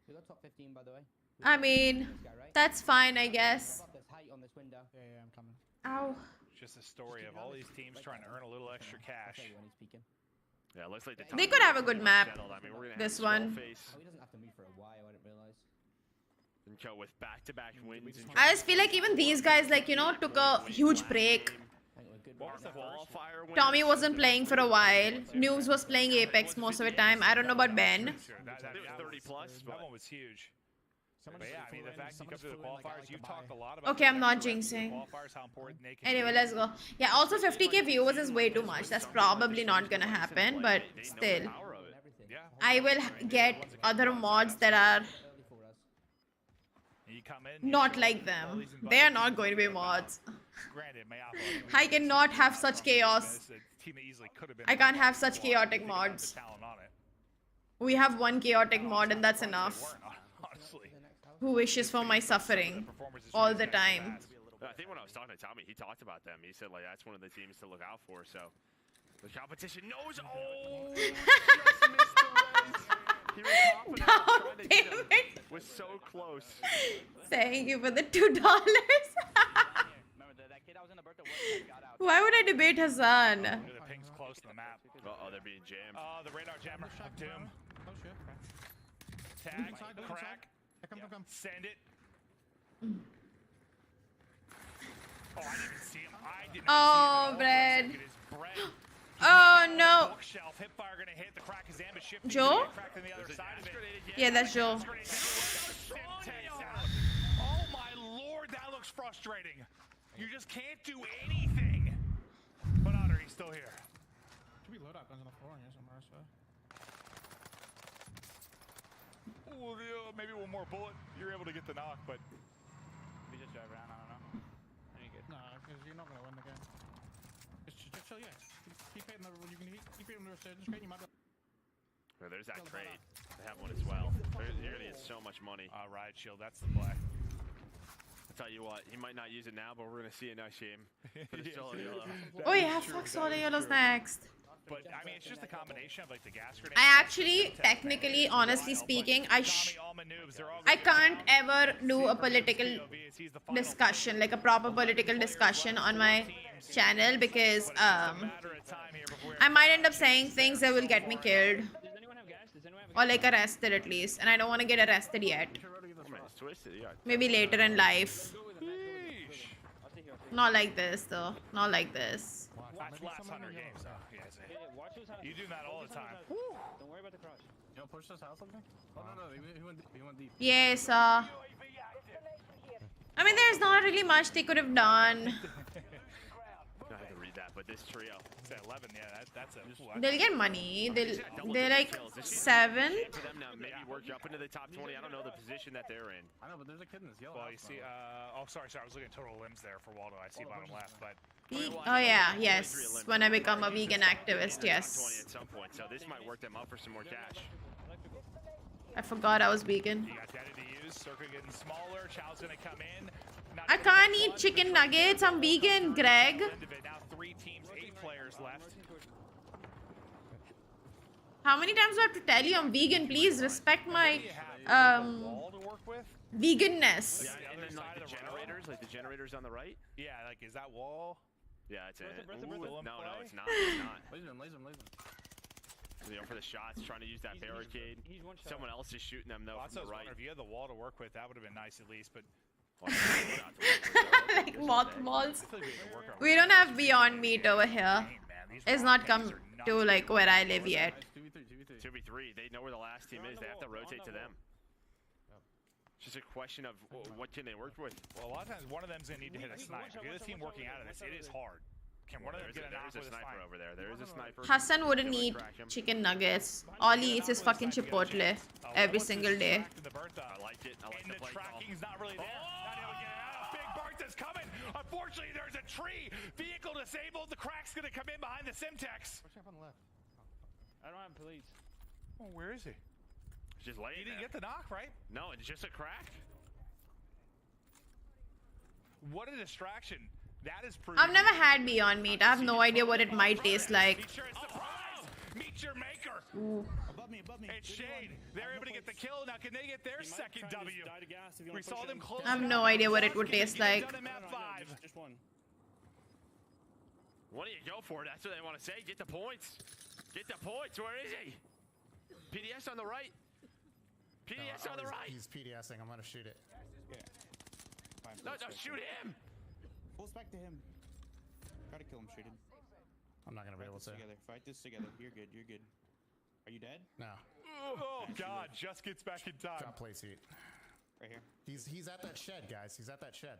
You're top 15, by the way. I mean, that's fine, I guess. There's height on this window. Yeah, I'm coming. Ow. Just a story of all these teams trying to earn a little extra cash. Yeah, looks like They could have a good map. I mean, we're gonna this have one. face. Oh, he doesn't have to move for a while. I didn't realize. And go with back-to-back wins. I just feel like even these guys, like, you know, took a huge break. Tommy wasn't playing for a while. Noobs was playing Apex most of the time. I don't know about Ben. That was 30 plus. That one was huge. But yeah, I mean, the fact you come to the qualifiers, you've talked a lot about. Okay, I'm not jinxing. Anyway, let's go. Yeah, also 50k viewers is way too much. That's probably not gonna happen, but still. I will get other mods that are not like them. They are not going to be mods. I cannot have such chaos. I can't have such chaotic mods. We have one chaotic mod and that's enough. Who wishes for my suffering all the time. I think when I was talking to Tommy, he talked about them. He said, like, that's one of the teams to look out for, so. The competition knows. Oh! Just missed the race. He was confident trying to get him. Was so close. Thank you for the $2. Why would I debate Hassan? The ping's close to the map. Uh-oh, they're being jammed. Oh, the radar jammer. Doom. Tag, crack. Come. Send it. Oh, I didn't even see him. I didn't Oh, see bread. him. Oh, no. Bookshelf. Hipfire gonna hit the crack is ambushed. Shifting. Joe? Crack on the other side of it. Yeah, that's Joe. Oh my lord, that looks frustrating. You just can't do anything. But Otter, he's still here. Should be loadout guns on the floor in here somewhere, so. maybe one more bullet. You're able to get the knock, but We just drive around. I don't know. Any good? No, because you're not gonna win the game. Just chill, yeah. Keep hitting the. You can keep hitting the surgeon screen. You might. Oh, there's that trade. They have one as well. You're gonna get so much money. Riot Shield, that's the play. I'll tell you what, he might not use it now, but we're gonna see a nice game for the solo yellow. Oh yeah, fuck solo yellow's next. But I mean, it's just a combination of like the gas grenade. I actually, technically, honestly speaking, I can't ever do a political discussion, like a proper political discussion on my channel because I might end up saying things that will get me killed. Or like arrested at least, and I don't want to get arrested yet. Maybe later in life. Not like this though. Not like this. That's last 100 games, though. You do that all the time. Don't worry about the crush. You want to push this house up there? Oh no, he went deep. Yes. I mean, there's not really much they could have done. I had to read that, but this trio. It's at 11, yeah, that's a... They'll get money. They're like 7. For them now, maybe work up into the top 20. I don't know the position that they're in. I know, but there's a kid in this yellow. Well, you see, oh, sorry, I was looking at total limbs there for Waldo. I see bottom left, but... Oh yeah, yes. When I become a vegan activist, yes. 20 at some point, so this might work them up for some more cash. I forgot I was vegan. You got Daddy to use, Circa getting smaller, Chow's gonna come in. I can't eat chicken nuggets, I'm vegan, Greg. Now 3 teams, 8 players left. How many times do I have to tell you I'm vegan? Please respect my veganness. Yeah, and then like the generators on the right. Yeah, like is that wall? Yeah, it's it. No, it's not. It's not. Laser him. You know, for the shots, trying to use that barricade. Someone else is shooting them though from the right. If you had the wall to work with, that would have been nice at least. But like mothballs. We don't have Beyond Meat over here. It's not come to like where I live yet. 2v3. They know where the last team is. They have to rotate to them. It's just a question of what can they work with. Well, a lot of times one of them's gonna need to hit a snipe. If the other team working out of this, it is hard. Can one of them get a knock with a sniper over there? There is a sniper. Hassan wouldn't eat chicken nuggets. All he eats is fucking Chipotle every single day. I like it. I like the play call. Tracking's not really there. Not able to get it out. Big Bertha's coming. Unfortunately, there's a tree. Vehicle disabled. The crack's gonna come in behind the Simtex. Push up on the left. I don't have police. Oh, where is he? Just laying He didn't get the knock, right? No, it's just a crack. What a distraction. That is pretty. I've never had Beyond Meat. I have no idea what it might taste like. Be sure it's surprise. Meet your maker. Above me. It's Shade. They're able to get the kill. Now, can they get their second W? We saw them close. I have no idea what it would taste like. Just one. Why don't you go for it? That's what they want to say. Get the points. Get the points. Where is he? PDS on the right. PDS on the right. He's PDSing. I'm gonna shoot it. Yeah. No, shoot him. Full spec to him. Try to kill him, shoot him. I'm not gonna be able to. Fight this together. You're good. Are you dead? No. Oh God, just gets back in time. Drop place heat. Right here. He's at that shed, guys. He's at that shed.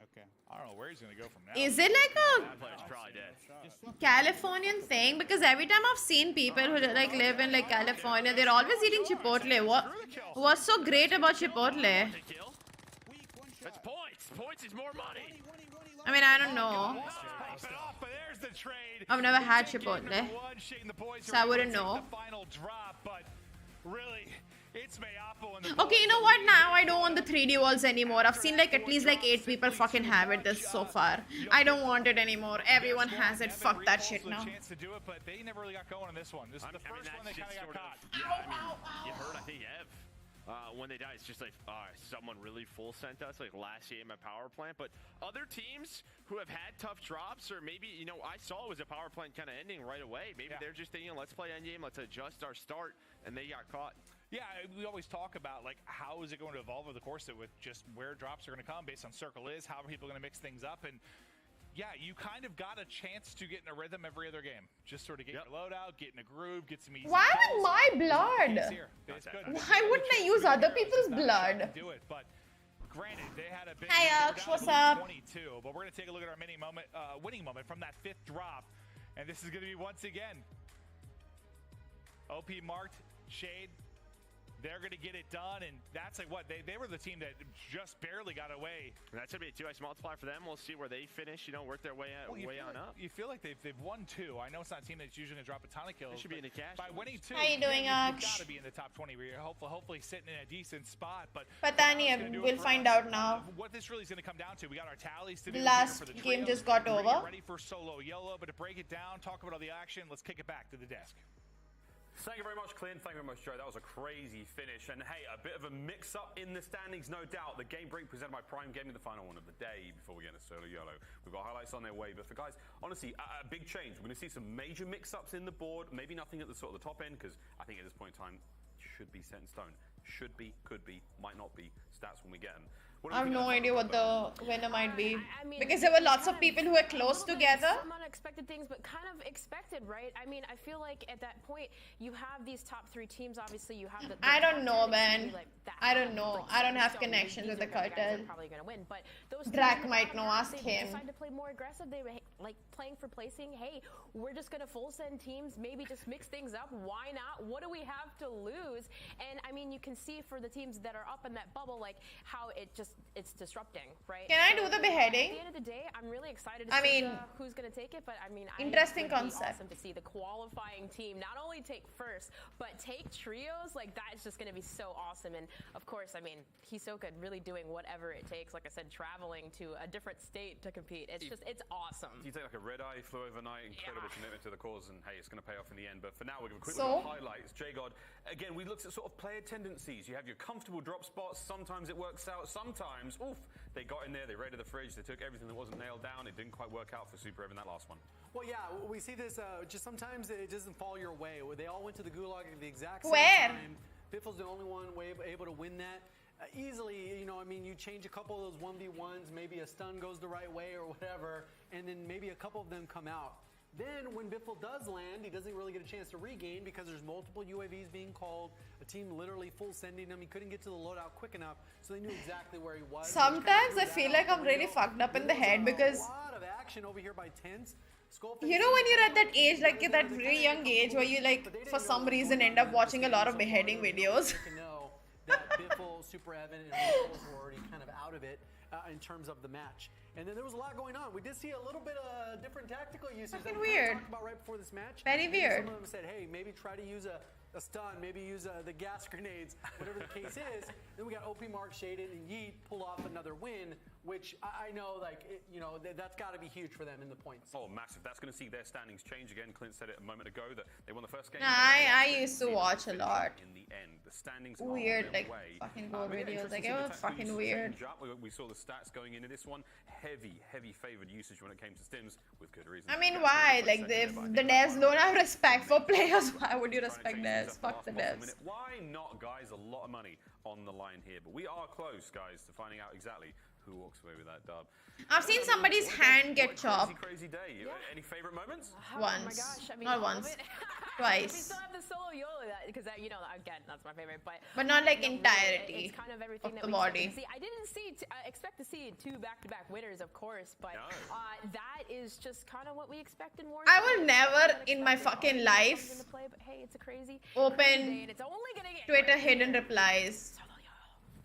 Okay. I don't know where he's gonna go from now. Is it like That player's probably dead. a Californian thing? Because every time I've seen people who like live in like California, they're always eating Chipotle. What's so great about Chipotle? That's points. Points is more money. I mean, I don't know. I've never had Chipotle, so I wouldn't know. Okay, you know what? Now I don't want the 3D walls anymore. I've seen like at least like 8 people fucking have it this so far. I don't want it anymore. Everyone has it. Fuck that shit now. Chance to do it, but they never really got going on this one. This is the first one they kind of got caught. You heard, I think, Ev. When they die, it's just like someone really full sent us, like last game at power plant. But other teams who have had tough drops, or maybe, you know, I saw it was a power plant kind of ending right away. Maybe they're just thinking, let's play endgame, let's adjust our start, and they got caught. Yeah, we always talk about like how is it going to evolve over the course of it with just where drops are going to come based on circle is, how are people going to mix things up, and yeah, you kind of got a chance to get in a rhythm every other game. Just sort of get your loadout, get in a groove, get some easy. Why with my blood? Why wouldn't I use other people's blood? Do it, but granted, they had a big. Hey, what's up? 22, but we're gonna take a look at our winning moment from that 5th drop, and this is gonna be once again. OP marked Shade. they're going to get it done, and that's like what they were the team that just barely got away. And that's going to be a 2x multiplier for them. We'll see where they finish, work their way on up. You feel like they've won 2. I know it's not a team that's usually going to drop a ton of kills. They should be in the cash. By winning 2, how you doing, you've got to be in the top 20. Where you're hopefully sitting in a decent spot. But Patani, we'll find out now. What this really is going to come down to, we got our tallies to do. Last for the game trios. just got over. Ready for solo YOLO, but to break it down, talk about all the action, let's kick it back to the desk. Thank you very much, Clint. Thank you very much, Joe. That was a crazy finish. And hey, a bit of a mix-up in the standings, no doubt. The game break presented by Prime Gaming, the final one of the day before we get into solo YOLO. We've got highlights on their way. But for guys, honestly, a big change. We're going to see some major mix-ups in the board. Maybe nothing at the sort of the top end, because I think at this point in time, should be set in stone. Should be, could be, might not be. Stats when we get them. I have no idea what the winner might be. Because there were lots of people who were close together. Some unexpected things, but kind of expected, right? I mean, I feel like at that point, you have these top 3 teams. Obviously, you have the I don't know, man. I don't know. I don't have connections with the cartel. Probably gonna win, but those Drac might know. Ask him. Decide to play more aggressive. They were like playing for placing. Hey, we're just gonna full send teams. Maybe just mix things up. Why not? What do we have to lose? And I mean, you can see for the teams that are up in that bubble, like how it's disrupting, right? Can I do the beheading? At the end of the day, I'm really excited to see who's going to take it, but I mean, interesting it would be concept. awesome to see the qualifying team not only take first, but take trios. Like, that's just going to be so awesome. And of course, I mean, Hisoka really doing whatever it takes. Like I said, traveling to a different state to compete. It's it's awesome. You take like a red eye, flew overnight, incredible commitment to the cause, and hey, it's going to pay off in the end. But for now, we're going to quickly look at highlights. J-God, again, we looked at sort of player tendencies. You have your comfortable drop spots. Sometimes it works out. Sometimes, oof, they got in there, they raided the fridge, they took everything that wasn't nailed down. It didn't quite work out for Super Evan that last one. Well, yeah, we see this just sometimes it doesn't fall your way. They all went to the gulag at the exact same time. Biffle's the only one able to win that. Easily, I mean, you change a couple of those 1v1s, maybe a stun goes the right way or whatever, and then maybe a couple of them come out. Then when Biffle does land, he doesn't really get a chance to regain because there's multiple UAVs being called, a team literally full sending him. He couldn't get to the loadout quick enough, so they knew exactly where he was. Sometimes I feel like I'm really fucked up in the head because... A lot of action over here by Tense. You know when you're at that age, like at that really young age where you like, for some reason end up watching a lot of beheading videos. That Biffle, Super Evan, and Ripples were already kind of out of it in terms of the match. And then there was a lot going on. We did see a little bit of different tactical usage that we talked about right before this match. Very weird. Some of them said, hey, maybe try to use a stun, maybe use the gas grenades, whatever the case is. Then we got OP Mark, Shaded, and Yeet pull off another win, which I know, like, that's got to be huge for them in the points. Oh, massive. That's going to see their standings change again. Clint said it a moment ago that they won the first game. I used to watch a lot. In the end, the standings weird, like, way. fucking goal videos. Like, it was fucking weird. We saw the stats going into this one. Heavy favored usage when it came to stims with good reason. I mean, why? Like, if the devs don't have respect for players, why would you respect devs? Fuck the devs. Why not, guys? A lot of money on the line here, but we are close, guys, to finding out exactly who walks away with that dub. I've seen somebody's hand get chopped. Crazy day. Any favorite moments? Once. Oh my gosh, I mean, not once. We Twice. still have the solo YOLO because again, that's my favorite. But not like entirety it's kind of everything of that the we body. See, I didn't expect to see 2 back-to-back winners, of course, but that is just kind of what we expect in Warzone. I will never in my fucking life but hey, it's a crazy open it's only gonna get Twitter hidden replies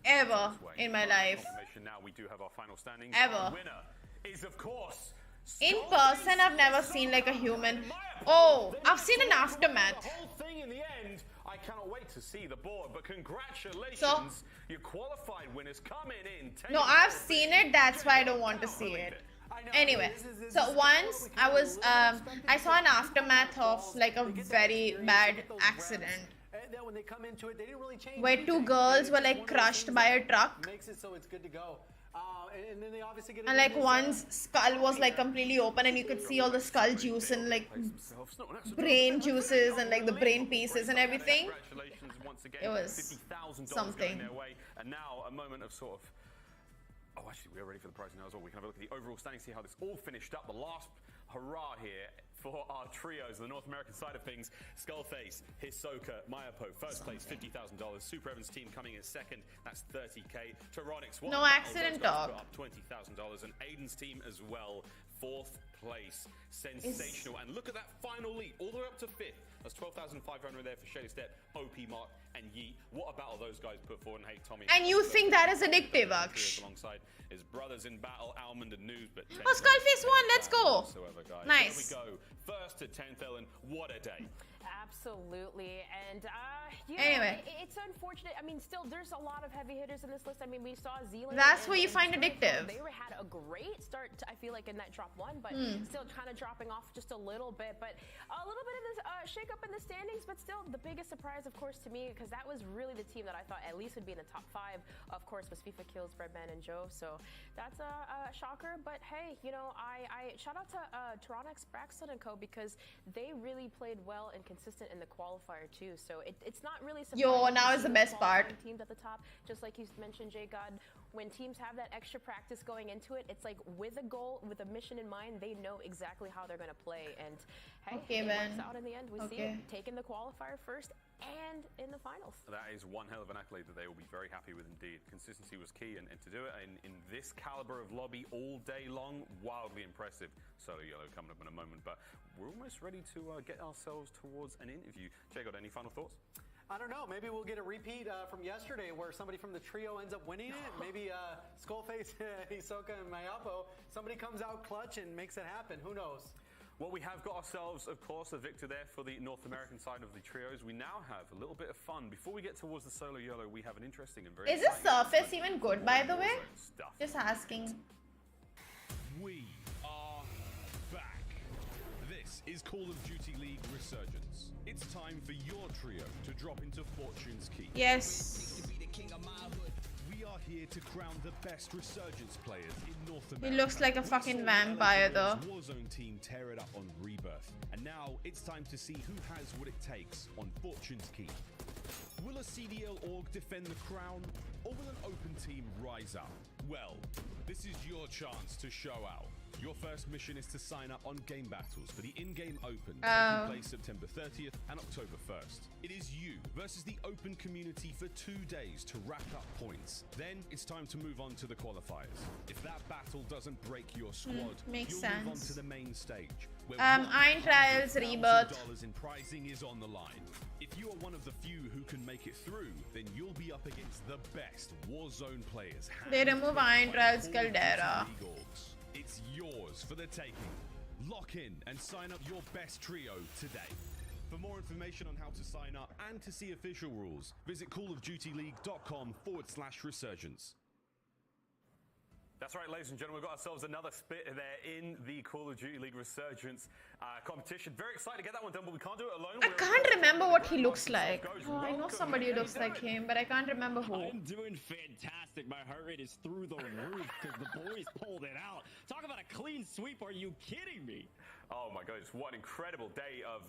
ever in my life. Now we do have our final standings. Ever. Our winner is, of course, in person, I've never seen like a human. Oh, I've seen an aftermath. The whole thing in the end, I cannot wait to see the board, but congratulations, So, your qualified winners coming in. No, I've seen it, that's why I don't want to see it. Anyway, so once I was, I saw an aftermath of like a very bad accident When they come into it, they didn't really change where 2 girls were like crushed by a truck. Makes it so it's good to go. And then they obviously get And like one's skull was like completely open and you could see all the skull juice and like brain juices and like the brain pieces and everything. It was something. And now a moment of sort of, oh, actually we're ready for the prize now as well. We can have a look at the overall standings, see how this all finished up. The last hurrah here for our trios, the North American side of things. Skullface, Hisoka, Mayapo, first place, $50,000. Super Evans team coming in second, that's $30K. Tyronix, no accident dog. Up $20,000, and Aiden's team as well, 4th place. Sensational. And look at that final lead, all the way up to 5th. That's 12,500 there for Shady Step, OP Mark, and Yeet. What a battle those guys put forward. And hey, Tommy. And you think that is addictive, Akash? Alongside his brothers in battle, Almond and News. But oh, Skullface won. Let's go. Nice. Here we go. First to 10th, Ellen. What a day. Absolutely, and you know, anyway, it's unfortunate. I mean, still, there's a lot of heavy hitters in this list. I mean, we saw Zealand. That's what you find addictive. They had a great start, I feel like, in that drop 1, but still kind of dropping off just a little bit. But a little bit of this shake up in the standings, but still, the biggest surprise, of course, to me, because that was really the team that I thought at least would be in the top 5. Of course, was FIFA Kills, Breadman, and Joe. So that's a shocker. But hey, you know, I shout out to Toronix, Braxton, and Co. because they really played well and consistent in the qualifier too, so it's not really surprising. Yo, now is the best part. Teams at the top, just like you mentioned, J God. When teams have that extra practice going into it, it's like with a goal, with a mission in mind, they know exactly how they're going to play. And hey, it works out in the end. We see it taking the qualifier first and in the finals. That is one hell of an accolade that they will be very happy with indeed. Consistency was key, and to do it in this caliber of lobby all day long, wildly impressive. Solo Yellow coming up in a moment, but we're almost ready to get ourselves towards an interview. Jay, got any final thoughts? I don't know. Maybe we'll get a repeat from yesterday where somebody from the trio ends up winning it. Maybe Skullface, Hisoka, and Mayapo, somebody comes out clutch and makes it happen. Who knows? Well, we have got ourselves, of course, a victor there for the North American side of the trios. We now have a little bit of fun. Before we get towards the Solo Yolo, we have an interesting and very... Is this surface even good, by the way? Just asking. We are back. This is Call of Duty League Resurgence. It's time for your trio to drop into Fortune's Keep. Yes. We are here to crown the best Resurgence players in North America. He looks like a fucking vampire, though. Warzone team tear it up on Rebirth. And now it's time to see who has what it takes on Fortune's Keep. Will a CDL org defend the crown, or will an open team rise up? Well, this is your chance to show out. Your first mission is to sign up on Game Battles for the in-game Open, taking place September 30th and October 1st. It is you versus the open community for 2 days to rack up points. Then it's time to move on to the qualifiers. If that battle doesn't break your squad, you'll move on to the main stage. Iron Trials Rebirth. $1,000 in pricing is on the line. If you are one of the few who can make it through, then you'll be up against the best Warzone players. They remove Iron Trials Caldera. It's yours for the taking. Lock in and sign up your best trio today. For more information on how to sign up and to see official rules, visit callofdutyleague.com/resurgence. That's right, ladies and gentlemen, we've got ourselves another spit there in the Call of Duty League Resurgence competition. Very excited to get that one done, but we can't do it alone. I can't remember what he looks like. Oh, I know somebody who looks like him, but I can't remember who. I'm doing fantastic. My heart rate is through the roof because the boys pulled it out. Talk about a clean sweep. Are you kidding me? Oh my goodness, what an incredible day of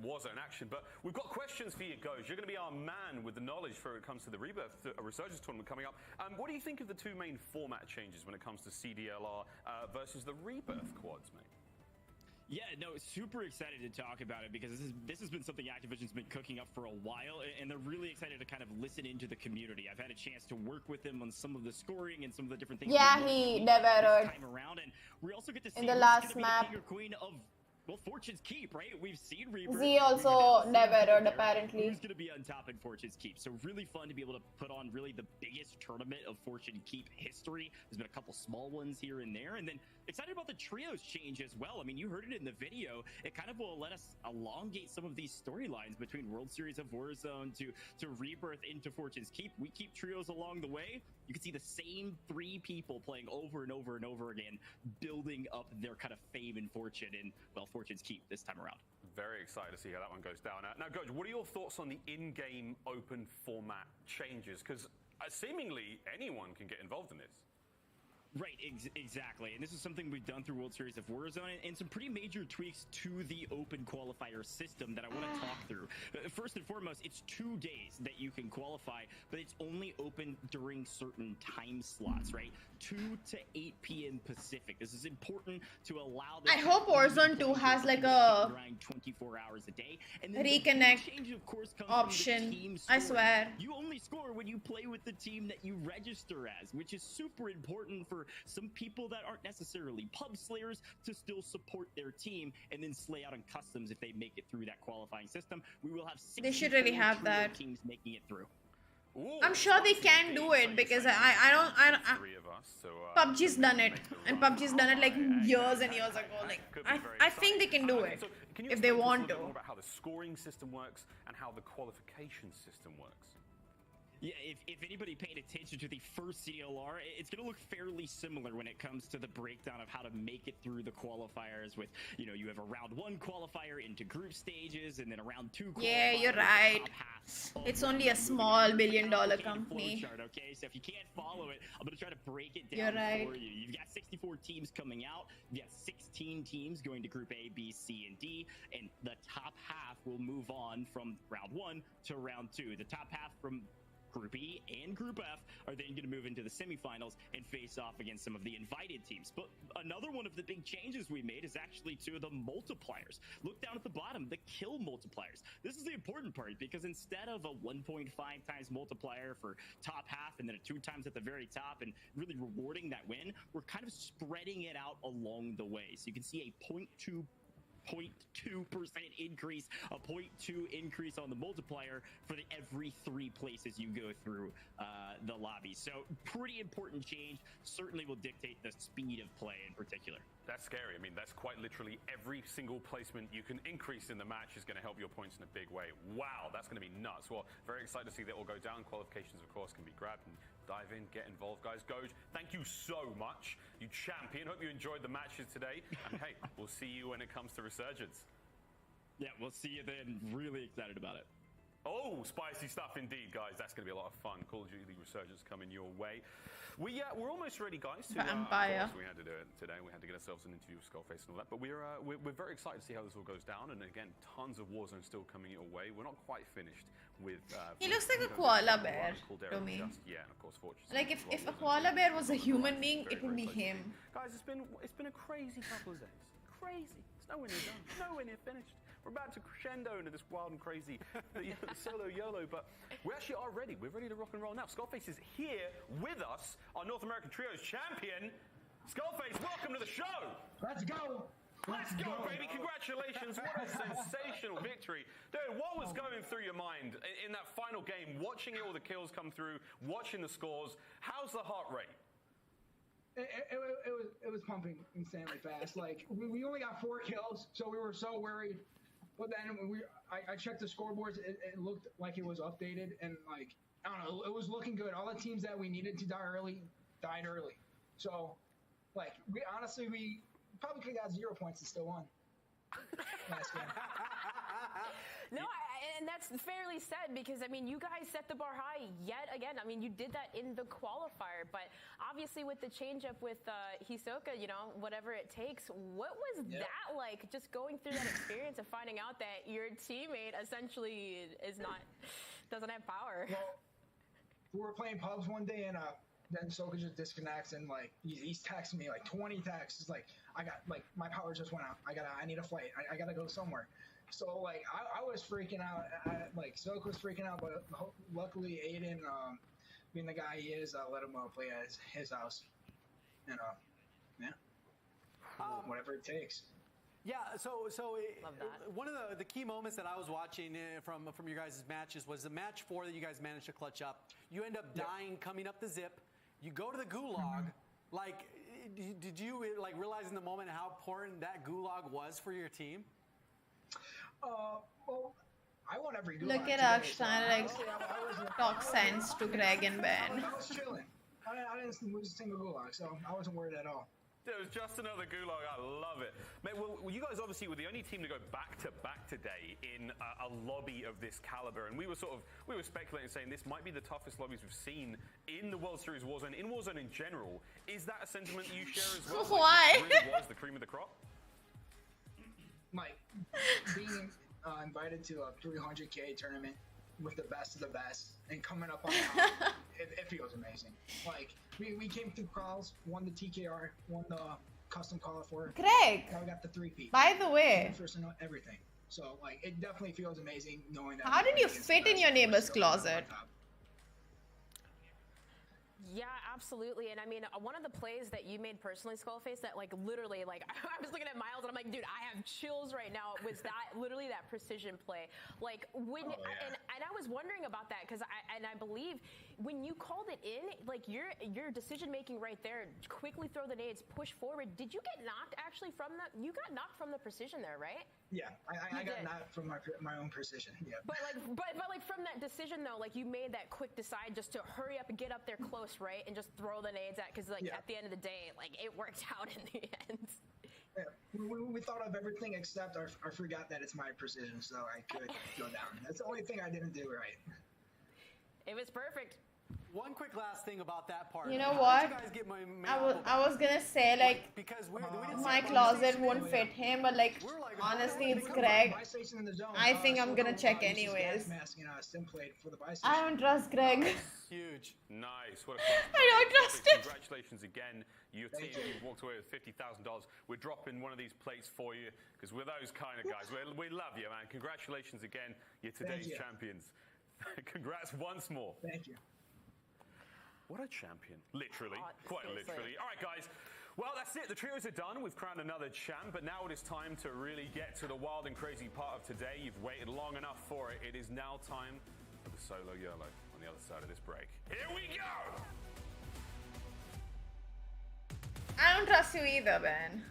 Warzone action. But we've got questions for you, Goes. You're going to be our man with the knowledge for when it comes to the Rebirth Resurgence tournament coming up. What do you think of the two main format changes when it comes to CDLR versus the Rebirth quads, mate? Yeah, no, super excited to talk about it because this has been something Activision's been cooking up for a while, and they're really excited to kind of listen into the community. I've had a chance to work with them on some of the scoring and some of the different things. Yeah, he never time around, and we also get to see in the last who's map. The king or queen of, well, Fortune's Keep, right? We've seen Rebirth. Z also never apparently. Who's going to be on top in Fortune's Keep? So really fun to be able to put on really the biggest tournament of Fortune Keep history. There's been a couple small ones here and there, and then excited about the trios change as well. I mean, you heard it in the video. It kind of will let us elongate some of these storylines between World Series of Warzone to Rebirth into Fortune's Keep. We keep trios along the way. You can see the same 3 people playing over and over and over again, building up their kind of fame and fortune in, well, Fortune's Keep this time around. Very excited to see how that one goes down. Now, Goj, what are your thoughts on the in-game open format changes? Because seemingly anyone can get involved in this. Right, exactly. And this is something we've done through World Series of Warzone and some pretty major tweaks to the open qualifier system that I want to talk through. First and foremost, it's 2 days that you can qualify, but it's only open during certain time slots, right? 2 to 8 p.m. Pacific. This is important to allow... I hope Warzone 2 has like a 24 hours a day. And reconnect change, of course, comes option. I swear. You only score when you play with the team that you register as, which is super important for for some people that aren't necessarily pub slayers to still support their team and then slay out on customs if they make it through that qualifying system. We will have They should really have trio that. teams making it through. I'm sure they can do it because I don't PUBG's done it, and PUBG's done it like years and years ago. Like I think they can do it So can you if they explain to us a want little to. bit more about how the scoring system works and how the qualification system works? Yeah, if anybody paid attention to the first CLR, it's going to look fairly similar when it comes to the breakdown of how to make it through the qualifiers with, you know, you have a round 1 qualifier into group stages and then a round 2 qualifier. Yeah, you're right. It's only a small billion-dollar company. Chart, okay, so if you can't follow it, I'm going to try to break it down You're right. for you. You've got 64 teams coming out. You've got 16 teams going to Group A, B, C, and D, and the top half will move on from round 1 to round 2. The top half from Group E and Group F are then going to move into the semifinals and face off against some of the invited teams. But another one of the big changes we made is actually to the multipliers. Look down at the bottom, the kill multipliers. This is the important part because instead of a 1.5 times multiplier for top half and then a 2 times at the very top and really rewarding that win, we're kind of spreading it out along the way. So you can see a 0.2% increase, a 0.2 increase on the multiplier for every 3 places you go through the lobby. So pretty important change, certainly will dictate the speed of play in particular. That's scary. I mean, that's quite literally every single placement you can increase in the match is going to help your points in a big way. Wow, that's going to be nuts. Well, very excited to see that all go down. Qualifications, of course, can be grabbed and dive in, get involved, guys. Goj, thank you so much, you champion. Hope you enjoyed the matches today. And hey, we'll see you when it comes to Resurgence. Yeah, we'll see you then. Really excited about it. Oh, spicy stuff indeed, guys. That's going to be a lot of fun. Call of Duty Resurgence coming your way. We're almost ready, guys. To, Vampire. of course, we had to do it today. We had to get ourselves an interview with Skullface and all that. But we're very excited to see how this all goes down. And again, tons of Warzone still coming your way. We're not quite finished with. He looks like a koala bear Caldera to me. Yeah, and of course, Fortress. Like if a koala bear was a human being, it would be him. Guys, it's been a crazy couple of days. Crazy. It's nowhere near done. Nowhere near finished. We're about to crescendo into this wild and crazy solo YOLO, but we actually are ready. We're ready to rock and roll now. Skullface is here with us, our North American Trios champion. Skullface, welcome to the show. Let's go. Let's go, baby. Congratulations. What a sensational victory. Dude, what was going through your mind in that final game, watching all the kills come through, watching the scores? How's the heart rate? It was pumping insanely fast. Like we only got 4 kills, so we were so worried. But then when I checked the scoreboards, it looked like it was updated, and like I don't know, it was looking good. All the teams that we needed to die early died early. So like we probably could have got 0 points and still won. Last game. No, and that's fairly said because, I mean, you guys set the bar high yet again. I mean, you did that in the qualifier, but obviously with the change up with Hisoka, you know, whatever it takes, what was that like, just going through that experience of finding out that your teammate essentially doesn't have power? Well, we were playing pubs one day and then Hisoka just disconnects and like he's texting me like 20 texts. Like I got like my power just went out. I need a flight. I gotta go somewhere. So like I was freaking out. Like Hisoka was freaking out, but luckily Aiden, being the guy he is, let him play at his house. And whatever it takes. Yeah, so one of the key moments that I was watching from your guys' matches was the match 4 that you guys managed to clutch up. You end up dying coming up the zip. You go to the gulag. Like, did you like realize in the moment how important that gulag was for your team? Well, I won every gulag. Look at Akash trying to like talk sense to Greg and Ben. I was chilling. I didn't lose a single gulag, so I wasn't worried at all. It was just another gulag. I love it. Mate, well, you guys obviously were the only team to go back-to-back today in a lobby of this caliber, and we were speculating, saying this might be the toughest lobbies we've seen in the World Series Warzone, in Warzone in general. Is that a sentiment you share as well? Why? Like, it really was the cream of the crop? Like, being invited to a 300K tournament with the best of the best and coming up on top, it feels amazing. Like, we came through calls, won the TKR, won the custom call for Greg! Now we got the 3P. By the way. First and everything. So, like, it definitely feels amazing knowing that. How did you fit in your neighbor's closet? Yeah, absolutely. And I mean, one of the plays that you made personally, Skullface, that like literally, like I was looking at Miles and I'm like, dude, I have chills right now. Was that literally that precision play? Like when, and I was wondering about that because I believe when you called it in, like your decision making right there, quickly throw the nades, push forward. Did you get knocked actually from the? You got knocked from the precision there, right? Yeah, I got knocked from my own precision. Yeah. But like from that decision though, like you made that quick decide just to hurry up and get up there close, right, and just throw the nades at, because like at the end of the day, like it worked out in the end. Yeah, we thought of everything except I forgot that it's my precision, so I could go down. That's the only thing I didn't do right. It was perfect. One quick last thing about that part. You know How what? did you guys get my I was gonna say like because my closet won't fit him, but like honestly, it's Greg. I think I'm gonna check anyways. I don't trust Greg. Huge. Nice. What a I don't trust him. Congratulations again. Your team, you've walked away with $50,000. We're dropping one of these plates for you because we're those kind of guys. We love you, man. Congratulations again. You're today's champions. Congrats once more. Thank you. What a champion. Literally. Quite literally. All right, guys. Well, that's it. The trios are done. We've crowned another champ, but now it is time to really get to the wild and crazy part of today. You've waited long enough for it. It is now time for the solo YOLO on the other side of this break. Here we go! I don't trust you either, Ben.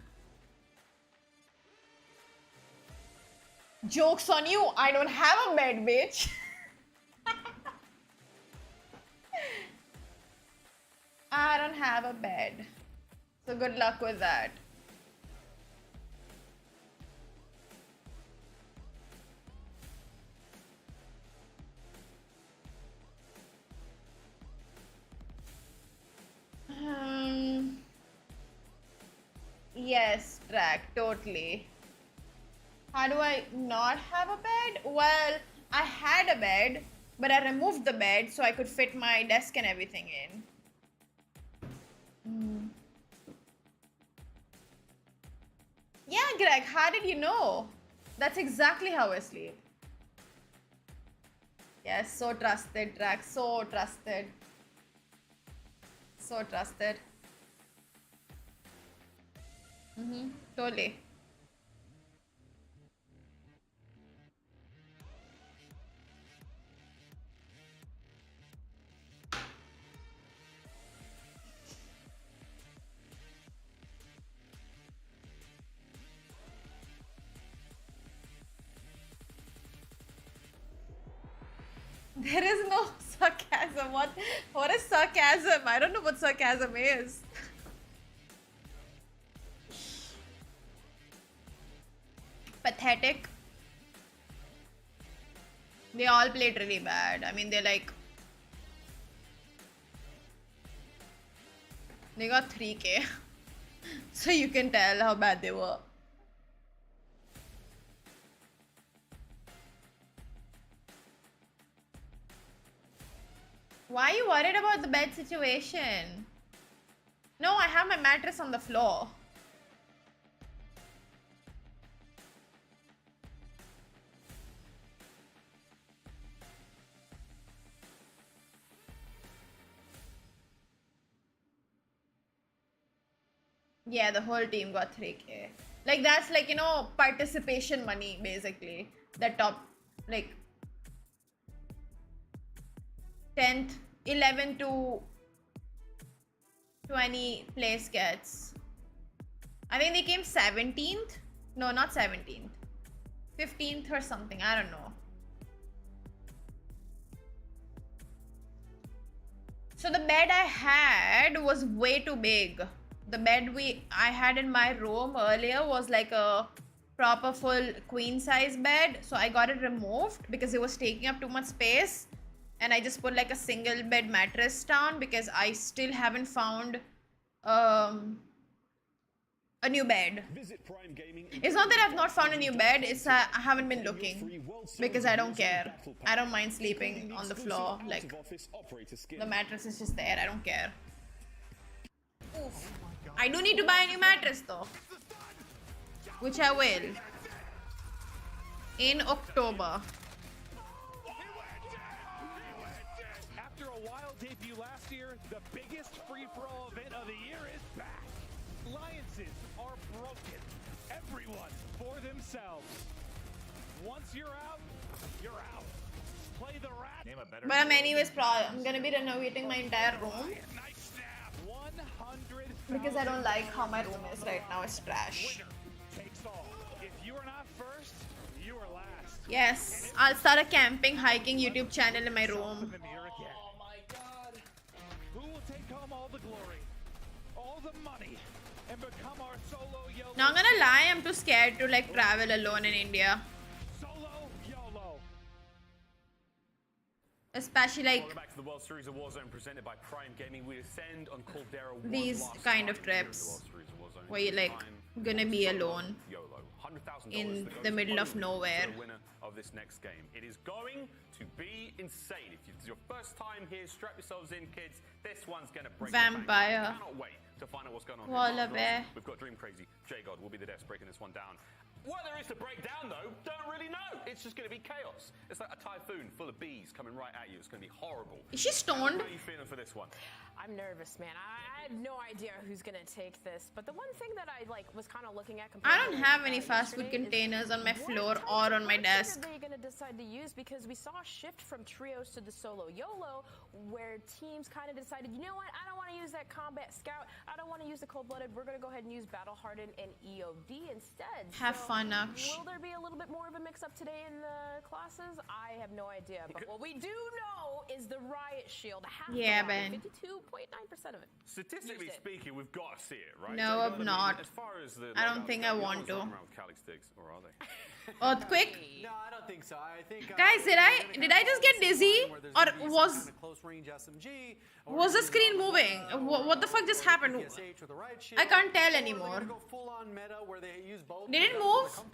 Joke's on you. I don't have a bed, bitch. I don't have a bed. So good luck with that. Yes, track, totally. How do I not have a bed? Well, I had a bed, but I removed the bed so I could fit my desk and everything in. Yeah, Greg, how did you know? That's exactly how I sleep. Yes, so trusted, Drax, so trusted. So trusted. Totally. There is no sarcasm. What is sarcasm? I don't know what sarcasm is. Pathetic. They all played really bad. I mean, they got 3K. So you can tell how bad they were. Why are you worried about the bed situation? No, I have my mattress on the floor. Yeah, the whole team got 3K. Like, that's like, you know, participation money, basically. The top, like, 10th, 11 to 20 place gets. I think they came 17th. No, not 17th. 15th or something. I don't know. So the bed I had was way too big. The bed I had in my room earlier was like a proper full queen size bed. So I got it removed because it was taking up too much space. And I just put like a single bed mattress down because I still haven't found a new bed. It's not that I've not found a new bed, it's I haven't been looking because I don't care. I don't mind sleeping on the floor. Like, the mattress is just there, I don't care. Oof. I do need to buy a new mattress though, which I will in October. After a wild debut last year, the biggest free-for-all event of the year is back. Alliances are broken. Everyone for themselves. Once you're out, you're out. Play the rat. Name a better But I'm anyways I'm gonna be renovating my entire room because I don't like how my room is right now. It's trash. Takes all. If you are not first, you are last. Yes, I'll start a camping, hiking YouTube channel in my room. Oh my god. Who will take home all the glory, all the money, and become our solo YOLO? Not gonna lie, I'm too scared to like travel alone in India. Solo YOLO. Especially like Welcome back to the World Series of Warzone presented by Prime Gaming. We ascend on Caldera. these kind of trips where you're like gonna be alone in the middle of nowhere. The winner of this next game. It is going to be insane. If it's your first time here, strap yourselves in, kids. This one's gonna break the bank. Vampire. I cannot wait to find out what's going on. Walla Here. bear. We've got Dream Crazy. J-God will be the desk breaking this one down. What there is to break down, though, don't really know. It's just going to be chaos. It's like a typhoon full of bees coming right at you. It's going to be horrible. Is she stoned? How are you feeling for this one? I'm nervous, man. I have no idea who's gonna take this. But the one thing that I was kind of looking at. I don't have any fast food containers on my floor or on my desk. What are they gonna decide to use? Because we saw a shift from trios to the solo YOLO, where teams kind of decided, you know what? I don't want to use that combat scout. I don't want to use the cold-blooded. We're gonna go ahead and use battle hardened and EOD instead. Have fun, Akash. Will there be a little bit more of a mix-up today in the classes? I have no idea. But what we do know is the riot shield. Yeah, Ben. 52.9% of it. Statistically speaking, we've got to see it, right? No, So, I'm not. As far as the I don't think I want to. around with Calix sticks, or are they? Earthquake? No, I don't think so. I think Guys, did I just get dizzy, or was the screen moving? What the fuck just happened? I can't tell anymore. Did it move?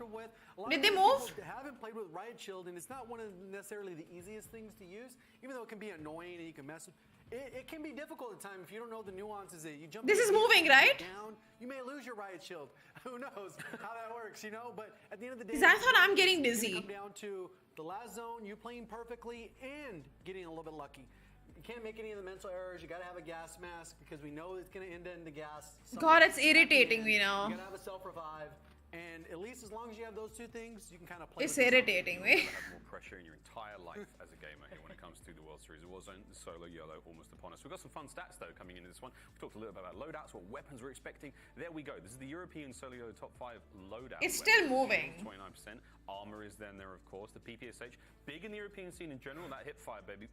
Did they move? Haven't played with Riot Shield, and it's not one of necessarily the easiest things to use, even though it can be annoying and you can mess with. It can be difficult at times if you don't know the nuances. That you jump. This is moving, right? Down, you may lose your Riot Shield. Who knows how that works, you know? But at the end of the day, Because I thought I'm getting dizzy. Come down to the last zone, you playing perfectly and getting a little bit lucky. You can't make any of the mental errors. You got to have a gas mask because we know it's going to end in the gas. God, it's irritating me now. You got to have a self-revive. And at least as long as you have those two things, you can kind of play. It's irritating me. Have more pressure in your entire life as a gamer here when it comes to the World Series of Warzone. The solo YOLO almost upon us. We've got some fun stats though coming into this one. We talked a little bit about loadouts, what weapons we're expecting. There we go. This is the European solo YOLO top 5 loadout. It's still moving. 29%. Armor is then there, of course. The PPSH, big in the European scene in general. That hip fire, baby.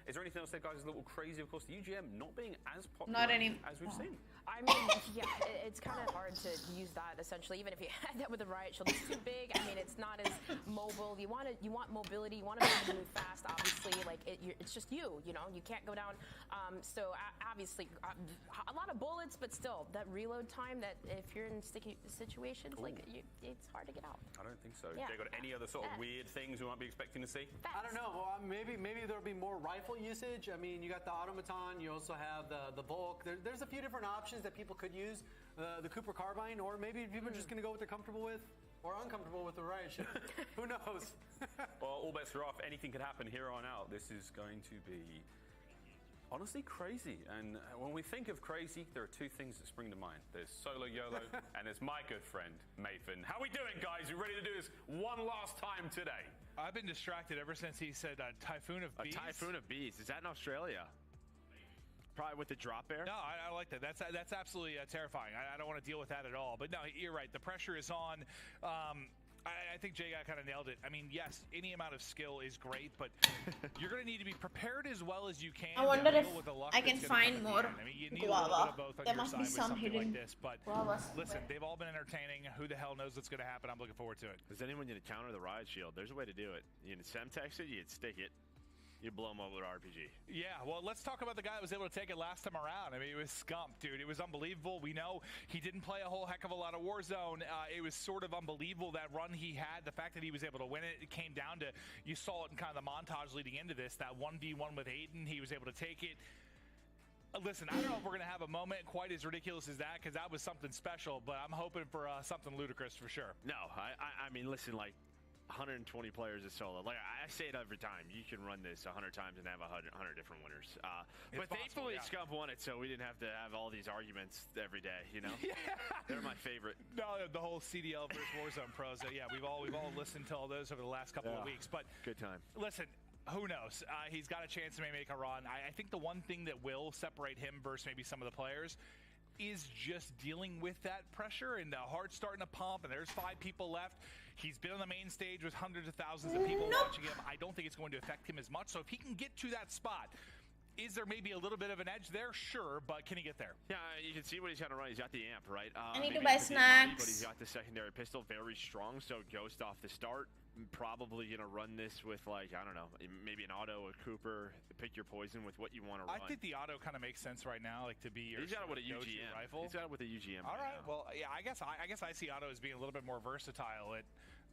Is there anything else there, guys? Is a little crazy. Of course, the UGM not being as popular as we've seen. I mean, yeah, it's kind of hard to use that essentially. Even if you had that with the Riot Shield, it's too big. I mean, it's not as mobile. You want mobility. You want to be able to move fast. Obviously, like it's just you know. You can't go down. So obviously, a lot of bullets, but still that reload time. That if you're in sticky situations, it's hard to get out. I don't think so. Yeah. They got any other sort of weird things we might be expecting to see? I don't know. Maybe there'll be more rifle usage. I mean, you got the automaton. You also have the Volk. There's a few different options that people could use. The Cooper carbine, or maybe people are just going to go what they're comfortable with. Or uncomfortable with the Riot Shield. Who knows? Well, all bets are off. Anything could happen here on out. This is going to be honestly crazy. And when we think of crazy, there are two things that spring to mind. There's solo YOLO and there's my good friend, Mathan. How we doing, guys? We ready to do this one last time today? I've been distracted ever since he said typhoon of bees. A typhoon of bees. Is that in Australia? Probably with the drop bear? No, I like that. That's absolutely terrifying. I don't want to deal with that at all. But no, you're right. The pressure is on. I think Jay kind of nailed it. I mean, yes, any amount of skill is great, but you're going to need to be prepared as well as you can. I wonder if I can find more guava. There must be some hidden like this, but listen, they've all been entertaining. Who the hell knows what's going to happen? I'm looking forward to it. Does anyone need to counter the Riot Shield? There's a way to do it. You can semtex it, you can stick it. You blow him up with RPG. Yeah, well, let's talk about the guy that was able to take it last time around. I mean, it was Scump, dude. It was unbelievable. We know he didn't play a whole heck of a lot of Warzone. It was sort of unbelievable, that run he had. The fact that he was able to win it, it came down to, you saw it in kind of the montage leading into this, that 1v1 with Aiden. He was able to take it. Listen, I don't know if we're going to have a moment quite as ridiculous as that, because that was something special, but I'm hoping for something ludicrous for sure. No, I mean, listen, like, 120 players is solo. Like I say it every time, you can run this 100 times and have 100 different winners. But thankfully, Scump won it, so we didn't have to have all these arguments every day. You know, they're my favorite. No, the whole CDL versus Warzone pros. Yeah, we've all listened to all those over the last couple of weeks. But good time. Listen. Who knows? He's got a chance to maybe make a run. I think the one thing that will separate him versus maybe some of the players is just dealing with that pressure and the heart starting to pump, and there's 5 people left. He's been on the main stage with hundreds of thousands of people watching him. I don't think it's going to affect him as much. So if he can get to that spot, is there maybe a little bit of an edge there? Sure, but can he get there? Yeah, you can see what he's got to run. He's got the amp, right? I need to buy snacks. But he's got the secondary pistol, very strong. So Ghost off the start, probably going to run this with, like, I don't know, maybe an auto, a Cooper. Pick your poison with what you want to run. I think the auto kind of makes sense right now, like to be your. He's got it with a UGM rifle. He's got it with a UGM. All right. Well, yeah, I guess I see auto as being a little bit more versatile at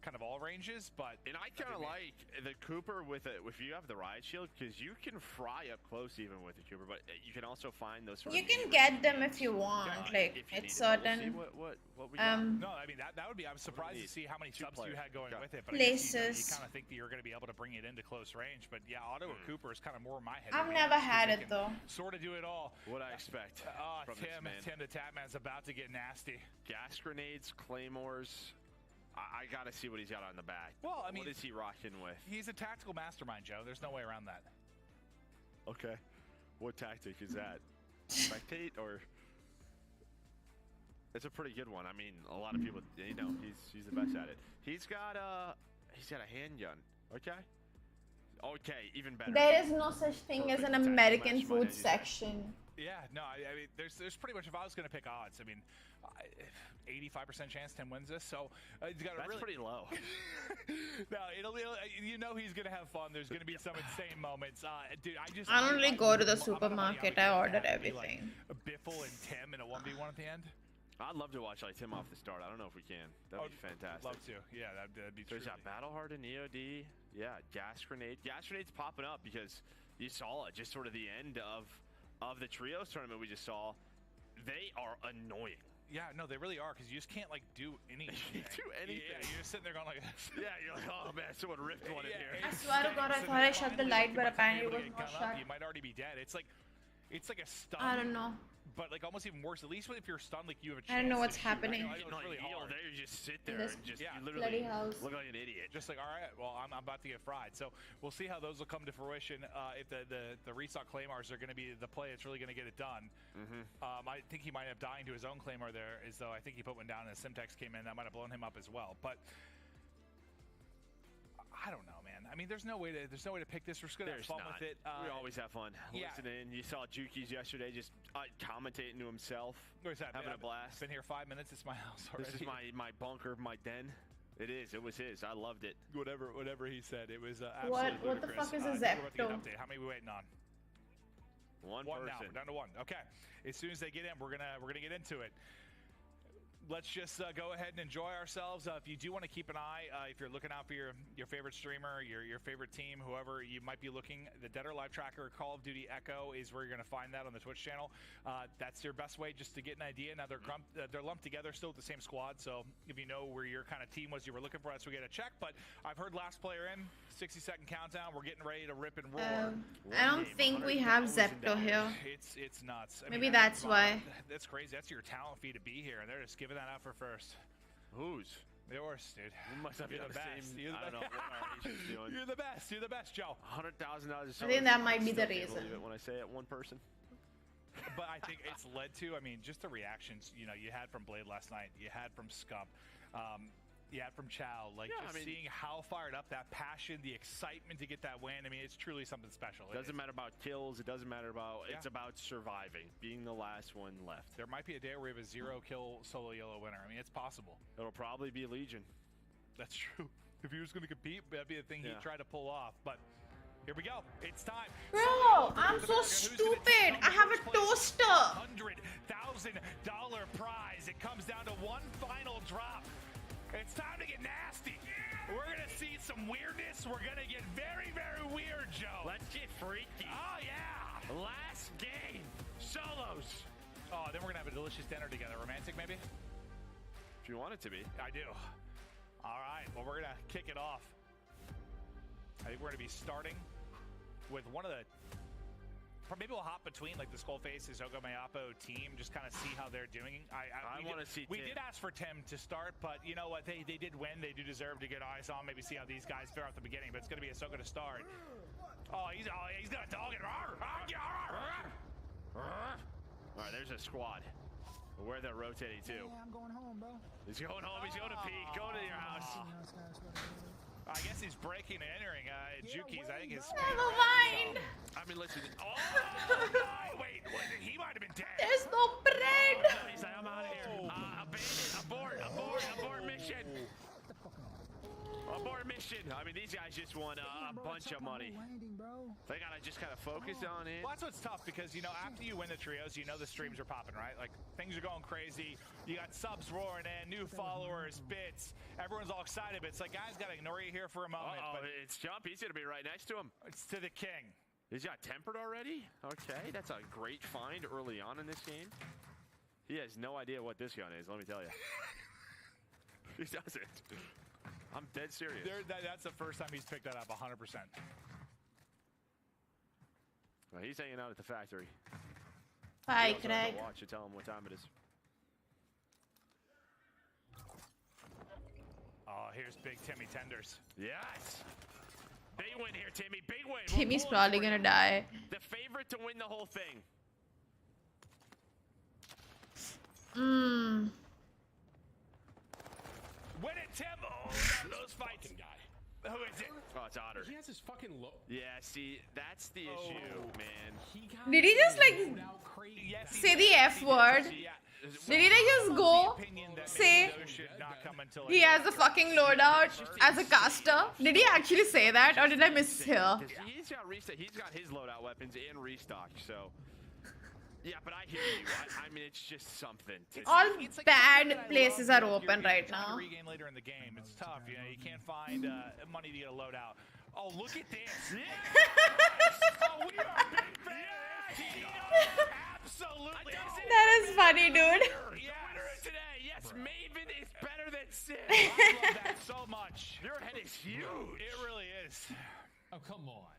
kind of all ranges, but I kind of like the Cooper with it if you have the riot shield, because you can fry up close even with the Cooper, but you can also find those. You can get them if you want, like it's certain. What we got. No, I mean that would be. I'm surprised to see how many subs you had going with it, but places. You kind of think that you're going to be able to bring it into close range, but yeah, auto or Cooper is kind of more in my head. I've never had it though. Sort of do it all. What I expect. Tim the Tatman's about to get nasty. Gas grenades, claymores. I gotta see what he's got on the back. Well, I mean, what is he rocking with? He's a tactical mastermind, Joe. There's no way around that. Okay, what tactic is that? Spectate or? It's a pretty good one. I mean, a lot of people, you know, he's the best at it. He's got a handgun. Okay. Okay, even better. There is no such thing as an American food section. Yeah, no, I mean, there's pretty much, if I was going to pick odds, I mean, 85% chance Tim wins this, so he's got a That's pretty low. No, you know he's going to have fun. There's going to be some insane moments. Dude, I don't really go to the supermarket. I order everything. Like Biffle and Tim in a 1v1 at the end. I'd love to watch like Tim off the start. I don't know if we can. That'd be fantastic. Love to. Yeah, that'd be true. There's that battle hardened EOD. Yeah, gas grenade. Gas grenade's popping up because you saw it just sort of the end of the trios tournament we just saw. They are annoying. Yeah, no, they really are, because you just can't like do anything. You can't do anything. Yeah, you're just sitting there going like this. Yeah, you're like, oh man, someone ripped one in here. I swear to God, I thought I shut the light, but apparently it was not shut. You might already be dead. It's like a stun. I don't know. But like almost even worse. At least if you're stunned, like you have a chance. I don't know what's happening. It's really hard. There, you just sit there and just you literally look like an idiot. Just like, all right, well, I'm about to get fried. So we'll see how those will come to fruition. If the restock claymores are going to be the play, it's really going to get it done. I think he might have dying to his own claymore there, as though I think he put one down and Simtex came in. That might have blown him up as well. But I don't know, man. I mean, there's no way to pick this. We're just gonna have fun with it. We always have fun listening. You saw Juki's yesterday just commentating to himself, having a blast. Been here 5 minutes. It's my house already. This is my bunker, my den. It is. It was his. I loved it. Whatever he said, it was absolutely What the fuck is a Zepto? How many are we waiting on? One person. now. We're down to one. Okay. As soon as they get in, we're gonna get into it. Let's just go ahead and enjoy ourselves. If you do want to keep an eye, if you're looking out for your favorite streamer, your favorite team, whoever you might be looking, the Dead or Alive tracker, Call of Duty Echo is where you're going to find that on the Twitch channel. That's your best way just to get an idea. Now they're lumped together still with the same squad, so if you know where your kind of team was you were looking for, that's where we get a check. But I've heard last player in, 60-second countdown. We're getting ready to rip and roar. I don't think we have Zepto here. It's nuts. Maybe that's why. That's crazy. That's your talent fee to be here, and they're just giving that out for first. Whose? Yours, dude. We must have You're the best. I don't know what our agent's doing. You're the best. You're the best, Joe. $100,000. I think that might be the reason. When I say it, one person. But I think it's led to, I mean, just the reactions, you had from Blade last night, you had from Scump, you had from Chow, seeing how fired up, that passion, the excitement to get that win. I mean, it's truly something special. It doesn't matter about kills. It doesn't matter about. It's about surviving, being the last one left. There might be a day where we have a 0-kill solo yellow winner. I mean, it's possible. It'll probably be Legion. That's true. If he was going to compete, that'd be the thing he'd try to pull off. But here we go. It's time. Bro, I'm so stupid. I have a toaster. $100,000 prize. It comes down to one final drop. It's time to get nasty. We're going to see some weirdness. We're going to get very, very weird, Joe. Let's get freaky. Oh, yeah. Last game. Solos. Oh, then we're going to have a delicious dinner together. Romantic, maybe? If you want it to be. I do. All right, well, we're going to kick it off. I think we're going to be starting with one of the... Maybe we'll hop between like the Skullface, Zogo Mayapo team, just kind of see how they're doing. I want to see We Tim. did ask for Tim to start, but you know what? They did win. They do deserve to get eyes on. Maybe see how these guys fare at the beginning, but it's going to be Ahsoka to start. Oh, he's going to dog it. All right, there's a squad. Where they're rotating to. Yeah, I'm going home, bro. He's going home. He's going to peek. Going to your house. I guess he's breaking and entering. Juki's, I think, is. Never mind. I mean, listen. Oh, wait, he might have been dead. There's no bread. Oh, he's like, I'm out of here. Abandoned. Abort mission. Abort mission. I mean, these guys just won a bunch of money. They gotta just kind of focus on it. Well, that's what's tough because, you know, after you win the trios, you know the streams are popping, right? Like, things are going crazy. You got subs roaring in, new followers, bits. Everyone's all excited, but it's like, guys, gotta ignore you here for a moment. Oh, but it's Jump. He's gonna be right next to him. It's to the king. He's got tempered already? Okay, that's a great find early on in this game. He has no idea what this gun is, let me tell you. He doesn't. I'm dead serious. That's the first time he's picked that up, 100%. Well, he's hanging out at the factory. Bye, Greg. Watch and tell him what time it is. Oh, here's Big Timmy Tenders. Yes! Big win here, Timmy. Big win. Timmy's probably gonna die. The favorite to win the whole thing. Mmm. Win it, Tim! Oh, those fights. Who is it? Oh, it's Otter. He has his fucking low. Yeah, see, that's the issue, man. Did he just like say the F word? Did he like just go say he has a fucking loadout as a caster? Did he actually say that, or did I miss here? He's got restock. He's got his loadout weapons and restock. So, yeah, but I hear you. I mean, it's just something. All bad places are open right now. Regain later in the game. It's tough. You know, you can't find money to get a loadout. Oh, look at this! Oh, we are big fans. Absolutely. That is funny, dude. Yes. Today, yes, Maven is better than Sid. I love that so much. Your head is huge. It really is. Oh, come on.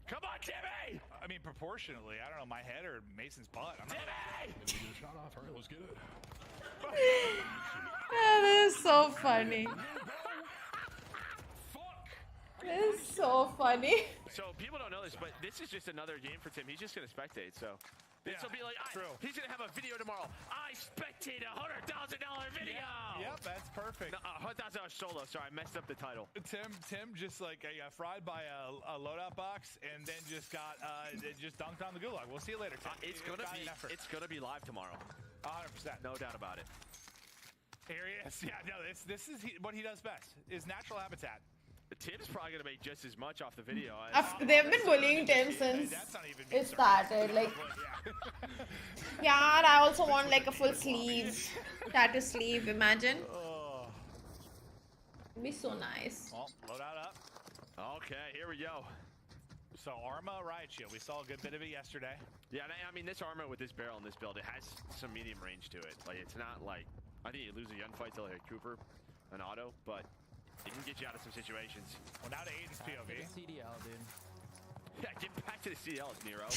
Come on, Timmy! I mean, proportionally, I don't know, my head or Mason's butt. I'm not Timmy! Get a shot off. All right, let's get it. That is so funny. That is so funny. So people don't know this, but this is just another game for Tim. He's just gonna spectate. So this will be like, he's gonna have a video tomorrow. I spectate $100,000 video. Yep, that's perfect. No, $100,000 solo. Sorry, I messed up the title. Tim just like got fried by a loadout box and then just got just dunked on the gulag. We'll see you later, Tim. It's gonna be live tomorrow. 100%, no doubt about it. Here he is. Yeah, no, this is what he does best. Is natural habitat. Tim's probably gonna make just as much off the video. They've been bullying Tim since it started. Like, yeah, I also want like a full sleeve, tattoo sleeve. Imagine. It'd be so nice. Well, load out up. Okay, here we go. So Arma riot shield. We saw a good bit of it yesterday. Yeah, I mean this armor with this barrel and this build, it has some medium range to it. Like it's not like I think you lose a gunfight to like a Cooper, an auto, but it can get you out of some situations. Well, now to Aiden's POV. CDL, dude. Yeah, get back to the CDLs, Nero.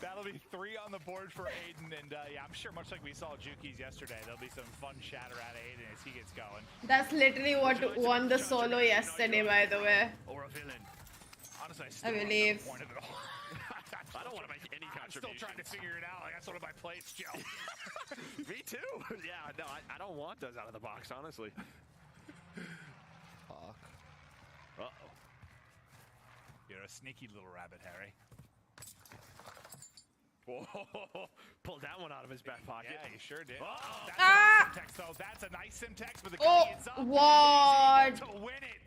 That'll be 3 on the board for Aiden, and yeah, I'm sure much like we saw Juki's yesterday, there'll be some fun chatter out of Aiden as he gets going. That's literally what won the solo yesterday, by the way. Or a villain. Honestly, I believe. Point of it all. I don't want to make any contribution. I'm still trying to figure it out. Like, that's one of my plates, Joe. Me too. Yeah, no, I don't want those out of the box, honestly. Fuck. Uh-oh. You're a sneaky little rabbit, Harry. Whoa, pulled that one out of his back pocket. Yeah, he sure did. Oh, that's a nice Simtex, though. That's a nice Simtex with the gunny is up. What? To win it.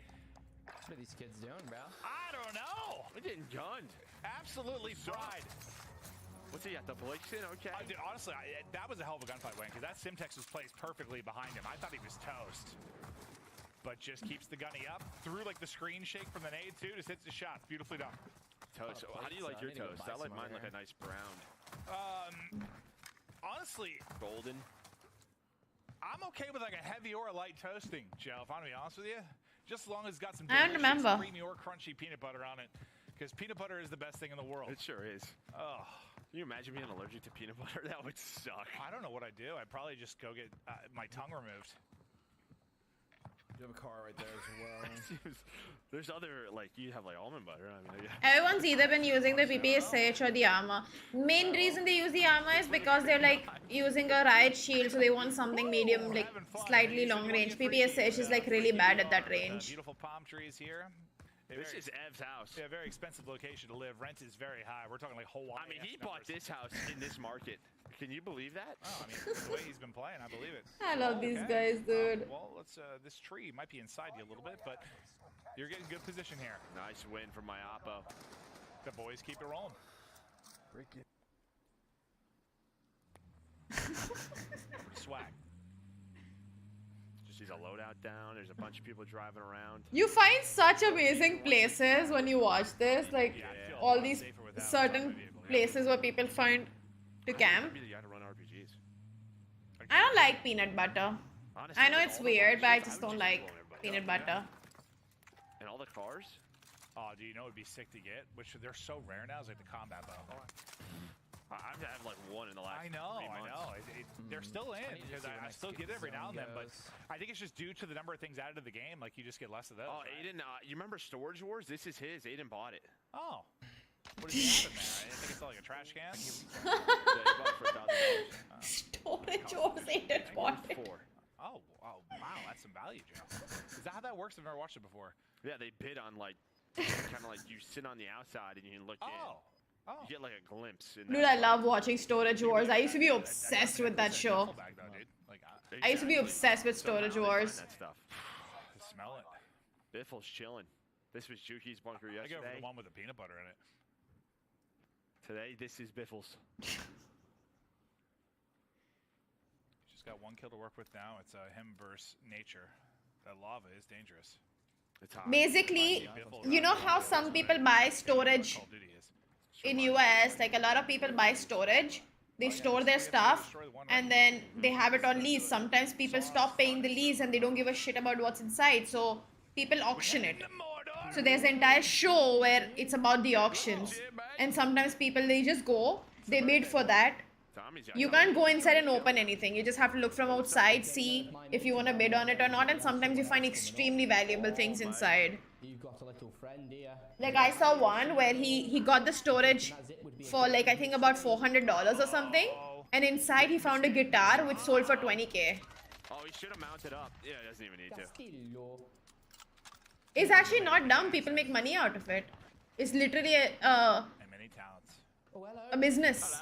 What are these kids doing, bro? I don't know. We're getting gunned. Absolutely fried. What's he got? The Blixen? Okay. Dude, honestly, that was a hell of a gunfight win because that Simtex was placed perfectly behind him. I thought he was toast. But just keeps the gunny up. Through like the screen shake from the nade too. Just hits the shots. Beautifully done. Toast. So how do you like your toast? I like mine like a nice brown. Honestly, golden. I'm okay with like a heavy or a light toasting, Joe, if I'm gonna be honest with you. Just as long as it's got some I don't delicious remember. creamy or crunchy peanut butter on it. Because peanut butter is the best thing in the world. It sure is. Oh. Can you imagine being allergic to peanut butter? That would suck. I don't know what I'd do. I'd probably just go get my tongue removed. You have a car right there as well. There's other, like, you have like almond butter. I mean, Everyone's either been using the PPSH or the armor. Main reason they use the armor is because they're like using a riot shield, so they want something medium, like slightly long range. PPSH is like really bad at that range. Beautiful palm trees here. This is Ev's house. Yeah, very expensive location to live. Rent is very high. We're talking like Hawaii. I mean, he bought this house in this market. Can you believe that? Oh, I mean, the way he's been playing, I believe it. I love these guys, dude. Well, let's. This tree might be inside you a little bit, but you're getting good position here. Nice win from my Oppo. The boys keep it rolling. Break it. Swag. Just sees a loadout down. There's a bunch of people driving around. You find such amazing places when you watch this, like all these certain places where people find to camp. Maybe you gotta run RPGs. I don't like peanut butter. Honestly, I know like, it's all the weird, but I RPGs, just would don't like blow everybody peanut up. butter. And all the cars? Oh, do you know it'd be sick to get? Which they're so rare now. Is like the combat bow. I've had like one in the last 3 months. They're still in because I still get it every now and then, but I think it's just due to the number of things added to the game. Like you just get less of those. Oh, right? Aiden, you remember Storage Wars? This is his. Aiden bought it. Oh. What does he have in there? I didn't think it's like a trash can. Yeah, he bought it for $1,000. Storage Wars ain't it bought it. Oh, wow, that's some value, Joe. Is that how that works? I've never watched it before. Yeah, they bid on like, kind of like you sit on the outside and you can look in. You get like a glimpse. In Dude, I love watching Storage Wars. I used to be obsessed with that show. I used to be obsessed with Storage Wars. That stuff. Smell it. Biffle's chilling. This was Juki's bunker I yesterday. go for the one with the peanut butter in it. Today, this is Biffle's. Just got one kill to work with now. It's him versus nature. That lava is dangerous. It's hot. Basically, you know how some people buy storage in US, like a lot of people buy storage. They store their stuff and then they have it on lease. Sometimes people stop paying the lease and they don't give a shit about what's inside. So people auction it. So there's an entire show where it's about the auctions. And sometimes people, they just go, they bid for that. You can't go inside and open anything. You just have to look from outside, see if you want to bid on it or not. And sometimes you find extremely valuable things inside. You've got a little friend here. Like I saw one where he got the storage for like I think about $400 or something. And inside he found a guitar which sold for 20k. Oh, he should have mounted up. Yeah, he doesn't even need to. It's actually not dumb. People make money out of it. It's literally a business.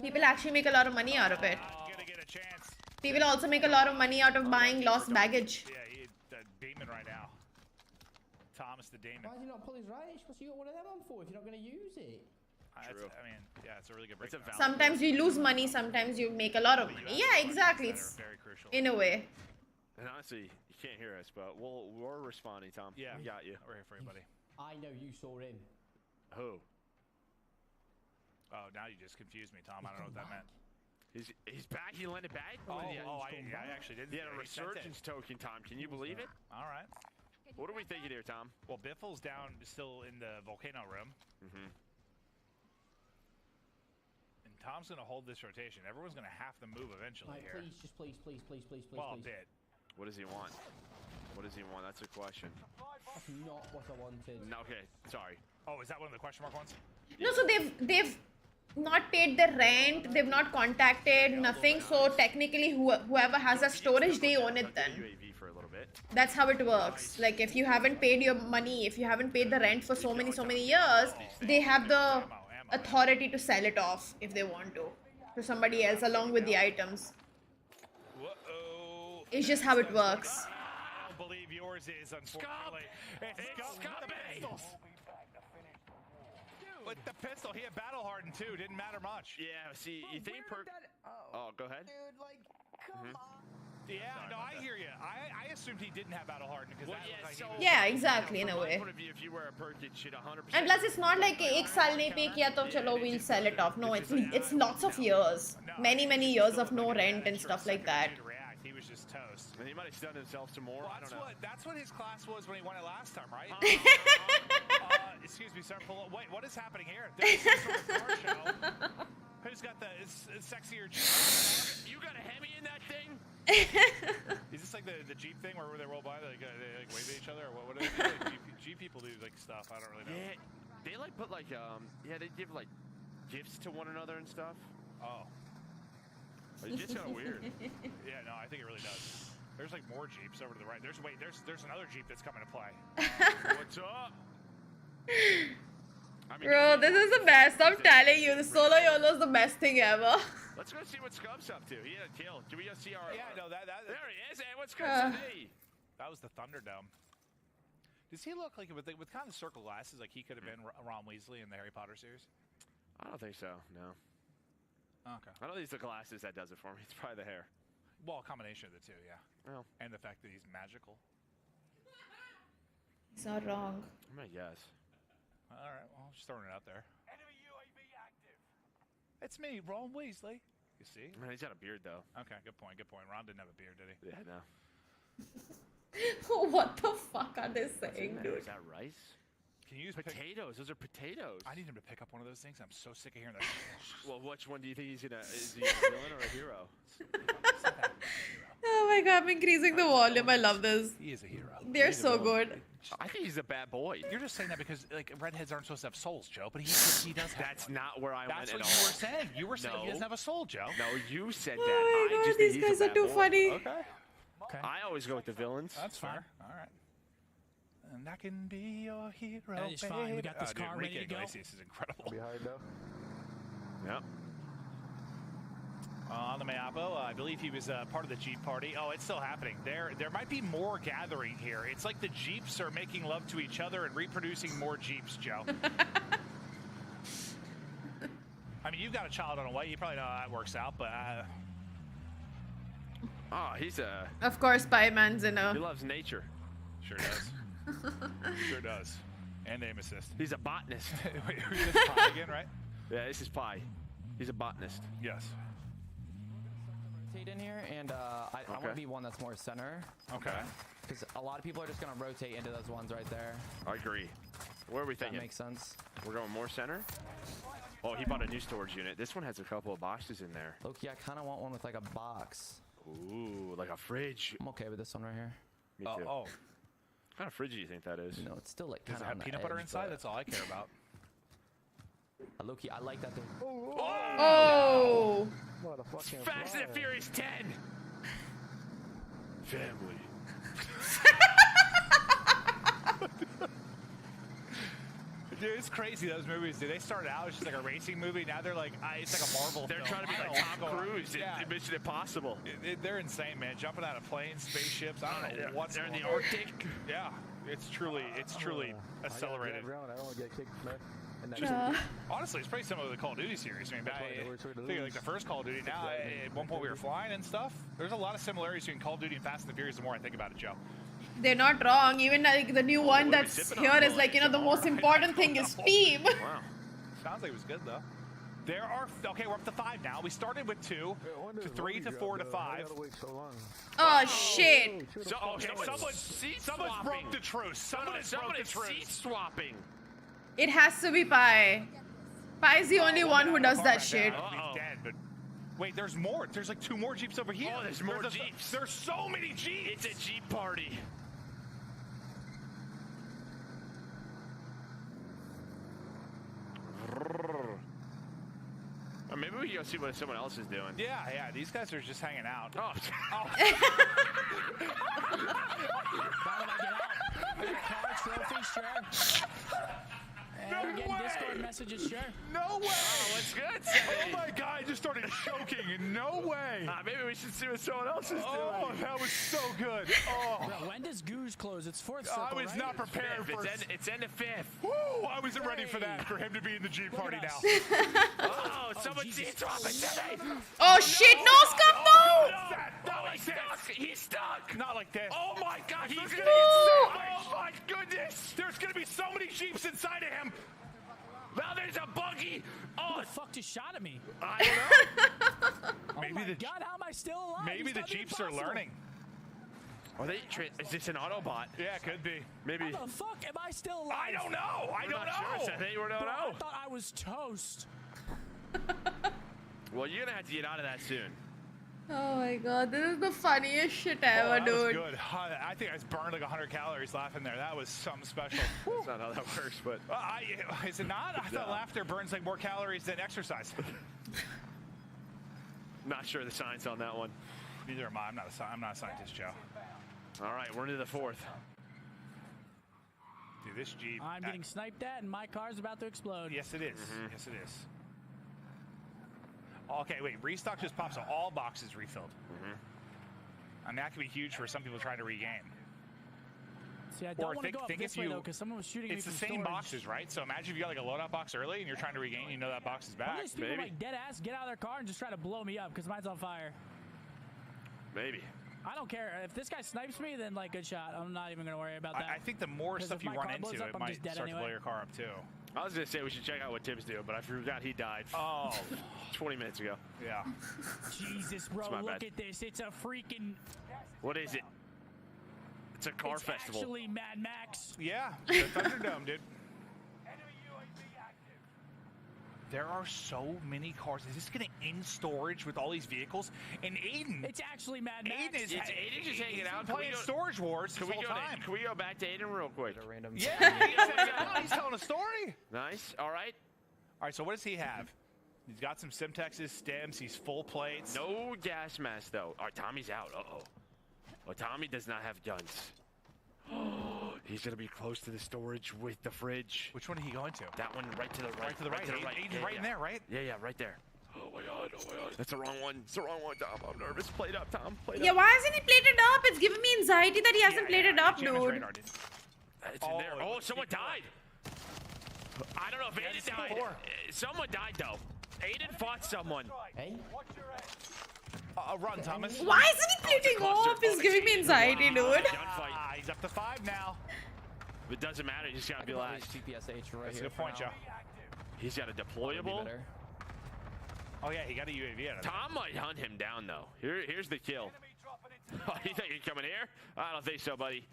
People actually make a lot of money out of it. People also make a lot of money out of buying lost baggage. Yeah, he's Damon right now. Thomas the Damon. Why did he not pull his right? What's you got one of them on for if you're not going to use it? I mean, yeah, it's a really good break. Sometimes you lose money, sometimes you make a lot of money. Yeah, exactly. It's in a way. And honestly, you can't hear us, but we're responding, Tom. Yeah, we got you. We're here for you, buddy. I know you saw him. Who? Oh, now you just confused me, Tom. I don't know what that meant. He's back. He lent it back. I actually didn't. He had a resurgence token, Tom. Can you believe it? All right. What are we thinking here, Tom? Well, Biffle's down still in the volcano room. Mm-hmm. And Tom's going to hold this rotation. Everyone's going to have to move eventually here. Please, just please. Well, a bit. What does he want? What does he want? That's a question. That's not what I wanted. No, okay, sorry. Oh, is that one of the question mark ones? No, so they've not paid the rent, they've not contacted, nothing. So technically whoever has a storage, they own it then. UAV for a little bit. That's how it works. Like if you haven't paid your money, if you haven't paid the rent for so many years, they have the authority to sell it off if they want to somebody else along with the items. It's just how it works. I don't believe yours is, unfortunately. It's Scummy! With the pistol, he had battle hardened too. Didn't matter much. Yeah, see, you think Oh, go ahead. Dude, like, come on. Yeah, no, I hear you. I assumed he didn't have battle hardened because Yeah, exactly, in a way. If you wear a perk, it should 100%. And plus, it's not like एक साल नहीं pay किया तो चलो we'll sell it off. No, it's lots of years, many years of no rent and stuff like that. He was just toast. And he might have stunned himself some more. Well, I don't know. That's what his class was when he won it last time, right? Excuse me, sir. Wait, what is happening here? There's some sort of car show. Who's got the sexier Jeep? You got a Hemi in that thing? Is this like the Jeep thing where they roll by, they like wave at each other, or what do they do? Jeep people do like stuff. I don't really know. Yeah, they like put like they give like gifts to one another and stuff. Oh. It's just kind of weird. Yeah, no, I think it really does. There's like more Jeeps over to the right. There's another Jeep that's coming to play. What's up? Bro, this is the best. I'm telling you, the solo YOLO is the best thing ever. Let's go see what Scub's up to. He had a kill. Do we go see our? Yeah, no, that there he is. Hey, what's Scub's today? That was the Thunderdome. Does he look like with kind of circle glasses, like he could have been Ron Weasley in the Harry Potter series? I don't think so. No. Okay. I don't think it's the glasses that does it for me. It's probably the hair. Well, a combination of the two, yeah. Well, and the fact that he's magical. It's not wrong. I'm gonna guess. All right, well, just throwing it out there. Enemy UAV active. It's me, Ron Weasley. You see? Man, he's got a beard though. Okay, good point. Good point. Ron didn't have a beard, did he? Yeah, no. What the fuck are they saying, dude? Is that rice? Can you use potatoes? Those are potatoes. I need him to pick up one of those things. I'm so sick of hearing that. Well, which one do you think he's gonna? Is he a villain or a hero? Oh my god, I'm increasing the volume. I love this. He is a hero. They're so good. I think he's a bad boy. You're just saying that because like redheads aren't supposed to have souls, Joe. But he does. That's not where I went That's at what all. you were saying. You were saying he doesn't have a soul, Joe. No, you said that. Oh my I god, just these think he's guys a are bad too boy. funny. Okay. I always go with the villains. That's fair. All right. And I can be your hero. That is fine. We got this car ready to go. Iglesias is incredible. Behind though. Yep. On the Mayapo, I believe he was part of the Jeep party. Oh, it's still happening. There might be more gathering here. It's like the Jeeps are making love to each other and reproducing more Jeeps, Joe. I mean, you've got a child on the way. You probably know how that works out, but... Oh, he's a... Of course, Pieman's in a... He loves nature. Sure does. Sure does. And aim assist. He's a botanist. Wait, this is Pie again, right? Yeah, this is Pie. He's a botanist. Yes. Rotate in here, and I want to be one that's more center. Okay. Because a lot of people are just going to rotate into those ones right there. I agree. Where are we thinking? That makes sense. We're going more center? Oh, he bought a new storage unit. This one has a couple of boxes in there. Loki, I kind of want one with like a box. Ooh, like a fridge. I'm okay with this one right here. Me too. Oh. What kind of fridge do you think that is? You know, it's still like Does kind it of have peanut butter inside? That's all I care about. Loki, I like that thing. Oh! What a fucking Fast and Furious 10! Family. Dude, it's crazy, those movies. They started out as just like a racing movie. Now they're like, it's like a Marvel They're film. trying to be like Tom Cruise in Mission Impossible. They're insane, man. Jumping out of planes, spaceships. I don't know what's They're in going the on. Arctic. Yeah, it's truly accelerated. I don't want to get kicked, man. Honestly, it's pretty similar to the Call of Duty series. I mean, think like the first Call of Duty. Now, at one point we were flying and stuff. There's a lot of similarities between Call of Duty and Fast and the Furious. The more I think about it, Joe. They're not wrong. Even like the new one that's here is like, you know, the most important thing is Steam. Wow. Sounds like it was good though. There are we're up to 5 now. We started with 2 to 3 to 4 to 5. Oh shit! Someone's broke the truce. Someone's broke the truce. Seat swapping. It has to be Pie. Pie is the only one who does that shit. He's dead, but wait, there's more. There's like 2 more Jeeps over here. Oh, there's more Jeeps. There's so many Jeeps. It's a Jeep party. Or maybe we can go see what someone else is doing. Yeah. These guys are just hanging out. Oh. Car trophy, sure. And we're getting Discord messages, sure. No way! Oh, what's good? Oh my god, I just started choking. No way! Maybe we should see what someone else is doing. Oh, that was so good. Oh. Bro, when does Goose close? It's 4th circle, I was right? not prepared for it. It's end of 5th. Woo! I wasn't ready for that, for him to be in the Jeep party now. Oh, someone seat swapping today. Oh shit! No, Scum, no! That he's stuck. He's stuck. Not like this. Oh my God, he's gonna get Oh sick. Oh my goodness. There's gonna be so many Jeeps inside of him. Now there's a buggy. Oh, Who the fuck just shot at me? I don't know. Maybe the God, how am I still alive? maybe This the gotta be Jeeps are impossible. learning. Are they? Is this an Autobot? Yeah, could be. Maybe. How the fuck am I still alive? I don't know. I We're don't not sure, know. Seth. Hey, we don't Bro, know. I thought I was toast. Well, you're gonna have to get out of that soon. Oh my god, this is the funniest shit Oh, ever, that was dude. good. I think I just burned like 100 calories laughing there. That was something special. That's not how that works, but. Is it not? I thought laughter burns like more calories than exercise. Not sure the science on that one. Neither am I. I'm not a scientist, Joe. All right, we're into the fourth. Dude, this Jeep. I'm getting sniped at, and my car's about to explode. Yes, it is. Yes, it is. Okay, wait. Restock just pops, so all boxes refilled. I mean, that could be huge for some people trying to regain. See, I don't want to go up this way, though, because someone was shooting me It's from the same storage. boxes, right? So imagine if you got like a loadout box early and you're trying to regain, you know that box is One back. of these people, like, dead ass, get out of their car and just try to blow me up, because mine's on fire. Maybe. I don't care. If this guy snipes me, then, like, good shot. I'm not even going to worry about that. I think the more 'Cause stuff if you my run car blows into, up, it I'm might just dead start to blow anyway. your car up too. I was gonna say we should check out what Tim's doing, but I forgot he died. Oh, 20 minutes ago. Yeah. Jesus, bro, It's my look bad. at this. It's a freaking... What is it? It's a car it's festival. actually Mad Max. Yeah, the Thunderdome, dude. There are so many cars. Is this getting in storage with all these vehicles? And Aiden. It's actually Mad Max. Aiden just hanging out. Playing Storage Wars Can this we whole go time. Can we go back to Aiden real quick? Yeah, he's telling a story. Nice. All right. All right, so what does he have? He's got some Simtexes, stems. He's full plates. No gas mask though. All right, Tommy's out. Uh-oh. Well, Tommy does not have guns. He's gonna be close to the storage with the fridge. Which one are he going to? That one right to the right. Right to the right. Aiden's right in there, right? Yeah, right there. Oh my god, oh my god. That's the wrong one. It's the wrong one, Tom. I'm nervous. Play it up, Tom. Play it Yeah, up. why hasn't he played it up? It's giving me anxiety that he hasn't played it up, dude. It's in there. Oh, someone died. I don't know if Aiden died. Someone died though. Aiden fought someone. Hey? Run, Thomas. Why isn't he plating off? It's giving me anxiety, dude. He's up to 5 now. It doesn't matter. You just gotta be last. TPSH right That's a here good point, Joe. He's got a deployable. Oh yeah, he got a UAV out of it. Tom might hunt him down though. Here's the kill. Oh, you think you're coming here? I don't think so, buddy.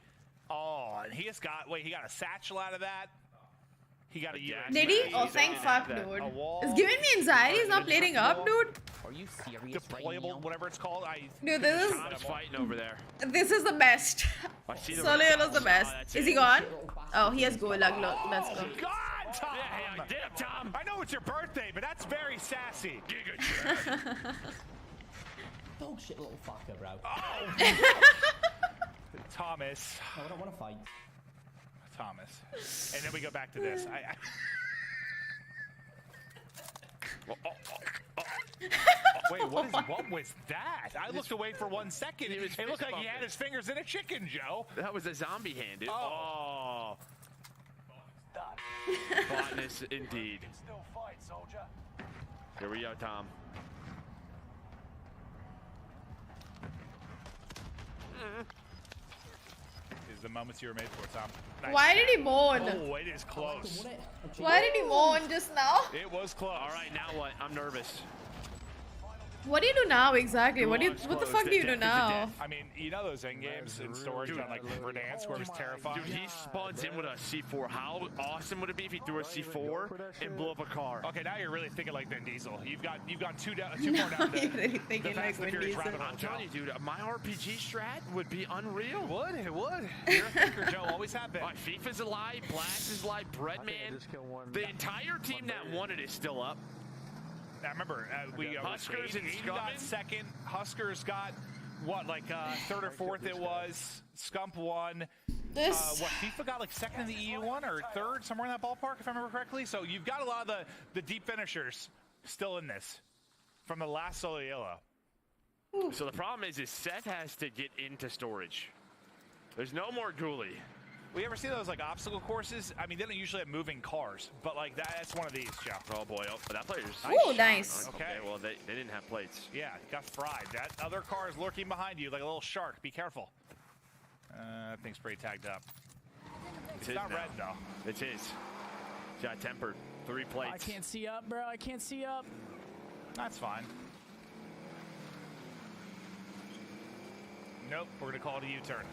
Oh, and he just got. Wait, he got a satchel out of that. He got a UAV. Did he? Oh, thank fuck, dude. It's giving me anxiety. He's not plating up, dude. Are you serious? Deployable, whatever it's called. Dude, this is Tom's fighting over there. this is the best. I see the Solo Yellow's the best. Is he gone? Oh, he has Gulag. Look, let's go. God, Tom! Yeah, I did it, Tom. I know it's your birthday, but that's very sassy. Bullshit little fucker, bro. Thomas. I don't want to fight. Thomas. And then we go back to this. Wait, what was that? I looked away for 1 second. It looked like he had his fingers in a chicken, Joe. That was a zombie hand, dude. Oh. Botness indeed. Still fight, soldier. Here we go, Tom. These are the moments you were made for, Tom. Nice. Why did he moan? Oh, it is close. Why did he moan just now? It was close. All right, now what? I'm nervous. What do you do now exactly? What the fuck do you do now? I mean, you know those end games in storage on like Verdansk where it was terrifying. Dude, he spawns in with a C4. How awesome would it be if he threw a C4 and blew up a car? Okay, now you're really thinking like Vin Diesel. You've got two more down You're really thinking like Vin Diesel. I'm telling you, dude, my RPG strat would be unreal. It would. You're a thinker, Joe. Always have been. All right, FIFA's alive, Blast is alive, Breadman. The entire team that won it is still up. I remember Huskers and Aiden got second. Huskers got what, like third or fourth? It was Scump won. What FIFA got like second in the EU one or third, somewhere in that ballpark, if I remember correctly. So you've got a lot of the deep finishers still in this from the last Solo Yellow. So the problem is Seth has to get into storage. There's no more Ghoulie. We ever see those like obstacle courses? I mean, they don't usually have moving cars, but like that's one of these, Joe. Oh boy, that player's. Ooh, nice. Okay, well they didn't have plates. Yeah, got fried. That other car is lurking behind you like a little shark. Be careful. That thing's pretty tagged up. It's not red though. It's his. Got tempered. 3 plates. I can't see up, bro. I can't see up. That's fine. Nope, we're gonna call it a U-turn.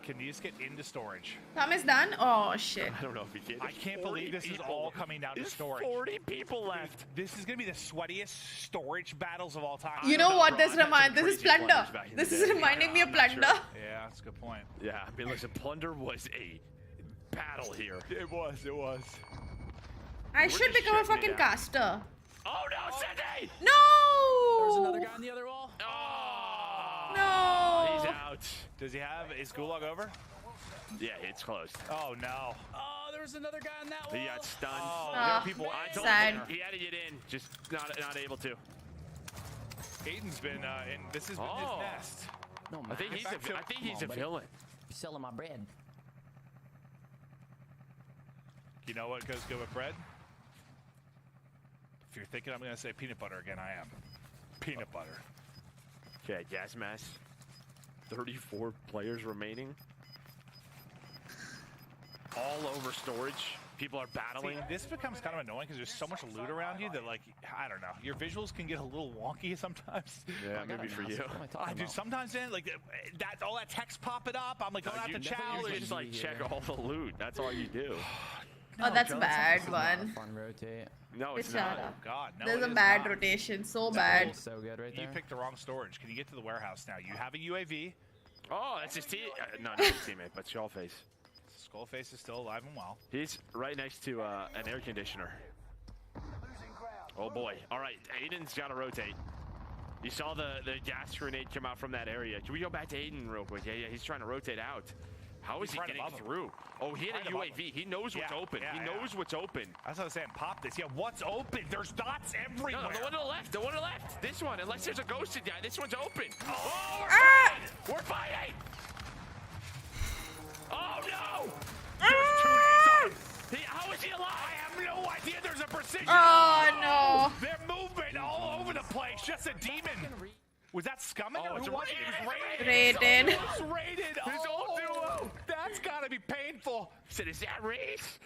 Can you just get into storage? Tom is done? Oh, shit. I don't know if he can. I can't believe this is all coming down to storage. 40 people left. This is gonna be the sweatiest storage battles of all time. You know what this reminds? This is Plunder. This is reminding me of Plunder. Yeah, that's a good point. Yeah, I mean, listen, Plunder was a battle here. It was. I should become a fucking caster. Oh no, Sennheiser! No! There's another guy on the other wall. Oh! No! He's out. Does he have? Is Gulag over? Yeah, it's closed. Oh no. Oh, there was another guy on that wall. He got stunned. Oh, there are people. I told sad. him he had to get in, just not able to. Aiden's been in. This has been his nest. No, I think he's a villain. You're selling my bread. You know what goes good with bread? If you're thinking I'm going to say peanut butter again, I am. Peanut butter. Okay, gas mask. 34 players remaining. All over storage. People are battling. See, this becomes kind of annoying because there's so much loot around you that, like, I don't know. Your visuals can get a little wonky sometimes. Yeah, maybe for you. I do sometimes, then, like, that all that text popping up. I'm like, going out to challenge. You just, like, check all the loot. That's all you do. Oh, that's a bad one. Fun rotate. No, it's Shut not. up. God, no, There's it a is bad not. rotation. So bad. So good right there. You picked the wrong storage. Can you get to the warehouse now? You have a UAV. Oh, that's his team. No, not his teammate, but Skullface. Skullface is still alive and well. He's right next to an air conditioner. Oh boy. All right, Aiden's got to rotate. You saw the gas grenade come out from that area. Can we go back to Aiden real quick? Yeah, he's trying to rotate out. How is he getting through? Oh, he had a UAV. He knows what's open. He knows what's open. That's what I'm saying. Pop this. Yeah, what's open? There's dots everywhere. No, the one to the left. The one to the left. This one. Unless there's a ghosted guy. This one's open. Oh, we're fighting. Oh, no. There's 2 nades on. How is he alive? I have no idea. There's a precision. Oh, no. They're moving all over the place. Just a demon. Was that Scumming? Oh, it's Who was it? It was Rated. It was rated. His old duo. That's got to be painful. Said, is that race?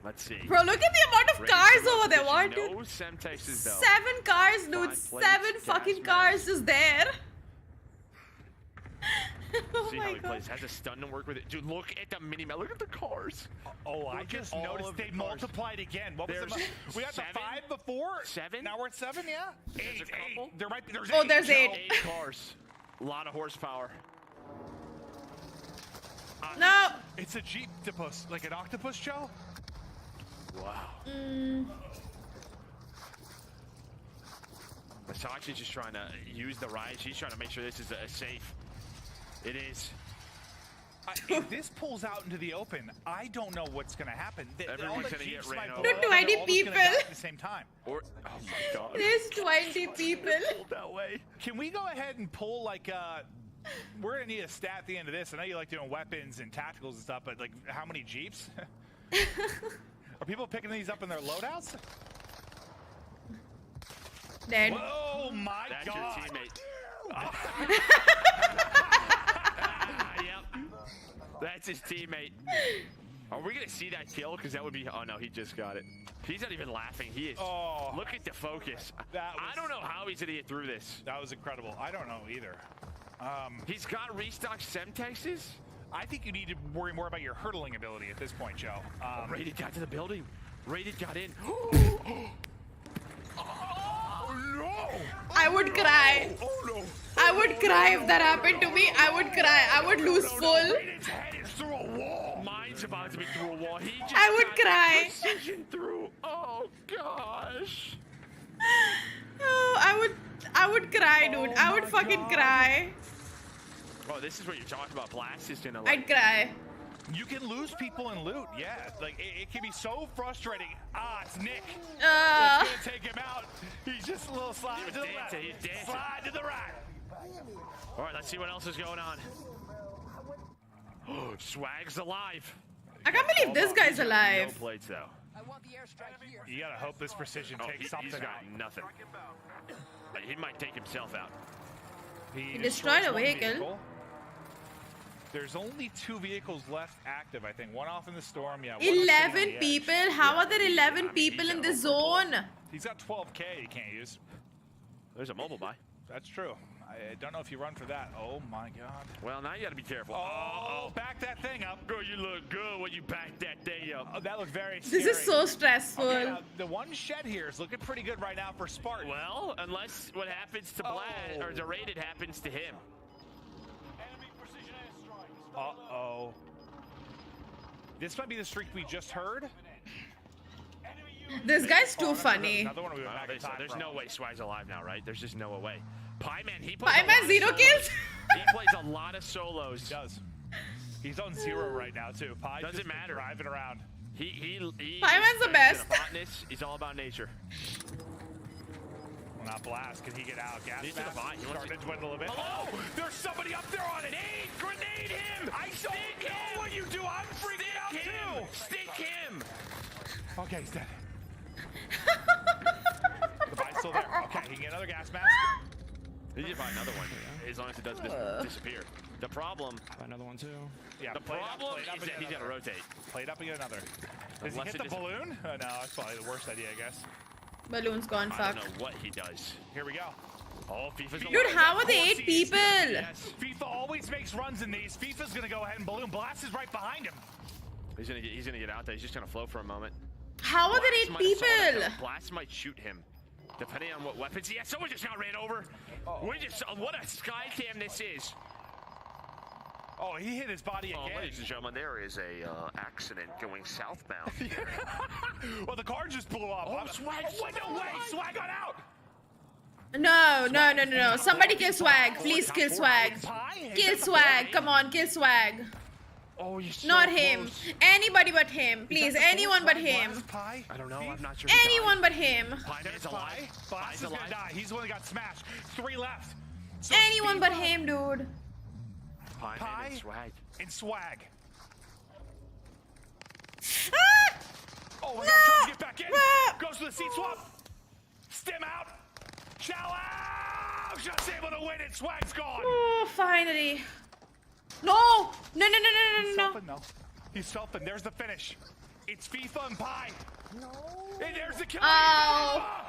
Let's see. Bro, look at the amount of cars over there. What, dude? No Semtex is though. 7 cars, dude. 5 plates, 7 gas fucking mask. cars just there. Oh See how my he god. plays. Has a stun to work with it. Dude, look at the mini-map. Look at the cars. Oh, I just noticed they multiplied again. What was There's the we got 7? the 5 before. 7? Now we're at 7, yeah? There's a couple. There might be. There's Oh, 8. there's 8. 8 cars. A lot of horsepower. No. It's a Jeep-topus, like an octopus, Joe? Wow. Masachi's just trying to use the ride. She's trying to make sure this is a safe. It is. If this pulls out into the open, I don't know what's going to happen. Everyone's going to get ran over. There are 20 people. At the same time. Or, oh my god. There's 20 people. That way. Can we go ahead and pull like we're gonna need a stat at the end of this. I know you like doing weapons and tacticals and stuff, but like how many Jeeps? Are people picking these up in their loadouts? Dead. Oh my That's god. your teammate. Yep. That's his teammate. Are we gonna see that kill? Because that would be. Oh no, he just got it. He's not even laughing. He is. Oh. Look at the focus. I don't know how he's gonna get through this. That was incredible. I don't know either. He's got restocked Semtexes. I think you need to worry more about your hurdling ability at this point, Joe. Rated got to the building. Rated got in. Oh no! I would cry. Oh no! I would cry if that happened to me. I would cry. I would lose full. Rated's head is through a wall. Mine's about to be through a wall. He just I would got cry. precision through. Oh gosh. Oh, I would cry, dude. I would fucking cry. Oh, this is what you're talking about. Blast is gonna. I'd cry. You can lose people in loot, yeah. Like, it can be so frustrating. Ah, it's Nick. It's gonna take him out. He's just a little slide to the left. Slide to the right. All right, let's see what else is going on. Oh, Swag's alive. I can't believe this guy's alive. No plates, though. You gotta hope this precision takes something He's got out. nothing. He might take himself out. He destroyed a one vehicle. There's only 2 vehicles left active, I think. One off in the storm, yeah. 11 people? How are there 11 people in the zone? He's got 12K he can't use. There's a mobile buy. That's true. I don't know if you run for that. Oh my god. Well, now you gotta be careful. Oh, back that thing up. Girl, you look good when you back that thing up. Oh, that looked very scary. This is so stressful. Okay, now, the one shed here is looking pretty good right now for Spartan. Well, unless what happens to Blad, or the rated happens to him. Uh-oh. This might be the streak we just heard. This guy's too funny. Another one we went back in time There's from. no way Swag's alive now, right? There's just no way. Pieman, he plays Pieman 0 kills? He plays a lot of solos. He does. He's on 0 right now, too. Pie's Doesn't just matter. driving around. Pieman's the best. Botanist, he's all about nature. Well, not Blast. Can he get out? Gas He's to the mask bot. starting to dwindle a bit. Hello? There's somebody up there on an aid! Grenade him! I don't know what you do. I'm freaking out too! Stick him! Okay, he's dead. The bite's still there. Okay, he can get another gas mask. He can buy another one, as long as it doesn't disappear. The problem... Buy another one, too. Yeah, the problem is that he's got to rotate. Play it up and get another. Does Unless he hit the balloon? No, that's probably the worst idea, I guess. Balloon's gone, I fuck. don't know what he does. Here we go. Oh, FIFA's Dude, how are they 8 people? Yes. FIFA always makes runs in these. FIFA's gonna go ahead and balloon. Blast is right behind him. He's gonna get out there. He's just gonna float for a moment. How are there 8 people? Blast might shoot him, depending on what weapons. Yeah, someone just got ran over. We just what a sky cam this is. Oh, he hit his body again. Ladies and gentlemen, there is a accident going southbound. Well, the car just blew up. Oh, Swag! No way! Swag got out. No. Somebody kill Swag. Please kill Swag. Kill Swag. Come on, kill Swag. Oh, you're so Not him. close. Anybody but him. Please, anyone but him. Pie? I don't know. I'm not sure. Anyone but him. There's Pie. Blast is gonna die. He's the one that got smashed. 3 left. So Anyone but him, dude. Pie and Swag. And Swag. Ah! Oh my god, trying to get back in. Goes for the seat swap. Stem out. Chow out. Just able to win it. Swag's gone. Oh, finally. No. No. He's selfing. There's the finish. It's FIFA and Pie. No. And there's the kill. Oh.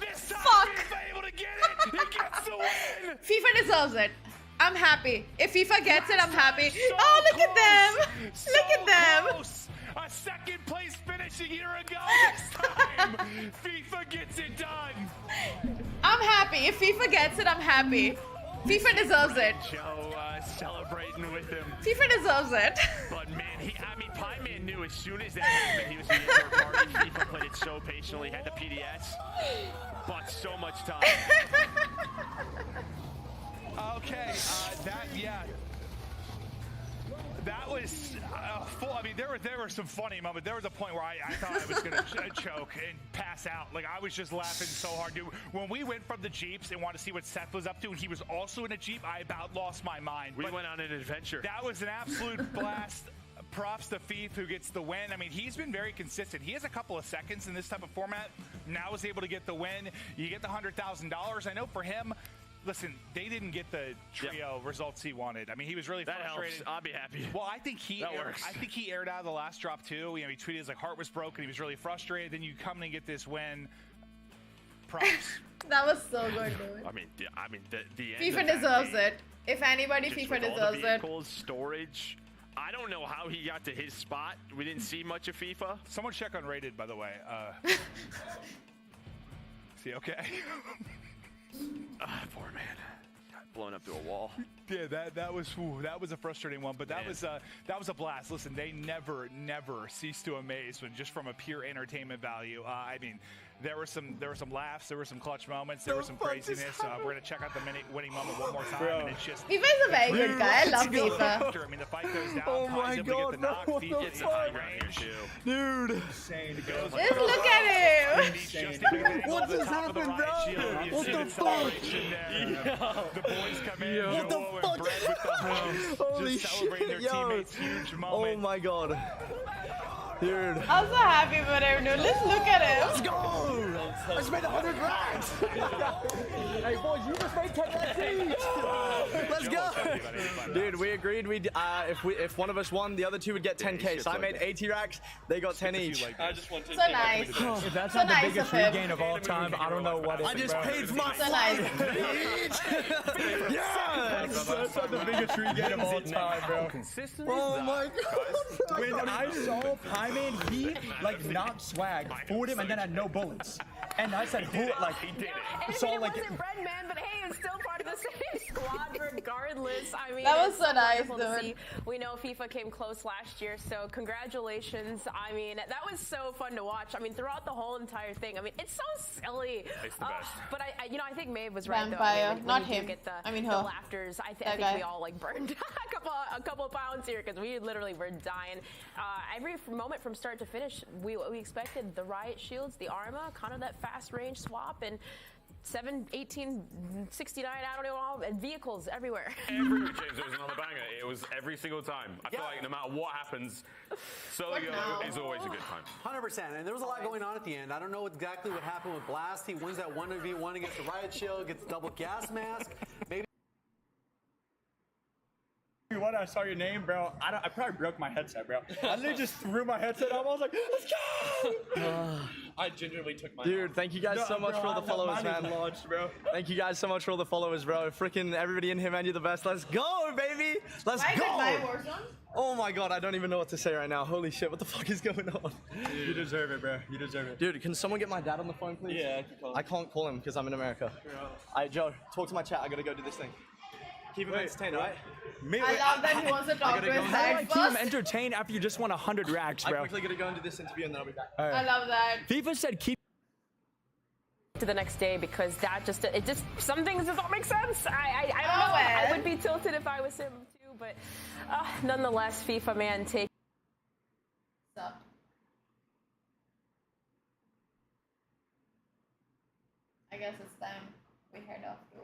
This time Fuck. FIFA able to get it. He gets the win. FIFA deserves it. I'm happy. If FIFA gets it, I'm happy. Oh, look at them. Look at them. Close. A second place finish a year ago. This time, FIFA gets it done. I'm happy. If FIFA gets it, I'm happy. FIFA deserves it. Joe celebrating with him. FIFA deserves it. But man, Pie Man knew as soon as that happened, he was being third party. FIFA played it so patiently, had the PDS, bought so much time. Okay, that was full. I mean, there were some funny moments. There was a point where I thought I was gonna choke and pass out. Like I was just laughing so hard, dude. When we went from the Jeeps and wanted to see what Seth was up to, and he was also in a Jeep, I about lost my mind. We went on an adventure. That was an absolute blast. Props to Thief who gets the win. I mean, he's been very consistent. He has a couple of seconds in this type of format. Now is able to get the win. You get the $100,000. I know for him. Listen, they didn't get the trio results he wanted. I mean, he was really frustrated. Helps. I'll be happy. Well, I think he aired out of the last drop too. You know, he tweeted his heart was broken. He was really frustrated. Then you come and get this win. Props. That was so good, dude. I mean, the end FIFA deserves it. If anybody, FIFA deserves it. Storage. I don't know how he got to his spot. We didn't see much of FIFA. Someone check on Rated, by the way. See, okay. Poor man. Got blown up through a wall. Yeah, that was a frustrating one, but that was a blast. Listen, they never cease to amaze when just from a pure entertainment value. I mean, There were some laughs. There were some clutch moments. There was some craziness. We're gonna check out the winning moment one more time, and it's just. FIFA is a very good guy. I love FIFA. I mean, the fight goes down. Oh my god, no, what the fuck? Dude. Just look at him. What just happened, bro? What the fuck? The boys come in. What the fuck? Holy shit, yo. Oh my god. Dude. I'm so happy for him, dude. Let's look at him. Let's go! I just made 100 racks! Hey boys, you just made 10 racks each! Let's go! Dude, we agreed if one of us won, the other two would get 10k. So I made 80 racks, they got 10 each. So nice. If that's So not the nice biggest of him. regain of all time, I don't know what is. I just paid for my So nice. Yes! That's not the biggest regain of all time, bro. Oh my god! When I saw Pyman, he like knocked swag, fooled him, and then had no bullets. And I said, who? Like, he did And it. so, it wasn't Breadman, but hey, it's still part of the same squad regardless. I mean, That was it's so nice, wonderful to dude. see. We know FIFA came close last year, so congratulations. I mean, that was so fun to watch. I mean, throughout the whole entire thing. I mean, it's so silly. It's the best. But I think Maeve was right Vampire, though. I mean, when not you do him. Get the, I mean the her. laughters. I That think guy. we all like burned a couple pounds here because we literally were dying. Every moment from start to finish, we expected the riot shields, the Arma, kind of that fast range swap, and 7, 18, 69, I don't know, all and vehicles everywhere. Every James, there was another banger. It was every single time. I feel like no matter what happens, solo is always a good time. 100%. And there was a lot going on at the end. I don't know exactly what happened with Blast. He wins that 1v1 against the Riot Shield, gets double gas mask. Maybe. when I saw your name, bro, I probably broke my headset, bro. I literally just threw my headset up. I was like, let's go! I genuinely took my. Dude, thank you guys so much for all the followers, man. Launched, bro. Thank you guys so much for all the followers, bro. Freaking everybody in here, man, you're the best. Let's go, baby. Let's Why go. did I buy Warzone? Oh my god, I don't even know what to say right now. Holy shit, what the fuck is going on? You deserve it, bro. You deserve it. Dude, can someone get my dad on the phone, please? Yeah, I can call him. I can't call him because I'm in America. Alright, Joe, talk to my chat. I gotta go do this thing. Keep him entertained, alright? I love that he wants to talk to his How do I dad keep him first. entertained after you just won 100 racks, bro? I'm quickly gonna go and do this interview and then I'll be back. I love that. FIFA said keep. To the next day because that just some things just don't make sense. I don't know. well. I would be tilted if I was him too, but nonetheless, FIFA man, take. What's up? I guess it's time we head off too.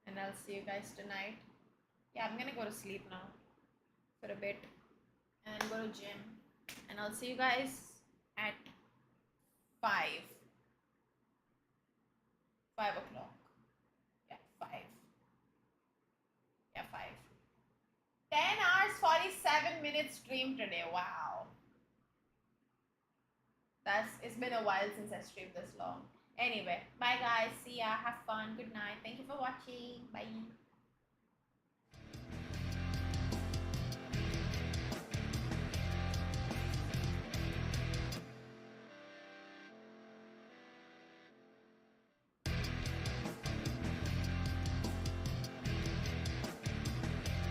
And I'll see you guys tonight. Yeah, I'm gonna go to sleep now for a bit and go to gym. And I'll see you guys at 5 o'clock. Yeah, 5. Yeah, 5. 10 hours, 47 minutes stream today. Wow. It's been a while since I streamed this long. Anyway, bye guys. See ya. Have fun. Good night. Thank you for watching. Bye.